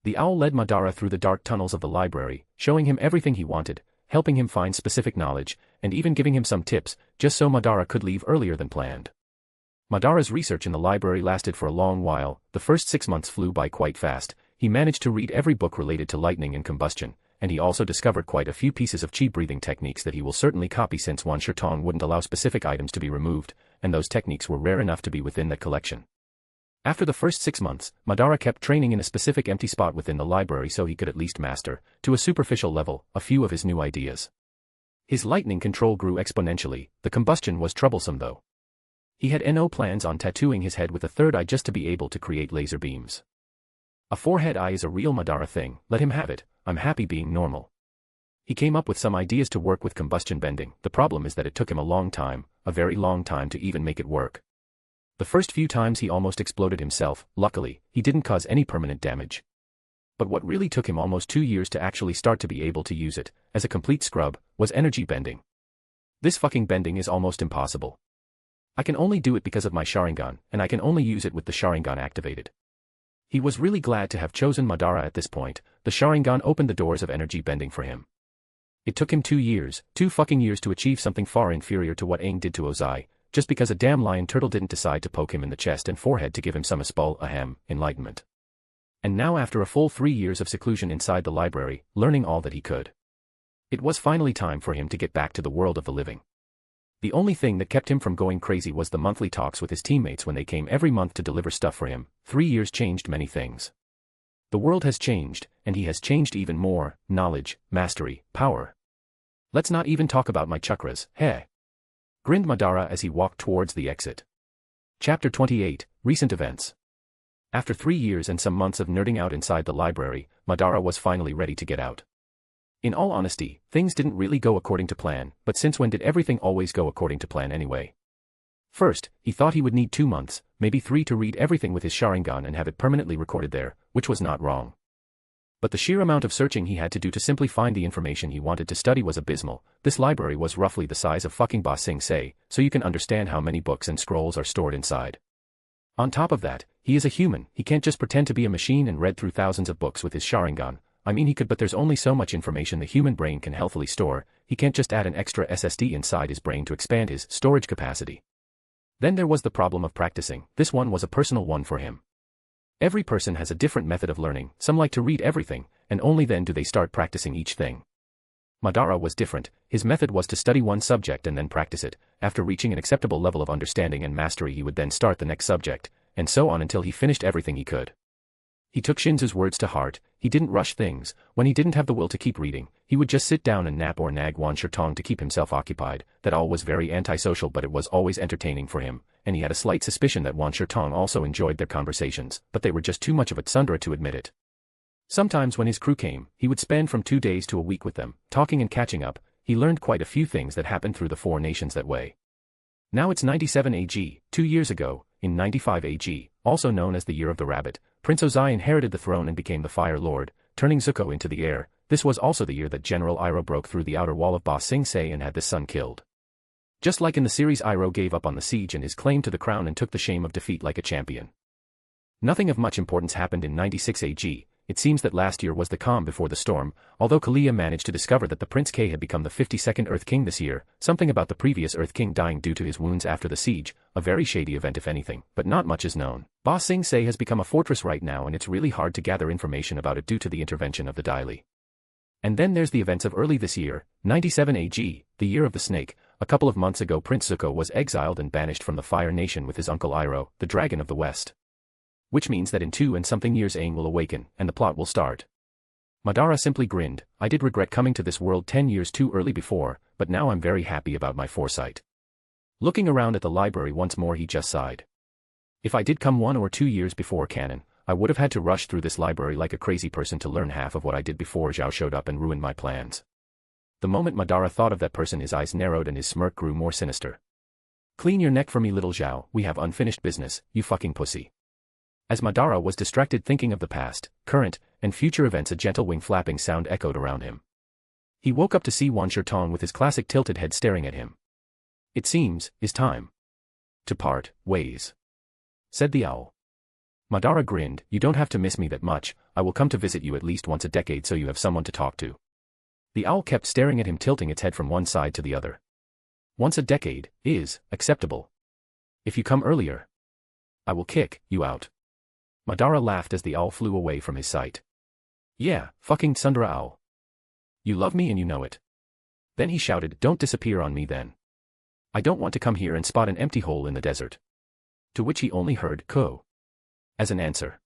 The owl led Madara through the dark tunnels of the library, showing him everything he wanted, helping him find specific knowledge, and even giving him some tips, just so Madara could leave earlier than planned. Madara's research in the library lasted for a long while. The first 6 months flew by quite fast. He managed to read every book related to lightning and combustion, and he also discovered quite a few pieces of chi breathing techniques that he will certainly copy since Wan Shirtong wouldn't allow specific items to be removed, and those techniques were rare enough to be within that collection. After the first 6 months, Madara kept training in a specific empty spot within the library so he could at least master, to a superficial level, a few of his new ideas. His lightning control grew exponentially. The combustion was troublesome though. He had no plans on tattooing his head with a third eye just to be able to create laser beams. A forehead eye is a real Madara thing, let him have it, I'm happy being normal. He came up with some ideas to work with combustion bending. The problem is that it took him a long time, a very long time to even make it work. The first few times he almost exploded himself. Luckily, he didn't cause any permanent damage. But what really took him almost 2 years to actually start to be able to use it, as a complete scrub, was energy bending. This fucking bending is almost impossible. I can only do it because of my Sharingan, and I can only use it with the Sharingan activated. He was really glad to have chosen Madara at this point. The Sharingan opened the doors of energy bending for him. It took him 2 years, 2 fucking years to achieve something far inferior to what Aang did to Ozai, just because a damn lion turtle didn't decide to poke him in the chest and forehead to give him some enlightenment. And now after a full 3 years of seclusion inside the library, learning all that he could. It was finally time for him to get back to the world of the living. The only thing that kept him from going crazy was the monthly talks with his teammates when they came every month to deliver stuff for him. 3 years changed many things. The world has changed, and he has changed even more: knowledge, mastery, power. Let's not even talk about my chakras, heh? Grinned Madara as he walked towards the exit. Chapter 28, Recent Events. After 3 years and some months of nerding out inside the library, Madara was finally ready to get out. In all honesty, things didn't really go according to plan, but since when did everything always go according to plan anyway? First, he thought he would need 2 months, maybe 3 to read everything with his Sharingan and have it permanently recorded there, which was not wrong. But the sheer amount of searching he had to do to simply find the information he wanted to study was abysmal. This library was roughly the size of fucking Ba Sing Se, so you can understand how many books and scrolls are stored inside. On top of that, he is a human. He can't just pretend to be a machine and read through thousands of books with his Sharingan. I mean, he could, but there's only so much information the human brain can healthily store. He can't just add an extra SSD inside his brain to expand his storage capacity. Then there was the problem of practicing. This one was a personal one for him. Every person has a different method of learning. Some like to read everything, and only then do they start practicing each thing. Madara was different. His method was to study one subject and then practice it. After reaching an acceptable level of understanding and mastery, he would then start the next subject, and so on until he finished everything he could. He took Shinzu's words to heart. He didn't rush things. When he didn't have the will to keep reading, he would just sit down and nap or nag Wan Shirtong to keep himself occupied. That all was very antisocial, but it was always entertaining for him, and he had a slight suspicion that Wan Shirtong also enjoyed their conversations, but they were just too much of a tsundere to admit it. Sometimes when his crew came, he would spend from 2 days to a week with them, talking and catching up. He learned quite a few things that happened through the 4 nations that way. Now it's 97 AG, 2 years ago, in 95 AG, also known as the Year of the Rabbit, Prince Ozai inherited the throne and became the Fire Lord, turning Zuko into the heir. This was also the year that General Iroh broke through the outer wall of Ba Sing Se and had his son killed. Just like in the series, Iroh gave up on the siege and his claim to the crown and took the shame of defeat like a champion. Nothing of much importance happened in 96 AG. It seems that last year was the calm before the storm, although Kalia managed to discover that the Prince K had become the 52nd Earth King this year, something about the previous Earth King dying due to his wounds after the siege, a very shady event if anything, but not much is known. Ba Sing Se has become a fortress right now, and it's really hard to gather information about it due to the intervention of the Dai Li. And then there's the events of early this year, 97 AG, the Year of the Snake. A couple of months ago Prince Zuko was exiled and banished from the Fire Nation with his uncle Iroh, the Dragon of the West. Which means that in 2 and something years Aang will awaken, and the plot will start. Madara simply grinned. I did regret coming to this world 10 years too early before, but now I'm very happy about my foresight. Looking around at the library once more, he just sighed. If I did come 1 or 2 years before canon, I would have had to rush through this library like a crazy person to learn half of what I did before Zhao showed up and ruined my plans. The moment Madara thought of that person, his eyes narrowed and his smirk grew more sinister. Clean your neck for me, little Zhao, we have unfinished business, you fucking pussy. As Madara was distracted thinking of the past, current, and future events, a gentle wing flapping sound echoed around him. He woke up to see Wan Shirtong with his classic tilted head staring at him. It seems, it's time to part ways, said the owl. Madara grinned. You don't have to miss me that much. I will come to visit you at least once a decade so you have someone to talk to. The owl kept staring at him, tilting its head from one side to the other. Once a decade is acceptable. If you come earlier, I will kick you out. Madara laughed as the owl flew away from his sight. Yeah, fucking tsundere owl. You love me and you know it. Then he shouted, don't disappear on me then. I don't want to come here and spot an empty hole in the desert. To which he only heard, ko, as an answer.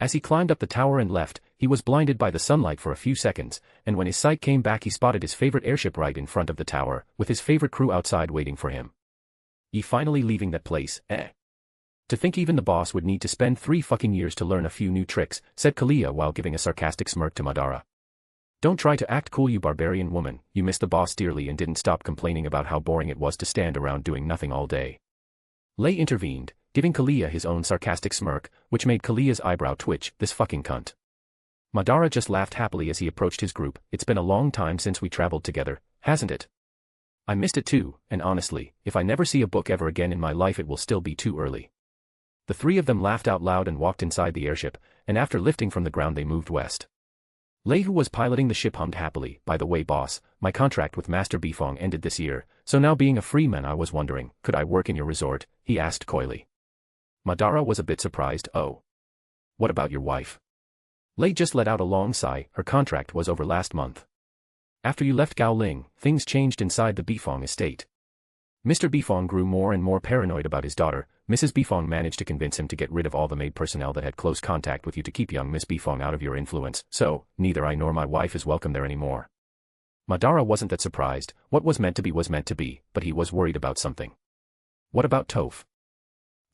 As he climbed up the tower and left, he was blinded by the sunlight for a few seconds, and when his sight came back he spotted his favorite airship right in front of the tower, with his favorite crew outside waiting for him. Ye finally leaving that place, eh? To think even the boss would need to spend 3 fucking years to learn a few new tricks, said Kalia while giving a sarcastic smirk to Madara. Don't try to act cool, you barbarian woman, you missed the boss dearly and didn't stop complaining about how boring it was to stand around doing nothing all day. Lei intervened, giving Kalia his own sarcastic smirk, which made Kalia's eyebrow twitch, this fucking cunt. Madara just laughed happily as he approached his group. It's been a long time since we traveled together, hasn't it? I missed it too, and honestly, if I never see a book ever again in my life it will still be too early. The three of them laughed out loud and walked inside the airship, and after lifting from the ground they moved west. Lei, who was piloting the ship, hummed happily, "By the way, boss, my contract with Master Bifong ended this year, so now being a free man I was wondering, could I work in your resort?" he asked coyly. Madara was a bit surprised. "Oh. What about your wife?" Lei just let out a long sigh. "Her contract was over last month. After you left Gaoling, things changed inside the Bifong estate." Mr. Bifong grew more and more paranoid about his daughter. Mrs. Bifong managed to convince him to get rid of all the maid personnel that had close contact with you to keep young Miss Bifong out of your influence, so neither I nor my wife is welcome there anymore. Madara wasn't that surprised. What was meant to be, but he was worried about something. "What about Toph?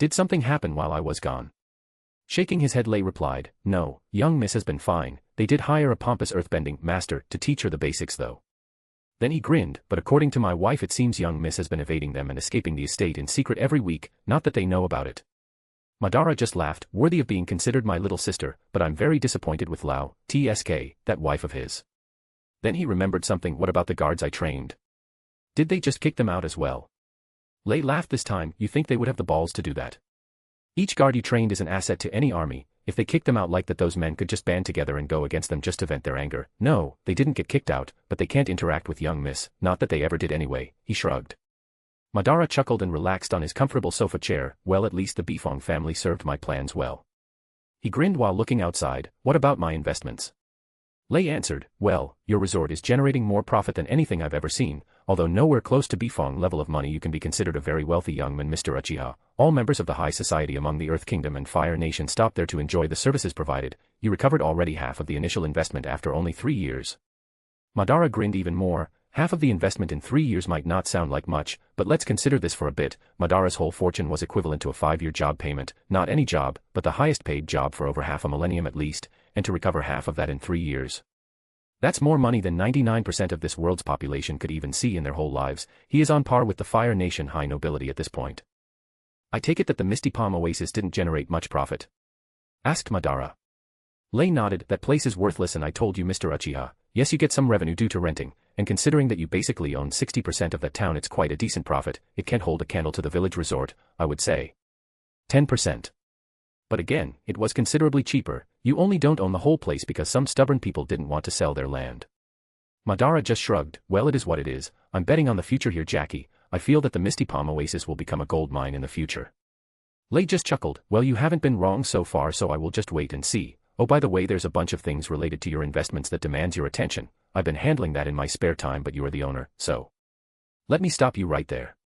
Did something happen while I was gone?" Shaking his head, Lei replied, "No, young Miss has been fine. They did hire a pompous earthbending master to teach her the basics though." Then he grinned, "But according to my wife it seems young Miss has been evading them and escaping the estate in secret every week, not that they know about it." Madara just laughed, "Worthy of being considered my little sister, but I'm very disappointed with Lao, TSK, that wife of his." Then he remembered something. "What about the guards I trained? Did they just kick them out as well?" Lei laughed this time. "You think they would have the balls to do that? Each guard you trained is an asset to any army. If they kicked them out like that, those men could just band together and go against them just to vent their anger." "No, they didn't get kicked out, but they can't interact with young Miss, not that they ever did anyway," he shrugged. Madara chuckled and relaxed on his comfortable sofa chair. "Well, at least the Bifong family served my plans well." He grinned while looking outside. "What about my investments?" Lei answered, "Well, your resort is generating more profit than anything I've ever seen, although nowhere close to Bifong level of money. You can be considered a very wealthy young man, Mr. Uchiha. All members of the high society among the Earth Kingdom and Fire Nation stopped there to enjoy the services provided. You recovered already half of the initial investment after only 3 years." Madara grinned even more. Half of the investment in 3 years might not sound like much, but let's consider this for a bit. Madara's whole fortune was equivalent to a 5-year job payment, not any job, but the highest paid job for over half a millennium at least, and to recover half of that in 3 years. That's more money than 99% of this world's population could even see in their whole lives. He is on par with the Fire Nation high nobility at this point. "I take it that the Misty Palm Oasis didn't generate much profit?" asked Madara. Lei nodded. "That place is worthless, and I told you, Mr. Uchiha. Yes, you get some revenue due to renting, and considering that you basically own 60% of that town, it's quite a decent profit. It can't hold a candle to the village resort, I would say. 10%. But again, it was considerably cheaper. You only don't own the whole place because some stubborn people didn't want to sell their land." Madara just shrugged. "Well, it is what it is. I'm betting on the future here, Jackie. I feel that the Misty Palm Oasis will become a gold mine in the future." Lei just chuckled. "Well, you haven't been wrong so far, so I will just wait and see. Oh, by the way, there's a bunch of things related to your investments that demands your attention. I've been handling that in my spare time, but you are the owner, so let me stop you right there.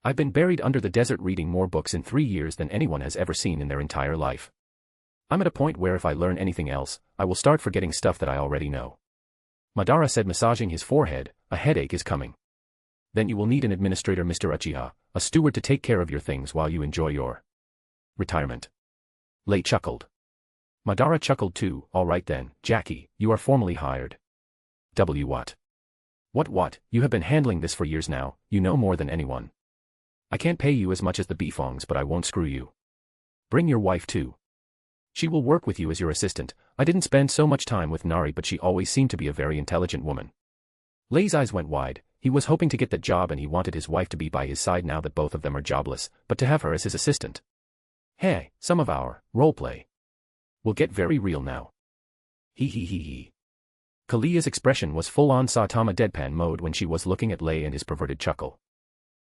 I've been buried under the desert reading more books in 3 years than anyone has ever seen in their entire life. I'm at a point where if I learn anything else, I will start forgetting stuff that I already know." Madara said, massaging his forehead. "A headache is coming. Then you will need an administrator, Mr. Uchiha, a steward to take care of your things while you enjoy your retirement." Lei chuckled. Madara chuckled too. "All right then, Jackie, you are formally hired." What? What? You have been handling this for years now, you know more than anyone. I can't pay you as much as the Bifongs, but I won't screw you. Bring your wife too. She will work with you as your assistant. I didn't spend so much time with Nari, but she always seemed to be a very intelligent woman. Lei's eyes went wide. He was hoping to get that job and he wanted his wife to be by his side now that both of them are jobless, but to have her as his assistant. Hey, some of our roleplay will get very real now. He. Kalia's expression was full-on Saitama deadpan mode when she was looking at Lei and his perverted chuckle.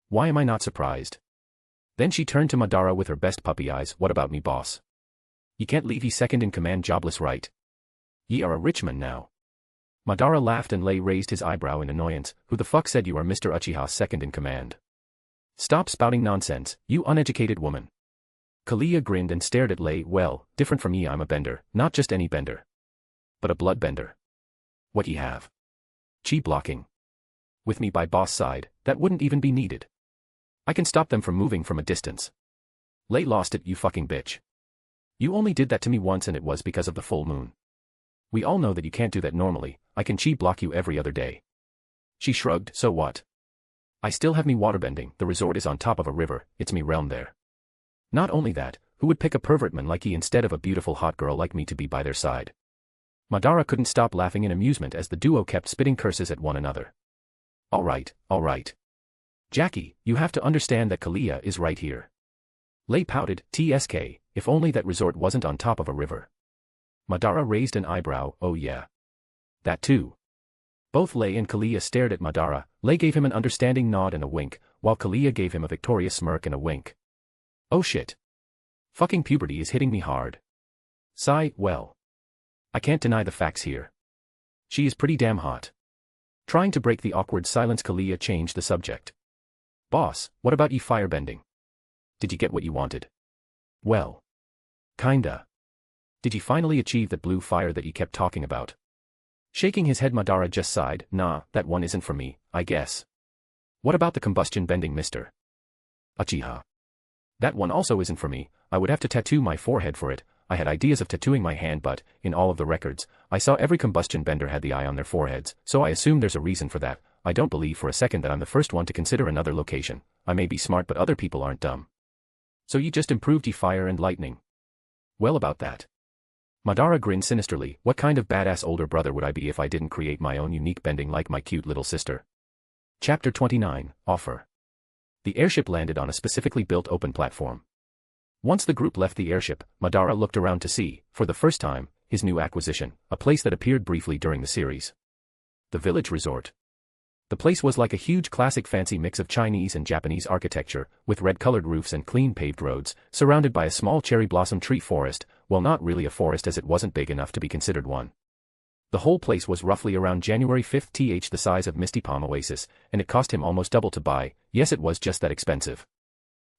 Why am I not surprised? Then she turned to Madara with her best puppy eyes. What about me, boss? Ye can't leave ye second in command jobless, right? Ye are a rich man now. Madara laughed and Lei raised his eyebrow in annoyance. Who the fuck said you are Mr. Uchiha's second in command? Stop spouting nonsense, you uneducated woman. Kalia grinned and stared at Lei. Well, different from ye, I'm a bender, not just any bender, but a blood bender. What ye have? Chi blocking. With me by boss side, that wouldn't even be needed. I can stop them from moving from a distance. Lei lost it, you fucking bitch. You only did that to me once and it was because of the full moon. We all know that you can't do that normally. I can chi block you every other day. She shrugged. So what? I still have me waterbending. The resort is on top of a river. It's me realm there. Not only that, who would pick a pervert man like ye instead of a beautiful hot girl like me to be by their side? Madara couldn't stop laughing in amusement as the duo kept spitting curses at one another. All right. Jackie, you have to understand that Kalia is right here. Lei pouted, TSK, if only that resort wasn't on top of a river. Madara raised an eyebrow, oh yeah. That too. Both Lei and Kalia stared at Madara. Lei gave him an understanding nod and a wink, while Kalia gave him a victorious smirk and a wink. Oh shit. Fucking puberty is hitting me hard. Sigh, well. I can't deny the facts here. She is pretty damn hot. Trying to break the awkward silence, Kalia changed the subject. Boss, what about you firebending? Did you get what you wanted? Well. Kinda. Did you finally achieve that blue fire that you kept talking about? Shaking his head, Madara just sighed, nah, that one isn't for me, I guess. What about the combustion bending, mister? Uchiha. That one also isn't for me. I would have to tattoo my forehead for it. I had ideas of tattooing my hand, but, in all of the records, I saw every combustion bender had the eye on their foreheads, so I assume there's a reason for that. I don't believe for a second that I'm the first one to consider another location. I may be smart, but other people aren't dumb. So you just improved ye fire and lightning. Well, about that. Madara grinned sinisterly. What kind of badass older brother would I be if I didn't create my own unique bending like my cute little sister? Chapter 29, Offer. The airship landed on a specifically built open platform. Once the group left the airship, Madara looked around to see, for the first time, his new acquisition, a place that appeared briefly during the series. The village resort. The place was like a huge classic fancy mix of Chinese and Japanese architecture, with red-colored roofs and clean paved roads, surrounded by a small cherry blossom tree forest, well, not really a forest as it wasn't big enough to be considered one. The whole place was roughly around January 5th the size of Misty Palm Oasis, and it cost him almost double to buy. Yes, it was just that expensive.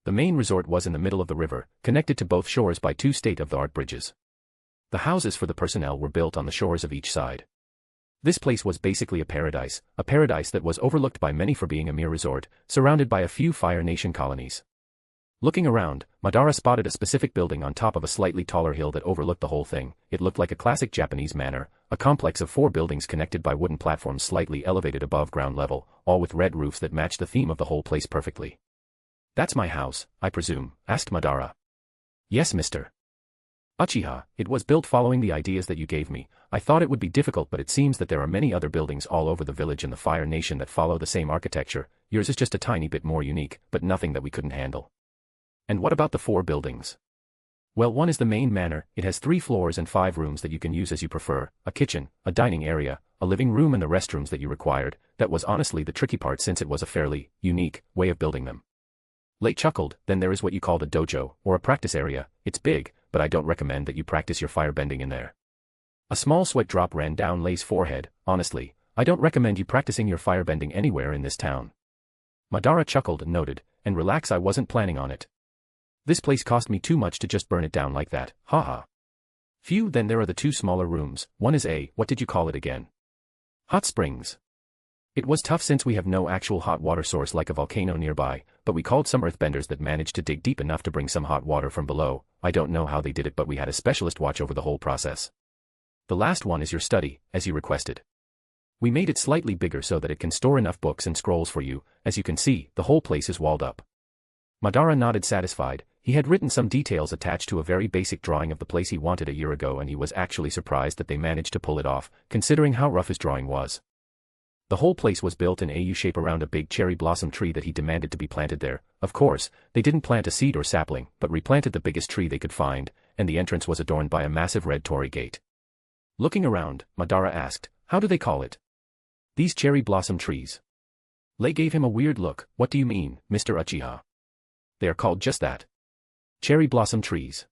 The main resort was in the middle of the river, connected to both shores by two state-of-the-art bridges. The houses for the personnel were built on the shores of each side. This place was basically a paradise that was overlooked by many for being a mere resort, surrounded by a few Fire Nation colonies. Looking around, Madara spotted a specific building on top of a slightly taller hill that overlooked the whole thing. It looked like a classic Japanese manor, a complex of 4 buildings connected by wooden platforms slightly elevated above ground level, all with red roofs that matched the theme of the whole place perfectly. That's my house, I presume, asked Madara. Yes, mister. Uchiha, it was built following the ideas that you gave me. I thought it would be difficult, but it seems that there are many other buildings all over the village in the Fire Nation that follow the same architecture. Yours is just a tiny bit more unique, but nothing that we couldn't handle. And what about the 4 buildings? Well, one is the main manor. It has 3 floors and 5 rooms that you can use as you prefer, a kitchen, a dining area, a living room and the restrooms that you required. That was honestly the tricky part since it was a fairly unique way of building them. Lei chuckled. Then there is what you call the dojo, or a practice area. It's big, but I don't recommend that you practice your firebending in there. A small sweat drop ran down Lei's forehead. Honestly, I don't recommend you practicing your firebending anywhere in this town. Madara chuckled and noted, and relax, I wasn't planning on it. This place cost me too much to just burn it down like that, haha. Phew, then there are the 2 smaller rooms. One is what did you call it again? Hot springs. It was tough since we have no actual hot water source like a volcano nearby, but we called some earthbenders that managed to dig deep enough to bring some hot water from below. I don't know how they did it, but we had a specialist watch over the whole process. The last one is your study, as you requested. We made it slightly bigger so that it can store enough books and scrolls for you. As you can see, the whole place is walled up. Madara nodded satisfied. He had written some details attached to a very basic drawing of the place he wanted a year ago, and he was actually surprised that they managed to pull it off, considering how rough his drawing was. The whole place was built in a U-shape around a big cherry blossom tree that he demanded to be planted there. Of course, they didn't plant a seed or sapling, but replanted the biggest tree they could find, and the entrance was adorned by a massive red torii gate. Looking around, Madara asked, how do they call it? These cherry blossom trees. Lei gave him a weird look. What do you mean, Mr. Uchiha? They are called just that. Cherry blossom trees.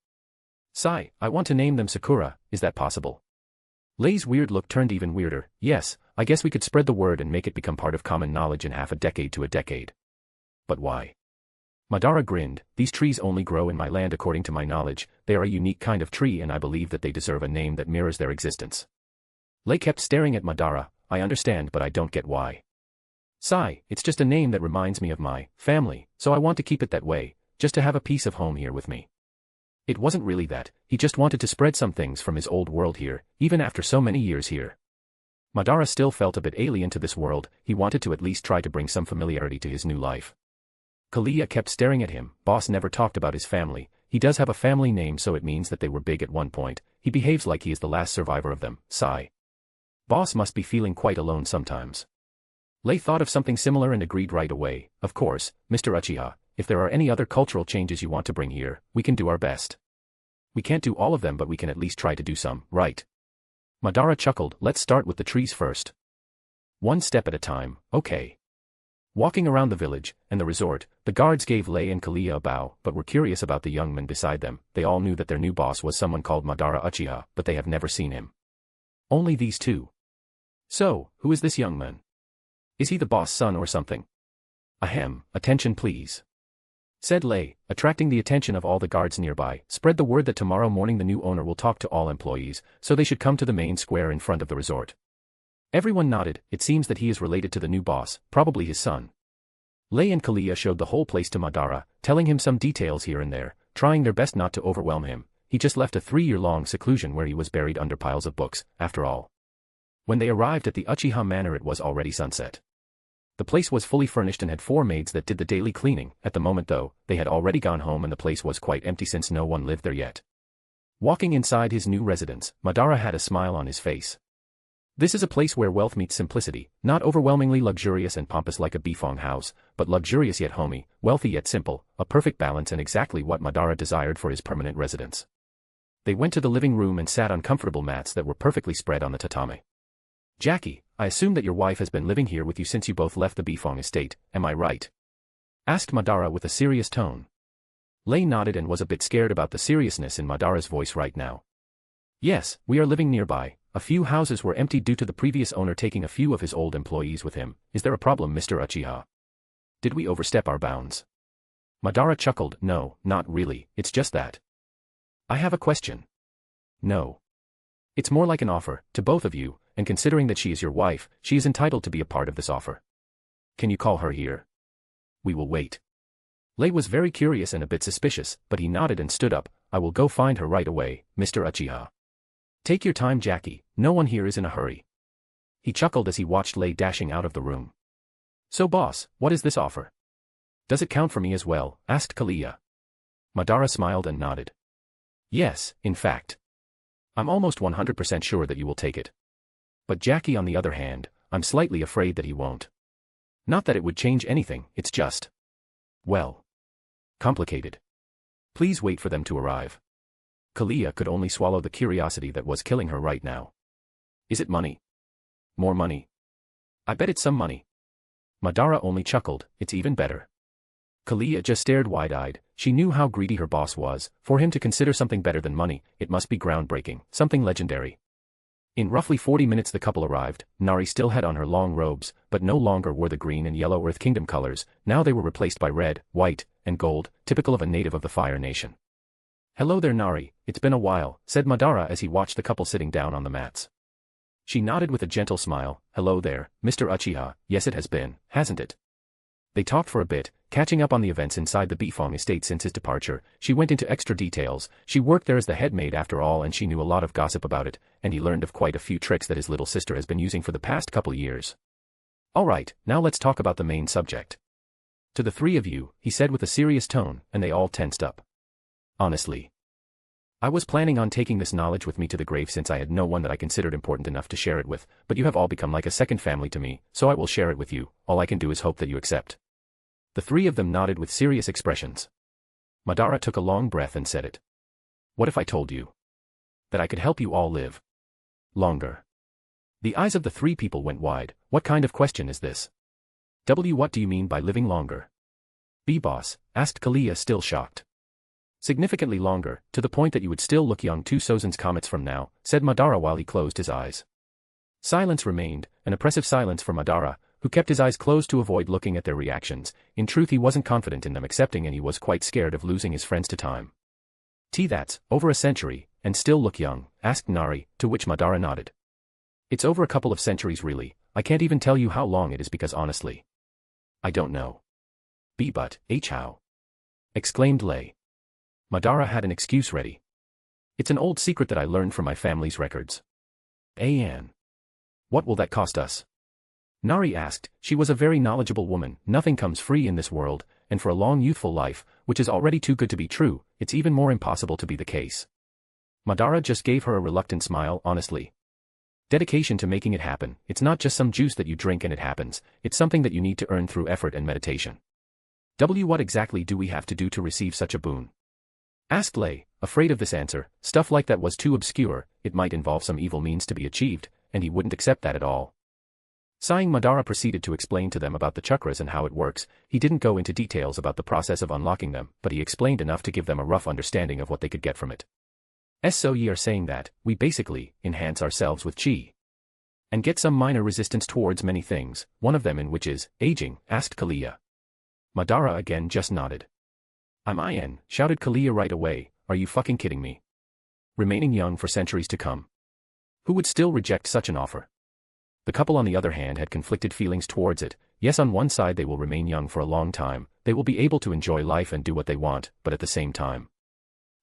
Sigh, I want to name them Sakura, is that possible? Lei's weird look turned even weirder. Yes, I guess we could spread the word and make it become part of common knowledge in half a decade to a decade. But why? Madara grinned. These trees only grow in my land according to my knowledge. They are a unique kind of tree and I believe that they deserve a name that mirrors their existence. Lei kept staring at Madara. I understand, but I don't get why. Sigh, it's just a name that reminds me of my family, so I want to keep it that way, just to have a piece of home here with me. It wasn't really that, he just wanted to spread some things from his old world here, even after so many years here. Madara still felt a bit alien to this world. He wanted to at least try to bring some familiarity to his new life. Kalia kept staring at him. Boss never talked about his family. He does have a family name, so it means that they were big at one point. He behaves like he is the last survivor of them. Sigh. Boss must be feeling quite alone sometimes. Lei thought of something similar and agreed right away. Of course, Mr. Uchiha, if there are any other cultural changes you want to bring here, we can do our best. We can't do all of them, but we can at least try to do some, right? Madara chuckled. Let's start with the trees first. One step at a time, okay. Walking around the village and the resort, the guards gave Lei and Kalia a bow, but were curious about the young man beside them. They all knew that their new boss was someone called Madara Uchiha, but they have never seen him. Only these two. So, who is this young man? Is he the boss' son or something? Ahem, attention please, said Lei, attracting the attention of all the guards nearby. Spread the word that tomorrow morning the new owner will talk to all employees, so they should come to the main square in front of the resort. Everyone nodded. It seems that he is related to the new boss, probably his son. Lei and Kalia showed the whole place to Madara, telling him some details here and there, trying their best not to overwhelm him. He just left a 3-year-long seclusion where he was buried under piles of books, after all. When they arrived at the Uchiha Manor, it was already sunset. The place was fully furnished and had 4 maids that did the daily cleaning. At the moment though, they had already gone home and the place was quite empty since no one lived there yet. Walking inside his new residence, Madara had a smile on his face. This is a place where wealth meets simplicity, not overwhelmingly luxurious and pompous like a Bifong house, but luxurious yet homey, wealthy yet simple, a perfect balance and exactly what Madara desired for his permanent residence. They went to the living room and sat on comfortable mats that were perfectly spread on the tatami. Jackie, I assume that your wife has been living here with you since you both left the Bifong estate, am I right? Asked Madara with a serious tone. Lei nodded and was a bit scared about the seriousness in Madara's voice right now. Yes, we are living nearby. A few houses were emptied due to the previous owner taking a few of his old employees with him. Is there a problem, Mr. Uchiha? Did we overstep our bounds? Madara chuckled. No, not really, it's just that. I have a question. No. It's more like an offer, to both of you, and considering that she is your wife, she is entitled to be a part of this offer. Can you call her here? We will wait. Lei was very curious and a bit suspicious, but he nodded and stood up. I will go find her right away, Mr. Uchiha. Take your time, Jackie, no one here is in a hurry. He chuckled as he watched Lei dashing out of the room. So boss, what is this offer? Does it count for me as well? Asked Kalia. Madara smiled and nodded. Yes, in fact. I'm almost 100% sure that you will take it. But Jackie, on the other hand, I'm slightly afraid that he won't. Not that it would change anything, it's just, well, complicated. Please wait for them to arrive. Kalia could only swallow the curiosity that was killing her right now. Is it money? More money? I bet it's some money. Madara only chuckled. It's even better. Kalia just stared wide-eyed. She knew how greedy her boss was. For him to consider something better than money, it must be groundbreaking, something legendary. In roughly 40 minutes the couple arrived. Nari still had on her long robes, but no longer wore the green and yellow Earth Kingdom colors. Now they were replaced by red, white, and gold, typical of a native of the Fire Nation. Hello there, Nari, it's been a while, said Madara as he watched the couple sitting down on the mats. She nodded with a gentle smile. Hello there, Mr. Uchiha. Yes, it has been, hasn't it? They talked for a bit, catching up on the events inside the Bifong estate since his departure. She went into extra details. She worked there as the head maid after all, and she knew a lot of gossip about it, and he learned of quite a few tricks that his little sister has been using for the past couple years. Alright, now let's talk about the main subject. To the 3 of you, he said with a serious tone, and they all tensed up. Honestly, I was planning on taking this knowledge with me to the grave since I had no one that I considered important enough to share it with, but you have all become like a second family to me, so I will share it with you. All I can do is hope that you accept. The 3 of them nodded with serious expressions. Madara took a long breath and said it. What if I told you that I could help you all live longer? The eyes of the 3 people went wide. What kind of question is this? What do you mean by living longer? B-boss, asked Kalia, still shocked. Significantly longer, to the point that you would still look young 2 Sozens comets from now, said Madara while he closed his eyes. Silence remained, an oppressive silence for Madara, who kept his eyes closed to avoid looking at their reactions. In truth, he wasn't confident in them accepting, and he was quite scared of losing his friends to time. That's over a century, and still look young, asked Nari, to which Madara nodded. It's over a couple of centuries really. I can't even tell you how long it is because honestly, I don't know. But how? Exclaimed Lei. Madara had an excuse ready. It's an old secret that I learned from my family's records. An. What will that cost us? Nari asked. She was a very knowledgeable woman. Nothing comes free in this world, and for a long youthful life, which is already too good to be true, it's even more impossible to be the case. Madara just gave her a reluctant smile. Honestly, Dedication to making it happen. It's not just some juice that you drink and it happens, it's something that you need to earn through effort and meditation. What exactly do we have to do to receive such a boon? Asked Lei, afraid of this answer. Stuff like that was too obscure, it might involve some evil means to be achieved, and he wouldn't accept that at all. Sighing, Madara proceeded to explain to them about the chakras and how it works. He didn't go into details about the process of unlocking them, but he explained enough to give them a rough understanding of what they could get from it. So ye are saying that, we basically, enhance ourselves with chi. And get some minor resistance towards many things, one of them in which is, aging, asked Kalia. Madara again just nodded. Shouted Kalia right away, are you fucking kidding me? Remaining young for centuries to come. Who would still reject such an offer? The couple on the other hand had conflicted feelings towards it. Yes, on one side they will remain young for a long time, they will be able to enjoy life and do what they want, but at the same time.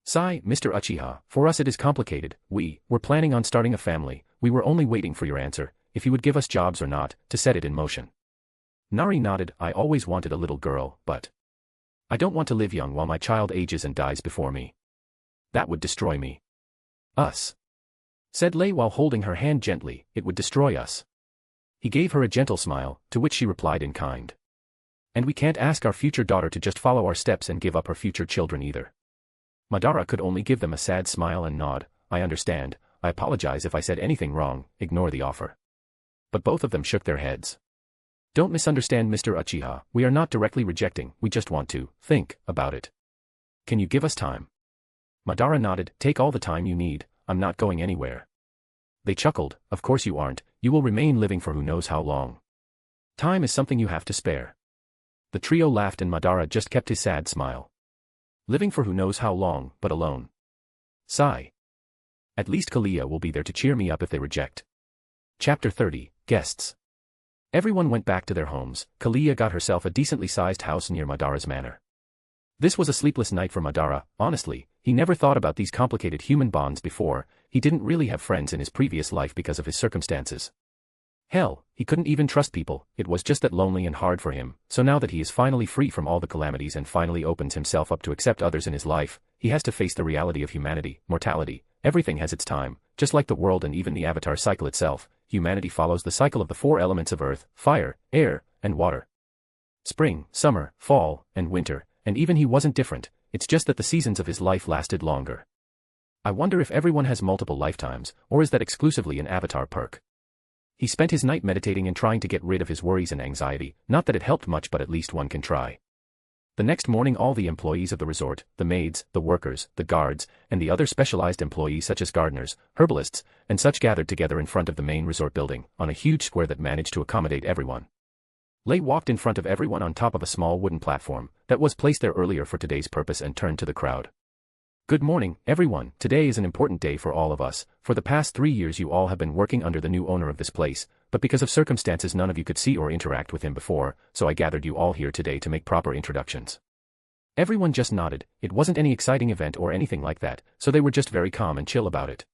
Sigh, Mr. Uchiha, for us it is complicated. We're planning on starting a family, we were only waiting for your answer, if you would give us jobs or not, to set it in motion. Nari nodded, I always wanted a little girl, but I don't want to live young while my child ages and dies before me. That would destroy me. Us. Said Lei while holding her hand gently, it would destroy us. He gave her a gentle smile, to which she replied in kind. And we can't ask our future daughter to just follow our steps and give up her future children either. Madara could only give them a sad smile and nod, I understand, I apologize if I said anything wrong, ignore the offer. But both of them shook their heads. Don't misunderstand Mr. Uchiha, we are not directly rejecting, we just want to think about it. Can you give us time? Madara nodded, take all the time you need, I'm not going anywhere. They chuckled, of course you aren't, you will remain living for who knows how long. Time is something you have to spare. The trio laughed and Madara just kept his sad smile. Living for who knows how long, but alone. Sigh. At least Kalia will be there to cheer me up if they reject. Chapter 30, Guests. Everyone went back to their homes. Kalia got herself a decently sized house near Madara's manor. This was a sleepless night for Madara, honestly, he never thought about these complicated human bonds before, he didn't really have friends in his previous life because of his circumstances. Hell, he couldn't even trust people, it was just that lonely and hard for him, so now that he is finally free from all the calamities and finally opens himself up to accept others in his life, he has to face the reality of humanity, mortality, everything has its time, just like the world and even the avatar cycle itself, humanity follows the cycle of the four elements of earth, fire, air, and water. Spring, summer, fall, and winter, and even he wasn't different, it's just that the seasons of his life lasted longer. I wonder if everyone has multiple lifetimes, or is that exclusively an avatar perk? He spent his night meditating and trying to get rid of his worries and anxiety, not that it helped much but at least one can try. The next morning all the employees of the resort, the maids, the workers, the guards, and the other specialized employees such as gardeners, herbalists, and such gathered together in front of the main resort building, on a huge square that managed to accommodate everyone. Lei walked in front of everyone on top of a small wooden platform, that was placed there earlier for today's purpose and turned to the crowd. Good morning, everyone, today is an important day for all of us, for the past 3 years you all have been working under the new owner of this place, but because of circumstances none of you could see or interact with him before, so I gathered you all here today to make proper introductions. Everyone just nodded, it wasn't any exciting event or anything like that, so they were just very calm and chill about it.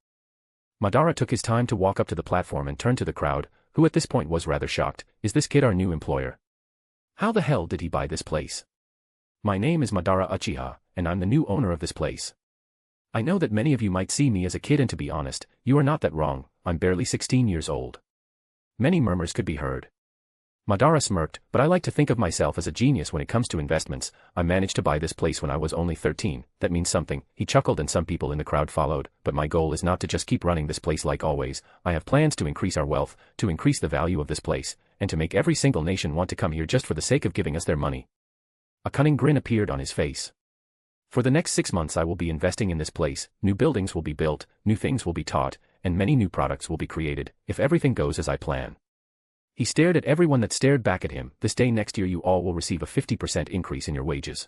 Madara took his time to walk up to the platform and turn to the crowd, who at this point was rather shocked, is this kid our new employer? How the hell did he buy this place? My name is Madara Uchiha, and I'm the new owner of this place. I know that many of you might see me as a kid and to be honest, you are not that wrong, I'm barely 16 years old. Many murmurs could be heard. Madara smirked, but I like to think of myself as a genius when it comes to investments, I managed to buy this place when I was only 13, that means something, he chuckled and some people in the crowd followed, but my goal is not to just keep running this place like always, I have plans to increase our wealth, to increase the value of this place, and to make every single nation want to come here just for the sake of giving us their money. A cunning grin appeared on his face. For the next 6 months I will be investing in this place, new buildings will be built, new things will be taught, and many new products will be created, if everything goes as I plan. He stared at everyone that stared back at him, this day next year you all will receive a 50% increase in your wages.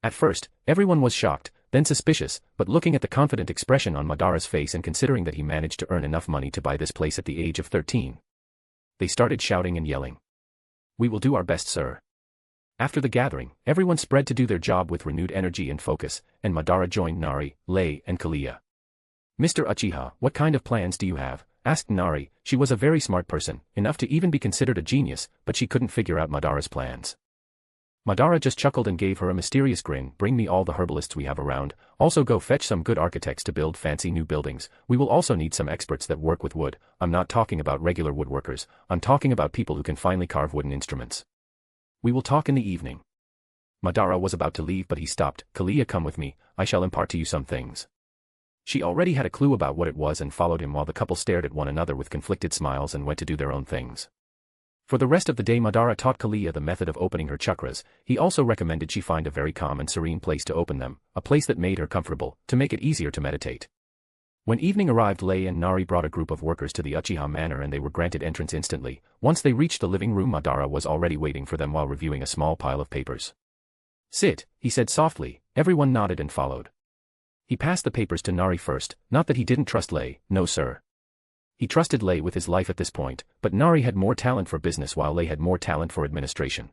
At first, everyone was shocked, then suspicious, but looking at the confident expression on Madara's face and considering that he managed to earn enough money to buy this place at the age of 13. They started shouting and yelling. We will do our best, sir. After the gathering, everyone spread to do their job with renewed energy and focus, and Madara joined Nari, Lei, and Kalia. Mr. Uchiha, what kind of plans do you have? Asked Nari, she was a very smart person, enough to even be considered a genius, but she couldn't figure out Madara's plans. Madara just chuckled and gave her a mysterious grin. Bring me all the herbalists we have around, also go fetch some good architects to build fancy new buildings. We will also need some experts that work with wood. I'm not talking about regular woodworkers, I'm talking about people who can finely carve wooden instruments. We will talk in the evening. Madara was about to leave but he stopped. Kalia, come with me, I shall impart to you some things. She already had a clue about what it was and followed him while the couple stared at one another with conflicted smiles and went to do their own things. For the rest of the day Madara taught Kalia the method of opening her chakras. He also recommended she find a very calm and serene place to open them, a place that made her comfortable, to make it easier to meditate. When evening arrived, Lei and Nari brought a group of workers to the Uchiha Manor and they were granted entrance instantly. Once they reached the living room, Madara was already waiting for them while reviewing a small pile of papers. Sit, he said softly. Everyone nodded and followed. He passed the papers to Nari first, not that he didn't trust Lei, no sir. He trusted Lei with his life at this point, but Nari had more talent for business while Lei had more talent for administration.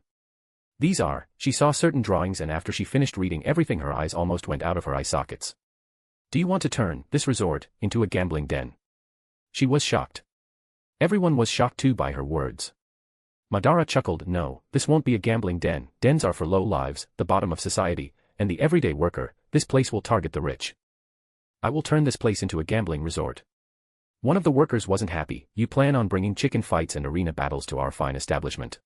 These are, she saw certain drawings and after she finished reading everything her eyes almost went out of her eye sockets. Do you want to turn this resort into a gambling den? She was shocked. Everyone was shocked too by her words. Madara chuckled. No, this won't be a gambling den. Dens are for low lives, the bottom of society, and the everyday worker. This place will target the rich. I will turn this place into a gambling resort. One of the workers wasn't happy. You plan on bringing chicken fights and arena battles to our fine establishment?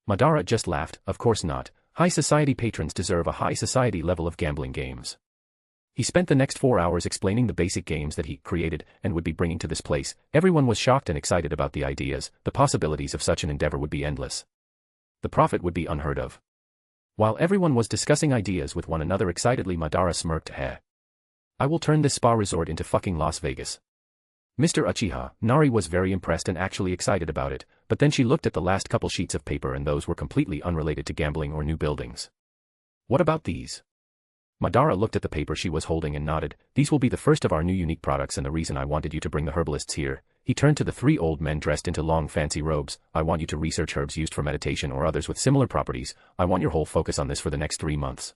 Madara just laughed. Of course not. High society patrons deserve a high society level of gambling games. He spent the next 4 hours explaining the basic games that he created and would be bringing to this place. Everyone was shocked and excited about the ideas. The possibilities of such an endeavor would be endless. The profit would be unheard of. While everyone was discussing ideas with one another excitedly, Madara smirked. Heh. I will turn this spa resort into fucking Las Vegas. Mr. Uchiha, Nari was very impressed and actually excited about it, but then she looked at the last couple sheets of paper and those were completely unrelated to gambling or new buildings. What about these? Madara looked at the paper she was holding and nodded. These will be the first of our new unique products and the reason I wanted you to bring the herbalists here. He turned to the 3 old men dressed into long fancy robes. I want you to research herbs used for meditation or others with similar properties. I want your whole focus on this for the next 3 months.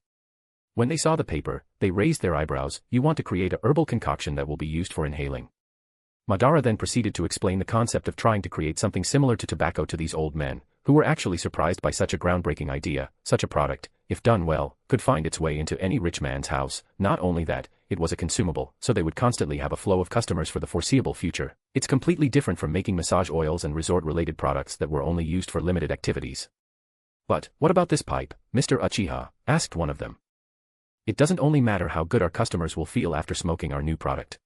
When they saw the paper, they raised their eyebrows. You want to create a herbal concoction that will be used for inhaling. Madara then proceeded to explain the concept of trying to create something similar to tobacco to these old men, who were actually surprised by such a groundbreaking idea. Such a product, if done well, could find its way into any rich man's house. Not only that, it was a consumable, so they would constantly have a flow of customers for the foreseeable future. It's completely different from making massage oils and resort-related products that were only used for limited activities. But, what about this pipe, Mr. Uchiha? Asked one of them. It doesn't only matter how good our customers will feel after smoking our new product.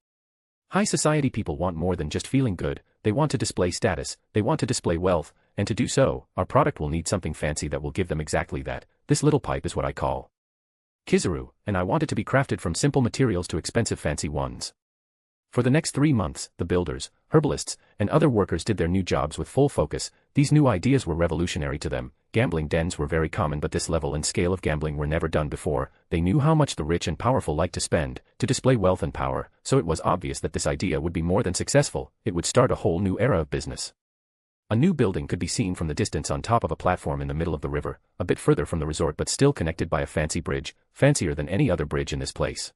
High society people want more than just feeling good, they want to display status, they want to display wealth, and to do so, our product will need something fancy that will give them exactly that. This little pipe is what I call Kizaru, and I want it to be crafted from simple materials to expensive fancy ones. For the next 3 months, the builders, herbalists, and other workers did their new jobs with full focus. These new ideas were revolutionary to them. Gambling dens were very common, but this level and scale of gambling were never done before. They knew how much the rich and powerful like to spend, to display wealth and power, so it was obvious that this idea would be more than successful. It would start a whole new era of business. A new building could be seen from the distance on top of a platform in the middle of the river, a bit further from the resort but still connected by a fancy bridge, fancier than any other bridge in this place.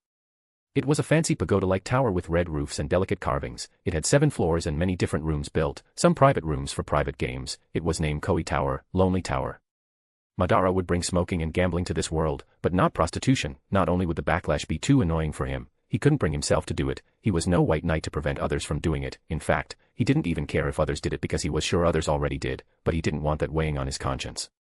It was a fancy pagoda-like tower with red roofs and delicate carvings. It had 7 floors and many different rooms built, some private rooms for private games. It was named Koi Tower, Lonely Tower. Madara would bring smoking and gambling to this world, but not prostitution. Not only would the backlash be too annoying for him, he couldn't bring himself to do it. He was no white knight to prevent others from doing it. In fact, he didn't even care if others did it because he was sure others already did, but he didn't want that weighing on his conscience.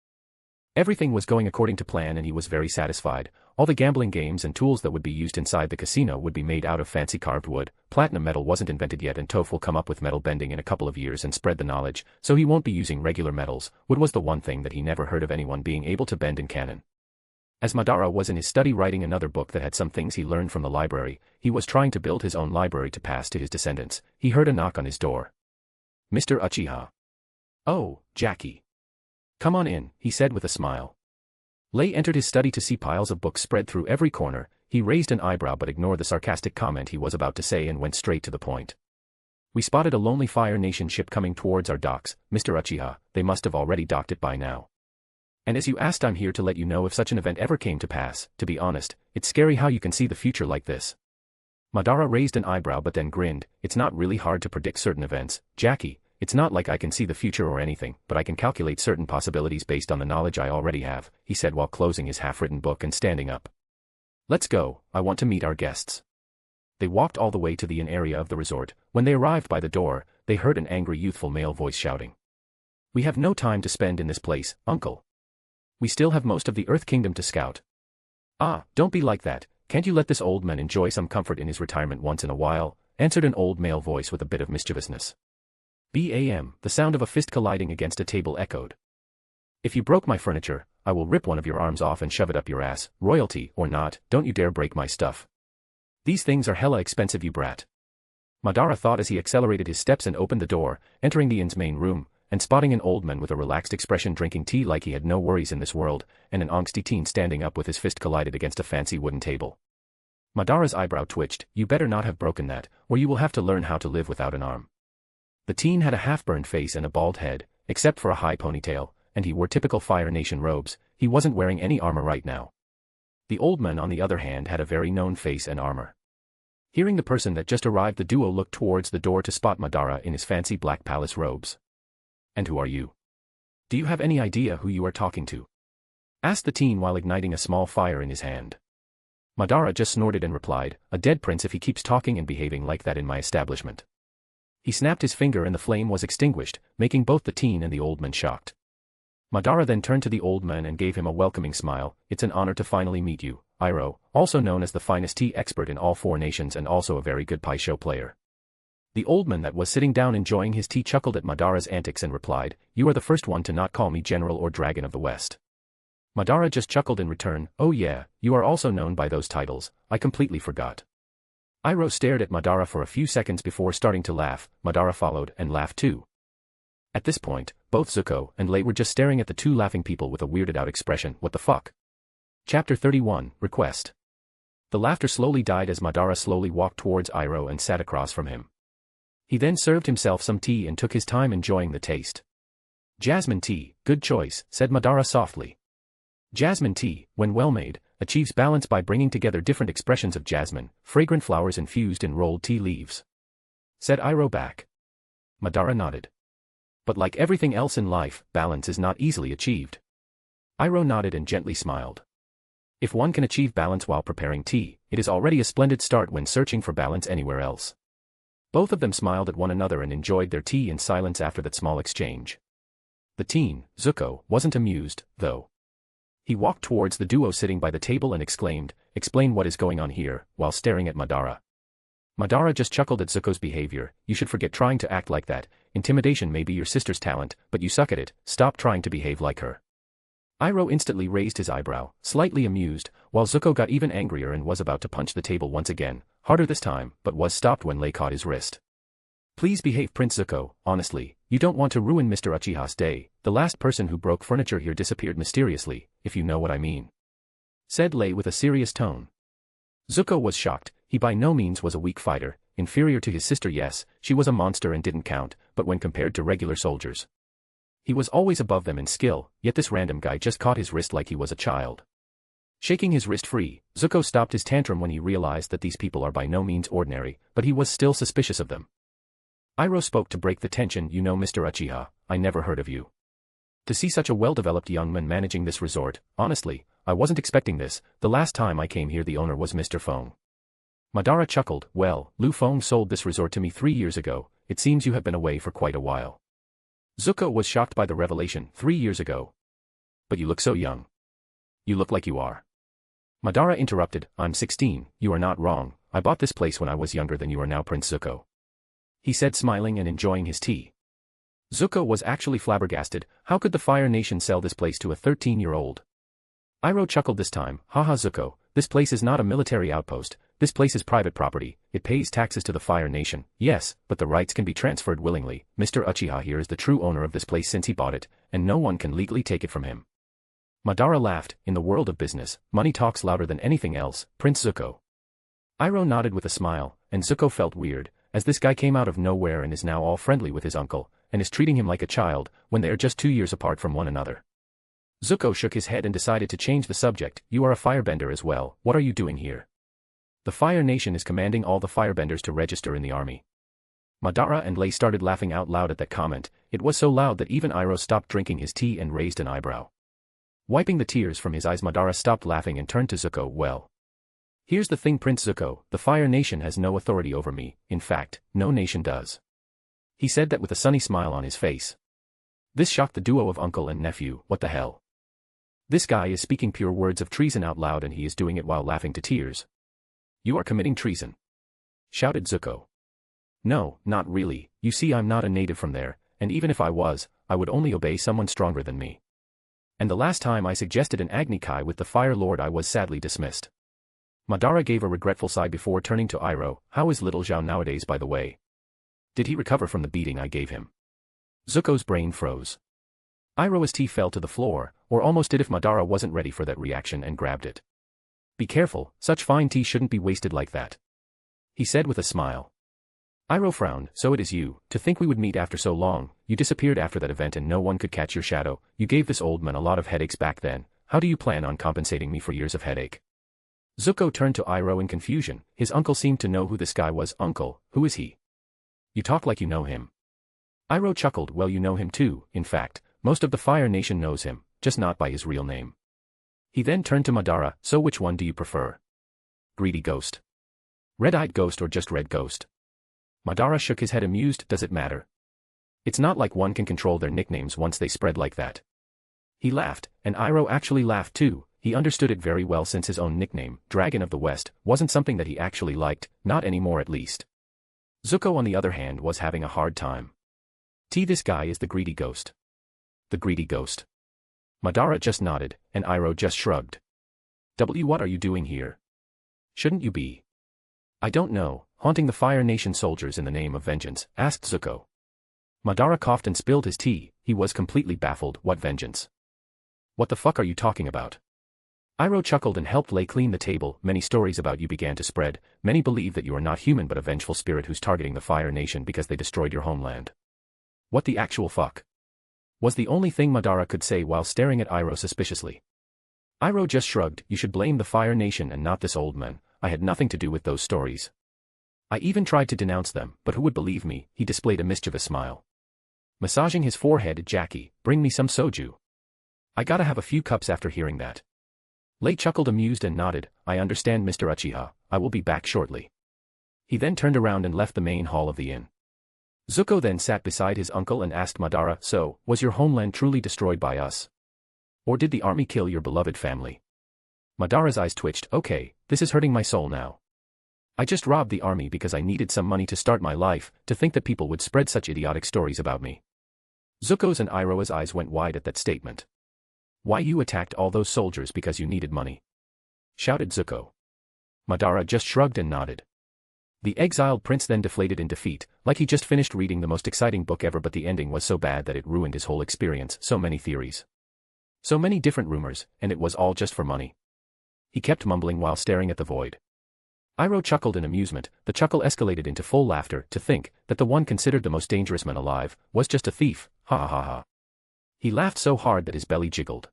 Everything was going according to plan and he was very satisfied. All the gambling games and tools that would be used inside the casino would be made out of fancy carved wood. Platinum metal wasn't invented yet and Toph will come up with metal bending in a couple of years and spread the knowledge, so he won't be using regular metals. Wood was the one thing that he never heard of anyone being able to bend in canon. As Madara was in his study writing another book that had some things he learned from the library, he was trying to build his own library to pass to his descendants. He heard a knock on his door. Mr. Uchiha. Oh, Jackie. Come on in, he said with a smile. Lei entered his study to see piles of books spread through every corner. He raised an eyebrow but ignored the sarcastic comment he was about to say and went straight to the point. We spotted a Lonely Fire Nation ship coming towards our docks, Mr. Uchiha. They must have already docked it by now. And as you asked, I'm here to let you know if such an event ever came to pass. To be honest, it's scary how you can see the future like this. Madara raised an eyebrow but then grinned. It's not really hard to predict certain events, Jackie. it's not like I can see the future or anything, but I can calculate certain possibilities based on the knowledge I already have, he said while closing his half-written book and standing up. Let's go, I want to meet our guests. They walked all the way to the inn area of the resort. When they arrived by the door, they heard an angry youthful male voice shouting. We have no time to spend in this place, uncle. We still have most of the Earth Kingdom to scout. Ah, don't be like that, can't you let this old man enjoy some comfort in his retirement once in a while, answered an old male voice with a bit of mischievousness. Bam, the sound of a fist colliding against a table echoed. If you broke my furniture, I will rip one of your arms off and shove it up your ass, royalty or not, don't you dare break my stuff. These things are hella expensive, you brat. Madara thought as he accelerated his steps and opened the door, entering the inn's main room, and spotting an old man with a relaxed expression drinking tea like he had no worries in this world, and an angsty teen standing up with his fist collided against a fancy wooden table. Madara's eyebrow twitched. You better not have broken that, or you will have to learn how to live without an arm. The teen had a half-burned face and a bald head, except for a high ponytail, and he wore typical Fire Nation robes. He wasn't wearing any armor right now. The old man on the other hand had a very known face and armor. Hearing the person that just arrived, the duo looked towards the door to spot Madara in his fancy black palace robes. And who are you? Do you have any idea who you are talking to? Asked the teen while igniting a small fire in his hand. Madara just snorted and replied, a dead prince if he keeps talking and behaving like that in my establishment. He snapped his finger and the flame was extinguished, making both the teen and the old man shocked. Madara then turned to the old man and gave him a welcoming smile. It's an honor to finally meet you, Iroh, also known as the finest tea expert in all 4 nations and also a very good pai show player. The old man that was sitting down enjoying his tea chuckled at Madara's antics and replied, you are the first one to not call me General or Dragon of the West. Madara just chuckled in return, oh yeah, you are also known by those titles, I completely forgot. Iroh stared at Madara for a few seconds before starting to laugh. Madara followed and laughed too. At this point, both Zuko and Lei were just staring at the two laughing people with a weirded out expression. What the fuck? Chapter 31, Request. The laughter slowly died as Madara slowly walked towards Iroh and sat across from him. He then served himself some tea and took his time enjoying the taste. Jasmine tea, good choice, said Madara softly. Jasmine tea, when well made, achieves balance by bringing together different expressions of jasmine, fragrant flowers infused in rolled tea leaves. Said Iroh back. Madara nodded. But like everything else in life, balance is not easily achieved. Iroh nodded and gently smiled. If one can achieve balance while preparing tea, it is already a splendid start when searching for balance anywhere else. Both of them smiled at one another and enjoyed their tea in silence after that small exchange. The teen, Zuko, wasn't amused, though. He walked towards the duo sitting by the table and exclaimed, explain what is going on here, while staring at Madara. Madara just chuckled at Zuko's behavior. You should forget trying to act like that. Intimidation may be your sister's talent, but you suck at it. Stop trying to behave like her. Iroh instantly raised his eyebrow, slightly amused, while Zuko got even angrier and was about to punch the table once again, harder this time, but was stopped when Lei caught his wrist. Please behave, Prince Zuko, honestly, you don't want to ruin Mr. Uchiha's day. The last person who broke furniture here disappeared mysteriously, if you know what I mean. Said Lei with a serious tone. Zuko was shocked. He by no means was a weak fighter, inferior to his sister. Yes, she was a monster and didn't count, but when compared to regular soldiers, he was always above them in skill, yet this random guy just caught his wrist like he was a child. Shaking his wrist free, Zuko stopped his tantrum when he realized that these people are by no means ordinary, but he was still suspicious of them. Iroh spoke to break the tension. You know, Mr. Uchiha, I never heard of you. To see such a well-developed young man managing this resort, honestly, I wasn't expecting this. The last time I came here the owner was Mr. Feng. Madara chuckled. Well, Lu Feng sold this resort to me 3 years ago. It seems you have been away for quite a while. Zuko was shocked by the revelation. 3 years ago. But you look so young. You look like you are. Madara interrupted. I'm 16, you are not wrong. I bought this place when I was younger than you are now, Prince Zuko. He said, smiling and enjoying his tea. Zuko was actually flabbergasted. How could the Fire Nation sell this place to a 13-year-old? Iroh chuckled this time. Haha, Zuko, this place is not a military outpost. This place is private property. It pays taxes to the Fire Nation. Yes, but the rights can be transferred willingly. Mr. Uchiha here is the true owner of this place since he bought it, and no one can legally take it from him. Madara laughed. In the world of business, money talks louder than anything else, Prince Zuko. Iroh nodded with a smile, and Zuko felt weird, as this guy came out of nowhere and is now all friendly with his uncle, and is treating him like a child, when they are just 2 years apart from one another. Zuko shook his head and decided to change the subject. You are a firebender as well, what are you doing here? The Fire Nation is commanding all the firebenders to register in the army. Madara and Lei started laughing out loud at that comment. It was so loud that even Iroh stopped drinking his tea and raised an eyebrow. Wiping the tears from his eyes, Madara stopped laughing and turned to Zuko. Well, here's the thing, Prince Zuko, the Fire Nation has no authority over me, in fact, no nation does. He said that with a sunny smile on his face. This shocked the duo of uncle and nephew. What the hell? This guy is speaking pure words of treason out loud, and he is doing it while laughing to tears. You are committing treason, shouted Zuko. No, not really. You see, I'm not a native from there, and even if I was, I would only obey someone stronger than me. And the last time I suggested an Agni Kai with the Fire Lord, I was sadly dismissed. Madara gave a regretful sigh before turning to Iroh. How is little Zhao nowadays, by the way? Did he recover from the beating I gave him? Zuko's brain froze. Iroh's tea fell to the floor, or almost did if Madara wasn't ready for that reaction and grabbed it. Be careful, such fine tea shouldn't be wasted like that, he said with a smile. Iroh frowned. So it is you. To think we would meet after so long. You disappeared after that event and no one could catch your shadow. You gave this old man a lot of headaches back then. How do you plan on compensating me for years of headache? Zuko turned to Iroh in confusion. His uncle seemed to know who this guy was. Uncle, who is he? You talk like you know him. Iroh chuckled. Well, you know him too. In fact, most of the Fire Nation knows him, just not by his real name. He then turned to Madara. So which one do you prefer? Greedy Ghost, Red-Eyed Ghost, or just Red Ghost? Madara shook his head, amused. Does it matter? It's not like one can control their nicknames once they spread like that. He laughed, and Iroh actually laughed too. He understood it very well, since his own nickname, Dragon of the West, wasn't something that he actually liked, not anymore at least. Zuko, on the other hand, was having a hard time. This guy is the Greedy Ghost. The Greedy Ghost. Madara just nodded, and Iroh just shrugged. What are you doing here? Shouldn't you be? I don't know, haunting the Fire Nation soldiers in the name of vengeance, asked Zuko. Madara coughed and spilled his tea. He was completely baffled. What vengeance? What the fuck are you talking about? Iroh chuckled and helped Lei clean the table. Many stories about you began to spread. Many believe that you are not human but a vengeful spirit who's targeting the Fire Nation because they destroyed your homeland. What the actual fuck? Was the only thing Madara could say while staring at Iroh suspiciously. Iroh just shrugged. You should blame the Fire Nation and not this old man. I had nothing to do with those stories. I even tried to denounce them, but who would believe me? He displayed a mischievous smile. Massaging his forehead, Jackie, bring me some soju. I gotta have a few cups after hearing that. Lei chuckled, amused, and nodded. I understand, Mr. Uchiha. I will be back shortly. He then turned around and left the main hall of the inn. Zuko then sat beside his uncle and asked Madara, so, was your homeland truly destroyed by us? Or did the army kill your beloved family? Madara's eyes twitched. Okay, this is hurting my soul now. I just robbed the army because I needed some money to start my life. To think that people would spread such idiotic stories about me. Zuko's and Iroh's eyes went wide at that statement. Why, you attacked all those soldiers because you needed money? Shouted Zuko. Madara just shrugged and nodded. The exiled prince then deflated in defeat, like he just finished reading the most exciting book ever, but the ending was so bad that it ruined his whole experience. So many theories. So many different rumors, and it was all just for money. He kept mumbling while staring at the void. Iroh chuckled in amusement. The chuckle escalated into full laughter. To think that the one considered the most dangerous man alive was just a thief. Ha ha ha ha. He laughed so hard that his belly jiggled.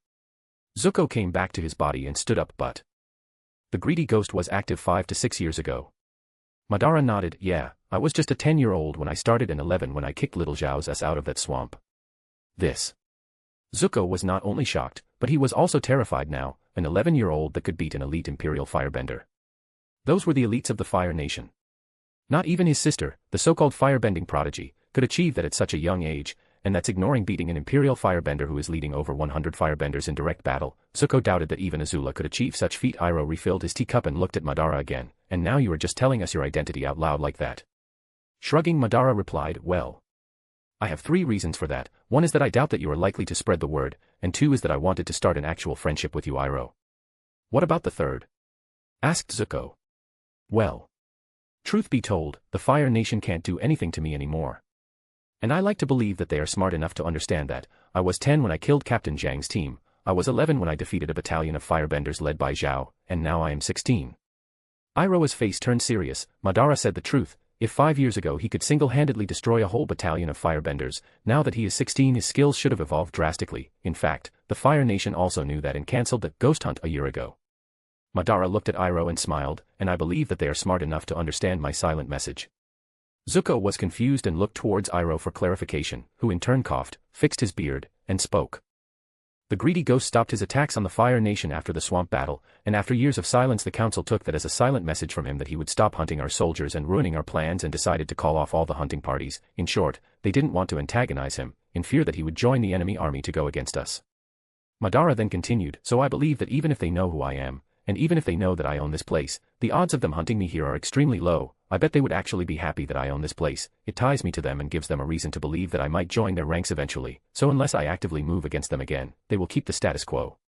Zuko came back to his body and stood up. But the Greedy Ghost was active 5 to 6 years ago. Madara nodded. Yeah, I was just a 10-year-old when I started and 11 when I kicked little Zhao's ass out of that swamp. This. Zuko was not only shocked, but he was also terrified now, an 11-year-old that could beat an elite Imperial Firebender. Those were the elites of the Fire Nation. Not even his sister, the so-called firebending prodigy, could achieve that at such a young age, and that's ignoring beating an Imperial Firebender who is leading over 100 Firebenders in direct battle. Zuko doubted that even Azula could achieve such feat. Iroh refilled his teacup and looked at Madara again. And now you are just telling us your identity out loud like that? Shrugging, Madara replied, well, I have 3 reasons for that. 1 is that I doubt that you are likely to spread the word, and 2 is that I wanted to start an actual friendship with you, Iroh. What about the third? Asked Zuko. Well, truth be told, the Fire Nation can't do anything to me anymore. And I like to believe that they are smart enough to understand that. I was 10 when I killed Captain Zhang's team, I was 11 when I defeated a battalion of firebenders led by Zhao, and now I am 16. Iroh's face turned serious. Madara said the truth. If 5 years ago he could single-handedly destroy a whole battalion of firebenders, now that he is 16 his skills should have evolved drastically. In fact, the Fire Nation also knew that and cancelled the ghost hunt a year ago. Madara looked at Iroh and smiled, and I believe that they are smart enough to understand my silent message. Zuko was confused and looked towards Iroh for clarification, who in turn coughed, fixed his beard, and spoke. The greedy ghost stopped his attacks on the Fire Nation after the swamp battle, and after years of silence the council took that as a silent message from him that he would stop hunting our soldiers and ruining our plans and decided to call off all the hunting parties. In short, they didn't want to antagonize him, in fear that he would join the enemy army to go against us. Madara then continued, so I believe that even if they know who I am, and even if they know that I own this place, the odds of them hunting me here are extremely low. I bet they would actually be happy that I own this place. It ties me to them and gives them a reason to believe that I might join their ranks eventually, so unless I actively move against them again, they will keep the status quo.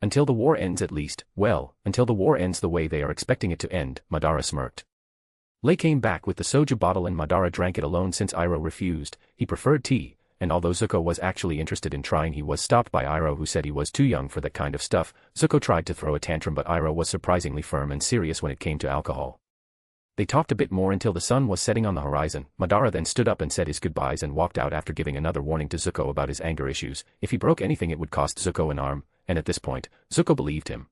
Until the war ends at least, well, until the war ends the way they are expecting it to end, Madara smirked. Lei came back with the soju bottle and Madara drank it alone since Iroh refused. He preferred tea, and although Zuko was actually interested in trying he was stopped by Iroh who said he was too young for that kind of stuff. Zuko tried to throw a tantrum but Iroh was surprisingly firm and serious when it came to alcohol. They talked a bit more until the sun was setting on the horizon. Madara then stood up and said his goodbyes and walked out after giving another warning to Zuko about his anger issues. If he broke anything it would cost Zuko an arm, and at this point, Zuko believed him.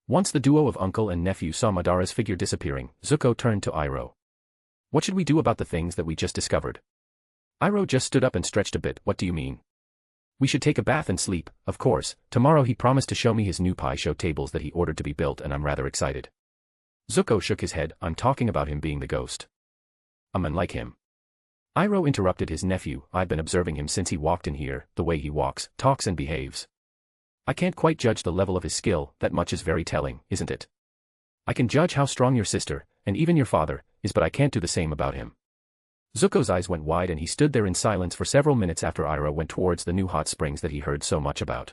Once the duo of uncle and nephew saw Madara's figure disappearing, Zuko turned to Iroh. What should we do about the things that we just discovered? Iroh just stood up and stretched a bit. What do you mean? We should take a bath and sleep, of course. Tomorrow he promised to show me his new pie show tables that he ordered to be built and I'm rather excited. Zuko shook his head. I'm talking about him being the ghost. A man like him. Iroh interrupted his nephew. I've been observing him since he walked in here, the way he walks, talks and behaves. I can't quite judge the level of his skill, that much is very telling, isn't it? I can judge how strong your sister, and even your father, is but I can't do the same about him. Zuko's eyes went wide and he stood there in silence for several minutes after Iroh went towards the new hot springs that he heard so much about.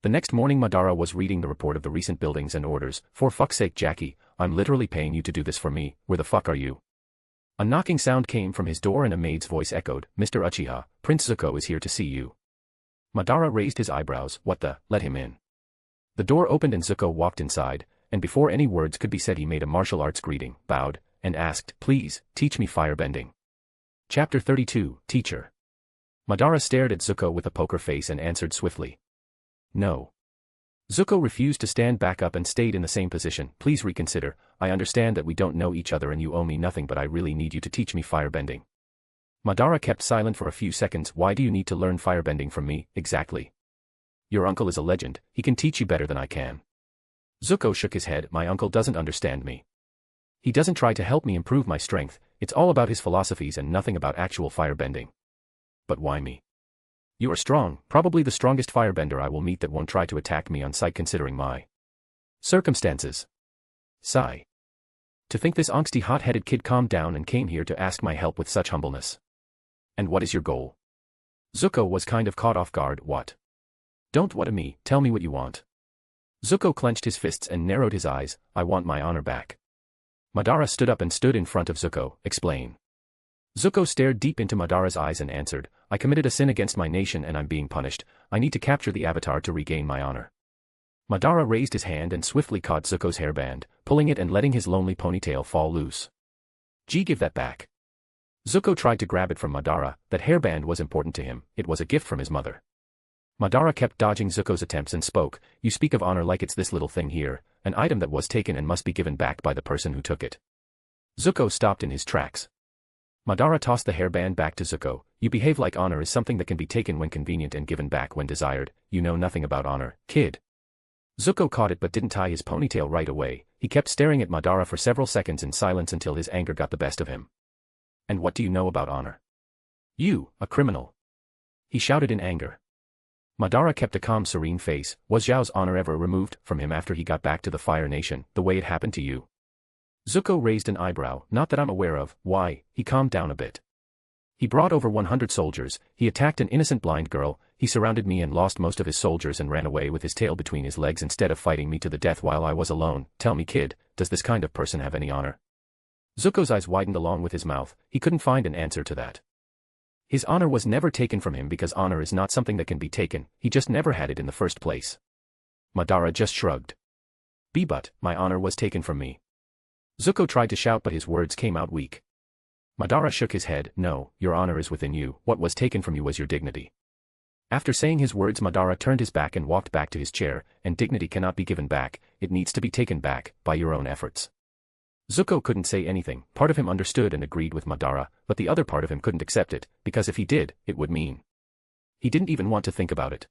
The next morning Madara was reading the report of the recent buildings and orders. For fuck's sake Jackie, I'm literally paying you to do this for me, where the fuck are you? A knocking sound came from his door and a maid's voice echoed, Mr. Uchiha, Prince Zuko is here to see you. Madara raised his eyebrows. What the? Let him in. The door opened and Zuko walked inside, and before any words could be said he made a martial arts greeting, bowed, and asked, please, teach me firebending. Chapter 32, Teacher. Madara stared at Zuko with a poker face and answered swiftly. No. Zuko refused to stand back up and stayed in the same position. Please reconsider, I understand that we don't know each other and you owe me nothing but I really need you to teach me firebending. Madara kept silent for a few seconds. Why do you need to learn firebending from me, exactly? Your uncle is a legend, he can teach you better than I can. Zuko shook his head. My uncle doesn't understand me. He doesn't try to help me improve my strength, it's all about his philosophies and nothing about actual firebending. But why me? You are strong, probably the strongest firebender I will meet that won't try to attack me on sight considering my circumstances. Sigh. To think this angsty hot-headed kid calmed down and came here to ask my help with such humbleness. And what is your goal? Zuko was kind of caught off guard. What? Don't what to me, tell me what you want. Zuko clenched his fists and narrowed his eyes. I want my honor back. Madara stood up and stood in front of Zuko. Explain. Zuko stared deep into Madara's eyes and answered, I committed a sin against my nation and I'm being punished. I need to capture the Avatar to regain my honor. Madara raised his hand and swiftly caught Zuko's hairband, pulling it and letting his lonely ponytail fall loose. Gee, give that back. Zuko tried to grab it from Madara. That hairband was important to him, it was a gift from his mother. Madara kept dodging Zuko's attempts and spoke, you speak of honor like it's this little thing here, an item that was taken and must be given back by the person who took it. Zuko stopped in his tracks. Madara tossed the hairband back to Zuko. You behave like honor is something that can be taken when convenient and given back when desired. You know nothing about honor, kid. Zuko caught it but didn't tie his ponytail right away. He kept staring at Madara for several seconds in silence until his anger got the best of him. And what do you know about honor? You, a criminal. He shouted in anger. Madara kept a calm, serene face. Was Zhao's honor ever removed from him after he got back to the Fire Nation, the way it happened to you? Zuko raised an eyebrow. Not that I'm aware of. Why? He calmed down a bit. He brought over 100 soldiers, he attacked an innocent blind girl, he surrounded me and lost most of his soldiers and ran away with his tail between his legs instead of fighting me to the death while I was alone. Tell me kid, does this kind of person have any honor? Zuko's eyes widened along with his mouth. He couldn't find an answer to that. His honor was never taken from him because honor is not something that can be taken, he just never had it in the first place. Madara just shrugged. But, my honor was taken from me. Zuko tried to shout but his words came out weak. Madara shook his head. No, your honor is within you, what was taken from you was your dignity. After saying his words Madara turned his back and walked back to his chair, and dignity cannot be given back, it needs to be taken back, by your own efforts. Zuko couldn't say anything. Part of him understood and agreed with Madara, but the other part of him couldn't accept it, because if he did, it would mean. He didn't even want to think about it.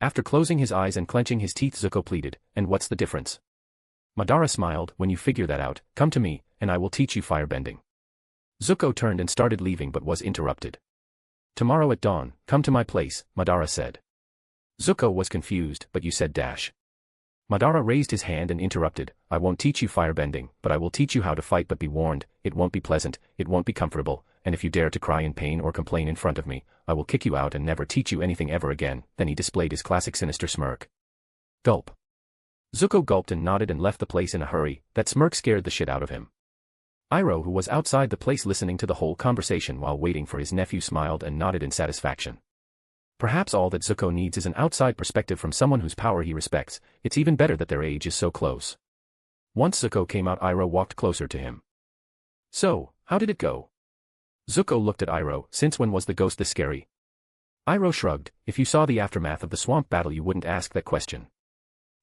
After closing his eyes and clenching his teeth, Zuko pleaded, "And what's the difference?" Madara smiled, "When you figure that out, come to me, and I will teach you firebending." Zuko turned and started leaving but was interrupted. "Tomorrow at dawn, come to my place," Madara said. Zuko was confused, "But you said dash." Madara raised his hand and interrupted, "I won't teach you firebending, but I will teach you how to fight, but be warned, it won't be pleasant, it won't be comfortable, and if you dare to cry in pain or complain in front of me, I will kick you out and never teach you anything ever again." Then he displayed his classic sinister smirk. Gulp. Zuko gulped and nodded and left the place in a hurry. That smirk scared the shit out of him. Iroh, who was outside the place listening to the whole conversation while waiting for his nephew, smiled and nodded in satisfaction. Perhaps all that Zuko needs is an outside perspective from someone whose power he respects. It's even better that their age is so close. Once Zuko came out, Iroh walked closer to him. "So, how did it go?" Zuko looked at Iroh. "Since when was the ghost this scary?" Iroh shrugged. "If you saw the aftermath of the swamp battle, you wouldn't ask that question."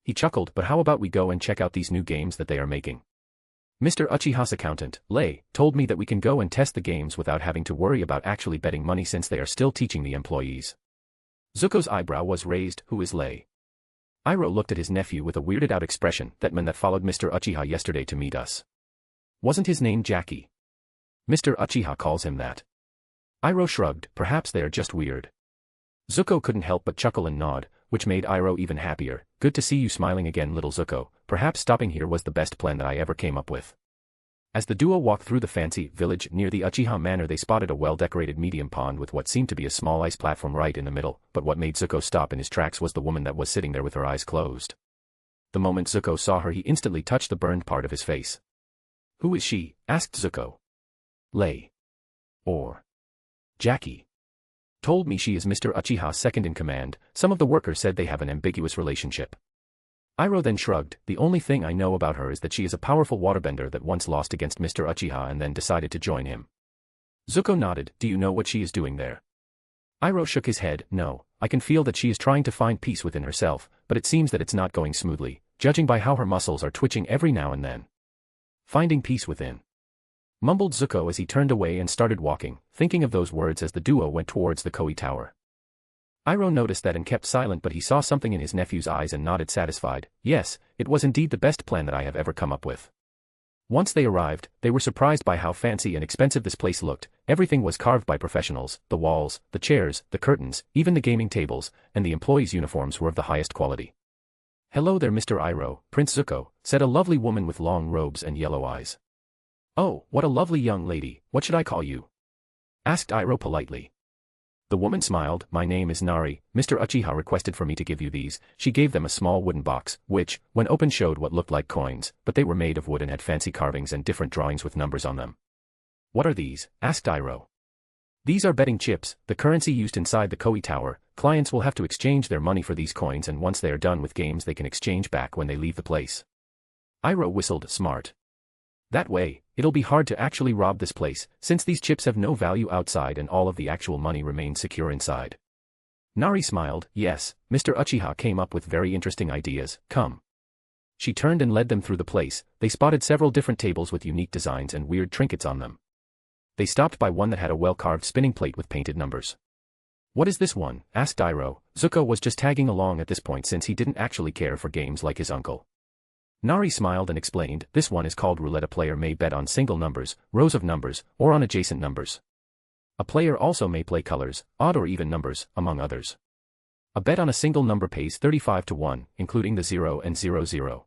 He chuckled. "But how about we go and check out these new games that they are making? Mr. Uchiha's accountant, Lei, told me that we can go and test the games without having to worry about actually betting money since they are still teaching the employees." Zuko's eyebrow was raised. "Who is Lei?" Iroh looked at his nephew with a weirded out expression. "That man that followed Mr. Uchiha yesterday to meet us. Wasn't his name Jackie? Mr. Uchiha calls him that." Iroh shrugged. "Perhaps they are just weird." Zuko couldn't help but chuckle and nod, which made Iroh even happier. "Good to see you smiling again, little Zuko. Perhaps stopping here was the best plan that I ever came up with." As the duo walked through the fancy village near the Uchiha Manor, they spotted a well-decorated medium pond with what seemed to be a small ice platform right in the middle, but what made Zuko stop in his tracks was the woman that was sitting there with her eyes closed. The moment Zuko saw her, he instantly touched the burned part of his face. "Who is she?" asked Zuko. "Lei. Or Jackie. Told me she is Mr. Uchiha's second in command. Some of the workers said they have an ambiguous relationship." Iroh then shrugged. "The only thing I know about her is that she is a powerful waterbender that once lost against Mr. Uchiha and then decided to join him." Zuko nodded. "Do you know what she is doing there?" Iroh shook his head. "No, I can feel that she is trying to find peace within herself, but it seems that it's not going smoothly, judging by how her muscles are twitching every now and then." "Finding peace within," mumbled Zuko as he turned away and started walking, thinking of those words as the duo went towards the Koi Tower. Iroh noticed that and kept silent, but he saw something in his nephew's eyes and nodded satisfied. "Yes, it was indeed the best plan that I have ever come up with." Once they arrived, they were surprised by how fancy and expensive this place looked. Everything was carved by professionals. The walls, the chairs, the curtains, even the gaming tables, and the employees' uniforms were of the highest quality. "Hello there, Mr. Iroh, Prince Zuko," said a lovely woman with long robes and yellow eyes. "Oh, what a lovely young lady. What should I call you?" asked Iroh politely. The woman smiled. "My name is Nari. Mr. Uchiha requested for me to give you these." She gave them a small wooden box, which, when opened, showed what looked like coins, but they were made of wood and had fancy carvings and different drawings with numbers on them. "What are these?" asked Iroh. "These are betting chips, the currency used inside the Koi Tower. Clients will have to exchange their money for these coins, and once they are done with games they can exchange back when they leave the place." Iroh whistled. "Smart. That way, it'll be hard to actually rob this place, since these chips have no value outside and all of the actual money remains secure inside." Nari smiled. "Yes, Mr. Uchiha came up with very interesting ideas. Come." She turned and led them through the place. They spotted several different tables with unique designs and weird trinkets on them. They stopped by one that had a well-carved spinning plate with painted numbers. "What is this one?" asked Iroh. Zuko was just tagging along at this point since he didn't actually care for games like his uncle. Nari smiled and explained, "This one is called roulette. A player may bet on single numbers, rows of numbers, or on adjacent numbers. A player also may play colors, odd or even numbers, among others. A bet on a single number pays 35 to 1, including the 0 and 00.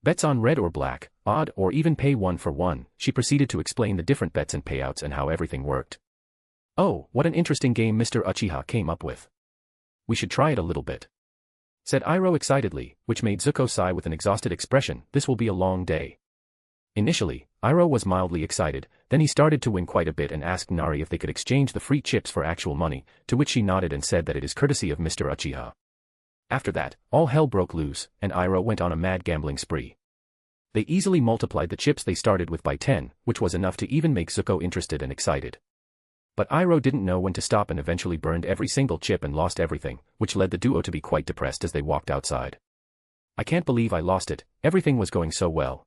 Bets on red or black, odd or even pay 1 for 1. She proceeded to explain the different bets and payouts and how everything worked. "Oh, what an interesting game Mr. Uchiha came up with. We should try it a little bit," said Iroh excitedly, which made Zuko sigh with an exhausted expression. "This will be a long day." Initially, Iroh was mildly excited, then he started to win quite a bit and asked Nari if they could exchange the free chips for actual money, to which she nodded and said that it is courtesy of Mr. Uchiha. After that, all hell broke loose, and Iroh went on a mad gambling spree. They easily multiplied the chips they started with by 10, which was enough to even make Zuko interested and excited. But Iroh didn't know when to stop and eventually burned every single chip and lost everything, which led the duo to be quite depressed as they walked outside. "I can't believe I lost it, everything was going so well."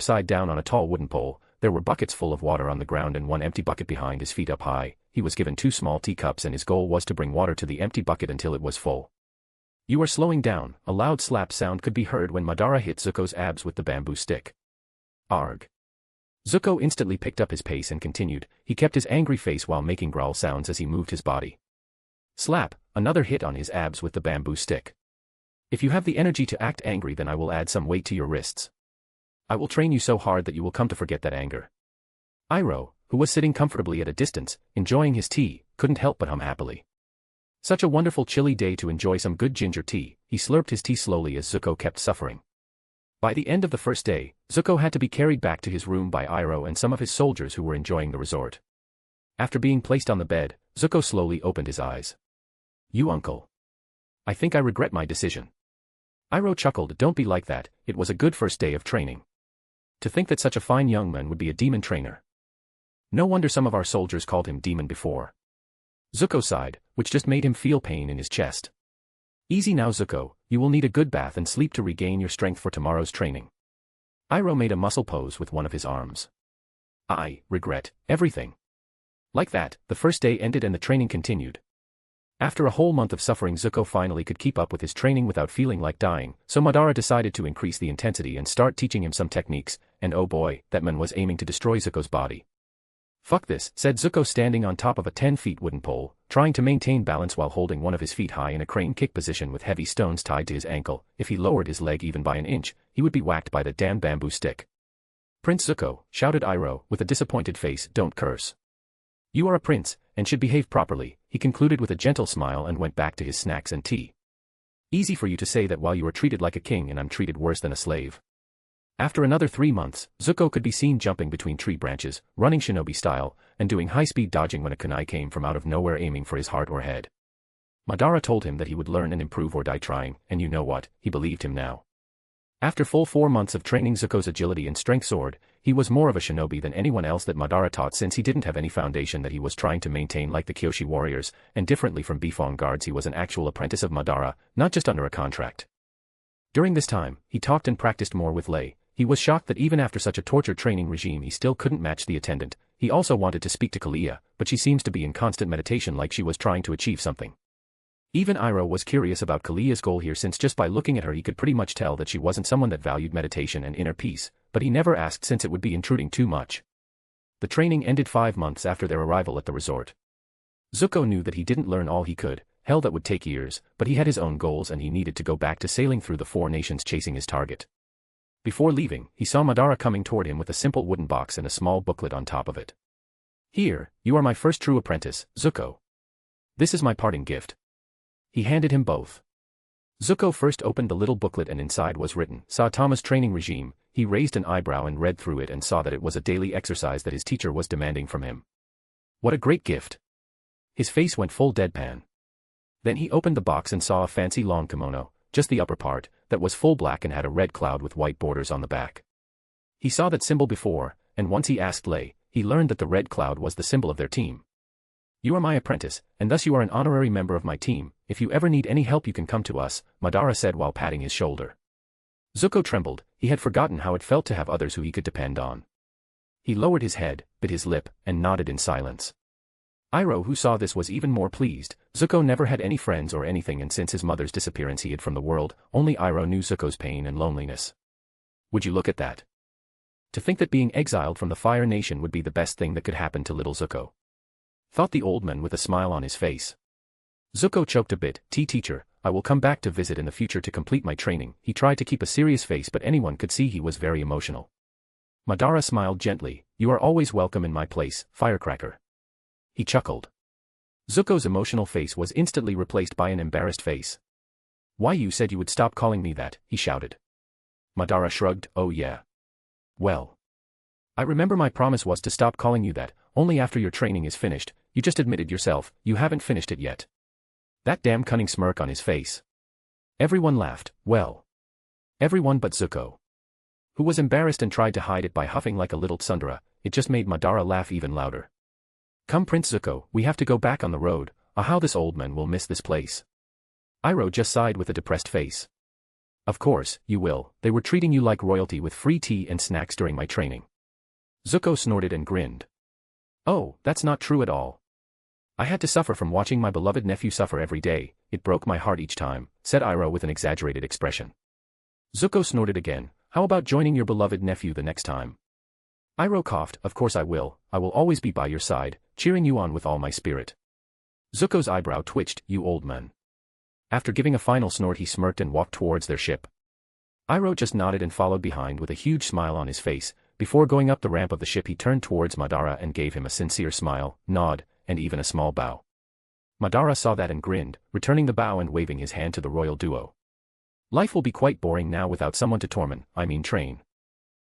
upside down on a tall wooden pole. There were buckets full of water on the ground and one empty bucket behind his feet up high. He was given 2 small teacups and his goal was to bring water to the empty bucket until it was full. "You are slowing down." A loud slap sound could be heard when Madara hit Zuko's abs with the bamboo stick. "Arg." Zuko instantly picked up his pace and continued. He kept his angry face while making growl sounds as he moved his body. Slap, another hit on his abs with the bamboo stick. "If you have the energy to act angry, then I will add some weight to your wrists. I will train you so hard that you will come to forget that anger." Iroh, who was sitting comfortably at a distance, enjoying his tea, couldn't help but hum happily. Such a wonderful chilly day to enjoy some good ginger tea. He slurped his tea slowly as Zuko kept suffering. By the end of the first day, Zuko had to be carried back to his room by Iroh and some of his soldiers who were enjoying the resort. After being placed on the bed, Zuko slowly opened his eyes. "You uncle. I think I regret my decision." Iroh chuckled. "Don't be like that, it was a good first day of training. To think that such a fine young man would be a demon trainer. No wonder some of our soldiers called him demon before." Zuko sighed, which just made him feel pain in his chest. "Easy now, Zuko, you will need a good bath and sleep to regain your strength for tomorrow's training." Iroh made a muscle pose with one of his arms. "I regret everything." Like that, the first day ended and the training continued. After a whole month of suffering, Zuko finally could keep up with his training without feeling like dying, so Madara decided to increase the intensity and start teaching him some techniques, and oh boy, that man was aiming to destroy Zuko's body. Fuck this, said Zuko standing on top of a 10-foot wooden pole, trying to maintain balance while holding one of his feet high in a crane kick position with heavy stones tied to his ankle. If he lowered his leg even by an inch, he would be whacked by the damn bamboo stick. Prince Zuko, shouted Iroh, with a disappointed face, don't curse. You are a prince, and should behave properly, he concluded with a gentle smile and went back to his snacks and tea. Easy for you to say that while you are treated like a king and I'm treated worse than a slave. After another 3 months, Zuko could be seen jumping between tree branches, running shinobi style, and doing high-speed dodging when a kunai came from out of nowhere aiming for his heart or head. Madara told him that he would learn and improve or die trying, and you know what, he believed him now. After full 4 months of training Zuko's agility and strength soared, he was more of a shinobi than anyone else that Madara taught since he didn't have any foundation that he was trying to maintain like the Kyoshi warriors, and differently from Bifong guards he was an actual apprentice of Madara, not just under a contract. During this time, he talked and practiced more with Lei. He was shocked that even after such a torture training regime he still couldn't match the attendant. He also wanted to speak to Kalia, but she seems to be in constant meditation like she was trying to achieve something. Even Iroh was curious about Kalia's goal here since just by looking at her he could pretty much tell that she wasn't someone that valued meditation and inner peace, but he never asked since it would be intruding too much. The training ended 5 months after their arrival at the resort. Zuko knew that he didn't learn all he could, hell that would take years, but he had his own goals and he needed to go back to sailing through the 4 nations chasing his target. Before leaving, he saw Madara coming toward him with a simple wooden box and a small booklet on top of it. Here, you are my first true apprentice, Zuko. This is my parting gift. He handed him both. Zuko first opened the little booklet and inside was written, Saitama's training regime. He raised an eyebrow and read through it and saw that it was a daily exercise that his teacher was demanding from him. What a great gift. His face went full deadpan. Then he opened the box and saw a fancy long kimono, just the upper part, that was full black and had a red cloud with white borders on the back. He saw that symbol before, and once he asked Lei, he learned that the red cloud was the symbol of their team. You are my apprentice, and thus you are an honorary member of my team. If you ever need any help you can come to us, Madara said while patting his shoulder. Zuko trembled. He had forgotten how it felt to have others who he could depend on. He lowered his head, bit his lip, and nodded in silence. Iroh, who saw this, was even more pleased. Zuko never had any friends or anything, and since his mother's disappearance he hid from the world. Only Iroh knew Zuko's pain and loneliness. Would you look at that? To think that being exiled from the Fire Nation would be the best thing that could happen to little Zuko. Thought the old man with a smile on his face. Zuko choked a bit. Teacher, I will come back to visit in the future to complete my training. He tried to keep a serious face but anyone could see he was very emotional. Madara smiled gently. You are always welcome in my place, Firecracker. He chuckled. Zuko's emotional face was instantly replaced by an embarrassed face. Why, you said you would stop calling me that, he shouted. Madara shrugged. Oh yeah. Well. I remember my promise was to stop calling you that, only after your training is finished. You just admitted yourself, you haven't finished it yet. That damn cunning smirk on his face. Everyone laughed. Well. Everyone but Zuko, who was embarrassed and tried to hide it by huffing like a little tsundere. It just made Madara laugh even louder. Come Prince Zuko, we have to go back on the road. How this old man will miss this place. Iroh just sighed with a depressed face. Of course, you will. They were treating you like royalty with free tea and snacks during my training. Zuko snorted and grinned. Oh, that's not true at all. I had to suffer from watching my beloved nephew suffer every day. It broke my heart each time, said Iroh with an exaggerated expression. Zuko snorted again. How about joining your beloved nephew the next time? Iroh coughed. Of course I will always be by your side, cheering you on with all my spirit. Zuko's eyebrow twitched. You old man. After giving a final snort he smirked and walked towards their ship. Iroh just nodded and followed behind with a huge smile on his face. Before going up the ramp of the ship he turned towards Madara and gave him a sincere smile, nod, and even a small bow. Madara saw that and grinned, returning the bow and waving his hand to the royal duo. Life will be quite boring now without someone to train.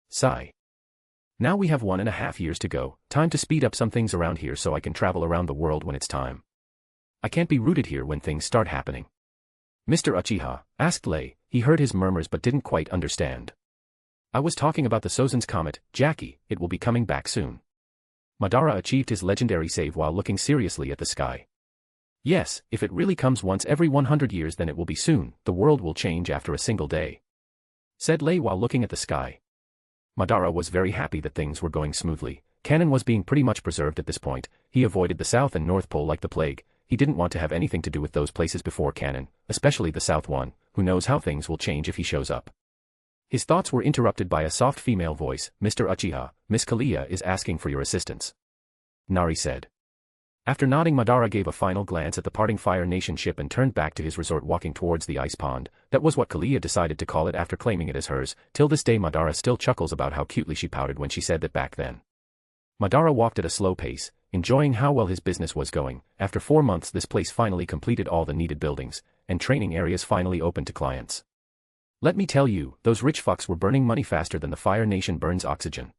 Sigh. Now we have 1.5 years to go, time to speed up some things around here so I can travel around the world when it's time. I can't be rooted here when things start happening. Mr. Uchiha, asked Lei. He heard his murmurs but didn't quite understand. I was talking about the Sozin's comet, Jackie. It will be coming back soon. Madara achieved his legendary save while looking seriously at the sky. Yes, if it really comes once every 100 years then it will be soon. The world will change after a single day, said Lei while looking at the sky. Madara was very happy that things were going smoothly. Canon was being pretty much preserved at this point. He avoided the South and North Pole like the plague. He didn't want to have anything to do with those places before Canon, especially the South one. Who knows how things will change if he shows up. His thoughts were interrupted by a soft female voice. Mr. Uchiha, Miss Kalia is asking for your assistance. Nari said. After nodding, Madara gave a final glance at the parting Fire Nation ship and turned back to his resort, walking towards the ice pond. That was what Kalia decided to call it after claiming it as hers. Till this day Madara still chuckles about how cutely she pouted when she said that back then. Madara walked at a slow pace, enjoying how well his business was going. After 4 months this place finally completed all the needed buildings, and training areas finally opened to clients. Let me tell you, those rich fucks were burning money faster than the Fire Nation burns oxygen.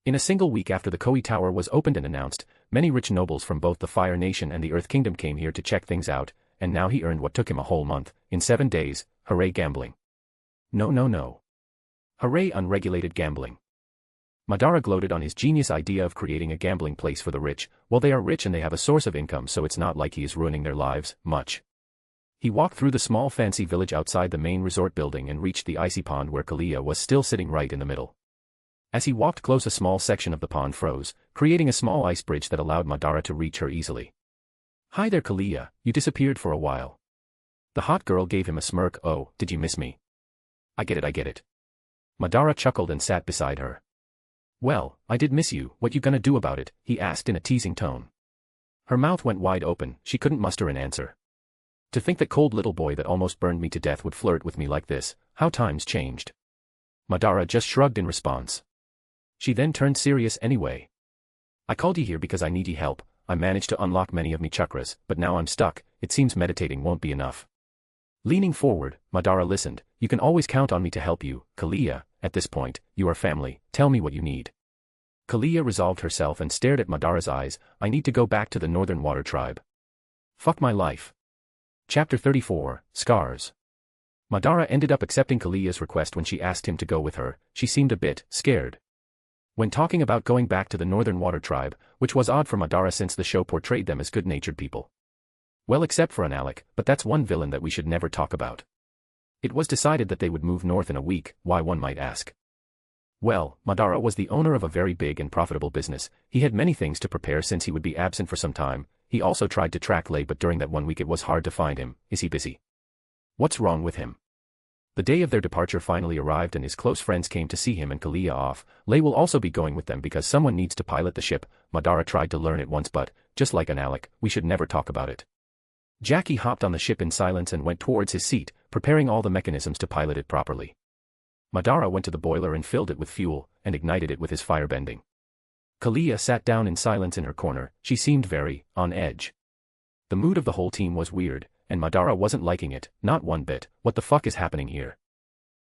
In a single week after the Koei Tower was opened and announced, many rich nobles from both the Fire Nation and the Earth Kingdom came here to check things out, and now he earned what took him a whole month, in 7 days. Hooray gambling. No. Hooray unregulated gambling. Madara gloated on his genius idea of creating a gambling place for the rich. Well, they are rich and they have a source of income, so it's not like he is ruining their lives much. He walked through the small fancy village outside the main resort building and reached the icy pond where Kalia was still sitting right in the middle. As he walked close, a small section of the pond froze, creating a small ice bridge that allowed Madara to reach her easily. Hi there Kalia, you disappeared for a while. The hot girl gave him a smirk. Oh, did you miss me? I get it. Madara chuckled and sat beside her. Well, I did miss you. What you gonna do about it? He asked in a teasing tone. Her mouth went wide open, she couldn't muster an answer. To think that cold little boy that almost burned me to death would flirt with me like this, how times changed. Madara just shrugged in response. She then turned serious anyway. I called you here because I need your help. I managed to unlock many of me chakras, but now I'm stuck. It seems meditating won't be enough. Leaning forward, Madara listened. You can always count on me to help you, Kalia. At this point, you are family. Tell me what you need. Kalia resolved herself and stared at Madara's eyes. I need to go back to the Northern Water Tribe. Fuck my life. Chapter 34, Scars. Madara ended up accepting Kalia's request when she asked him to go with her. She seemed a bit scared. When talking about going back to the Northern Water Tribe, which was odd for Madara since the show portrayed them as good-natured people. Well, except for an Alec, but that's one villain that we should never talk about. It was decided that they would move north in a week. Why, one might ask. Well, Madara was the owner of a very big and profitable business. He had many things to prepare since he would be absent for some time. He also tried to track Lei, but during that 1 week it was hard to find him. Is he busy? What's wrong with him? The day of their departure finally arrived and his close friends came to see him and Kalia off. Lei will also be going with them because someone needs to pilot the ship. Madara tried to learn it once, but, just like an Alec, we should never talk about it. Jackie hopped on the ship in silence and went towards his seat, preparing all the mechanisms to pilot it properly. Madara went to the boiler and filled it with fuel, and ignited it with his firebending. Kalia sat down in silence in her corner. She seemed very on edge. The mood of the whole team was weird, and Madara wasn't liking it, not one bit. What the fuck is happening here?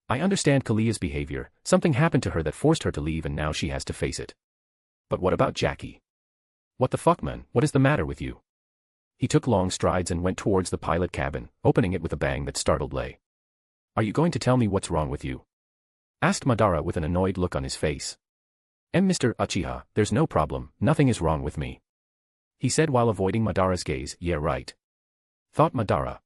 I understand Kalia's behavior. Something happened to her that forced her to leave and now she has to face it. But what about Jackie? What the fuck, man? What is the matter with you? He took long strides and went towards the pilot cabin, opening it with a bang that startled Lei. Are you going to tell me what's wrong with you? Asked Madara with an annoyed look on his face. Mr. Uchiha, there's no problem, nothing is wrong with me. He said while avoiding Madara's gaze. Yeah, right. Thought Madara.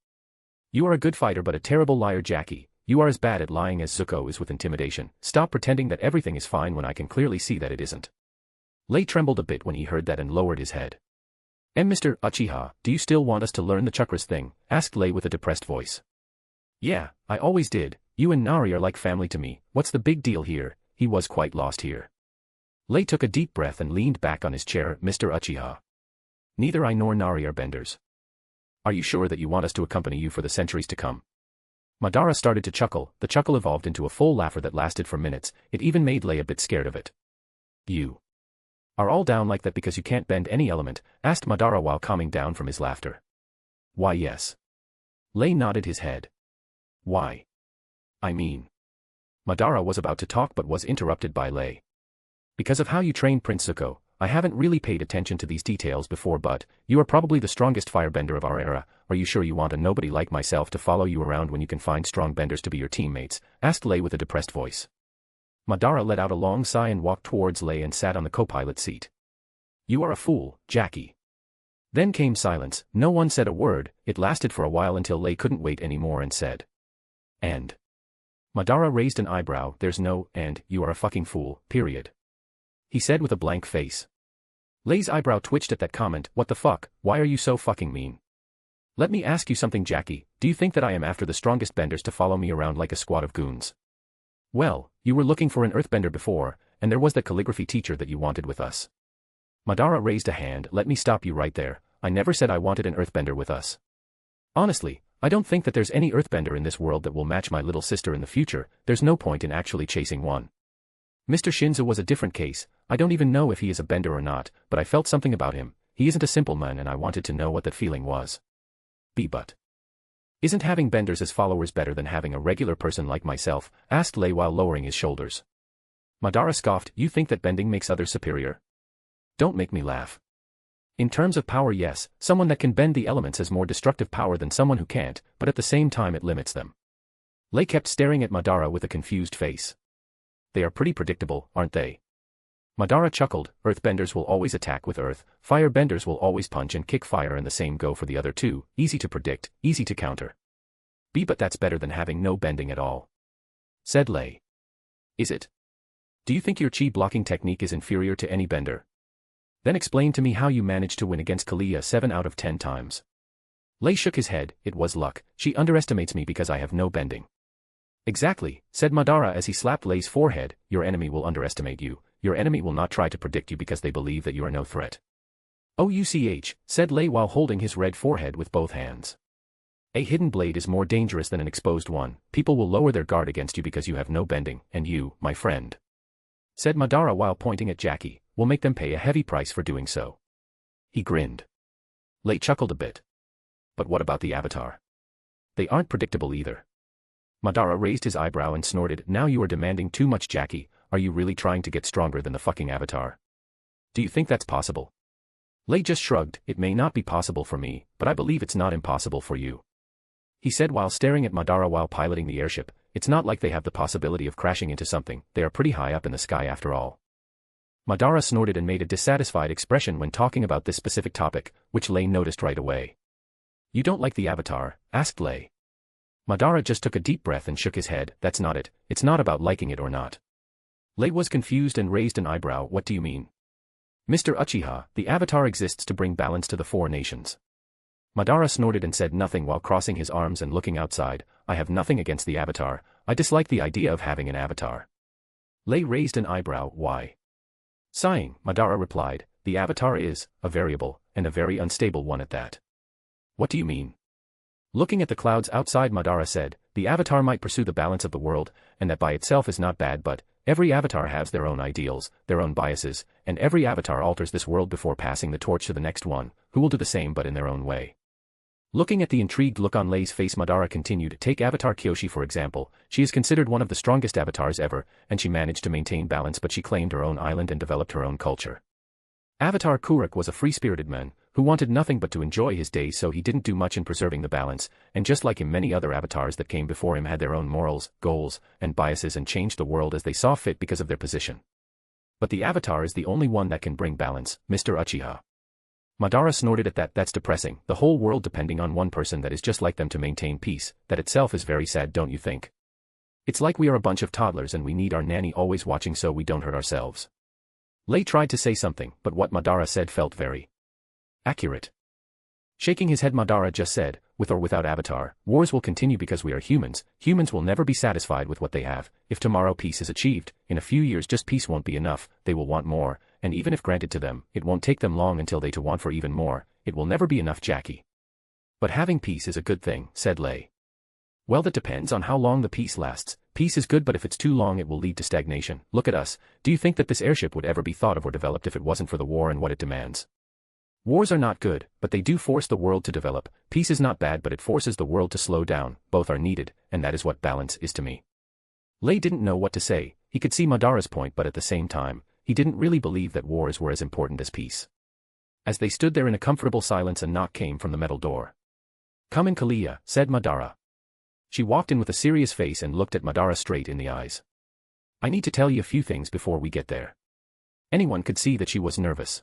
You are a good fighter but a terrible liar, Jackie. You are as bad at lying as Zuko is with intimidation. Stop pretending that everything is fine when I can clearly see that it isn't. Lei trembled a bit when he heard that and lowered his head. Mr. Uchiha, do you still want us to learn the chakras thing? Asked Lei with a depressed voice. Yeah, I always did. You and Nari are like family to me. What's the big deal here? He was quite lost here. Lei took a deep breath and leaned back on his chair. Mr. Uchiha. Neither I nor Nari are benders. Are you sure that you want us to accompany you for the centuries to come? Madara started to chuckle. The chuckle evolved into a full laugher that lasted for minutes. It even made Lei a bit scared of it. You are all down like that because you can't bend any element? Asked Madara while calming down from his laughter. Why, yes. Lei nodded his head. Why? I mean. Madara was about to talk but was interrupted by Lei. Because of how you trained Prince Zuko. I haven't really paid attention to these details before, but you are probably the strongest firebender of our era. Are you sure you want a nobody like myself to follow you around when you can find strong benders to be your teammates? Asked Lei with a depressed voice. Madara let out a long sigh and walked towards Lei and sat on the co-pilot seat. You are a fool, Jackie. Then came silence. No one said a word. It lasted for a while until Lei couldn't wait anymore and said. And? Madara raised an eyebrow. There's no and. You are a fucking fool, period. He said with a blank face. Lei's eyebrow twitched at that comment. What the fuck? Why are you so fucking mean? Let me ask you something, Jackie. Do you think that I am after the strongest benders to follow me around like a squad of goons? Well, you were looking for an earthbender before, and there was that calligraphy teacher that you wanted with us. Madara raised a hand. Let me stop you right there. I never said I wanted an earthbender with us. Honestly, I don't think that there's any earthbender in this world that will match my little sister in the future. There's no point in actually chasing one. Mr. Shinzo was a different case. I don't even know if he is a bender or not, but I felt something about him. He isn't a simple man and I wanted to know what that feeling was. But isn't having benders as followers better than having a regular person like myself? Asked Lei while lowering his shoulders. Madara scoffed. You think that bending makes others superior? Don't make me laugh. In terms of power, yes, someone that can bend the elements has more destructive power than someone who can't, but at the same time it limits them. Lei kept staring at Madara with a confused face. They are pretty predictable, aren't they? Madara chuckled. Earthbenders will always attack with earth, firebenders will always punch and kick fire, and the same go for the other two. Easy to predict, easy to counter. But that's better than having no bending at all, said Lei. Is it? Do you think your chi blocking technique is inferior to any bender? Then explain to me how you managed to win against Kalia 7 out of 10 times. Lei shook his head. It was luck. She underestimates me because I have no bending. Exactly, said Madara as he slapped Lei's forehead. Your enemy will underestimate you. Your enemy will not try to predict you because they believe that you are no threat. Ouch, said Lei while holding his red forehead with both hands. A hidden blade is more dangerous than an exposed one. People will lower their guard against you because you have no bending, and you, my friend, said Madara while pointing at Jackie, will make them pay a heavy price for doing so. He grinned. Lei chuckled a bit. But what about the Avatar? They aren't predictable either. Madara raised his eyebrow and snorted. Now you are demanding too much, Jackie. Are you really trying to get stronger than the fucking Avatar? Do you think that's possible? Lei just shrugged. It may not be possible for me, but I believe it's not impossible for you, he said while staring at Madara while piloting the airship. It's not like they have the possibility of crashing into something. They are pretty high up in the sky after all. Madara snorted and made a dissatisfied expression when talking about this specific topic, which Lei noticed right away. You don't like the Avatar? Asked Lei. Madara just took a deep breath and shook his head. That's not it. It's not about liking it or not. Lei was confused and raised an eyebrow. What do you mean? Mr. Uchiha, the Avatar exists to bring balance to the 4 nations. Madara snorted and said nothing while crossing his arms and looking outside. I have nothing against the Avatar. I dislike the idea of having an Avatar. Lei raised an eyebrow. Why? Sighing, Madara replied, the Avatar is a variable, and a very unstable one at that. What do you mean? Looking at the clouds outside, Madara said, the Avatar might pursue the balance of the world, and that by itself is not bad, but every Avatar has their own ideals, their own biases, and every Avatar alters this world before passing the torch to the next one, who will do the same but in their own way. Looking at the intrigued look on Lei's face, Madara continued, take Avatar Kyoshi for example. She is considered one of the strongest avatars ever, and she managed to maintain balance, but she claimed her own island and developed her own culture. Avatar Kuruk was a free-spirited man, who wanted nothing but to enjoy his days, so he didn't do much in preserving the balance, and just like him, many other avatars that came before him had their own morals, goals, and biases and changed the world as they saw fit because of their position. But the Avatar is the only one that can bring balance, Mr. Uchiha. Madara snorted at that. That's depressing, the whole world depending on one person that is just like them to maintain peace. That itself is very sad, don't you think? It's like we are a bunch of toddlers and we need our nanny always watching so we don't hurt ourselves. Lei tried to say something, but what Madara said felt very accurate. Shaking his head, Madara just said, with or without Avatar, wars will continue because we are humans. Humans will never be satisfied with what they have. If tomorrow peace is achieved, in a few years just peace won't be enough, they will want more, and even if granted to them, it won't take them long until they to want for even more. It will never be enough, Jackie. But having peace is a good thing, said Lei. Well, that depends on how long the peace lasts. Peace is good, but if it's too long it will lead to stagnation. Look at us. Do you think that this airship would ever be thought of or developed if it wasn't for the war and what it demands? Wars are not good, but they do force the world to develop. Peace is not bad, but it forces the world to slow down. Both are needed, and that is what balance is to me. Lei didn't know what to say. He could see Madara's point, but at the same time, he didn't really believe that wars were as important as peace. As they stood there in a comfortable silence, a knock came from the metal door. Come in, Kalia, said Madara. She walked in with a serious face and looked at Madara straight in the eyes. I need to tell you a few things before we get there. Anyone could see that she was nervous.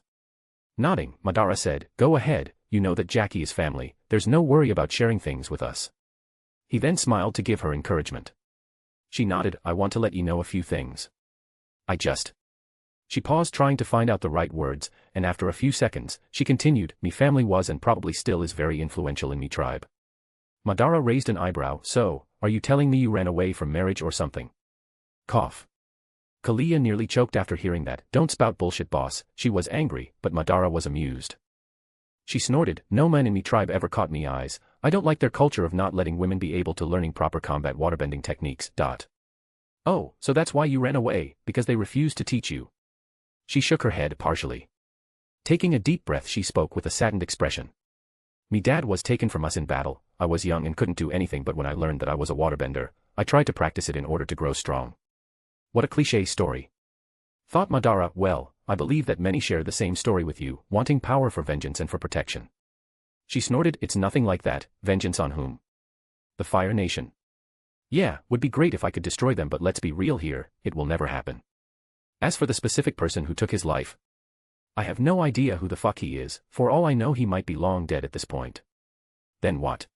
Nodding, Madara said, go ahead, you know that Jackie is family, there's no worry about sharing things with us. He then smiled to give her encouragement. She nodded, I want to let you know a few things. She paused, trying to find out the right words, and after a few seconds, she continued, me family was and probably still is very influential in me tribe. Madara raised an eyebrow. So, are you telling me you ran away from marriage or something? Cough. Kalia nearly choked after hearing that. Don't spout bullshit, boss. She was angry, but Madara was amused. She snorted, no man in me tribe ever caught me eyes. I don't like their culture of not letting women be able to learning proper combat waterbending techniques. Oh, so that's why you ran away, because they refused to teach you. She shook her head partially. Taking a deep breath, she spoke with a saddened expression. Me dad was taken from us in battle. I was young and couldn't do anything, but when I learned that I was a waterbender, I tried to practice it in order to grow strong. What a cliché story. Thought Madara. Well, I believe that many share the same story with you, wanting power for vengeance and for protection. She snorted. It's nothing like that. Vengeance on whom? The Fire Nation. Yeah, would be great if I could destroy them, but let's be real here, it will never happen. As for the specific person who took his life, I have no idea who the fuck he is. For all I know, he might be long dead at this point. Then what?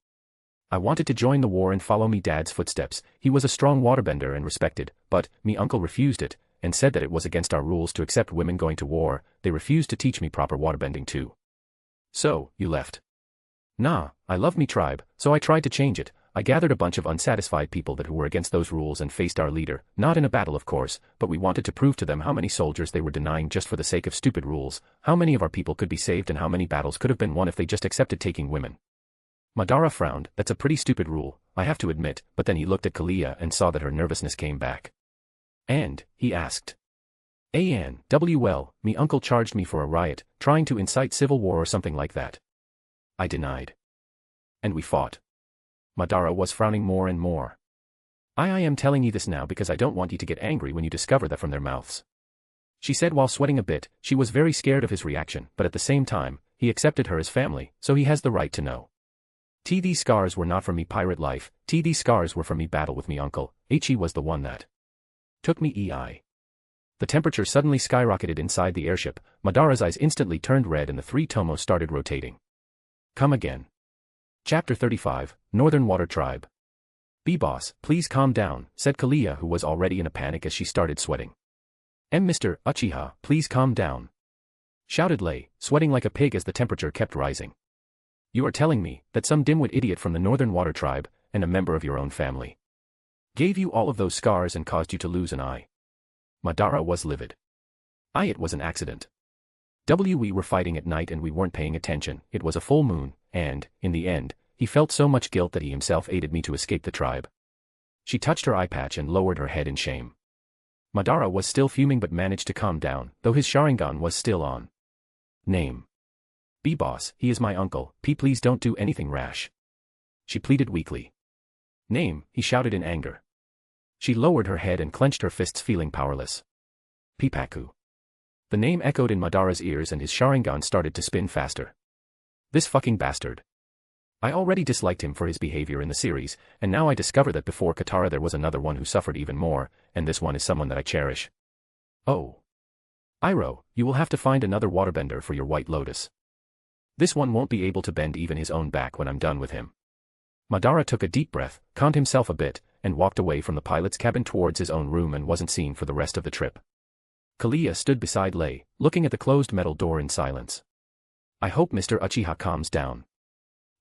I wanted to join the war and follow me dad's footsteps. He was a strong waterbender and respected, but me uncle refused it, and said that it was against our rules to accept women going to war. They refused to teach me proper waterbending too. So, you left? Nah, I love me tribe, so I tried to change it. I gathered a bunch of unsatisfied people who were against those rules and faced our leader, not in a battle of course, but we wanted to prove to them how many soldiers they were denying just for the sake of stupid rules, how many of our people could be saved and how many battles could have been won if they just accepted taking women. Madara frowned. That's a pretty stupid rule, I have to admit, but then he looked at Kalia and saw that her nervousness came back. And, he asked. Well, me uncle charged me for a riot, trying to incite civil war or something like that. I denied. And we fought. Madara was frowning more and more. I am telling you this now because I don't want you to get angry when you discover that from their mouths. She said while sweating a bit. She was very scared of his reaction, but at the same time, he accepted her as family, so he has the right to know. These scars were not for me pirate life, these scars were for me battle with me uncle. He was the one that took me ei. The temperature suddenly skyrocketed inside the airship. Madara's eyes instantly turned red and the three tomos started rotating. Come again. Chapter 35, Northern Water Tribe. B-boss, please calm down, said Kalia, who was already in a panic as she started sweating. Mr. Uchiha, please calm down, shouted Lei, sweating like a pig as the temperature kept rising. You are telling me that some dimwit idiot from the Northern Water Tribe, and a member of your own family, gave you all of those scars and caused you to lose an eye? Madara was livid. It was an accident. We were fighting at night and we weren't paying attention. It was a full moon, and, in the end, he felt so much guilt that he himself aided me to escape the tribe. She touched her eye patch and lowered her head in shame. Madara was still fuming but managed to calm down, though his Sharingan was still on. Name. B-boss, he is my uncle. Please don't do anything rash. She pleaded weakly. Name, he shouted in anger. She lowered her head and clenched her fists, feeling powerless. Pipaku. The name echoed in Madara's ears and his Sharingan started to spin faster. This fucking bastard. I already disliked him for his behavior in the series, and now I discover that before Katara there was another one who suffered even more, and this one is someone that I cherish. Oh. Iroh, you will have to find another waterbender for your White Lotus. This one won't be able to bend even his own back when I'm done with him. Madara took a deep breath, calmed himself a bit, and walked away from the pilot's cabin towards his own room and wasn't seen for the rest of the trip. Kalia stood beside Lei, looking at the closed metal door in silence. I hope Mr. Uchiha calms down.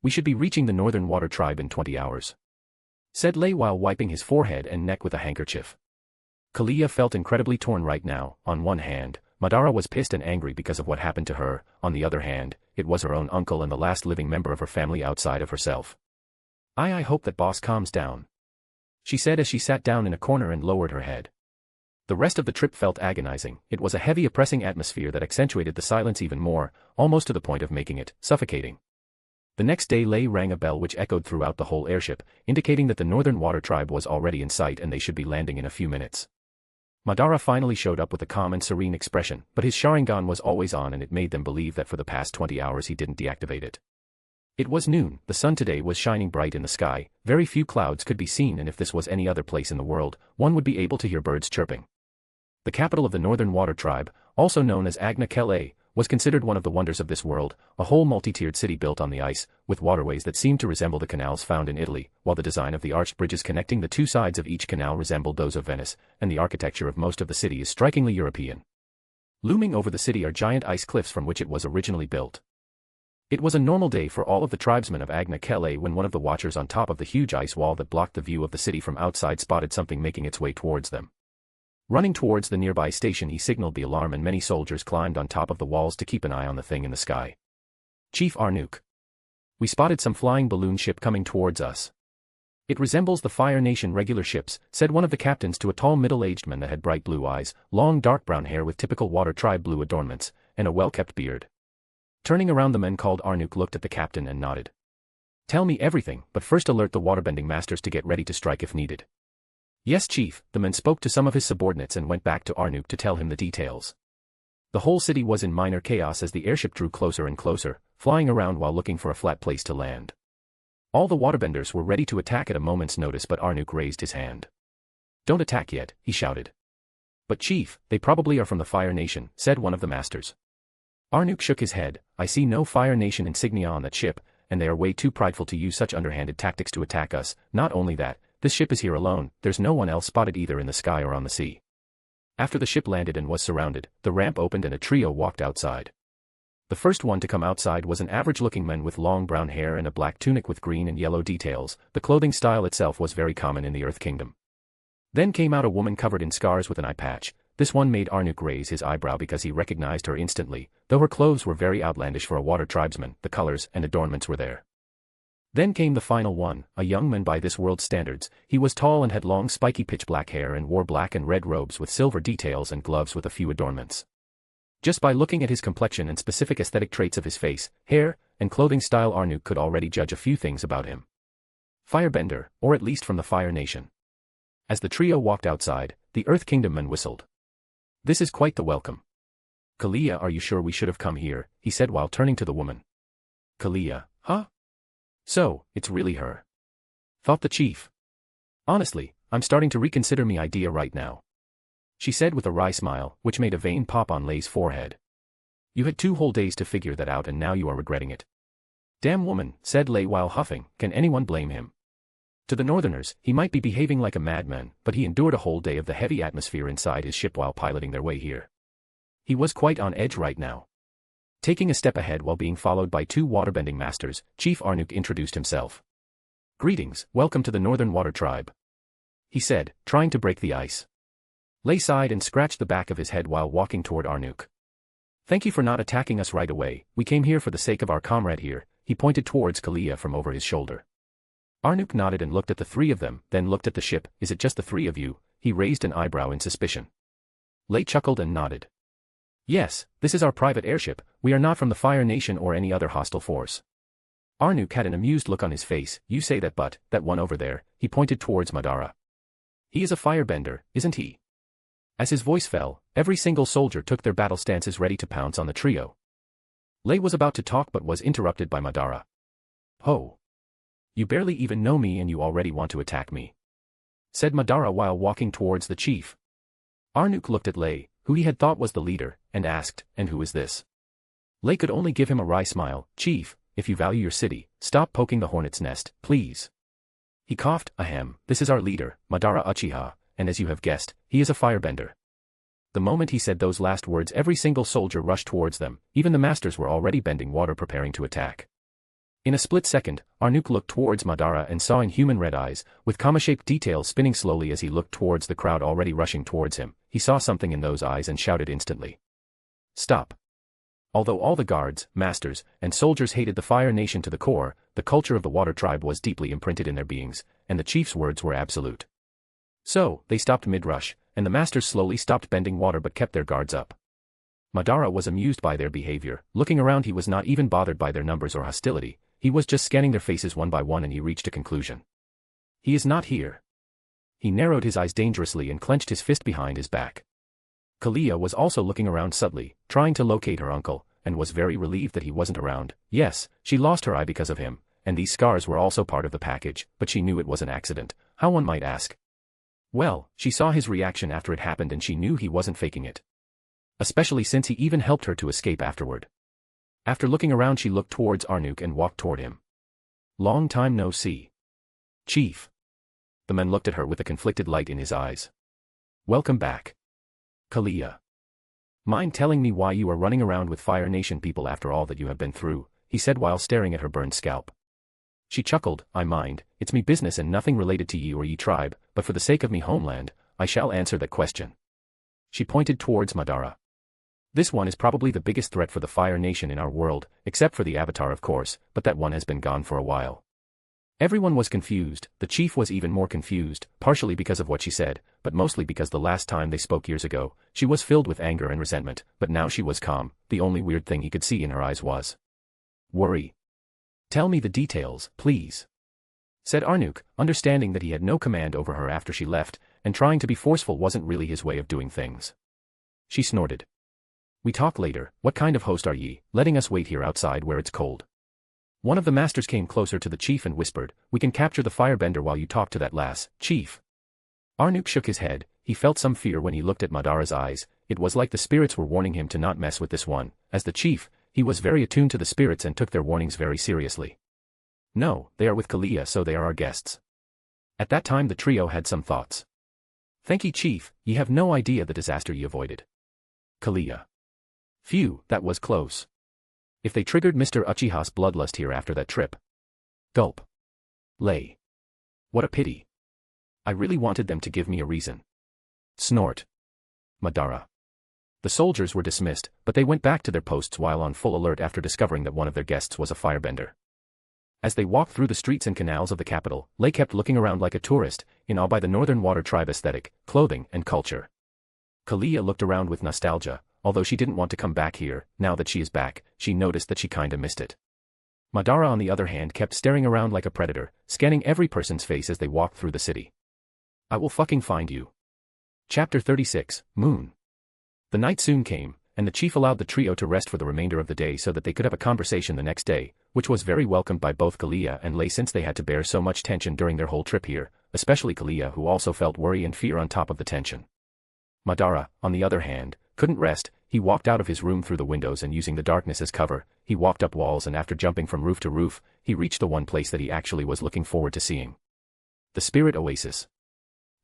We should be reaching the Northern Water Tribe in 20 hours. Said Lei while wiping his forehead and neck with a handkerchief. Kalia felt incredibly torn right now. On one hand, Madara was pissed and angry because of what happened to her. On the other hand, it was her own uncle and the last living member of her family outside of herself. I hope that boss calms down, she said as she sat down in a corner and lowered her head. The rest of the trip felt agonizing. It was a heavy, oppressing atmosphere that accentuated the silence even more, almost to the point of making it suffocating. The next day Lei rang a bell which echoed throughout the whole airship, indicating that the Northern Water Tribe was already in sight and they should be landing in a few minutes. Madara finally showed up with a calm and serene expression, but his Sharingan was always on and it made them believe that for the past 20 hours he didn't deactivate it. It was noon. The sun today was shining bright in the sky, very few clouds could be seen, and if this was any other place in the world, one would be able to hear birds chirping. The capital of the Northern Water Tribe, also known as Agna Kele, was considered one of the wonders of this world, a whole multi-tiered city built on the ice, with waterways that seemed to resemble the canals found in Italy, while the design of the arched bridges connecting the two sides of each canal resembled those of Venice, and the architecture of most of the city is strikingly European. Looming over the city are giant ice cliffs from which it was originally built. It was a normal day for all of the tribesmen of Agna Kele when one of the watchers on top of the huge ice wall that blocked the view of the city from outside spotted something making its way towards them. Running towards the nearby station, he signaled the alarm and many soldiers climbed on top of the walls to keep an eye on the thing in the sky. Chief Arnook. We spotted some flying balloon ship coming towards us. It resembles the Fire Nation regular ships, said one of the captains to a tall middle-aged man that had bright blue eyes, long dark brown hair with typical Water Tribe blue adornments, and a well-kept beard. Turning around, the man called Arnook looked at the captain and nodded. Tell me everything, but first alert the waterbending masters to get ready to strike if needed. Yes, Chief. The man spoke to some of his subordinates and went back to Arnook to tell him the details. The whole city was in minor chaos as the airship drew closer and closer, flying around while looking for a flat place to land. All the waterbenders were ready to attack at a moment's notice, but Arnook raised his hand. Don't attack yet, he shouted. But Chief, they probably are from the Fire Nation, said one of the masters. Arnook shook his head. I see no Fire Nation insignia on that ship, and they are way too prideful to use such underhanded tactics to attack us. Not only that, this ship is here alone, there's no one else spotted either in the sky or on the sea. After the ship landed and was surrounded, the ramp opened and a trio walked outside. The first one to come outside was an average-looking man with long brown hair and a black tunic with green and yellow details. The clothing style itself was very common in the Earth Kingdom. Then came out a woman covered in scars with an eye patch. This one made Arnook raise his eyebrow because he recognized her instantly, though her clothes were very outlandish for a water tribesman. The colors and adornments were there. Then came the final one, a young man by this world's standards. He was tall and had long spiky pitch black hair and wore black and red robes with silver details and gloves with a few adornments. Just by looking at his complexion and specific aesthetic traits of his face, hair, and clothing style, Arnook could already judge a few things about him. Firebender, or at least from the Fire Nation. As the trio walked outside, the Earth Kingdom man whistled. This is quite the welcome. Kalia, are you sure we should have come here? He said while turning to the woman. Kalia, huh? So, it's really her. Thought the chief. Honestly, I'm starting to reconsider me idea right now. She said with a wry smile, which made a vein pop on Lei's forehead. You had 2 whole days to figure that out and now you are regretting it. Damn woman, said Lei while huffing, can anyone blame him? To the Northerners, he might be behaving like a madman, but he endured a whole day of the heavy atmosphere inside his ship while piloting their way here. He was quite on edge right now. Taking a step ahead while being followed by 2 waterbending masters, Chief Arnook introduced himself. Greetings, welcome to the Northern Water Tribe. He said, trying to break the ice. Lei sighed and scratched the back of his head while walking toward Arnook. Thank you for not attacking us right away. We came here for the sake of our comrade here. He pointed towards Kalia from over his shoulder. Arnook nodded and looked at the 3 of them, then looked at the ship. Is it just the 3 of you? He raised an eyebrow in suspicion. Lei chuckled and nodded. Yes, this is our private airship. We are not from the Fire Nation or any other hostile force. Arnook had an amused look on his face. You say that, but that one over there, he pointed towards Madara. He is a firebender, isn't he? As his voice fell, every single soldier took their battle stances ready to pounce on the trio. Lei was about to talk but was interrupted by Madara. Ho! You barely even know me and you already want to attack me, said Madara while walking towards the chief. Arnook looked at Lei, who he had thought was the leader, and asked, and who is this? Lei could only give him a wry smile. Chief, if you value your city, stop poking the hornet's nest, please. He coughed. Ahem, this is our leader, Madara Uchiha, and as you have guessed, he is a firebender. The moment he said those last words, every single soldier rushed towards them. Even the masters were already bending water preparing to attack. In a split second, Arnook looked towards Madara and saw inhuman red eyes, with comma-shaped details spinning slowly as he looked towards the crowd already rushing towards him. He saw something in those eyes and shouted instantly. Stop. Although all the guards, masters, and soldiers hated the Fire Nation to the core, the culture of the Water Tribe was deeply imprinted in their beings, and the chief's words were absolute. So, they stopped mid-rush, and the masters slowly stopped bending water but kept their guards up. Madara was amused by their behavior. Looking around, he was not even bothered by their numbers or hostility. He was just scanning their faces one by one and he reached a conclusion. He is not here. He narrowed his eyes dangerously and clenched his fist behind his back. Kalia was also looking around subtly, trying to locate her uncle, and was very relieved that he wasn't around. Yes, she lost her eye because of him, and these scars were also part of the package, but she knew it was an accident. How, one might ask? Well, she saw his reaction after it happened and she knew he wasn't faking it. Especially since he even helped her to escape afterward. After looking around, she looked towards Arnook and walked toward him. Long time no see. Chief. The man looked at her with a conflicted light in his eyes. Welcome back. Kalia. Mind telling me why you are running around with Fire Nation people after all that you have been through? He said while staring at her burned scalp. She chuckled. I mind, it's me business and nothing related to ye or ye tribe, but for the sake of me homeland, I shall answer that question. She pointed towards Madara. This one is probably the biggest threat for the Fire Nation in our world, except for the Avatar of course, but that one has been gone for a while. Everyone was confused, the chief was even more confused, partially because of what she said, but mostly because the last time they spoke years ago, she was filled with anger and resentment, but now she was calm, the only weird thing he could see in her eyes was worry. "Tell me the details, please," said Arnuk, understanding that he had no command over her after she left, and trying to be forceful wasn't really his way of doing things. She snorted. "We talk later, what kind of host are ye, letting us wait here outside where it's cold?" One of the masters came closer to the chief and whispered, "We can capture the firebender while you talk to that lass, chief." Arnuk shook his head, he felt some fear when he looked at Madara's eyes, it was like the spirits were warning him to not mess with this one, as the chief, he was very attuned to the spirits and took their warnings very seriously. "No, they are with Kalia so they are our guests." At that time the trio had some thoughts. "Thank ye chief, ye have no idea the disaster ye avoided." Kalia. "Phew, that was close. If they triggered Mr. Uchiha's bloodlust here after that trip." Gulp. Lay. "What a pity. I really wanted them to give me a reason." Snort. Madara. The soldiers were dismissed, but they went back to their posts while on full alert after discovering that one of their guests was a firebender. As they walked through the streets and canals of the capital, Lei kept looking around like a tourist, in awe by the Northern Water Tribe aesthetic, clothing, and culture. Kalia looked around with nostalgia, although she didn't want to come back here. Now that she is back, she noticed that she kinda missed it. Madara on the other hand kept staring around like a predator, scanning every person's face as they walked through the city. "I will fucking find you." Chapter 36, Moon. The night soon came, and the chief allowed the trio to rest for the remainder of the day so that they could have a conversation the next day, which was very welcomed by both Kalia and Lei since they had to bear so much tension during their whole trip here, especially Kalia who also felt worry and fear on top of the tension. Madara, on the other hand, couldn't rest. He walked out of his room through the windows and using the darkness as cover, he walked up walls and after jumping from roof to roof, he reached the one place that he actually was looking forward to seeing. The Spirit Oasis.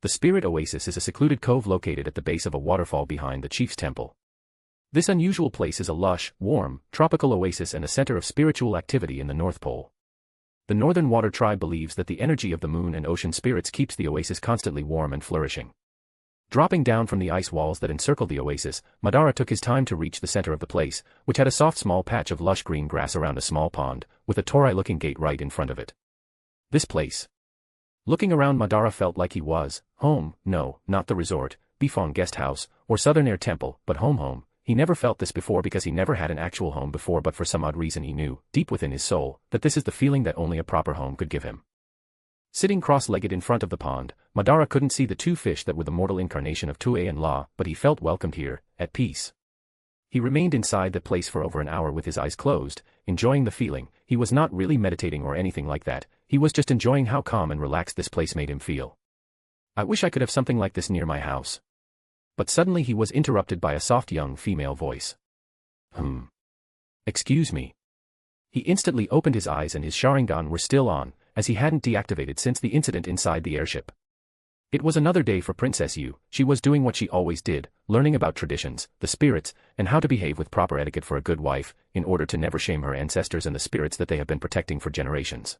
The Spirit Oasis is a secluded cove located at the base of a waterfall behind the chief's temple. This unusual place is a lush, warm, tropical oasis and a center of spiritual activity in the North Pole. The Northern Water Tribe believes that the energy of the moon and ocean spirits keeps the oasis constantly warm and flourishing. Dropping down from the ice walls that encircled the oasis, Madara took his time to reach the center of the place, which had a soft small patch of lush green grass around a small pond, with a torii-looking gate right in front of it. This place. Looking around, Madara felt like he was home. No, not the resort, Bifong guest house, or Southern Air Temple, but home. He never felt this before because he never had an actual home before, but for some odd reason he knew, deep within his soul, that this is the feeling that only a proper home could give him. Sitting cross-legged in front of the pond, Madara couldn't see the two fish that were the mortal incarnation of Tue and La, but he felt welcomed here, at peace. He remained inside the place for over an hour with his eyes closed, enjoying the feeling. He was not really meditating or anything like that, he was just enjoying how calm and relaxed this place made him feel. "I wish I could have something like this near my house." But suddenly he was interrupted by a soft young female voice. Excuse me." He instantly opened his eyes and his Sharingan were still on, as he hadn't deactivated since the incident inside the airship. It was another day for Princess Yu. She was doing what she always did, learning about traditions, the spirits, and how to behave with proper etiquette for a good wife, in order to never shame her ancestors and the spirits that they have been protecting for generations.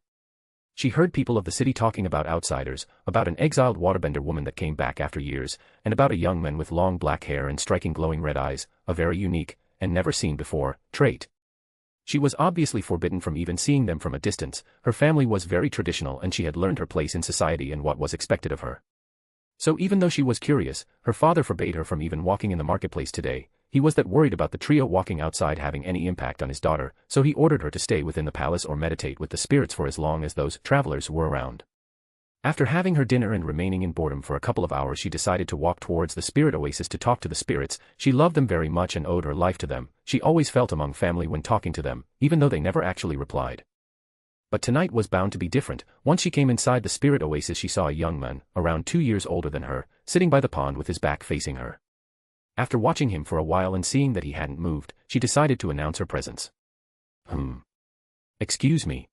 She heard people of the city talking about outsiders, about an exiled waterbender woman that came back after years, and about a young man with long black hair and striking glowing red eyes, a very unique, and never seen before, trait. She was obviously forbidden from even seeing them from a distance. Her family was very traditional and she had learned her place in society and what was expected of her. So even though she was curious, her father forbade her from even walking in the marketplace today. He was that worried about the trio walking outside having any impact on his daughter, so he ordered her to stay within the palace or meditate with the spirits for as long as those travelers were around. After having her dinner and remaining in boredom for a couple of hours, she decided to walk towards the spirit oasis to talk to the spirits. She loved them very much and owed her life to them. She always felt among family when talking to them, even though they never actually replied. But tonight was bound to be different. Once she came inside the spirit oasis, she saw a young man, around 2 years older than her, sitting by the pond with his back facing her. After watching him for a while and seeing that he hadn't moved, she decided to announce her presence. Excuse me.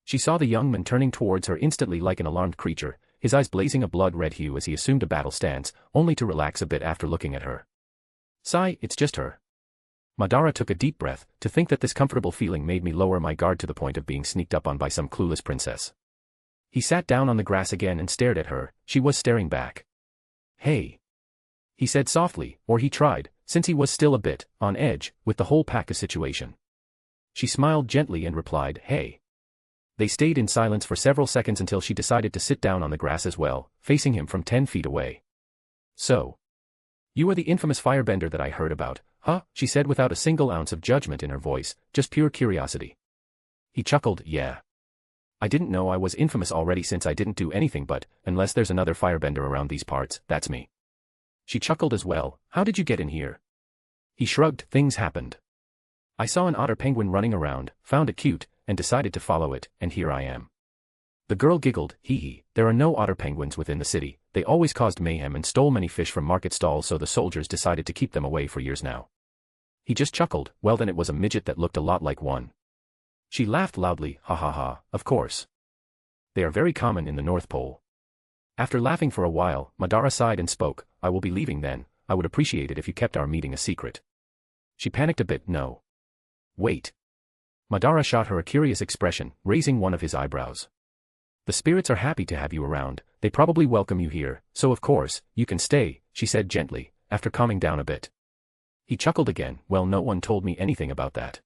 She saw the young man turning towards her instantly like an alarmed creature, his eyes blazing a blood-red hue as he assumed a battle stance, only to relax a bit after looking at her. Sigh, it's just her. Madara took a deep breath, to think that this comfortable feeling made me lower my guard to the point of being sneaked up on by some clueless princess. He sat down on the grass again and stared at her. She was staring back. Hey. He said softly, or he tried, since he was still a bit on edge with the whole Paku situation. She smiled gently and replied, hey. They stayed in silence for several seconds until she decided to sit down on the grass as well, facing him from 10 feet away. So. You are the infamous firebender that I heard about, huh? She said without a single ounce of judgment in her voice, just pure curiosity. He chuckled, yeah. I didn't know I was infamous already since I didn't do anything but, unless there's another firebender around these parts, that's me. She chuckled as well, how did you get in here? He shrugged, things happened. I saw an otter penguin running around, found it cute, and decided to follow it, and here I am. The girl giggled, hee hee, there are no otter penguins within the city, they always caused mayhem and stole many fish from market stalls, so the soldiers decided to keep them away for years now. He just chuckled, well then it was a midget that looked a lot like one. She laughed loudly, ha ha ha, of course. They are very common in the North Pole. After laughing for a while, Madara sighed and spoke, I will be leaving then, I would appreciate it if you kept our meeting a secret. She panicked a bit, no. Wait. Madara shot her a curious expression, raising one of his eyebrows. The spirits are happy to have you around, they probably welcome you here, so of course, you can stay, she said gently, after calming down a bit. He chuckled again, well no one told me anything about that.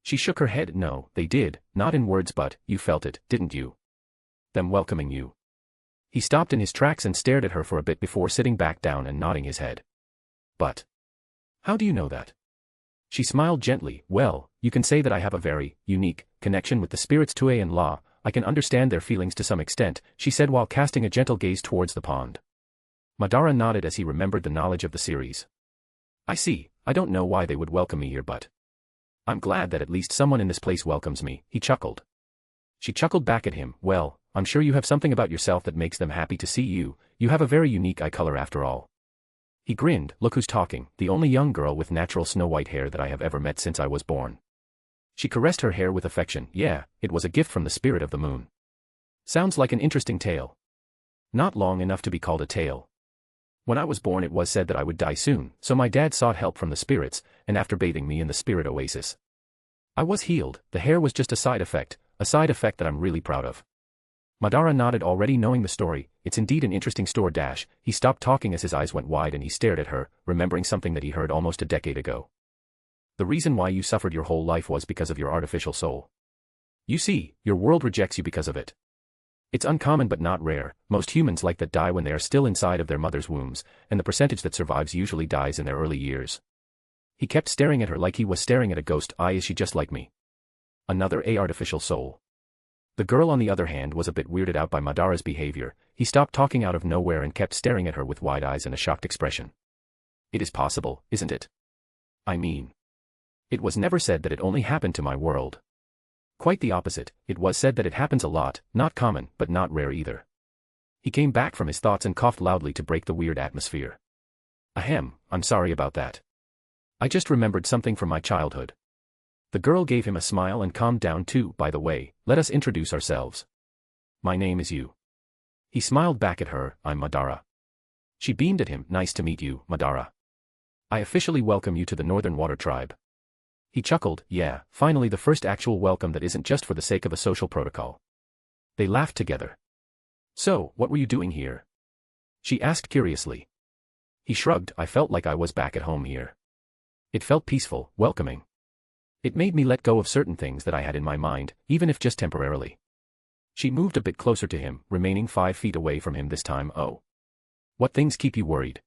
She shook her head, no, they did, not in words but, you felt it, didn't you? Them welcoming you. He stopped in his tracks and stared at her for a bit before sitting back down and nodding his head. But. How do you know that? She smiled gently, well, you can say that I have a very, unique, connection with the spirits Tue and La, I can understand their feelings to some extent, she said while casting a gentle gaze towards the pond. Madara nodded as he remembered the knowledge of the series. I see, I don't know why they would welcome me here but. I'm glad that at least someone in this place welcomes me, he chuckled. She chuckled back at him, well, I'm sure you have something about yourself that makes them happy to see you, you have a very unique eye color after all. He grinned, look who's talking, the only young girl with natural snow-white hair that I have ever met since I was born. She caressed her hair with affection, yeah, it was a gift from the spirit of the moon. Sounds like an interesting tale. Not long enough to be called a tale. When I was born it was said that I would die soon, so my dad sought help from the spirits, and after bathing me in the spirit oasis, I was healed, the hair was just a side effect that I'm really proud of. Madara nodded already knowing the story, it's indeed an interesting story. He stopped talking as his eyes went wide and he stared at her, remembering something that he heard almost a decade ago. The reason why you suffered your whole life was because of your artificial soul. You see, your world rejects you because of it. It's uncommon but not rare, most humans like that die when they are still inside of their mother's wombs, and the percentage that survives usually dies in their early years. He kept staring at her like he was staring at a ghost. Is she just like me? Another artificial soul. The girl on the other hand was a bit weirded out by Madara's behavior, he stopped talking out of nowhere and kept staring at her with wide eyes and a shocked expression. It is possible, isn't it? I mean. It was never said that it only happened to my world. Quite the opposite, it was said that it happens a lot, not common, but not rare either. He came back from his thoughts and coughed loudly to break the weird atmosphere. Ahem, I'm sorry about that. I just remembered something from my childhood. The girl gave him a smile and calmed down too. By the way, let us introduce ourselves. My name is Yu. He smiled back at her, I'm Madara. She beamed at him, nice to meet you, Madara. I officially welcome you to the Northern Water Tribe. He chuckled, yeah, finally the first actual welcome that isn't just for the sake of a social protocol. They laughed together. So, what were you doing here? She asked curiously. He shrugged, I felt like I was back at home here. It felt peaceful, welcoming. It made me let go of certain things that I had in my mind, even if just temporarily. She moved a bit closer to him, remaining 5 feet away from him this time. Oh. What things keep you worried?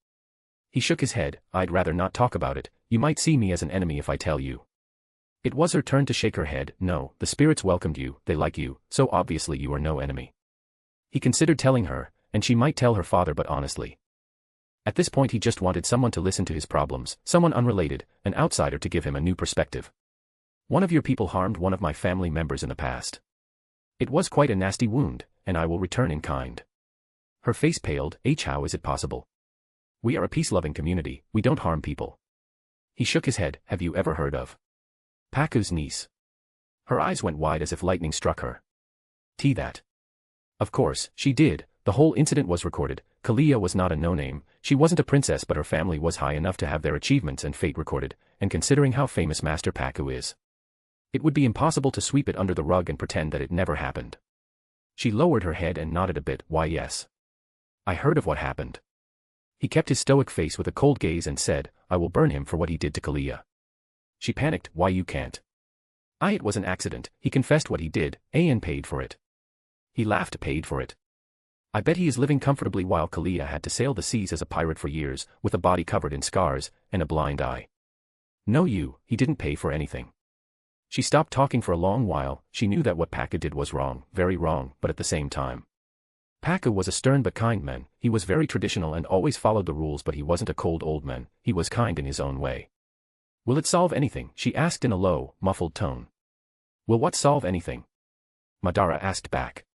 He shook his head, I'd rather not talk about it, you might see me as an enemy if I tell you. It was her turn to shake her head, no, the spirits welcomed you, they like you, so obviously you are no enemy. He considered telling her, and she might tell her father but honestly. At this point he just wanted someone to listen to his problems, someone unrelated, an outsider to give him a new perspective. One of your people harmed one of my family members in the past. It was quite a nasty wound, and I will return in kind. Her face paled, how is it possible? We are a peace-loving community, we don't harm people. He shook his head, have you ever heard of Paku's niece? Her eyes went wide as if lightning struck her. That. Of course, she did, the whole incident was recorded, Kalia was not a no-name, she wasn't a princess but her family was high enough to have their achievements and fate recorded, and considering how famous Master Paku is, it would be impossible to sweep it under the rug and pretend that it never happened. She lowered her head and nodded a bit, why yes. I heard of what happened. He kept his stoic face with a cold gaze and said, I will burn him for what he did to Kalia. She panicked, why you can't? It was an accident, he confessed what he did, and paid for it. He laughed, paid for it. I bet he is living comfortably while Kalia had to sail the seas as a pirate for years, with a body covered in scars, and a blind eye. No he didn't pay for anything. She stopped talking for a long while. She knew that what Paku did was wrong, very wrong, but at the same time. Paku was a stern but kind man. He was very traditional and always followed the rules, but he wasn't a cold old man. He was kind in his own way. Will it solve anything? She asked in a low, muffled tone. Will what solve anything? Madara asked back.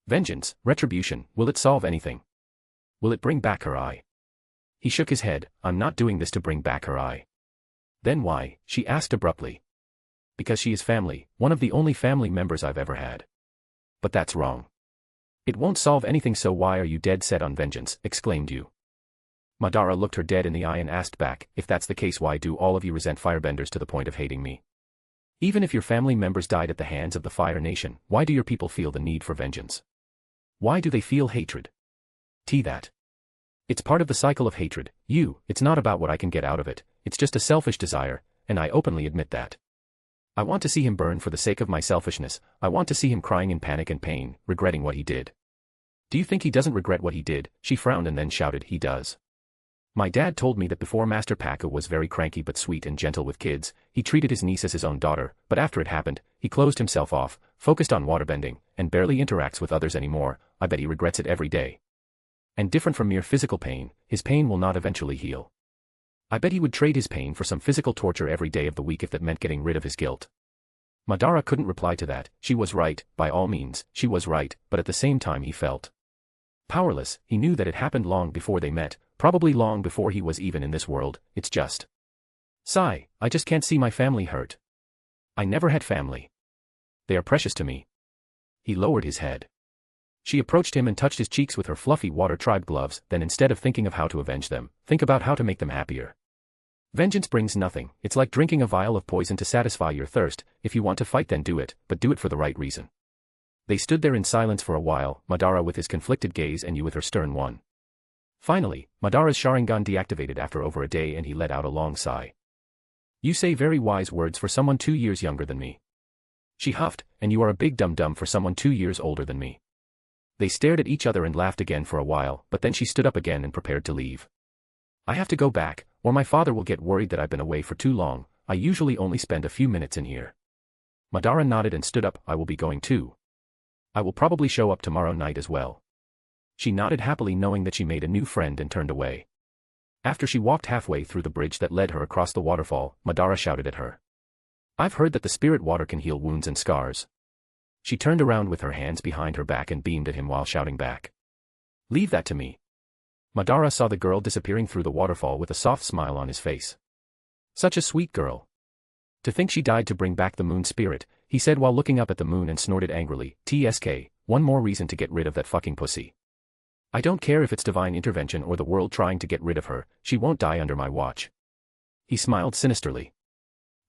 Vengeance, retribution, will it solve anything? Will it bring back her eye? He shook his head. I'm not doing this to bring back her eye. Then why? She asked abruptly. Because she is family, one of the only family members I've ever had. But that's wrong. It won't solve anything, so why are you dead set on vengeance? Exclaimed you. Madara looked her dead in the eye and asked back, if that's the case, why do all of you resent firebenders to the point of hating me? Even if your family members died at the hands of the Fire Nation, why do your people feel the need for vengeance? Why do they feel hatred? That. It's part of the cycle of hatred. It's not about what I can get out of it, it's just a selfish desire, and I openly admit that. I want to see him burn for the sake of my selfishness. I want to see him crying in panic and pain, regretting what he did. Do you think he doesn't regret what he did? She frowned and then shouted, he does. My dad told me that before Master Paku was very cranky but sweet and gentle with kids. He treated his niece as his own daughter, but after it happened, he closed himself off, focused on waterbending, and barely interacts with others anymore. I bet he regrets it every day. And different from mere physical pain, his pain will not eventually heal. I bet he would trade his pain for some physical torture every day of the week if that meant getting rid of his guilt. Madara couldn't reply to that. She was right, by all means, she was right, but at the same time he felt powerless. He knew that it happened long before they met, probably long before he was even in this world. It's just. Sigh, I just can't see my family hurt. I never had family. They are precious to me. He lowered his head. She approached him and touched his cheeks with her fluffy water tribe gloves, then instead of thinking of how to avenge them, think about how to make them happier. Vengeance brings nothing. It's like drinking a vial of poison to satisfy your thirst. If you want to fight, then do it, but do it for the right reason. They stood there in silence for a while, Madara with his conflicted gaze and you with her stern one. Finally, Madara's Sharingan deactivated after over a day and he let out a long sigh. You say very wise words for someone 2 years younger than me. She huffed, and you are a big dum-dum for someone 2 years older than me. They stared at each other and laughed again for a while, but then she stood up again and prepared to leave. I have to go back, or my father will get worried that I've been away for too long. I usually only spend a few minutes in here. Madara nodded and stood up. I will be going too. I will probably show up tomorrow night as well. She nodded happily, knowing that she made a new friend, and turned away. After she walked halfway through the bridge that led her across the waterfall, Madara shouted at her. I've heard that the spirit water can heal wounds and scars. She turned around with her hands behind her back and beamed at him while shouting back. Leave that to me. Madara saw the girl disappearing through the waterfall with a soft smile on his face. Such a sweet girl. To think she died to bring back the moon spirit, he said while looking up at the moon, and snorted angrily. TSK, one more reason to get rid of that fucking pussy. I don't care if it's divine intervention or the world trying to get rid of her, she won't die under my watch. He smiled sinisterly.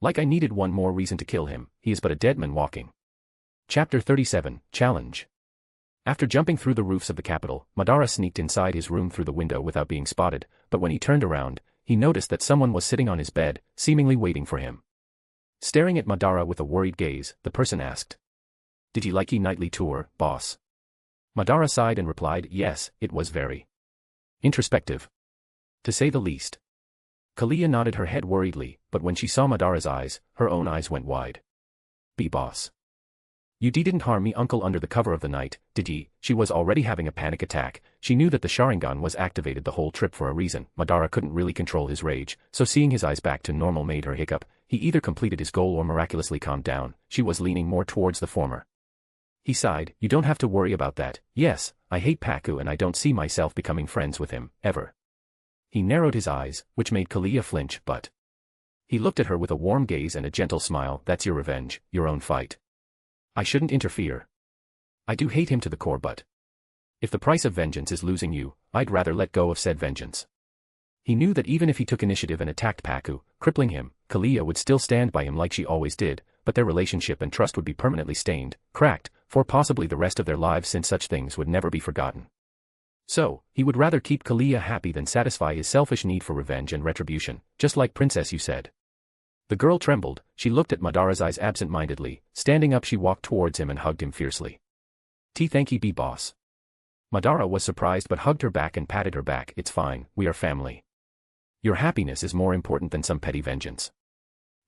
Like I needed one more reason to kill him, he is but a dead man walking. Chapter 37, Challenge. After jumping through the roofs of the capital, Madara sneaked inside his room through the window without being spotted, but when he turned around, he noticed that someone was sitting on his bed, seemingly waiting for him. Staring at Madara with a worried gaze, the person asked. Did you like your nightly tour, boss? Madara sighed and replied, yes, it was very introspective. To say the least. Kalia nodded her head worriedly, but when she saw Madara's eyes, her own eyes went wide. Be boss. You didn't harm me, uncle, under the cover of the night, did ye? She was already having a panic attack. She knew that the Sharingan was activated the whole trip for a reason. Madara couldn't really control his rage, so seeing his eyes back to normal made her hiccup. He either completed his goal or miraculously calmed down. She was leaning more towards the former. He sighed. You don't have to worry about that. Yes, I hate Paku and I don't see myself becoming friends with him, ever. He narrowed his eyes, which made Kalia flinch, but he looked at her with a warm gaze and a gentle smile. That's your revenge, your own fight. I shouldn't interfere. I do hate him to the core, but if the price of vengeance is losing you, I'd rather let go of said vengeance. He knew that even if he took initiative and attacked Paku, crippling him, Kalia would still stand by him like she always did, but their relationship and trust would be permanently stained, cracked, for possibly the rest of their lives, since such things would never be forgotten. So, he would rather keep Kalia happy than satisfy his selfish need for revenge and retribution, just like Princess you said. The girl trembled, she looked at Madara's eyes absent-mindedly, standing up she walked towards him and hugged him fiercely. Thank you be boss. Madara was surprised but hugged her back and patted her back. It's fine, we are family. Your happiness is more important than some petty vengeance.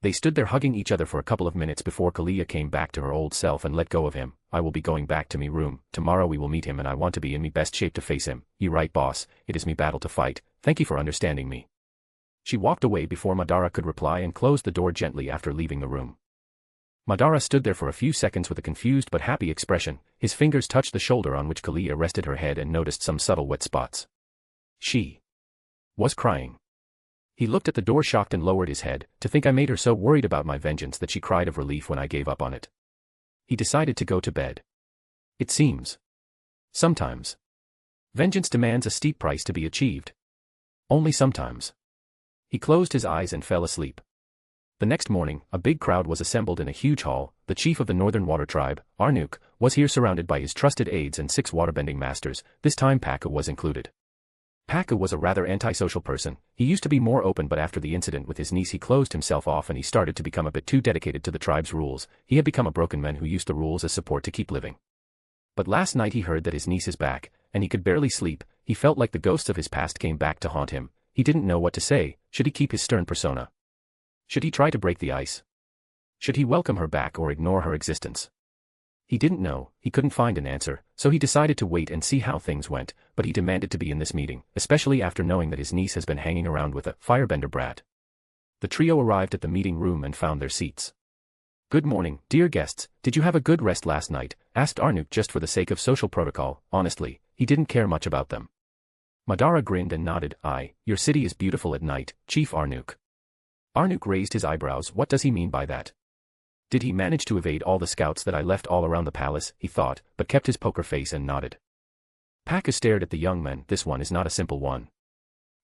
They stood there hugging each other for a couple of minutes before Kalia came back to her old self and let go of him. I will be going back to me room, tomorrow we will meet him and I want to be in me best shape to face him. You right boss, it is me battle to fight, thank you for understanding me. She walked away before Madara could reply and closed the door gently after leaving the room. Madara stood there for a few seconds with a confused but happy expression, his fingers touched the shoulder on which Kalia rested her head and noticed some subtle wet spots. She was crying. He looked at the door shocked and lowered his head, to think I made her so worried about my vengeance that she cried of relief when I gave up on it. He decided to go to bed. It seems. Sometimes. Vengeance demands a steep price to be achieved. Only sometimes. He closed his eyes and fell asleep. The next morning, a big crowd was assembled in a huge hall. The chief of the Northern Water Tribe, Arnuk, was here surrounded by his trusted aides and 6 waterbending masters, this time Pakku was included. Pakku was a rather antisocial person, he used to be more open but after the incident with his niece he closed himself off and he started to become a bit too dedicated to the tribe's rules. He had become a broken man who used the rules as support to keep living. But last night he heard that his niece is back, and he could barely sleep. He felt like the ghosts of his past came back to haunt him. He didn't know what to say. Should he keep his stern persona? Should he try to break the ice? Should he welcome her back or ignore her existence? He didn't know, he couldn't find an answer, so he decided to wait and see how things went, but he demanded to be in this meeting, especially after knowing that his niece has been hanging around with a firebender brat. The trio arrived at the meeting room and found their seats. Good morning, dear guests, did you have a good rest last night? Asked Arnuk just for the sake of social protocol. Honestly, he didn't care much about them. Madara grinned and nodded. Aye, your city is beautiful at night, Chief Arnuk. Arnuk raised his eyebrows. What does he mean by that? Did he manage to evade all the scouts that I left all around the palace, he thought, but kept his poker face and nodded. Pakku stared at the young man. This one is not a simple one.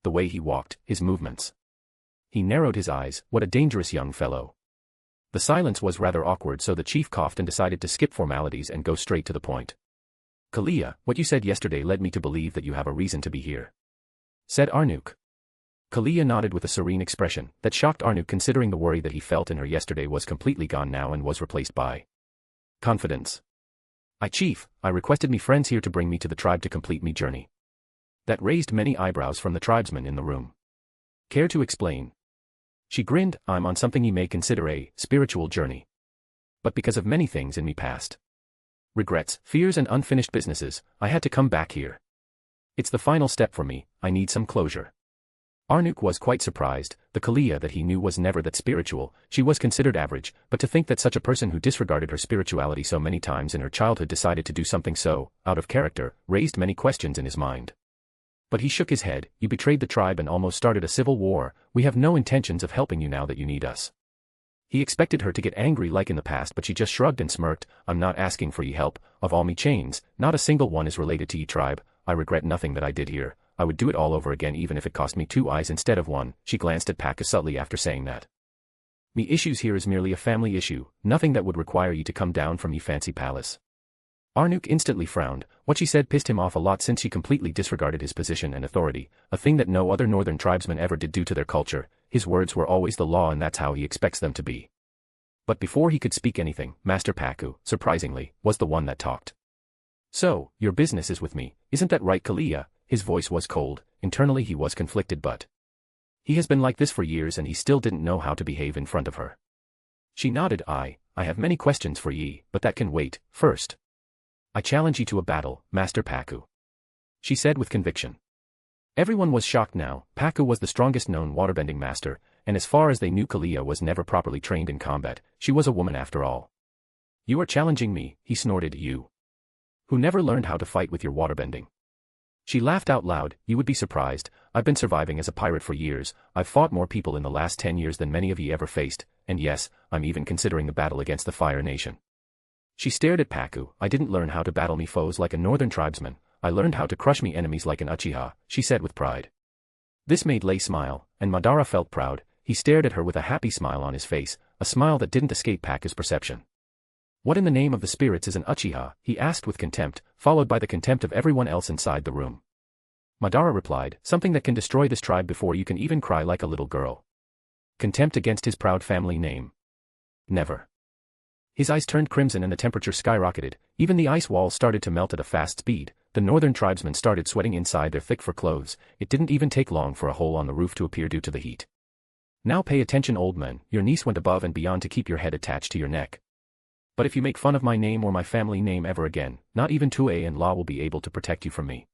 The way he walked, his movements. He narrowed his eyes. What a dangerous young fellow. The silence was rather awkward so the chief coughed and decided to skip formalities and go straight to the point. Kalia, what you said yesterday led me to believe that you have a reason to be here. Said Arnuk. Kalia nodded with a serene expression that shocked Arnuk considering the worry that he felt in her yesterday was completely gone now and was replaced by confidence. Chief, I requested me friends here to bring me to the tribe to complete me journey. That raised many eyebrows from the tribesmen in the room. Care to explain? She grinned. I'm on something ye may consider a spiritual journey. But because of many things in me past regrets, fears and unfinished businesses, I had to come back here. It's the final step for me, I need some closure. Arnuk was quite surprised. The Kalia that he knew was never that spiritual. She was considered average, but to think that such a person who disregarded her spirituality so many times in her childhood decided to do something so out of character, raised many questions in his mind. But he shook his head. You betrayed the tribe and almost started a civil war. We have no intentions of helping you now that you need us. He expected her to get angry like in the past, but she just shrugged and smirked. I'm not asking for ye help. Of all me chains, not a single one is related to ye tribe. I regret nothing that I did here. I would do it all over again even if it cost me 2 eyes instead of 1. She glanced at Pakku subtly after saying that. Me issues here is merely a family issue, nothing that would require you to come down from ye fancy palace. Arnuk instantly frowned. What she said pissed him off a lot since she completely disregarded his position and authority, a thing that no other northern tribesman ever did due to their culture. His words were always the law and that's how he expects them to be. But before he could speak anything, Master Pakku, surprisingly, was the one that talked. So, your business is with me, isn't that right Kalia? His voice was cold. Internally he was conflicted but he has been like this for years and he still didn't know how to behave in front of her. She nodded. I have many questions for ye, but that can wait. First, I challenge ye to a battle, Master Pakku. She said with conviction. Everyone was shocked now. Pakku was the strongest known waterbending master, and as far as they knew Kalia was never properly trained in combat. She was a woman after all. You are challenging me, he snorted. You, who never learned how to fight with your waterbending. She laughed out loud. You would be surprised. I've been surviving as a pirate for years. I've fought more people in the last 10 years than many of ye ever faced, and yes, I'm even considering the battle against the Fire Nation. She stared at Pakku. I didn't learn how to battle me foes like a northern tribesman. I learned how to crush me enemies like an Uchiha, she said with pride. This made Lei smile, and Madara felt proud. He stared at her with a happy smile on his face, a smile that didn't escape Pakku's perception. What in the name of the spirits is an Uchiha? He asked with contempt, followed by the contempt of everyone else inside the room. Madara replied, something that can destroy this tribe before you can even cry like a little girl. Contempt against his proud family name. Never. His eyes turned crimson and the temperature skyrocketed, even the ice walls started to melt at a fast speed, the northern tribesmen started sweating inside their thick fur clothes, it didn't even take long for a hole on the roof to appear due to the heat. Now pay attention, old man, your niece went above and beyond to keep your head attached to your neck. But if you make fun of my name or my family name ever again, not even Tuei and Law will be able to protect you from me.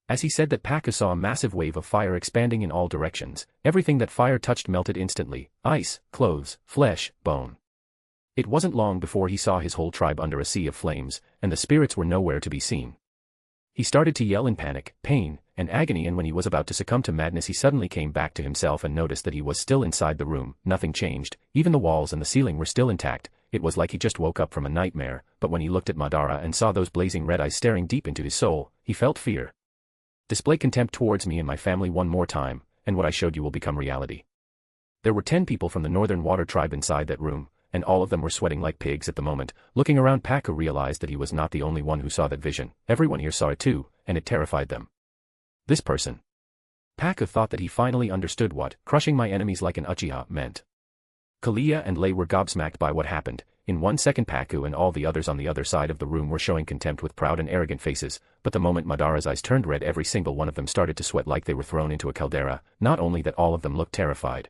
As he said that, Paku saw a massive wave of fire expanding in all directions, everything that fire touched melted instantly, ice, clothes, flesh, bone. It wasn't long before he saw his whole tribe under a sea of flames, and the spirits were nowhere to be seen. He started to yell in panic, pain, and agony, and when he was about to succumb to madness he suddenly came back to himself and noticed that he was still inside the room, nothing changed, even the walls and the ceiling were still intact, it was like he just woke up from a nightmare, but when he looked at Madara and saw those blazing red eyes staring deep into his soul, he felt fear. Display contempt towards me and my family one more time, and what I showed you will become reality. There were 10 people from the Northern Water Tribe inside that room, and all of them were sweating like pigs at the moment. Looking around, Paku realized that he was not the only one who saw that vision, everyone here saw it too, and it terrified them. This person. Paku thought that he finally understood what crushing my enemies like an Uchiha meant. Kalia and Lei were gobsmacked by what happened. In 1 second Paku and all the others on the other side of the room were showing contempt with proud and arrogant faces, but the moment Madara's eyes turned red every single one of them started to sweat like they were thrown into a caldera, not only that all of them looked terrified.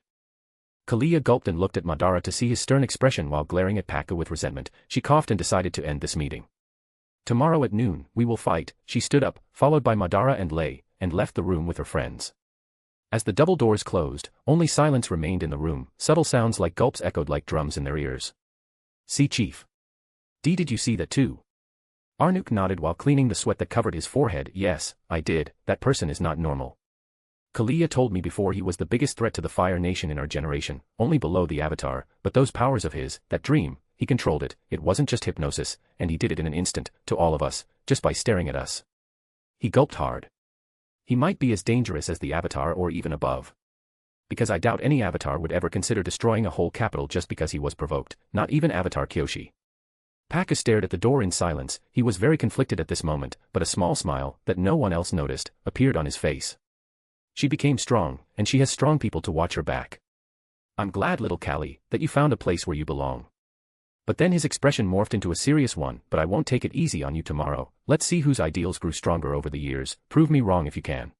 Kalia gulped and looked at Madara to see his stern expression while glaring at Paku with resentment. She coughed and decided to end this meeting. Tomorrow at noon, we will fight. She stood up, followed by Madara and Lei, and left the room with her friends. As the double doors closed, only silence remained in the room, subtle sounds like gulps echoed like drums in their ears. See, Chief. Did you see that too? Arnuk nodded while cleaning the sweat that covered his forehead. Yes, I did, that person is not normal. Kalia told me before he was the biggest threat to the Fire Nation in our generation, only below the Avatar, but those powers of his, that dream, he controlled it, it wasn't just hypnosis, and he did it in an instant, to all of us, just by staring at us. He gulped hard. He might be as dangerous as the Avatar or even above. Because I doubt any Avatar would ever consider destroying a whole capital just because he was provoked, not even Avatar Kyoshi. Paku stared at the door in silence, he was very conflicted at this moment, but a small smile, that no one else noticed, appeared on his face. She became strong, and she has strong people to watch her back. I'm glad, little Callie, that you found a place where you belong. But then his expression morphed into a serious one. But I won't take it easy on you tomorrow, let's see whose ideals grew stronger over the years, prove me wrong if you can.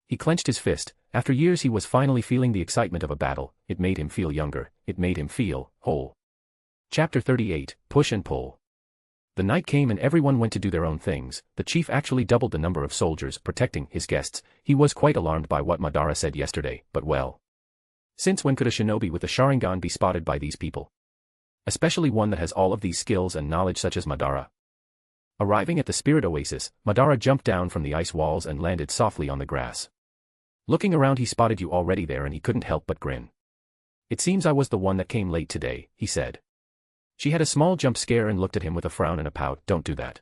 He clenched his fist, after years he was finally feeling the excitement of a battle, it made him feel younger, it made him feel whole. Chapter 38, Push and Pull. The night came and everyone went to do their own things. The chief actually doubled the number of soldiers protecting his guests. He was quite alarmed by what Madara said yesterday, but well. Since when could a shinobi with a Sharingan be spotted by these people? Especially one that has all of these skills and knowledge such as Madara. Arriving at the spirit oasis, Madara jumped down from the ice walls and landed softly on the grass. Looking around, he spotted you already there and he couldn't help but grin. It seems I was the one that came late today, he said. She had a small jump scare and looked at him with a frown and a pout. Don't do that.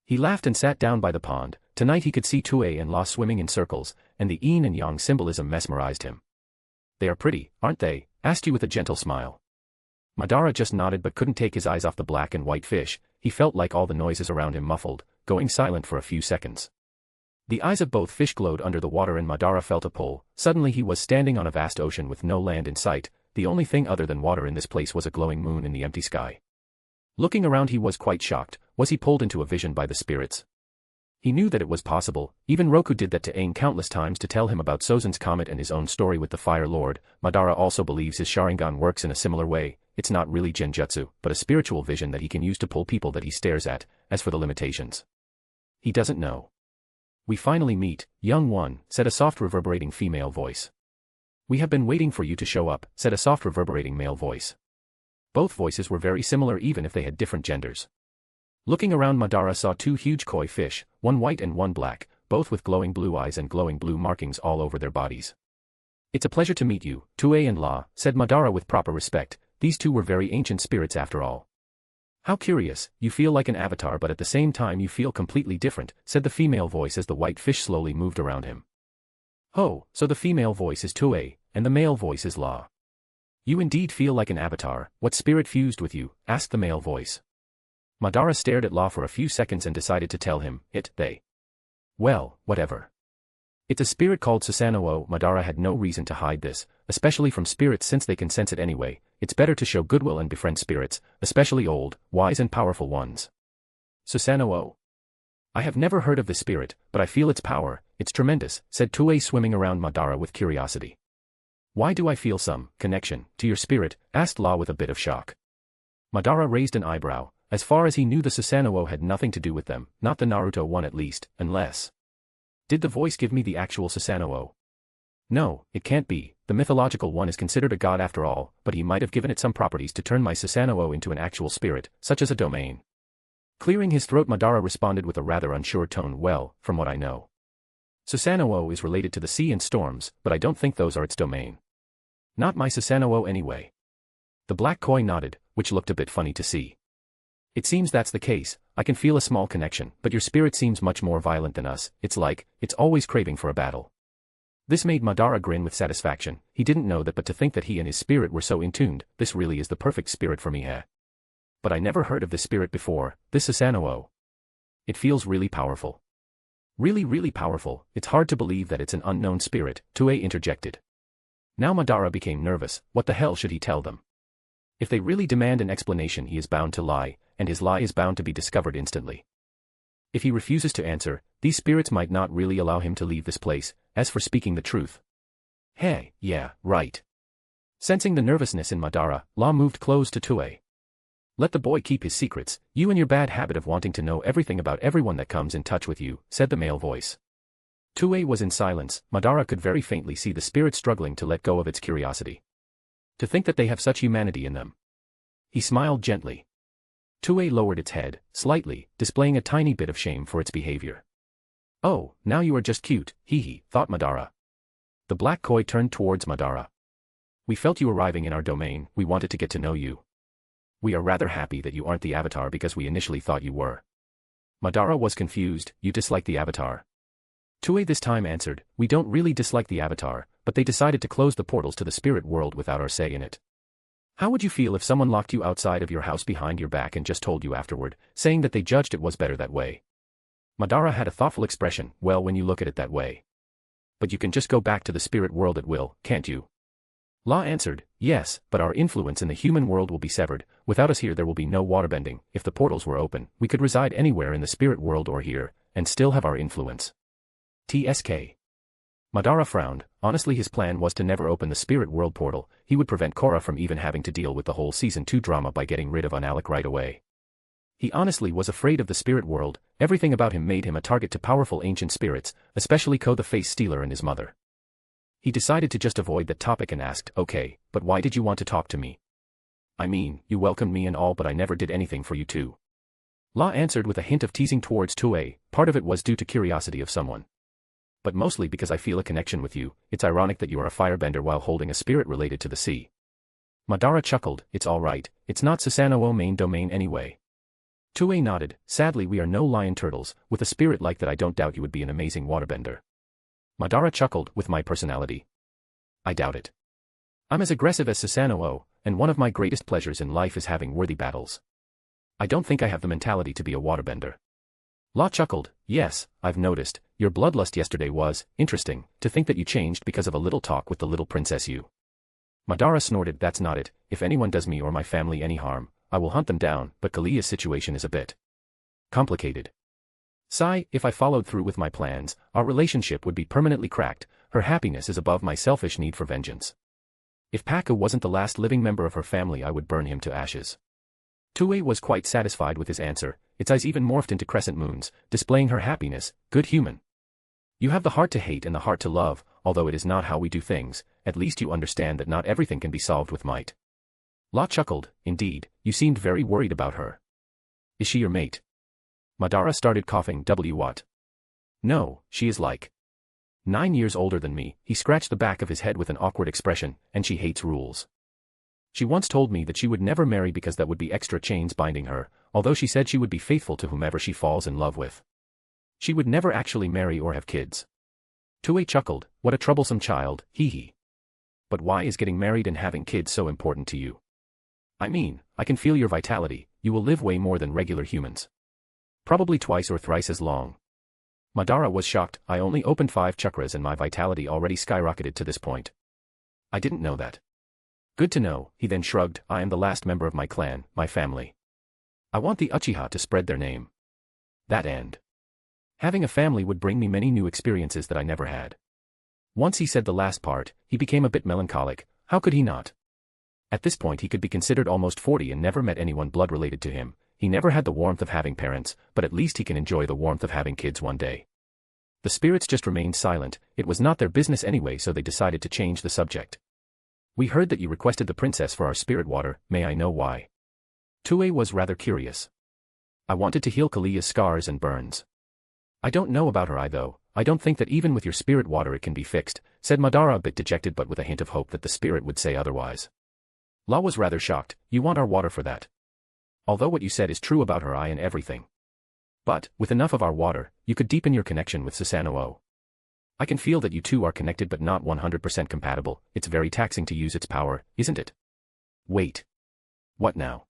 He laughed and sat down by the pond. Tonight he could see Tuei and La swimming in circles, and the yin and yang symbolism mesmerized him. They are pretty, aren't they? Asked you with a gentle smile. Madara just nodded but couldn't take his eyes off the black and white fish. He felt like all the noises around him muffled, going silent for a few seconds. The eyes of both fish glowed under the water and Madara felt a pull. Suddenly he was standing on a vast ocean with no land in sight. The only thing other than water in this place was a glowing moon in the empty sky. Looking around he was quite shocked. Was he pulled into a vision by the spirits? He knew that it was possible. Even Roku did that to Aang countless times to tell him about Sozin's comet and his own story with the Fire Lord. Madara also believes his Sharingan works in a similar way. It's not really genjutsu, but a spiritual vision that he can use to pull people that he stares at. As for the limitations, he doesn't know. We finally meet, young one, said a soft reverberating female voice. We have been waiting for you to show up, said a soft reverberating male voice. Both voices were very similar even if they had different genders. Looking around, Madara saw 2 huge koi fish, one white and one black, both with glowing blue eyes and glowing blue markings all over their bodies. It's a pleasure to meet you, Tuei and La, said Madara with proper respect. These two were very ancient spirits after all. How curious, you feel like an avatar but at the same time you feel completely different, said the female voice as the white fish slowly moved around him. Oh, so the female voice is Tuei, and the male voice is La. You indeed feel like an avatar. What spirit fused with you? Asked the male voice. Madara stared at La for a few seconds and decided to tell him, they. Well, whatever. It's a spirit called Susanoo. Madara had no reason to hide this, especially from spirits since they can sense it anyway. It's better to show goodwill and befriend spirits, especially old, wise and powerful ones. Susanoo. I have never heard of this spirit, but I feel its power. It's tremendous, said Tuei, swimming around Madara with curiosity. Why do I feel some connection to your spirit? Asked La with a bit of shock. Madara raised an eyebrow. As far as he knew, the Susanoo had nothing to do with them, not the Naruto one at least, unless... Did the voice give me the actual Susanoo? No, it can't be. The mythological one is considered a god after all, but he might have given it some properties to turn my Susanoo into an actual spirit, such as a domain. Clearing his throat, Madara responded with a rather unsure tone. Well, from what I know, Susanoo is related to the sea and storms, but I don't think those are its domain. Not my Susanoo anyway. The black koi nodded, which looked a bit funny to see. It seems that's the case. I can feel a small connection, but your spirit seems much more violent than us. It's like, it's always craving for a battle. This made Madara grin with satisfaction. He didn't know that, but to think that he and his spirit were so in tuned, this really is the perfect spirit for me, eh? But I never heard of this spirit before, this Susanoo. It feels really powerful. Really, really powerful. It's hard to believe that it's an unknown spirit, Tuei interjected. Now Madara became nervous. What the hell should he tell them? If they really demand an explanation, he is bound to lie, and his lie is bound to be discovered instantly. If he refuses to answer, these spirits might not really allow him to leave this place. As for speaking the truth. Hey, yeah, right. Sensing the nervousness in Madara, La moved close to Tuei. Let the boy keep his secrets. You and your bad habit of wanting to know everything about everyone that comes in touch with you, said the male voice. Tuei was in silence. Madara could very faintly see the spirit struggling to let go of its curiosity. To think that they have such humanity in them. He smiled gently. Tuei lowered its head, slightly, displaying a tiny bit of shame for its behavior. Oh, now you are just cute, hee, thought Madara. The black koi turned towards Madara. We felt you arriving in our domain, we wanted to get to know you. We are rather happy that you aren't the Avatar because we initially thought you were. Madara was confused. You dislike the Avatar? Tuei this time answered, we don't really dislike the Avatar, but they decided to close the portals to the spirit world without our say in it. How would you feel if someone locked you outside of your house behind your back and just told you afterward, saying that they judged it was better that way? Madara had a thoughtful expression. Well, when you look at it that way. But you can just go back to the spirit world at will, can't you? La answered, yes, but our influence in the human world will be severed. Without us here there will be no waterbending. If the portals were open, we could reside anywhere in the spirit world or here, and still have our influence. TSK. Madara frowned. Honestly, his plan was to never open the spirit world portal. He would prevent Korra from even having to deal with the whole Season 2 drama by getting rid of Unalaq right away. He honestly was afraid of the spirit world. Everything about him made him a target to powerful ancient spirits, especially Ko the Face Stealer and his mother. He decided to just avoid that topic and asked, okay, but why did you want to talk to me? I mean, you welcomed me and all, but I never did anything for you too. La answered with a hint of teasing towards Tuei. Part of it was due to curiosity of someone. But mostly because I feel a connection with you. It's ironic that you are a firebender while holding a spirit related to the sea. Madara chuckled. It's alright, it's not Susanoo main domain anyway. Tuei nodded. Sadly, we are no lion turtles. With a spirit like that, I don't doubt you would be an amazing waterbender. Madara chuckled. With my personality? I doubt it. I'm as aggressive as Susanoo, and one of my greatest pleasures in life is having worthy battles. I don't think I have the mentality to be a waterbender. La chuckled. Yes, I've noticed. Your bloodlust yesterday was interesting. To think that you changed because of a little talk with the little princess you. Madara snorted. That's not it. If anyone does me or my family any harm, I will hunt them down, but Kalia's situation is a bit complicated. Sigh, if I followed through with my plans, our relationship would be permanently cracked. Her happiness is above my selfish need for vengeance. If Pakku wasn't the last living member of her family, I would burn him to ashes. Tuei was quite satisfied with his answer. Its eyes even morphed into crescent moons, displaying her happiness. Good human. You have the heart to hate and the heart to love, although it is not how we do things. At least you understand that not everything can be solved with might. La chuckled. Indeed, you seemed very worried about her. Is she your mate? Madara started coughing. What? No, she is like 9 years older than me. He scratched the back of his head with an awkward expression, and she hates rules. She once told me that she would never marry because that would be extra chains binding her, although she said she would be faithful to whomever she falls in love with. She would never actually marry or have kids. Tuei chuckled. What a troublesome child, hee. But why is getting married and having kids so important to you? I mean, I can feel your vitality. You will live way more than regular humans. Probably twice or thrice as long. Madara was shocked. I only opened 5 chakras and my vitality already skyrocketed to this point. I didn't know that. Good to know, he then shrugged. I am the last member of my clan, my family. I want the Uchiha to spread their name. That and having a family would bring me many new experiences that I never had. Once he said the last part, he became a bit melancholic. How could he not? At this point he could be considered almost 40 and never met anyone blood-related to him. He never had the warmth of having parents, but at least he can enjoy the warmth of having kids one day. The spirits just remained silent. It was not their business anyway, so they decided to change the subject. We heard that you requested the princess for our spirit water. May I know why? Tue was rather curious. I wanted to heal Kalia's scars and burns. I don't know about her eye though. I don't think that even with your spirit water it can be fixed, said Madara, a bit dejected but with a hint of hope that the spirit would say otherwise. Law was rather shocked. You want our water for that? Although what you said is true about her eye and everything. But, with enough of our water, you could deepen your connection with Susanoo. I can feel that you two are connected but not 100% compatible. It's very taxing to use its power, isn't it? Wait. What now?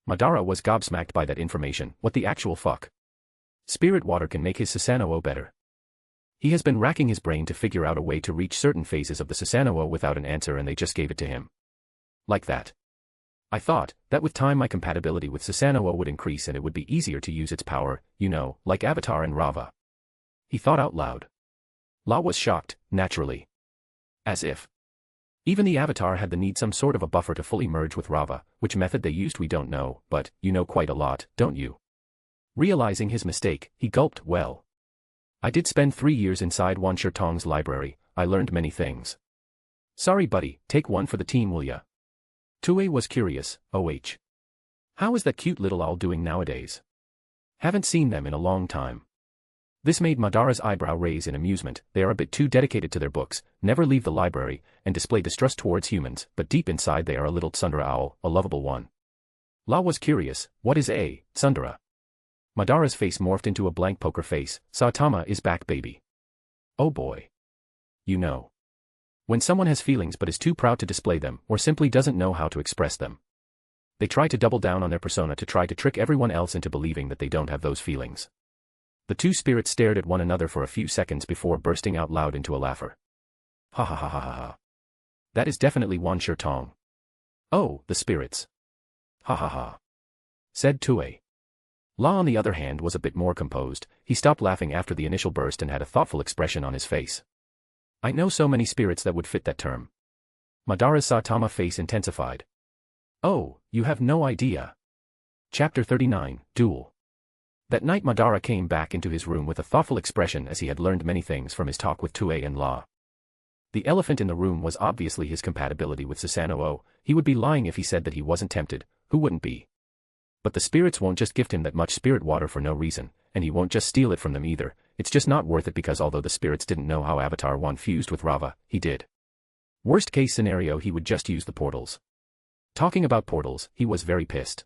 Madara was gobsmacked by that information. What the actual fuck? Spirit water can make his Susanoo better. He has been racking his brain to figure out a way to reach certain phases of the Susanoo without an answer, and they just gave it to him. Like that. I thought that with time my compatibility with Susanoo would increase and it would be easier to use its power, you know, like Avatar and Rava. He thought out loud. La was shocked, naturally. As if even the Avatar had the need some sort of a buffer to fully merge with Rava, which method they used we don't know, but you know quite a lot, don't you? Realizing his mistake, he gulped. Well, I did spend 3 years inside Wan Shirtong's library. I learned many things. Sorry buddy, take one for the team will ya? Tue was curious. OH. How is that cute little owl doing nowadays? Haven't seen them in a long time. This made Madara's eyebrow raise in amusement. They are a bit too dedicated to their books, never leave the library, and display distrust towards humans, but deep inside they are a little tsundere owl, a lovable one. La was curious. What is a tsundere? Madara's face morphed into a blank poker face. Saitama is back baby. Oh boy. You know. When someone has feelings but is too proud to display them, or simply doesn't know how to express them, they try to double down on their persona to try to trick everyone else into believing that they don't have those feelings. The two spirits stared at one another for a few seconds before bursting out loud into a laugher. Ha ha ha ha ha ha. That is definitely Wan Shirtong. Oh, the spirits. Ha ha ha. Said Tue. La on the other hand was a bit more composed. He stopped laughing after the initial burst and had a thoughtful expression on his face. I know so many spirits that would fit that term. Madara's Saitama face intensified. Oh, you have no idea. Chapter 39, Duel. That night Madara came back into his room with a thoughtful expression as he had learned many things from his talk with Tue and La. The elephant in the room was obviously his compatibility with Susanoo. He would be lying if he said that he wasn't tempted. Who wouldn't be? But the spirits won't just gift him that much spirit water for no reason, and he won't just steal it from them either. It's just not worth it because although the spirits didn't know how Avatar 1 fused with Rava, he did. Worst case scenario, he would just use the portals. Talking about portals, he was very pissed.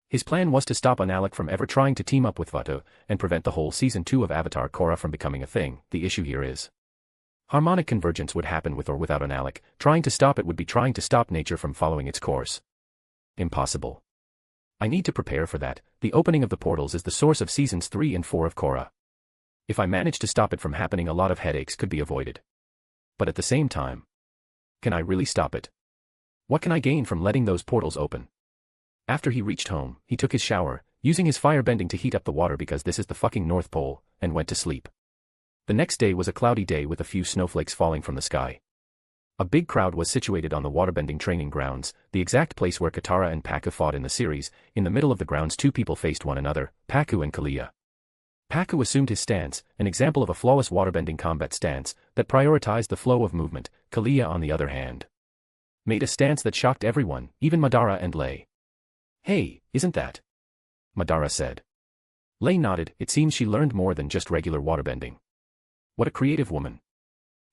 His plan was to stop Analek from ever trying to team up with Vato, and prevent the whole Season 2 of Avatar Korra from becoming a thing. The issue here is harmonic convergence would happen with or without Analek. Trying to stop it would be trying to stop nature from following its course. Impossible. I need to prepare for that. The opening of the portals is the source of Seasons 3 and 4 of Korra. If I manage to stop it from happening, a lot of headaches could be avoided. But at the same time, can I really stop it? What can I gain from letting those portals open? After he reached home, he took his shower, using his firebending to heat up the water because this is the fucking North Pole, and went to sleep. The next day was a cloudy day with a few snowflakes falling from the sky. A big crowd was situated on the waterbending training grounds, the exact place where Katara and Pakku fought in the series. In the middle of the grounds two people faced one another, Pakku and Kalia. Pakku assumed his stance, an example of a flawless waterbending combat stance that prioritized the flow of movement. Kalia, on the other hand, made a stance that shocked everyone, even Madara and Lei. Hey, isn't that? Madara said. Lei nodded. It seems she learned more than just regular waterbending. What a creative woman.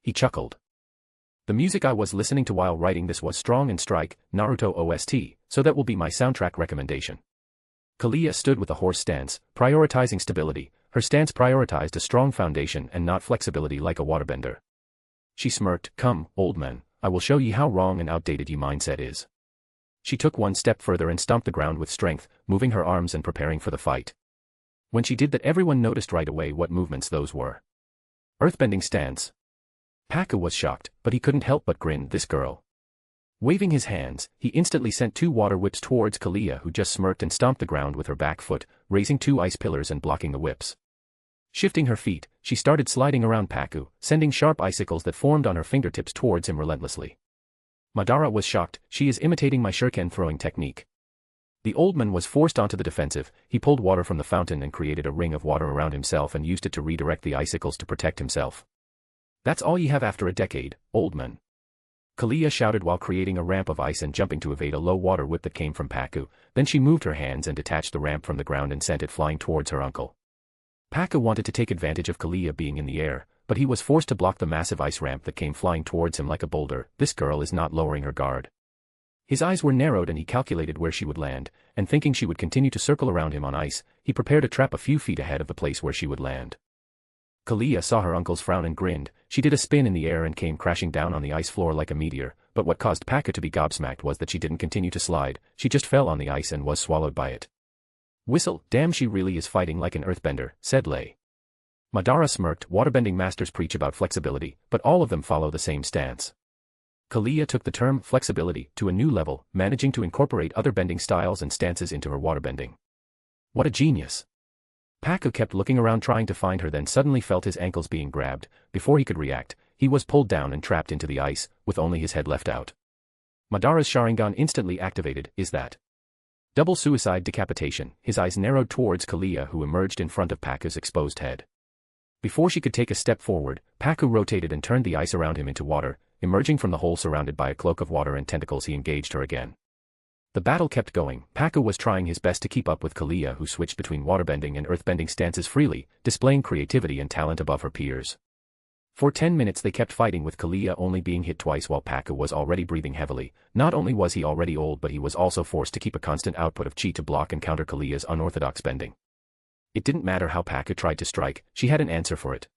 He chuckled. The music I was listening to while writing this was Strong and Strike, Naruto OST, so that will be my soundtrack recommendation. Kalia stood with a horse stance, prioritizing stability. Her stance prioritized a strong foundation and not flexibility like a waterbender. She smirked. Come, old man, I will show ye how wrong and outdated ye mindset is. She took one step further and stomped the ground with strength, moving her arms and preparing for the fight. When she did that, everyone noticed right away what movements those were. Earthbending stance. Paku was shocked, but he couldn't help but grin. This girl. Waving his hands, he instantly sent 2 water whips towards Kalia, who just smirked and stomped the ground with her back foot, raising 2 ice pillars and blocking the whips. Shifting her feet, she started sliding around Paku, sending sharp icicles that formed on her fingertips towards him relentlessly. Madara was shocked. She is imitating my shuriken throwing technique. The old man was forced onto the defensive. He pulled water from the fountain and created a ring of water around himself and used it to redirect the icicles to protect himself. That's all you have after a decade, old man. Kalia shouted while creating a ramp of ice and jumping to evade a low water whip that came from Paku. Then she moved her hands and detached the ramp from the ground and sent it flying towards her uncle. Paku wanted to take advantage of Kalia being in the air, but he was forced to block the massive ice ramp that came flying towards him like a boulder. This girl is not lowering her guard. His eyes were narrowed and he calculated where she would land, and thinking she would continue to circle around him on ice, he prepared a trap a few feet ahead of the place where she would land. Kalia saw her uncle's frown and grinned. She did a spin in the air and came crashing down on the ice floor like a meteor, but what caused Paku to be gobsmacked was that she didn't continue to slide. She just fell on the ice and was swallowed by it. Whistle, damn, she really is fighting like an earthbender, said Lei. Madara smirked. Waterbending masters preach about flexibility, but all of them follow the same stance. Kalia took the term flexibility to a new level, managing to incorporate other bending styles and stances into her waterbending. What a genius! Paku kept looking around trying to find her, then suddenly felt his ankles being grabbed. Before he could react, he was pulled down and trapped into the ice, with only his head left out. Madara's Sharingan instantly activated. Is that double suicide decapitation? His eyes narrowed towards Kalia, who emerged in front of Paku's exposed head. Before she could take a step forward, Paku rotated and turned the ice around him into water. Emerging from the hole surrounded by a cloak of water and tentacles, he engaged her again. The battle kept going. Paku was trying his best to keep up with Kalia, who switched between waterbending and earthbending stances freely, displaying creativity and talent above her peers. For 10 minutes they kept fighting, with Kalia only being hit twice while Paku was already breathing heavily. Not only was he already old, but he was also forced to keep a constant output of chi to block and counter Kalia's unorthodox bending. It didn't matter how Paku tried to strike, she had an answer for it.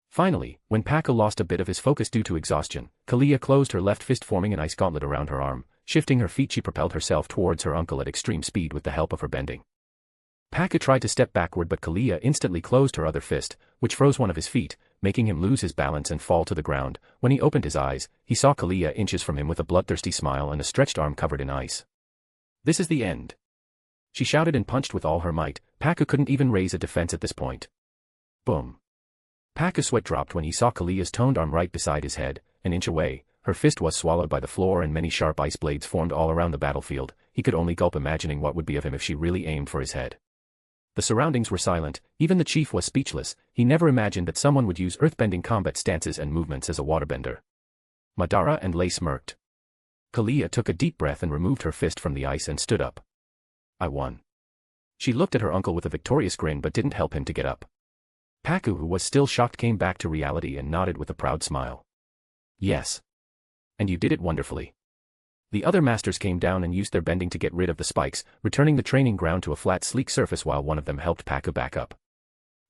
Finally, when Paku lost a bit of his focus due to exhaustion, Kalia closed her left fist, forming an ice gauntlet around her arm. Shifting her feet, she propelled herself towards her uncle at extreme speed with the help of her bending. Paku tried to step backward, but Kalia instantly closed her other fist, which froze one of his feet, making him lose his balance and fall to the ground. When he opened his eyes, he saw Kalia inches from him with a bloodthirsty smile and a stretched arm covered in ice. This is the end. She shouted and punched with all her might. Paku couldn't even raise a defense at this point. Boom. Paku's sweat dropped when he saw Kalia's toned arm right beside his head. An inch away, her fist was swallowed by the floor and many sharp ice blades formed all around the battlefield. He could only gulp, imagining what would be of him if she really aimed for his head. The surroundings were silent. Even the chief was speechless. He never imagined that someone would use earthbending combat stances and movements as a waterbender. Madara and Lei smirked. Kalia took a deep breath and removed her fist from the ice and stood up. I won. She looked at her uncle with a victorious grin but didn't help him to get up. Paku, who was still shocked, came back to reality and nodded with a proud smile. Yes. And you did it wonderfully. The other masters came down and used their bending to get rid of the spikes, returning the training ground to a flat, sleek surface while one of them helped Paku back up.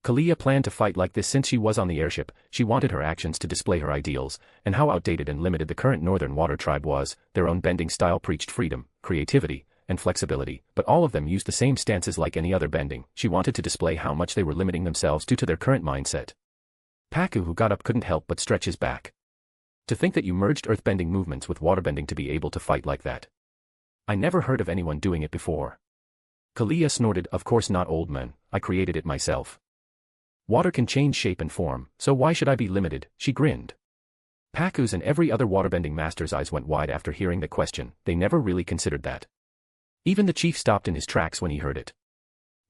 Kalia planned to fight like this since she was on the airship. She wanted her actions to display her ideals, and how outdated and limited the current Northern Water Tribe was. Their own bending style preached freedom, creativity, and flexibility, but all of them used the same stances like any other bending. She wanted to display how much they were limiting themselves due to their current mindset. Paku, who got up, couldn't help but stretch his back. To think that you merged earthbending movements with waterbending to be able to fight like that. I never heard of anyone doing it before. Kalia snorted. Of course not, old man, I created it myself. Water can change shape and form, so why should I be limited? She grinned. Paku's and every other waterbending master's eyes went wide after hearing the question. They never really considered that. Even the chief stopped in his tracks when he heard it.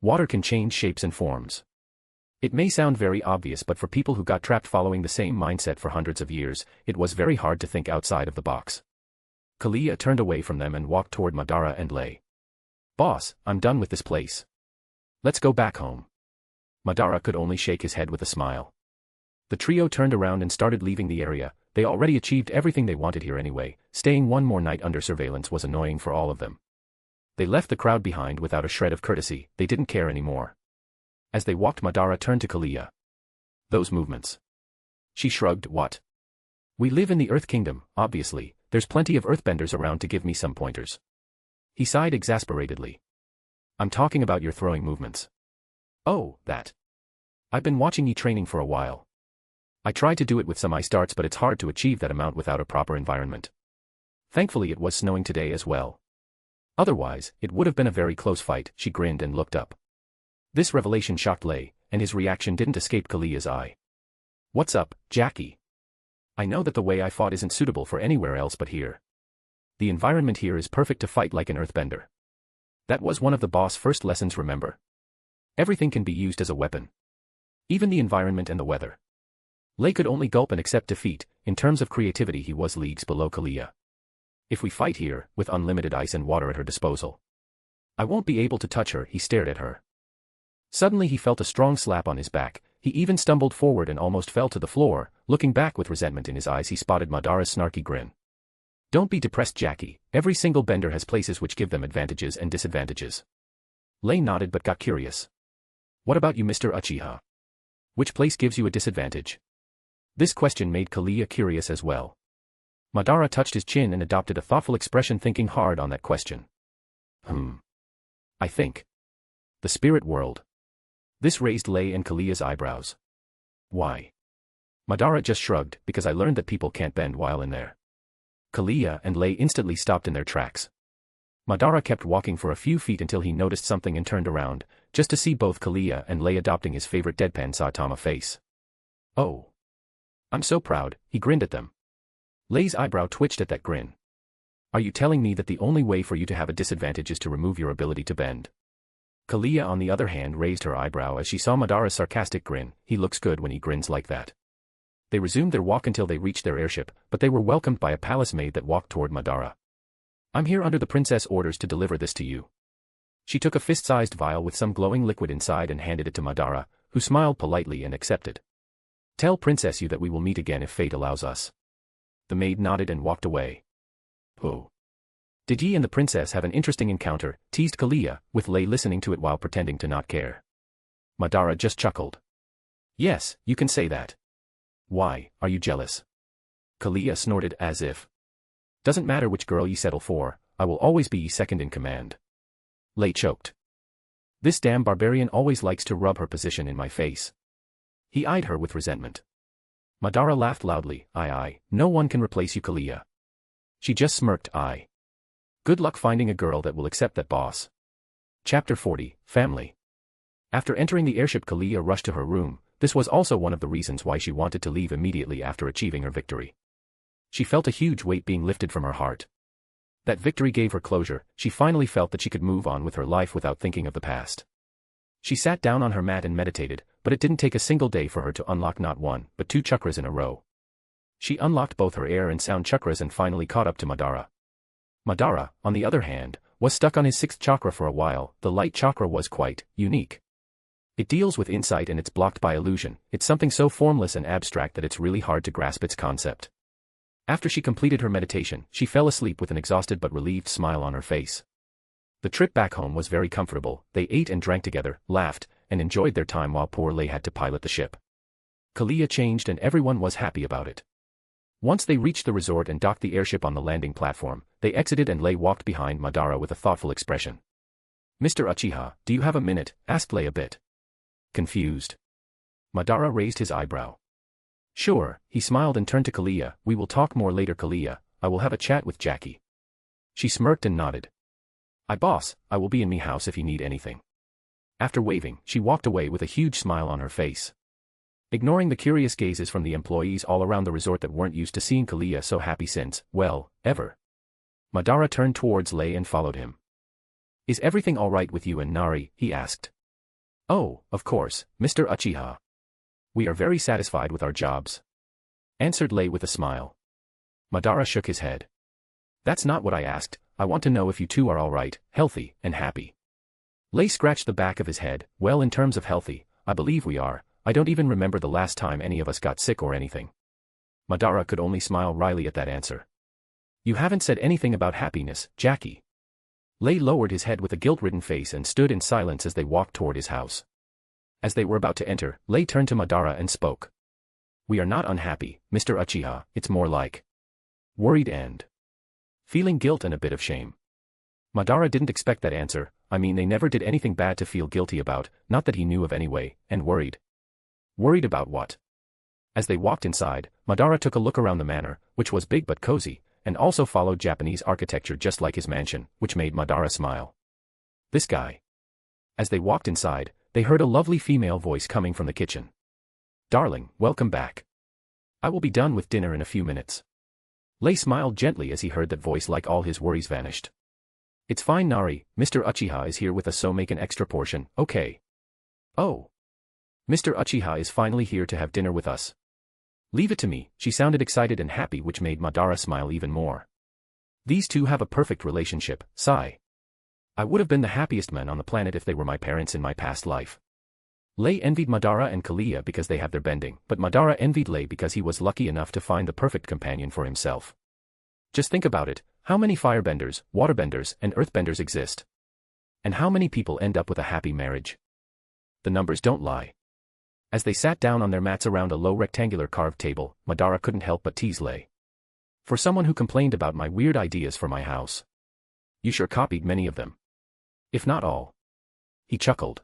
Water can change shapes and forms. It may sound very obvious, but for people who got trapped following the same mindset for hundreds of years, it was very hard to think outside of the box. Kalia turned away from them and walked toward Madara and Lei. Boss, I'm done with this place. Let's go back home. Madara could only shake his head with a smile. The trio turned around and started leaving the area. They already achieved everything they wanted here anyway. Staying one more night under surveillance was annoying for all of them. They left the crowd behind without a shred of courtesy. They didn't care anymore. As they walked, Madara turned to Kalia. Those movements. She shrugged. What? We live in the Earth Kingdom, obviously. There's plenty of earthbenders around to give me some pointers. He sighed exasperatedly. I'm talking about your throwing movements. Oh, that. I've been watching ye training for a while. I tried to do it with some ice darts, but it's hard to achieve that amount without a proper environment. Thankfully it was snowing today as well. Otherwise, it would have been a very close fight. She grinned and looked up. This revelation shocked Lei, and his reaction didn't escape Kalia's eye. What's up, Jackie? I know that the way I fought isn't suitable for anywhere else but here. The environment here is perfect to fight like an earthbender. That was one of the boss' first lessons, remember? Everything can be used as a weapon. Even the environment and the weather. Lei could only gulp and accept defeat. In terms of creativity he was leagues below Kalia. If we fight here, with unlimited ice and water at her disposal, I won't be able to touch her. He stared at her. Suddenly he felt a strong slap on his back. He even stumbled forward and almost fell to the floor. Looking back with resentment in his eyes, he spotted Madara's snarky grin. Don't be depressed, Jackie. Every single bender has places which give them advantages and disadvantages. Lei nodded but got curious. What about you, Mr. Uchiha? Which place gives you a disadvantage? This question made Kalia curious as well. Madara touched his chin and adopted a thoughtful expression, thinking hard on that question. I think. The spirit world. This raised Lei and Kalia's eyebrows. Why? Madara just shrugged, because I learned that people can't bend while in there. Kalia and Lei instantly stopped in their tracks. Madara kept walking for a few feet until he noticed something and turned around, just to see both Kalia and Lei adopting his favorite deadpan Saitama face. Oh. I'm so proud, he grinned at them. Lei's eyebrow twitched at that grin. Are you telling me that the only way for you to have a disadvantage is to remove your ability to bend? Kalia on the other hand raised her eyebrow as she saw Madara's sarcastic grin. He looks good when he grins like that. They resumed their walk until they reached their airship, but they were welcomed by a palace maid that walked toward Madara. I'm here under the princess orders to deliver this to you. She took a fist-sized vial with some glowing liquid inside and handed it to Madara, who smiled politely and accepted. Tell Princess Yu that we will meet again if fate allows us. The maid nodded and walked away. Oh. Did ye and the princess have an interesting encounter? Teased Kalia, with Lei listening to it while pretending to not care. Madara just chuckled. Yes, you can say that. Why, are you jealous? Kalia snorted as if. Doesn't matter which girl ye settle for, I will always be ye second in command. Lei choked. This damn barbarian always likes to rub her position in my face. He eyed her with resentment. Madara laughed loudly. Aye, no one can replace you, Kalia. She just smirked. Aye. Good luck finding a girl that will accept that, boss. Chapter 40, Family. After entering the airship, Kalia rushed to her room. This was also one of the reasons why she wanted to leave immediately after achieving her victory. She felt a huge weight being lifted from her heart. That victory gave her closure. She finally felt that she could move on with her life without thinking of the past. She sat down on her mat and meditated, but it didn't take a single day for her to unlock not one, but 2 chakras in a row. She unlocked both her air and sound chakras and finally caught up to Madara. Madara, on the other hand, was stuck on his 6th chakra for a while. The light chakra was quite unique. It deals with insight and it's blocked by illusion. It's something so formless and abstract that it's really hard to grasp its concept. After she completed her meditation, she fell asleep with an exhausted but relieved smile on her face. The trip back home was very comfortable. They ate and drank together, laughed, and enjoyed their time while poor Lei had to pilot the ship. Kalia changed and everyone was happy about it. Once they reached the resort and docked the airship on the landing platform, they exited and Lei walked behind Madara with a thoughtful expression. Mr. Uchiha, do you have a minute? Asked Lei a bit confused. Madara raised his eyebrow. Sure, he smiled and turned to Kalia. We will talk more later, Kalia. I will have a chat with Jackie. She smirked and nodded. Aye, boss, I will be in me house if you need anything. After waving, she walked away with a huge smile on her face. Ignoring the curious gazes from the employees all around the resort that weren't used to seeing Kalia so happy since, well, ever. Madara turned towards Lei and followed him. Is everything all right with you and Nari? He asked. Oh, of course, Mr. Uchiha. We are very satisfied with our jobs. Answered Lei with a smile. Madara shook his head. That's not what I asked. I want to know if you two are all right, healthy, and happy. Lei scratched the back of his head. Well, in terms of healthy, I believe we are. I don't even remember the last time any of us got sick or anything. Madara could only smile wryly at that answer. You haven't said anything about happiness, Jackie. Lei lowered his head with a guilt-ridden face and stood in silence as they walked toward his house. As they were about to enter, Lei turned to Madara and spoke. We are not unhappy, Mr. Uchiha, it's more like worried and feeling guilt and a bit of shame. Madara didn't expect that answer. I mean, they never did anything bad to feel guilty about, not that he knew of anyway, and worried. Worried about what? As they walked inside, Madara took a look around the manor, which was big but cozy, and also followed Japanese architecture just like his mansion, which made Madara smile. This guy. As they walked inside, they heard a lovely female voice coming from the kitchen. Darling, welcome back. I will be done with dinner in a few minutes. Lei smiled gently as he heard that voice, like all his worries vanished. It's fine, Nari, Mr. Uchiha is here with us, so make an extra portion, okay? Oh. Mr. Uchiha is finally here to have dinner with us. Leave it to me, she sounded excited and happy, which made Madara smile even more. These two have a perfect relationship, sigh. I would have been the happiest man on the planet if they were my parents in my past life. Lei envied Madara and Kalia because they have their bending, but Madara envied Lei because he was lucky enough to find the perfect companion for himself. Just think about it, how many firebenders, waterbenders, and earthbenders exist? And how many people end up with a happy marriage? The numbers don't lie. As they sat down on their mats around a low rectangular carved table, Madara couldn't help but tease Lei. For someone who complained about my weird ideas for my house, you sure copied many of them. If not all. He chuckled.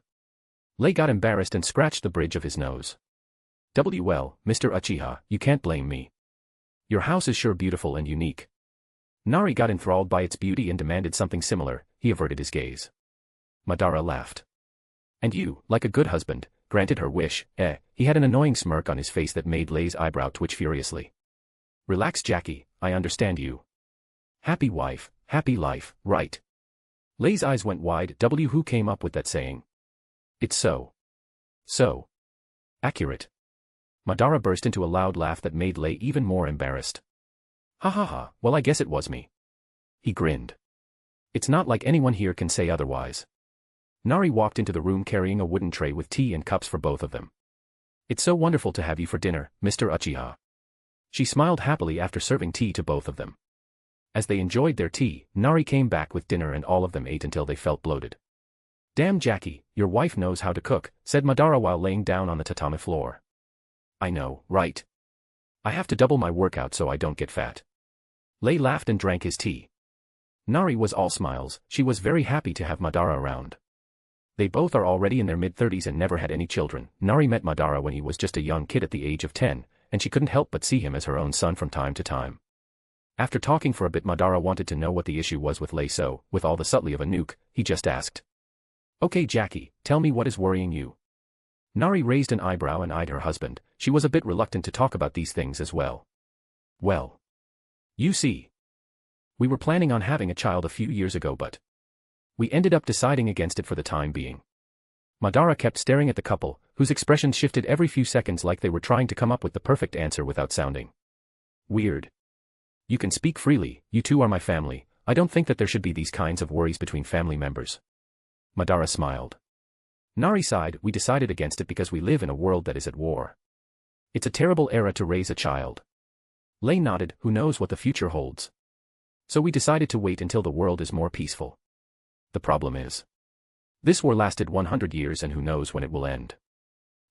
Lei got embarrassed and scratched the bridge of his nose. Well, Mr. Uchiha, you can't blame me. Your house is sure beautiful and unique. Nari got enthralled by its beauty and demanded something similar. He averted his gaze. Madara laughed. And you, like a good husband, granted her wish. He had an annoying smirk on his face that made Lei's eyebrow twitch furiously. Relax, Jackie, I understand you. Happy wife, happy life, right? Lei's eyes went wide. Who came up with that saying? It's so accurate. Madara burst into a loud laugh that made Lei even more embarrassed. Ha ha ha, well, I guess it was me. He grinned. It's not like anyone here can say otherwise. Nari walked into the room carrying a wooden tray with tea and cups for both of them. It's so wonderful to have you for dinner, Mr. Uchiha. She smiled happily after serving tea to both of them. As they enjoyed their tea, Nari came back with dinner and all of them ate until they felt bloated. Damn, Jackie, your wife knows how to cook, said Madara while laying down on the tatami floor. I know, right? I have to double my workout so I don't get fat. Lei laughed and drank his tea. Nari was all smiles. She was very happy to have Madara around. They both are already in their mid-30s and never had any children. Nari met Madara when he was just a young kid at the age of 10, and she couldn't help but see him as her own son from time to time. After talking for a bit, Madara wanted to know what the issue was with Lei, so, with all the subtlety of a nuke, he just asked. Okay, Jackie, tell me what is worrying you. Nari raised an eyebrow and eyed her husband. She was a bit reluctant to talk about these things as well. Well, you see, we were planning on having a child a few years ago, but we ended up deciding against it for the time being. Madara kept staring at the couple, whose expressions shifted every few seconds like they were trying to come up with the perfect answer without sounding weird. You can speak freely, you two are my family. I don't think that there should be these kinds of worries between family members. Madara smiled. Nari sighed. We decided against it because we live in a world that is at war. It's a terrible era to raise a child. Lei nodded. Who knows what the future holds? So we decided to wait until the world is more peaceful. The problem is, this war lasted 100 years and who knows when it will end.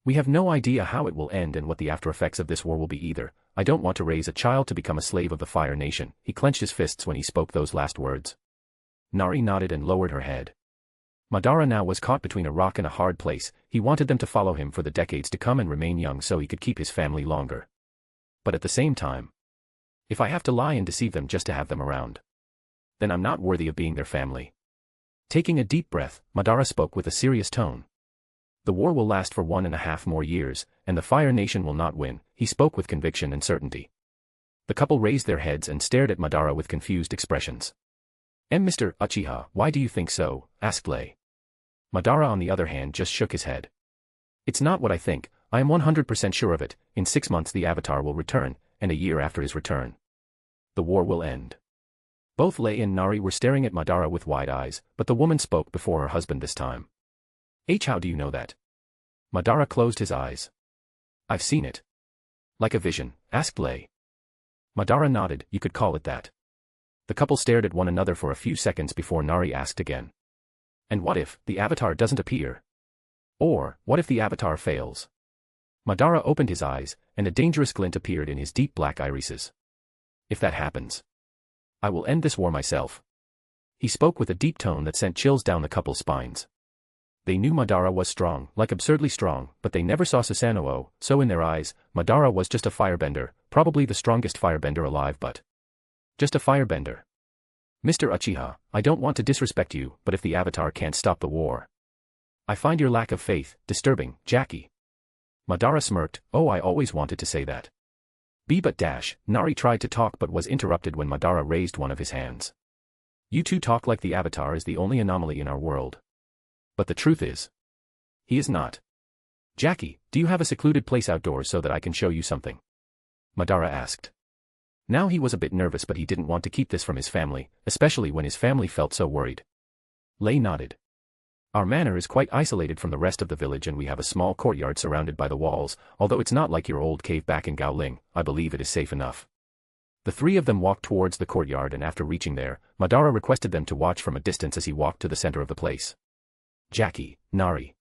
We have no idea how it will end and what the after effects of this war will be either. I don't want to raise a child to become a slave of the Fire Nation. He clenched his fists when he spoke those last words. Nari nodded and lowered her head. Madara now was caught between a rock and a hard place. He wanted them to follow him for the decades to come and remain young so he could keep his family longer. But at the same time, if I have to lie and deceive them just to have them around, then I'm not worthy of being their family. Taking a deep breath, Madara spoke with a serious tone. The war will last for 1.5 more years, and the Fire Nation will not win. He spoke with conviction and certainty. The couple raised their heads and stared at Madara with confused expressions. Mr. Uchiha, why do you think so? Asked Lei. Madara on the other hand just shook his head. It's not what I think, I am 100% sure of it. In 6 months the Avatar will return, and a year after his return, the war will end. Both Lei and Nari were staring at Madara with wide eyes, but the woman spoke before her husband this time. How do you know that? Madara closed his eyes. I've seen it. Like a vision, asked Lei. Madara nodded. You could call it that. The couple stared at one another for a few seconds before Nari asked again. And what if the Avatar doesn't appear? Or, what if the Avatar fails? Madara opened his eyes, and a dangerous glint appeared in his deep black irises. If that happens, I will end this war myself. He spoke with a deep tone that sent chills down the couple's spines. They knew Madara was strong, like absurdly strong, but they never saw Susanoo, so in their eyes, Madara was just a firebender, probably the strongest firebender alive but just a firebender. Mr. Uchiha, I don't want to disrespect you, but if the Avatar can't stop the war, I find your lack of faith disturbing, Jackie. Madara smirked, oh, I always wanted to say that. Nari tried to talk but was interrupted when Madara raised one of his hands. You two talk like the Avatar is the only anomaly in our world. But the truth is, he is not. Jackie, do you have a secluded place outdoors so that I can show you something? Madara asked. Now he was a bit nervous but he didn't want to keep this from his family, especially when his family felt so worried. Lei nodded. Our manor is quite isolated from the rest of the village and we have a small courtyard surrounded by the walls, although it's not like your old cave back in Gaoling, I believe it is safe enough. The three of them walked towards the courtyard and after reaching there, Madara requested them to watch from a distance as he walked to the center of the place. Jackie, Nari.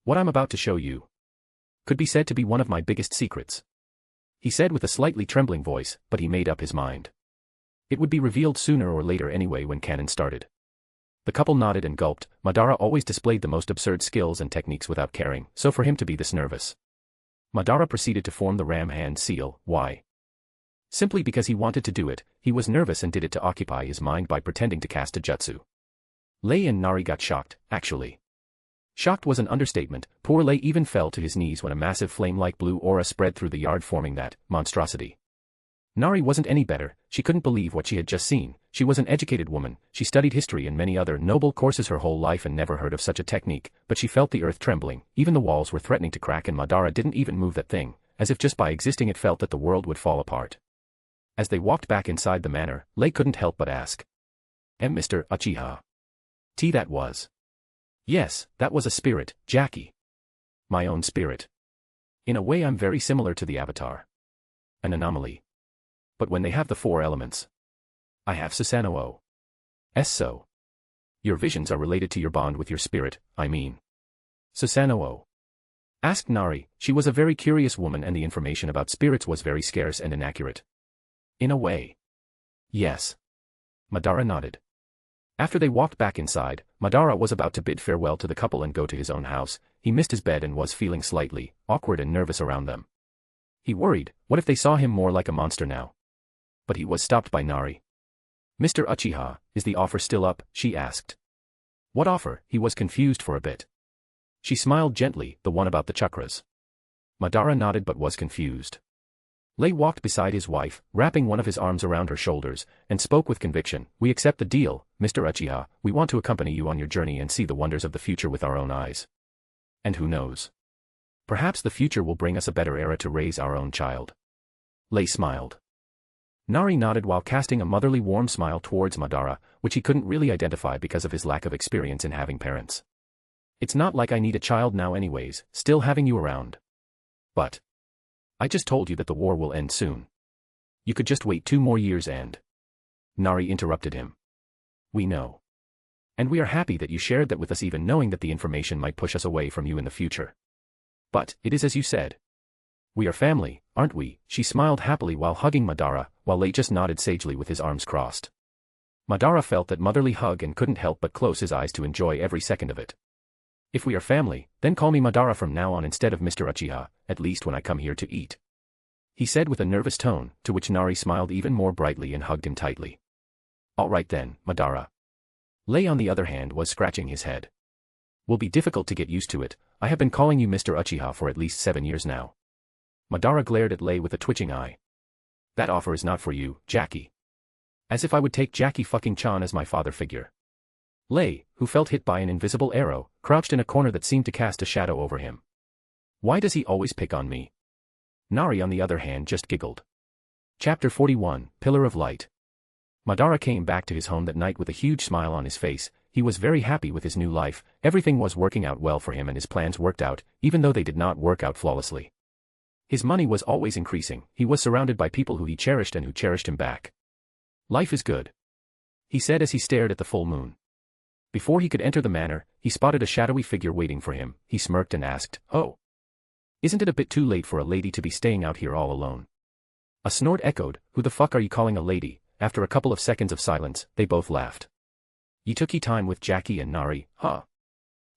What I'm about to show you could be said to be one of my biggest secrets. He said with a slightly trembling voice, but he made up his mind. It would be revealed sooner or later anyway when canon started. The couple nodded and gulped. Madara always displayed the most absurd skills and techniques without caring, so for him to be this nervous. Madara proceeded to form the ram hand seal. Why? Simply because he wanted to do it, he was nervous and did it to occupy his mind by pretending to cast a jutsu. Lei and Nari got shocked, actually. Shocked was an understatement, poor Lei even fell to his knees when a massive flame-like blue aura spread through the yard forming that monstrosity. Nari wasn't any better, she couldn't believe what she had just seen. She was an educated woman, she studied history and many other noble courses her whole life and never heard of such a technique, but she felt the earth trembling, even the walls were threatening to crack and Madara didn't even move that thing, as if just by existing it felt that the world would fall apart. As they walked back inside the manor, Lei couldn't help but ask. Mr. Uchiha. That was. Yes, that was a spirit, Jackie. My own spirit. In a way I'm very similar to the Avatar. An anomaly. But when they have the four elements. I have Susanoo. So. Your visions are related to your bond with your spirit, I mean. Susanoo. Asked Nari, she was a very curious woman and the information about spirits was very scarce and inaccurate. In a way. Yes. Madara nodded. After they walked back inside, Madara was about to bid farewell to the couple and go to his own house. He missed his bed and was feeling slightly awkward and nervous around them. He worried, what if they saw him more like a monster now? But he was stopped by Nari. Mr. Uchiha, is the offer still up? She asked. What offer? He was confused for a bit. She smiled gently, the one about the chakras. Madara nodded but was confused. Lei walked beside his wife, wrapping one of his arms around her shoulders, and spoke with conviction. We accept the deal, Mr. Uchiha, we want to accompany you on your journey and see the wonders of the future with our own eyes. And who knows? Perhaps the future will bring us a better era to raise our own child. Lei smiled. Nari nodded while casting a motherly warm smile towards Madara, which he couldn't really identify because of his lack of experience in having parents. It's not like I need a child now anyways, still having you around. But I just told you that the war will end soon. You could just wait 2 more years and... Nari interrupted him. We know. And we are happy that you shared that with us even knowing that the information might push us away from you in the future. But, it is as you said. We are family, aren't we? She smiled happily while hugging Madara, while Lei just nodded sagely with his arms crossed. Madara felt that motherly hug and couldn't help but close his eyes to enjoy every second of it. If we are family, then call me Madara from now on instead of Mr. Uchiha, at least when I come here to eat. He said with a nervous tone, to which Nari smiled even more brightly and hugged him tightly. All right then, Madara. Lei on the other hand was scratching his head. Will be difficult to get used to it, I have been calling you Mr. Uchiha for at least 7 years now. Madara glared at Lei with a twitching eye. That offer is not for you, Jackie. As if I would take Jackie fucking Chan as my father figure. Lei, who felt hit by an invisible arrow, crouched in a corner that seemed to cast a shadow over him. Why does he always pick on me? Nari on the other hand just giggled. Chapter 41, Pillar of Light. Madara came back to his home that night with a huge smile on his face. He was very happy with his new life, everything was working out well for him and his plans worked out, even though they did not work out flawlessly. His money was always increasing, he was surrounded by people who he cherished and who cherished him back. Life is good, he said as he stared at the full moon. Before he could enter the manor, he spotted a shadowy figure waiting for him. He smirked and asked, "Oh, isn't it a bit too late for a lady to be staying out here all alone?" A snort echoed, "Who the fuck are you calling a lady?" After a couple of seconds of silence, they both laughed. Ye took ye time with Jackie and Nari, huh?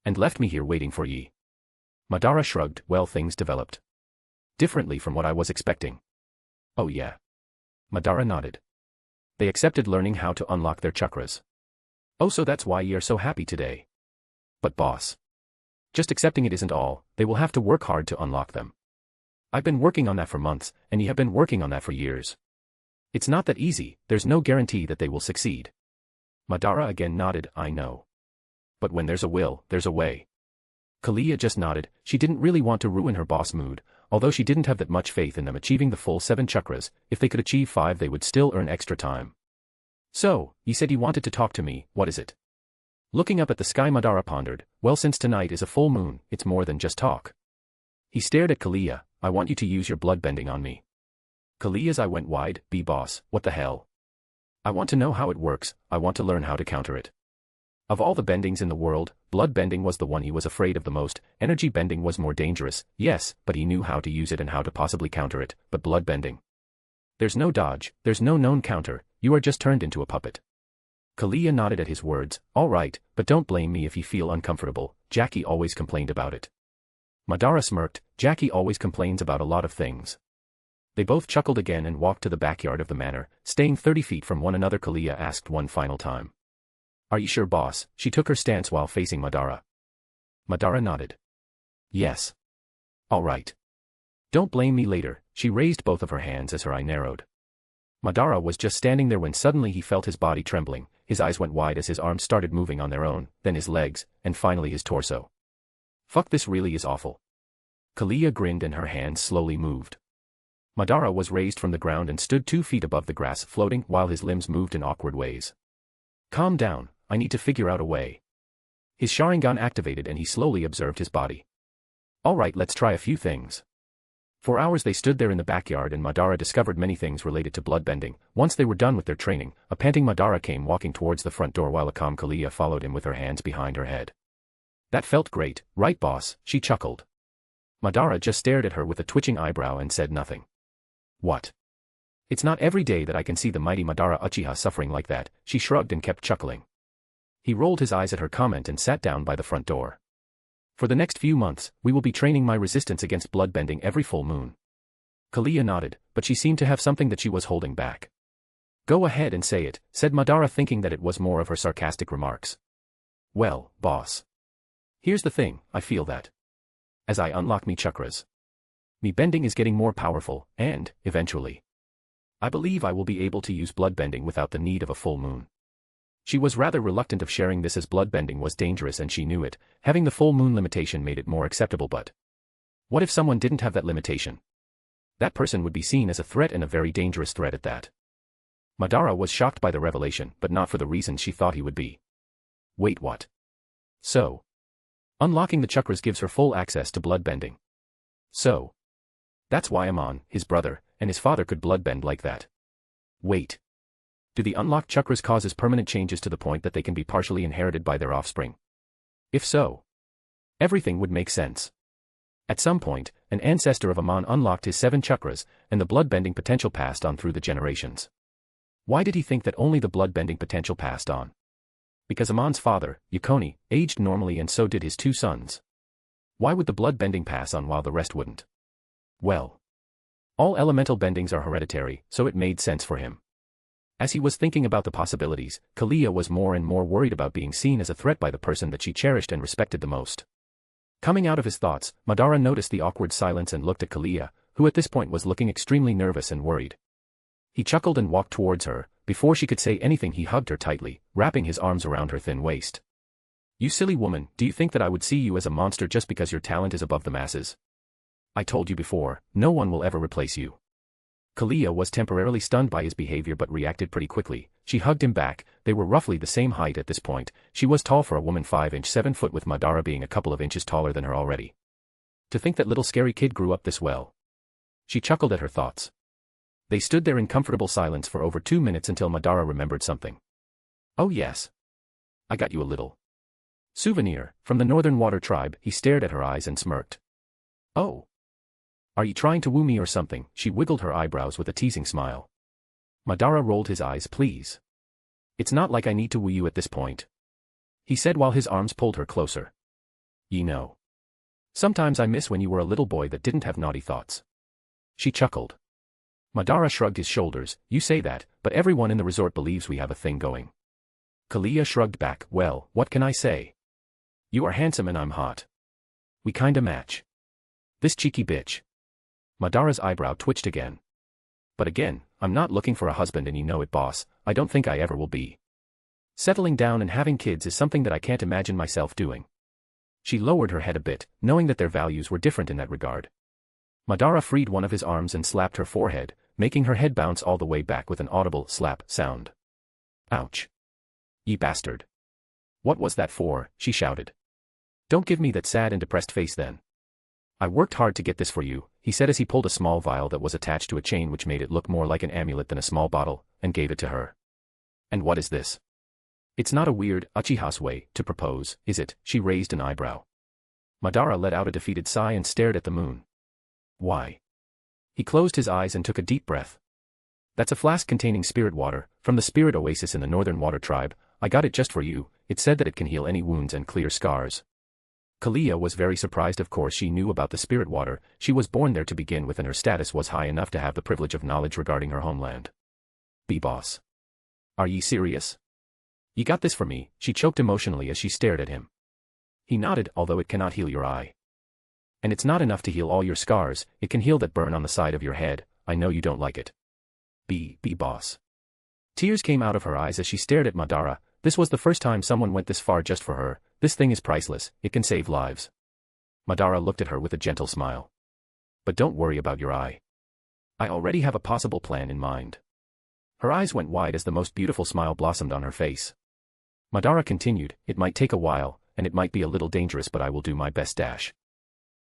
And left me here waiting for ye. Madara shrugged. Well, things developed differently from what I was expecting. Oh yeah. Madara nodded. They accepted learning how to unlock their chakras. Oh, so that's why ye are so happy today. But boss, just accepting it isn't all, they will have to work hard to unlock them. I've been working on that for months, and ye have been working on that for years. It's not that easy, there's no guarantee that they will succeed. Madara again nodded. I know. But when there's a will, there's a way. Kalia just nodded. She didn't really want to ruin her boss' mood, although she didn't have that much faith in them achieving the full 7 chakras. If they could achieve 5 they would still earn extra time. So, ye said ye wanted to talk to me, what is it? Looking up at the sky, Madara pondered. Well, since tonight is a full moon, it's more than just talk. He stared at Kalia. I want you to use your bloodbending on me. Kalia's eye went wide. Boss, what the hell? I want to know how it works, I want to learn how to counter it. Of all the bendings in the world, blood bending was the one he was afraid of the most. Energy bending was more dangerous, yes, but he knew how to use it and how to possibly counter it, but blood bending. There's no dodge, there's no known counter, you are just turned into a puppet. Kalia nodded at his words. All right, but don't blame me if you feel uncomfortable, Jackie always complained about it. Madara smirked. Jackie always complains about a lot of things. They both chuckled again and walked to the backyard of the manor, staying 30 feet from one another. Kalia asked one final time. Are you sure, boss? She took her stance while facing Madara. Madara nodded. Yes. All right. Don't blame me later. She raised both of her hands as her eye narrowed. Madara was just standing there when suddenly he felt his body trembling. His eyes went wide as his arms started moving on their own, then his legs, and finally his torso. Fuck, this really is awful. Kalia grinned and her hands slowly moved. Madara was raised from the ground and stood 2 feet above the grass, floating while his limbs moved in awkward ways. Calm down, I need to figure out a way. His Sharingan activated and he slowly observed his body. Alright, let's try a few things. For hours they stood there in the backyard and Madara discovered many things related to bloodbending. Once they were done with their training, a panting Madara came walking towards the front door while a calm Kalia followed him with her hands behind her head. That felt great, right boss? She chuckled. Madara just stared at her with a twitching eyebrow and said nothing. What? It's not every day that I can see the mighty Madara Uchiha suffering like that. She shrugged and kept chuckling. He rolled his eyes at her comment and sat down by the front door. For the next few months, we will be training my resistance against bloodbending every full moon. Kalia nodded, but she seemed to have something that she was holding back. Go ahead and say it, said Madara, thinking that it was more of her sarcastic remarks. Well, boss. Here's the thing, I feel that as I unlock me chakras, me bending is getting more powerful, and, eventually, I believe I will be able to use bloodbending without the need of a full moon. She was rather reluctant of sharing this as bloodbending was dangerous and she knew it. Having the full moon limitation made it more acceptable, but what if someone didn't have that limitation? That person would be seen as a threat, and a very dangerous threat at that. Madara was shocked by the revelation, but not for the reasons she thought he would be. Wait, what? So, unlocking the chakras gives her full access to bloodbending. So, that's why Amon, his brother, and his father could bloodbend like that. Wait. Do the unlocked chakras causes permanent changes to the point that they can be partially inherited by their offspring? If so, everything would make sense. At some point, an ancestor of Amon unlocked his 7 chakras, and the bloodbending potential passed on through the generations. Why did he think that only the bloodbending potential passed on? Because Amon's father, Yukoni, aged normally and so did his 2 sons. Why would the bloodbending pass on while the rest wouldn't? Well, all elemental bendings are hereditary, so it made sense for him. As he was thinking about the possibilities, Kalia was more and more worried about being seen as a threat by the person that she cherished and respected the most. Coming out of his thoughts, Madara noticed the awkward silence and looked at Kalia, who at this point was looking extremely nervous and worried. He chuckled and walked towards her. Before she could say anything, he hugged her tightly, wrapping his arms around her thin waist. You silly woman, do you think that I would see you as a monster just because your talent is above the masses? I told you before, no one will ever replace you. Kalia was temporarily stunned by his behavior but reacted pretty quickly. She hugged him back. They were roughly the same height at this point. She was tall for a woman, 5 inch 7 foot, with Madara being a couple of inches taller than her already. To think that little scary kid grew up this well. She chuckled at her thoughts. They stood there in comfortable silence for over 2 minutes until Madara remembered something. Oh yes. I got you a little souvenir from the Northern Water Tribe. He stared at her eyes and smirked. Oh. Are you trying to woo me or something? She wiggled her eyebrows with a teasing smile. Madara rolled his eyes. Please. It's not like I need to woo you at this point. he said while his arms pulled her closer. You know. Sometimes I miss when you were a little boy that didn't have naughty thoughts. She chuckled. Madara shrugged his shoulders. You say that, but everyone in the resort believes we have a thing going. Kalia shrugged back. Well, what can I say? You are handsome and I'm hot. We kinda match. This cheeky bitch. Madara's eyebrow twitched again. But again, I'm not looking for a husband and you know it, boss. I don't think I ever will be. Settling down and having kids is something that I can't imagine myself doing. She lowered her head a bit, knowing that their values were different in that regard. Madara freed one of his arms and slapped her forehead, making her head bounce all the way back with an audible slap sound. Ouch. Ye bastard. What was that for? She shouted. Don't give me that sad and depressed face then. I worked hard to get this for you, he said as he pulled a small vial that was attached to a chain which made it look more like an amulet than a small bottle, and gave it to her. And what is this? It's not a weird, Uchiha's way to propose, is it? She raised an eyebrow. Madara let out a defeated sigh and stared at the moon. Why? He closed his eyes and took a deep breath. That's a flask containing spirit water, from the spirit oasis in the northern water tribe. I got it just for you. It said that it can heal any wounds and clear scars. Kalia was very surprised. Of course she knew about the spirit water, she was born there to begin with and her status was high enough to have the privilege of knowledge regarding her homeland. B-boss. Are ye serious? You got this for me, she choked emotionally as she stared at him. He nodded, although it cannot heal your eye. And it's not enough to heal all your scars, it can heal that burn on the side of your head. I know you don't like it. B-boss. Tears came out of her eyes as she stared at Madara. This was the first time someone went this far just for her. This thing is priceless, it can save lives. Madara looked at her with a gentle smile. But don't worry about your eye. I already have a possible plan in mind. Her eyes went wide as the most beautiful smile blossomed on her face. Madara continued, it might take a while, and it might be a little dangerous, but I will do my best.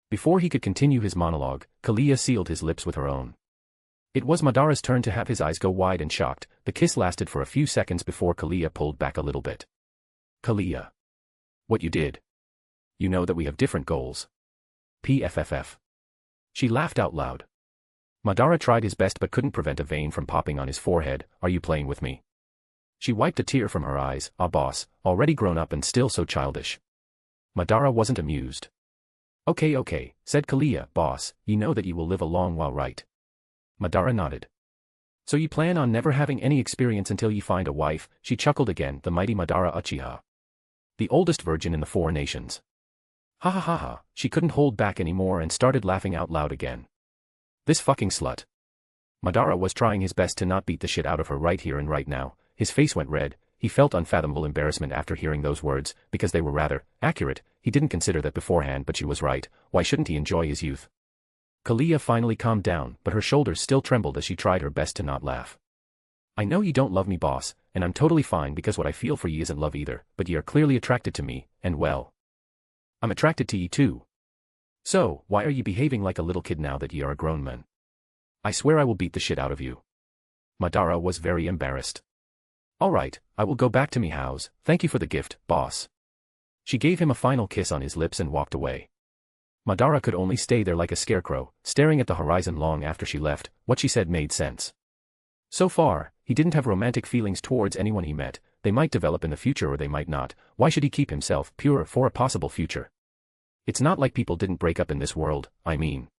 Before he could continue his monologue, Kalia sealed his lips with her own. It was Madara's turn to have his eyes go wide and shocked. The kiss lasted for a few seconds before Kalia pulled back a little bit. Kalia. What you did? You know that we have different goals. PFFF. She laughed out loud. Madara tried his best but couldn't prevent a vein from popping on his forehead. Are you playing with me? She wiped a tear from her eyes. Ah, boss, already grown up and still so childish. Madara wasn't amused. Okay, said Kalia. Boss, you know that you will live a long while, right? Madara nodded. So you plan on never having any experience until you find a wife? She chuckled again. The mighty Madara Uchiha. The oldest virgin in the 4 nations. Ha ha ha ha, she couldn't hold back anymore and started laughing out loud again. This fucking slut. Madara was trying his best to not beat the shit out of her right here and right now. His face went red. He felt unfathomable embarrassment after hearing those words, because they were rather accurate. He didn't consider that beforehand, but she was right. Why shouldn't he enjoy his youth? Kalia finally calmed down, but her shoulders still trembled as she tried her best to not laugh. I know you don't love me, boss, and I'm totally fine because what I feel for ye isn't love either, but ye are clearly attracted to me, and well, I'm attracted to ye too. So, why are ye behaving like a little kid now that ye are a grown man? I swear I will beat the shit out of you. Madara was very embarrassed. Alright, I will go back to me house, thank you for the gift, boss. She gave him a final kiss on his lips and walked away. Madara could only stay there like a scarecrow, staring at the horizon long after she left. What she said made sense. So far, he didn't have romantic feelings towards anyone he met. They might develop in the future or they might not. Why should he keep himself pure for a possible future? It's not like people didn't break up in this world, I mean.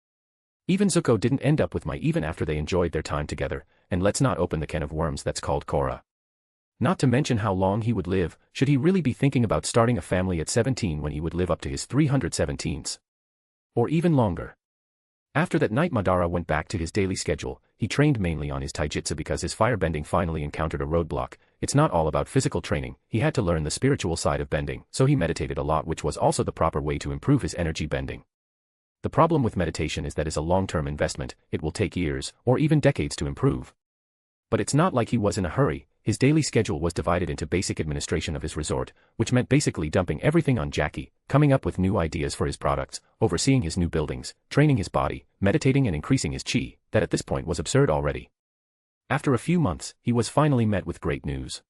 Even Zuko didn't end up with Mai even after they enjoyed their time together, and let's not open the can of worms that's called Korra. Not to mention how long he would live. Should he really be thinking about starting a family at 17 when he would live up to his 317s? Or even longer. After that night Madara went back to his daily schedule. He trained mainly on his taijutsu because his firebending finally encountered a roadblock. It's not all about physical training, he had to learn the spiritual side of bending, so he meditated a lot, which was also the proper way to improve his energy bending. The problem with meditation is that it's a long-term investment. It will take years, or even decades to improve. But it's not like he was in a hurry. His daily schedule was divided into basic administration of his resort, which meant basically dumping everything on Jackie, coming up with new ideas for his products, overseeing his new buildings, training his body, meditating and increasing his chi. That at this point was absurd already. After a few months, he was finally met with great news.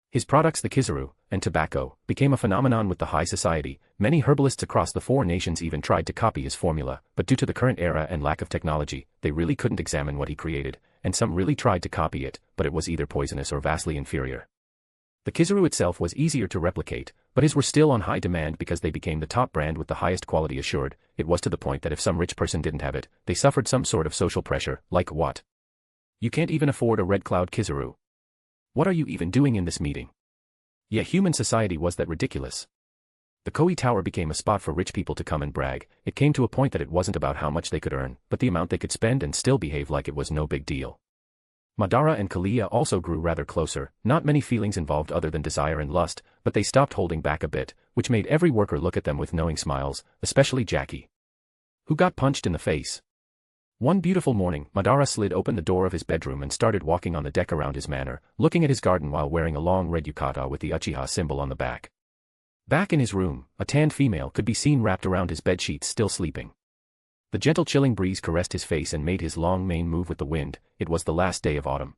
His products, the Kizaru and tobacco, became a phenomenon with the high society. Many herbalists across the 4 nations even tried to copy his formula, but due to the current era and lack of technology, they really couldn't examine what he created, and some really tried to copy it, but it was either poisonous or vastly inferior. The Kizaru itself was easier to replicate, but his were still on high demand because they became the top brand with the highest quality assured. It was to the point that if some rich person didn't have it, they suffered some sort of social pressure. Like what? You can't even afford a Red Cloud Kizaru. What are you even doing in this meeting? Yeah, human society was that ridiculous. The Koi Tower became a spot for rich people to come and brag. It came to a point that it wasn't about how much they could earn, but the amount they could spend and still behave like it was no big deal. Madara and Kalia also grew rather closer, not many feelings involved other than desire and lust, but they stopped holding back a bit, which made every worker look at them with knowing smiles, especially Jackie, who got punched in the face. One beautiful morning, Madara slid open the door of his bedroom and started walking on the deck around his manor, looking at his garden while wearing a long red yukata with the Uchiha symbol on the back. Back in his room, a tanned female could be seen wrapped around his bedsheets still sleeping. The gentle chilling breeze caressed his face and made his long mane move with the wind. It was the last day of autumn.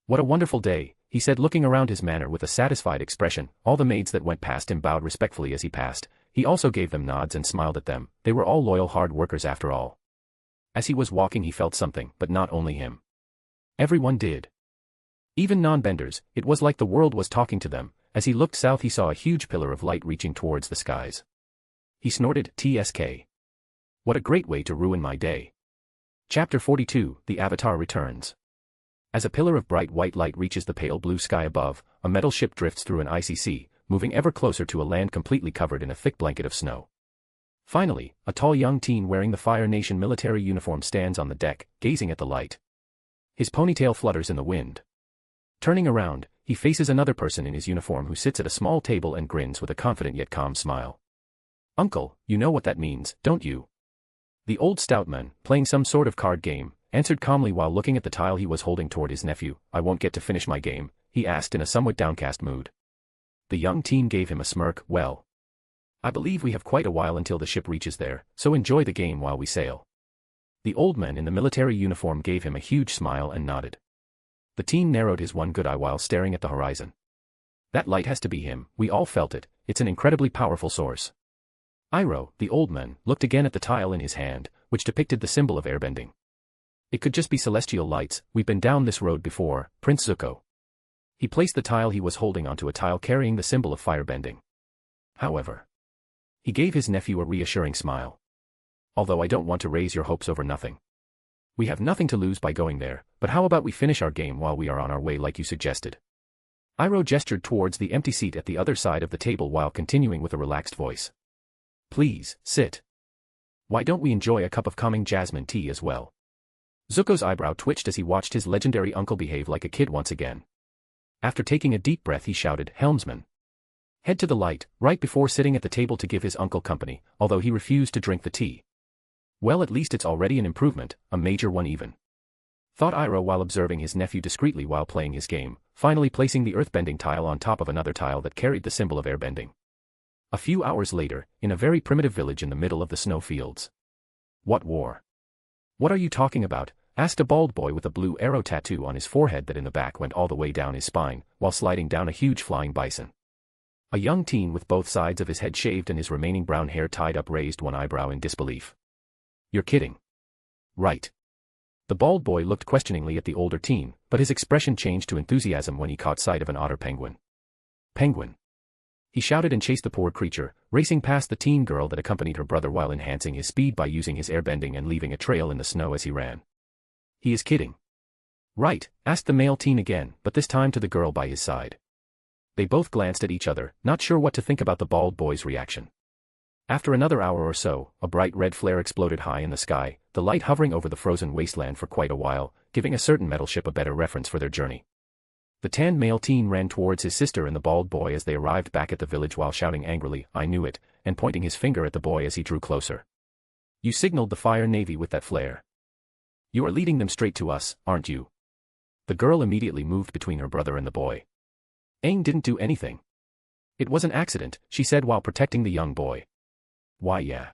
What a wonderful day, he said, looking around his manor with a satisfied expression. All the maids that went past him bowed respectfully as he passed. He also gave them nods and smiled at them. They were all loyal hard workers after all. As he was walking he felt something, but not only him. Everyone did. Even non-benders. It was like the world was talking to them. As he looked south he saw a huge pillar of light reaching towards the skies. He snorted, TSK. What a great way to ruin my day. Chapter 42, The Avatar Returns. As a pillar of bright white light reaches the pale blue sky above, a metal ship drifts through an icy sea, moving ever closer to a land completely covered in a thick blanket of snow. Finally, a tall young teen wearing the Fire Nation military uniform stands on the deck, gazing at the light. His ponytail flutters in the wind. Turning around, he faces another person in his uniform who sits at a small table and grins with a confident yet calm smile. Uncle, you know what that means, don't you? The old stout man, playing some sort of card game, answered calmly while looking at the tile he was holding toward his nephew. I won't get to finish my game, he asked in a somewhat downcast mood. The young teen gave him a smirk. Well, I believe we have quite a while until the ship reaches there, so enjoy the game while we sail. The old man in the military uniform gave him a huge smile and nodded. The teen narrowed his one good eye while staring at the horizon. That light has to be him, we all felt it, it's an incredibly powerful source. Iroh, the old man, looked again at the tile in his hand, which depicted the symbol of airbending. It could just be celestial lights, we've been down this road before, Prince Zuko. He placed the tile he was holding onto a tile carrying the symbol of firebending. However, he gave his nephew a reassuring smile. Although I don't want to raise your hopes over nothing. We have nothing to lose by going there, but how about we finish our game while we are on our way like you suggested? Iroh gestured towards the empty seat at the other side of the table while continuing with a relaxed voice. Please, sit. Why don't we enjoy a cup of calming jasmine tea as well? Zuko's eyebrow twitched as he watched his legendary uncle behave like a kid once again. After taking a deep breath he shouted, Helmsman. Head to the light, right before sitting at the table to give his uncle company, although he refused to drink the tea. Well, at least it's already an improvement, a major one even. Thought Iroh while observing his nephew discreetly while playing his game, finally placing the earthbending tile on top of another tile that carried the symbol of airbending. A few hours later, in a very primitive village in the middle of the snow fields. What war? What are you talking about? Asked a bald boy with a blue arrow tattoo on his forehead that in the back went all the way down his spine, while sliding down a huge flying bison. A young teen with both sides of his head shaved and his remaining brown hair tied up raised one eyebrow in disbelief. You're kidding. Right. The bald boy looked questioningly at the older teen, but his expression changed to enthusiasm when he caught sight of an otter penguin. Penguin. He shouted and chased the poor creature, racing past the teen girl that accompanied her brother while enhancing his speed by using his airbending and leaving a trail in the snow as he ran. He is kidding. Right, asked the male teen again, but this time to the girl by his side. They both glanced at each other, not sure what to think about the bald boy's reaction. After another hour or so, a bright red flare exploded high in the sky, the light hovering over the frozen wasteland for quite a while, giving a certain metal ship a better reference for their journey. The tanned male teen ran towards his sister and the bald boy as they arrived back at the village while shouting angrily, I knew it, and pointing his finger at the boy as he drew closer. You signaled the Fire Navy with that flare. You are leading them straight to us, aren't you? The girl immediately moved between her brother and the boy. Aang didn't do anything. It was an accident, she said while protecting the young boy. Why yeah.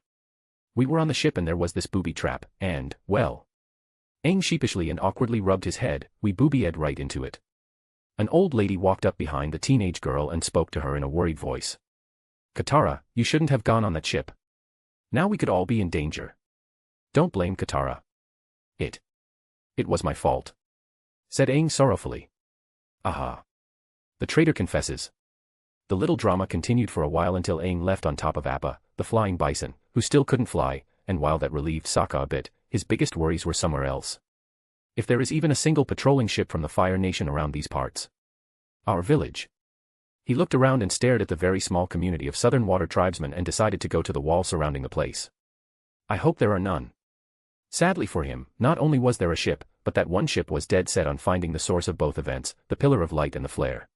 We were on the ship and there was this booby trap, and, well. Aang sheepishly and awkwardly rubbed his head, we booby-ed right into it. An old lady walked up behind the teenage girl and spoke to her in a worried voice. Katara, you shouldn't have gone on that ship. Now we could all be in danger. Don't blame Katara. It was my fault. Said Aang sorrowfully. Aha. The traitor confesses. The little drama continued for a while until Aang left on top of Appa, the flying bison, who still couldn't fly, and while that relieved Sokka a bit, his biggest worries were somewhere else. If there is even a single patrolling ship from the Fire Nation around these parts. Our village. He looked around and stared at the very small community of Southern Water tribesmen and decided to go to the wall surrounding the place. I hope there are none. Sadly for him, not only was there a ship, but that one ship was dead set on finding the source of both events, the Pillar of Light and the Flare.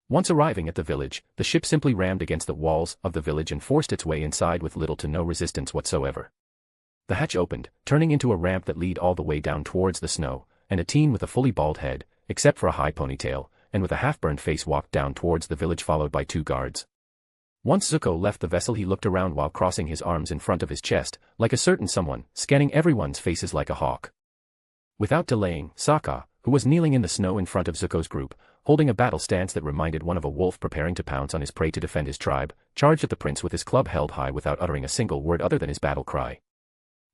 Once arriving at the village, the ship simply rammed against the walls of the village and forced its way inside with little to no resistance whatsoever. The hatch opened, turning into a ramp that led all the way down towards the snow, and a teen with a fully bald head, except for a high ponytail, and with a half-burned face walked down towards the village followed by 2 guards. Once Zuko left the vessel he looked around while crossing his arms in front of his chest, like a certain someone, scanning everyone's faces like a hawk. Without delaying, Sokka, who was kneeling in the snow in front of Zuko's group, holding a battle stance that reminded one of a wolf preparing to pounce on his prey to defend his tribe, charged at the prince with his club held high without uttering a single word other than his battle cry.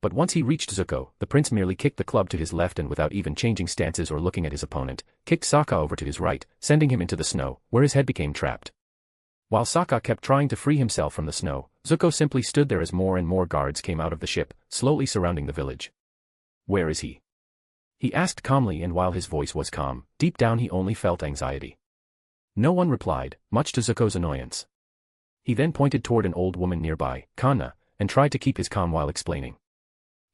But once he reached Zuko, the prince merely kicked the club to his left and without even changing stances or looking at his opponent, kicked Sokka over to his right, sending him into the snow, where his head became trapped. While Sokka kept trying to free himself from the snow, Zuko simply stood there as more and more guards came out of the ship, slowly surrounding the village. Where is he? He asked calmly, and while his voice was calm, deep down he only felt anxiety. No one replied, much to Zuko's annoyance. He then pointed toward an old woman nearby, Kanna, and tried to keep his calm while explaining.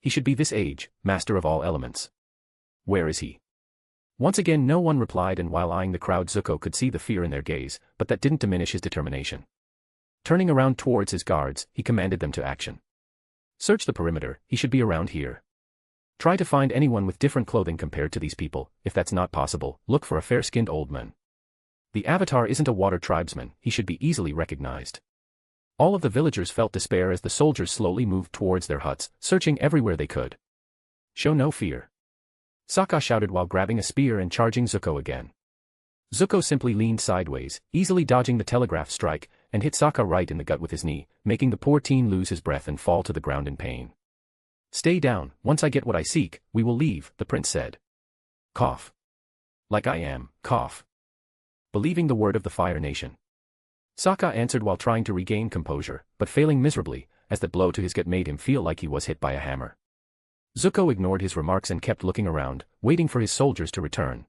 He should be this age, master of all elements. Where is he? Once again no one replied, and while eyeing the crowd Zuko could see the fear in their gaze, but that didn't diminish his determination. Turning around towards his guards, he commanded them to action. Search the perimeter, he should be around here. Try to find anyone with different clothing compared to these people. If that's not possible, look for a fair-skinned old man. The Avatar isn't a water tribesman, he should be easily recognized. All of the villagers felt despair as the soldiers slowly moved towards their huts, searching everywhere they could. Show no fear. Sokka shouted while grabbing a spear and charging Zuko again. Zuko simply leaned sideways, easily dodging the telegraph strike, and hit Sokka right in the gut with his knee, making the poor teen lose his breath and fall to the ground in pain. Stay down, once I get what I seek, we will leave, the prince said. Cough. Like I am, cough. Believing the word of the Fire Nation. Sokka answered while trying to regain composure, but failing miserably, as that blow to his gut made him feel like he was hit by a hammer. Zuko ignored his remarks and kept looking around, waiting for his soldiers to return.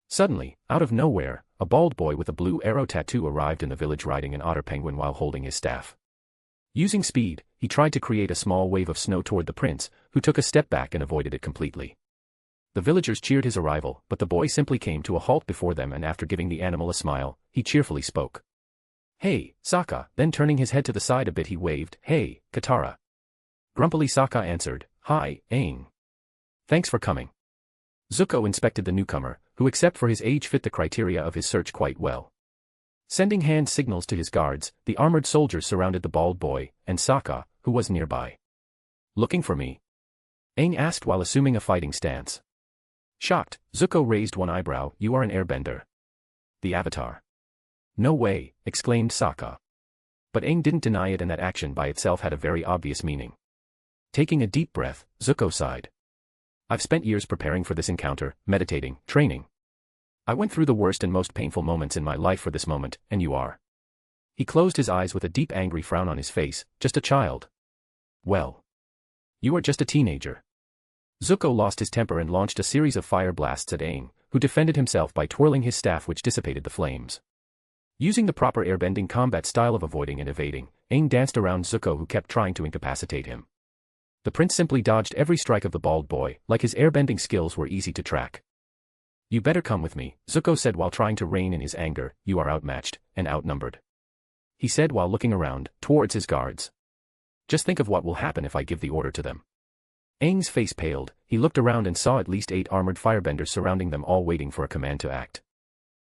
Suddenly, out of nowhere, a bald boy with a blue arrow tattoo arrived in the village riding an otter penguin while holding his staff. Using speed, he tried to create a small wave of snow toward the prince, who took a step back and avoided it completely. The villagers cheered his arrival, but the boy simply came to a halt before them, and after giving the animal a smile, he cheerfully spoke. Hey, Sokka, then turning his head to the side a bit he waved, Hey, Katara. Grumpily Sokka answered, Hi, Aang. Thanks for coming. Zuko inspected the newcomer, who except for his age fit the criteria of his search quite well. Sending hand signals to his guards, the armored soldiers surrounded the bald boy, and Sokka, who was nearby. Looking for me? Aang asked while assuming a fighting stance. Shocked, Zuko raised one eyebrow, You are an airbender. The Avatar. No way, exclaimed Sokka. But Aang didn't deny it, and that action by itself had a very obvious meaning. Taking a deep breath, Zuko sighed. I've spent years preparing for this encounter, meditating, training. I went through the worst and most painful moments in my life for this moment, and you are. He closed his eyes with a deep angry frown on his face, just a child. Well. You are just a teenager. Zuko lost his temper and launched a series of fire blasts at Aang, who defended himself by twirling his staff which dissipated the flames. Using the proper airbending combat style of avoiding and evading, Aang danced around Zuko, who kept trying to incapacitate him. The prince simply dodged every strike of the bald boy, like his airbending skills were easy to track. You better come with me, Zuko said while trying to rein in his anger, You are outmatched, and outnumbered. He said while looking around, towards his guards. Just think of what will happen if I give the order to them. Aang's face paled, he looked around and saw at least 8 armored firebenders surrounding them, all waiting for a command to act.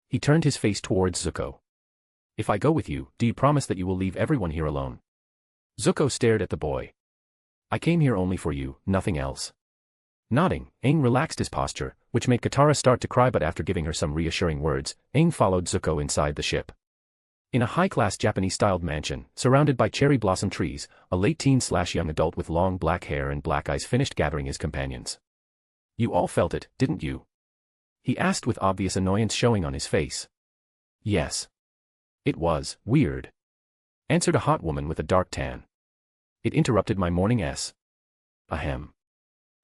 He turned his face towards Zuko. If I go with you, do you promise that you will leave everyone here alone? Zuko stared at the boy. I came here only for you, nothing else. Nodding, Aang relaxed his posture, which made Katara start to cry, but after giving her some reassuring words, Aang followed Zuko inside the ship. In a high-class Japanese-styled mansion, surrounded by cherry blossom trees, a late teen/young adult with long black hair and black eyes finished gathering his companions. You all felt it, didn't you? He asked with obvious annoyance showing on his face. Yes. It was weird, answered a hot woman with a dark tan. It interrupted my morning s. Ahem.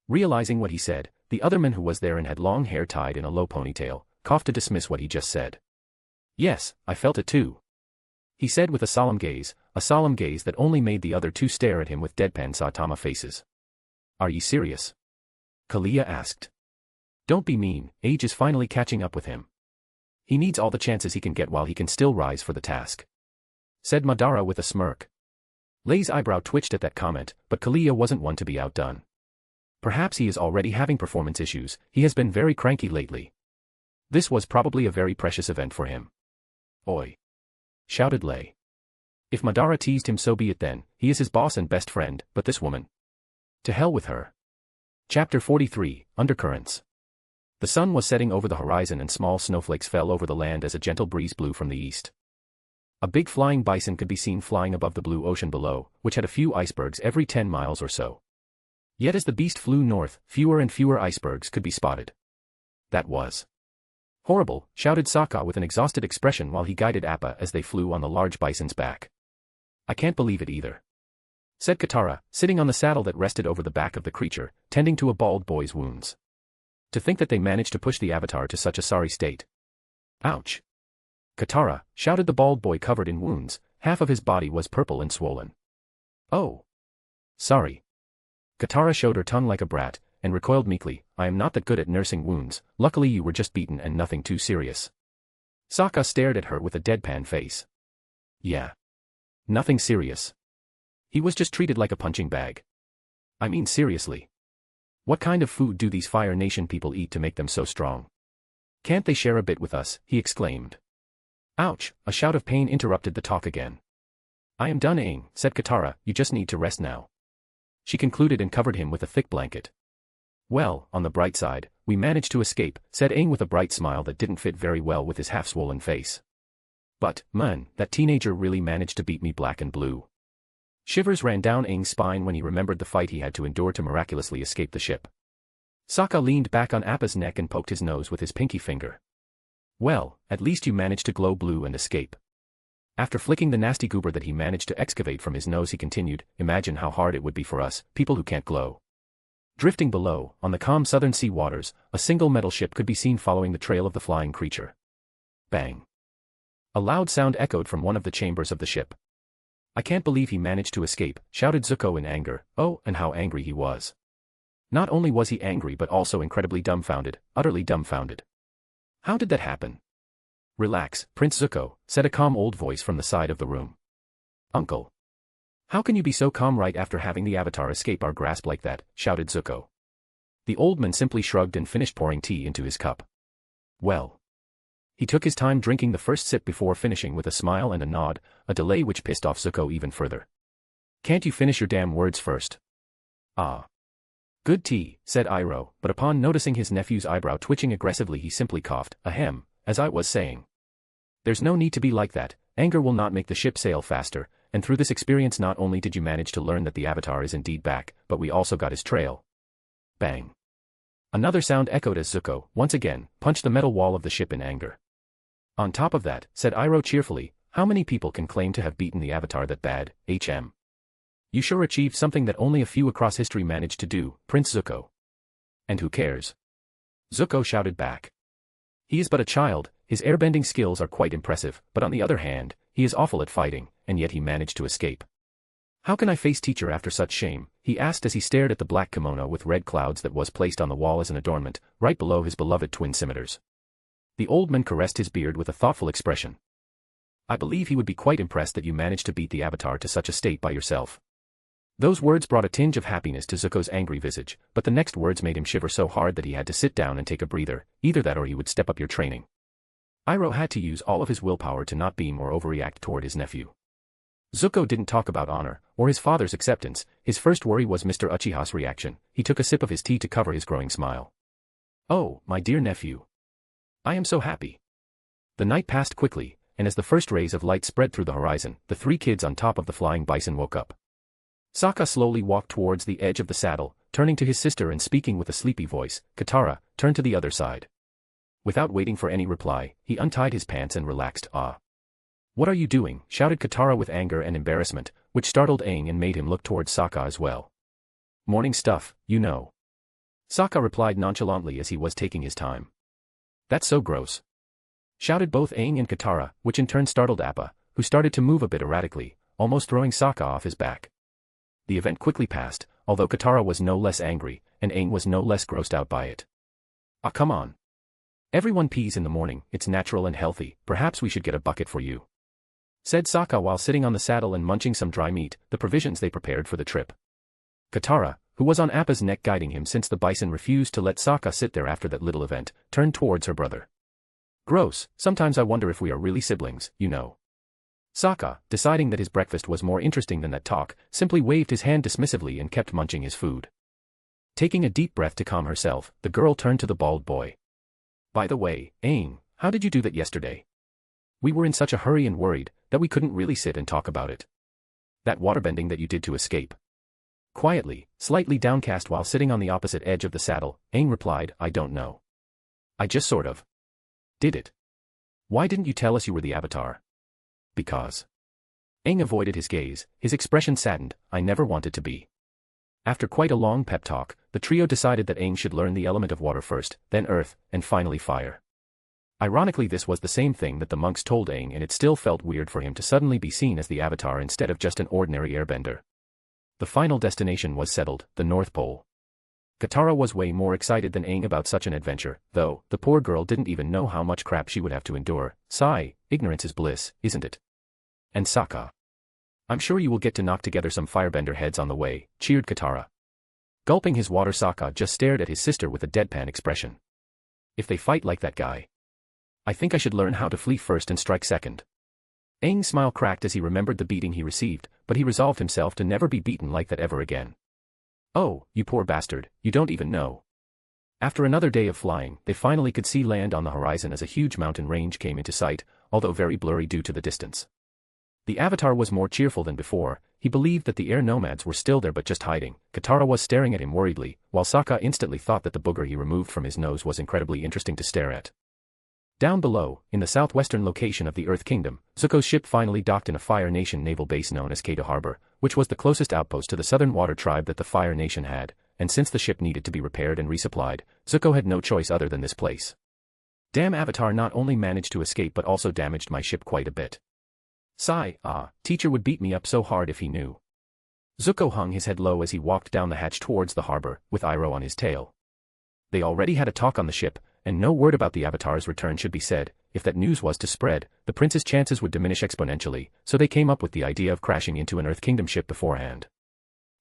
Realizing what he said, the other man who was there and had long hair tied in a low ponytail, coughed to dismiss what he just said. Yes, I felt it too, he said with a solemn gaze that only made the other two stare at him with deadpan Saitama faces. Are ye serious? Kalia asked. Don't be mean, age is finally catching up with him. He needs all the chances he can get while he can still rise for the task, said Madara with a smirk. Lei's eyebrow twitched at that comment, but Kalia wasn't one to be outdone. Perhaps he is already having performance issues, he has been very cranky lately. This was probably a very precious event for him. Oi! Shouted Lei. If Madara teased him, so be it then, he is his boss and best friend, but this woman. To hell with her. Chapter 43, Undercurrents. The sun was setting over the horizon and small snowflakes fell over the land as a gentle breeze blew from the east. A big flying bison could be seen flying above the blue ocean below, which had a few icebergs every 10 miles or so. Yet as the beast flew north, fewer and fewer icebergs could be spotted. That was horrible, shouted Sokka with an exhausted expression while he guided Appa as they flew on the large bison's back. I can't believe it either, said Katara, sitting on the saddle that rested over the back of the creature, tending to a bald boy's wounds. To think that they managed to push the avatar to such a sorry state. Ouch! Katara, shouted the bald boy covered in wounds, half of his body was purple and swollen. Oh! Sorry. Katara showed her tongue like a brat, and recoiled meekly, I am not that good at nursing wounds, luckily you were just beaten and nothing too serious. Sokka stared at her with a deadpan face. Yeah. Nothing serious. He was just treated like a punching bag. I mean seriously. What kind of food do these Fire Nation people eat to make them so strong? Can't they share a bit with us, he exclaimed. Ouch, a shout of pain interrupted the talk again. I am done Aang, said Katara, you just need to rest now. She concluded and covered him with a thick blanket. Well, on the bright side, we managed to escape, said Aang with a bright smile that didn't fit very well with his half-swollen face. But, man, that teenager really managed to beat me black and blue. Shivers ran down Aang's spine when he remembered the fight he had to endure to miraculously escape the ship. Sokka leaned back on Appa's neck and poked his nose with his pinky finger. Well, at least you managed to glow blue and escape. After flicking the nasty goober that he managed to excavate from his nose, he continued, imagine how hard it would be for us, people who can't glow. Drifting below, on the calm southern sea waters, a single metal ship could be seen following the trail of the flying creature. Bang! A loud sound echoed from one of the chambers of the ship. I can't believe he managed to escape, shouted Zuko in anger. Oh, and how angry he was. Not only was he angry but also incredibly dumbfounded, utterly dumbfounded. How did that happen? Relax, Prince Zuko, said a calm old voice from the side of the room. Uncle. How can you be so calm right after having the Avatar escape our grasp like that, shouted Zuko. The old man simply shrugged and finished pouring tea into his cup. Well. He took his time drinking the first sip before finishing with a smile and a nod, a delay which pissed off Zuko even further. Can't you finish your damn words first? Ah. Good tea, said Iroh, but upon noticing his nephew's eyebrow twitching aggressively he simply coughed, ahem, as I was saying. There's no need to be like that, anger will not make the ship sail faster, and through this experience not only did you manage to learn that the Avatar is indeed back, but we also got his trail. Bang. Another sound echoed as Zuko, once again, punched the metal wall of the ship in anger. On top of that, said Iroh cheerfully, how many people can claim to have beaten the Avatar that bad, HM? You sure achieved something that only a few across history managed to do, Prince Zuko. And who cares? Zuko shouted back. He is but a child, his airbending skills are quite impressive, but on the other hand, he is awful at fighting, and yet he managed to escape. How can I face teacher after such shame, he asked as he stared at the black kimono with red clouds that was placed on the wall as an adornment, right below his beloved twin scimitars. The old man caressed his beard with a thoughtful expression. I believe he would be quite impressed that you managed to beat the Avatar to such a state by yourself. Those words brought a tinge of happiness to Zuko's angry visage, but the next words made him shiver so hard that he had to sit down and take a breather, either that or he would step up your training. Iroh had to use all of his willpower to not beam or overreact toward his nephew. Zuko didn't talk about honor, or his father's acceptance, his first worry was Mr. Uchiha's reaction. He took a sip of his tea to cover his growing smile. Oh, my dear nephew. I am so happy. The night passed quickly, and as the first rays of light spread through the horizon, the three kids on top of the flying bison woke up. Sokka slowly walked towards the edge of the saddle, turning to his sister and speaking with a sleepy voice, Katara, turn to the other side. Without waiting for any reply, he untied his pants and relaxed. "Ah. What are you doing?" shouted Katara with anger and embarrassment, which startled Aang and made him look towards Sokka as well. "Morning stuff, you know." Sokka replied nonchalantly as he was taking his time. "That's so gross," shouted both Aang and Katara, which in turn startled Appa, who started to move a bit erratically, almost throwing Sokka off his back. The event quickly passed, although Katara was no less angry, and Aang was no less grossed out by it. "Ah, come on. Everyone pees in the morning, it's natural and healthy, perhaps we should get a bucket for you," said Sokka while sitting on the saddle and munching some dry meat, the provisions they prepared for the trip. Katara, who was on Appa's neck guiding him since the bison refused to let Sokka sit there after that little event, turned towards her brother. "Gross, sometimes I wonder if we are really siblings, you know." Sokka, deciding that his breakfast was more interesting than that talk, simply waved his hand dismissively and kept munching his food. Taking a deep breath to calm herself, the girl turned to the bald boy. "By the way, Aang, how did you do that yesterday? We were in such a hurry and worried that we couldn't really sit and talk about it. That waterbending that you did to escape." Quietly, slightly downcast while sitting on the opposite edge of the saddle, Aang replied, "I don't know. I just sort of did it." "Why didn't you tell us you were the Avatar?" "Because." Aang avoided his gaze, his expression saddened. "I never wanted to be." After quite a long pep talk, the trio decided that Aang should learn the element of water first, then earth, and finally fire. Ironically, this was the same thing that the monks told Aang, and it still felt weird for him to suddenly be seen as the Avatar instead of just an ordinary airbender. The final destination was settled, the North Pole. Katara was way more excited than Aang about such an adventure, though the poor girl didn't even know how much crap she would have to endure. Sigh, ignorance is bliss, isn't it? And Sokka. "I'm sure you will get to knock together some firebender heads on the way," cheered Katara. Gulping his water, Sokka just stared at his sister with a deadpan expression. "If they fight like that guy, I think I should learn how to flee first and strike second." Aang's smile cracked as he remembered the beating he received, but he resolved himself to never be beaten like that ever again. "Oh, you poor bastard, you don't even know." After another day of flying, they finally could see land on the horizon as a huge mountain range came into sight, although very blurry due to the distance. The Avatar was more cheerful than before. He believed that the air nomads were still there but just hiding. Katara was staring at him worriedly, while Sokka instantly thought that the booger he removed from his nose was incredibly interesting to stare at. Down below, in the southwestern location of the Earth Kingdom, Zuko's ship finally docked in a Fire Nation naval base known as Kato Harbor, which was the closest outpost to the southern water tribe that the Fire Nation had, and since the ship needed to be repaired and resupplied, Zuko had no choice other than this place. "Damn, Avatar not only managed to escape but also damaged my ship quite a bit. Sigh, teacher would beat me up so hard if he knew." Zuko hung his head low as he walked down the hatch towards the harbor, with Iroh on his tail. They already had a talk on the ship, and no word about the Avatar's return should be said. If that news was to spread, the prince's chances would diminish exponentially, so they came up with the idea of crashing into an Earth Kingdom ship beforehand.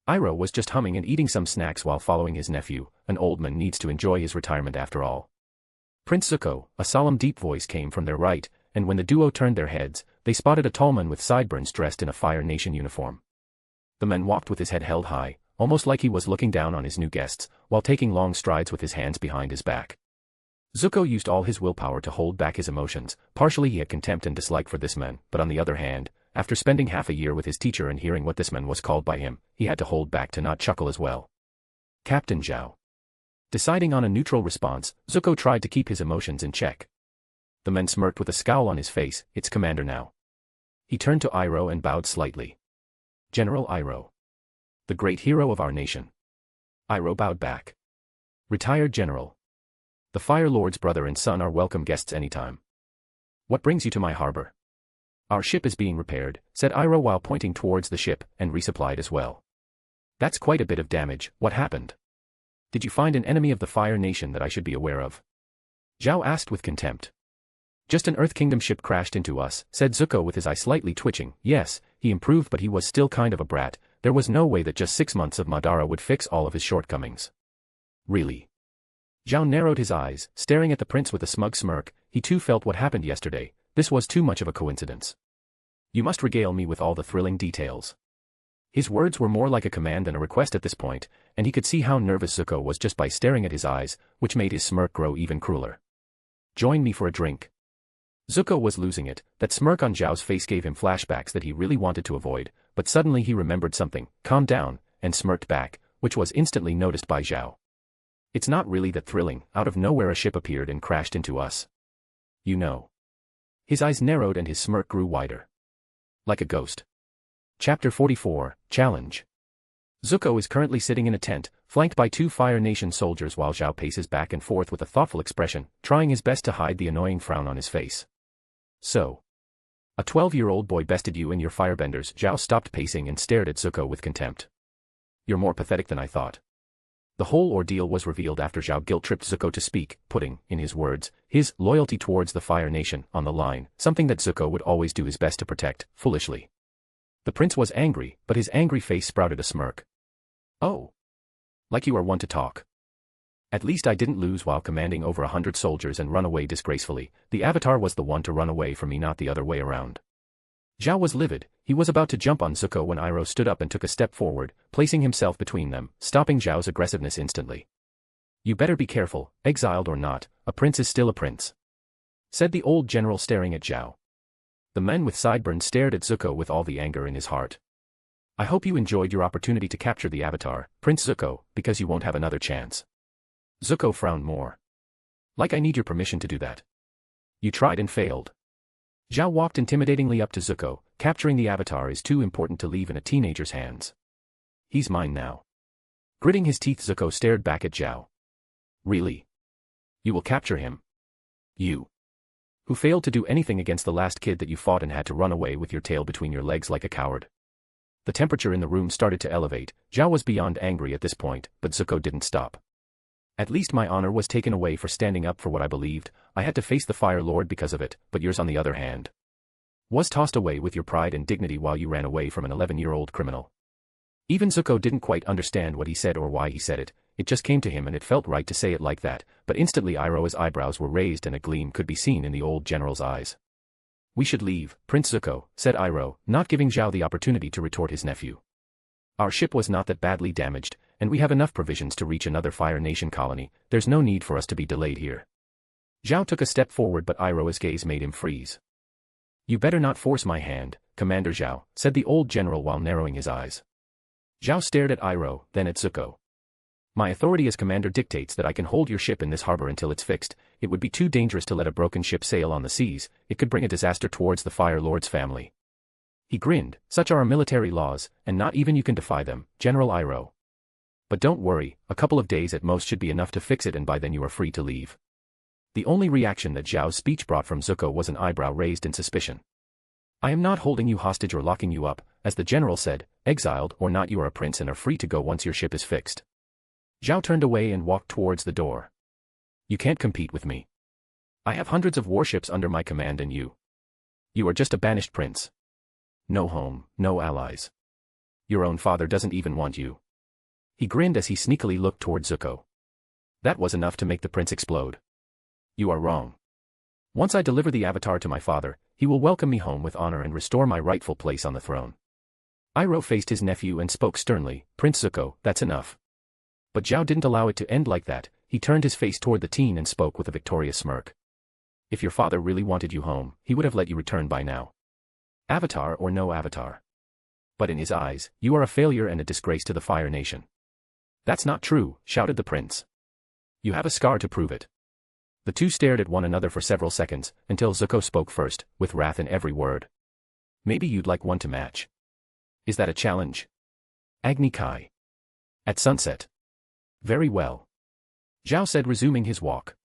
Iroh was just humming and eating some snacks while following his nephew. An old man needs to enjoy his retirement after all. "Prince Zuko," a solemn deep voice came from their right, and when the duo turned their heads, they spotted a tall man with sideburns dressed in a Fire Nation uniform. The man walked with his head held high, almost like he was looking down on his new guests, while taking long strides with his hands behind his back. Zuko used all his willpower to hold back his emotions. Partially he had contempt and dislike for this man, but on the other hand, after spending half a year with his teacher and hearing what this man was called by him, he had to hold back to not chuckle as well. "Captain Zhao." Deciding on a neutral response, Zuko tried to keep his emotions in check. The man smirked with a scowl on his face. "It's Commander now." He turned to Iroh and bowed slightly. "General Iroh. The great hero of our nation." Iroh bowed back. "Retired General. The Fire Lord's brother and son are welcome guests anytime. What brings you to my harbor?" "Our ship is being repaired," said Iroh while pointing towards the ship, "and resupplied as well." "That's quite a bit of damage. What happened? Did you find an enemy of the Fire Nation that I should be aware of?" Zhao asked with contempt. "Just an Earth Kingdom ship crashed into us," said Zuko with his eye slightly twitching. Yes, he improved but he was still kind of a brat. There was no way that just 6 months of Madara would fix all of his shortcomings. "Really?" Zhao narrowed his eyes, staring at the prince with a smug smirk. He too felt what happened yesterday. This was too much of a coincidence. "You must regale me with all the thrilling details." His words were more like a command than a request at this point, and he could see how nervous Zuko was just by staring at his eyes, which made his smirk grow even crueler. "Join me for a drink." Zuko was losing it. That smirk on Zhao's face gave him flashbacks that he really wanted to avoid, but suddenly he remembered something, calmed down, and smirked back, which was instantly noticed by Zhao. It's not really that thrilling. Out of nowhere a ship appeared and crashed into us. You know. His eyes narrowed and his smirk grew wider. Like a ghost. Chapter 44, Challenge. Zuko is currently sitting in a tent, flanked by 2 Fire Nation soldiers while Zhao paces back and forth with a thoughtful expression, trying his best to hide the annoying frown on his face. So. A 12-year-old boy bested you in your firebenders. Zhao stopped pacing and stared at Zuko with contempt. You're more pathetic than I thought. The whole ordeal was revealed after Zhao guilt-tripped Zuko to speak, putting, in his words, his loyalty towards the Fire Nation on the line, something that Zuko would always do his best to protect, foolishly. The prince was angry, but his angry face sprouted a smirk. Oh. Like you are one to talk. At least I didn't lose while commanding over 100 soldiers and run away disgracefully. The Avatar was the one to run away from me, not the other way around. Zhao was livid. He was about to jump on Zuko when Iroh stood up and took a step forward, placing himself between them, stopping Zhao's aggressiveness instantly. You better be careful, exiled or not, a prince is still a prince, said the old general staring at Zhao. The man with sideburns stared at Zuko with all the anger in his heart. I hope you enjoyed your opportunity to capture the Avatar, Prince Zuko, because you won't have another chance. Zuko frowned more. Like I need your permission to do that. You tried and failed. Zhao walked intimidatingly up to Zuko. Capturing the Avatar is too important to leave in a teenager's hands. He's mine now. Gritting his teeth, Zuko stared back at Zhao. Really? You will capture him? You, who failed to do anything against the last kid that you fought and had to run away with your tail between your legs like a coward. The temperature in the room started to elevate. Zhao was beyond angry at this point, but Zuko didn't stop. At least my honor was taken away for standing up for what I believed. I had to face the Fire Lord because of it, but yours on the other hand was tossed away with your pride and dignity while you ran away from an 11-year-old criminal. Even Zuko didn't quite understand what he said or why he said it. It just came to him and it felt right to say it like that, but instantly Iroh's eyebrows were raised and a gleam could be seen in the old general's eyes. We should leave, Prince Zuko, said Iroh, not giving Zhao the opportunity to retort his nephew. Our ship was not that badly damaged, and we have enough provisions to reach another Fire Nation colony. There's no need for us to be delayed here. Zhao took a step forward, but Iroh's gaze made him freeze. You better not force my hand, Commander Zhao, said the old general while narrowing his eyes. Zhao stared at Iroh, then at Zuko. My authority as commander dictates that I can hold your ship in this harbor until it's fixed. It would be too dangerous to let a broken ship sail on the seas. It could bring a disaster towards the Fire Lord's family. He grinned. Such are our military laws, and not even you can defy them, General Iroh. But don't worry, a couple of days at most should be enough to fix it, and by then you are free to leave. The only reaction that Zhao's speech brought from Zuko was an eyebrow raised in suspicion. I am not holding you hostage or locking you up, as the general said. Exiled or not, you are a prince and are free to go once your ship is fixed. Zhao turned away and walked towards the door. You can't compete with me. I have hundreds of warships under my command, and you are just a banished prince. No home, no allies. Your own father doesn't even want you. He grinned as he sneakily looked toward Zuko. That was enough to make the prince explode. You are wrong. Once I deliver the Avatar to my father, he will welcome me home with honor and restore my rightful place on the throne. Iroh faced his nephew and spoke sternly, Prince Zuko, that's enough. But Zhao didn't allow it to end like that. He turned his face toward the teen and spoke with a victorious smirk. If your father really wanted you home, he would have let you return by now. Avatar or no Avatar. But in his eyes, you are a failure and a disgrace to the Fire Nation. That's not true, shouted the prince. You have a scar to prove it. The two stared at one another for several seconds, until Zuko spoke first, with wrath in every word. Maybe you'd like one to match. Is that a challenge? Agni Kai. At sunset. Very well. Zhao said, resuming his walk.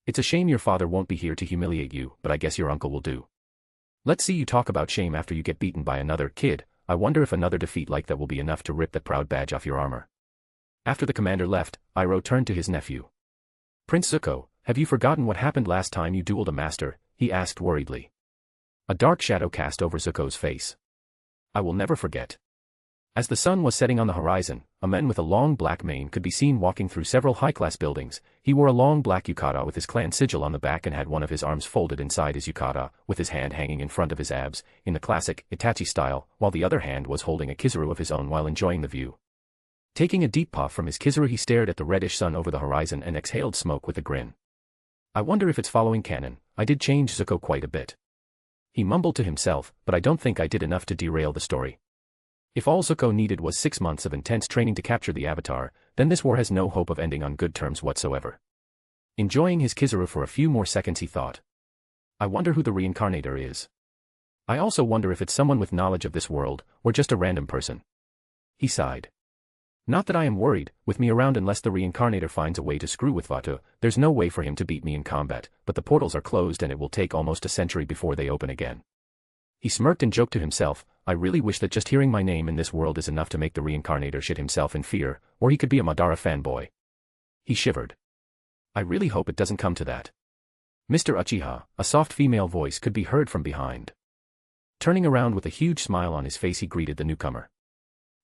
It's a shame your father won't be here to humiliate you, but I guess your uncle will do. Let's see you talk about shame after you get beaten by another kid. I wonder if another defeat like that will be enough to rip that proud badge off your armor. After the commander left, Iroh turned to his nephew. Prince Zuko, have you forgotten what happened last time you dueled a master? He asked worriedly. A dark shadow cast over Zuko's face. I will never forget. As the sun was setting on the horizon, a man with a long black mane could be seen walking through several high-class buildings. He wore a long black yukata with his clan sigil on the back and had one of his arms folded inside his yukata, with his hand hanging in front of his abs, in the classic Itachi style, while the other hand was holding a kizaru of his own while enjoying the view. Taking a deep puff from his kizaru, he stared at the reddish sun over the horizon and exhaled smoke with a grin. I wonder if it's following canon. I did change Zuko quite a bit. He mumbled to himself, but I don't think I did enough to derail the story. If all Zuko needed was 6 months of intense training to capture the Avatar, then this war has no hope of ending on good terms whatsoever. Enjoying his Kizaru for a few more seconds, he thought. I wonder who the reincarnator is. I also wonder if it's someone with knowledge of this world, or just a random person. He sighed. Not that I am worried, with me around unless the reincarnator finds a way to screw with Vato, there's no way for him to beat me in combat, but the portals are closed and it will take almost a century before they open again. He smirked and joked to himself, I really wish that just hearing my name in this world is enough to make the reincarnator shit himself in fear, or he could be a Madara fanboy. He shivered. I really hope it doesn't come to that. Mr. Uchiha, a soft female voice could be heard from behind. Turning around with a huge smile on his face, he greeted the newcomer.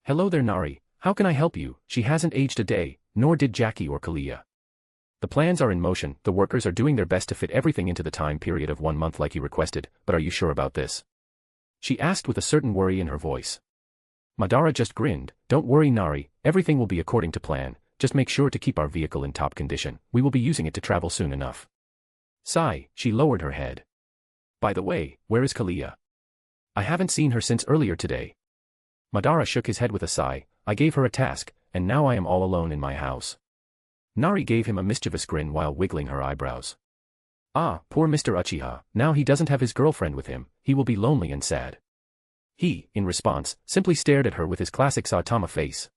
Hello there, Nari, how can I help you? She hasn't aged a day, nor did Jackie or Kalia. The plans are in motion, the workers are doing their best to fit everything into the time period of 1 month like you requested, but are you sure about this? She asked with a certain worry in her voice. Madara just grinned, don't worry Nari, everything will be according to plan, just make sure to keep our vehicle in top condition, we will be using it to travel soon enough. Sigh, she lowered her head. By the way, where is Kalia? I haven't seen her since earlier today. Madara shook his head with a sigh, I gave her a task, and now I am all alone in my house. Nari gave him a mischievous grin while wiggling her eyebrows. Ah, poor Mr. Uchiha, now he doesn't have his girlfriend with him, he will be lonely and sad. He, in response, simply stared at her with his classic Saitama face.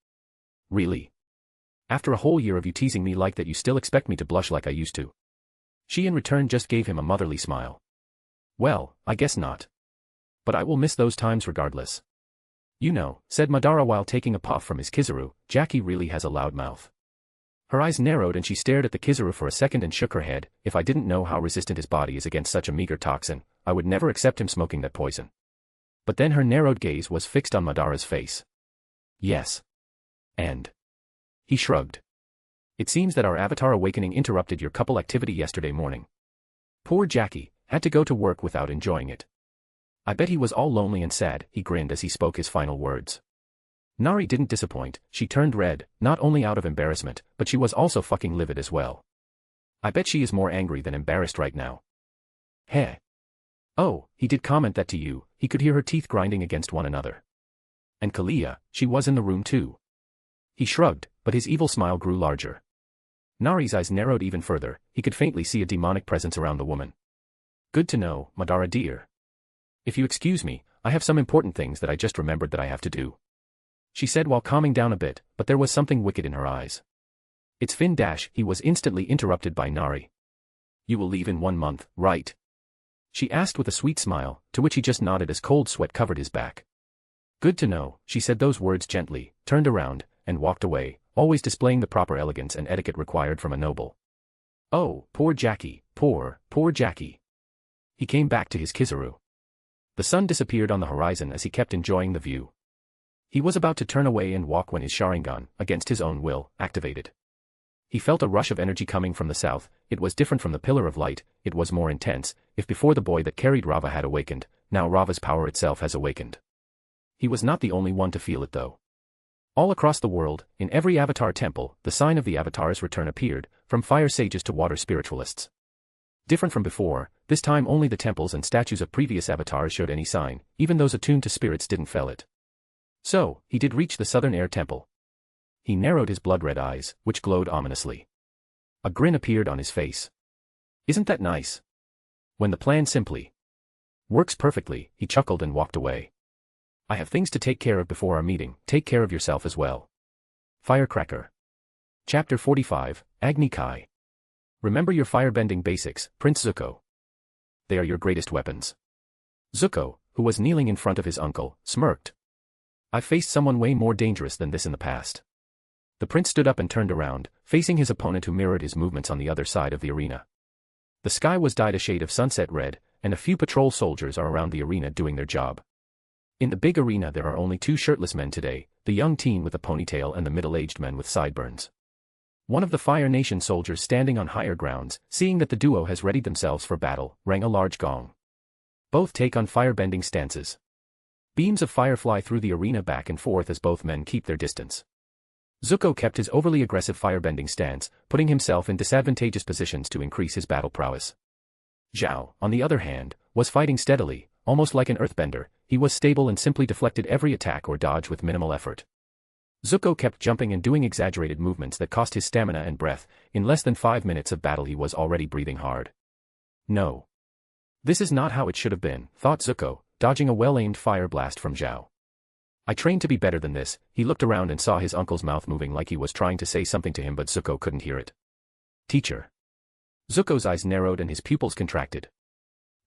Really? After a whole year of you teasing me like that, you still expect me to blush like I used to? She in return just gave him a motherly smile. Well, I guess not. But I will miss those times regardless. You know, said Madara while taking a puff from his Kizaru, Jackie really has a loud mouth. Her eyes narrowed and she stared at the Kizaru for a second and shook her head, if I didn't know how resistant his body is against such a meager toxin, I would never accept him smoking that poison. But then her narrowed gaze was fixed on Madara's face. Yes. And? He shrugged. It seems that our avatar awakening interrupted your couple activity yesterday morning. Poor Jackie, had to go to work without enjoying it. I bet he was all lonely and sad, he grinned as he spoke his final words. Nari didn't disappoint, she turned red, not only out of embarrassment, but she was also fucking livid as well. I bet she is more angry than embarrassed right now. Heh. Oh, he did comment that to you, he could hear her teeth grinding against one another. And Kalia, she was in the room too. He shrugged, but his evil smile grew larger. Nari's eyes narrowed even further, he could faintly see a demonic presence around the woman. Good to know, Madara dear. If you excuse me, I have some important things that I just remembered that I have to do. She said while calming down a bit, but there was something wicked in her eyes. It's Finn dash, he was instantly interrupted by Nari. You will leave in 1 month, right? She asked with a sweet smile, to which he just nodded as cold sweat covered his back. Good to know, she said those words gently, turned around, and walked away, always displaying the proper elegance and etiquette required from a noble. Oh, poor Jackie, poor Jackie. He came back to his Kizaru. The sun disappeared on the horizon as he kept enjoying the view. He was about to turn away and walk when his Sharingan, against his own will, activated. He felt a rush of energy coming from the south, it was different from the Pillar of Light, it was more intense, if before the boy that carried Rava had awakened, now Rava's power itself has awakened. He was not the only one to feel it though. All across the world, in every Avatar temple, the sign of the Avatar's return appeared, from fire sages to water spiritualists. Different from before, this time only the temples and statues of previous Avatars showed any sign, even those attuned to spirits didn't feel it. So, he did reach the Southern Air Temple. He narrowed his blood-red eyes, which glowed ominously. A grin appeared on his face. Isn't that nice? When the plan simply works perfectly, he chuckled and walked away. I have things to take care of before our meeting, take care of yourself as well. Firecracker. Chapter 45, Agni Kai. Remember your firebending basics, Prince Zuko. They are your greatest weapons. Zuko, who was kneeling in front of his uncle, smirked. I've faced someone way more dangerous than this in the past. The prince stood up and turned around, facing his opponent who mirrored his movements on the other side of the arena. The sky was dyed a shade of sunset red, and a few patrol soldiers are around the arena doing their job. In the big arena there are only 2 shirtless men today, the young teen with a ponytail and the middle-aged men with sideburns. One of the Fire Nation soldiers standing on higher grounds, seeing that the duo has readied themselves for battle, rang a large gong. Both take on firebending stances. Beams of fire fly through the arena back and forth as both men keep their distance. Zuko kept his overly aggressive firebending stance, putting himself in disadvantageous positions to increase his battle prowess. Zhao, on the other hand, was fighting steadily, almost like an earthbender, he was stable and simply deflected every attack or dodge with minimal effort. Zuko kept jumping and doing exaggerated movements that cost his stamina and breath. In less than 5 minutes of battle he was already breathing hard. No. This is not how it should have been, thought Zuko, dodging a well-aimed fire blast from Zhao. I trained to be better than this. He looked around and saw his uncle's mouth moving like he was trying to say something to him, but Zuko couldn't hear it. Teacher. Zuko's eyes narrowed and his pupils contracted.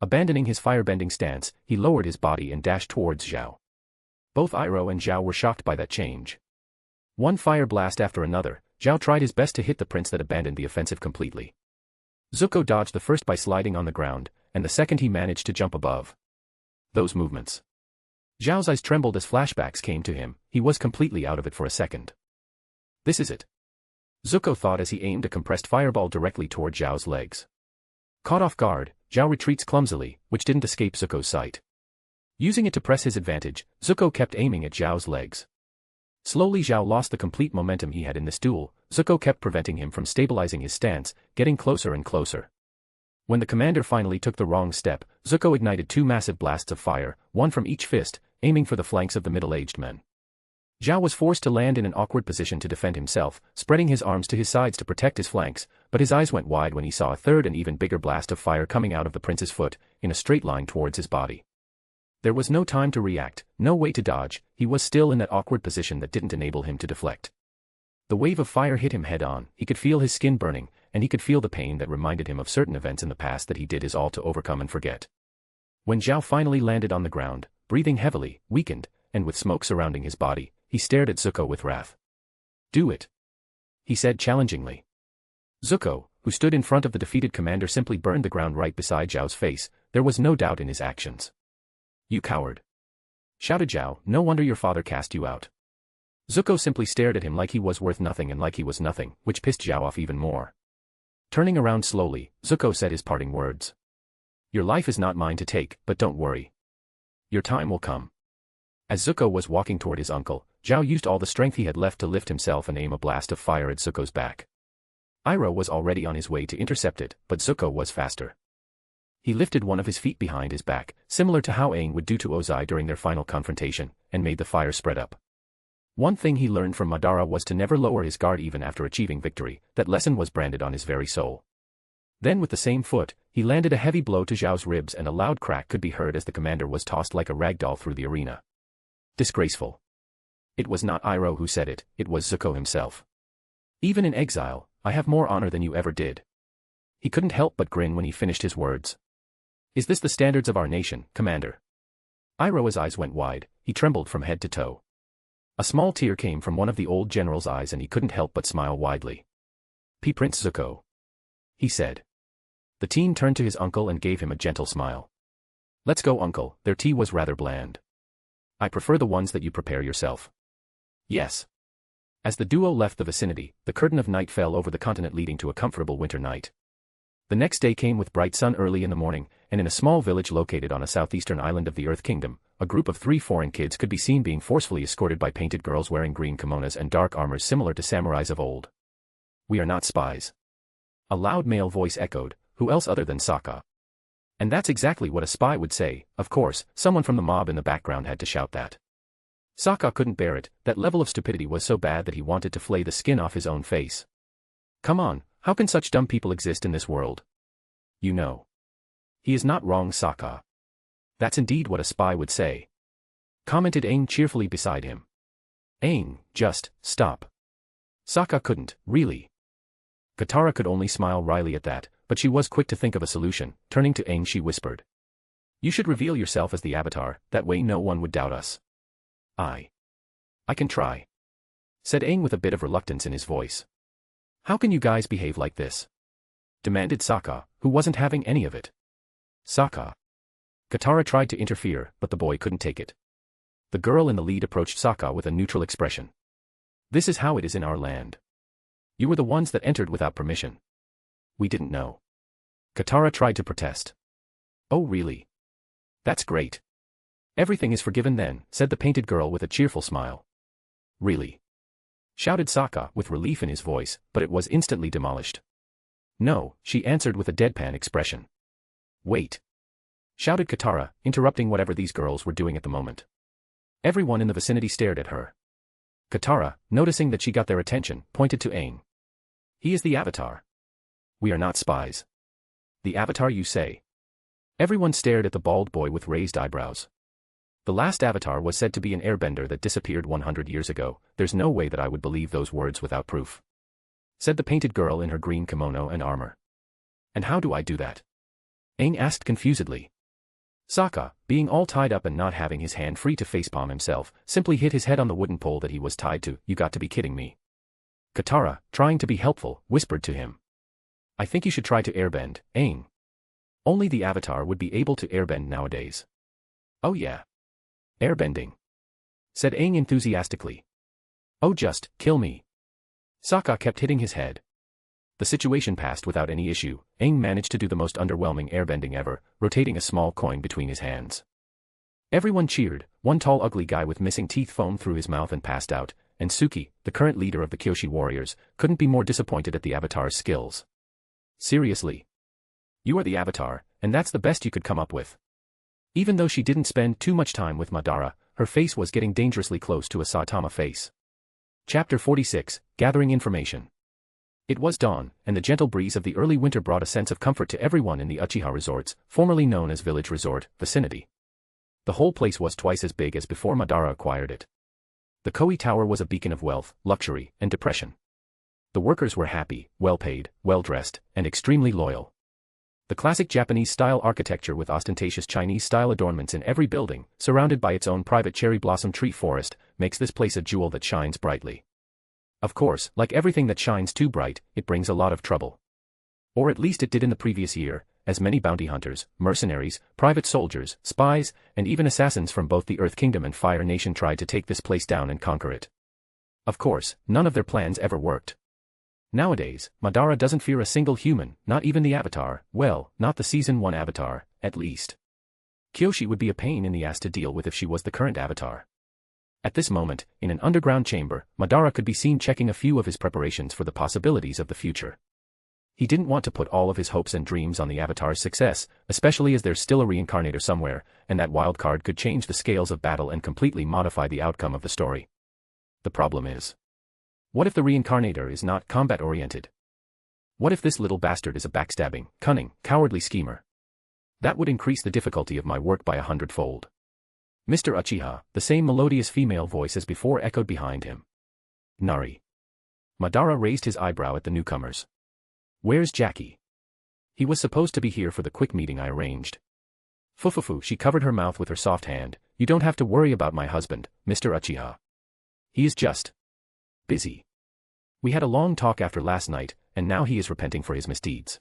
Abandoning his firebending stance, he lowered his body and dashed towards Zhao. Both Iroh and Zhao were shocked by that change. One fire blast after another, Zhao tried his best to hit the prince that abandoned the offensive completely. Zuko dodged the first by sliding on the ground, and the second he managed to jump above. Those movements. Zhao's eyes trembled as flashbacks came to him. He was completely out of it for a second. This is it. Zuko thought as he aimed a compressed fireball directly toward Zhao's legs. Caught off guard, Zhao retreats clumsily, which didn't escape Zuko's sight. Using it to press his advantage, Zuko kept aiming at Zhao's legs. Slowly Zhao lost the complete momentum he had in this duel. Zuko kept preventing him from stabilizing his stance, getting closer and closer. When the commander finally took the wrong step, Zuko ignited 2 massive blasts of fire, one from each fist, aiming for the flanks of the middle-aged men. Zhao was forced to land in an awkward position to defend himself, spreading his arms to his sides to protect his flanks, but his eyes went wide when he saw a third and even bigger blast of fire coming out of the prince's foot, in a straight line towards his body. There was no time to react, no way to dodge. He was still in that awkward position that didn't enable him to deflect. The wave of fire hit him head-on. He could feel his skin burning, and he could feel the pain that reminded him of certain events in the past that he did his all to overcome and forget. When Zhao finally landed on the ground, breathing heavily, weakened, and with smoke surrounding his body, he stared at Zuko with wrath. "Do it," he said challengingly. Zuko, who stood in front of the defeated commander, simply burned the ground right beside Zhao's face. There was no doubt in his actions. "You coward!" shouted Zhao. "No wonder your father cast you out." Zuko simply stared at him like he was worth nothing and like he was nothing, which pissed Zhao off even more. Turning around slowly, Zuko said his parting words. "Your life is not mine to take, but don't worry. Your time will come." As Zuko was walking toward his uncle, Zhao used all the strength he had left to lift himself and aim a blast of fire at Zuko's back. Iroh was already on his way to intercept it, but Zuko was faster. He lifted one of his feet behind his back, similar to how Aang would do to Ozai during their final confrontation, and made the fire spread up. One thing he learned from Madara was to never lower his guard even after achieving victory. That lesson was branded on his very soul. Then with the same foot, he landed a heavy blow to Zhao's ribs and a loud crack could be heard as the commander was tossed like a rag doll through the arena. Disgraceful. It was not Iroh who said it, it was Zuko himself. "Even in exile, I have more honor than you ever did." He couldn't help but grin when he finished his words. "Is this the standards of our nation, Commander?" Iroh's eyes went wide. He trembled from head to toe. A small tear came from one of the old general's eyes and he couldn't help but smile widely. "Prince Zuko," he said. The teen turned to his uncle and gave him a gentle smile. "Let's go, uncle." Their tea was rather bland. "I prefer the ones that you prepare yourself." "Yes." As the duo left the vicinity, the curtain of night fell over the continent, leading to a comfortable winter night. The next day came with bright sun early in the morning, and in a small village located on a southeastern island of the Earth Kingdom, a group of 3 foreign kids could be seen being forcefully escorted by painted girls wearing green kimonos and dark armors similar to samurais of old. "We are not spies," a loud male voice echoed. Who else other than Sokka? And that's exactly what a spy would say. Of course, someone from the mob in the background had to shout that. Sokka couldn't bear it. That level of stupidity was so bad that he wanted to flay the skin off his own face. "Come on, how can such dumb people exist in this world?" "You know. He is not wrong, Sokka. That's indeed what a spy would say," commented Aang cheerfully beside him. "Aang, just stop." Sokka couldn't, really. Katara could only smile wryly at that, but she was quick to think of a solution. Turning to Aang, she whispered, "You should reveal yourself as the Avatar, that way no one would doubt us." I can try," said Aang with a bit of reluctance in his voice. "How can you guys behave like this?" demanded Sokka, who wasn't having any of it. "Sokka." Katara tried to interfere, but the boy couldn't take it. The girl in the lead approached Sokka with a neutral expression. "This is how it is in our land. You were the ones that entered without permission. We didn't know." Katara tried to protest. "Oh really? That's great. Everything is forgiven then," said the painted girl with a cheerful smile. "Really?" shouted Sokka with relief in his voice, but it was instantly demolished. "No," she answered with a deadpan expression. "Wait!" shouted Katara, interrupting whatever these girls were doing at the moment. Everyone in the vicinity stared at her. Katara, noticing that she got their attention, pointed to Aang. He is the Avatar. We are not spies. The Avatar, you say? Everyone stared at the bald boy with raised eyebrows. The last Avatar was said to be an airbender that disappeared 100 years ago. There's no way that I would believe those words without proof, said the painted girl in her green kimono and armor. And how do I do that? Aang asked confusedly. Sokka, being all tied up and not having his hand free to facepalm himself, simply hit his head on the wooden pole that he was tied to. You got to be kidding me. Katara, trying to be helpful, whispered to him. I think you should try to airbend, Aang. Only the Avatar would be able to airbend nowadays. Oh yeah. Airbending, said Aang enthusiastically. Oh, just kill me. Sokka kept hitting his head. The situation passed without any issue. Aang managed to do the most underwhelming airbending ever, rotating a small coin between his hands. Everyone cheered. One tall ugly guy with missing teeth foamed through his mouth and passed out, and Suki, the current leader of the Kyoshi warriors, couldn't be more disappointed at the Avatar's skills. Seriously? You are the Avatar, and that's the best you could come up with? Even though she didn't spend too much time with Madara, her face was getting dangerously close to a Saitama face. Chapter 46, Gathering Information. It was dawn, and the gentle breeze of the early winter brought a sense of comfort to everyone in the Uchiha Resorts, formerly known as Village Resort, vicinity. The whole place was twice as big as before Madara acquired it. The Koei Tower was a beacon of wealth, luxury, and depression. The workers were happy, well-paid, well-dressed, and extremely loyal. The classic Japanese-style architecture with ostentatious Chinese-style adornments in every building, surrounded by its own private cherry blossom tree forest, makes this place a jewel that shines brightly. Of course, like everything that shines too bright, it brings a lot of trouble. Or at least it did in the previous year, as many bounty hunters, mercenaries, private soldiers, spies, and even assassins from both the Earth Kingdom and Fire Nation tried to take this place down and conquer it. Of course, none of their plans ever worked. Nowadays, Madara doesn't fear a single human, not even the Avatar, well, not the Season 1 Avatar, at least. Kyoshi would be a pain in the ass to deal with if she was the current Avatar. At this moment, in an underground chamber, Madara could be seen checking a few of his preparations for the possibilities of the future. He didn't want to put all of his hopes and dreams on the Avatar's success, especially as there's still a reincarnator somewhere, and that wild card could change the scales of battle and completely modify the outcome of the story. The problem is, what if the reincarnator is not combat-oriented? What if this little bastard is a backstabbing, cunning, cowardly schemer? That would increase the difficulty of my work by 100-fold. Mr. Uchiha, the same melodious female voice as before echoed behind him. Nari. Madara raised his eyebrow at the newcomers. Where's Jackie? He was supposed to be here for the quick meeting I arranged. Fufufu, she covered her mouth with her soft hand. You don't have to worry about my husband, Mr. Uchiha. He is just busy. We had a long talk after last night, and now he is repenting for his misdeeds.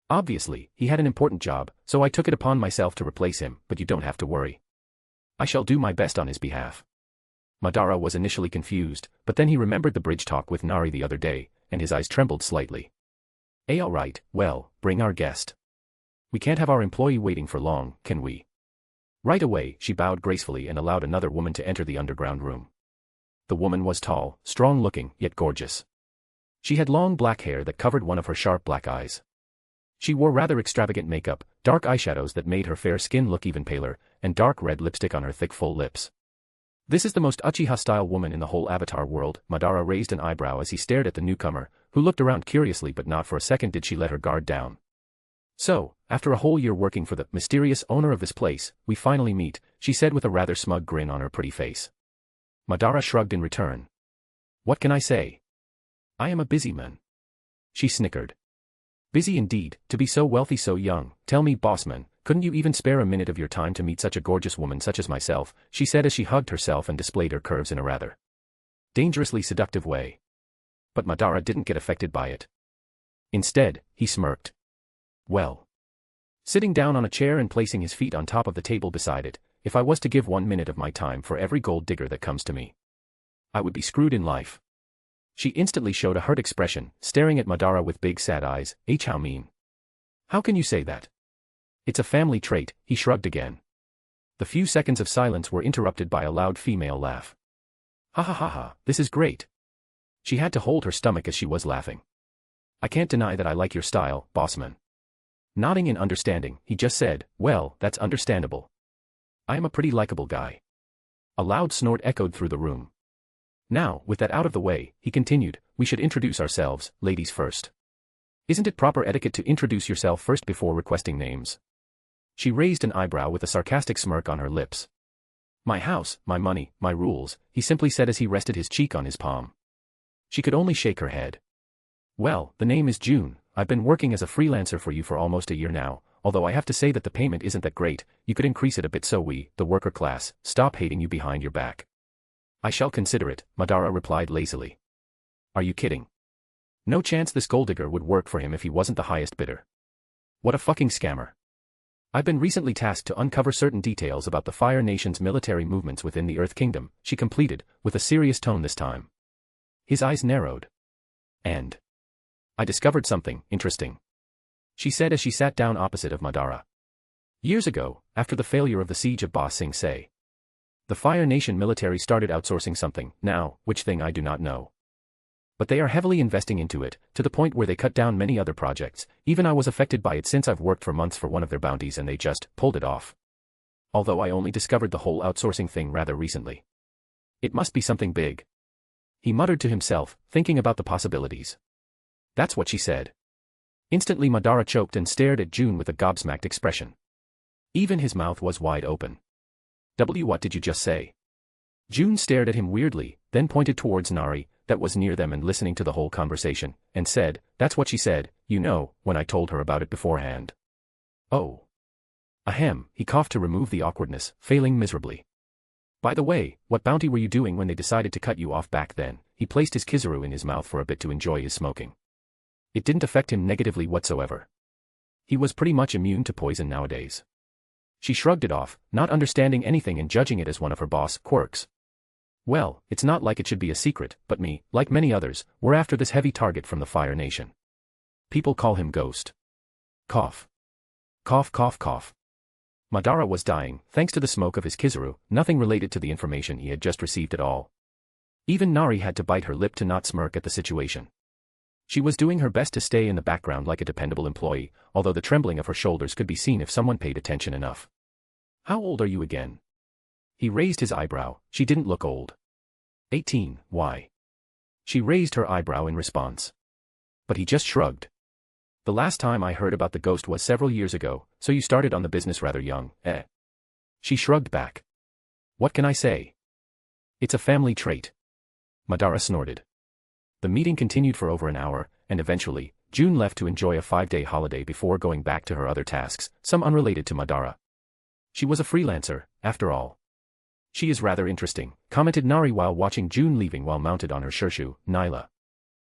Obviously, he had an important job, so I took it upon myself to replace him, but you don't have to worry. I shall do my best on his behalf. Madara was initially confused, but then he remembered the bridge talk with Nari the other day, and his eyes trembled slightly. Alright, well, bring our guest. We can't have our employee waiting for long, can we? Right away, she bowed gracefully and allowed another woman to enter the underground room. The woman was tall, strong-looking, yet gorgeous. She had long black hair that covered one of her sharp black eyes. She wore rather extravagant makeup, dark eyeshadows that made her fair skin look even paler, and dark red lipstick on her thick full lips. This is the most Uchiha-style woman in the whole Avatar world. Madara raised an eyebrow as he stared at the newcomer, who looked around curiously, but not for a second did she let her guard down. So, after a whole year working for the mysterious owner of this place, we finally meet, she said with a rather smug grin on her pretty face. Madara shrugged in return. What can I say? I am a busy man. She snickered. Busy indeed, to be so wealthy so young. Tell me, bossman, couldn't you even spare a minute of your time to meet such a gorgeous woman such as myself, she said as she hugged herself and displayed her curves in a rather dangerously seductive way. But Madara didn't get affected by it. Instead, he smirked. Well. Sitting down on a chair and placing his feet on top of the table beside it, if I was to give 1 minute of my time for every gold digger that comes to me, I would be screwed in life. She instantly showed a hurt expression, staring at Madara with big sad eyes. How mean? How can you say that? It's a family trait, he shrugged again. The few seconds of silence were interrupted by a loud female laugh. Ha ha ha ha, this is great. She had to hold her stomach as she was laughing. I can't deny that I like your style, bossman. Nodding in understanding, he just said, well, that's understandable. I am a pretty likable guy. A loud snort echoed through the room. Now, with that out of the way, he continued, we should introduce ourselves, ladies first. Isn't it proper etiquette to introduce yourself first before requesting names? She raised an eyebrow with a sarcastic smirk on her lips. My house, my money, my rules, he simply said as he rested his cheek on his palm. She could only shake her head. Well, the name is June. I've been working as a freelancer for you for almost a year now, although I have to say that the payment isn't that great. You could increase it a bit so we, the worker class, stop hating you behind your back. I shall consider it, Madara replied lazily. Are you kidding? No chance this gold digger would work for him if he wasn't the highest bidder. What a fucking scammer. I've been recently tasked to uncover certain details about the Fire Nation's military movements within the Earth Kingdom, she completed, with a serious tone this time. His eyes narrowed. And I discovered something interesting, she said as she sat down opposite of Madara. Years ago, after the failure of the siege of Ba Sing Se, the Fire Nation military started outsourcing something, now, which thing I do not know. But they are heavily investing into it, to the point where they cut down many other projects. Even I was affected by it since I've worked for months for one of their bounties and they just pulled it off. Although I only discovered the whole outsourcing thing rather recently. It must be something big, he muttered to himself, thinking about the possibilities. That's what she said. Instantly Madara choked and stared at June with a gobsmacked expression. Even his mouth was wide open. What did you just say? June stared at him weirdly, then pointed towards Nari, that was near them and listening to the whole conversation, and said, that's what she said, you know, when I told her about it beforehand. Oh. Ahem, he coughed to remove the awkwardness, failing miserably. By the way, what bounty were you doing when they decided to cut you off back then? He placed his kizaru in his mouth for a bit to enjoy his smoking. It didn't affect him negatively whatsoever. He was pretty much immune to poison nowadays. She shrugged it off, not understanding anything and judging it as one of her boss' quirks. Well, it's not like it should be a secret, but me, like many others, were after this heavy target from the Fire Nation. People call him Ghost. Cough. Cough cough cough. Madara was dying, thanks to the smoke of his kizaru, nothing related to the information he had just received at all. Even Nari had to bite her lip to not smirk at the situation. She was doing her best to stay in the background like a dependable employee, although the trembling of her shoulders could be seen if someone paid attention enough. How old are you again? He raised his eyebrow. She didn't look old. 18, why? She raised her eyebrow in response. But he just shrugged. The last time I heard about the ghost was several years ago, so you started on the business rather young, eh? She shrugged back. What can I say? It's a family trait. Madara snorted. The meeting continued for over an hour, and eventually, June left to enjoy a 5-day holiday before going back to her other tasks, some unrelated to Madara. She was a freelancer, after all. She is rather interesting, commented Nari while watching June leaving while mounted on her Shirshu, Nyla.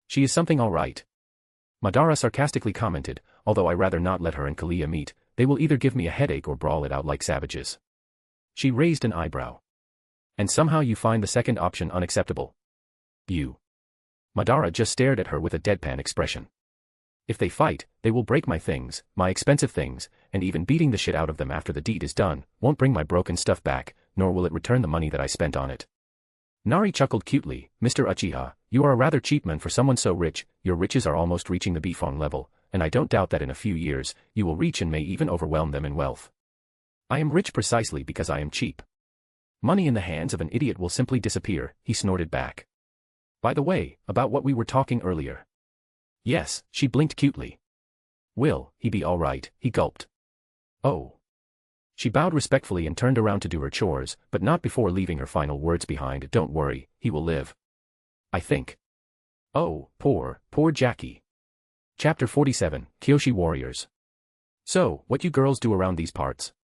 She is something all right. Madara sarcastically commented, although I rather not let her and Kalia meet, they will either give me a headache or brawl it out like savages. She raised an eyebrow. And somehow you find the second option unacceptable. You. Madara just stared at her with a deadpan expression. If they fight, they will break my things, my expensive things, and even beating the shit out of them after the deed is done, won't bring my broken stuff back, nor will it return the money that I spent on it. Nari chuckled cutely, Mr. Uchiha, you are a rather cheap man for someone so rich, your riches are almost reaching the Bifong level, and I don't doubt that in a few years, you will reach and may even overwhelm them in wealth. I am rich precisely because I am cheap. Money in the hands of an idiot will simply disappear, he snorted back. By the way, about what we were talking earlier. Yes, she blinked cutely. Will he be all right? He gulped. Oh. She bowed respectfully and turned around to do her chores, but not before leaving her final words behind. Don't worry, he will live. I think. Oh, poor Jackie. Chapter 47, Kyoshi Warriors. So, what you girls do around these parts?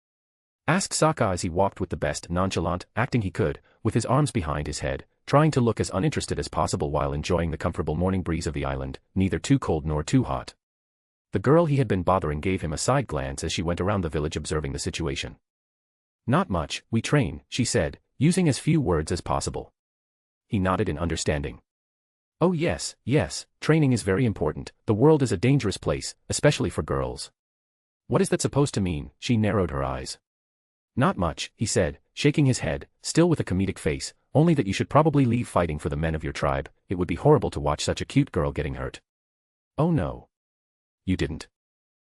Asked Sokka as he walked with the best nonchalant acting he could, with his arms behind his head, trying to look as uninterested as possible while enjoying the comfortable morning breeze of the island, neither too cold nor too hot. The girl he had been bothering gave him a side glance as she went around the village observing the situation. Not much, we train, she said, using as few words as possible. He nodded in understanding. Oh yes, training is very important, the world is a dangerous place, especially for girls. What is that supposed to mean? She narrowed her eyes. Not much, he said, shaking his head, still with a comedic face, only that you should probably leave fighting for the men of your tribe, it would be horrible to watch such a cute girl getting hurt. Oh no. You didn't.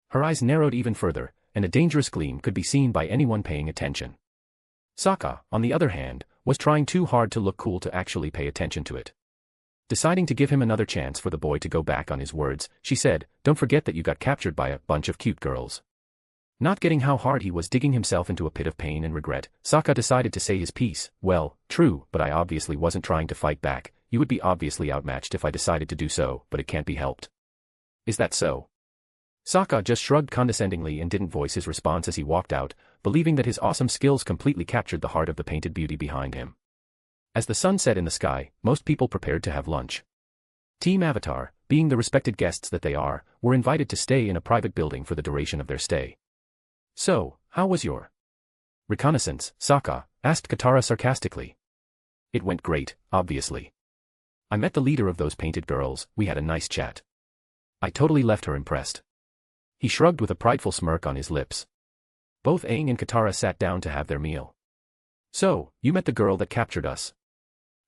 Her eyes narrowed even further, and a dangerous gleam could be seen by anyone paying attention. Sokka, on the other hand, was trying too hard to look cool to actually pay attention to it. Deciding to give him another chance for the boy to go back on his words, she said, "Don't forget that you got captured by a bunch of cute girls." Not getting how hard he was digging himself into a pit of pain and regret, Sokka decided to say his piece. "Well, true, but I obviously wasn't trying to fight back. You would be obviously outmatched if I decided to do so, but it can't be helped." "Is that so?" Sokka just shrugged condescendingly and didn't voice his response as he walked out, believing that his awesome skills completely captured the heart of the painted beauty behind him. As the sun set in the sky, most people prepared to have lunch. Team Avatar, being the respected guests that they are, were invited to stay in a private building for the duration of their stay. "So, how was your reconnaissance, Sokka?" asked Katara sarcastically. "It went great, obviously. I met the leader of those painted girls, we had a nice chat. I totally left her impressed." He shrugged with a prideful smirk on his lips. Both Aang and Katara sat down to have their meal. "So, you met the girl that captured us?"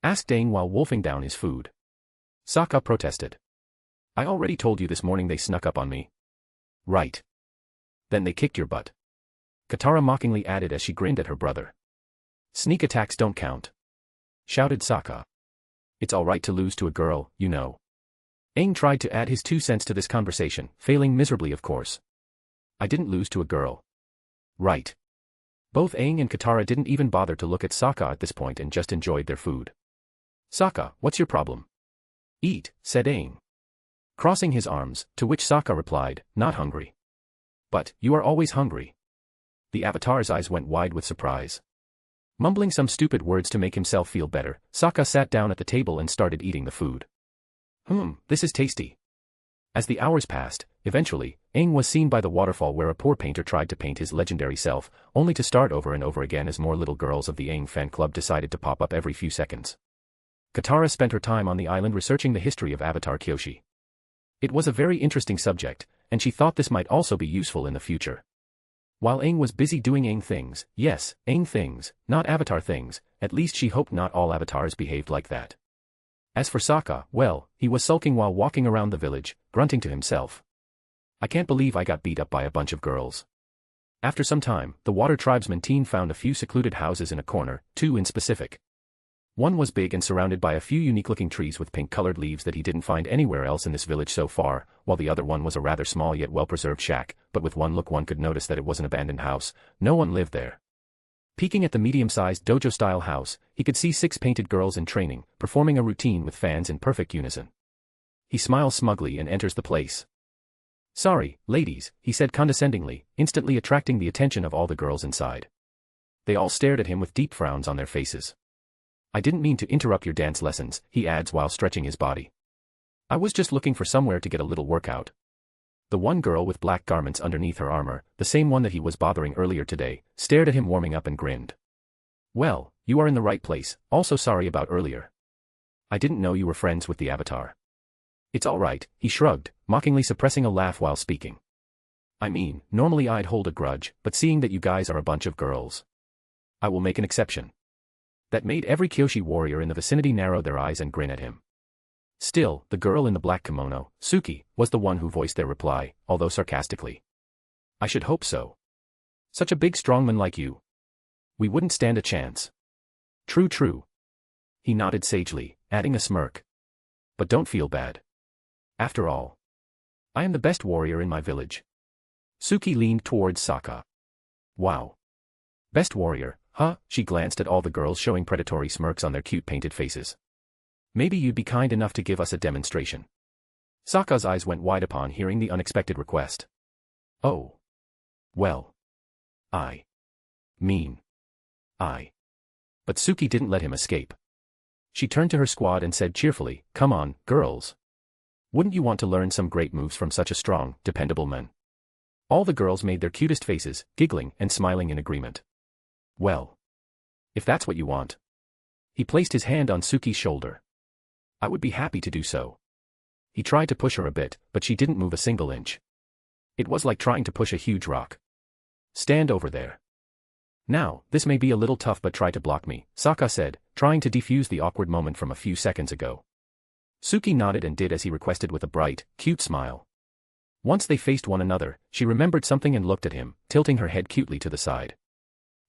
asked Aang while wolfing down his food. Sokka protested. "I already told you this morning they snuck up on me." "Right. Then they kicked your butt," Katara mockingly added as she grinned at her brother. "Sneak attacks don't count," shouted Sokka. "It's alright to lose to a girl, you know." Aang tried to add his 2 cents to this conversation, failing miserably of course. "I didn't lose to a girl." "Right." Both Aang and Katara didn't even bother to look at Sokka at this point and just enjoyed their food. "Sokka, what's your problem?" "Eat," said Aang, crossing his arms, to which Sokka replied, "Not hungry." "But, you are always hungry." The Avatar's eyes went wide with surprise. Mumbling some stupid words to make himself feel better, Sokka sat down at the table and started eating the food. This is tasty." As the hours passed, eventually, Aang was seen by the waterfall where a poor painter tried to paint his legendary self, only to start over and over again as more little girls of the Aang fan club decided to pop up every few seconds. Katara spent her time on the island researching the history of Avatar Kyoshi. It was a very interesting subject, and she thought this might also be useful in the future. While Aang was busy doing Aang things, yes, Aang things, not Avatar things, at least she hoped not all Avatars behaved like that. As for Sokka, well, he was sulking while walking around the village, grunting to himself. "I can't believe I got beat up by a bunch of girls." After some time, the water tribesman teen found a few secluded houses in a corner, 2 in specific. One was big and surrounded by a few unique-looking trees with pink-colored leaves that he didn't find anywhere else in this village so far, while the other one was a rather small yet well-preserved shack, but with one look one could notice that it was an abandoned house. No one lived there. Peeking at the medium-sized dojo-style house, he could see 6 painted girls in training, performing a routine with fans in perfect unison. He smiles smugly and enters the place. "Sorry, ladies," he said condescendingly, instantly attracting the attention of all the girls inside. They all stared at him with deep frowns on their faces. "I didn't mean to interrupt your dance lessons," he adds while stretching his body. "I was just looking for somewhere to get a little workout." The one girl with black garments underneath her armor, the same one that he was bothering earlier today, stared at him warming up and grinned. "Well, you are in the right place, also sorry about earlier. I didn't know you were friends with the Avatar." "It's all right," he shrugged, mockingly suppressing a laugh while speaking. "I mean, normally I'd hold a grudge, but seeing that you guys are a bunch of girls, I will make an exception." That made every Kyoshi warrior in the vicinity narrow their eyes and grin at him. Still, the girl in the black kimono, Suki, was the one who voiced their reply, although sarcastically. "I should hope so. Such a big strongman like you. We wouldn't stand a chance." "True, true." He nodded sagely, adding a smirk. "But don't feel bad. After all, I am the best warrior in my village." Suki leaned towards Sokka. "Wow. Best warrior, huh?" She glanced at all the girls showing predatory smirks on their cute painted faces. "Maybe you'd be kind enough to give us a demonstration." Sokka's eyes went wide upon hearing the unexpected request. "Oh. Well. I mean. But Suki didn't let him escape. She turned to her squad and said cheerfully, "Come on, girls. Wouldn't you want to learn some great moves from such a strong, dependable man?" All the girls made their cutest faces, giggling and smiling in agreement. "Well. If that's what you want." He placed his hand on Suki's shoulder. "I would be happy to do so." He tried to push her a bit, but she didn't move a single inch. It was like trying to push a huge rock. "Stand over there. Now, this may be a little tough but try to block me," Sokka said, trying to defuse the awkward moment from a few seconds ago. Suki nodded and did as he requested with a bright, cute smile. Once they faced one another, she remembered something and looked at him, tilting her head cutely to the side.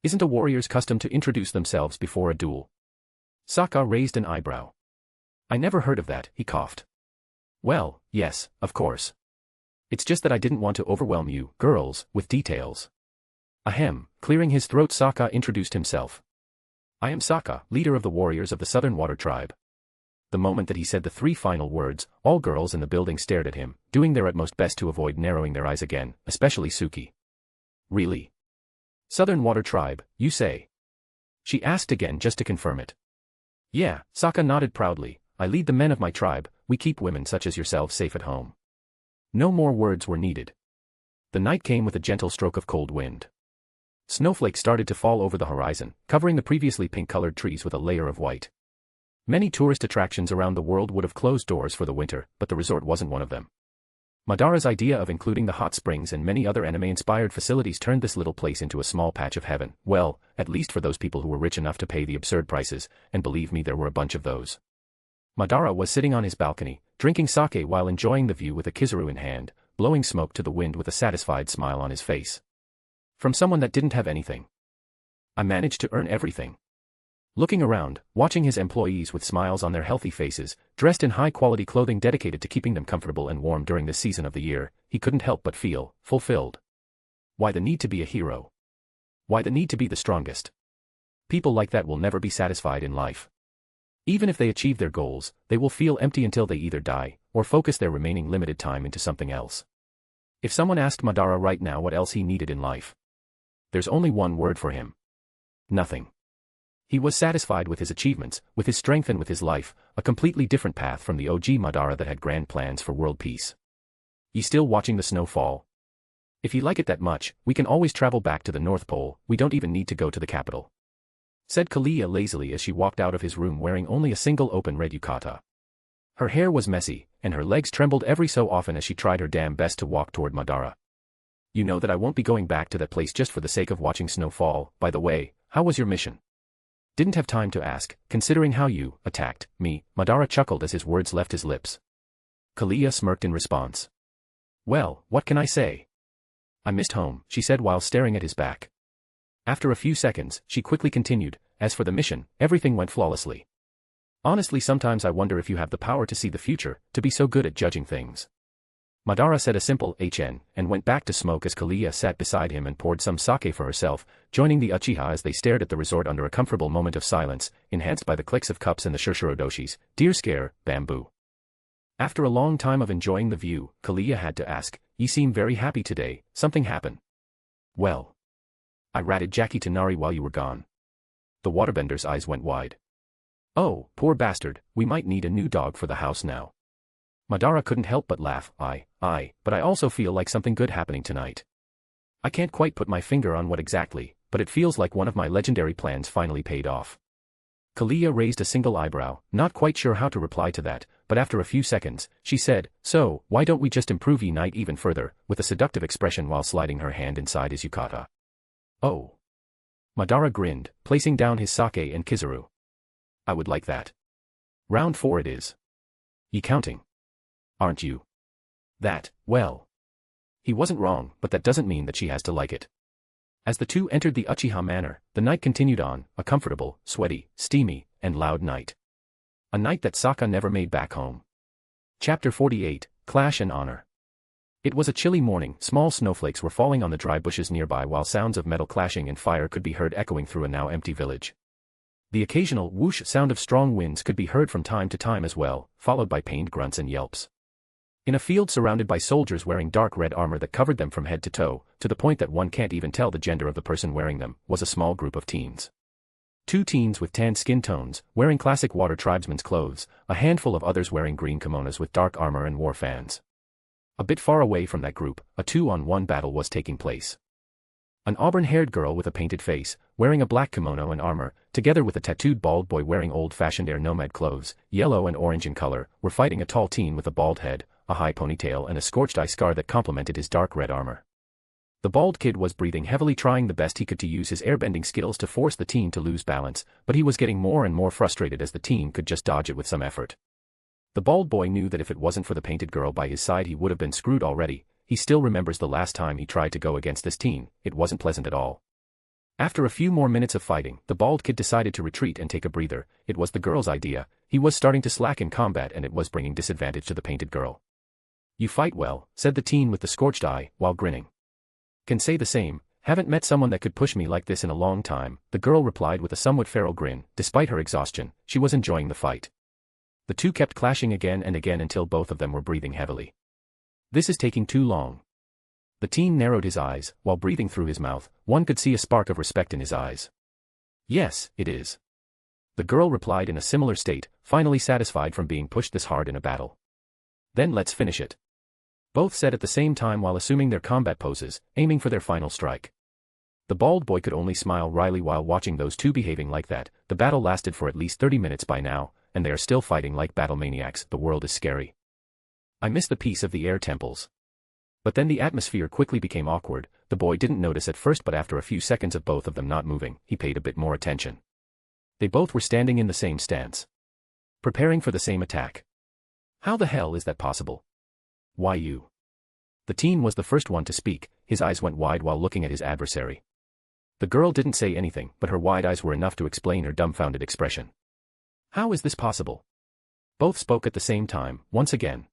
"Isn't a warrior's custom to introduce themselves before a duel?" Sokka raised an eyebrow. I never heard of that, he coughed. Well, yes, of course. It's just that I didn't want to overwhelm you, girls, with details. Ahem, clearing his throat, Sokka introduced himself. I am Sokka, leader of the warriors of the Southern Water Tribe. The moment that he said the three final words, all girls in the building stared at him, doing their utmost best to avoid narrowing their eyes again, especially Suki. Really? Southern Water Tribe, you say? She asked again just to confirm it. Yeah, Sokka nodded proudly. I lead the men of my tribe, we keep women such as yourselves safe at home. No more words were needed. The night came with a gentle stroke of cold wind. Snowflakes started to fall over the horizon, covering the previously pink-colored trees with a layer of white. Many tourist attractions around the world would have closed doors for the winter, but the resort wasn't one of them. Madara's idea of including the hot springs and many other anime-inspired facilities turned this little place into a small patch of heaven, well, at least for those people who were rich enough to pay the absurd prices, and believe me, there were a bunch of those. Madara was sitting on his balcony, drinking sake while enjoying the view with a kizaru in hand, blowing smoke to the wind with a satisfied smile on his face. From someone that didn't have anything. I managed to earn everything. Looking around, watching his employees with smiles on their healthy faces, dressed in high-quality clothing dedicated to keeping them comfortable and warm during this season of the year, he couldn't help but feel fulfilled. Why the need to be a hero? Why the need to be the strongest? People like that will never be satisfied in life. Even if they achieve their goals, they will feel empty until they either die, or focus their remaining limited time into something else. If someone asked Madara right now what else he needed in life, there's only one word for him. Nothing. He was satisfied with his achievements, with his strength and with his life, a completely different path from the OG Madara that had grand plans for world peace. You still watching the snow fall? If you like it that much, we can always travel back to the North Pole, we don't even need to go to the capital. Said Kalia lazily as she walked out of his room wearing only a single open red yukata. Her hair was messy, and her legs trembled every so often as she tried her damn best to walk toward Madara. You know that I won't be going back to that place just for the sake of watching snow fall. By the way, how was your mission? Didn't have time to ask, considering how you attacked me, Madara chuckled as his words left his lips. Kalia smirked in response. Well, what can I say? I missed home, she said while staring at his back. After a few seconds, she quickly continued, as for the mission, everything went flawlessly. Honestly, sometimes I wonder if you have the power to see the future, to be so good at judging things. Madara said a simple HN, and went back to smoke as Kalia sat beside him and poured some sake for herself, joining the Uchiha as they stared at the resort under a comfortable moment of silence, enhanced by the clicks of cups and the Shurshurodoshis, deer scare, bamboo. After a long time of enjoying the view, Kalia had to ask, "You seem very happy today, something happened?" Well, I ratted Jackie to Nari while you were gone. The waterbender's eyes went wide. Oh, poor bastard, we might need a new dog for the house now. Madara couldn't help but laugh. But I also feel like something good happening tonight. I can't quite put my finger on what exactly, but it feels like one of my legendary plans finally paid off. Kalia raised a single eyebrow, not quite sure how to reply to that, but after a few seconds, she said, so, why don't we just improve night even further, with a seductive expression while sliding her hand inside his yukata. Oh. Madara grinned, placing down his sake and kizaru. I would like that. Round 4 it is. You counting? Aren't you? That, well. He wasn't wrong, but that doesn't mean that she has to like it. As the two entered the Uchiha Manor, the night continued on, a comfortable, sweaty, steamy, and loud night. A night that Sokka never made back home. Chapter 48, Clash and Honor. It was a chilly morning, small snowflakes were falling on the dry bushes nearby while sounds of metal clashing and fire could be heard echoing through a now empty village. The occasional whoosh sound of strong winds could be heard from time to time as well, followed by pained grunts and yelps. In a field surrounded by soldiers wearing dark red armor that covered them from head to toe, to the point that one can't even tell the gender of the person wearing them, was a small group of teens. 2 teens with tan skin tones, wearing classic water tribesmen's clothes, a handful of others wearing green kimonos with dark armor and war fans. A bit far away from that group, a 2-on-1 battle was taking place. An auburn-haired girl with a painted face, wearing a black kimono and armor, together with a tattooed bald boy wearing old-fashioned air nomad clothes, yellow and orange in color, were fighting a tall teen with a bald head, a high ponytail and a scorched eye scar that complemented his dark red armor. The bald kid was breathing heavily, trying the best he could to use his airbending skills to force the teen to lose balance, but he was getting more and more frustrated as the teen could just dodge it with some effort. The bald boy knew that if it wasn't for the painted girl by his side he would have been screwed already. He still remembers the last time he tried to go against this teen, it wasn't pleasant at all. After a few more minutes of fighting, the bald kid decided to retreat and take a breather. It was the girl's idea. He was starting to slack in combat and it was bringing disadvantage to the painted girl. "You fight well," said the teen with the scorched eye, while grinning. "Can say the same. Haven't met someone that could push me like this in a long time," the girl replied with a somewhat feral grin. Despite her exhaustion, she was enjoying the fight. The two kept clashing again and again until both of them were breathing heavily. "This is taking too long." The teen narrowed his eyes, while breathing through his mouth. One could see a spark of respect in his eyes. "Yes, it is." The girl replied in a similar state, finally satisfied from being pushed this hard in a battle. "Then let's finish it." Both said at the same time while assuming their combat poses, aiming for their final strike. The bald boy could only smile wryly while watching those two behaving like that. The battle lasted for at least 30 minutes by now, and they are still fighting like battle maniacs. The world is scary. I miss the peace of the air temples. But then the atmosphere quickly became awkward. The boy didn't notice at first, but after a few seconds of both of them not moving, he paid a bit more attention. They both were standing in the same stance, preparing for the same attack. How the hell is that possible? "Why you?" The teen was the first one to speak. His eyes went wide while looking at his adversary. The girl didn't say anything, but her wide eyes were enough to explain her dumbfounded expression. "How is this possible?" Both spoke at the same time, once again.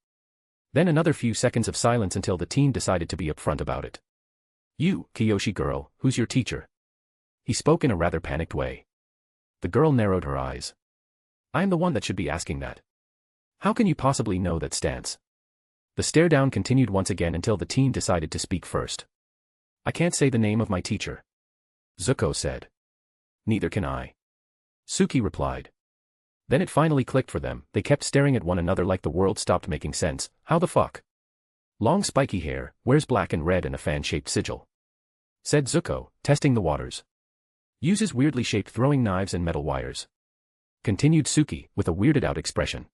Then another few seconds of silence until the teen decided to be upfront about it. "You, Kiyoshi girl, who's your teacher?" He spoke in a rather panicked way. The girl narrowed her eyes. "I'm the one that should be asking that. How can you possibly know that stance?" The stare down continued once again until the teen decided to speak first. "I can't say the name of my teacher," Zuko said. "Neither can I," Suki replied. Then it finally clicked for them. They kept staring at one another like the world stopped making sense. "How the fuck? Long spiky hair, wears black and red and a fan-shaped sigil," said Zuko, testing the waters. "Uses weirdly shaped throwing knives and metal wires," continued Suki, with a weirded-out expression.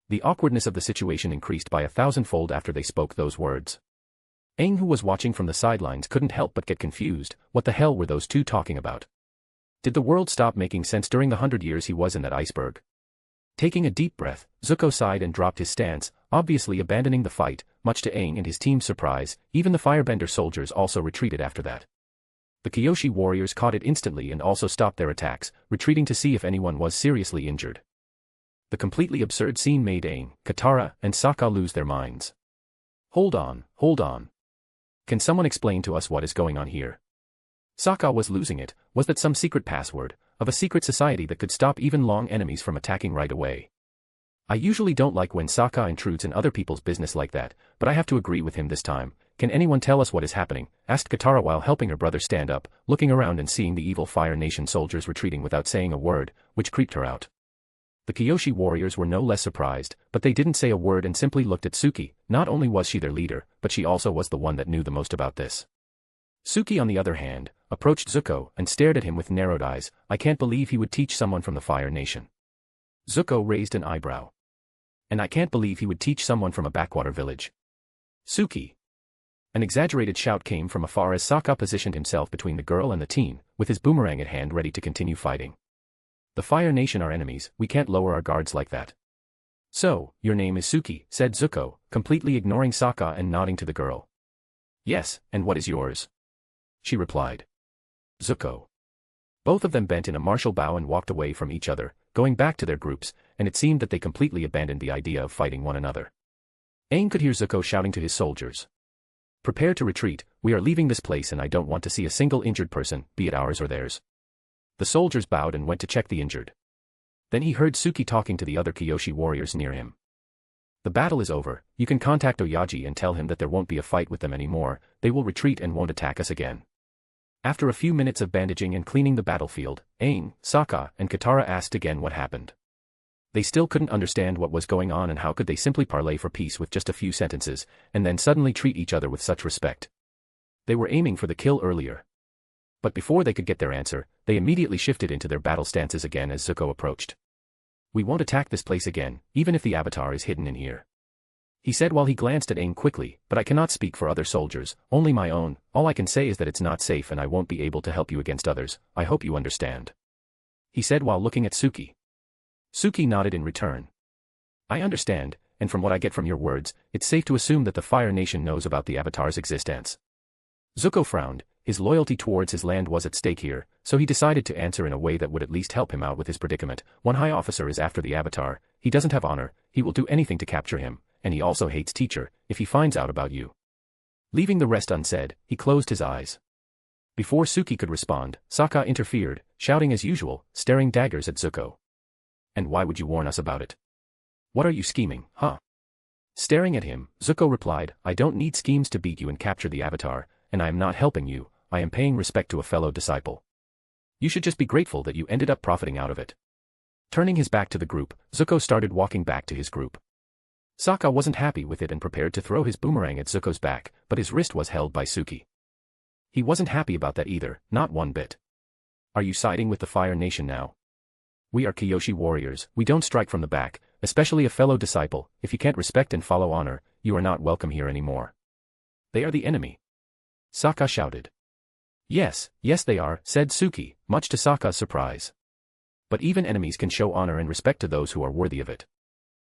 The awkwardness of the situation increased by 1,000-fold after they spoke those words. Aang, who was watching from the sidelines, couldn't help but get confused. What the hell were those two talking about? Did the world stop making sense during the 100 years he was in that iceberg? Taking a deep breath, Zuko sighed and dropped his stance, obviously abandoning the fight. Much to Aang and his team's surprise, even the firebender soldiers also retreated after that. The Kyoshi warriors caught it instantly and also stopped their attacks, retreating to see if anyone was seriously injured. The completely absurd scene made Aang, Katara, and Sokka lose their minds. Hold on. Can someone explain to us what is going on here?" Sokka was losing it. Was that some secret password of a secret society that could stop even long enemies from attacking right away? I usually don't like when Sokka intrudes in other people's business like that, but I have to agree with him this time. "Can anyone tell us what is happening?" asked Katara while helping her brother stand up, looking around and seeing the evil Fire Nation soldiers retreating without saying a word, which creeped her out. The Kyoshi warriors were no less surprised, but they didn't say a word and simply looked at Suki. Not only was she their leader, but she also was the one that knew the most about this. Suki, on the other hand, approached Zuko and stared at him with narrowed eyes. "I can't believe he would teach someone from the Fire Nation." Zuko raised an eyebrow. "And I can't believe he would teach someone from a backwater village." "Suki!" An exaggerated shout came from afar as Sokka positioned himself between the girl and the teen, with his boomerang at hand ready to continue fighting. "The Fire Nation are enemies, we can't lower our guards like that." "So, your name is Suki," said Zuko, completely ignoring Sokka and nodding to the girl. "Yes, and what is yours?" she replied. "Zuko." Both of them bent in a martial bow and walked away from each other, going back to their groups, and it seemed that they completely abandoned the idea of fighting one another. Aang could hear Zuko shouting to his soldiers. "Prepare to retreat, we are leaving this place and I don't want to see a single injured person, be it ours or theirs." The soldiers bowed and went to check the injured. Then he heard Suki talking to the other Kyoshi warriors near him. "The battle is over, you can contact Oyaji and tell him that there won't be a fight with them anymore, they will retreat and won't attack us again." After a few minutes of bandaging and cleaning the battlefield, Aang, Sokka, and Katara asked again what happened. They still couldn't understand what was going on and how could they simply parley for peace with just a few sentences, and then suddenly treat each other with such respect. They were aiming for the kill earlier. But before they could get their answer, they immediately shifted into their battle stances again as Zuko approached. "We won't attack this place again, even if the Avatar is hidden in here," he said while he glanced at Aang quickly. "But I cannot speak for other soldiers, only my own. All I can say is that it's not safe and I won't be able to help you against others. I hope you understand," he said while looking at Suki. Suki nodded in return. "I understand, and from what I get from your words, it's safe to assume that the Fire Nation knows about the Avatar's existence." Zuko frowned. his loyalty towards his land was at stake here, so he decided to answer in a way that would at least help him out with his predicament. One high officer is after the Avatar, he doesn't have honor, he will do anything to capture him, and he also hates teacher, if he finds out about you. Leaving the rest unsaid, he closed his eyes. Before Suki could respond, Sokka interfered, shouting as usual, staring daggers at Zuko. And why would you warn us about it? What are you scheming, huh? Staring at him, Zuko replied, I don't need schemes to beat you and capture the Avatar, and I am not helping you, I am paying respect to a fellow disciple. You should just be grateful that you ended up profiting out of it. Turning his back to the group, Zuko started walking back to his group. Sokka wasn't happy with it and prepared to throw his boomerang at Zuko's back, but his wrist was held by Suki. He wasn't happy about that either, not one bit. Are you siding with the Fire Nation now? We are Kyoshi warriors, we don't strike from the back, especially a fellow disciple, if you can't respect and follow honor, you are not welcome here anymore. They are the enemy. Sokka shouted. Yes, yes they are, said Suki, much to Sokka's surprise. But even enemies can show honor and respect to those who are worthy of it.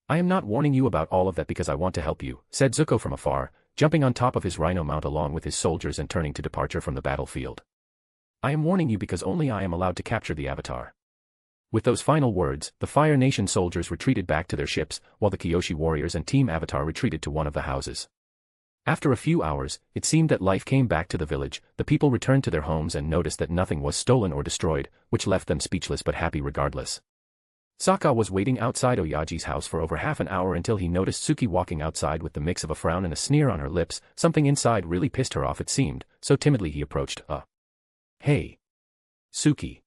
I am not warning you about all of that because I want to help you, said Zuko from afar, jumping on top of his rhino mount along with his soldiers and turning to departure from the battlefield. I am warning you because only I am allowed to capture the Avatar. With those final words, the Fire Nation soldiers retreated back to their ships, while the Kyoshi warriors and Team Avatar retreated to one of the houses. After a few hours, it seemed that life came back to the village, the people returned to their homes and noticed that nothing was stolen or destroyed, which left them speechless but happy regardless. Sokka was waiting outside Oyaji's house for over half an hour until he noticed Suki walking outside with the mix of a frown and a sneer on her lips. Something inside really pissed her off it seemed, so timidly he approached. Hey. Suki.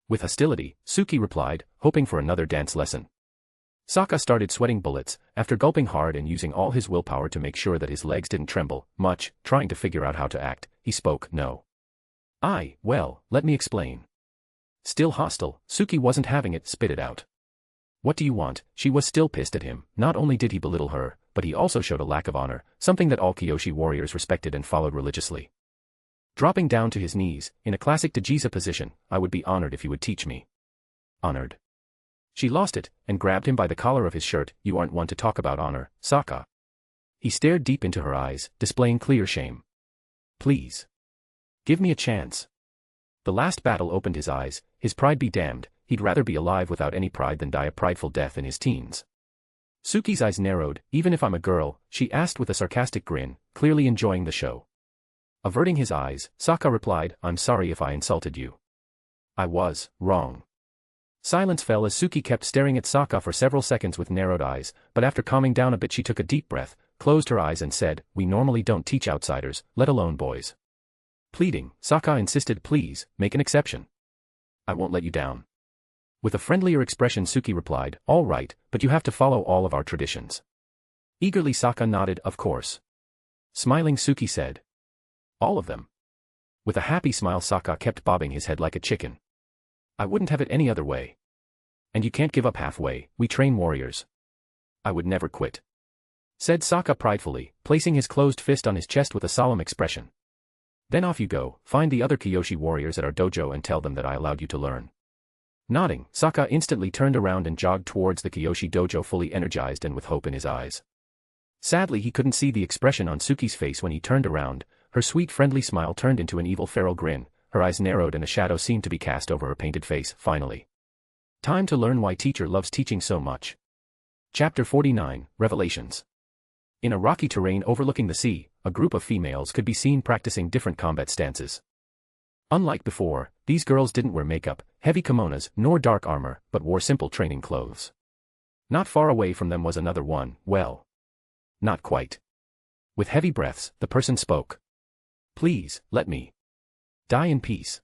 With hostility, Suki replied, hoping for another dance lesson. Sokka started sweating bullets, after gulping hard and using all his willpower to make sure that his legs didn't tremble much, trying to figure out how to act, he spoke, no. Well, let me explain. Still hostile, Suki wasn't having it, spit it out. What do you want? She was still pissed at him. Not only did he belittle her, but he also showed a lack of honor, something that all Kyoshi warriors respected and followed religiously. Dropping down to his knees, in a classic Tajiza position, I would be honored if you would teach me. Honored. She lost it, and grabbed him by the collar of his shirt. You aren't one to talk about honor, Sokka. He stared deep into her eyes, displaying clear shame. Please. Give me a chance. The last battle opened his eyes, his pride be damned, he'd rather be alive without any pride than die a prideful death in his teens. Suki's eyes narrowed. Even if I'm a girl, she asked with a sarcastic grin, clearly enjoying the show. Averting his eyes, Sokka replied, I'm sorry if I insulted you. I was wrong. Silence fell as Suki kept staring at Sokka for several seconds with narrowed eyes, but after calming down a bit she took a deep breath, closed her eyes and said, we normally don't teach outsiders, let alone boys. Pleading, Sokka insisted, please, make an exception. I won't let you down. With a friendlier expression Suki replied, all right, but you have to follow all of our traditions. Eagerly Sokka nodded, of course. Smiling Suki said. All of them. With a happy smile Sokka kept bobbing his head like a chicken. I wouldn't have it any other way. And you can't give up halfway, we train warriors. I would never quit. Said Sokka pridefully, placing his closed fist on his chest with a solemn expression. Then off you go, find the other Kyoshi warriors at our dojo and tell them that I allowed you to learn. Nodding, Sokka instantly turned around and jogged towards the Kyoshi dojo fully energized and with hope in his eyes. Sadly he couldn't see the expression on Suki's face when he turned around, her sweet friendly smile turned into an evil feral grin, her eyes narrowed and a shadow seemed to be cast over her painted face. Finally. Time to learn why teacher loves teaching so much. Chapter 49, Revelations. In a rocky terrain overlooking the sea, a group of females could be seen practicing different combat stances. Unlike before, these girls didn't wear makeup, heavy kimonos, nor dark armor, but wore simple training clothes. Not far away from them was another one, well. Not quite. With heavy breaths, the person spoke. Please, let me die in peace.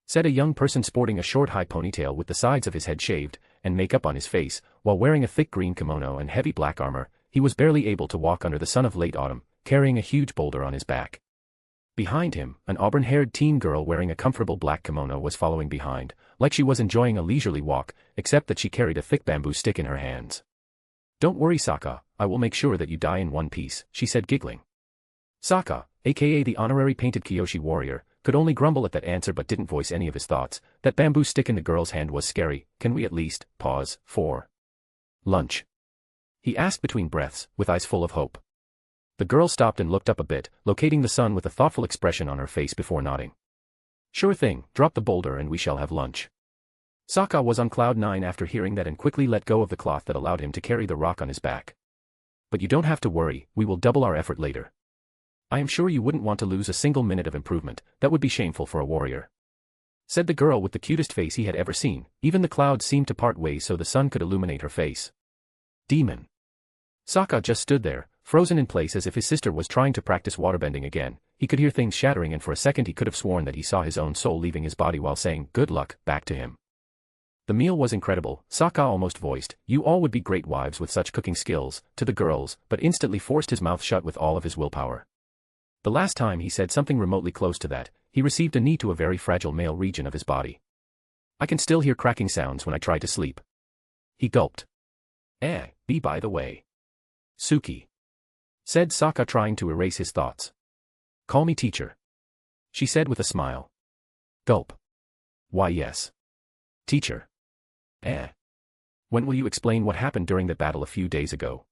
Said a young person sporting a short high ponytail with the sides of his head shaved, and makeup on his face, while wearing a thick green kimono and heavy black armor. He was barely able to walk under the sun of late autumn, carrying a huge boulder on his back. Behind him, an auburn-haired teen girl wearing a comfortable black kimono was following behind, like she was enjoying a leisurely walk, except that she carried a thick bamboo stick in her hands. Don't worry Sokka, I will make sure that you die in one piece, she said giggling. Sokka, aka the honorary painted Kyoshi warrior, could only grumble at that answer but didn't voice any of his thoughts. That bamboo stick in the girl's hand was scary. Can we at least pause for lunch? He asked between breaths, with eyes full of hope. The girl stopped and looked up a bit, locating the sun with a thoughtful expression on her face before nodding. Sure thing, drop the boulder and we shall have lunch. Sokka was on cloud 9 after hearing that and quickly let go of the cloth that allowed him to carry the rock on his back. But you don't have to worry, we will double our effort later. I am sure you wouldn't want to lose a single minute of improvement, that would be shameful for a warrior. Said the girl with the cutest face he had ever seen, even the clouds seemed to part ways so the sun could illuminate her face. Demon. Sokka just stood there, frozen in place as if his sister was trying to practice waterbending again. He could hear things shattering and for a second he could have sworn that he saw his own soul leaving his body while saying, "Good luck," back to him. The meal was incredible, Sokka almost voiced, "You all would be great wives with such cooking skills," to the girls, but instantly forced his mouth shut with all of his willpower. The last time he said something remotely close to that, he received a knee to a very fragile male region of his body. I can still hear cracking sounds when I try to sleep. He gulped. Be by the way. Suki. Said Sokka trying to erase his thoughts. Call me teacher. She said with a smile. Gulp. Why yes. Teacher. When will you explain what happened during the battle a few days ago?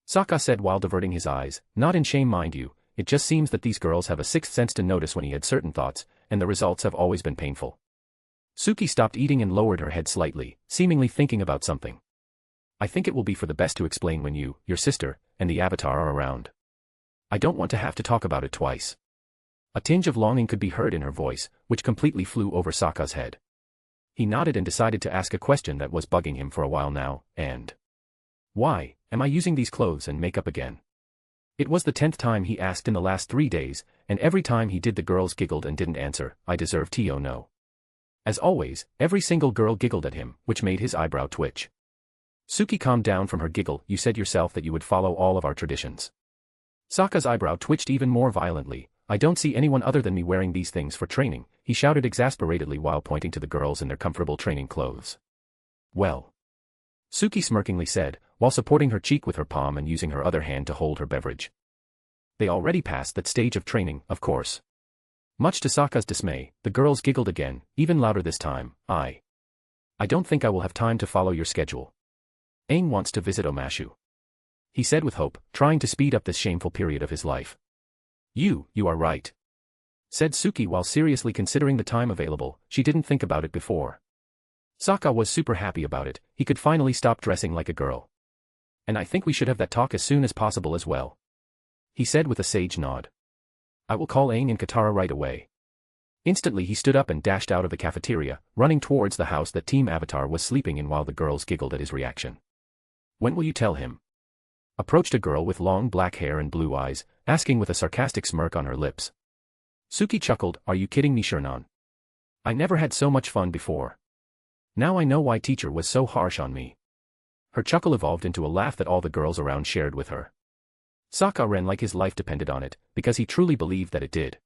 Sokka said while diverting his eyes, not in shame mind you, it just seems that these girls have a sixth sense to notice when he had certain thoughts, and the results have always been painful. Suki stopped eating and lowered her head slightly, seemingly thinking about something. I think it will be for the best to explain when you, your sister, and the Avatar are around. I don't want to have to talk about it twice. A tinge of longing could be heard in her voice, which completely flew over Sokka's head. He nodded and decided to ask a question that was bugging him for a while now, and... Why, am I using these clothes and makeup again? It was the 10th time he asked in the last 3 days, and every time he did the girls giggled and didn't answer. I deserve to know. As always, every single girl giggled at him, which made his eyebrow twitch. Suki calmed down from her giggle. You said yourself that you would follow all of our traditions. Sokka's eyebrow twitched even more violently. I don't see anyone other than me wearing these things for training, he shouted exasperatedly while pointing to the girls in their comfortable training clothes. Well. Suki smirkingly said, while supporting her cheek with her palm and using her other hand to hold her beverage. They already passed that stage of training, of course. Much to Sokka's dismay, the girls giggled again, even louder this time. I don't think I will have time to follow your schedule. Aang wants to visit Omashu. He said with hope, trying to speed up this shameful period of his life. You are right. Said Suki while seriously considering the time available. She didn't think about it before. Sokka was super happy about it, he could finally stop dressing like a girl. And I think we should have that talk as soon as possible as well. He said with a sage nod. I will call Aang and Katara right away. Instantly he stood up and dashed out of the cafeteria, running towards the house that Team Avatar was sleeping in while the girls giggled at his reaction. When will you tell him? Approached a girl with long black hair and blue eyes, asking with a sarcastic smirk on her lips. Suki chuckled, are you kidding me Shernan? I never had so much fun before. Now I know why teacher was so harsh on me. Her chuckle evolved into a laugh that all the girls around shared with her. Sokka ran like his life depended on it, because he truly believed that it did.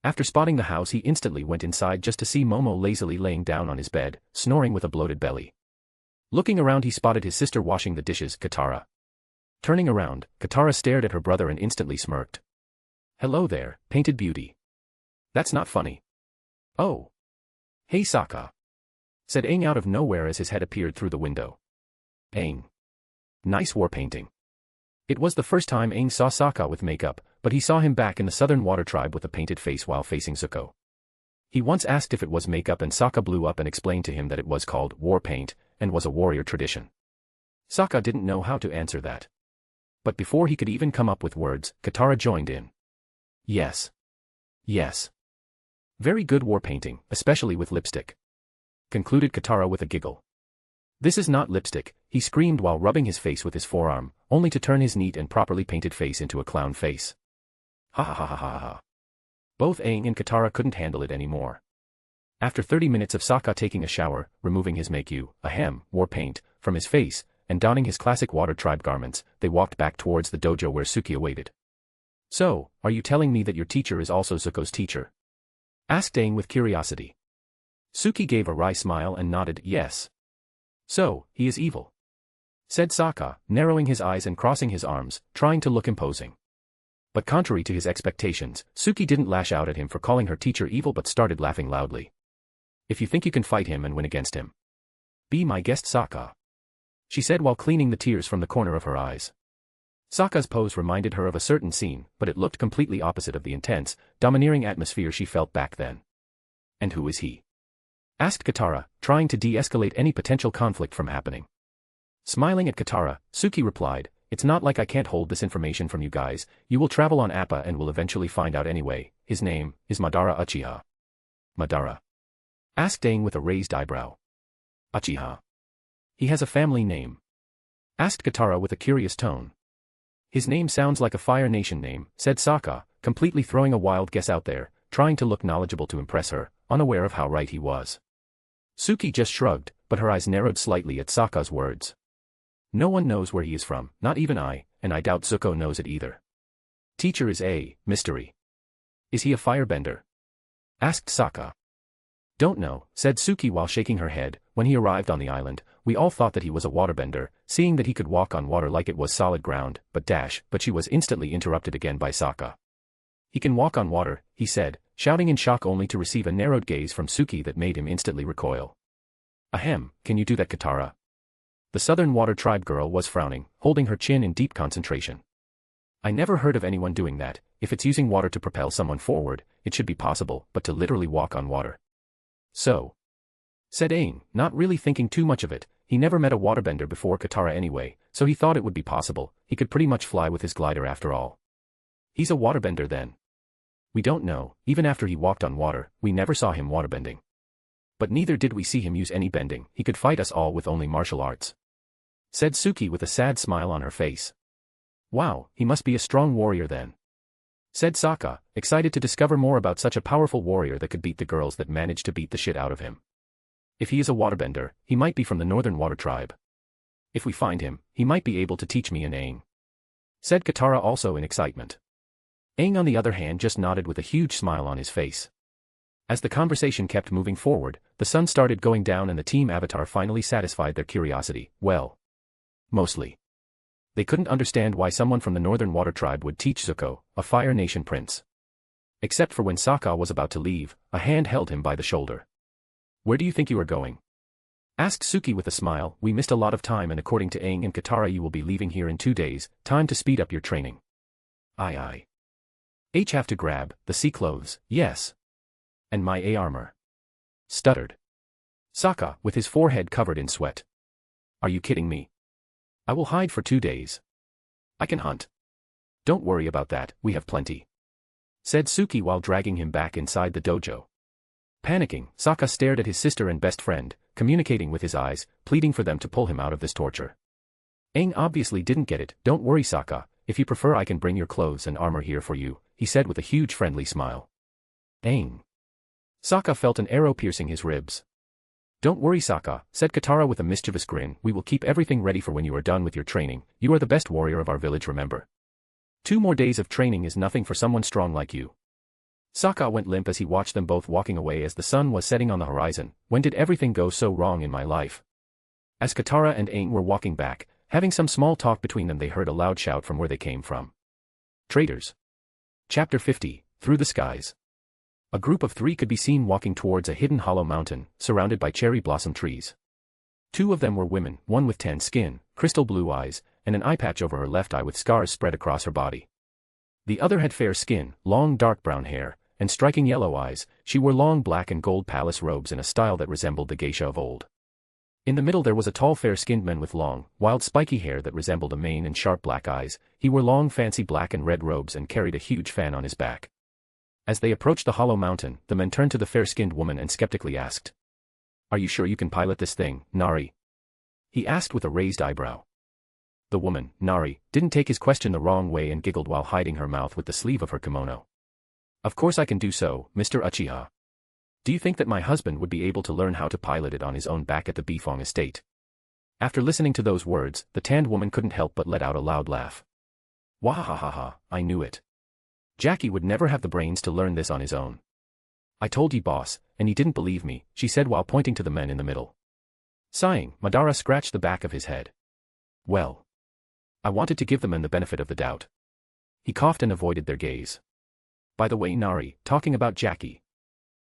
After spotting the house he instantly went inside just to see Momo lazily laying down on his bed, snoring with a bloated belly. Looking around he spotted his sister washing the dishes, Katara. Turning around, Katara stared at her brother and instantly smirked. Hello there, painted beauty. That's not funny. Oh. Hey Sokka. Said Aang out of nowhere as his head appeared through the window. Aang. Nice war painting. It was the first time Aang saw Sokka with makeup, but he saw him back in the Southern Water Tribe with a painted face while facing Zuko. He once asked if it was makeup and Sokka blew up and explained to him that it was called war paint, and was a warrior tradition. Sokka didn't know how to answer that. But before he could even come up with words, Katara joined in. Yes. Yes. Very good war painting, especially with lipstick. Concluded Katara with a giggle. This is not lipstick, he screamed while rubbing his face with his forearm, only to turn his neat and properly painted face into a clown face. Ha ha ha ha ha ha. Both Aang and Katara couldn't handle it anymore. After 30 minutes of Sokka taking a shower, removing his war paint, from his face, and donning his classic water tribe garments, they walked back towards the dojo where Suki awaited. So, are you telling me that your teacher is also Zuko's teacher? Asked Aang with curiosity. Suki gave a wry smile and nodded yes. So, he is evil. Said Sokka, narrowing his eyes and crossing his arms, trying to look imposing. But contrary to his expectations, Suki didn't lash out at him for calling her teacher evil but started laughing loudly. If you think you can fight him and win against him, be my guest Sokka. She said while cleaning the tears from the corner of her eyes. Sokka's pose reminded her of a certain scene, but it looked completely opposite of the intense, domineering atmosphere she felt back then. And who is he? Asked Katara, trying to de-escalate any potential conflict from happening. Smiling at Katara, Suki replied, "It's not like I can't hold this information from you guys. You will travel on Appa and will eventually find out anyway. His name is Madara Uchiha." Madara? Asked Aang with a raised eyebrow. Uchiha. He has a family name? Asked Katara with a curious tone. His name sounds like a Fire Nation name, said Sokka, completely throwing a wild guess out there, trying to look knowledgeable to impress her, unaware of how right he was. Suki just shrugged, but her eyes narrowed slightly at Sokka's words. No one knows where he is from, not even I, and I doubt Zuko knows it either. Teacher is a mystery. Is he a firebender? Asked Sokka. Don't know, said Suki while shaking her head. When he arrived on the island, we all thought that he was a waterbender, seeing that he could walk on water like it was solid ground, but she was instantly interrupted again by Sokka. He can walk on water, he said, shouting in shock only to receive a narrowed gaze from Suki that made him instantly recoil. Ahem, can you do that, Katara? The Southern Water Tribe girl was frowning, holding her chin in deep concentration. I never heard of anyone doing that. If it's using water to propel someone forward, it should be possible, but to literally walk on water. So, said Aang, not really thinking too much of it. He never met a waterbender before Katara anyway, so he thought it would be possible. He could pretty much fly with his glider after all. He's a waterbender then. We don't know, even after he walked on water, we never saw him waterbending. But neither did we see him use any bending. He could fight us all with only martial arts. Said Suki with a sad smile on her face. Wow, he must be a strong warrior then. Said Sokka, excited to discover more about such a powerful warrior that could beat the girls that managed to beat the shit out of him. If he is a waterbender, he might be from the Northern Water Tribe. If we find him, he might be able to teach me and Aang. Said Katara also in excitement. Aang on the other hand just nodded with a huge smile on his face. As the conversation kept moving forward, the sun started going down and the Team Avatar finally satisfied their curiosity, well. Mostly. They couldn't understand why someone from the Northern Water Tribe would teach Zuko, a Fire Nation prince. Except for when Sokka was about to leave, a hand held him by the shoulder. Where do you think you are going? Asked Suki with a smile. We missed a lot of time and according to Aang and Katara you will be leaving here in 2 days, time to speed up your training. Aye. Have to grab the sea clothes, yes. And my A armor. Stuttered Sokka with his forehead covered in sweat. Are you kidding me? I will hide for 2 days. I can hunt. Don't worry about that, we have plenty. Said Suki while dragging him back inside the dojo. Panicking, Sokka stared at his sister and best friend, communicating with his eyes, pleading for them to pull him out of this torture. Aang obviously didn't get it. Don't worry Sokka, if you prefer I can bring your clothes and armor here for you, he said with a huge friendly smile. Aang. Sokka felt an arrow piercing his ribs. Don't worry Sokka, said Katara with a mischievous grin, we will keep everything ready for when you are done with your training. You are the best warrior of our village, remember. 2 more days of training is nothing for someone strong like you. Sokka went limp as he watched them both walking away as the sun was setting on the horizon. When did everything go so wrong in my life? As Katara and Aang were walking back, having some small talk between them, they heard a loud shout from where they came from. Traitors. Chapter 50, Through the Skies. A group of 3 could be seen walking towards a hidden hollow mountain, surrounded by cherry blossom trees. 2 of them were women, one with tan skin, crystal blue eyes, and an eye patch over her left eye with scars spread across her body. The other had fair skin, long dark brown hair, and striking yellow eyes. She wore long black and gold palace robes in a style that resembled the geisha of old. In the middle there was a tall fair-skinned man with long, wild spiky hair that resembled a mane and sharp black eyes. He wore long fancy black and red robes and carried a huge fan on his back. As they approached the hollow mountain, the man turned to the fair-skinned woman and skeptically asked, "Are you sure you can pilot this thing, Nari?" He asked with a raised eyebrow. The woman, Nari, didn't take his question the wrong way and giggled while hiding her mouth with the sleeve of her kimono. "Of course I can do so, Mr. Uchiha. Do you think that my husband would be able to learn how to pilot it on his own back at the Bifong estate?" After listening to those words, the tanned woman couldn't help but let out a loud laugh. Wahahaha, I knew it. Jackie would never have the brains to learn this on his own. I told you boss, and he didn't believe me, she said while pointing to the men in the middle. Sighing, Madara scratched the back of his head. Well. I wanted to give the men the benefit of the doubt. He coughed and avoided their gaze. By the way Nari, talking about Jackie.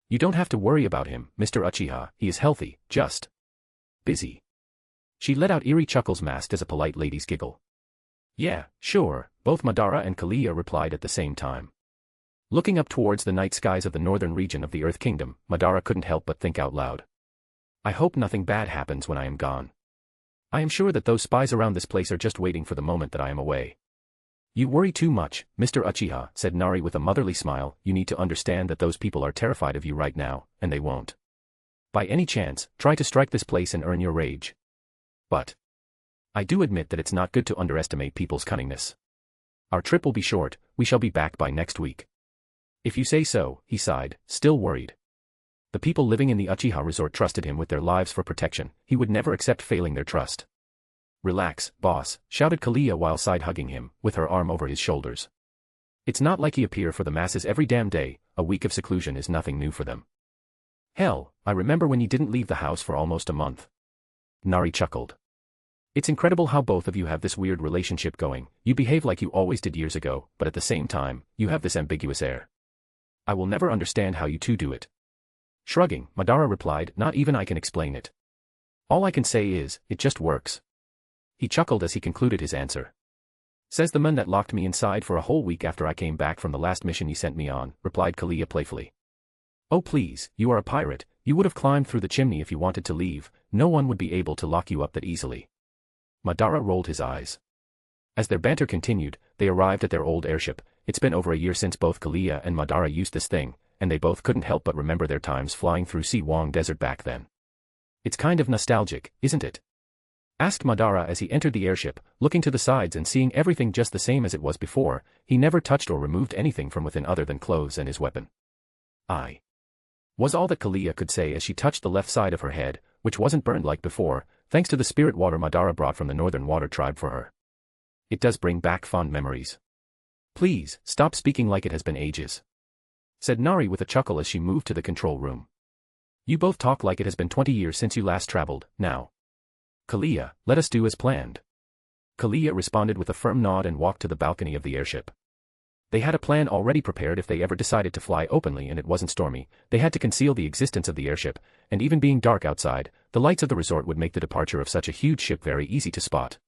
You don't have to worry about him, Mr. Uchiha, he is healthy, just busy. She let out eerie chuckles masked as a polite lady's giggle. Yeah, sure, both Madara and Kalia replied at the same time. Looking up towards the night skies of the northern region of the Earth Kingdom, Madara couldn't help but think out loud. I hope nothing bad happens when I am gone. I am sure that those spies around this place are just waiting for the moment that I am away. You worry too much, Mr. Uchiha, said Nari with a motherly smile. You need to understand that those people are terrified of you right now, and they won't. By any chance, try to strike this place and earn your rage. But I do admit that it's not good to underestimate people's cunningness. Our trip will be short, we shall be back by next week. If you say so, he sighed, still worried. The people living in the Uchiha resort trusted him with their lives for protection. He would never accept failing their trust. Relax, boss, shouted Kalia while side-hugging him, with her arm over his shoulders. It's not like he appear for the masses every damn day. A week of seclusion is nothing new for them. Hell, I remember when you didn't leave the house for almost a month. Nari chuckled. It's incredible how both of you have this weird relationship going. You behave like you always did years ago, but at the same time, you have this ambiguous air. I will never understand how you two do it. Shrugging, Madara replied, not even I can explain it. All I can say is, it just works. He chuckled as he concluded his answer. Says the man that locked me inside for a whole week after I came back from the last mission you sent me on, replied Kalia playfully. Oh please, you are a pirate, you would have climbed through the chimney if you wanted to leave, no one would be able to lock you up that easily. Madara rolled his eyes. As their banter continued, they arrived at their old airship. It's been over a year since both Kalia and Madara used this thing, and they both couldn't help but remember their times flying through Siwang Desert back then. It's kind of nostalgic, isn't it? Asked Madara as he entered the airship, looking to the sides and seeing everything just the same as it was before. He never touched or removed anything from within other than clothes and his weapon. I was all that Kalia could say as she touched the left side of her head, which wasn't burned like before, thanks to the spirit water Madara brought from the Northern Water Tribe for her. It does bring back fond memories. Please, stop speaking like it has been ages, said Nari with a chuckle as she moved to the control room. You both talk like it has been 20 years since you last traveled. Now, Kalia, let us do as planned. Kalia responded with a firm nod and walked to the balcony of the airship. They had a plan already prepared if they ever decided to fly openly and it wasn't stormy. They had to conceal the existence of the airship, and even being dark outside, the lights of the resort would make the departure of such a huge ship very easy to spot.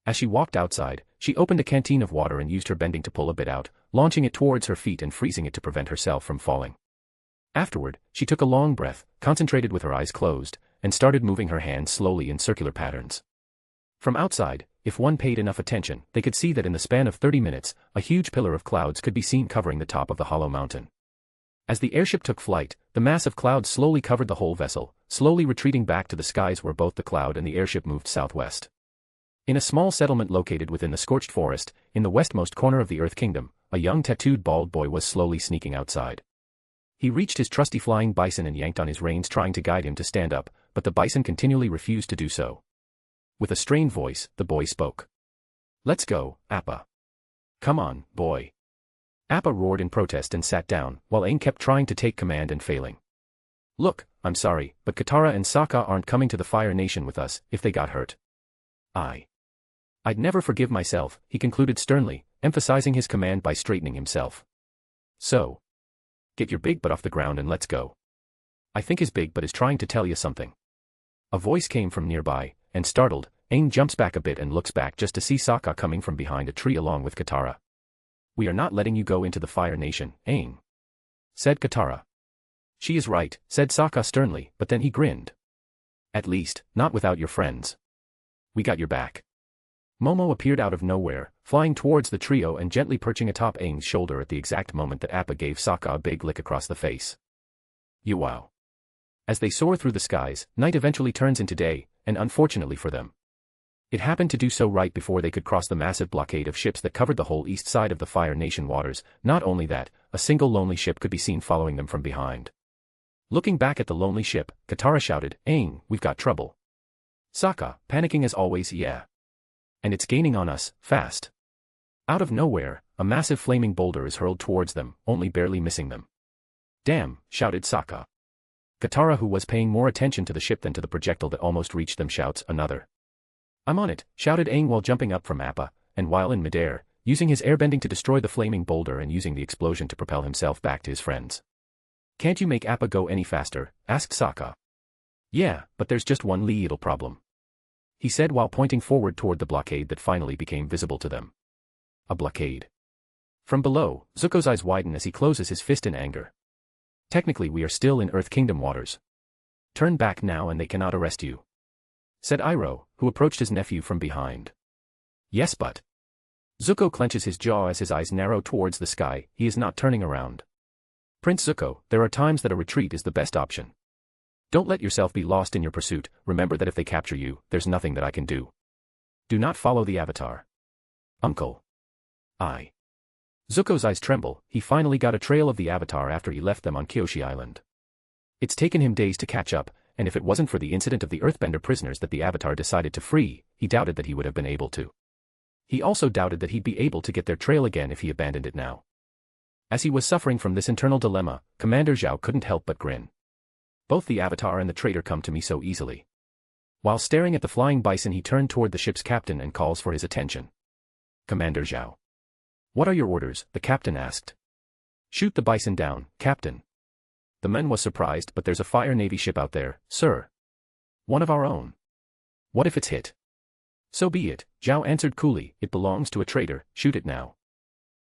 As she walked outside, she opened a canteen of water and used her bending to pull a bit out, launching it towards her feet and freezing it to prevent herself from falling. Afterward, she took a long breath, concentrated with her eyes closed, and started moving her hands slowly in circular patterns. From outside, if one paid enough attention, they could see that in the span of 30 minutes, a huge pillar of clouds could be seen covering the top of the hollow mountain. As the airship took flight, the mass of clouds slowly covered the whole vessel, slowly retreating back to the skies where both the cloud and the airship moved southwest. In a small settlement located within the scorched forest, in the westmost corner of the Earth Kingdom, a young tattooed bald boy was slowly sneaking outside. He reached his trusty flying bison and yanked on his reins trying to guide him to stand up, but the bison continually refused to do so. With a strained voice, the boy spoke. Let's go, Appa. Come on, boy. Appa roared in protest and sat down, while Aang kept trying to take command and failing. Look, I'm sorry, but Katara and Sokka aren't coming to the Fire Nation with us if they got hurt. I'd never forgive myself, he concluded sternly, emphasizing his command by straightening himself. So, get your big butt off the ground and let's go. I think his big butt is trying to tell you something. A voice came from nearby, and startled, Aang jumps back a bit and looks back just to see Sokka coming from behind a tree along with Katara. We are not letting you go into the Fire Nation, Aang, said Katara. She is right, said Sokka sternly, but then he grinned. At least, not without your friends. We got your back. Momo appeared out of nowhere, flying towards the trio and gently perching atop Aang's shoulder at the exact moment that Appa gave Sokka a big lick across the face. You wow. As they soar through the skies, night eventually turns into day, and unfortunately for them, it happened to do so right before they could cross the massive blockade of ships that covered the whole east side of the Fire Nation waters. Not only that, a single lonely ship could be seen following them from behind. Looking back at the lonely ship, Katara shouted, Aang, we've got trouble. Sokka, panicking as always, yeah. And it's gaining on us, fast. Out of nowhere, a massive flaming boulder is hurled towards them, only barely missing them. Damn, shouted Sokka. Katara, who was paying more attention to the ship than to the projectile that almost reached them, shouts, another. I'm on it, shouted Aang while jumping up from Appa, and while in midair, using his airbending to destroy the flaming boulder and using the explosion to propel himself back to his friends. Can't you make Appa go any faster? Asked Sokka. Yeah, but there's just one little problem. he said while pointing forward toward the blockade that finally became visible to them. A blockade. From below, Zuko's eyes widen as he closes his fist in anger. Technically we are still in Earth Kingdom waters. Turn back now and they cannot arrest you, said Iroh, who approached his nephew from behind. Yes, but... Zuko clenches his jaw as his eyes narrow towards the sky. He is not turning around. Prince Zuko, there are times that a retreat is the best option. Don't let yourself be lost in your pursuit. Remember that if they capture you, there's nothing that I can do. Do not follow the Avatar. Uncle. Zuko's eyes tremble. He finally got a trail of the Avatar after he left them on Kyoshi Island. It's taken him days to catch up, and if it wasn't for the incident of the Earthbender prisoners that the Avatar decided to free, he doubted that he would have been able to. He also doubted that he'd be able to get their trail again if he abandoned it now. As he was suffering from this internal dilemma, Commander Zhao couldn't help but grin. Both the Avatar and the traitor come to me so easily. While staring at the flying bison, he turned toward the ship's captain and calls for his attention. Commander Zhao. What are your orders? The captain asked. Shoot the bison down, Captain. The man was surprised, but there's a Fire Navy ship out there, sir. One of our own. What if it's hit? So be it, Zhao answered coolly. It belongs to a traitor, shoot it now.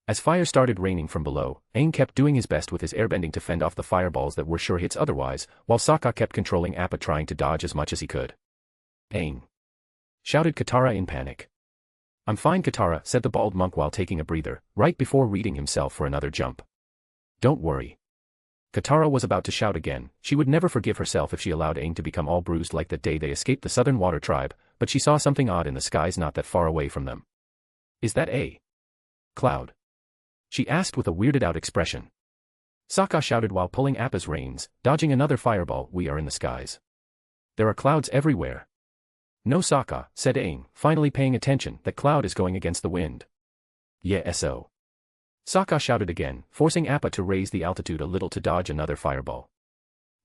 As fire started raining from below, Aang kept doing his best with his airbending to fend off the fireballs that were sure hits otherwise, while Sokka kept controlling Appa trying to dodge as much as he could. Aang! Shouted Katara in panic. I'm fine, Katara, said the bald monk while taking a breather, right before reading himself for another jump. Don't worry. Katara was about to shout again. She would never forgive herself if she allowed Aang to become all bruised like that day they escaped the Southern Water Tribe, but she saw something odd in the skies not that far away from them. Is that a cloud? She asked with a weirded-out expression. Sokka shouted while pulling Appa's reins, dodging another fireball. We are in the skies. There are clouds everywhere. No, Sokka, said Aang, finally paying attention. That cloud is going against the wind. Yeah, so. Sokka shouted again, forcing Appa to raise the altitude a little to dodge another fireball.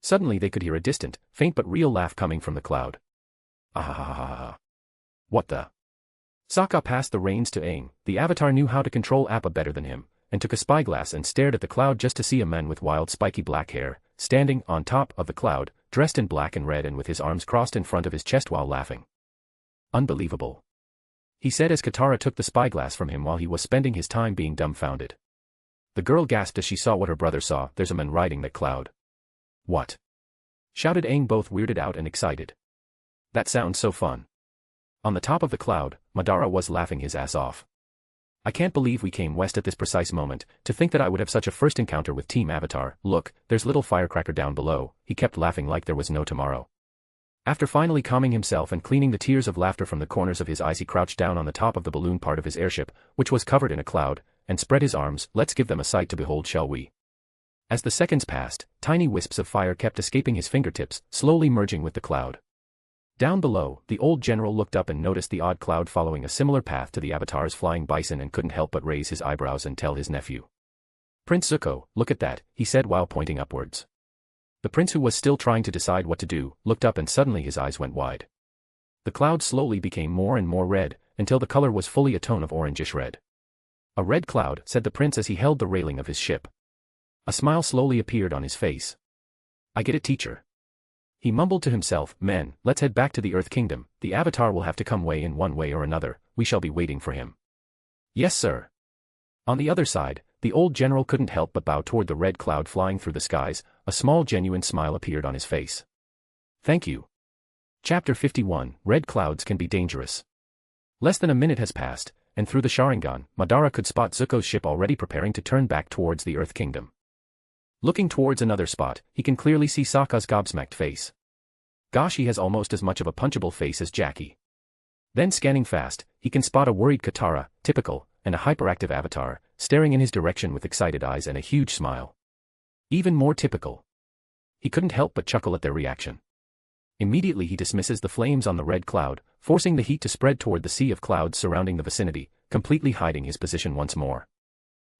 Suddenly they could hear a distant, faint but real laugh coming from the cloud. Ahahaha. What the? Sokka passed the reins to Aang. The Avatar knew how to control Appa better than him, and took a spyglass and stared at the cloud just to see a man with wild spiky black hair, standing on top of the cloud, dressed in black and red and with his arms crossed in front of his chest while laughing. Unbelievable. He said as Katara took the spyglass from him while he was spending his time being dumbfounded. The girl gasped as she saw what her brother saw. There's a man riding that cloud. What? Shouted Aang, both weirded out and excited. That sounds so fun. On the top of the cloud, Madara was laughing his ass off. I can't believe we came west at this precise moment. To think that I would have such a first encounter with Team Avatar. Look, there's little firecracker down below. He kept laughing like there was no tomorrow. After finally calming himself and cleaning the tears of laughter from the corners of his eyes, he crouched down on the top of the balloon part of his airship, which was covered in a cloud, and spread his arms. Let's give them a sight to behold, shall we? As the seconds passed, tiny wisps of fire kept escaping his fingertips, slowly merging with the cloud. Down below, the old general looked up and noticed the odd cloud following a similar path to the Avatar's flying bison and couldn't help but raise his eyebrows and tell his nephew. Prince Zuko, look at that, he said while pointing upwards. The prince, who was still trying to decide what to do, looked up and suddenly his eyes went wide. The cloud slowly became more and more red, until the color was fully a tone of orangish red. A red cloud, said the prince as he held the railing of his ship. A smile slowly appeared on his face. I get it, teacher. He mumbled to himself, men, let's head back to the Earth Kingdom. The Avatar will have to come way in one way or another. We shall be waiting for him. Yes, sir. On the other side, the old general couldn't help but bow toward the red cloud flying through the skies. A small genuine smile appeared on his face. Thank you. Chapter 51, Red Clouds Can Be Dangerous. Less than a minute has passed, and through the Sharingan, Madara could spot Zuko's ship already preparing to turn back towards the Earth Kingdom. Looking towards another spot, he can clearly see Sokka's gobsmacked face. Gosh, he has almost as much of a punchable face as Jackie. Then scanning fast, he can spot a worried Katara, typical, and a hyperactive Avatar, staring in his direction with excited eyes and a huge smile. Even more typical. He couldn't help but chuckle at their reaction. Immediately he dismisses the flames on the red cloud, forcing the heat to spread toward the sea of clouds surrounding the vicinity, completely hiding his position once more.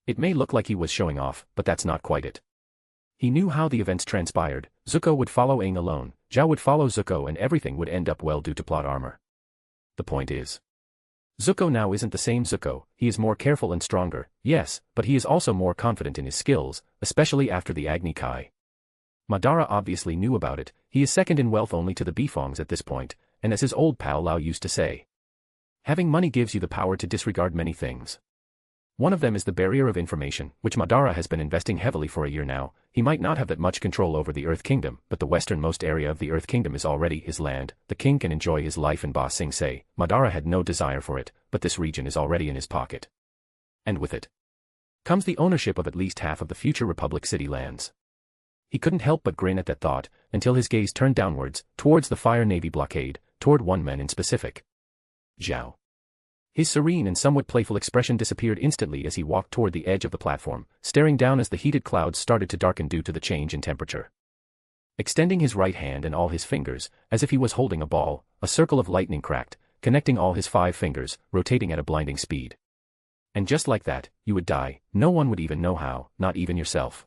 It may look like he was showing off, but that's not quite it. He knew how the events transpired. Zuko would follow Aang alone, Zhao would follow Zuko, and everything would end up well due to plot armor. The point is, Zuko now isn't the same Zuko. He is more careful and stronger, yes, but he is also more confident in his skills, especially after the Agni Kai. Madara obviously knew about it. He is second in wealth only to the Beefongs at this point, and as his old pal Lao used to say, having money gives you the power to disregard many things. One of them is the barrier of information, which Madara has been investing heavily for a year now. He might not have that much control over the Earth Kingdom, but the westernmost area of the Earth Kingdom is already his land. The king can enjoy his life in Ba Sing Se. Madara had no desire for it, but this region is already in his pocket. And with it comes the ownership of at least half of the future Republic City lands. He couldn't help but grin at that thought, until his gaze turned downwards, towards the Fire Navy blockade, toward one man in specific. Zhao. His serene and somewhat playful expression disappeared instantly as he walked toward the edge of the platform, staring down as the heated clouds started to darken due to the change in temperature. Extending his right hand and all his fingers, as if he was holding a ball, a circle of lightning cracked, connecting all his 5 fingers, rotating at a blinding speed. And just like that, you would die. No one would even know how, not even yourself.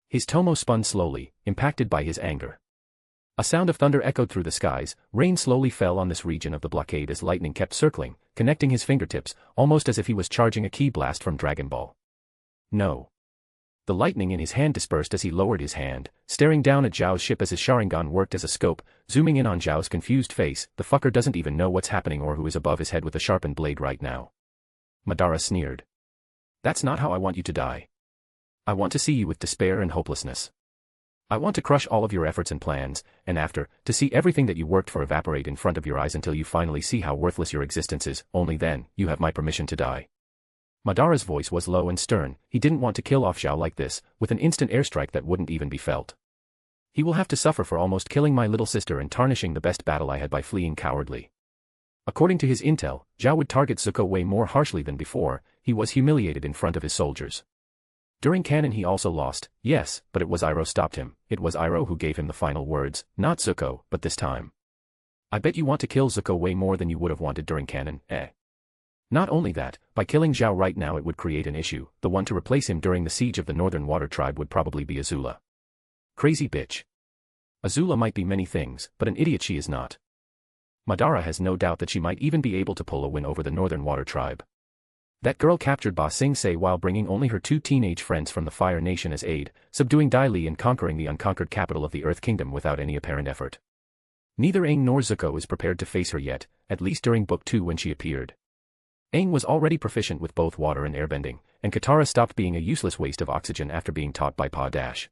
His tomo spun slowly, impacted by his anger. A sound of thunder echoed through the skies. Rain slowly fell on this region of the blockade as lightning kept circling, connecting his fingertips, almost as if he was charging a ki blast from Dragon Ball. No. The lightning in his hand dispersed as he lowered his hand, staring down at Zhao's ship as his Sharingan worked as a scope, zooming in on Zhao's confused face. The fucker doesn't even know what's happening or who is above his head with a sharpened blade right now. Madara sneered. That's not how I want you to die. I want to see you with despair and hopelessness. I want to crush all of your efforts and plans, and after, to see everything that you worked for evaporate in front of your eyes until you finally see how worthless your existence is. Only then, you have my permission to die. Madara's voice was low and stern. He didn't want to kill off Zhao like this, with an instant airstrike that wouldn't even be felt. He will have to suffer for almost killing my little sister and tarnishing the best battle I had by fleeing cowardly. According to his intel, Zhao would target Zuko way more harshly than before. He was humiliated in front of his soldiers. During canon he also lost, yes, but it was Iroh stopped him. It was Iroh who gave him the final words, not Zuko, but this time. I bet you want to kill Zuko way more than you would have wanted during canon, eh? Not only that, by killing Zhao right now it would create an issue. The one to replace him during the siege of the Northern Water Tribe would probably be Azula. Crazy bitch. Azula might be many things, but an idiot she is not. Madara has no doubt that she might even be able to pull a win over the Northern Water Tribe. That girl captured Ba Sing Se while bringing only her 2 teenage friends from the Fire Nation as aid, subduing Dai Li and conquering the unconquered capital of the Earth Kingdom without any apparent effort. Neither Aang nor Zuko is prepared to face her yet, at least during Book 2 when she appeared. Aang was already proficient with both water and airbending, and Katara stopped being a useless waste of oxygen after being taught by Pa Dash.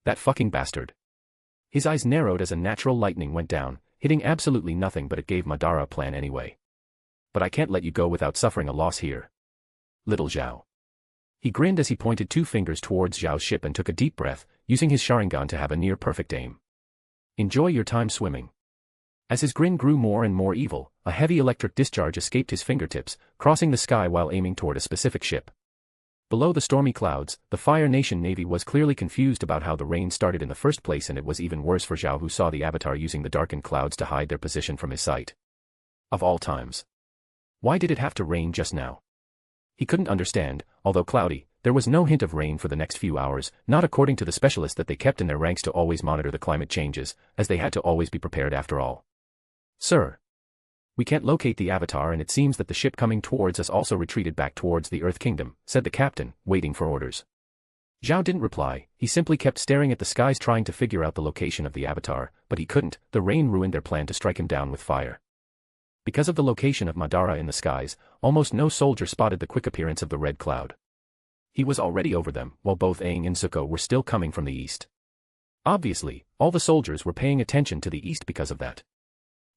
That fucking bastard. His eyes narrowed as a natural lightning went down, hitting absolutely nothing, but it gave Madara a plan anyway. But I can't let you go without suffering a loss here. Little Zhao. He grinned as he pointed 2 fingers towards Zhao's ship and took a deep breath, using his Sharingan to have a near-perfect aim. Enjoy your time swimming. As his grin grew more and more evil, a heavy electric discharge escaped his fingertips, crossing the sky while aiming toward a specific ship. Below the stormy clouds, the Fire Nation Navy was clearly confused about how the rain started in the first place, and it was even worse for Zhao, who saw the Avatar using the darkened clouds to hide their position from his sight. Of all times. Why did it have to rain just now? He couldn't understand. Although cloudy, there was no hint of rain for the next few hours, not according to the specialists that they kept in their ranks to always monitor the climate changes, as they had to always be prepared after all. Sir. We can't locate the Avatar, and it seems that the ship coming towards us also retreated back towards the Earth Kingdom, said the captain, waiting for orders. Zhao didn't reply. He simply kept staring at the skies trying to figure out the location of the Avatar, but he couldn't. The rain ruined their plan to strike him down with fire. Because of the location of Madara in the skies, almost no soldier spotted the quick appearance of the red cloud. He was already over them, while both Aang and Zuko were still coming from the east. Obviously, all the soldiers were paying attention to the east because of that.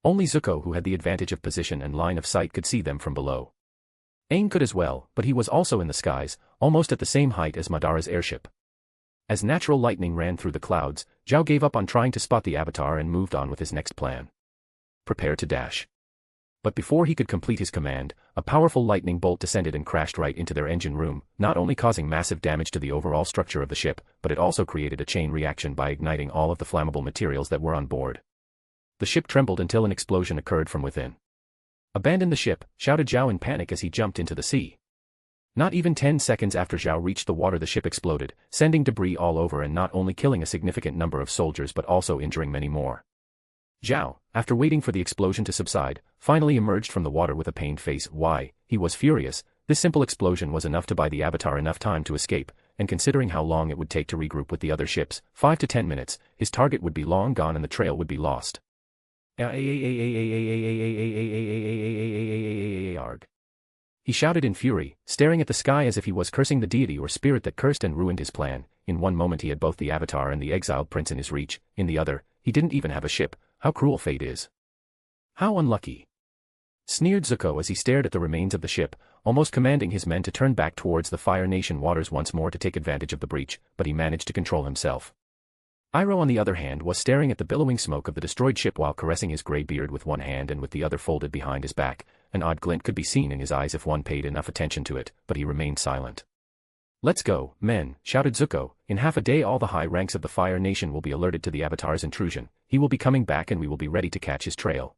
Only Zuko, who had the advantage of position and line of sight, could see them from below. Aang could as well, but he was also in the skies, almost at the same height as Madara's airship. As natural lightning ran through the clouds, Zhao gave up on trying to spot the Avatar and moved on with his next plan. Prepare to dash. But before he could complete his command, a powerful lightning bolt descended and crashed right into their engine room, not only causing massive damage to the overall structure of the ship, but it also created a chain reaction by igniting all of the flammable materials that were on board. The ship trembled until an explosion occurred from within. Abandon the ship, shouted Zhao in panic as he jumped into the sea. Not even 10 seconds after Zhao reached the water, the ship exploded, sending debris all over and not only killing a significant number of soldiers but also injuring many more. Zhao, after waiting for the explosion to subside, finally emerged from the water with a pained face. Why, he was furious. This simple explosion was enough to buy the Avatar enough time to escape, and considering how long it would take to regroup with the other ships, 5 to 10 minutes, his target would be long gone and the trail would be lost. Arg. He shouted in fury, staring at the sky as if he was cursing the deity or spirit that cursed and ruined his plan. In one moment he had both the Avatar and the exiled prince in his reach, in the other, he didn't even have a ship. How cruel fate is. How unlucky. Sneered Zuko as he stared at the remains of the ship, almost commanding his men to turn back towards the Fire Nation waters once more to take advantage of the breach, but he managed to control himself. Iroh on the other hand was staring at the billowing smoke of the destroyed ship while caressing his grey beard with one hand and with the other folded behind his back. An odd glint could be seen in his eyes if one paid enough attention to it, but he remained silent. "Let's go, men," shouted Zuko. "In half a day all the high ranks of the Fire Nation will be alerted to the Avatar's intrusion. He will be coming back and we will be ready to catch his trail."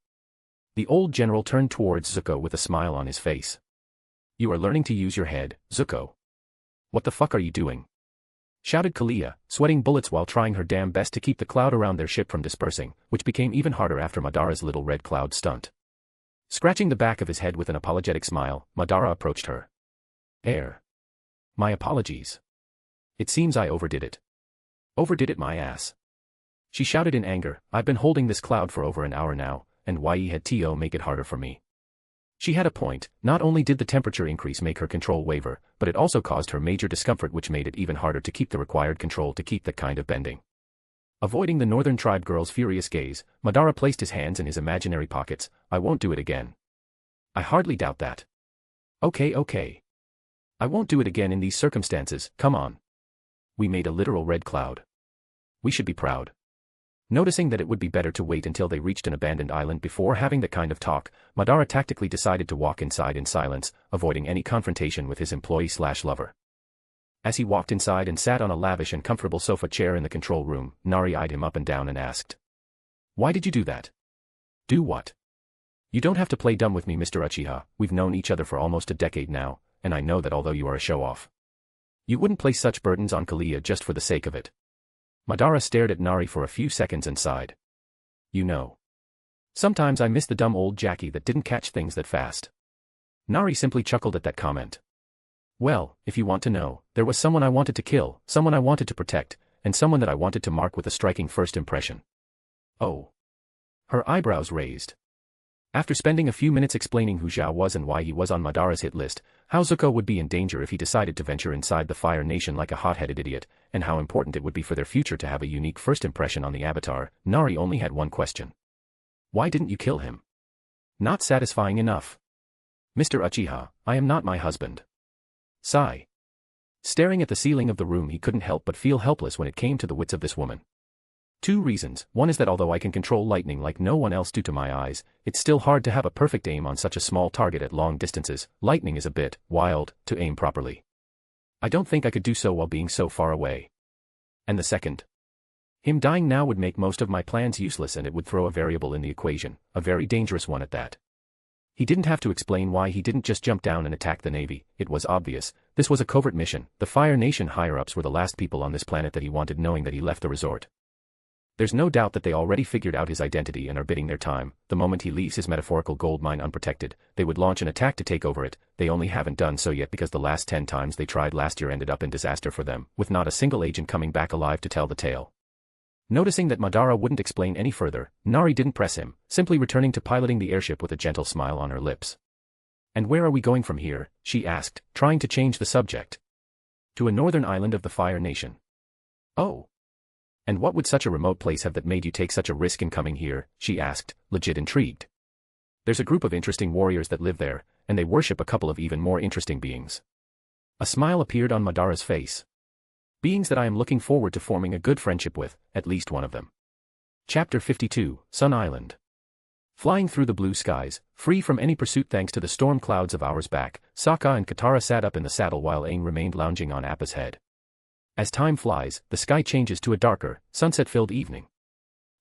The old general turned towards Zuko with a smile on his face. "You are learning to use your head, Zuko. What the fuck are you doing?" shouted Kalia, sweating bullets while trying her damn best to keep the cloud around their ship from dispersing, which became even harder after Madara's little red cloud stunt. Scratching the back of his head with an apologetic smile, Madara approached her. My apologies. It seems I overdid it. Overdid it my ass. She shouted in anger. "I've been holding this cloud for over an hour now, and ye had to make it harder for me." She had a point. Not only did the temperature increase make her control waver, but it also caused her major discomfort, which made it even harder to keep the required control to keep that kind of bending. Avoiding the northern tribe girl's furious gaze, Madara placed his hands in his imaginary pockets. "I won't do it again." "I hardly doubt that." Okay. "I won't do it again in these circumstances, come on." We made a literal red cloud. We should be proud. Noticing that it would be better to wait until they reached an abandoned island before having that kind of talk, Madara tactically decided to walk inside in silence, avoiding any confrontation with his employee/lover. As he walked inside and sat on a lavish and comfortable sofa chair in the control room, Nari eyed him up and down and asked, "Why did you do that?" "Do what?" "You don't have to play dumb with me, Mr. Uchiha. We've known each other for almost a decade now, and I know that although you are a show-off, you wouldn't place such burdens on Kalia just for the sake of it." Madara stared at Nari for a few seconds and sighed. "You know, sometimes I miss the dumb old Jackie that didn't catch things that fast." Nari simply chuckled at that comment. "Well, if you want to know, there was someone I wanted to kill, someone I wanted to protect, and someone that I wanted to mark with a striking first impression." "Oh." Her eyebrows raised. After spending a few minutes explaining who Zhao was and why he was on Madara's hit list, how Zuko would be in danger if he decided to venture inside the Fire Nation like a hot-headed idiot, and how important it would be for their future to have a unique first impression on the Avatar, Nari only had one question. "Why didn't you kill him?" "Not satisfying enough." "Mr. Uchiha, I am not my husband." Sigh. Staring at the ceiling of the room, he couldn't help but feel helpless when it came to the wits of this woman. Two reasons. One is that although I can control lightning like no one else due to my eyes, it's still hard to have a perfect aim on such a small target at long distances. Lightning is a bit wild to aim properly. I don't think I could do so while being so far away. And the second? Him dying now would make most of my plans useless, and it would throw a variable in the equation, a very dangerous one at that. He didn't have to explain why he didn't just jump down and attack the Navy. It was obvious. This was a covert mission. The Fire Nation higher-ups were the last people on this planet that he wanted knowing that he left the resort. There's no doubt that they already figured out his identity and are bidding their time. The moment he leaves his metaphorical gold mine unprotected, they would launch an attack to take over it. They only haven't done so yet because the last 10 times they tried last year ended up in disaster for them, with not a single agent coming back alive to tell the tale. Noticing that Madara wouldn't explain any further, Nari didn't press him, simply returning to piloting the airship with a gentle smile on her lips. "And where are we going from here?" she asked, trying to change the subject. "To a northern island of the Fire Nation." "Oh. And what would such a remote place have that made you take such a risk in coming here?" she asked, legit intrigued. "There's a group of interesting warriors that live there, and they worship a couple of even more interesting beings." A smile appeared on Madara's face. "Beings that I am looking forward to forming a good friendship with, at least one of them." Chapter 52, Sun Island. Flying through the blue skies, free from any pursuit thanks to the storm clouds of hours back, Sokka and Katara sat up in the saddle while Aang remained lounging on Appa's head. As time flies, the sky changes to a darker, sunset-filled evening.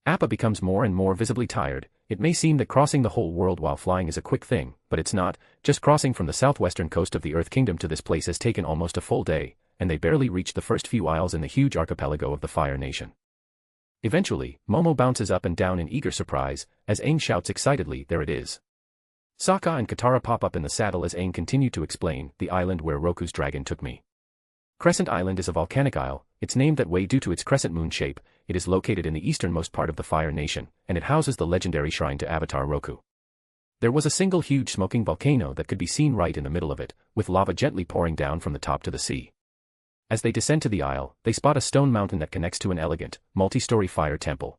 Appa becomes more and more visibly tired. It may seem that crossing the whole world while flying is a quick thing, but it's not. Just crossing from the southwestern coast of the Earth Kingdom to this place has taken almost a full day, and they barely reached the first few isles in the huge archipelago of the Fire Nation. Eventually, Momo bounces up and down in eager surprise, as Aang shouts excitedly, "There it is." Sokka and Katara pop up in the saddle as Aang continued to explain, "The island where Roku's dragon took me." Crescent Island is a volcanic isle, it's named that way due to its crescent moon shape. It is located in the easternmost part of the Fire Nation, and it houses the legendary shrine to Avatar Roku. There was a single huge smoking volcano that could be seen right in the middle of it, with lava gently pouring down from the top to the sea. As they descend to the isle, they spot a stone mountain that connects to an elegant, multi-story fire temple.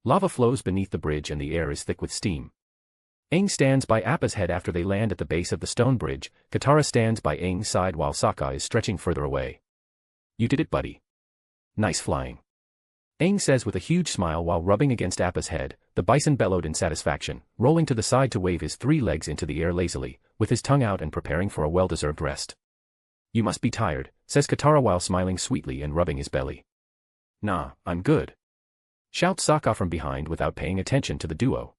Lava flows beneath the bridge and the air is thick with steam. Aang stands by Appa's head after they land at the base of the stone bridge. Katara stands by Aang's side while Sokka is stretching further away. "You did it, buddy. Nice flying." Aang says with a huge smile while rubbing against Appa's head. The bison bellowed in satisfaction, rolling to the side to wave his 3 legs into the air lazily, with his tongue out and preparing for a well-deserved rest. "You must be tired," says Katara while smiling sweetly and rubbing his belly. "Nah, I'm good," shouts Sokka from behind without paying attention to the duo.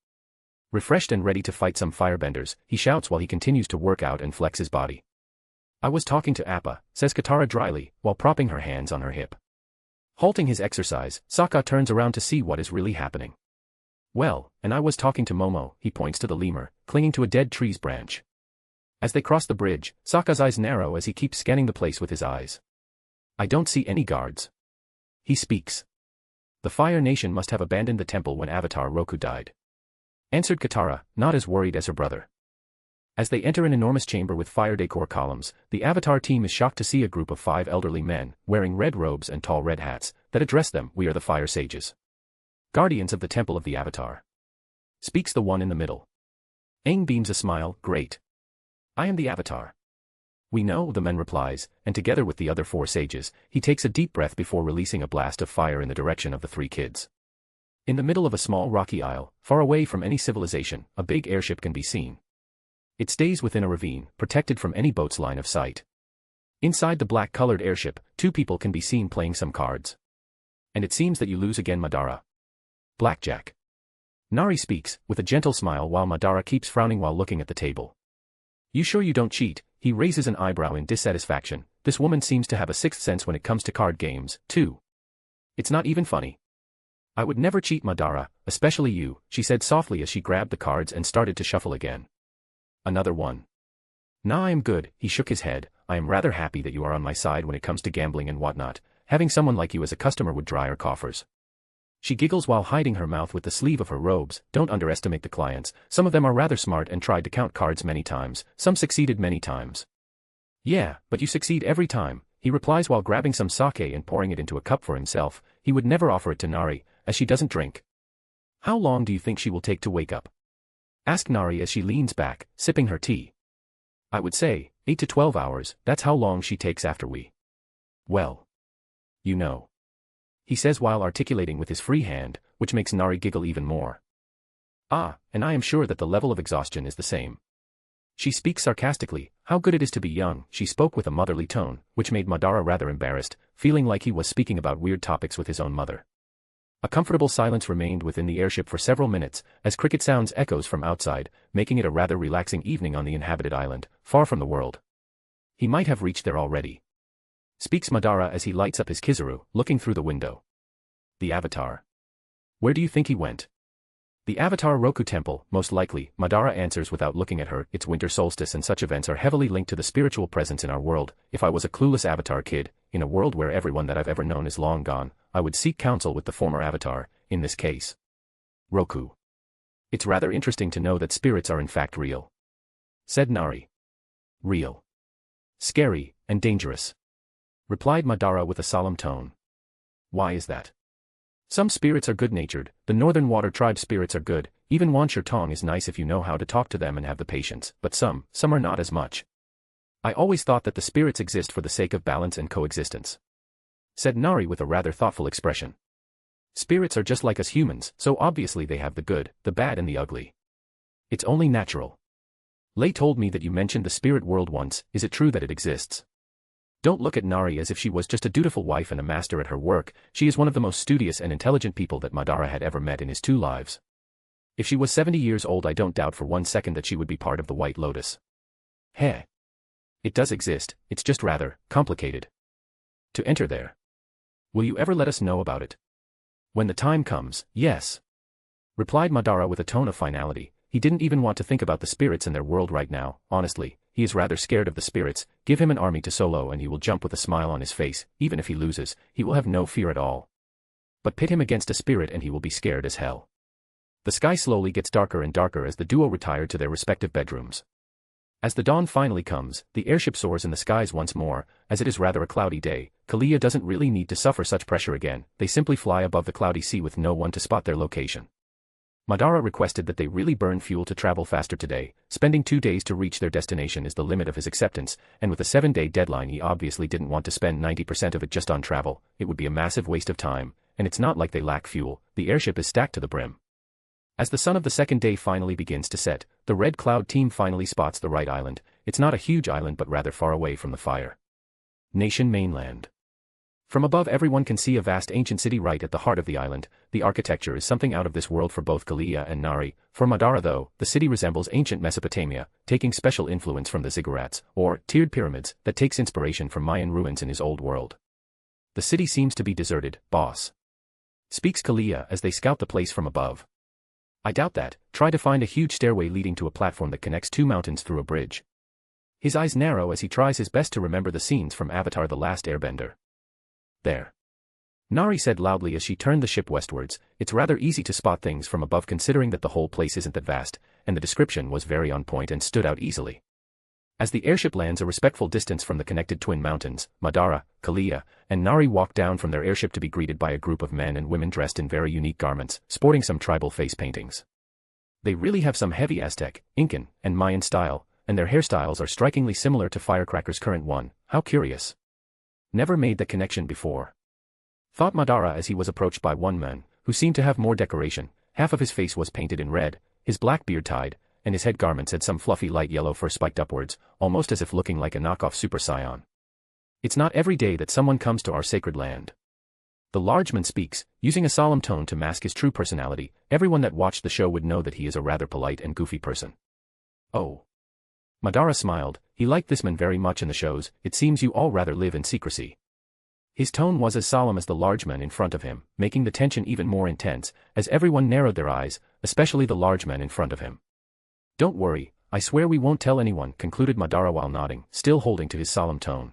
Refreshed and ready to fight some firebenders, he shouts while he continues to work out and flex his body. "I was talking to Appa," says Katara dryly, while propping her hands on her hip. Halting his exercise, Sokka turns around to see what is really happening. "Well, and I was talking to Momo," he points to the lemur, clinging to a dead tree's branch. As they cross the bridge, Sokka's eyes narrow as he keeps scanning the place with his eyes. "I don't see any guards." He speaks. "The Fire Nation must have abandoned the temple when Avatar Roku died," answered Katara, not as worried as her brother. As they enter an enormous chamber with fire decor columns, the Avatar team is shocked to see a group of 5 elderly men, wearing red robes and tall red hats, that address them. "We are the Fire Sages, guardians of the Temple of the Avatar," speaks the one in the middle. Aang beams a smile. "Great. I am the Avatar." "We know," the man replies, and together with the other 4 sages, he takes a deep breath before releasing a blast of fire in the direction of the 3 kids. In the middle of a small rocky isle, far away from any civilization, a big airship can be seen. It stays within a ravine, protected from any boat's line of sight. Inside the black-colored airship, 2 people can be seen playing some cards. "And it seems that you lose again, Madara." "Blackjack." Nari speaks, with a gentle smile while Madara keeps frowning while looking at the table. "You sure you don't cheat?" He raises an eyebrow in dissatisfaction. This woman seems to have a sixth sense when it comes to card games, too. "It's not even funny." "I would never cheat, Madara, especially you," she said softly as she grabbed the cards and started to shuffle again. "Another one." "Nah, I am good," he shook his head. "I am rather happy that you are on my side when it comes to gambling and whatnot. Having someone like you as a customer would dry our coffers." She giggles while hiding her mouth with the sleeve of her robes. "Don't underestimate the clients. Some of them are rather smart and tried to count cards many times. Some succeeded many times." "Yeah, but you succeed every time," he replies while grabbing some sake and pouring it into a cup for himself. He would never offer it to Nari, as she doesn't drink. "How long do you think she will take to wake up?" asked Nari as she leans back, sipping her tea. "I would say, 8 to 12 hours, that's how long she takes after we." "Well, you know," he says while articulating with his free hand, which makes Nari giggle even more. "Ah, and I am sure that the level of exhaustion is the same." She speaks sarcastically. How good it is to be young. She spoke with a motherly tone, which made Madara rather embarrassed, feeling like he was speaking about weird topics with his own mother. A comfortable silence remained within the airship for several minutes, as cricket sounds echoes from outside, making it a rather relaxing evening on the inhabited island, far from the world. "He might have reached there already," speaks Madara as he lights up his Kizaru, looking through the window. "The Avatar. Where do you think he went?" "The Avatar Roku Temple, most likely," Madara answers without looking at her. "It's winter solstice and such events are heavily linked to the spiritual presence in our world. If I was a clueless Avatar kid, in a world where everyone that I've ever known is long gone, I would seek counsel with the former Avatar, in this case, Roku. It's rather interesting to know that spirits are in fact real," said Nari. "Real. Scary, and dangerous," replied Madara with a solemn tone. "Why is that?" "Some spirits are good-natured, the Northern Water Tribe spirits are good, even Wan Shir Tong is nice if you know how to talk to them and have the patience, but some are not as much. I always thought that the spirits exist for the sake of balance and coexistence," said Nari with a rather thoughtful expression. "Spirits are just like us humans, so obviously they have the good, the bad and the ugly. It's only natural. Lei told me that you mentioned the spirit world once. Is it true that it exists?" Don't look at Nari as if she was just a dutiful wife and a master at her work. She is one of the most studious and intelligent people that Madara had ever met in his 2 lives. If she was 70 years old, I don't doubt for one second that she would be part of the White Lotus. Heh. It does exist, it's just rather complicated to enter there. Will you ever let us know about it? When the time comes, yes, replied Madara with a tone of finality. He didn't even want to think about the spirits in their world right now. Honestly, he is rather scared of the spirits. Give him an army to solo and he will jump with a smile on his face. Even if he loses, he will have no fear at all. But pit him against a spirit and he will be scared as hell. The sky slowly gets darker and darker as the duo retire to their respective bedrooms. As the dawn finally comes, the airship soars in the skies once more. As it is rather a cloudy day, Kalia doesn't really need to suffer such pressure again. They simply fly above the cloudy sea with no one to spot their location. Madara requested that they really burn fuel to travel faster today. Spending 2 days to reach their destination is the limit of his acceptance, and with a 7-day deadline he obviously didn't want to spend 90% of it just on travel. It would be a massive waste of time, and it's not like they lack fuel. The airship is stacked to the brim. As the sun of the second day finally begins to set, the Red Cloud team finally spots the right island. It's not a huge island but rather far away from the fire nation mainland. From above everyone can see a vast ancient city right at the heart of the island. The architecture is something out of this world for both Kalia and Nari. For Madara though, the city resembles ancient Mesopotamia, taking special influence from the ziggurats, or tiered pyramids, that takes inspiration from Mayan ruins in his old world. The city seems to be deserted, boss, speaks Kalia as they scout the place from above. I doubt that. Try to find a huge stairway leading to a platform that connects 2 mountains through a bridge. His eyes narrow as he tries his best to remember the scenes from Avatar: The Last Airbender. There, Nari said loudly as she turned the ship westwards. It's rather easy to spot things from above considering that the whole place isn't that vast, and the description was very on point and stood out easily. As the airship lands a respectful distance from the connected twin mountains, Madara, Kalia, and Nari walk down from their airship to be greeted by a group of men and women dressed in very unique garments, sporting some tribal face paintings. They really have some heavy Aztec, Incan, and Mayan style, and their hairstyles are strikingly similar to Firecracker's current one. How curious. Never made the connection before, thought Madara as he was approached by one man, who seemed to have more decoration. Half of his face was painted in red, his black beard tied, and his head garments had some fluffy light yellow fur spiked upwards, almost as if looking like a knockoff Super Saiyan. It's not every day that someone comes to our sacred land. The large man speaks, using a solemn tone to mask his true personality. Everyone that watched the show would know that he is a rather polite and goofy person. Oh. Madara smiled. He liked this man very much in the shows. It seems you all rather live in secrecy. His tone was as solemn as the large man in front of him, making the tension even more intense, as everyone narrowed their eyes, especially the large man in front of him. Don't worry, I swear we won't tell anyone, concluded Madara while nodding, still holding to his solemn tone.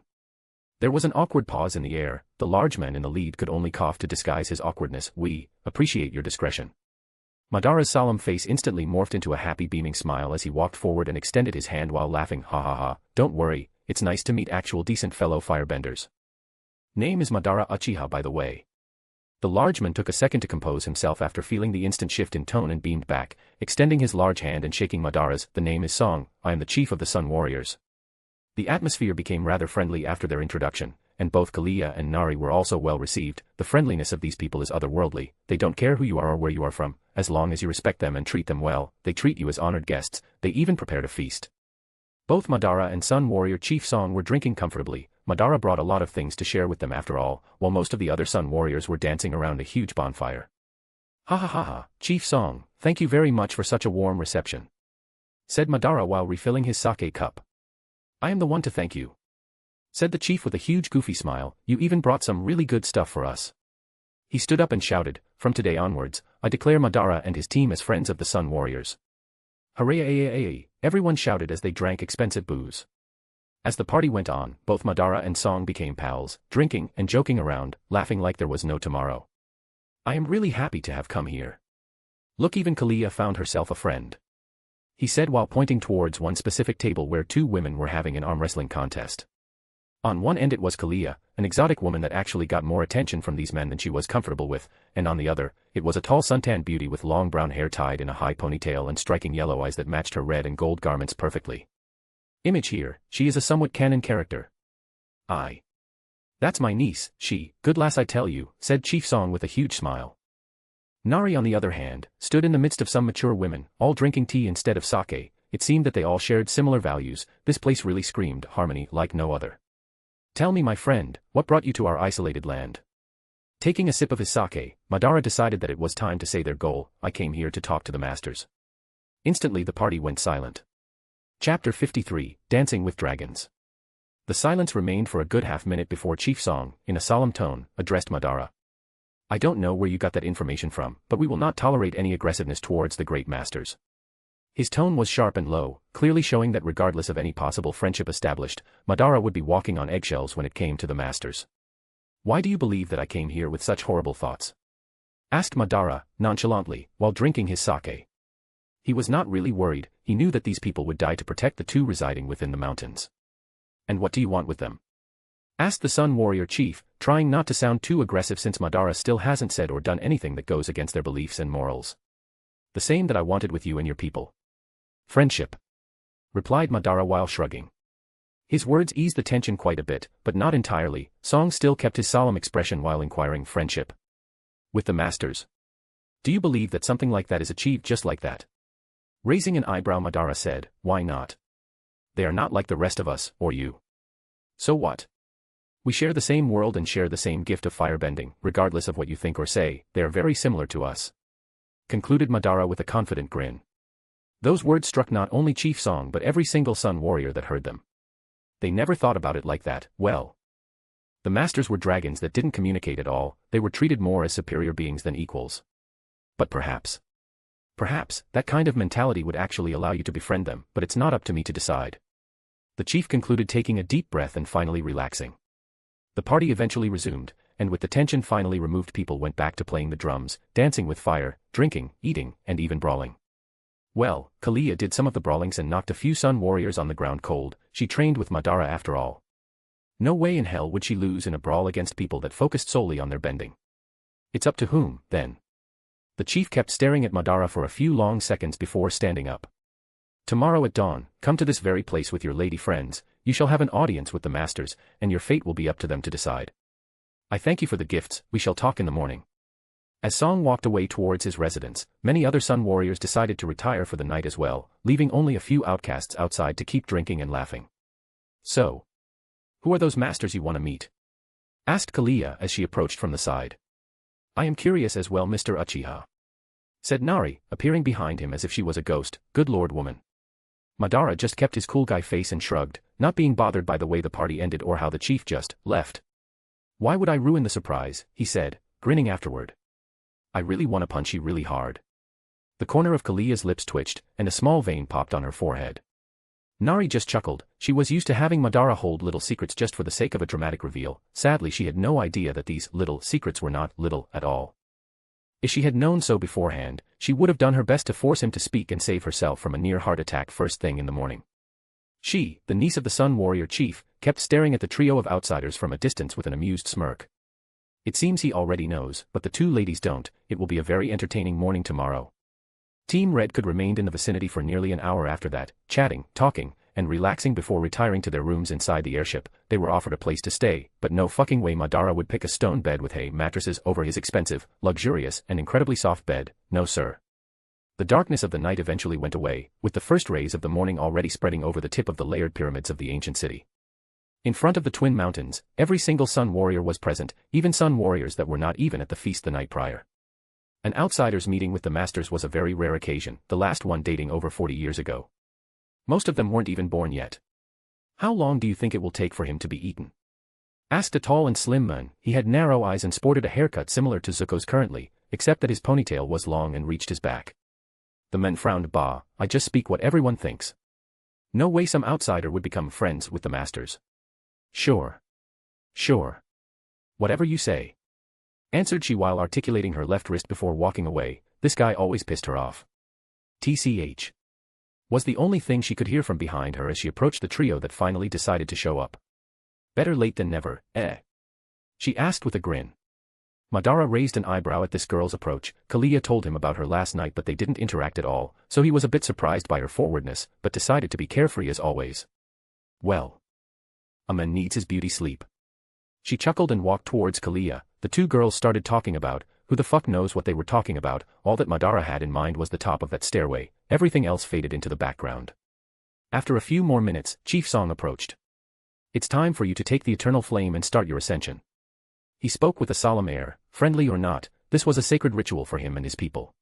There was an awkward pause in the air. The large man in the lead could only cough to disguise his awkwardness. We appreciate your discretion. Madara's solemn face instantly morphed into a happy beaming smile as he walked forward and extended his hand while laughing. Ha ha ha, don't worry, it's nice to meet actual decent fellow firebenders. Name is Madara Uchiha, by the way. The large man took a second to compose himself after feeling the instant shift in tone and beamed back, extending his large hand and shaking Madara's. The name is Song. I am the chief of the Sun Warriors. The atmosphere became rather friendly after their introduction, and both Kalia and Nari were also well received. The friendliness of these people is otherworldly. They don't care who you are or where you are from, as long as you respect them and treat them well. They treat you as honored guests. They even prepared a feast. Both Madara and Sun Warrior Chief Song were drinking comfortably. Madara brought a lot of things to share with them after all, while most of the other Sun Warriors were dancing around a huge bonfire. Ha ha ha ha, Chief Song, thank you very much for such a warm reception, said Madara while refilling his sake cup. I am the one to thank you, said the chief with a huge goofy smile. You even brought some really good stuff for us. He stood up and shouted, from today onwards, I declare Madara and his team as friends of the Sun Warriors. Hooray! Everyone shouted as they drank expensive booze. As the party went on, both Madara and Song became pals, drinking and joking around, laughing like there was no tomorrow. I am really happy to have come here. Look, even Kalia found herself a friend, he said while pointing towards one specific table where 2 women were having an arm wrestling contest. On one end it was Kalia, an exotic woman that actually got more attention from these men than she was comfortable with, and on the other, it was a tall suntanned beauty with long brown hair tied in a high ponytail and striking yellow eyes that matched her red and gold garments perfectly. Image here, she is a somewhat canon character. That's my niece, she, good lass I tell you, said Chief Song with a huge smile. Nari on the other hand, stood in the midst of some mature women, all drinking tea instead of sake. It seemed that they all shared similar values. This place really screamed harmony like no other. Tell me, my friend, what brought you to our isolated land? Taking a sip of his sake, Madara decided that it was time to say their goal. I came here to talk to the masters. Instantly the party went silent. Chapter 53, Dancing with Dragons. The silence remained for a good half-minute before Chief Song, in a solemn tone, addressed Madara. I don't know where you got that information from, but we will not tolerate any aggressiveness towards the great masters. His tone was sharp and low, clearly showing that regardless of any possible friendship established, Madara would be walking on eggshells when it came to the masters. "Why do you believe that I came here with such horrible thoughts?" asked Madara, nonchalantly, while drinking his sake. He was not really worried, he knew that these people would die to protect the two residing within the mountains. "And what do you want with them?" asked the Sun Warrior Chief, trying not to sound too aggressive since Madara still hasn't said or done anything that goes against their beliefs and morals. "The same that I wanted with you and your people. Friendship," replied Madara while shrugging. His words eased the tension quite a bit, but not entirely. Song still kept his solemn expression while inquiring, "Friendship? With the masters? Do you believe that something like that is achieved just like that?" Raising an eyebrow, Madara said, "Why not? They are not like the rest of us, or you. So what? We share the same world and share the same gift of firebending, regardless of what you think or say, they are very similar to us," concluded Madara with a confident grin. Those words struck not only Chief Song but every single Sun Warrior that heard them. They never thought about it like that. Well, the masters were dragons that didn't communicate at all, they were treated more as superior beings than equals. But perhaps, that kind of mentality would actually allow you to befriend them, but it's not up to me to decide. The chief concluded, taking a deep breath and finally relaxing. The party eventually resumed, and with the tension finally removed, people went back to playing the drums, dancing with fire, drinking, eating, and even brawling. Well, Kalia did some of the brawlings and knocked a few Sun Warriors on the ground cold. She trained with Madara after all. No way in hell would she lose in a brawl against people that focused solely on their bending. It's up to whom, then? The chief kept staring at Madara for a few long seconds before standing up. "Tomorrow at dawn, come to this very place with your lady friends, you shall have an audience with the masters, and your fate will be up to them to decide. I thank you for the gifts, we shall talk in the morning." As Song walked away towards his residence, many other Sun Warriors decided to retire for the night as well, leaving only a few outcasts outside to keep drinking and laughing. "So, who are those masters you want to meet?" asked Kalia as she approached from the side. "I am curious as well, Mr. Uchiha," said Nari, appearing behind him as if she was a ghost. "Good lord, woman." Madara just kept his cool guy face and shrugged, not being bothered by the way the party ended or how the chief just left. "Why would I ruin the surprise?" he said, grinning afterward. "I really want to punch you really hard." The corner of Kalia's lips twitched, and a small vein popped on her forehead. Nari just chuckled. She was used to having Madara hold little secrets just for the sake of a dramatic reveal. Sadly, she had no idea that these little secrets were not little at all. If she had known so beforehand, she would have done her best to force him to speak and save herself from a near heart attack first thing in the morning. She, the niece of the Sun Warrior Chief, kept staring at the trio of outsiders from a distance with an amused smirk. It seems he already knows, but the two ladies don't. It will be a very entertaining morning tomorrow. Team Red could remained in the vicinity for nearly an hour after that, chatting, talking, and relaxing before retiring to their rooms inside the airship. They were offered a place to stay, but no fucking way Madara would pick a stone bed with hay mattresses over his expensive, luxurious, and incredibly soft bed. No sir. The darkness of the night eventually went away, with the first rays of the morning already spreading over the tip of the layered pyramids of the ancient city. In front of the Twin Mountains, every single Sun Warrior was present, even Sun Warriors that were not even at the feast the night prior. An outsider's meeting with the masters was a very rare occasion, the last one dating over 40 years ago. Most of them weren't even born yet. "How long do you think it will take for him to be eaten?" asked a tall and slim man. He had narrow eyes and sported a haircut similar to Zuko's currently, except that his ponytail was long and reached his back. The men frowned. "Bah, I just speak what everyone thinks. No way some outsider would become friends with the masters." Sure. Whatever you say," answered she while articulating her left wrist before walking away. This guy always pissed her off. "TCH. was the only thing she could hear from behind her as she approached the trio that finally decided to show up. "Better late than never, eh?" she asked with a grin. Madara raised an eyebrow at this girl's approach. Kalia told him about her last night, but they didn't interact at all, so he was a bit surprised by her forwardness, but decided to be carefree as always. Well, a man needs his beauty sleep. She chuckled and walked towards Kalia. The two girls started talking about, who the fuck knows what they were talking about. All that Madara had in mind was the top of that stairway, everything else faded into the background. After a few more minutes, Chief Song approached. "It's time for you to take the eternal flame and start your ascension." He spoke with a solemn air. Friendly or not, this was a sacred ritual for him and his people.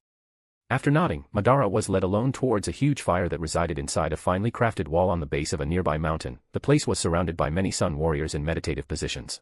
After nodding, Madara was led alone towards a huge fire that resided inside a finely crafted wall on the base of a nearby mountain. The place was surrounded by many Sun Warriors in meditative positions.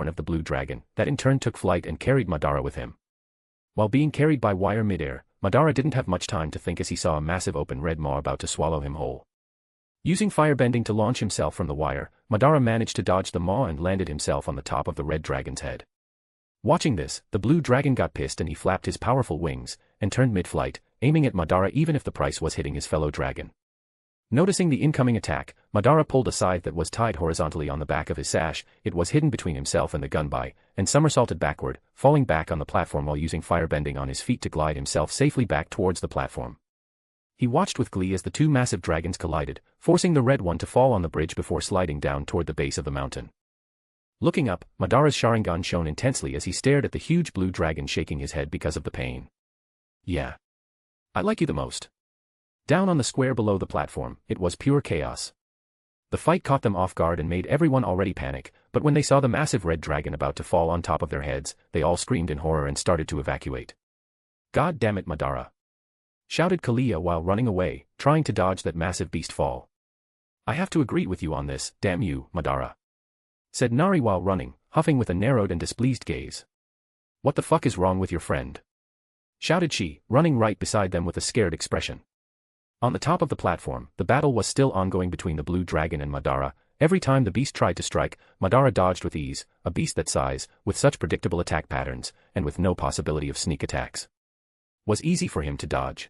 horn of the blue dragon, that in turn took flight and carried Madara with him. While being carried by wire midair, Madara didn't have much time to think as he saw a massive open red maw about to swallow him whole. Using firebending to launch himself from the wire, Madara managed to dodge the maw and landed himself on the top of the red dragon's head. Watching this, the blue dragon got pissed and he flapped his powerful wings, and turned mid-flight, aiming at Madara even if the price was hitting his fellow dragon. Noticing the incoming attack, Madara pulled a scythe that was tied horizontally on the back of his sash. It was hidden between himself and the gunby, and somersaulted backward, falling back on the platform while using firebending on his feet to glide himself safely back towards the platform. He watched with glee as the two massive dragons collided, forcing the red one to fall on the bridge before sliding down toward the base of the mountain. Looking up, Madara's Sharingan shone intensely as he stared at the huge blue dragon shaking his head because of the pain. Yeah. I like you the most. Down on the square below the platform, it was pure chaos. The fight caught them off guard and made everyone already panic, but when they saw the massive red dragon about to fall on top of their heads, they all screamed in horror and started to evacuate. God damn it, Madara! Shouted Kalia while running away, trying to dodge that massive beast fall. I have to agree with you on this, damn you, Madara. Said Nari while running, huffing with a narrowed and displeased gaze. What the fuck is wrong with your friend? Shouted she, running right beside them with a scared expression. On the top of the platform, the battle was still ongoing between the blue dragon and Madara. Every time the beast tried to strike, Madara dodged with ease, a beast that size, with such predictable attack patterns, and with no possibility of sneak attacks. Was easy for him to dodge.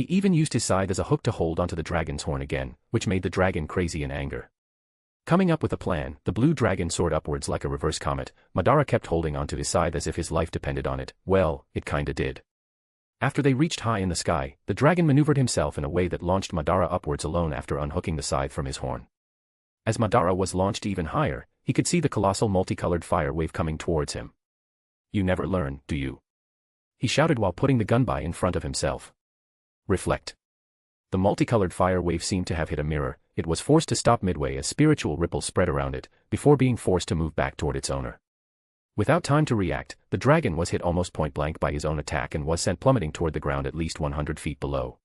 He even used his scythe as a hook to hold onto the dragon's horn again, which made the dragon crazy in anger. Coming up with a plan, the blue dragon soared upwards like a reverse comet. Madara kept holding onto his scythe as if his life depended on it. Well, it kinda did. After they reached high in the sky, the dragon maneuvered himself in a way that launched Madara upwards alone after unhooking the scythe from his horn. As Madara was launched even higher, he could see the colossal multicolored fire wave coming towards him. "You never learn, do you?" he shouted while putting the gunbai in front of himself. Reflect. The multicolored fire wave seemed to have hit a mirror. It was forced to stop midway as spiritual ripples spread around it, before being forced to move back toward its owner. Without time to react, the dragon was hit almost point blank by his own attack and was sent plummeting toward the ground at least 100 feet below.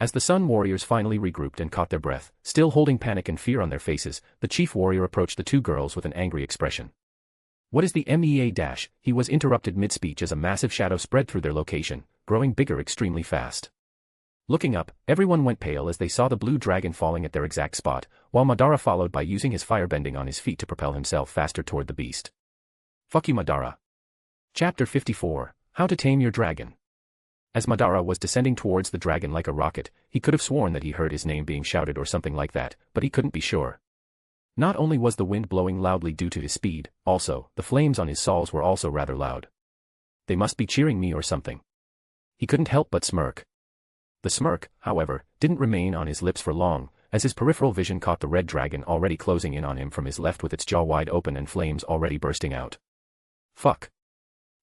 As the Sun Warriors finally regrouped and caught their breath, still holding panic and fear on their faces, the chief warrior approached the two girls with an angry expression. "What is the MEA-?" He was interrupted mid-speech as a massive shadow spread through their location, growing bigger extremely fast. Looking up, everyone went pale as they saw the blue dragon falling at their exact spot, while Madara followed by using his firebending on his feet to propel himself faster toward the beast. Fuck you, Madara. Chapter 54, How to Tame Your Dragon. As Madara was descending towards the dragon like a rocket, he could have sworn that he heard his name being shouted or something like that, but he couldn't be sure. Not only was the wind blowing loudly due to his speed, also, the flames on his saws were also rather loud. They must be cheering me or something. He couldn't help but smirk. The smirk, however, didn't remain on his lips for long, as his peripheral vision caught the red dragon already closing in on him from his left with its jaw wide open and flames already bursting out. Fuck.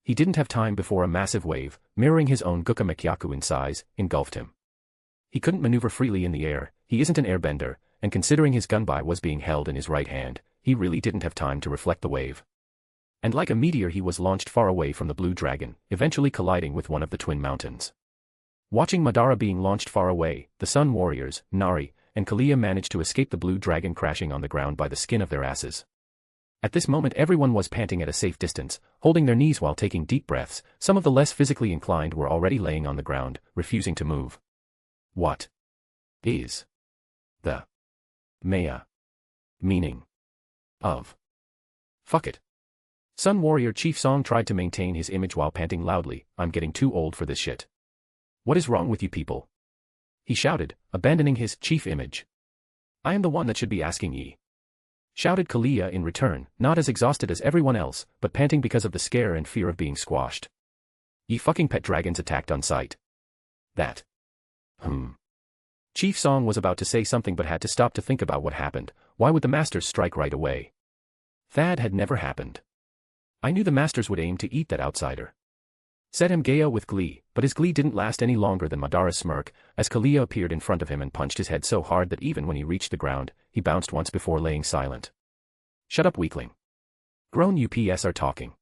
He didn't have time before a massive wave, mirroring his own Guka in size, engulfed him. He couldn't maneuver freely in the air, he isn't an airbender, and considering his gunbai was being held in his right hand, he really didn't have time to reflect the wave. And like a meteor he was launched far away from the blue dragon, eventually colliding with one of the twin mountains. Watching Madara being launched far away, the Sun Warriors, Nari, and Kalia managed to escape the blue dragon crashing on the ground by the skin of their asses. At this moment everyone was panting at a safe distance, holding their knees while taking deep breaths. Some of the less physically inclined were already laying on the ground, refusing to move. What is the Maya meaning of fuck it? Sun Warrior Chief Song tried to maintain his image while panting loudly. "I'm getting too old for this shit. What is wrong with you people?" he shouted, abandoning his chief image. "I am the one that should be asking ye," shouted Kalia in return, not as exhausted as everyone else, but panting because of the scare and fear of being squashed. "Ye fucking pet dragons attacked on sight. That. Chief Song was about to say something but had to stop to think about what happened. Why would the masters strike right away? That had never happened. I knew the masters would aim to eat that outsider, said Mgaya with glee, but his glee didn't last any longer than Madara's smirk, as Kalia appeared in front of him and punched his head so hard that even when he reached the ground, he bounced once before laying silent. "Shut up, weakling. Grown UPS are talking,"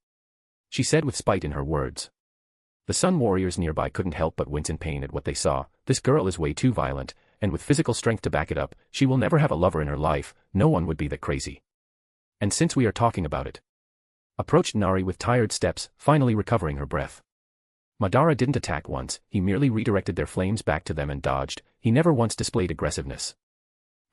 she said with spite in her words. The Sun Warriors nearby couldn't help but wince in pain at what they saw. This girl is way too violent, and with physical strength to back it up, she will never have a lover in her life. No one would be that crazy. And since we are talking about it, approached Nari with tired steps, finally recovering her breath. Madara didn't attack once, he merely redirected their flames back to them and dodged. He never once displayed aggressiveness.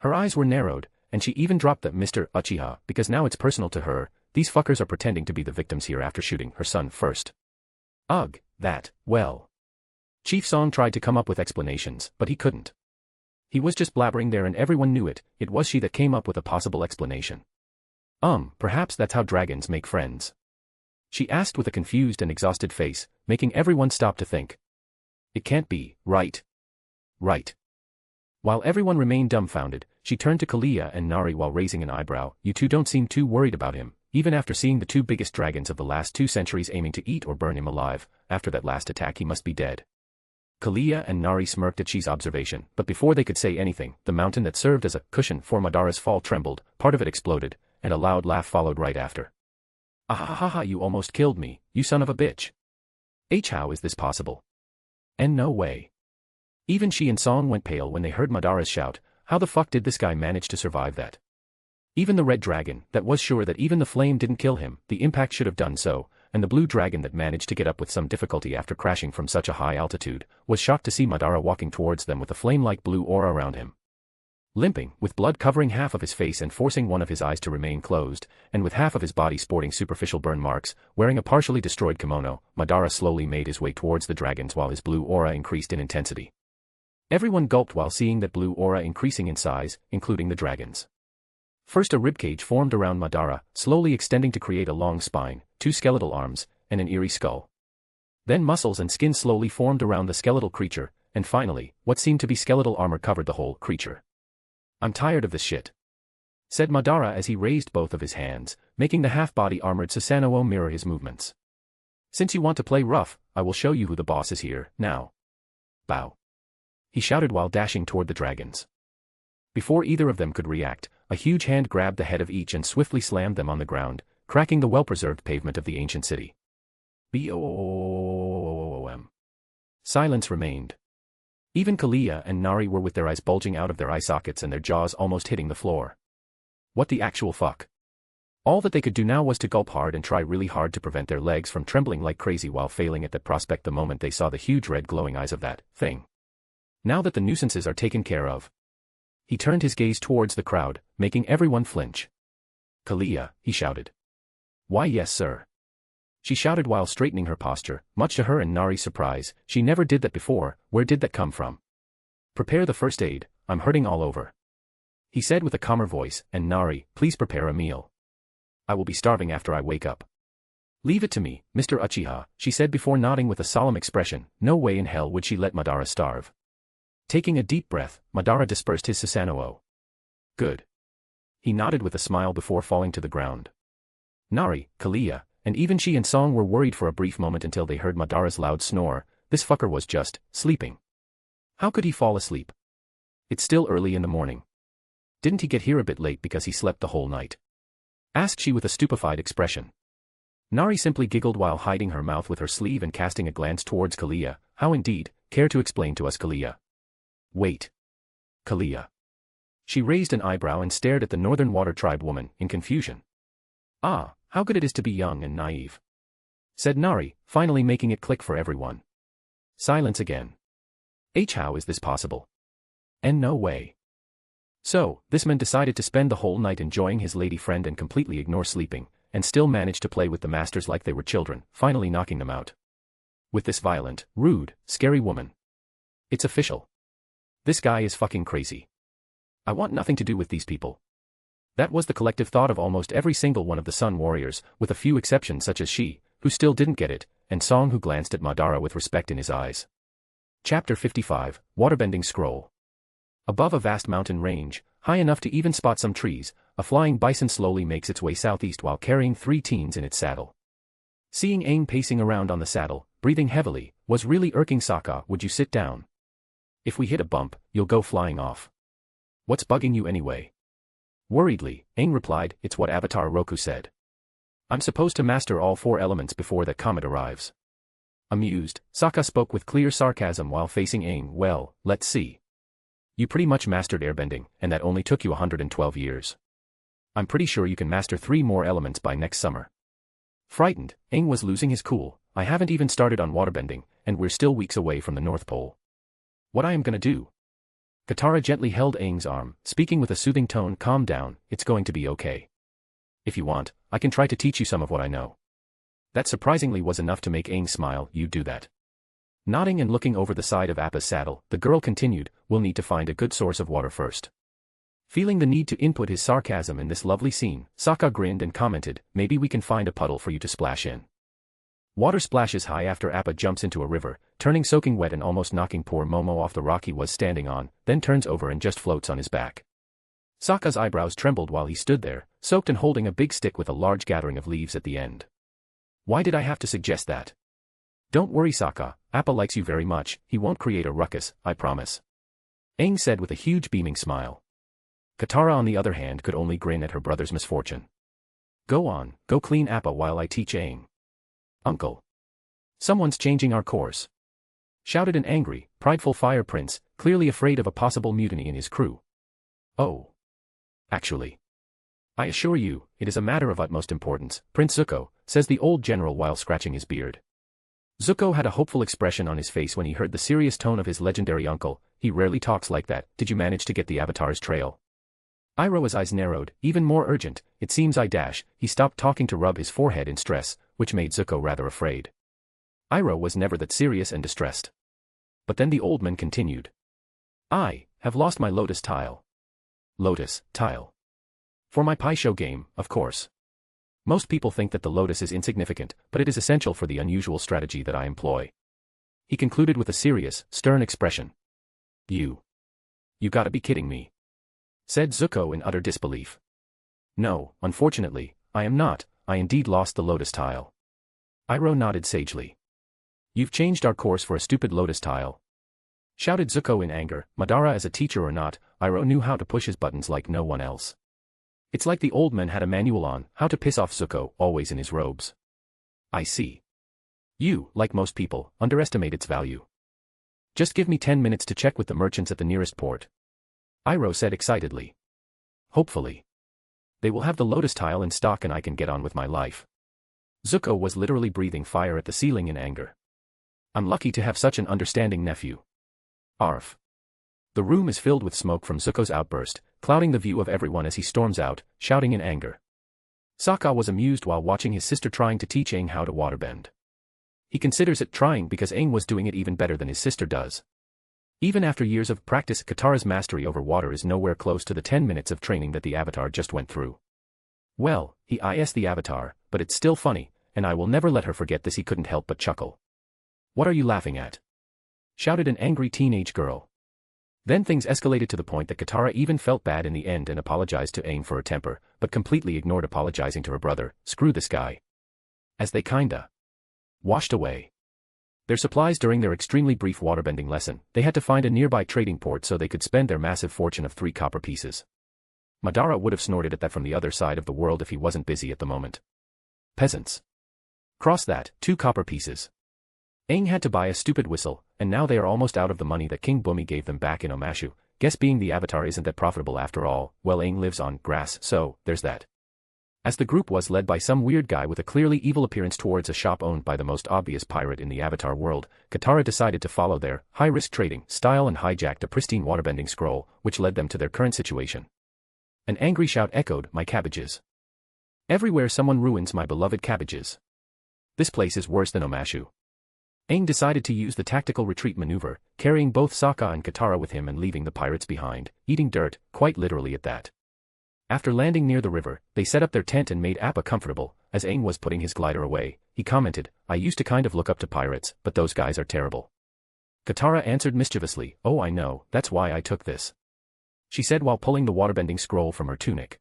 Her eyes were narrowed, and she even dropped the Mr. Uchiha, because now it's personal to her. These fuckers are pretending to be the victims here after shooting her son first. Ugh, that, well. Chief Song tried to come up with explanations, but he couldn't. He was just blabbering there and everyone knew it. It was she that came up with a possible explanation. Perhaps that's how dragons make friends, she asked with a confused and exhausted face, making everyone stop to think. It can't be, right? Right. While everyone remained dumbfounded, she turned to Kalia and Nari while raising an eyebrow. "You two don't seem too worried about him, even after seeing the two biggest dragons of the last 2 centuries aiming to eat or burn him alive. After that last attack he must be dead." Kalia and Nari smirked at Chi's observation, but before they could say anything, the mountain that served as a cushion for Madara's fall trembled, part of it exploded, and a loud laugh followed right after. "Ah, you almost killed me, you son of a bitch. How is this possible? And no way." Even she and Song went pale when they heard Madara's shout. How the fuck did this guy manage to survive that? Even the red dragon, that was sure that even the flame didn't kill him, the impact should have done so, and the blue dragon that managed to get up with some difficulty after crashing from such a high altitude, was shocked to see Madara walking towards them with a flame-like blue aura around him. Limping, with blood covering half of his face and forcing one of his eyes to remain closed, and with half of his body sporting superficial burn marks, wearing a partially destroyed kimono, Madara slowly made his way towards the dragons while his blue aura increased in intensity. Everyone gulped while seeing that blue aura increasing in size, including the dragons. First a ribcage formed around Madara, slowly extending to create a long spine, 2 skeletal arms, and an eerie skull. Then muscles and skin slowly formed around the skeletal creature, and finally, what seemed to be skeletal armor covered the whole creature. "I'm tired of this shit," said Madara as he raised both of his hands, making the half-body armored Susanoo mirror his movements. "Since you want to play rough, I will show you who the boss is here, now. Bow," he shouted while dashing toward the dragons. Before either of them could react, a huge hand grabbed the head of each and swiftly slammed them on the ground, cracking the well-preserved pavement of the ancient city. Boom. Silence remained. Even Kalia and Nari were with their eyes bulging out of their eye sockets and their jaws almost hitting the floor. What the actual fuck? All that they could do now was to gulp hard and try really hard to prevent their legs from trembling like crazy while failing at that prospect the moment they saw the huge red glowing eyes of that thing. Now that the nuisances are taken care of. He turned his gaze towards the crowd, making everyone flinch. "Kalia," he shouted. "Why yes sir." She shouted while straightening her posture, much to her and Nari's surprise. She never did that before. Where did that come from? "Prepare the first aid, I'm hurting all over," he said with a calmer voice, and Nari, "Please prepare a meal. I will be starving after I wake up." "Leave it to me, Mr. Uchiha," she said before nodding with a solemn expression. No way in hell would she let Madara starve. Taking a deep breath, Madara dispersed his Susanoo. "Good." He nodded with a smile before falling to the ground. Nari, Kalia, and even she and Song were worried for a brief moment until they heard Madara's loud snore. This fucker was just sleeping. How could he fall asleep? It's still early in the morning. Didn't he get here a bit late because he slept the whole night? Asked she with a stupefied expression. Nari simply giggled while hiding her mouth with her sleeve and casting a glance towards Kalia. How indeed? Care to explain to us, Kalia? Wait. Kalia. She raised an eyebrow and stared at the Northern Water Tribe woman, in confusion. "Ah, how good it is to be young and naive," said Nari, finally making it click for everyone. Silence again. How is this possible? And no way. So, this man decided to spend the whole night enjoying his lady friend and completely ignore sleeping, and still managed to play with the masters like they were children, finally knocking them out. With this violent, rude, scary woman. It's official. This guy is fucking crazy. I want nothing to do with these people. That was the collective thought of almost every single one of the Sun Warriors, with a few exceptions such as she, who still didn't get it, and Song who glanced at Madara with respect in his eyes. Chapter 55, Waterbending Scroll. Above a vast mountain range, high enough to even spot some trees, a flying bison slowly makes its way southeast while carrying 3 teens in its saddle. Seeing Aang pacing around on the saddle, breathing heavily, was really irking. "Sokka, would you sit down? If we hit a bump, you'll go flying off. What's bugging you anyway?" Worriedly, Aang replied, "It's what Avatar Roku said. I'm supposed to master all 4 elements before that comet arrives." Amused, Sokka spoke with clear sarcasm while facing Aang. "Well, let's see. You pretty much mastered airbending, and that only took you 112 years. I'm pretty sure you can master 3 more elements by next summer." Frightened, Aang was losing his cool. "I haven't even started on waterbending, and we're still weeks away from the North Pole. What I am gonna do?" Katara gently held Aang's arm, speaking with a soothing tone. "Calm down, it's going to be okay. If you want, I can try to teach you some of what I know." That surprisingly was enough to make Aang smile. "You do that." Nodding and looking over the side of Appa's saddle, the girl continued, "We'll need to find a good source of water first." Feeling the need to input his sarcasm in this lovely scene, Sokka grinned and commented, "Maybe we can find a puddle for you to splash in." Water splashes high after Appa jumps into a river, turning soaking wet and almost knocking poor Momo off the rock he was standing on, then turns over and just floats on his back. Sokka's eyebrows trembled while he stood there, soaked and holding a big stick with a large gathering of leaves at the end. "Why did I have to suggest that?" "Don't worry, Sokka, Appa likes you very much. He won't create a ruckus, I promise," Aang said with a huge beaming smile. Katara on the other hand could only grin at her brother's misfortune. "Go on, go clean Appa while I teach Aang." "Uncle. Someone's changing our course," shouted an angry, prideful Fire Prince, clearly afraid of a possible mutiny in his crew. "Oh. Actually. I assure you, it is a matter of utmost importance, Prince Zuko," says the old general while scratching his beard. Zuko had a hopeful expression on his face when he heard the serious tone of his legendary uncle. "He rarely talks like that. Did you manage to get the Avatar's trail?" Iroha's eyes narrowed, even more urgent. "It seems I dash." He stopped talking to rub his forehead in stress, which made Zuko rather afraid. Iroha was never that serious and distressed. But then the old man continued. I have lost my lotus tile. Lotus tile. For my pi show game, of course. Most people think that the lotus is insignificant, but it is essential for the unusual strategy that I employ. He concluded with a serious, stern expression. You gotta be kidding me, said Zuko in utter disbelief. No, unfortunately, I am not. I indeed lost the lotus tile. Iroh nodded sagely. You've changed our course for a stupid lotus tile, shouted Zuko in anger. Madara as a teacher or not, Iroh knew how to push his buttons like no one else. It's like the old man had a manual on how to piss off Zuko, always in his robes. I see. You, like most people, underestimate its value. Just give me 10 minutes to check with the merchants at the nearest port, Iroh said excitedly. Hopefully, they will have the lotus tile in stock and I can get on with my life. Zuko was literally breathing fire at the ceiling in anger. I'm lucky to have such an understanding nephew. Arf. The room is filled with smoke from Zuko's outburst, clouding the view of everyone as he storms out, shouting in anger. Sokka was amused while watching his sister trying to teach Aang how to waterbend. He considers it trying because Aang was doing it even better than his sister does. Even after years of practice, Katara's mastery over water is nowhere close to the 10 minutes of training that the Avatar just went through. Well, he is the Avatar, but it's still funny, and I will never let her forget this. He couldn't help but chuckle. What are you laughing at? Shouted an angry teenage girl. Then things escalated to the point that Katara even felt bad in the end and apologized to Aang for her temper, but completely ignored apologizing to her brother. Screw this guy. As they kinda washed away their supplies during their extremely brief waterbending lesson, they had to find a nearby trading port so they could spend their massive fortune of 3 copper pieces. Madara would have snorted at that from the other side of the world if he wasn't busy at the moment. Peasants. Cross that, 2 copper pieces. Aang had to buy a stupid whistle, and now they are almost out of the money that King Bumi gave them back in Omashu. Guess being the Avatar isn't that profitable after all. Well, Aang lives on grass, so there's that. As the group was led by some weird guy with a clearly evil appearance towards a shop owned by the most obvious pirate in the Avatar world, Katara decided to follow their high-risk trading style and hijacked a pristine waterbending scroll, which led them to their current situation. An angry shout echoed, "My cabbages! Everywhere someone ruins my beloved cabbages. This place is worse than Omashu." Aang decided to use the tactical retreat maneuver, carrying both Sokka and Katara with him and leaving the pirates behind, eating dirt, quite literally at that. After landing near the river, they set up their tent and made Appa comfortable. As Aang was putting his glider away, he commented, "I used to kind of look up to pirates, but those guys are terrible." Katara answered mischievously, "Oh, I know, that's why I took this," she said while pulling the waterbending scroll from her tunic.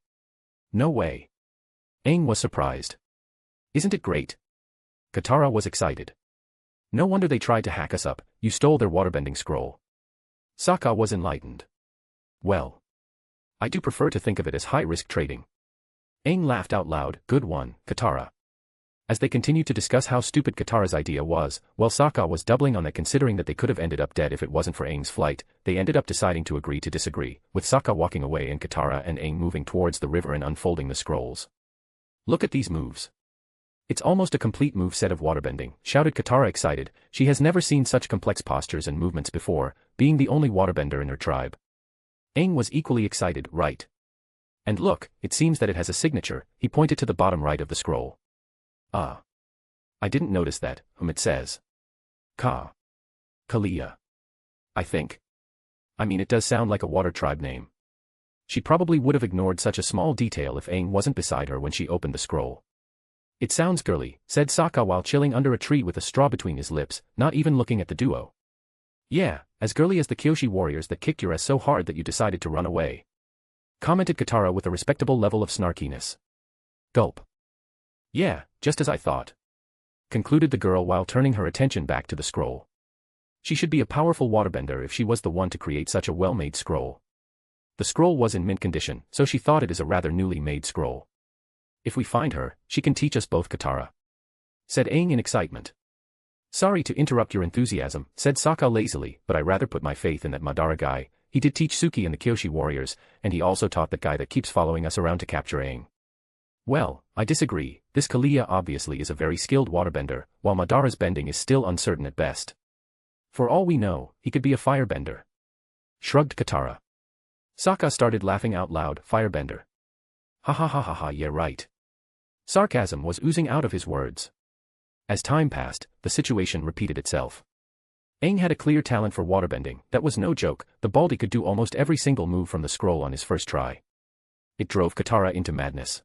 "No way." Aang was surprised. "Isn't it great?" Katara was excited. "No wonder they tried to hack us up. You stole their waterbending scroll." Sokka was enlightened. "Well, I do prefer to think of it as high-risk trading." Aang laughed out loud. "Good one, Katara." As they continued to discuss how stupid Katara's idea was, while Sokka was doubling on that considering that they could have ended up dead if it wasn't for Aang's flight, they ended up deciding to agree to disagree, with Sokka walking away and Katara and Aang moving towards the river and unfolding the scrolls. "Look at these moves. It's almost a complete move set of waterbending," shouted Katara excited. She has never seen such complex postures and movements before, being the only waterbender in her tribe. Aang was equally excited, "Right. And look, it seems that it has a signature." He pointed to the bottom right of the scroll. "Ah. I didn't notice that. It says Kalia. I think. I mean, it does sound like a water tribe name." She probably would have ignored such a small detail if Aang wasn't beside her when she opened the scroll. "It sounds girly," said Sokka while chilling under a tree with a straw between his lips, not even looking at the duo. "Yeah, as girly as the Kyoshi warriors that kicked your ass so hard that you decided to run away," commented Katara with a respectable level of snarkiness. Gulp. "Yeah, just as I thought," concluded the girl while turning her attention back to the scroll. She should be a powerful waterbender if she was the one to create such a well-made scroll. The scroll was in mint condition, so she thought it is a rather newly made scroll. "If we find her, she can teach us both, Katara," said Aang in excitement. "Sorry to interrupt your enthusiasm," said Sokka lazily, "but I rather put my faith in that Madara guy. He did teach Suki and the Kyoshi warriors, and he also taught that guy that keeps following us around to capture Aang." "Well, I disagree. This Kalia obviously is a very skilled waterbender, while Madara's bending is still uncertain at best. For all we know, he could be a firebender," shrugged Katara. Sokka started laughing out loud. "Firebender. Ha ha ha ha ha, yeah right." Sarcasm was oozing out of his words. As time passed, the situation repeated itself. Aang had a clear talent for waterbending. That was no joke. The Baldy could do almost every single move from the scroll on his first try. It drove Katara into madness.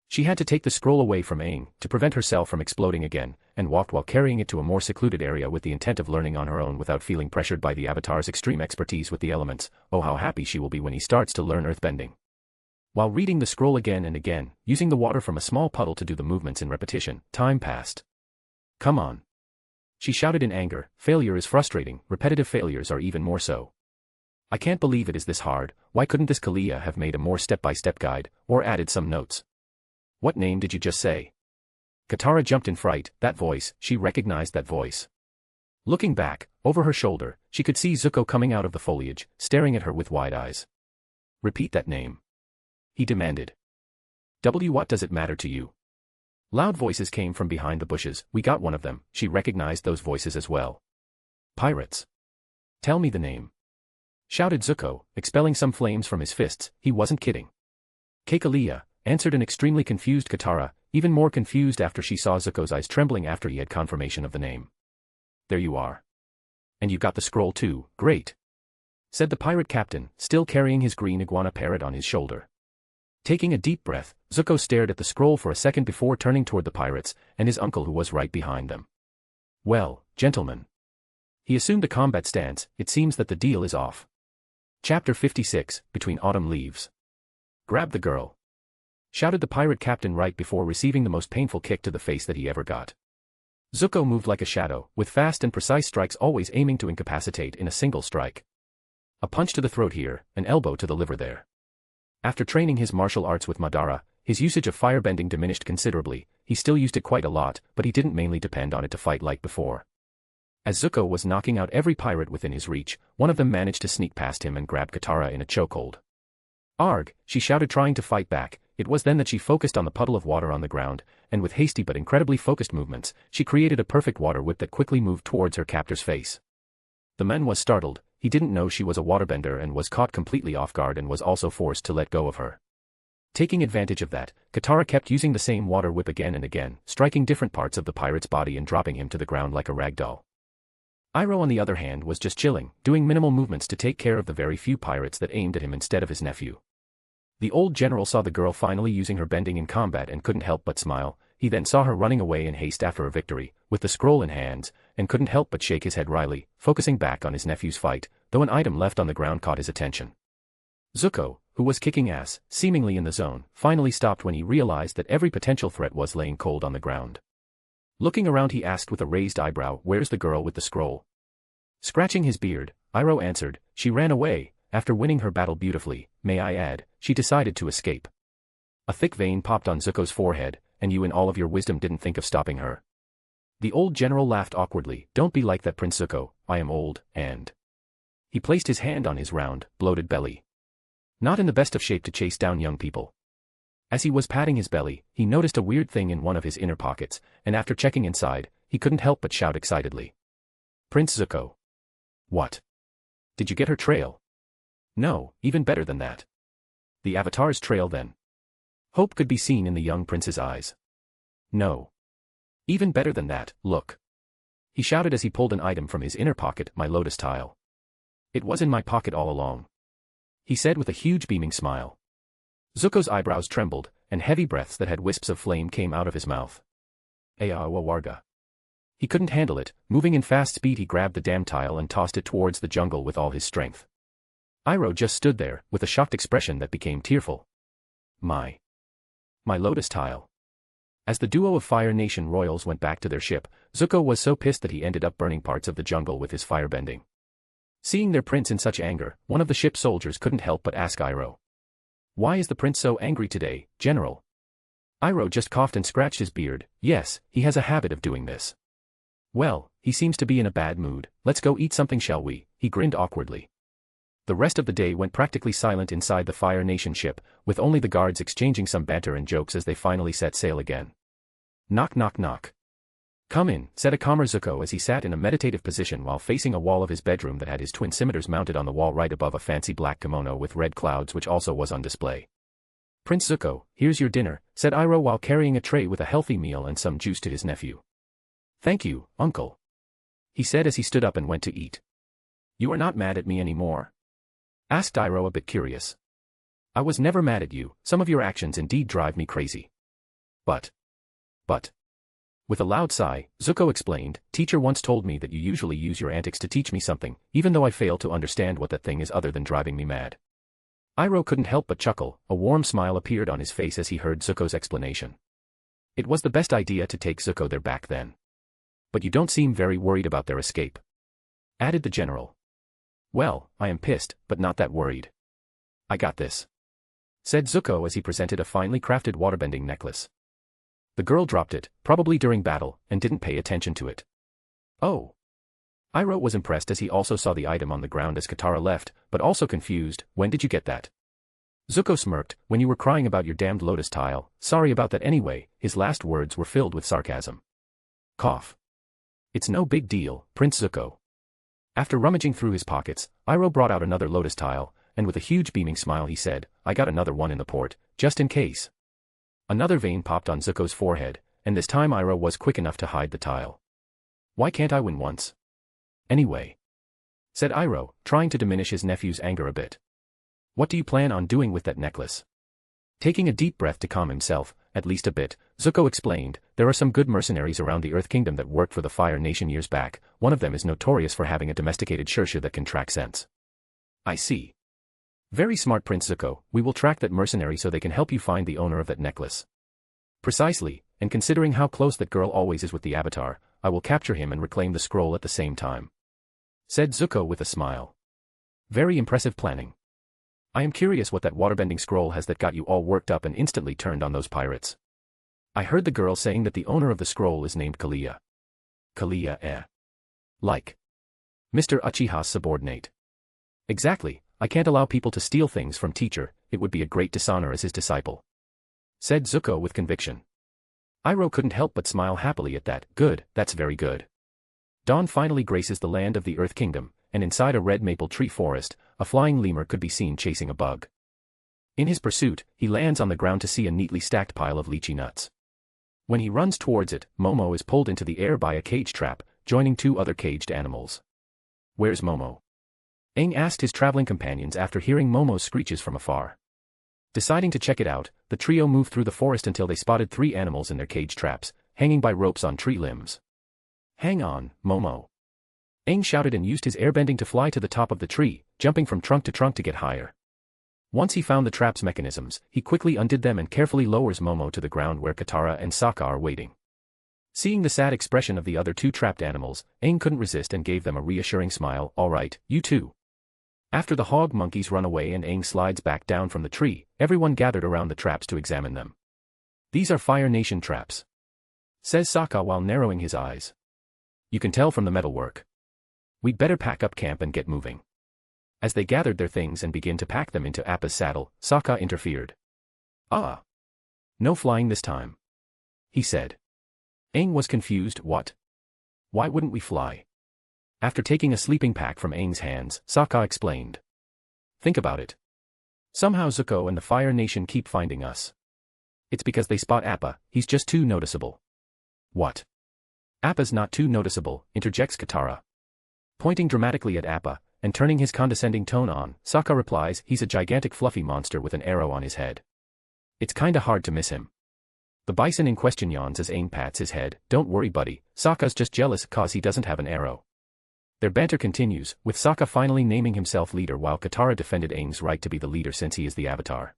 She had to take the scroll away from Aang to prevent herself from exploding again, and walked while carrying it to a more secluded area with the intent of learning on her own without feeling pressured by the Avatar's extreme expertise with the elements. Oh, how happy she will be when he starts to learn earthbending. While reading the scroll again and again, using the water from a small puddle to do the movements in repetition, time passed. Come on. She shouted in anger. Failure is frustrating, repetitive failures are even more so. I can't believe it is this hard. Why couldn't this Kalia have made a more step-by-step guide, or added some notes? What name did you just say? Katara jumped in fright. That voice, she recognized that voice. Looking back, over her shoulder, she could see Zuko coming out of the foliage, staring at her with wide eyes. Repeat that name. He demanded. What does it matter to you? Loud voices came from behind the bushes. We got one of them. She recognized those voices as well. Pirates. Tell me the name. Shouted Zuko, expelling some flames from his fists. He wasn't kidding. Kalia, answered an extremely confused Katara, even more confused after she saw Zuko's eyes trembling after he had confirmation of the name. There you are. And you got the scroll too, great. Said the pirate captain, still carrying his green iguana parrot on his shoulder. Taking a deep breath, Zuko stared at the scroll for a second before turning toward the pirates, and his uncle who was right behind them. Well, gentlemen. He assumed a combat stance. It seems that the deal is off. Chapter 56, Between Autumn Leaves. Grab the girl. Shouted the pirate captain right before receiving the most painful kick to the face that he ever got. Zuko moved like a shadow, with fast and precise strikes always aiming to incapacitate in a single strike. A punch to the throat here, an elbow to the liver there. After training his martial arts with Madara, his usage of firebending diminished considerably. He still used it quite a lot, but he didn't mainly depend on it to fight like before. As Zuko was knocking out every pirate within his reach, one of them managed to sneak past him and grab Katara in a chokehold. Arg, she shouted trying to fight back. It was then that she focused on the puddle of water on the ground, and with hasty but incredibly focused movements, she created a perfect water whip that quickly moved towards her captor's face. The man was startled. He didn't know she was a waterbender and was caught completely off guard and was also forced to let go of her. Taking advantage of that, Katara kept using the same water whip again and again, striking different parts of the pirate's body and dropping him to the ground like a rag doll. Iroh on the other hand was just chilling, doing minimal movements to take care of the very few pirates that aimed at him instead of his nephew. The old general saw the girl finally using her bending in combat and couldn't help but smile. He then saw her running away in haste after her victory, with the scroll in hands, and couldn't help but shake his head wryly, focusing back on his nephew's fight, though an item left on the ground caught his attention. Zuko, who was kicking ass, seemingly in the zone, finally stopped when he realized that every potential threat was laying cold on the ground. Looking around he asked with a raised eyebrow, "Where's the girl with the scroll?" Scratching his beard, Iroh answered, "She ran away. After winning her battle beautifully, may I add, she decided to escape." A thick vein popped on Zuko's forehead, "And you in all of your wisdom didn't think of stopping her?" The old general laughed awkwardly. "Don't be like that, Prince Zuko. I am old, and..." He placed his hand on his round, bloated belly. Not in the best of shape to chase down young people. As he was patting his belly, he noticed a weird thing in one of his inner pockets, and after checking inside, he couldn't help but shout excitedly. "Prince Zuko. What? Did you get her trail?" "No, even better than that." "The Avatar's trail then?" Hope could be seen in the young prince's eyes. "No. Even better than that, look." He shouted as he pulled an item from his inner pocket, "My lotus tile. It was in my pocket all along," he said with a huge beaming smile. Zuko's eyebrows trembled, and heavy breaths that had wisps of flame came out of his mouth. Warga. He couldn't handle it. Moving in fast speed he grabbed the damn tile and tossed it towards the jungle with all his strength. Iroh just stood there, with a shocked expression that became tearful. My lotus tile." As the duo of Fire Nation royals went back to their ship, Zuko was so pissed that he ended up burning parts of the jungle with his firebending. Seeing their prince in such anger, one of the ship's soldiers couldn't help but ask Iroh, "Why is the prince so angry today, General?" Iroh just coughed and scratched his beard. "Yes, he has a habit of doing this." "Well, he seems to be in a bad mood. Let's go eat something, shall we?" He grinned awkwardly. The rest of the day went practically silent inside the Fire Nation ship, with only the guards exchanging some banter and jokes as they finally set sail again. Knock knock knock. "Come in," said a calmer Zuko as he sat in a meditative position while facing a wall of his bedroom that had his twin scimitars mounted on the wall right above a fancy black kimono with red clouds which also was on display. "Prince Zuko, here's your dinner," said Iroh while carrying a tray with a healthy meal and some juice to his nephew. "Thank you, uncle." he said as he stood up and went to eat. You are not mad at me anymore? Asked Iroh, a bit curious. I was never mad at you, some of your actions indeed drive me crazy. But. With a loud sigh, Zuko explained, teacher once told me that you usually use your antics to teach me something, even though I fail to understand what that thing is other than driving me mad. Iroh couldn't help but chuckle, a warm smile appeared on his face as he heard Zuko's explanation. It was the best idea to take Zuko there back then. But you don't seem very worried about their escape. Added the general. Well, I am pissed, but not that worried. I got this. Said Zuko as he presented a finely crafted waterbending necklace. The girl dropped it, probably during battle, and didn't pay attention to it. Oh. Iroh was impressed as he also saw the item on the ground as Katara left, but also confused, when did you get that? Zuko smirked, when you were crying about your damned lotus tile, sorry about that anyway, his last words were filled with sarcasm. Cough. It's no big deal, Prince Zuko. After rummaging through his pockets, Iroh brought out another lotus tile, and with a huge beaming smile he said, I got another one in the port, just in case. Another vein popped on Zuko's forehead, and this time Iroh was quick enough to hide the tile. Why can't I win once? Anyway. Said Iroh, trying to diminish his nephew's anger a bit. What do you plan on doing with that necklace? Taking a deep breath to calm himself, at least a bit, Zuko explained, there are some good mercenaries around the Earth Kingdom that worked for the Fire Nation years back, one of them is notorious for having a domesticated Shusha that can track scents. I see. Very smart Prince Zuko, we will track that mercenary so they can help you find the owner of that necklace. Precisely, and considering how close that girl always is with the Avatar, I will capture him and reclaim the scroll at the same time. Said Zuko with a smile. Very impressive planning. I am curious what that waterbending scroll has that got you all worked up and instantly turned on those pirates. I heard the girl saying that the owner of the scroll is named Kalia. Kalia, eh? Like Mr. Uchiha's subordinate. Exactly. I can't allow people to steal things from teacher, it would be a great dishonor as his disciple. Said Zuko with conviction. Iroh couldn't help but smile happily at that, good, that's very good. Dawn finally graces the land of the Earth Kingdom, and inside a red maple tree forest, a flying lemur could be seen chasing a bug. In his pursuit, he lands on the ground to see a neatly stacked pile of lychee nuts. When he runs towards it, Momo is pulled into the air by a cage trap, joining two other caged animals. Where's Momo? Aang asked his traveling companions after hearing Momo's screeches from afar. Deciding to check it out, the trio moved through the forest until they spotted three animals in their cage traps, hanging by ropes on tree limbs. Hang on, Momo. Aang shouted and used his airbending to fly to the top of the tree, jumping from trunk to trunk to get higher. Once he found the trap's mechanisms, he quickly undid them and carefully lowers Momo to the ground where Katara and Sokka are waiting. Seeing the sad expression of the other two trapped animals, Aang couldn't resist and gave them a reassuring smile, all right, you too. After the hog monkeys run away and Aang slides back down from the tree, everyone gathered around the traps to examine them. These are Fire Nation traps. Says Sokka while narrowing his eyes. You can tell from the metalwork. We'd better pack up camp and get moving. As they gathered their things and began to pack them into Appa's saddle, Sokka interfered. Ah. No flying this time. He said. Aang was confused, what? Why wouldn't we fly? After taking a sleeping pack from Aang's hands, Sokka explained. Think about it. Somehow Zuko and the Fire Nation keep finding us. It's because they spot Appa, he's just too noticeable. What? Appa's not too noticeable, interjects Katara. Pointing dramatically at Appa, and turning his condescending tone on, Sokka replies, he's a gigantic fluffy monster with an arrow on his head. It's kinda hard to miss him. The bison in question yawns as Aang pats his head, don't worry buddy, Sokka's just jealous cause he doesn't have an arrow. Their banter continues, with Sokka finally naming himself leader while Katara defended Aang's right to be the leader since he is the Avatar.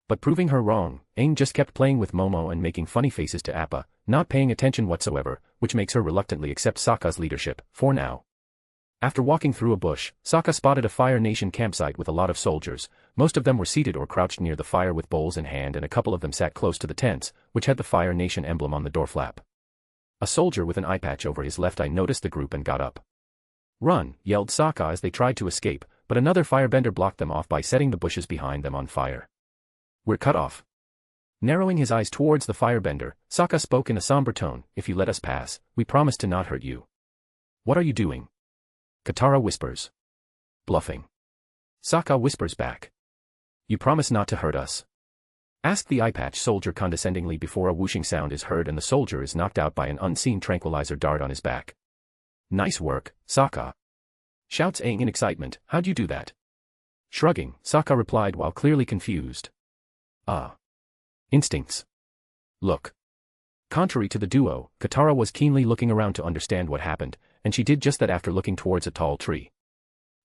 But proving her wrong, Aang just kept playing with Momo and making funny faces to Appa, not paying attention whatsoever, which makes her reluctantly accept Sokka's leadership, for now. After walking through a bush, Sokka spotted a Fire Nation campsite with a lot of soldiers, most of them were seated or crouched near the fire with bowls in hand and a couple of them sat close to the tents, which had the Fire Nation emblem on the door flap. A soldier with an eye patch over his left eye noticed the group and got up. Run, yelled Sokka as they tried to escape, but another firebender blocked them off by setting the bushes behind them on fire. We're cut off. Narrowing his eyes towards the firebender, Sokka spoke in a somber tone, if you let us pass, we promise to not hurt you. What are you doing? Katara whispers. Bluffing. Sokka whispers back. You promise not to hurt us? Asked the eye-patch soldier condescendingly before a whooshing sound is heard and the soldier is knocked out by an unseen tranquilizer dart on his back. Nice work, Sokka. Shouts Aang in excitement, how'd you do that? Shrugging, Sokka replied while clearly confused. Ah. Instincts. Look. Contrary to the duo, Katara was keenly looking around to understand what happened, and she did just that after looking towards a tall tree.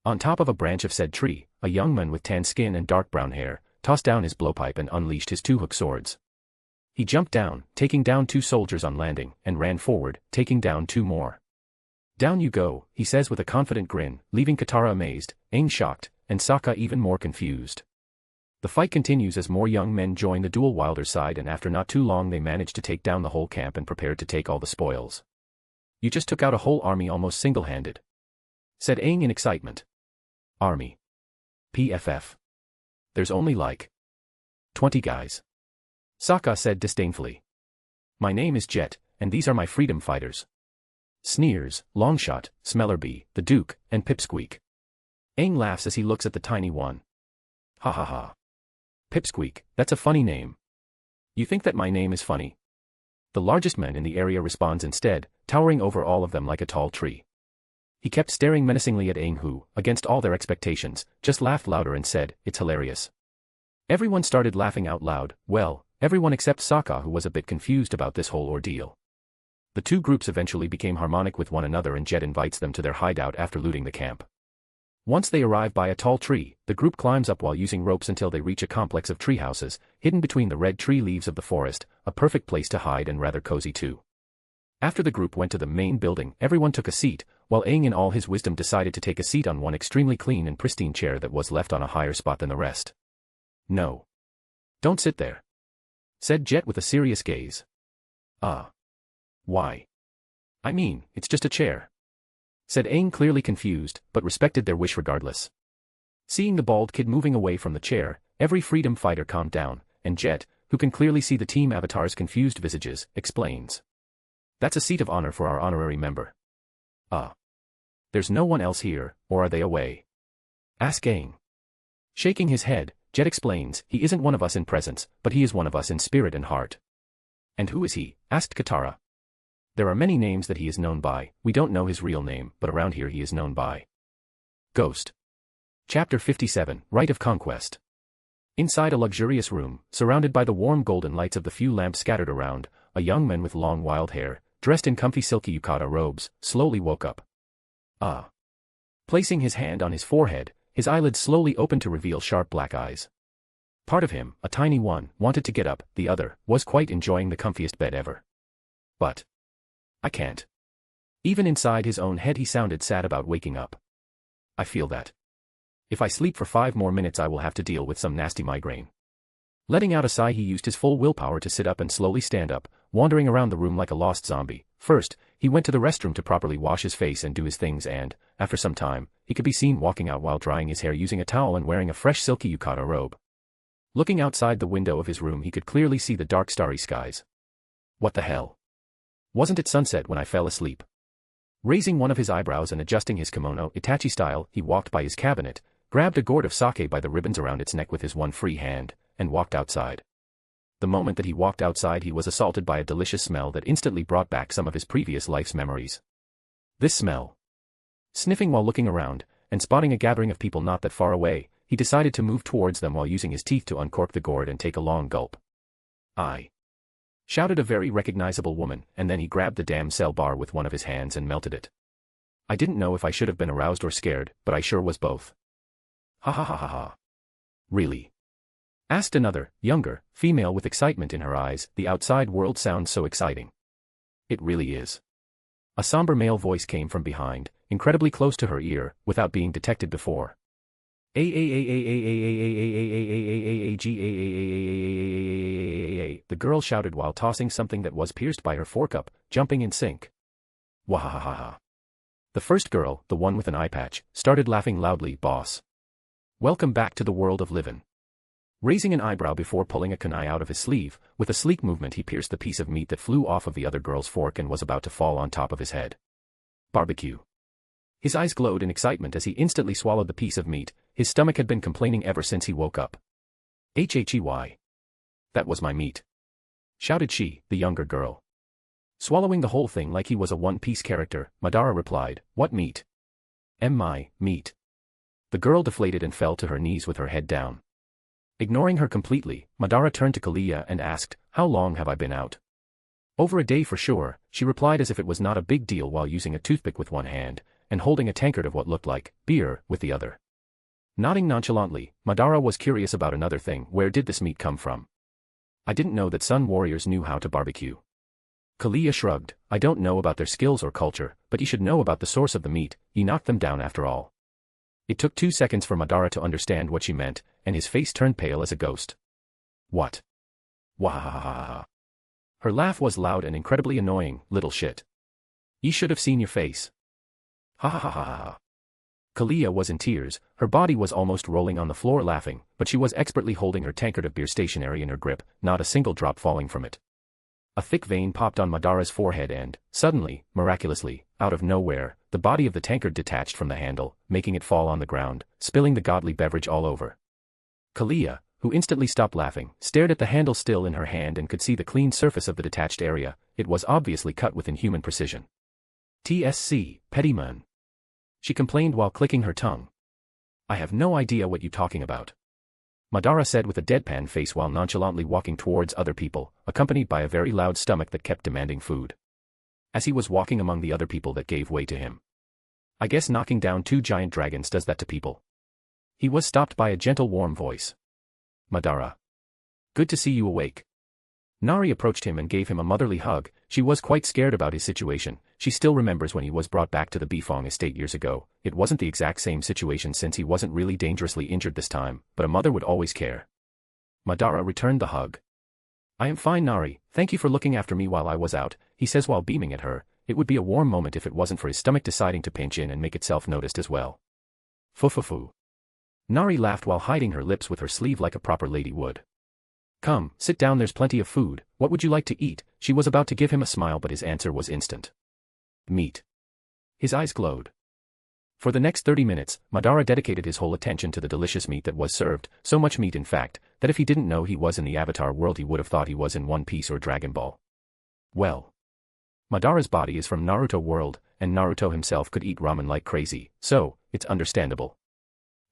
On top of a branch of said tree, a young man with tan skin and dark brown hair, tossed down his blowpipe and unleashed his two hook swords. He jumped down, taking down 2 soldiers on landing, and ran forward, taking down 2 more. Down you go, he says with a confident grin, leaving Katara amazed, Aang shocked, and Sokka even more confused. The fight continues as more young men join the dual wielder's side, and after not too long they manage to take down the whole camp and prepared to take all the spoils. You just took out a whole army almost single-handed, said Aang in excitement. Army. PFF. There's only like 20 guys. Sokka said disdainfully. My name is Jet, and these are my freedom fighters. Sneers, Longshot, Smellerbee, the Duke, and Pipsqueak. Aang laughs as he looks at the tiny one. Ha ha ha. Pipsqueak, that's a funny name. You think that my name is funny? The largest man in the area responds instead, towering over all of them like a tall tree. He kept staring menacingly at Aang who, against all their expectations, just laughed louder and said, it's hilarious. Everyone started laughing out loud, well, everyone except Sokka, who was a bit confused about this whole ordeal. The two groups eventually became harmonic with one another, and Jet invites them to their hideout after looting the camp. Once they arrive by a tall tree, the group climbs up while using ropes until they reach a complex of tree houses, hidden between the red tree leaves of the forest, a perfect place to hide and rather cozy too. After the group went to the main building, everyone took a seat, while Aang in all his wisdom decided to take a seat on one extremely clean and pristine chair that was left on a higher spot than the rest. No. Don't sit there, said Jet with a serious gaze. Why? I mean, it's just a chair, said Aang clearly confused, but respected their wish regardless. Seeing the bald kid moving away from the chair, every freedom fighter calmed down, and Jet, who can clearly see the team avatar's confused visages, explains. That's a seat of honor for our honorary member. There's no one else here, or are they away? Ask Aang. Shaking his head, Jet explains, he isn't one of us in presence, but he is one of us in spirit and heart. And who is he? Asked Katara. There are many names that he is known by, we don't know his real name, but around here he is known by Ghost. Chapter 57, Rite of Conquest. Inside a luxurious room, surrounded by the warm golden lights of the few lamps scattered around, a young man with long wild hair, dressed in comfy silky yukata robes, slowly woke up. Placing his hand on his forehead, his eyelids slowly opened to reveal sharp black eyes. Part of him, a tiny one, wanted to get up, the other, was quite enjoying the comfiest bed ever. But I can't. Even inside his own head he sounded sad about waking up. I feel that if I sleep for 5 more minutes I will have to deal with some nasty migraine. Letting out a sigh, he used his full willpower to sit up and slowly stand up, wandering around the room like a lost zombie. First, he went to the restroom to properly wash his face and do his things, and, after some time, he could be seen walking out while drying his hair using a towel and wearing a fresh silky yukata robe. Looking outside the window of his room he could clearly see the dark starry skies. What the hell? Wasn't it sunset when I fell asleep? Raising one of his eyebrows and adjusting his kimono Itachi style, he walked by his cabinet, grabbed a gourd of sake by the ribbons around its neck with his one free hand, and walked outside. The moment that he walked outside he was assaulted by a delicious smell that instantly brought back some of his previous life's memories. This smell. Sniffing while looking around, and spotting a gathering of people not that far away, he decided to move towards them while using his teeth to uncork the gourd and take a long gulp. "I!" shouted a very recognizable woman, and then he grabbed the damn cell bar with one of his hands and melted it. I didn't know if I should have been aroused or scared, but I sure was both. Ha ha ha ha ha. Really? Asked another, younger, female with excitement in her eyes. The outside world sounds so exciting. It really is. A somber male voice came from behind, incredibly close to her ear, without being detected before. The girl shouted while tossing something that was pierced by her fork up, jumping in sync. Wahahaha. The first girl, the one with an eye patch, started laughing loudly. Boss. Welcome back to the world of livin'. Raising an eyebrow before pulling a kunai out of his sleeve, with a sleek movement he pierced the piece of meat that flew off of the other girl's fork and was about to fall on top of his head. Barbecue. His eyes glowed in excitement as he instantly swallowed the piece of meat. His stomach had been complaining ever since he woke up. Hey. That was my meat, shouted she, the younger girl. Swallowing the whole thing like he was a One Piece character, Madara replied, "What meat?" "My, meat." The girl deflated and fell to her knees with her head down. Ignoring her completely, Madara turned to Kalia and asked, "How long have I been out?" "Over a day for sure," she replied as if it was not a big deal while using a toothpick with one hand, and holding a tankard of what looked like beer with the other. Nodding nonchalantly, Madara was curious about another thing. Where did this meat come from? "I didn't know that Sun warriors knew how to barbecue." Kalia shrugged. "I don't know about their skills or culture, but you should know about the source of the meat. He knocked them down after all." It took 2 seconds for Madara to understand what she meant, and his face turned pale as a ghost. "What?" "Wahahaha." Her laugh was loud and incredibly annoying. "Little shit. You should have seen your face." "Ha ha ha ha ha." Kalia was in tears, her body was almost rolling on the floor laughing, but she was expertly holding her tankard of beer stationary in her grip, not a single drop falling from it. A thick vein popped on Madara's forehead and, suddenly, miraculously, out of nowhere, the body of the tankard detached from the handle, making it fall on the ground, spilling the godly beverage all over. Kalia, who instantly stopped laughing, stared at the handle still in her hand and could see the clean surface of the detached area. It was obviously cut with inhuman precision. "TSC, petty man," she complained while clicking her tongue. "I have no idea what you're talking about," Madara said with a deadpan face while nonchalantly walking towards other people, accompanied by a very loud stomach that kept demanding food. As he was walking among the other people that gave way to him. "I guess knocking down 2 giant dragons does that to people." He was stopped by a gentle warm voice. "Madara. Good to see you awake." Nari approached him and gave him a motherly hug. She was quite scared about his situation. She still remembers when he was brought back to the Bifong estate years ago. It wasn't the exact same situation since he wasn't really dangerously injured this time, but a mother would always care. Madara returned the hug. "I am fine, Nari, thank you for looking after me while I was out," he says while beaming at her. It would be a warm moment if it wasn't for his stomach deciding to pinch in and make itself noticed as well. "Fu-fu-fu." Nari laughed while hiding her lips with her sleeve like a proper lady would. "Come, sit down, there's plenty of food. What would you like to eat?" She was about to give him a smile but his answer was instant. "Meat." His eyes glowed. For the next 30 minutes, Madara dedicated his whole attention to the delicious meat that was served, so much meat in fact, that if he didn't know he was in the Avatar world he would have thought he was in One Piece or Dragon Ball. Well, Madara's body is from Naruto world, and Naruto himself could eat ramen like crazy, so, it's understandable.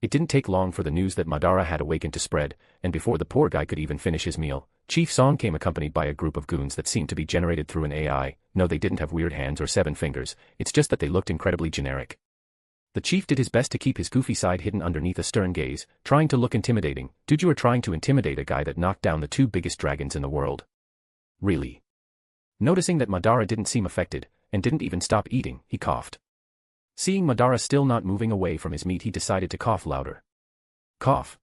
It didn't take long for the news that Madara had awakened to spread, and before the poor guy could even finish his meal, Chief Song came accompanied by a group of goons that seemed to be generated through an AI. No, they didn't have weird hands or 7 fingers, it's just that they looked incredibly generic. The chief did his best to keep his goofy side hidden underneath a stern gaze, trying to look intimidating. "Dude, you are trying to intimidate a guy that knocked down the 2 biggest dragons in the world. Really?" Noticing that Madara didn't seem affected, and didn't even stop eating, he coughed. Seeing Madara still not moving away from his meat he decided to cough louder. Cough.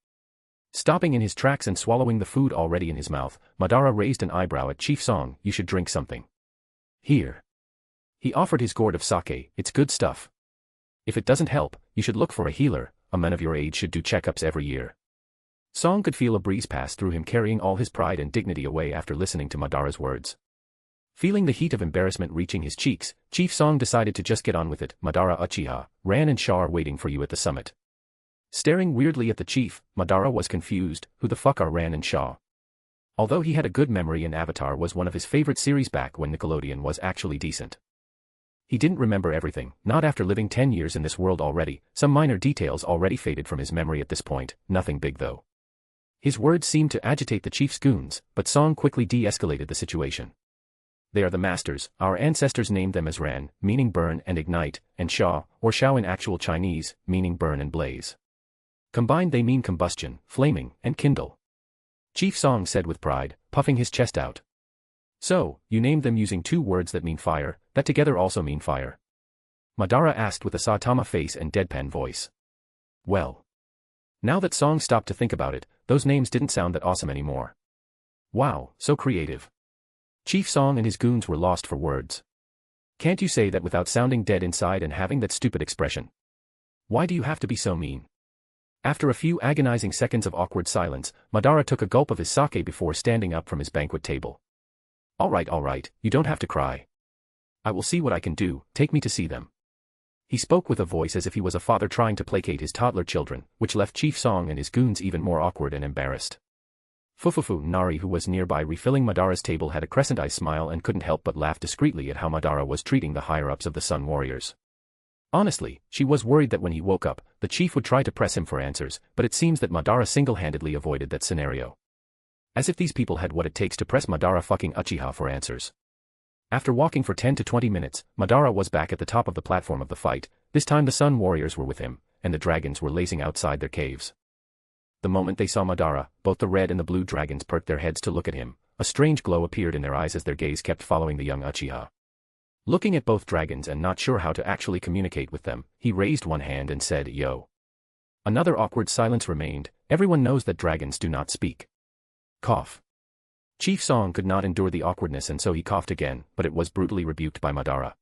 Stopping in his tracks and swallowing the food already in his mouth, Madara raised an eyebrow at Chief Song. "You should drink something." "Here." He offered his gourd of sake. "It's good stuff. If it doesn't help, you should look for a healer. A man of your age should do checkups every year." Song could feel a breeze pass through him carrying all his pride and dignity away after listening to Madara's words. Feeling the heat of embarrassment reaching his cheeks, Chief Song decided to just get on with it. "Madara Uchiha, Ran and Shaw are waiting for you at the summit." Staring weirdly at the chief, Madara was confused. Who the fuck are Ran and Shaw? Although he had a good memory and Avatar was one of his favorite series back when Nickelodeon was actually decent. He didn't remember everything, not after living 10 years in this world already. Some minor details already faded from his memory at this point, nothing big though. His words seemed to agitate the chief's goons, but Song quickly de-escalated the situation. "They are the masters. Our ancestors named them as Ran, meaning burn and ignite, and Sha, or Shao in actual Chinese, meaning burn and blaze. Combined they mean combustion, flaming, and kindle." Chief Song said with pride, puffing his chest out. "So, you named them using 2 words that mean fire, that together also mean fire?" Madara asked with a Saitama face and deadpan voice. Well. Now that Song stopped to think about it, those names didn't sound that awesome anymore. Wow, so creative. Chief Song and his goons were lost for words. Can't you say that without sounding dead inside and having that stupid expression? Why do you have to be so mean? After a few agonizing seconds of awkward silence, Madara took a gulp of his sake before standing up from his banquet table. All right, you don't have to cry. I will see what I can do, take me to see them." He spoke with a voice as if he was a father trying to placate his toddler children, which left Chief Song and his goons even more awkward and embarrassed. Fufufu Nari, who was nearby refilling Madara's table, had a crescent-eyed smile and couldn't help but laugh discreetly at how Madara was treating the higher-ups of the Sun Warriors. Honestly, she was worried that when he woke up, the chief would try to press him for answers, but it seems that Madara single-handedly avoided that scenario. As if these people had what it takes to press Madara fucking Uchiha for answers. After walking for 10 to 20 minutes, Madara was back at the top of the platform of the fight. This time the Sun Warriors were with him, and the dragons were lazing outside their caves. The moment they saw Madara, both the red and the blue dragons perked their heads to look at him. A strange glow appeared in their eyes as their gaze kept following the young Uchiha. Looking at both dragons and not sure how to actually communicate with them, he raised one hand and said, "Yo." Another awkward silence remained. Everyone knows that dragons do not speak. Cough. Chief Song could not endure the awkwardness and so he coughed again, but it was brutally rebuked by Madara.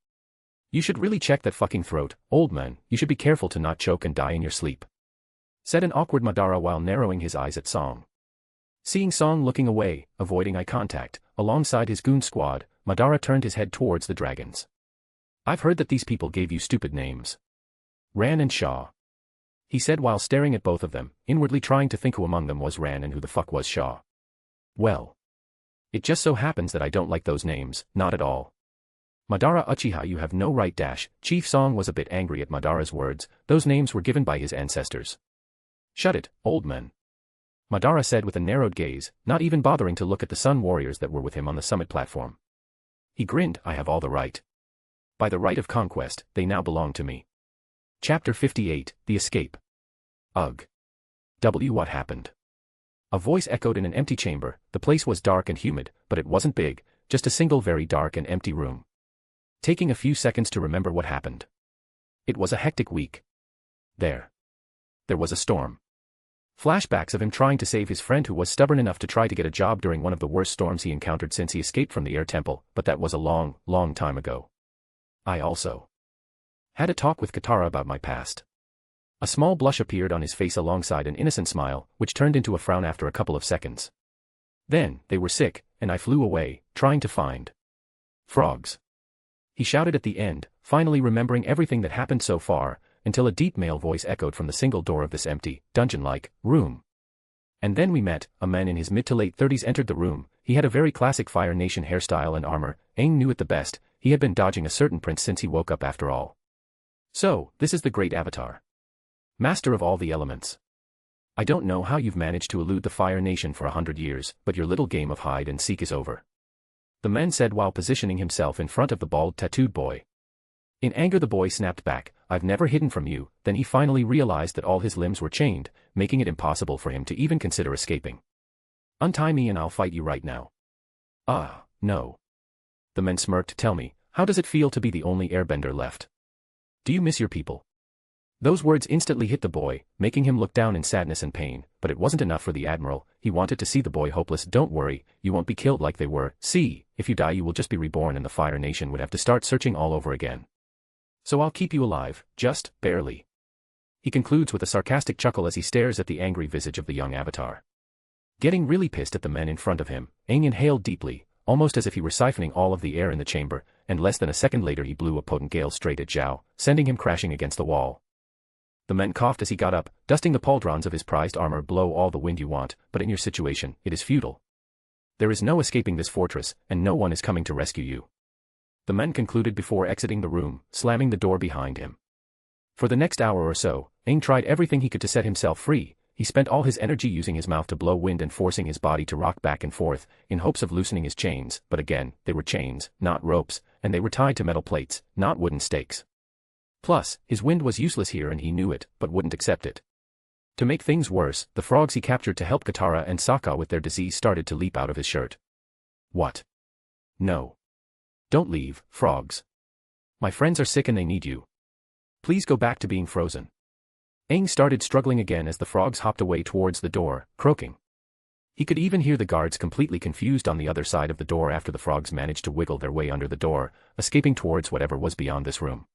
"You should really check that fucking throat, old man. You should be careful to not choke and die in your sleep," said an awkward Madara while narrowing his eyes at Song. Seeing Song looking away, avoiding eye contact, alongside his goon squad, Madara turned his head towards the dragons. "I've heard that these people gave you stupid names. Ran and Shaw," he said while staring at both of them, inwardly trying to think who among them was Ran and who the fuck was Shaw. "Well, it just so happens that I don't like those names, not at all. Madara Uchiha, you have no right dash." Chief Song was a bit angry at Madara's words. Those names were given by his ancestors. "Shut it, old man," Madara said with a narrowed gaze, not even bothering to look at the Sun Warriors that were with him on the summit platform. He grinned, "I have all the right. By the right of conquest, they now belong to me." Chapter 58, The Escape. Ugh. What happened? A voice echoed in an empty chamber. The place was dark and humid, but it wasn't big, just a single very dark and empty room. Taking a few seconds to remember what happened. It was a hectic week. There was a storm. Flashbacks of him trying to save his friend who was stubborn enough to try to get a job during one of the worst storms he encountered since he escaped from the air temple, but that was a long, long time ago. I also had a talk with Katara about my past. A small blush appeared on his face alongside an innocent smile, which turned into a frown after a couple of seconds. Then, they were sick, and I flew away, trying to find frogs. He shouted at the end, finally remembering everything that happened so far, until a deep male voice echoed from the single door of this empty, dungeon-like, room. And then we met. A man in his mid to late 30s entered the room. He had a very classic Fire Nation hairstyle and armor. Aang knew it the best. He had been dodging a certain prince since he woke up after all. "So, this is the great Avatar. Master of all the elements. I don't know how you've managed to elude the Fire Nation for 100 years, but your little game of hide and seek is over," the man said while positioning himself in front of the bald tattooed boy. In anger the boy snapped back, "I've never hidden from you." Then he finally realized that all his limbs were chained, making it impossible for him to even consider escaping. "Untie me and I'll fight you right now." "Ah, no." The man smirked. "Tell me, how does it feel to be the only airbender left? Do you miss your people?" Those words instantly hit the boy, making him look down in sadness and pain, but it wasn't enough for the Admiral. He wanted to see the boy hopeless. "Don't worry, you won't be killed like they were. See, if you die you will just be reborn and the Fire Nation would have to start searching all over again. So I'll keep you alive, just barely." He concludes with a sarcastic chuckle as he stares at the angry visage of the young Avatar. Getting really pissed at the men in front of him, Aang inhaled deeply, almost as if he were siphoning all of the air in the chamber, and less than a second later he blew a potent gale straight at Zhao, sending him crashing against the wall. The man coughed as he got up, dusting the pauldrons of his prized armor. "Blow all the wind you want, but in your situation, it is futile. There is no escaping this fortress, and no one is coming to rescue you," the man concluded before exiting the room, slamming the door behind him. For the next hour or so, Aang tried everything he could to set himself free. He spent all his energy using his mouth to blow wind and forcing his body to rock back and forth, in hopes of loosening his chains, but again, they were chains, not ropes, and they were tied to metal plates, not wooden stakes. Plus, his wind was useless here and he knew it, but wouldn't accept it. To make things worse, the frogs he captured to help Katara and Sokka with their disease started to leap out of his shirt. "What? No. Don't leave, frogs. My friends are sick and they need you. Please go back to being frozen." Aang started struggling again as the frogs hopped away towards the door, croaking. He could even hear the guards completely confused on the other side of the door after the frogs managed to wiggle their way under the door, escaping towards whatever was beyond this room.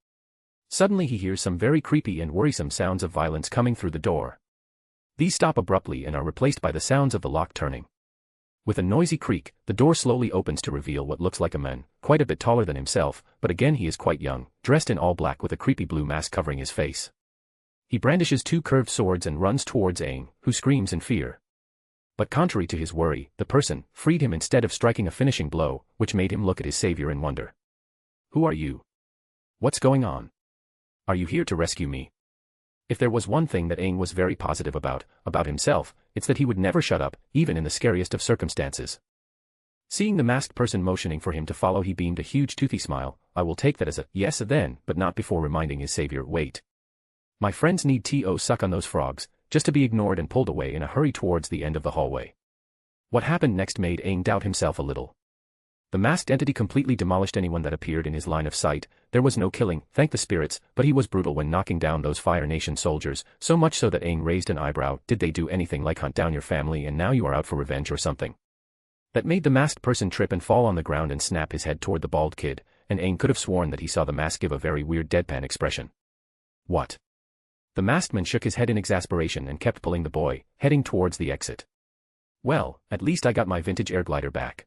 Suddenly he hears some very creepy and worrisome sounds of violence coming through the door. These stop abruptly and are replaced by the sounds of the lock turning. With a noisy creak, the door slowly opens to reveal what looks like a man, quite a bit taller than himself, but again he is quite young, dressed in all black with a creepy blue mask covering his face. He brandishes two curved swords and runs towards Aang, who screams in fear. But contrary to his worry, the person freed him instead of striking a finishing blow, which made him look at his savior in wonder. Who are you? What's going on? Are you here to rescue me? If there was one thing that Aang was very positive about himself, it's that he would never shut up, even in the scariest of circumstances. Seeing the masked person motioning for him to follow, he beamed a huge toothy smile. I will take that as a yes then, but not before reminding his savior, wait. My friends need to suck on those frogs, just to be ignored and pulled away in a hurry towards the end of the hallway. What happened next made Aang doubt himself a little. The masked entity completely demolished anyone that appeared in his line of sight. There was no killing, thank the spirits, but he was brutal when knocking down those Fire Nation soldiers, so much so that Aang raised an eyebrow. Did they do anything like hunt down your family and now you are out for revenge or something? That made the masked person trip and fall on the ground and snap his head toward the bald kid, and Aang could have sworn that he saw the mask give a very weird deadpan expression. What? The masked man shook his head in exasperation and kept pulling the boy, heading towards the exit. Well, at least I got my vintage air glider back.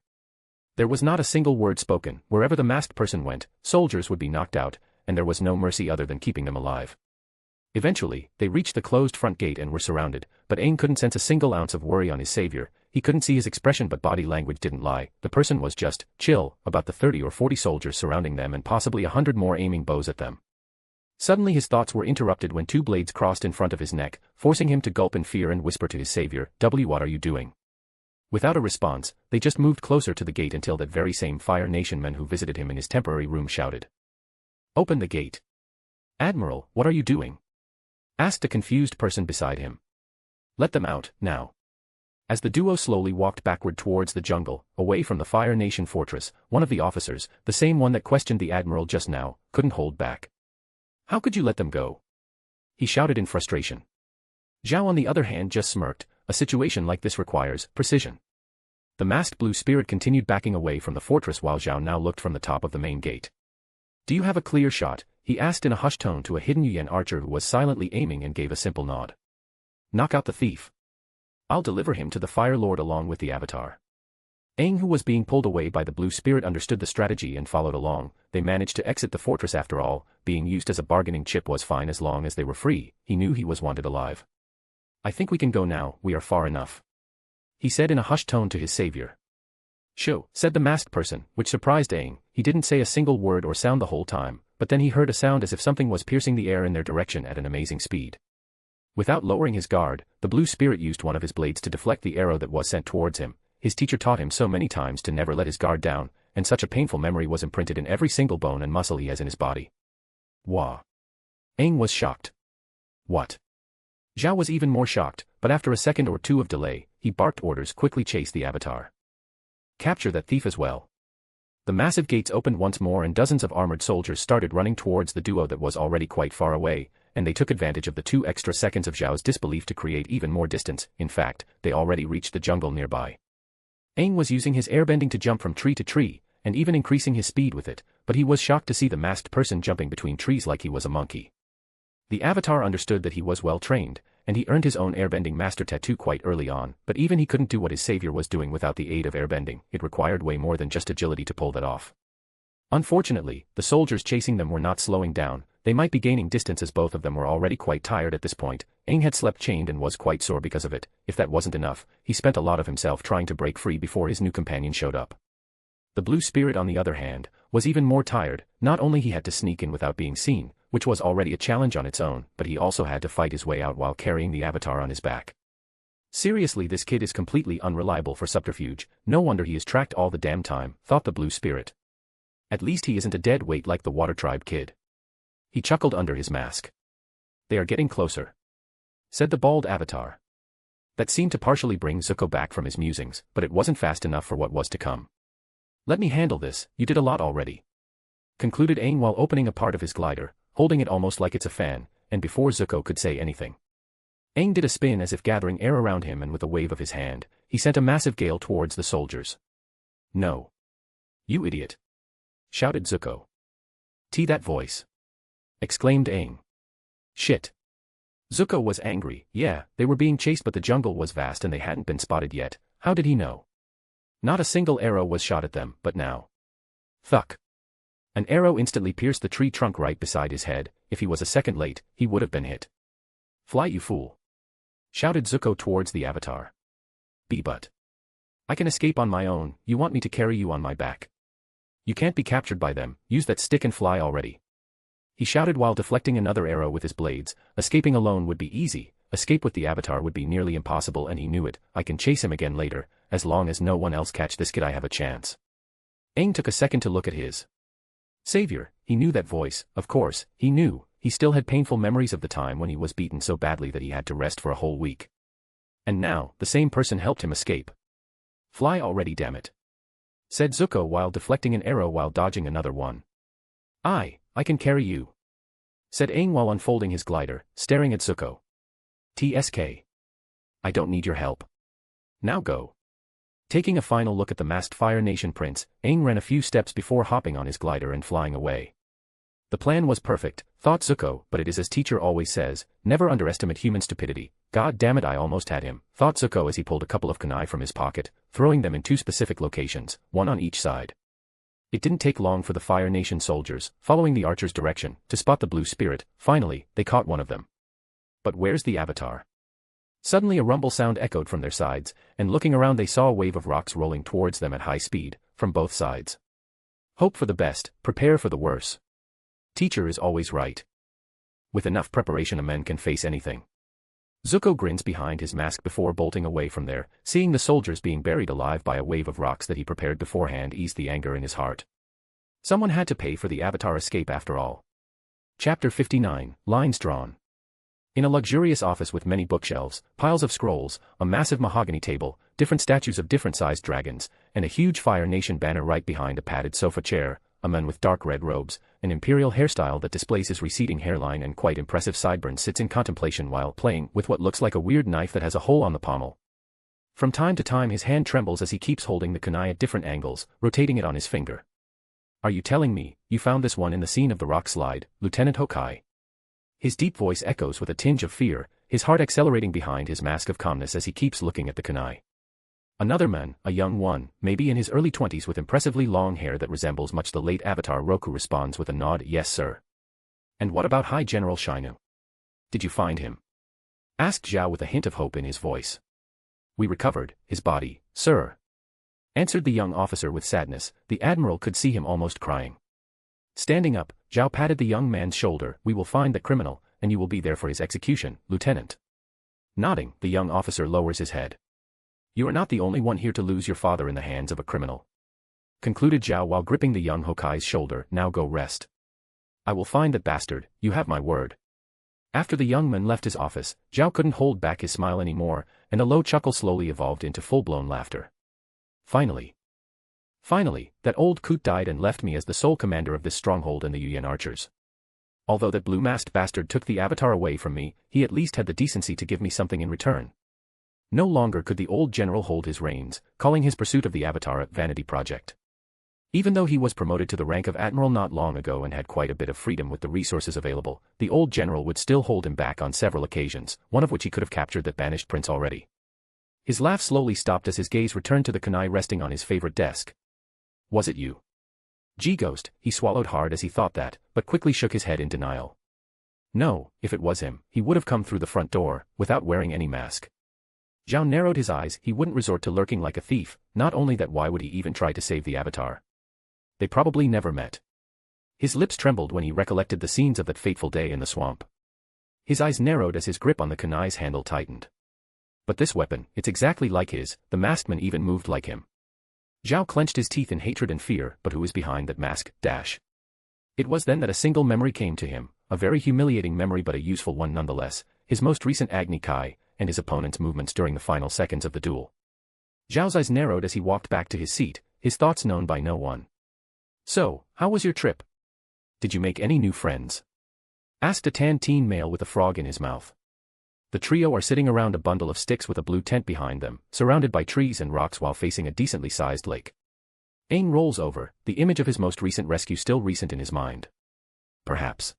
There was not a single word spoken. Wherever the masked person went, soldiers would be knocked out, and there was no mercy other than keeping them alive. Eventually, they reached the closed front gate and were surrounded, but Aang couldn't sense a single ounce of worry on his savior. He couldn't see his expression, but body language didn't lie. The person was just chill about the 30 or 40 soldiers surrounding them and possibly 100 more aiming bows at them. Suddenly his thoughts were interrupted when two blades crossed in front of his neck, forcing him to gulp in fear and whisper to his savior, what are you doing? Without a response, they just moved closer to the gate until that very same Fire Nation man who visited him in his temporary room shouted. Open the gate. Admiral, what are you doing? Asked a confused person beside him. Let them out, now. As the duo slowly walked backward towards the jungle, away from the Fire Nation fortress, one of the officers, the same one that questioned the Admiral just now, couldn't hold back. How could you let them go? He shouted in frustration. Zhao on the other hand just smirked. A situation like this requires precision. The masked blue spirit continued backing away from the fortress while Zhao now looked from the top of the main gate. Do you have a clear shot? He asked in a hushed tone to a hidden Yuan archer who was silently aiming and gave a simple nod. Knock out the thief. I'll deliver him to the Fire Lord along with the Avatar. Aang, who was being pulled away by the blue spirit, understood the strategy and followed along. They managed to exit the fortress after all. Being used as a bargaining chip was fine as long as they were free. He knew he was wanted alive. I think we can go now, we are far enough. He said in a hushed tone to his savior. Shoo, said the masked person, which surprised Aang. He didn't say a single word or sound the whole time, but then he heard a sound as if something was piercing the air in their direction at an amazing speed. Without lowering his guard, the blue spirit used one of his blades to deflect the arrow that was sent towards him. His teacher taught him so many times to never let his guard down, and such a painful memory was imprinted in every single bone and muscle he has in his body. Wah! Aang was shocked. What? Zhao was even more shocked, but after a second or two of delay, he barked orders, quickly chase the Avatar. Capture that thief as well. The massive gates opened once more and dozens of armored soldiers started running towards the duo that was already quite far away, and they took advantage of the 2 extra seconds of Zhao's disbelief to create even more distance. In fact, they already reached the jungle nearby. Aang was using his airbending to jump from tree to tree, and even increasing his speed with it, but he was shocked to see the masked person jumping between trees like he was a monkey. The Avatar understood that he was well trained, and he earned his own airbending master tattoo quite early on, but even he couldn't do what his savior was doing without the aid of airbending. It required way more than just agility to pull that off. Unfortunately, the soldiers chasing them were not slowing down. They might be gaining distance as both of them were already quite tired at this point. Aang had slept chained and was quite sore because of it. If that wasn't enough, he spent a lot of himself trying to break free before his new companion showed up. The blue spirit, on the other hand, was even more tired. Not only he had to sneak in without being seen, which was already a challenge on its own, but he also had to fight his way out while carrying the Avatar on his back. Seriously, this kid is completely unreliable for subterfuge. No wonder he is tracked all the damn time, thought the blue spirit. At least he isn't a dead weight like the Water Tribe kid. He chuckled under his mask. They are getting closer, said the bald Avatar. That seemed to partially bring Zuko back from his musings, but it wasn't fast enough for what was to come. Let me handle this, you did a lot already, concluded Aang while opening a part of his glider, holding it almost like it's a fan, and before Zuko could say anything. Aang did a spin as if gathering air around him, and with a wave of his hand, he sent a massive gale towards the soldiers. No. You idiot, shouted Zuko. That voice, exclaimed Aang. Shit. Zuko was angry. Yeah, they were being chased, but the jungle was vast and they hadn't been spotted yet. How did he know? Not a single arrow was shot at them, but now. Thuck. An arrow instantly pierced the tree trunk right beside his head. If he was a second late, he would have been hit. Fly, you fool, shouted Zuko towards the Avatar. But I can escape on my own, you want me to carry you on my back. You can't be captured by them, use that stick and fly already. He shouted while deflecting another arrow with his blades. Escaping alone would be easy, escape with the avatar would be nearly impossible, and he knew it. I can chase him again later, as long as no one else catch this kid I have a chance. Aang took a second to look at his savior. He knew that voice, of course, he knew. He still had painful memories of the time when he was beaten so badly that he had to rest for a whole week. And now, the same person helped him escape. Fly already, damn it, said Zuko while deflecting an arrow while dodging another one. I can carry you, said Aang while unfolding his glider, staring at Zuko. TSK. I don't need your help. Now go. Taking a final look at the masked Fire Nation prince, Aang ran a few steps before hopping on his glider and flying away. The plan was perfect, thought Zuko, but it is as teacher always says, never underestimate human stupidity. God damn it, I almost had him, thought Zuko as he pulled a couple of kunai from his pocket, throwing them in two specific locations, one on each side. It didn't take long for the Fire Nation soldiers, following the archer's direction, to spot the blue spirit. Finally, they caught one of them. But where's the avatar? Suddenly a rumble sound echoed from their sides, and looking around they saw a wave of rocks rolling towards them at high speed, from both sides. Hope for the best, prepare for the worst. Teacher is always right. With enough preparation a man can face anything. Zuko grins behind his mask before bolting away from there, seeing the soldiers being buried alive by a wave of rocks that he prepared beforehand eased the anger in his heart. Someone had to pay for the avatar escape after all. Chapter 59, Lines Drawn. In a luxurious office with many bookshelves, piles of scrolls, a massive mahogany table, different statues of different-sized dragons, and a huge Fire Nation banner right behind a padded sofa chair, a man with dark red robes, an imperial hairstyle that displays his receding hairline and quite impressive sideburns sits in contemplation while playing with what looks like a weird knife that has a hole on the pommel. From time to time his hand trembles as he keeps holding the kunai at different angles, rotating it on his finger. Are you telling me, you found this one in the scene of the rock slide, Lieutenant Hokkai? His deep voice echoes with a tinge of fear, his heart accelerating behind his mask of calmness as he keeps looking at the kunai. Another man, a young one, maybe in his early 20s with impressively long hair that resembles much the late Avatar Roku, responds with a nod, yes sir. And what about High General Shinu? Did you find him? Asked Zhao with a hint of hope in his voice. We recovered his body, sir. Answered the young officer with sadness. The admiral could see him almost crying. Standing up, Zhao patted the young man's shoulder. We will find the criminal, and you will be there for his execution, Lieutenant. Nodding, the young officer lowers his head. You are not the only one here to lose your father in the hands of a criminal. Concluded Zhao while gripping the young Hokkai's shoulder. Now go rest. I will find that bastard, you have my word. After the young man left his office, Zhao couldn't hold back his smile anymore, and a low chuckle slowly evolved into full-blown laughter. Finally, that old coot died and left me as the sole commander of this stronghold and the Yuyan archers. Although that blue-masked bastard took the avatar away from me, he at least had the decency to give me something in return. No longer could the old general hold his reins, calling his pursuit of the avatar a vanity project. Even though he was promoted to the rank of admiral not long ago and had quite a bit of freedom with the resources available, the old general would still hold him back on several occasions, one of which he could have captured that banished prince already. His laugh slowly stopped as his gaze returned to the kunai resting on his favorite desk. Was it you? G-Ghost, he swallowed hard as he thought that, but quickly shook his head in denial. No, if it was him, he would have come through the front door, without wearing any mask. Zhao narrowed his eyes. He wouldn't resort to lurking like a thief. Not only that, why would he even try to save the avatar? They probably never met. His lips trembled when he recollected the scenes of that fateful day in the swamp. His eyes narrowed as his grip on the kunai's handle tightened. But this weapon, it's exactly like his. The masked man even moved like him. Zhao clenched his teeth in hatred and fear, but who is behind that mask? It was then that a single memory came to him, a very humiliating memory but a useful one nonetheless, his most recent Agni Kai, and his opponent's movements during the final seconds of the duel. Zhao's eyes narrowed as he walked back to his seat, his thoughts known by no one. So, how was your trip? Did you make any new friends? Asked a tan teen male with a frog in his mouth. The trio are sitting around a bundle of sticks with a blue tent behind them, surrounded by trees and rocks while facing a decently sized lake. Aang rolls over, the image of his most recent rescue still recent in his mind. Perhaps.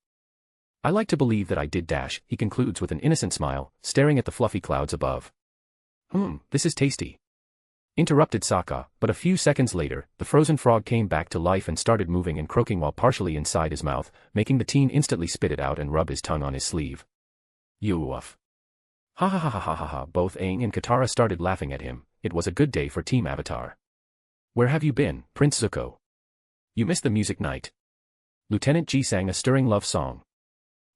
I like to believe that I did. He concludes with an innocent smile, staring at the fluffy clouds above. This is tasty. Interrupted Sokka, but a few seconds later, the frozen frog came back to life and started moving and croaking while partially inside his mouth, making the teen instantly spit it out and rub his tongue on his sleeve. You woof. Ha ha ha ha ha ha ha. Both Aang and Katara started laughing at him, it was a good day for Team Avatar. Where have you been, Prince Zuko? You missed the music night. Lieutenant Ji sang a stirring love song,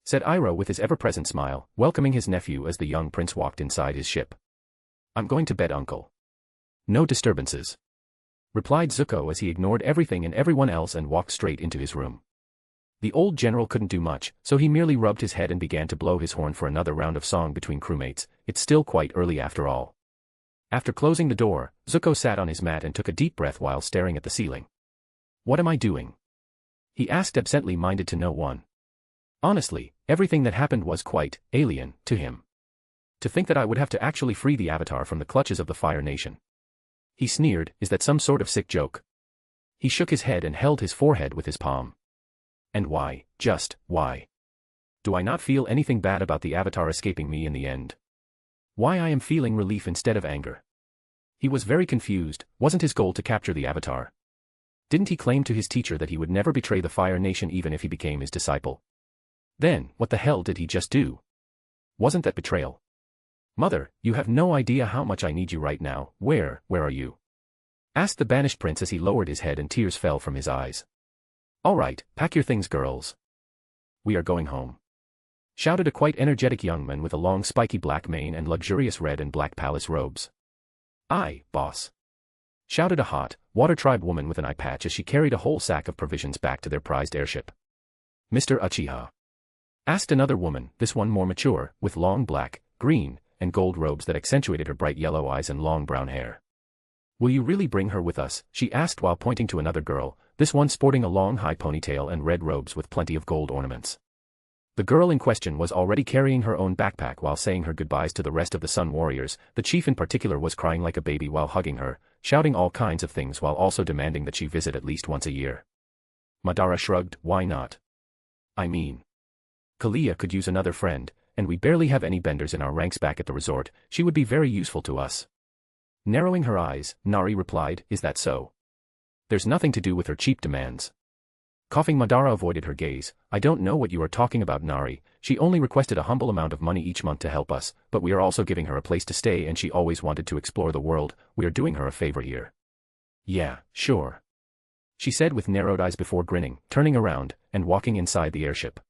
said Iroh with his ever-present smile, welcoming his nephew as the young prince walked inside his ship. I'm going to bed, uncle. No disturbances, replied Zuko as he ignored everything and everyone else and walked straight into his room. The old general couldn't do much, so he merely rubbed his head and began to blow his horn for another round of song between crewmates. It's still quite early after all. After closing the door, Zuko sat on his mat and took a deep breath while staring at the ceiling. What am I doing? He asked, absently minded to no one. Honestly, everything that happened was quite alien to him. To think that I would have to actually free the Avatar from the clutches of the Fire Nation. He sneered, is that some sort of sick joke? He shook his head and held his forehead with his palm. And why, just why? Do I not feel anything bad about the Avatar escaping me in the end? Why I am feeling relief instead of anger? He was very confused. Wasn't his goal to capture the Avatar? Didn't he claim to his teacher that he would never betray the Fire Nation even if he became his disciple? Then, what the hell did he just do? Wasn't that betrayal? Mother, you have no idea how much I need you right now. Where are you? Asked the banished prince as he lowered his head and tears fell from his eyes. All right, pack your things, girls. We are going home, shouted a quite energetic young man with a long spiky black mane and luxurious red and black palace robes. Aye, boss, shouted a hot, water tribe woman with an eye patch as she carried a whole sack of provisions back to their prized airship. Mr. Uchiha? Asked another woman, this one more mature, with long black, green, and gold robes that accentuated her bright yellow eyes and long brown hair. Will you really bring her with us? She asked while pointing to another girl, this one sporting a long high ponytail and red robes with plenty of gold ornaments. The girl in question was already carrying her own backpack while saying her goodbyes to the rest of the Sun Warriors. The chief in particular was crying like a baby while hugging her, shouting all kinds of things while also demanding that she visit at least once a year. Madara shrugged, why not? I mean, Kalia could use another friend, and we barely have any benders in our ranks back at the resort. She would be very useful to us. Narrowing her eyes, Nari replied, is that so? There's nothing to do with her cheap demands. Coughing, Madara avoided her gaze. I don't know what you are talking about, Nari. She only requested a humble amount of money each month to help us, but we are also giving her a place to stay and she always wanted to explore the world. We are doing her a favor here. Yeah, sure, she said with narrowed eyes before grinning, turning around, and walking inside the airship.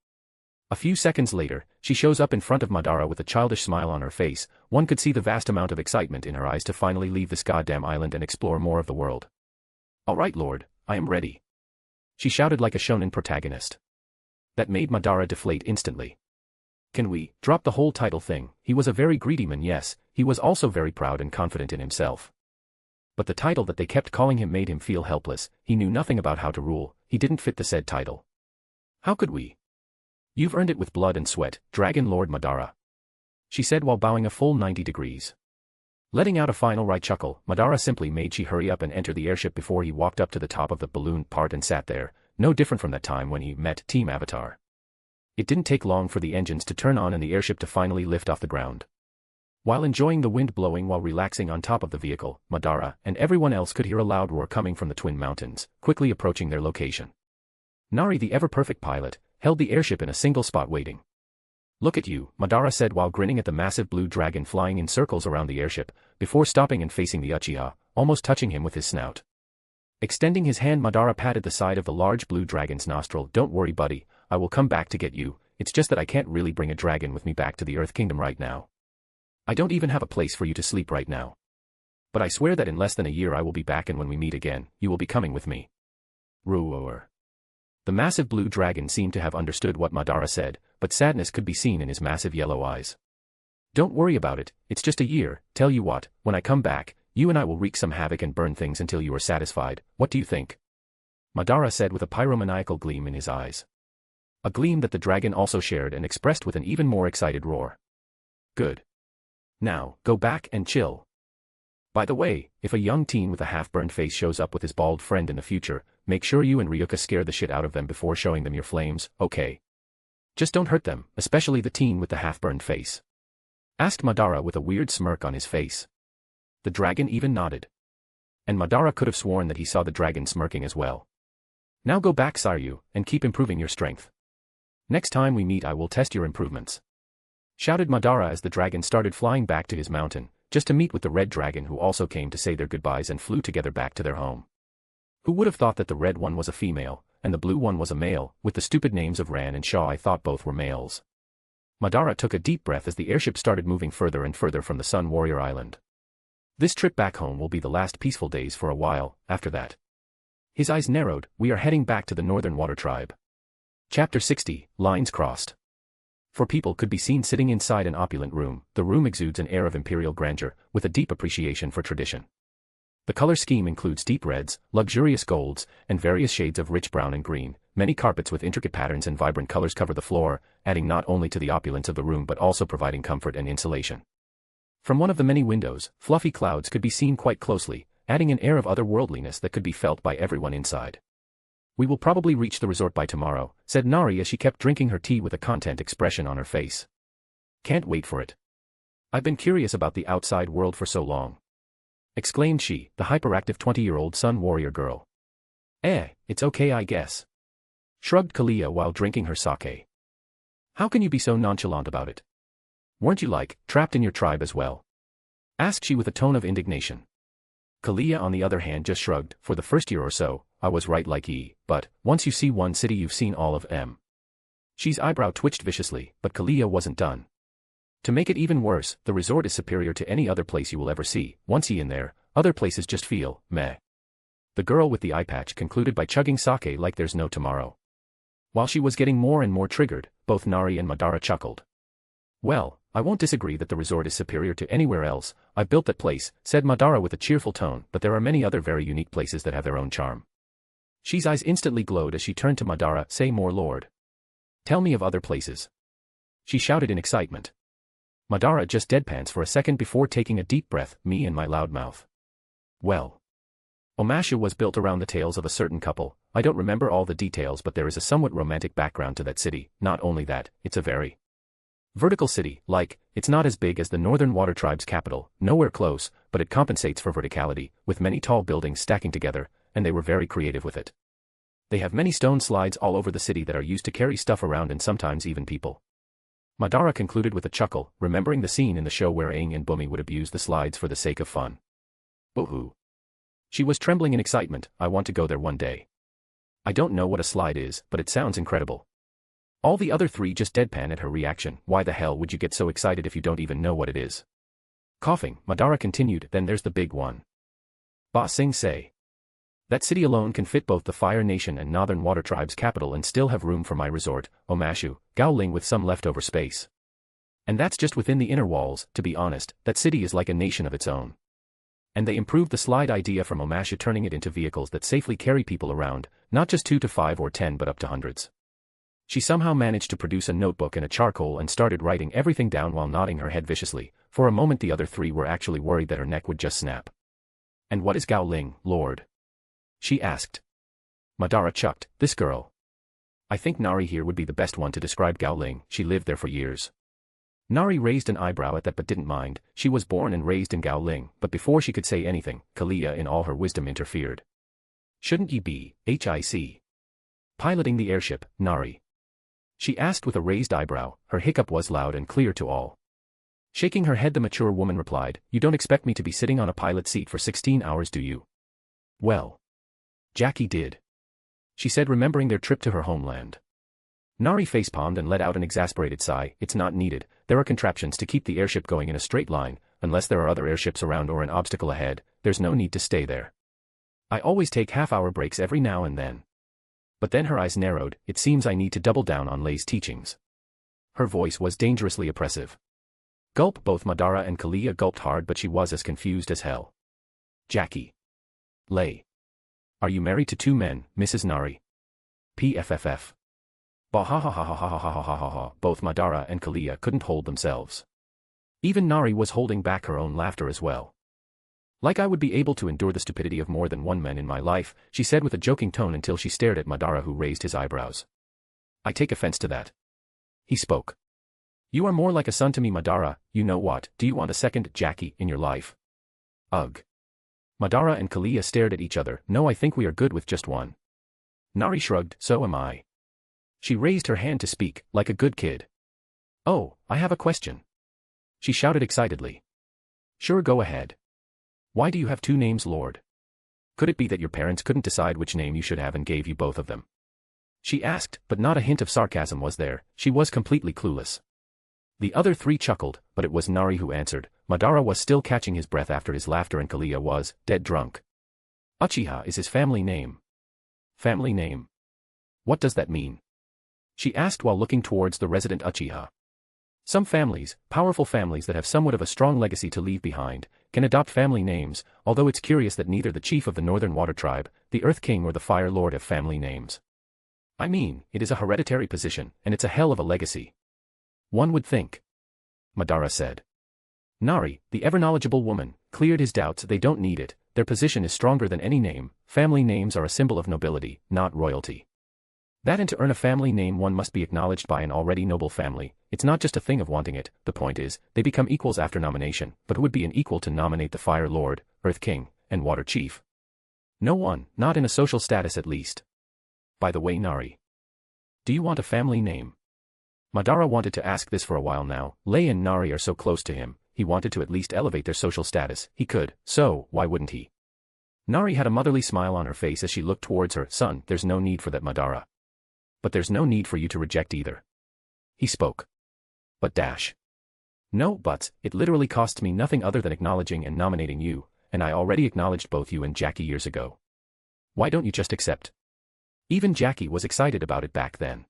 A few seconds later, she shows up in front of Madara with a childish smile on her face. One could see the vast amount of excitement in her eyes to finally leave this goddamn island and explore more of the world. All right, Lord, I am ready, she shouted like a shonen protagonist. That made Madara deflate instantly. Can we drop the whole title thing? He was a very greedy man, yes, he was also very proud and confident in himself. But the title that they kept calling him made him feel helpless. He knew nothing about how to rule, he didn't fit the said title. How could we? You've earned it with blood and sweat, Dragon Lord Madara, she said while bowing a full 90 degrees. Letting out a final wry chuckle, Madara simply made she hurry up and enter the airship before he walked up to the top of the balloon part and sat there, no different from that time when he met Team Avatar. It didn't take long for the engines to turn on and the airship to finally lift off the ground. While enjoying the wind blowing while relaxing on top of the vehicle, Madara and everyone else could hear a loud roar coming from the Twin Mountains, quickly approaching their location. Nari, the ever-perfect pilot, held the airship in a single spot waiting. Look at you, Madara said while grinning at the massive blue dragon flying in circles around the airship, before stopping and facing the Uchiha, almost touching him with his snout. Extending his hand, Madara patted the side of the large blue dragon's nostril. Don't worry, buddy, I will come back to get you. It's just that I can't really bring a dragon with me back to the Earth Kingdom right now. I don't even have a place for you to sleep right now. But I swear that in less than a year I will be back, and when we meet again, you will be coming with me. Roar. The massive blue dragon seemed to have understood what Madara said, but sadness could be seen in his massive yellow eyes. Don't worry about it, it's just a year. Tell you what, when I come back, you and I will wreak some havoc and burn things until you are satisfied. What do you think? Madara said with a pyromaniacal gleam in his eyes. A gleam that the dragon also shared and expressed with an even more excited roar. Good. Now, go back and chill. By the way, if a young teen with a half-burned face shows up with his bald friend in the future, make sure you and Ryuka scare the shit out of them before showing them your flames, okay? Just don't hurt them, especially the teen with the half-burned face. Asked Madara with a weird smirk on his face. The dragon even nodded. And Madara could have sworn that he saw the dragon smirking as well. Now go back, Saryu, and keep improving your strength. Next time we meet I will test your improvements. Shouted Madara as the dragon started flying back to his mountain, just to meet with the red dragon who also came to say their goodbyes and flew together back to their home. Who would have thought that the red one was a female, and the blue one was a male? With the stupid names of Ran and Shaw I thought both were males. Madara took a deep breath as the airship started moving further and further from the Sun Warrior Island. This trip back home will be the last peaceful days for a while. After that, his eyes narrowed. We are heading back to the Northern Water Tribe. Chapter 60, Lines Crossed. Four people could be seen sitting inside an opulent room. The room exudes an air of imperial grandeur, with a deep appreciation for tradition. The color scheme includes deep reds, luxurious golds, and various shades of rich brown and green. Many carpets with intricate patterns and vibrant colors cover the floor, adding not only to the opulence of the room but also providing comfort and insulation. From one of the many windows, fluffy clouds could be seen quite closely, adding an air of otherworldliness that could be felt by everyone inside. We will probably reach the resort by tomorrow, said Nari as she kept drinking her tea with a content expression on her face. Can't wait for it. I've been curious about the outside world for so long, exclaimed she, the hyperactive 20-year-old Sun Warrior girl. It's okay I guess, shrugged Kalia while drinking her sake. How can you be so nonchalant about it? Weren't you trapped in your tribe as well? Asked she with a tone of indignation. Kalia on the other hand just shrugged. For the first year or so, I was right but once you see one city you've seen all of them. She's eyebrow twitched viciously, but Kalia wasn't done. To make it even worse, the resort is superior to any other place you will ever see. Once you're in there, other places just feel meh. The girl with the eye patch concluded by chugging sake like there's no tomorrow. While she was getting more and more triggered, both Nari and Madara chuckled. Well, I won't disagree that the resort is superior to anywhere else. I built that place, said Madara with a cheerful tone, but there are many other very unique places that have their own charm. She's eyes instantly glowed as she turned to Madara. Say more, Lord. Tell me of other places, she shouted in excitement. Madara just deadpans for a second before taking a deep breath. Me and my loud mouth. Well, Omashu was built around the tales of a certain couple. I don't remember all the details, but there is a somewhat romantic background to that city. Not only that, it's a very vertical city. It's not as big as the Northern Water Tribe's capital, nowhere close, but it compensates for verticality, with many tall buildings stacking together, and they were very creative with it. They have many stone slides all over the city that are used to carry stuff around and sometimes even people. Madara concluded with a chuckle, remembering the scene in the show where Aang and Bumi would abuse the slides for the sake of fun. Boo-hoo. She was trembling in excitement. I want to go there one day. I don't know what a slide is, but it sounds incredible. All the other three just deadpan at her reaction. Why the hell would you get so excited if you don't even know what it is? Coughing, Madara continued, then there's the big one. Ba Sing Se. That city alone can fit both the Fire Nation and Northern Water Tribe's capital and still have room for my resort, Omashu, Gowling, with some leftover space. And that's just within the inner walls. To be honest, that city is like a nation of its own. And they improved the slide idea from Omashu, turning it into vehicles that safely carry people around, not just 2 to 5 or 10 but up to hundreds. She somehow managed to produce a notebook and a charcoal and started writing everything down while nodding her head viciously. For a moment the other three were actually worried that her neck would just snap. And what is Gowling, Lord? She asked. Madara chucked. This girl. I think Nari here would be the best one to describe Gowling. She lived there for years. Nari raised an eyebrow at that but didn't mind. She was born and raised in Gowling, but before she could say anything, Kalia in all her wisdom interfered. Shouldn't you be, piloting the airship, Nari? She asked with a raised eyebrow. Her hiccup was loud and clear to all. Shaking her head, the mature woman replied, You don't expect me to be sitting on a pilot seat for 16 hours, do you? Well, Jackie did, she said, remembering their trip to her homeland. Nari facepalmed and let out an exasperated sigh. It's not needed. There are contraptions to keep the airship going in a straight line. Unless there are other airships around or an obstacle ahead, there's no need to stay there. I always take half-hour breaks every now and then. But then her eyes narrowed. It seems I need to double down on Lei's teachings. Her voice was dangerously oppressive. Gulp. Both Madara and Kalia gulped hard, but she was as confused as hell. Jackie. Lei. Are you married to 2 men, Mrs. Nari? PFFF. Bah ha ha ha ha ha ha ha ha ha ha. Both Madara and Kalia couldn't hold themselves. Even Nari was holding back her own laughter as well. I would be able to endure the stupidity of more than one man in my life, she said with a joking tone until she stared at Madara, who raised his eyebrows. I take offense to that. He spoke. You are more like a son to me, Madara. You know what? Do you want a second Jackie in your life? Ugh. Madara and Kalia stared at each other. No, I think we are good with just one. Nari shrugged. So am I. She raised her hand to speak, like a good kid. Oh, I have a question, she shouted excitedly. Sure, go ahead. Why do you have two names, Lord? Could it be that your parents couldn't decide which name you should have and gave you both of them? She asked, but not a hint of sarcasm was there. She was completely clueless. The other three chuckled, but it was Nari who answered. Madara was still catching his breath after his laughter and Kalia was dead drunk. Uchiha is his family name. Family name? What does that mean? She asked while looking towards the resident Uchiha. Some families, powerful families that have somewhat of a strong legacy to leave behind, can adopt family names, although it's curious that neither the chief of the Northern Water Tribe, the Earth King or the Fire Lord have family names. I mean, it is a hereditary position, and it's a hell of a legacy. One would think. Madara said. Nari, the ever-knowledgeable woman, cleared his doubts. They don't need it, their position is stronger than any name. Family names are a symbol of nobility, not royalty. That and to earn a family name one must be acknowledged by an already noble family. It's not just a thing of wanting it, the point is, they become equals after nomination, but who would be an equal to nominate the Fire Lord, Earth King, and Water Chief? No one, not in a social status at least. By the way, Nari. Do you want a family name? Madara wanted to ask this for a while now. Lei and Nari are so close to him, he wanted to at least elevate their social status. He could, so why wouldn't he? Nari had a motherly smile on her face as she looked towards her son. There's no need for that, Madara. But there's no need for you to reject either. He spoke. But dash. No buts, it literally costs me nothing other than acknowledging and nominating you, and I already acknowledged both you and Jackie years ago. Why don't you just accept? Even Jackie was excited about it back then.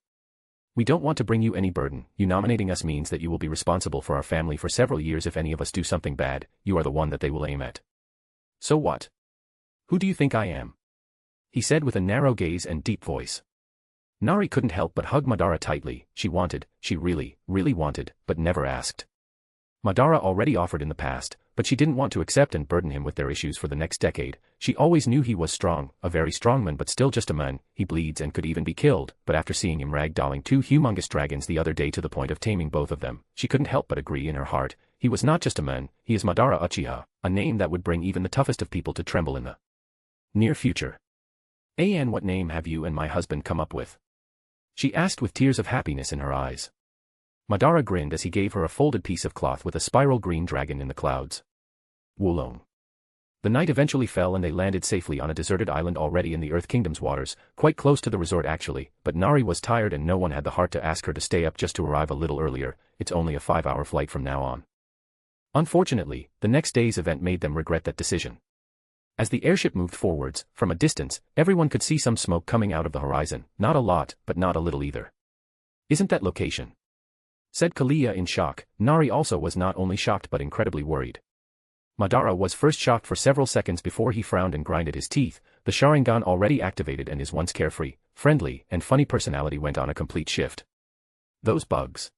We don't want to bring you any burden. You nominating us means that you will be responsible for our family for several years. If any of us do something bad, you are the one that they will aim at. So what? Who do you think I am? He said with a narrow gaze and deep voice. Nari couldn't help but hug Madara tightly. She really, really wanted, but never asked. Madara already offered in the past, but she didn't want to accept and burden him with their issues for the next decade. She always knew he was strong, a very strong man, but still just a man. He bleeds and could even be killed, but after seeing him ragdolling two humongous dragons the other day to the point of taming both of them, she couldn't help but agree in her heart. He was not just a man, he is Madara Uchiha, a name that would bring even the toughest of people to tremble in the near future. And what name have you and my husband come up with? She asked with tears of happiness in her eyes. Madara grinned as he gave her a folded piece of cloth with a spiral green dragon in the clouds. Wulong. The night eventually fell and they landed safely on a deserted island already in the Earth Kingdom's waters, quite close to the resort actually, but Nari was tired and no one had the heart to ask her to stay up just to arrive a little earlier. It's only a 5-hour flight from now on. Unfortunately, the next day's event made them regret that decision. As the airship moved forwards, from a distance, everyone could see some smoke coming out of the horizon, not a lot, but not a little either. Isn't that location? Said Kalia in shock. Nari also was not only shocked but incredibly worried. Madara was first shocked for several seconds before he frowned and grinded his teeth. The Sharingan already activated and his once carefree, friendly, and funny personality went on a complete shift. Those bugs.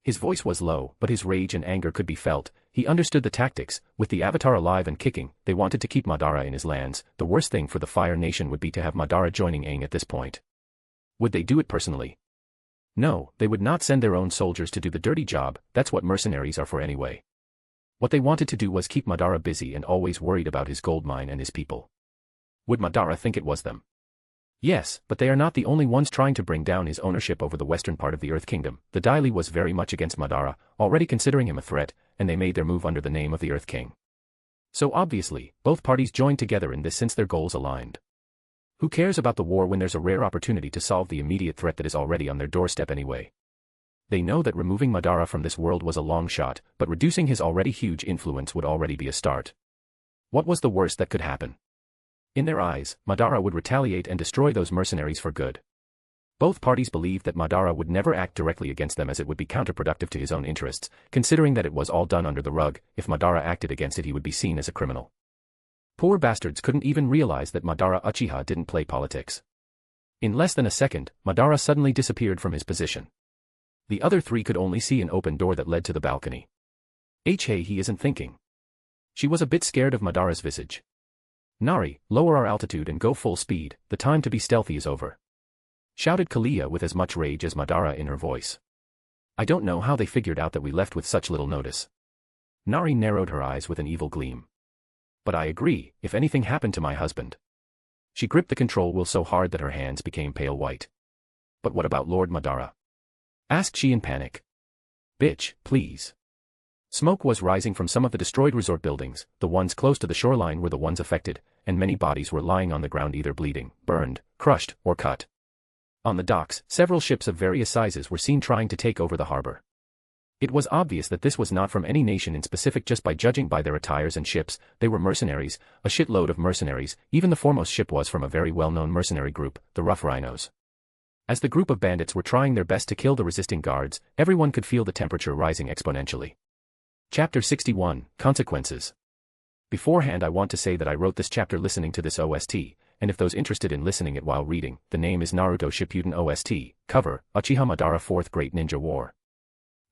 His voice was low, but his rage and anger could be felt. He understood the tactics. With the Avatar alive and kicking, they wanted to keep Madara in his lands. The worst thing for the Fire Nation would be to have Madara joining Aang at this point. Would they do it personally? No, they would not send their own soldiers to do the dirty job. That's what mercenaries are for anyway. What they wanted to do was keep Madara busy and always worried about his gold mine and his people. Would Madara think it was them? Yes, but they are not the only ones trying to bring down his ownership over the western part of the Earth Kingdom. The Dai Li was very much against Madara, already considering him a threat, and they made their move under the name of the Earth King. So obviously, both parties joined together in this since their goals aligned. Who cares about the war when there's a rare opportunity to solve the immediate threat that is already on their doorstep anyway? They know that removing Madara from this world was a long shot, but reducing his already huge influence would already be a start. What was the worst that could happen? In their eyes, Madara would retaliate and destroy those mercenaries for good. Both parties believed that Madara would never act directly against them as it would be counterproductive to his own interests, considering that it was all done under the rug. If Madara acted against it he would be seen as a criminal. Poor bastards couldn't even realize that Madara Uchiha didn't play politics. In less than a second, Madara suddenly disappeared from his position. The other three could only see an open door that led to the balcony. Hey, he isn't thinking. She was a bit scared of Madara's visage. Nari, lower our altitude and go full speed, the time to be stealthy is over. Shouted Kalia with as much rage as Madara in her voice. I don't know how they figured out that we left with such little notice. Nari narrowed her eyes with an evil gleam. But I agree, if anything happened to my husband. She gripped the control wheel so hard that her hands became pale white. But what about Lord Madara? Asked she in panic. Bitch, please. Smoke was rising from some of the destroyed resort buildings. The ones close to the shoreline were the ones affected, and many bodies were lying on the ground either bleeding, burned, crushed, or cut. On the docks, several ships of various sizes were seen trying to take over the harbor. It was obvious that this was not from any nation in specific just by judging by their attires and ships. They were mercenaries, a shitload of mercenaries. Even the foremost ship was from a very well-known mercenary group, the Rough Rhinos. As the group of bandits were trying their best to kill the resisting guards, everyone could feel the temperature rising exponentially. Chapter 61, Consequences. Beforehand, I want to say that I wrote this chapter listening to this OST, and if those interested in listening it while reading, the name is Naruto Shippuden OST, cover, Uchiha Madara 4th Great Ninja War.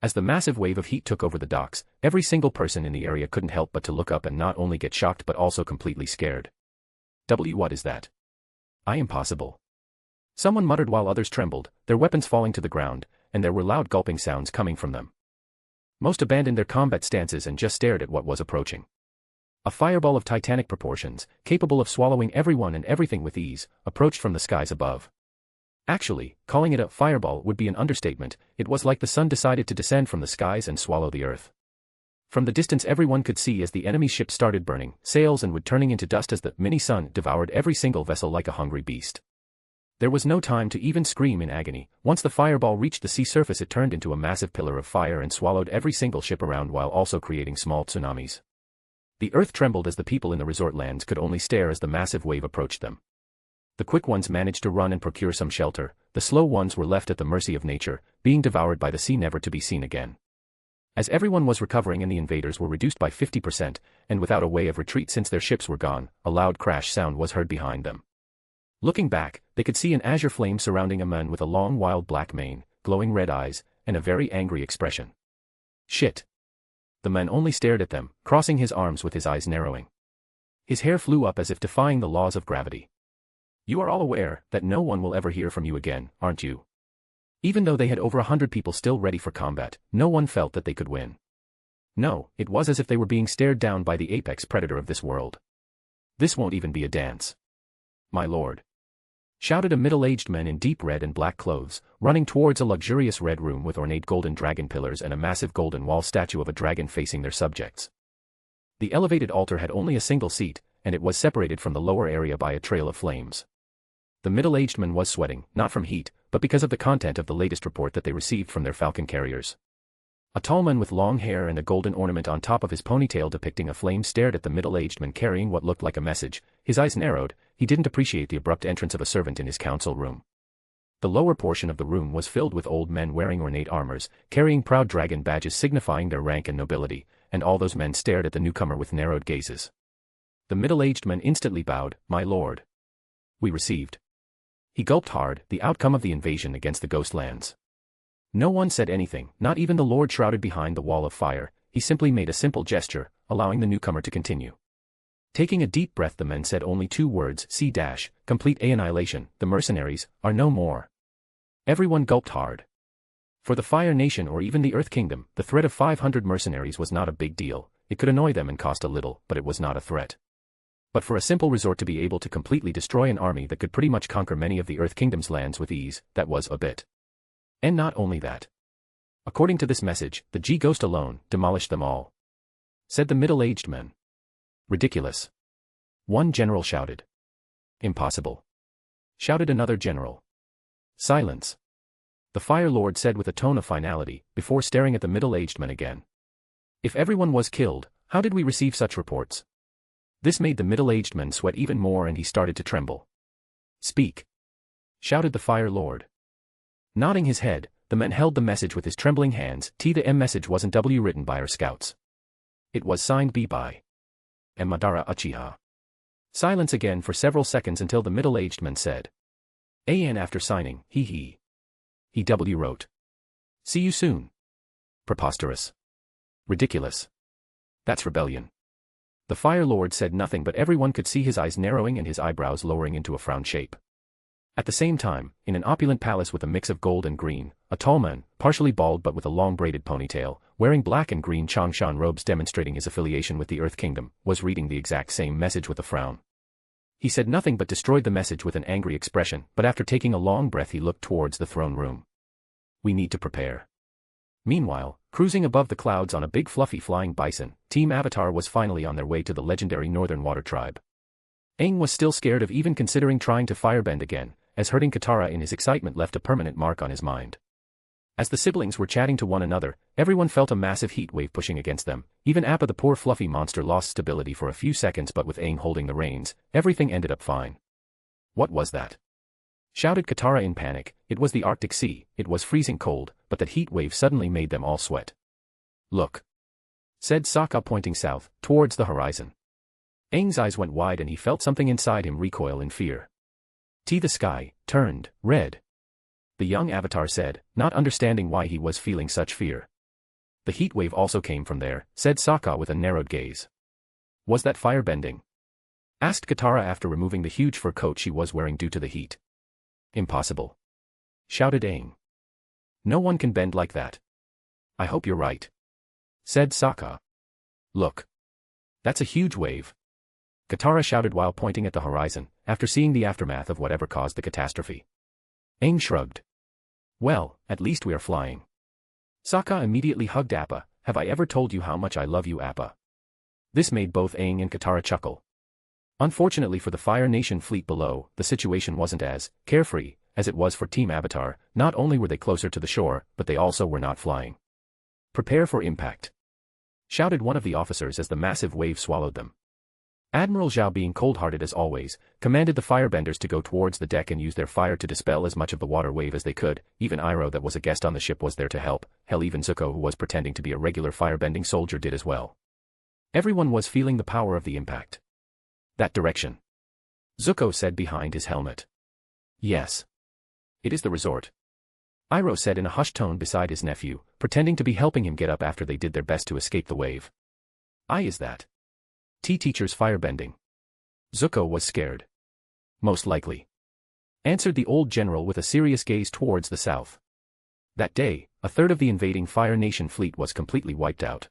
As the massive wave of heat took over the docks, every single person in the area couldn't help but to look up and not only get shocked but also completely scared. What is that? Impossible. Someone muttered while others trembled, their weapons falling to the ground, and there were loud gulping sounds coming from them. Most abandoned their combat stances and just stared at what was approaching. A fireball of titanic proportions, capable of swallowing everyone and everything with ease, approached from the skies above. Actually, calling it a fireball would be an understatement. It was like the sun decided to descend from the skies and swallow the earth. From the distance everyone could see as the enemy ship started burning, sails and wood turning into dust as the mini-sun devoured every single vessel like a hungry beast. There was no time to even scream in agony. Once the fireball reached the sea surface it turned into a massive pillar of fire and swallowed every single ship around while also creating small tsunamis. The earth trembled as the people in the resort lands could only stare as the massive wave approached them. The quick ones managed to run and procure some shelter, the slow ones were left at the mercy of nature, being devoured by the sea never to be seen again. As everyone was recovering and the invaders were reduced by 50%, and without a way of retreat since their ships were gone, a loud crash sound was heard behind them. Looking back, they could see an azure flame surrounding a man with a long wild black mane, glowing red eyes, and a very angry expression. Shit. The man only stared at them, crossing his arms with his eyes narrowing. His hair flew up as if defying the laws of gravity. You are all aware that no one will ever hear from you again, aren't you? Even though they had over 100 people still ready for combat, no one felt that they could win. No, it was as if they were being stared down by the apex predator of this world. This won't even be a dance. My lord. Shouted a middle-aged man in deep red and black clothes, running towards a luxurious red room with ornate golden dragon pillars and a massive golden wall statue of a dragon facing their subjects. The elevated altar had only a single seat, and it was separated from the lower area by a trail of flames. The middle-aged man was sweating, not from heat, but because of the content of the latest report that they received from their falcon carriers. A tall man with long hair and a golden ornament on top of his ponytail depicting a flame stared at the middle-aged man carrying what looked like a message. His eyes narrowed. He didn't appreciate the abrupt entrance of a servant in his council room. The lower portion of the room was filled with old men wearing ornate armors, carrying proud dragon badges signifying their rank and nobility, and all those men stared at the newcomer with narrowed gazes. The middle-aged man instantly bowed, "My lord. We received." He gulped hard, the outcome of the invasion against the ghost lands. No one said anything, not even the lord shrouded behind the wall of fire. He simply made a simple gesture, allowing the newcomer to continue. Taking a deep breath the men said only 2 words, complete annihilation, the mercenaries are no more. Everyone gulped hard. For the Fire Nation or even the Earth Kingdom, the threat of 500 mercenaries was not a big deal. It could annoy them and cost a little, but it was not a threat. But for a simple resort to be able to completely destroy an army that could pretty much conquer many of the Earth Kingdom's lands with ease, that was a bit. And not only that. According to this message, the G-Ghost alone demolished them all. Said the middle-aged man. Ridiculous. One general shouted. Impossible. Shouted another general. Silence. The Fire Lord said with a tone of finality, before staring at the middle-aged man again. If everyone was killed, how did we receive such reports? This made the middle-aged man sweat even more and he started to tremble. Speak. Shouted the Fire Lord. Nodding his head, the man held the message with his trembling hands. The message wasn't written by our scouts. It was signed B by Madara Uchiha. Silence again for several seconds until the middle-aged man said. And after signing, he wrote. See you soon. Preposterous. Ridiculous. That's rebellion. The Fire Lord said nothing but everyone could see his eyes narrowing and his eyebrows lowering into a frown shape. At the same time, in an opulent palace with a mix of gold and green, a tall man, partially bald but with a long braided ponytail, wearing black and green Changshan robes demonstrating his affiliation with the Earth Kingdom, was reading the exact same message with a frown. He said nothing but destroyed the message with an angry expression, but after taking a long breath he looked towards the throne room. We need to prepare. Meanwhile, Cruising above the clouds on a big fluffy flying bison, Team Avatar was finally on their way to the legendary Northern Water Tribe. Aang was still scared of even considering trying to firebend again, as hurting Katara in his excitement left a permanent mark on his mind. As the siblings were chatting to one another, everyone felt a massive heat wave pushing against them. Even Appa the poor fluffy monster lost stability for a few seconds, but with Aang holding the reins, everything ended up fine. What was that? Shouted Katara in panic. It was the Arctic Sea. It was freezing cold, but that heat wave suddenly made them all sweat. Look, said Sokka pointing south, towards the horizon. Aang's eyes went wide and he felt something inside him recoil in fear. The sky turned red. The young Avatar said, not understanding why he was feeling such fear. The heat wave also came from there, said Sokka with a narrowed gaze. Was that firebending? Asked Katara after removing the huge fur coat she was wearing due to the heat. Impossible, shouted Aang. No one can bend like that. I hope you're right, said Sokka. Look, that's a huge wave, Katara shouted while pointing at the horizon, after seeing the aftermath of whatever caused the catastrophe. Aang shrugged. Well, at least we are flying. Sokka immediately hugged Appa. Have I ever told you how much I love you, Appa? This made both Aang and Katara chuckle. Unfortunately for the Fire Nation fleet below, the situation wasn't as carefree as it was for Team Avatar. Not only were they closer to the shore, but they also were not flying. Prepare for impact, shouted one of the officers as the massive wave swallowed them. Admiral Zhao, being cold-hearted as always, commanded the firebenders to go towards the deck and use their fire to dispel as much of the water wave as they could. Even Iroh, that was a guest on the ship, was there to help. Hell, even Zuko, who was pretending to be a regular firebending soldier, did as well. Everyone was feeling the power of the impact. That direction, Zuko said behind his helmet. Yes. It is the resort, Iroh said in a hushed tone beside his nephew, pretending to be helping him get up after they did their best to escape the wave. Is that teacher's firebending? Zuko was scared. Most likely, answered the old general with a serious gaze towards the south. That day, a third of the invading Fire Nation fleet was completely wiped out.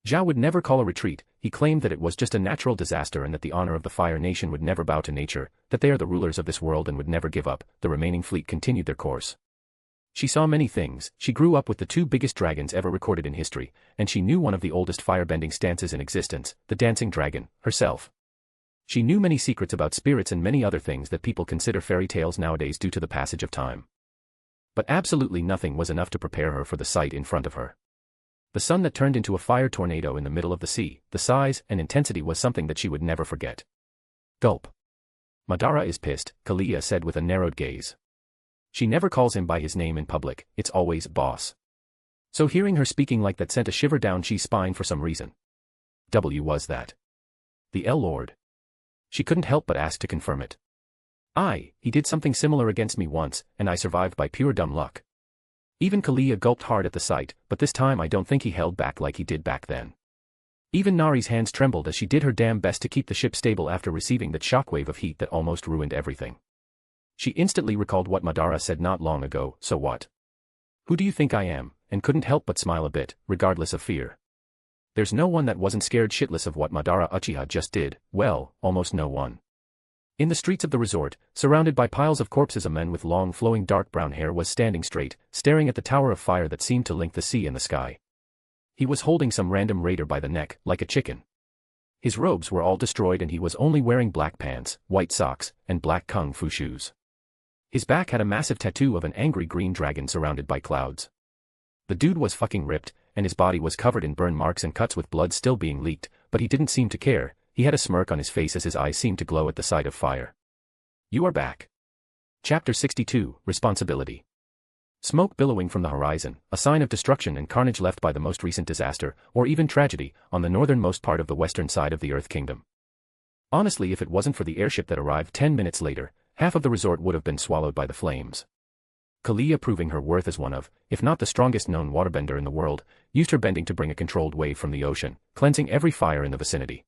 Zhao would never call a retreat. He claimed that it was just a natural disaster and that the honor of the Fire Nation would never bow to nature, that they are the rulers of this world and would never give up. The remaining fleet continued their course. She saw many things. She grew up with the two biggest dragons ever recorded in history, and she knew one of the oldest firebending stances in existence, the dancing dragon, herself. She knew many secrets about spirits and many other things that people consider fairy tales nowadays due to the passage of time. But absolutely nothing was enough to prepare her for the sight in front of her. The sun that turned into a fire tornado in the middle of the sea. The size and intensity was something that she would never forget. Gulp. Madara is pissed, Kalia said with a narrowed gaze. She never calls him by his name in public, it's always boss. So hearing her speaking like that sent a shiver down Chi's spine for some reason. Was that the L-Lord? She couldn't help but ask to confirm it. He did something similar against me once, and I survived by pure dumb luck. Even Kalia gulped hard at the sight, but this time I don't think he held back like he did back then. Even Nari's hands trembled as she did her damn best to keep the ship stable after receiving that shockwave of heat that almost ruined everything. She instantly recalled what Madara said not long ago. So what? Who do you think I am? And couldn't help but smile a bit, regardless of fear. There's no one that wasn't scared shitless of what Madara Uchiha just did. Well, almost no one. In the streets of the resort, surrounded by piles of corpses, a man with long flowing dark brown hair was standing straight, staring at the tower of fire that seemed to link the sea and the sky. He was holding some random raider by the neck, like a chicken. His robes were all destroyed and he was only wearing black pants, white socks, and black kung fu shoes. His back had a massive tattoo of an angry green dragon surrounded by clouds. The dude was fucking ripped, and his body was covered in burn marks and cuts with blood still being leaked, but he didn't seem to care. He had a smirk on his face as his eyes seemed to glow at the sight of fire. You are back. Chapter 62, Responsibility. Smoke billowing from the horizon, a sign of destruction and carnage left by the most recent disaster, or even tragedy, on the northernmost part of the western side of the Earth Kingdom. Honestly, if it wasn't for the airship that arrived 10 minutes later, half of the resort would have been swallowed by the flames. Kalia, proving her worth as one of, if not the strongest known waterbender in the world, used her bending to bring a controlled wave from the ocean, cleansing every fire in the vicinity.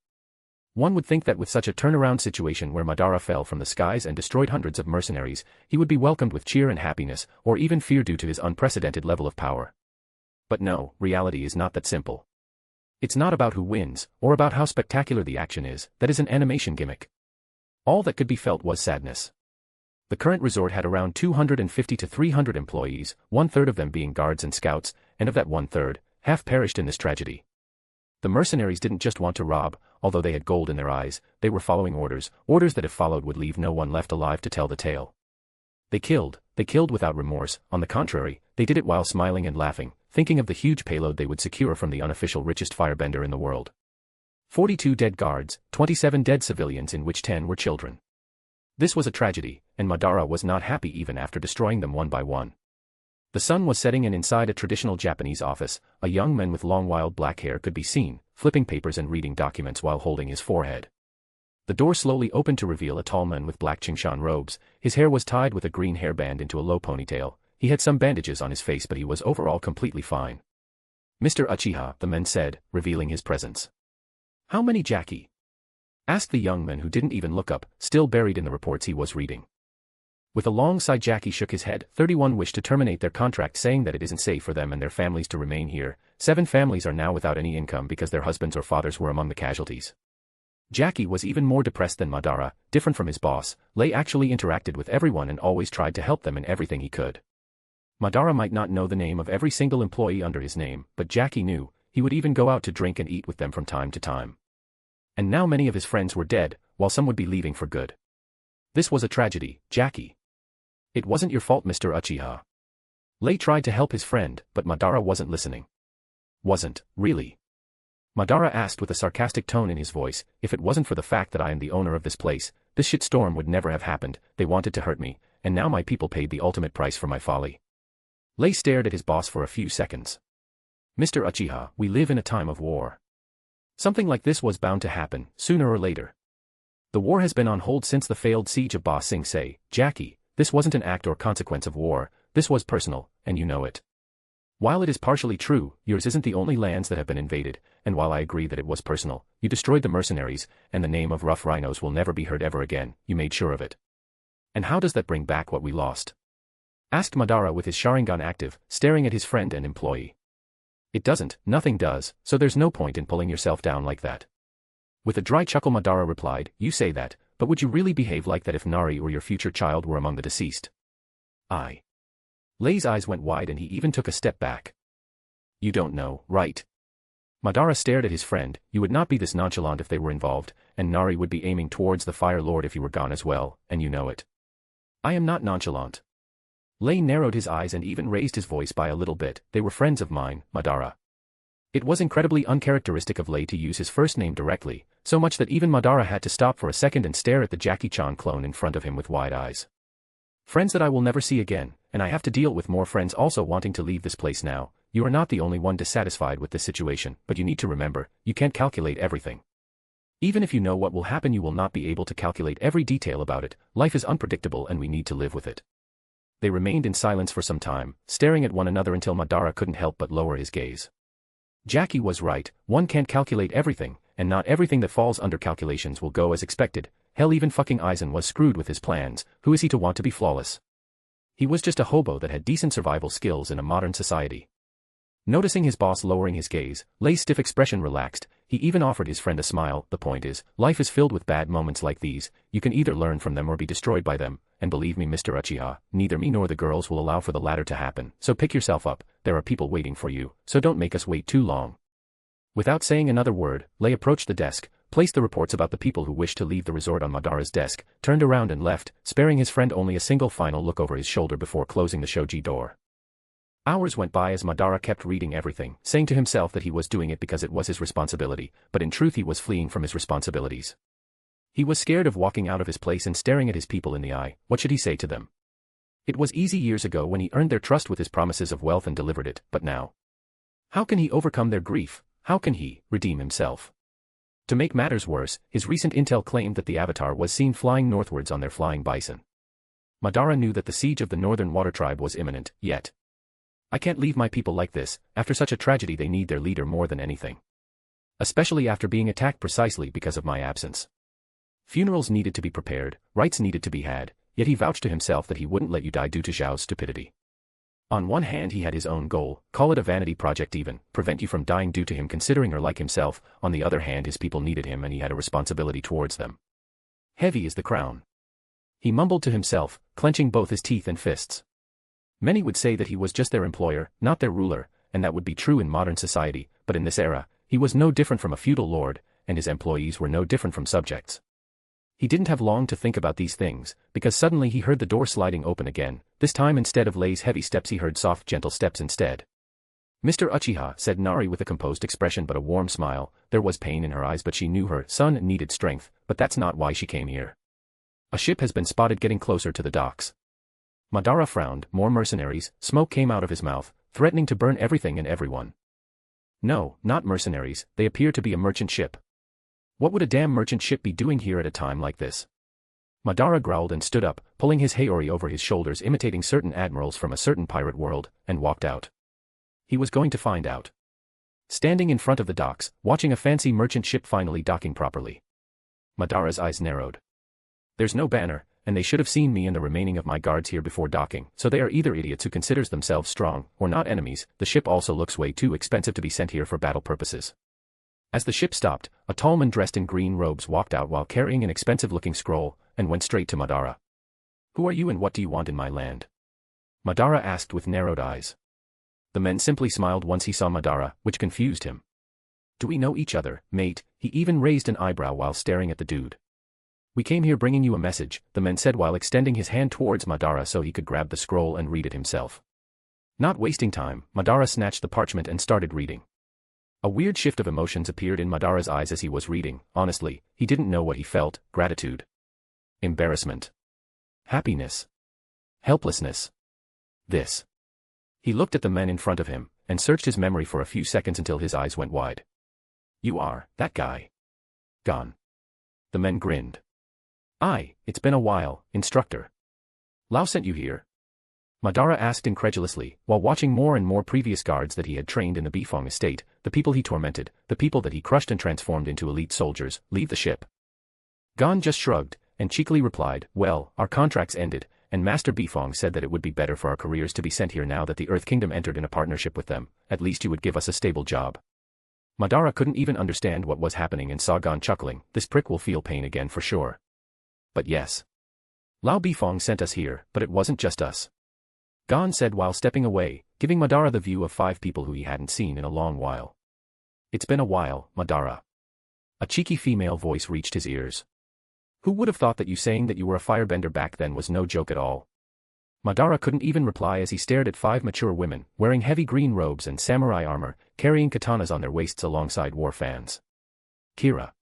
One would think that with such a turnaround situation where Madara fell from the skies and destroyed hundreds of mercenaries, he would be welcomed with cheer and happiness, or even fear due to his unprecedented level of power. But no, reality is not that simple. It's not about who wins, or about how spectacular the action is. That is an animation gimmick. All that could be felt was sadness. The current resort had around 250 to 300 employees, one-third of them being guards and scouts, and of that one-third, half perished in this tragedy. The mercenaries didn't just want to rob, although they had gold in their eyes, they were following orders that if followed would leave no one left alive to tell the tale. They killed without remorse. On the contrary, they did it while smiling and laughing, thinking of the huge payload they would secure from the unofficial richest firebender in the world. 42 dead guards, 27 dead civilians, in which 10 were children. This was a tragedy, and Madara was not happy even after destroying them one by one. The sun was setting, and inside a traditional Japanese office, a young man with long wild black hair could be seen, flipping papers and reading documents while holding his forehead. The door slowly opened to reveal a tall man with black Qingshan robes. His hair was tied with a green hairband into a low ponytail. He had some bandages on his face, but he was overall completely fine. "Mr. Uchiha," the man said, revealing his presence. "How many Jackie?" asked the young man, who didn't even look up, still buried in the reports he was reading. With a long sigh, Jackie shook his head. 31 wished to terminate their contract, saying that it isn't safe for them and their families to remain here. 7 families are now without any income because their husbands or fathers were among the casualties. Jackie was even more depressed than Madara. Different from his boss, Lei actually interacted with everyone and always tried to help them in everything he could. Madara might not know the name of every single employee under his name, but Jackie knew. He would even go out to drink and eat with them from time to time. And now many of his friends were dead, while some would be leaving for good. This was a tragedy, Jackie. "It wasn't your fault, Mr. Uchiha." Lei tried to help his friend, but Madara wasn't listening. "Wasn't, really?" Madara asked with a sarcastic tone in his voice. "If it wasn't for the fact that I am the owner of this place, this shitstorm would never have happened. They wanted to hurt me, and now my people paid the ultimate price for my folly." Lei stared at his boss for a few seconds. "Mr. Uchiha, we live in a time of war. Something like this was bound to happen, sooner or later. The war has been on hold since the failed siege of Ba Sing Se. Jackie, this wasn't an act or consequence of war, this was personal, and you know it. While it is partially true, yours isn't the only lands that have been invaded, and while I agree that it was personal, you destroyed the mercenaries, and the name of Rough Rhinos will never be heard ever again, you made sure of it. And how does that bring back what we lost?" asked Madara with his Sharingan active, staring at his friend and employee. "It doesn't, nothing does, so there's no point in pulling yourself down like that." With a dry chuckle, Madara replied, "You say that, but would you really behave like that if Nari or your future child were among the deceased?" "I." Lei's eyes went wide and he even took a step back. "You don't know, right?" Madara stared at his friend. "You would not be this nonchalant if they were involved, and Nari would be aiming towards the Fire Lord if you were gone as well, and you know it." "I am not nonchalant." Lei narrowed his eyes and even raised his voice by a little bit. "They were friends of mine, Madara." It was incredibly uncharacteristic of Lei to use his first name directly, so much that even Madara had to stop for a second and stare at the Jackie Chan clone in front of him with wide eyes. "Friends that I will never see again, and I have to deal with more friends also wanting to leave this place now. You are not the only one dissatisfied with this situation, but you need to remember, you can't calculate everything. Even if you know what will happen, you will not be able to calculate every detail about it. Life is unpredictable and we need to live with it." They remained in silence for some time, staring at one another until Madara couldn't help but lower his gaze. Jackie was right, one can't calculate everything, and not everything that falls under calculations will go as expected. Hell, even fucking Aizen was screwed with his plans. Who is he to want to be flawless? He was just a hobo that had decent survival skills in a modern society. Noticing his boss lowering his gaze, Lei's stiff expression relaxed. He even offered his friend a smile. "The point is, life is filled with bad moments like these. You can either learn from them or be destroyed by them, and believe me, Mr. Uchiha, neither me nor the girls will allow for the latter to happen, so pick yourself up, there are people waiting for you, so don't make us wait too long." Without saying another word, Lei approached the desk, placed the reports about the people who wished to leave the resort on Madara's desk, turned around and left, sparing his friend only a single final look over his shoulder before closing the shoji door. Hours went by as Madara kept reading everything, saying to himself that he was doing it because it was his responsibility, but in truth he was fleeing from his responsibilities. He was scared of walking out of his place and staring at his people in the eye. What should he say to them? It was easy years ago when he earned their trust with his promises of wealth and delivered it, but now? How can he overcome their grief? How can he redeem himself? To make matters worse, his recent intel claimed that the Avatar was seen flying northwards on their flying bison. Madara knew that the siege of the Northern Water Tribe was imminent, yet. "I can't leave my people like this. After such a tragedy they need their leader more than anything. Especially after being attacked precisely because of my absence. Funerals needed to be prepared, rites needed to be had, yet he vouched to himself that he wouldn't let you die due to Zhao's stupidity. On one hand he had his own goal, call it a vanity project even, prevent you from dying due to him considering her like himself. On the other hand his people needed him and he had a responsibility towards them. Heavy is the crown. He mumbled to himself, clenching both his teeth and fists. Many would say that he was just their employer, not their ruler, and that would be true in modern society, but in this era, he was no different from a feudal lord, and his employees were no different from subjects. He didn't have long to think about these things, because suddenly he heard the door sliding open again. This time instead of Lei's heavy steps he heard soft gentle steps instead. "Mr. Uchiha," said Nari with a composed expression but a warm smile. There was pain in her eyes, but she knew her son needed strength, but that's not why she came here. "A ship has been spotted getting closer to the docks." Madara frowned. More mercenaries. Smoke came out of his mouth, threatening to burn everything and everyone. "No, not mercenaries, they appear to be a merchant ship." "What would a damn merchant ship be doing here at a time like this?" Madara growled and stood up, pulling his haori over his shoulders imitating certain admirals from a certain pirate world, and walked out. He was going to find out. Standing in front of the docks, watching a fancy merchant ship finally docking properly. Madara's eyes narrowed. "There's no banner, and they should have seen me and the remaining of my guards here before docking, so they are either idiots who considers themselves strong, or not enemies. The ship also looks way too expensive to be sent here for battle purposes." As the ship stopped, a tall man dressed in green robes walked out while carrying an expensive-looking scroll, and went straight to Madara. "Who are you and what do you want in my land?" Madara asked with narrowed eyes. The man simply smiled once he saw Madara, which confused him. "Do we know each other, mate?" He even raised an eyebrow while staring at the dude. "We came here bringing you a message," the man said while extending his hand towards Madara so he could grab the scroll and read it himself. Not wasting time, Madara snatched the parchment and started reading. A weird shift of emotions appeared in Madara's eyes as he was reading. Honestly, he didn't know what he felt: gratitude, embarrassment, happiness, helplessness. This. He looked at the men in front of him, and searched his memory for a few seconds until his eyes went wide. "You are, that guy. Gone." The men grinned. It's been a while, instructor." "Lao sent you here?" Madara asked incredulously, while watching more and more previous guards that he had trained in the Bifong estate, the people he tormented, the people that he crushed and transformed into elite soldiers, leave the ship. Gon just shrugged, and cheekily replied, "Well, our contracts ended, and Master Bifong said that it would be better for our careers to be sent here now that the Earth Kingdom entered in a partnership with them. At least you would give us a stable job." Madara couldn't even understand what was happening and saw Gon chuckling. This prick will feel pain again for sure. "But yes. Lao Bifong sent us here, but it wasn't just us," Gon said while stepping away, giving Madara the view of 5 people who he hadn't seen in a long while. "It's been a while, Madara." A cheeky female voice reached his ears. "Who would have thought that you saying that you were a firebender back then was no joke at all?" Madara couldn't even reply as he stared at 5 mature women, wearing heavy green robes and samurai armor, carrying katanas on their waists alongside war fans. "Kira."